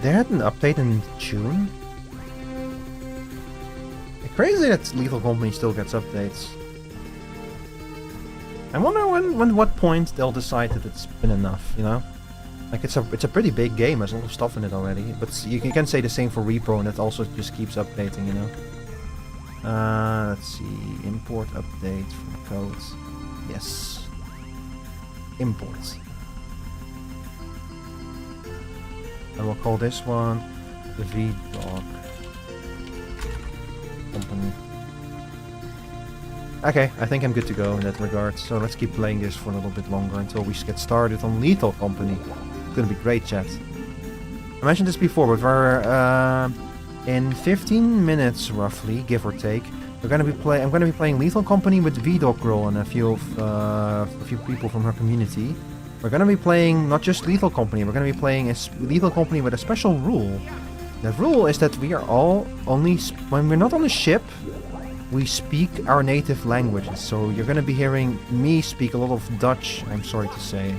They had an update in June? Crazy that Lethal Company still gets updates. I wonder what point they'll decide that it's been enough, you know? Like it's a pretty big game, there's a lot of stuff in it already. But you can say the same for Repo, and it also just keeps updating, you know? Let's see, import update from codes. Yes. Import. And we'll call this one the VDog Company. Okay, I think I'm good to go in that regard. So let's keep playing this for a little bit longer until we get started on Lethal Company. It's gonna be great, chat. I mentioned this before, but we're in 15 minutes roughly, give or take. I'm gonna be playing Lethal Company with VDog Girl and a few people from her community. We're gonna be playing not just Lethal Company. We're gonna be playing a Lethal Company with a special rule. The rule is that we are all only when we're not on the ship, we speak our native languages. So you're gonna be hearing me speak a lot of Dutch, I'm sorry to say.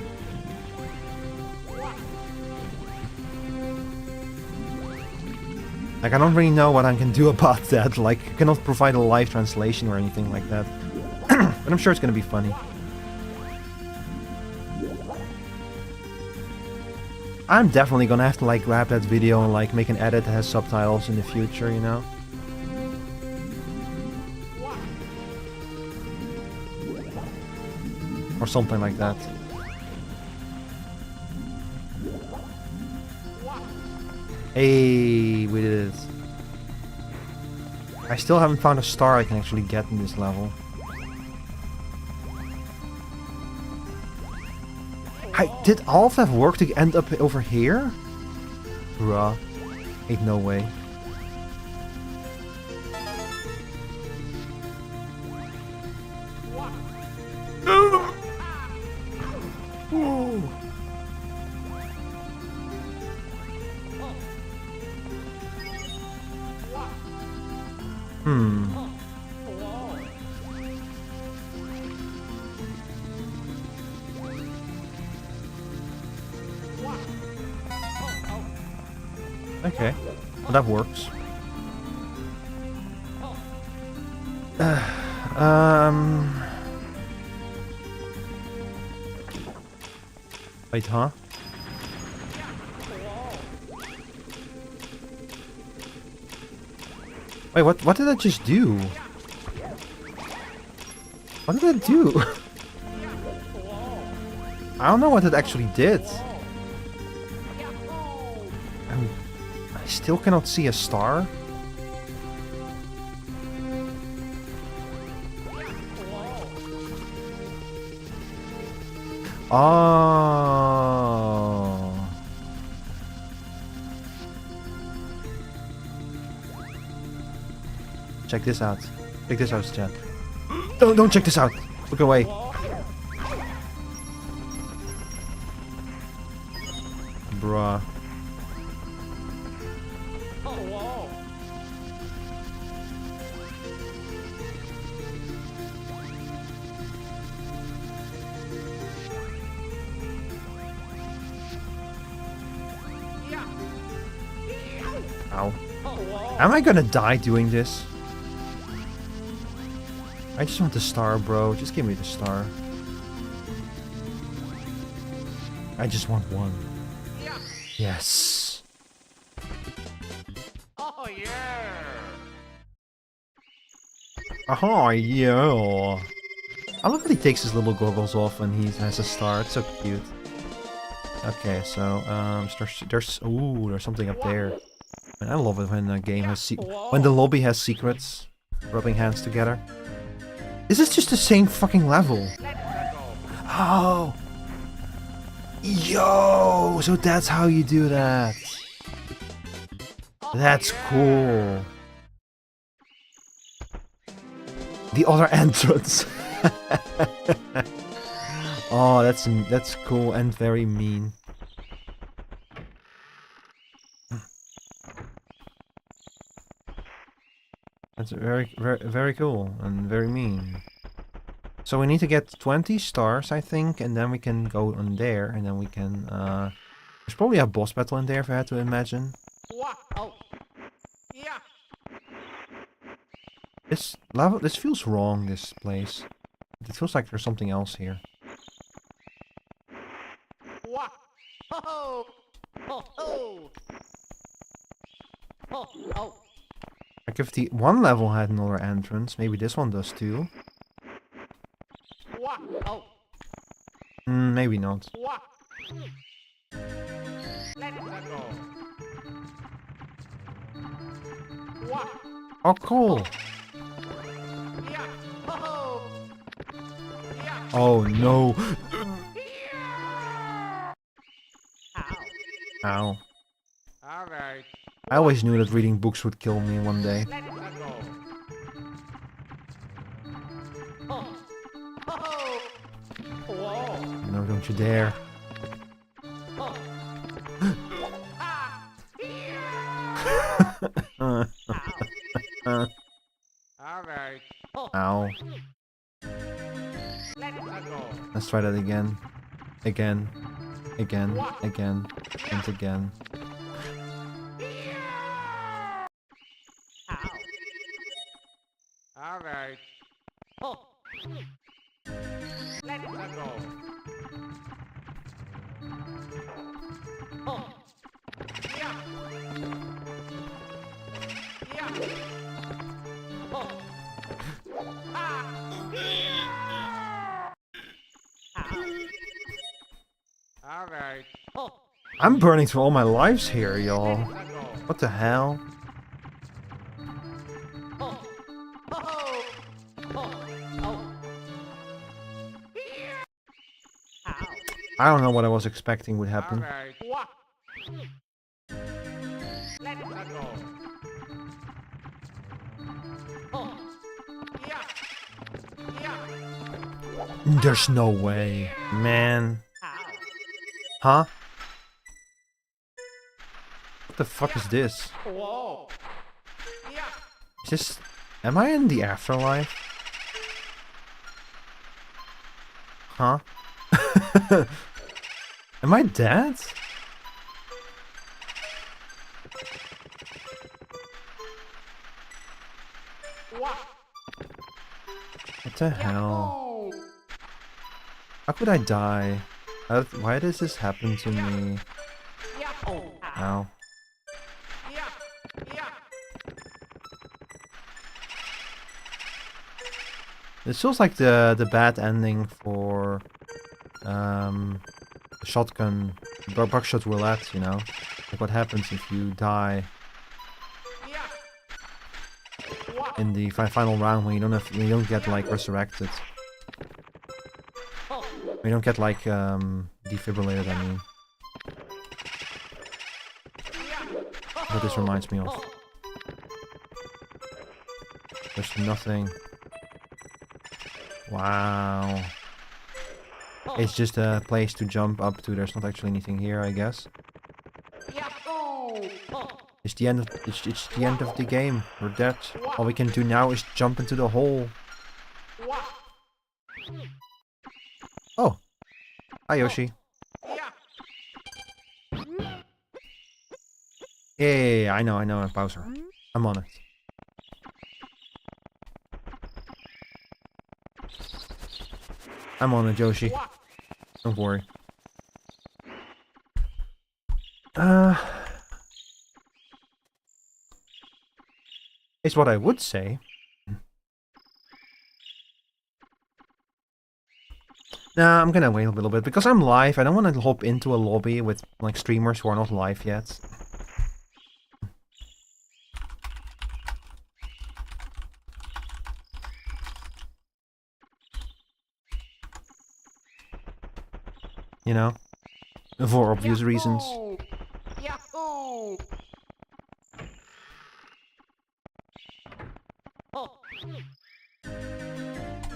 Like, I don't really know what I can do about that. Like, I cannot provide a live translation or anything like that. But I'm sure it's gonna be funny. I'm definitely gonna have to like grab that video and like make an edit that has subtitles in the future, you know? Or something like that. Hey, we did it. I still haven't found a star I can actually get in this level. Did all of that work to end up over here? Bruh. Ain't no way. Okay, well that works. Wait, huh? Wait, what did I just do? What did I do? I don't know what it actually did. I still cannot see a star. Oh. Check this out. Check this out, chat. Don't check this out. Look away. Bruh. Ow. Am I gonna die doing this? I just want the star, bro. Just give me the star. I just want one. Yes. Oh yeah. Oh yeah. I love that he takes his little goggles off when he has a star. It's so cute. Okay, so there's something up there. And I love it when a game has when the lobby has secrets, rubbing hands together. Is this just the same fucking level? Oh, yo! So that's how you do that. That's cool. The other entrance. Oh, that's cool and very mean. That's very cool and very mean. So we need to get 20 stars, I think, and then we can go on there, and then we can There's probably a boss battle in there if I had to imagine. This feels wrong, this place. It feels like there's something else here. Like if the one level had another entrance, maybe this one does too. Maybe not. Oh, cool. Oh no. Ow. I always knew that reading books would kill me one day. No, don't you dare. Ow. Let's try that again. Again. Again. Again. And again. Alright. Let's go. Alright. I'm burning through all my lives here, y'all. What the hell? I don't know what I was expecting would happen. There's no way, man. Huh? What the fuck is this? Is this... Am I in the afterlife? Huh? Am I dead? What the hell? How could I die? Why does this happen to me? Ow. This feels like the bad ending for shotgun buckshot roulette, you know? Like what happens if you die in the final round when you don't get like resurrected. You don't get like defibrillated, I mean. What this reminds me of. There's nothing. Wow. It's just a place to jump up to. There's not actually anything here, I guess. It's the end of it's the end of the game. We're dead. All we can do now is jump into the hole. Oh. Hi, Yoshi. Yeah, I know, Bowser. I'm on it. I'm on it, Yoshi. Don't worry. Is what I would say. Nah, I'm gonna wait a little bit because I'm live. I don't want to hop into a lobby with like streamers who are not live yet. You know, for obvious reasons.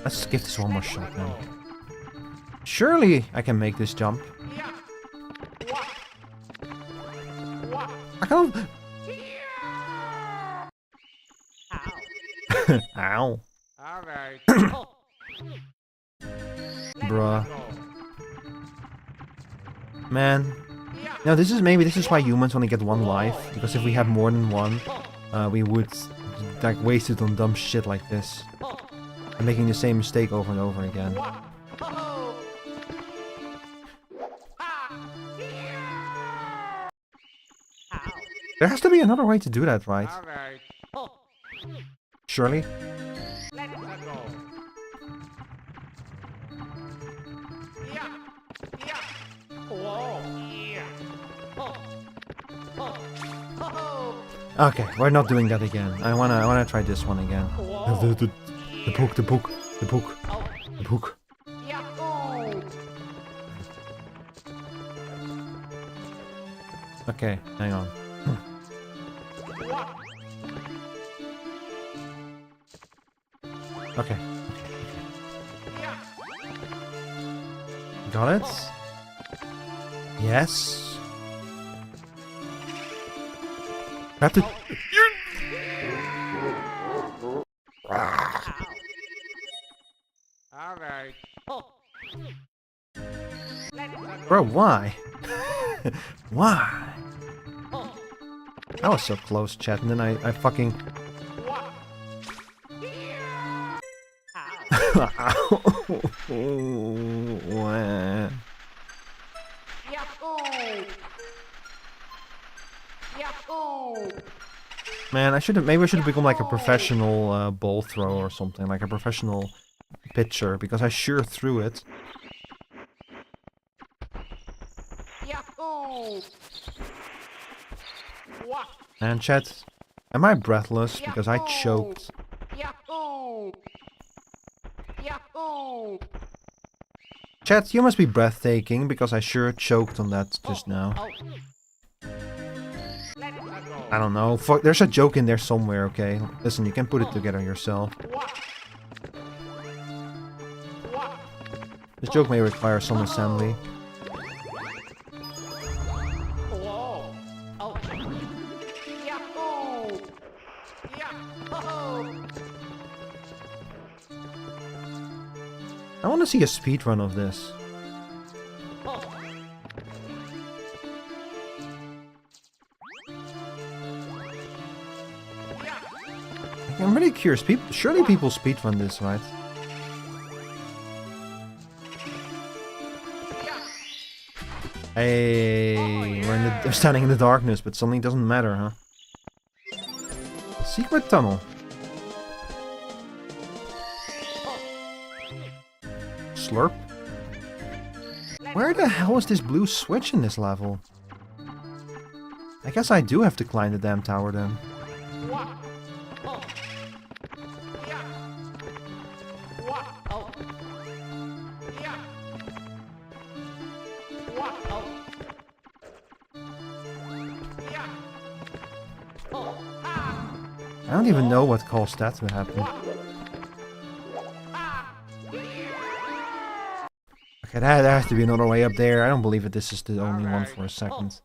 Let's give this one more shot now. Surely I can make this jump. I can't. Ow. Alright. Bruh. Man. Now this is why humans only get one life, because if we had more than one, we would like waste it on dumb shit like this. And making the same mistake over and over again. There has to be another way to do that, right? Surely? Okay, we're not doing that again. I wanna try this one again. The book. Okay, hang on. Okay. Got it? Yes. I have to... Alright. Bro, why? Why? I was so close, chat, and then I fucking... Man, maybe I should have become like a professional ball thrower or something, like a professional pitcher, because I sure threw it. And chat, am I breathless because I choked? Chat, you must be breathtaking because I sure choked on that just now. I don't know. Fuck, there's a joke in there somewhere, okay? Listen, you can put it together yourself. This joke may require some assembly. I want to see a speedrun of this. I'm really curious. Surely people speedrun this, right? Hey, we're standing in the darkness, but something doesn't matter, huh? Secret tunnel. Slurp. Where the hell is this blue switch in this level? I guess I do have to climb the damn tower then. I don't even know what caused that to happen. Okay, there has to be another way up there. I don't believe that this is the only one for a second.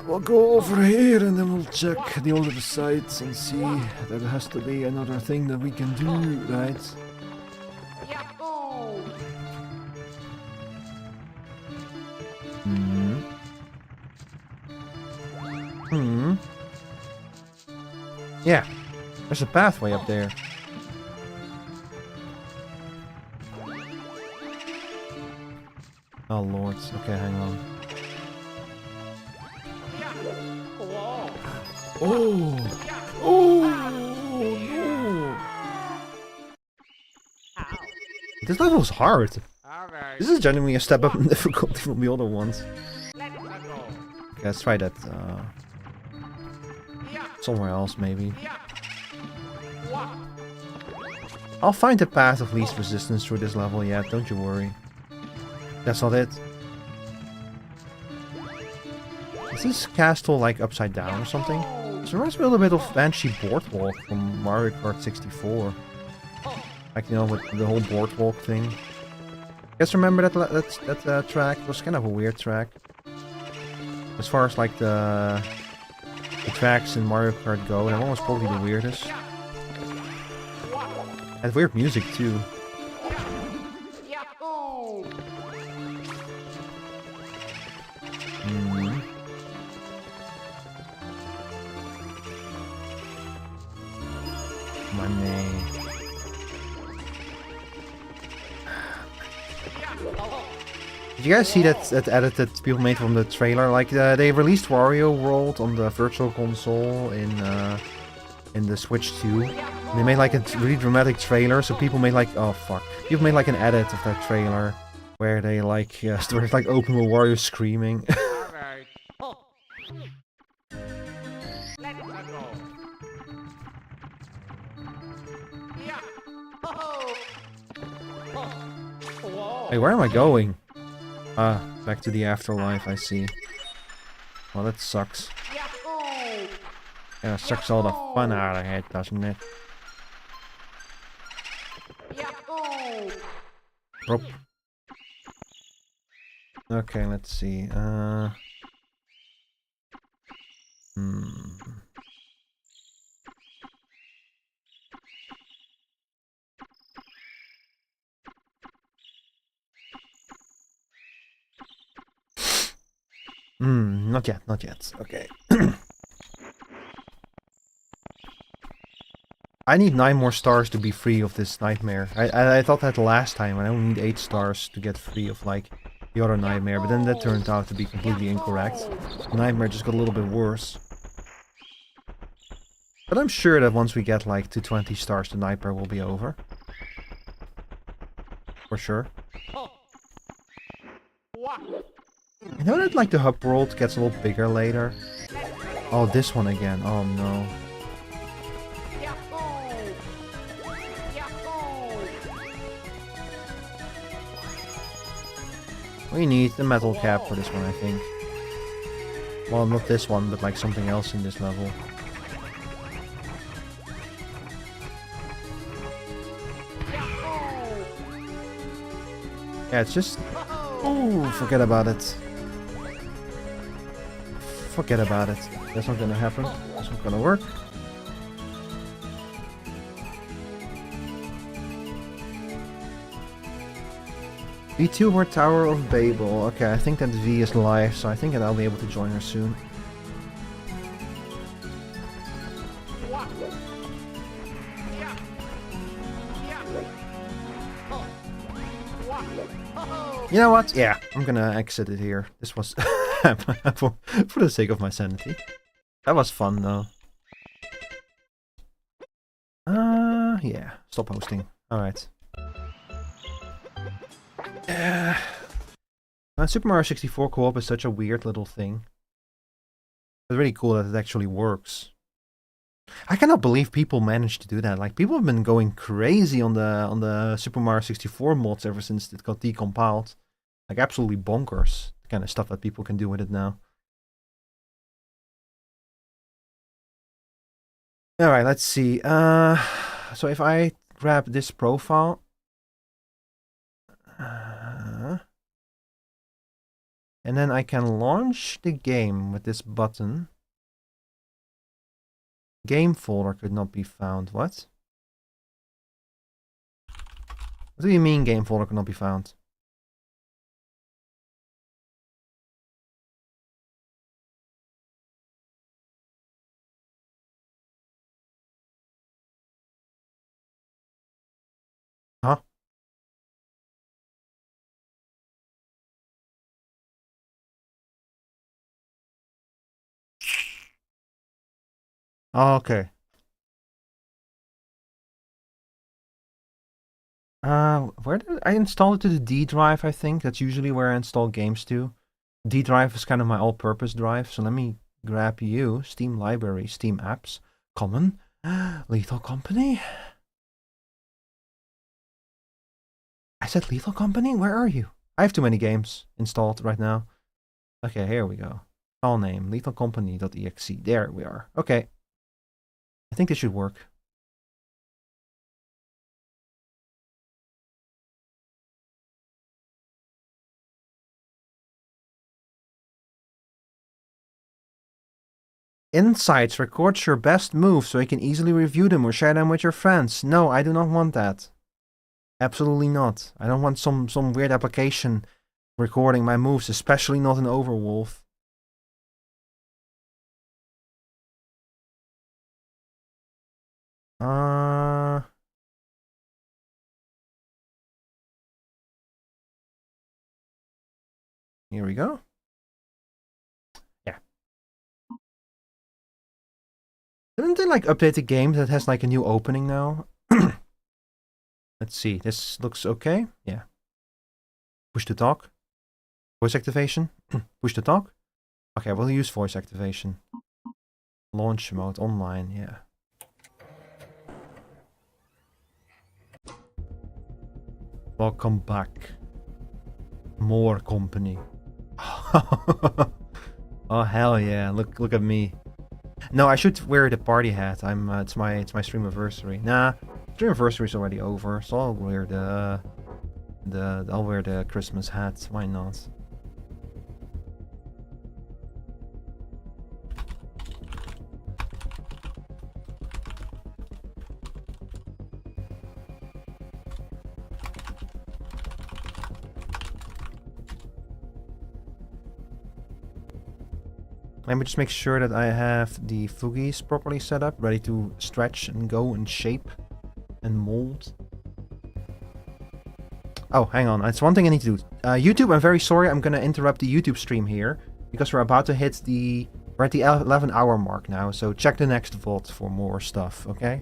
We'll go over here and then we'll check the other sides and see. There has to be another thing that we can do, right? Yeah, there's a pathway up there. Oh lord, okay, hang on. Oh no! This level is hard. This is genuinely a step up in difficulty from the other ones. Okay, let's try that. Somewhere else, maybe. I'll find the path of least resistance through this level, yeah, don't you worry. That's not it. Is this castle like upside down or something? This reminds me a little bit of Banshee Boardwalk from Mario Kart 64. Like, you know, with the whole boardwalk thing. You guys remember that track? It was kind of a weird track. As far as like the tracks in Mario Kart go, that one was probably the weirdest. Had weird music too. Did you guys see that edit that people made from the trailer? Like, they released Wario World on the Virtual Console in the Switch 2. And they made like a really dramatic trailer, so people made like, oh fuck. People made like an edit of that trailer where they like, where it's like open with Wario screaming. Alright. Let's go. Yeah. Hey, where am I going? Ah, back to the afterlife, I see. Well, that sucks. Yeah, sucks all the fun out of it, doesn't it? Rope. Okay, let's see. Not yet, not yet. Okay. I need 9 more stars to be free of this nightmare. I thought that last time, I only need 8 stars to get free of, like, the other nightmare, but then that turned out to be completely incorrect. The nightmare just got a little bit worse. But I'm sure that once we get, like, to 20 stars, the nightmare will be over. For sure. I know that, like, the hub world gets a little bigger later. Oh, this one again. Oh, no. We need the metal cap for this one, I think. Well, not this one, but like something else in this level. Yeah, it's just... Oh, forget about it. Forget about it. That's not gonna happen. That's not gonna work. Vtuber Tower of Babel. Okay, I think that V is live, so I think that I'll be able to join her soon. You know what? Yeah, I'm gonna exit it here. This was for the sake of my sanity. That was fun though. Yeah. Stop hosting. Alright. Super Mario 64 co-op is such a weird little thing. It's really cool that it actually works. I cannot believe people managed to do that. Like, people have been going crazy on the Super Mario 64 mods ever since it got decompiled. Like, absolutely bonkers. The kind of stuff that people can do with it now. Alright, let's see. So if I grab this profile... and then I can launch the game with this button. Game folder could not be found. What? What do you mean game folder could not be found? Huh? Oh, okay. Where did I install it to the D drive, I think. That's usually where I install games to. D drive is kind of my all-purpose drive, so let me grab you. Steam Library, Steam Apps, Common, Lethal Company. I said Lethal Company? Where are you? I have too many games installed right now. Okay, here we go. File name, lethalcompany.exe. There we are. Okay. I think this should work. Insights records your best moves so you can easily review them or share them with your friends. No, I do not want that. Absolutely not. I don't want some weird application recording my moves, especially not in Overwolf. Here we go. Yeah. Didn't they like update the game that has like a new opening now? Let's see. This looks okay. Yeah. Push to talk. Voice activation. Push to talk. Okay, we'll use voice activation. Launch mode online. Yeah. Welcome back. More company. Oh hell yeah! Look at me. No, I should wear the party hat. It's my streamiversary. Nah, streamiversary is already over, so I'll wear the Christmas hat. Why not? Let me just make sure that I have the foogies properly set up, ready to stretch and go and shape and mold. Oh, hang on. That's one thing I need to do. YouTube, I'm very sorry. I'm gonna interrupt the YouTube stream here because we're about to hit we're at the 11-hour mark now. So check the next VOD for more stuff, okay?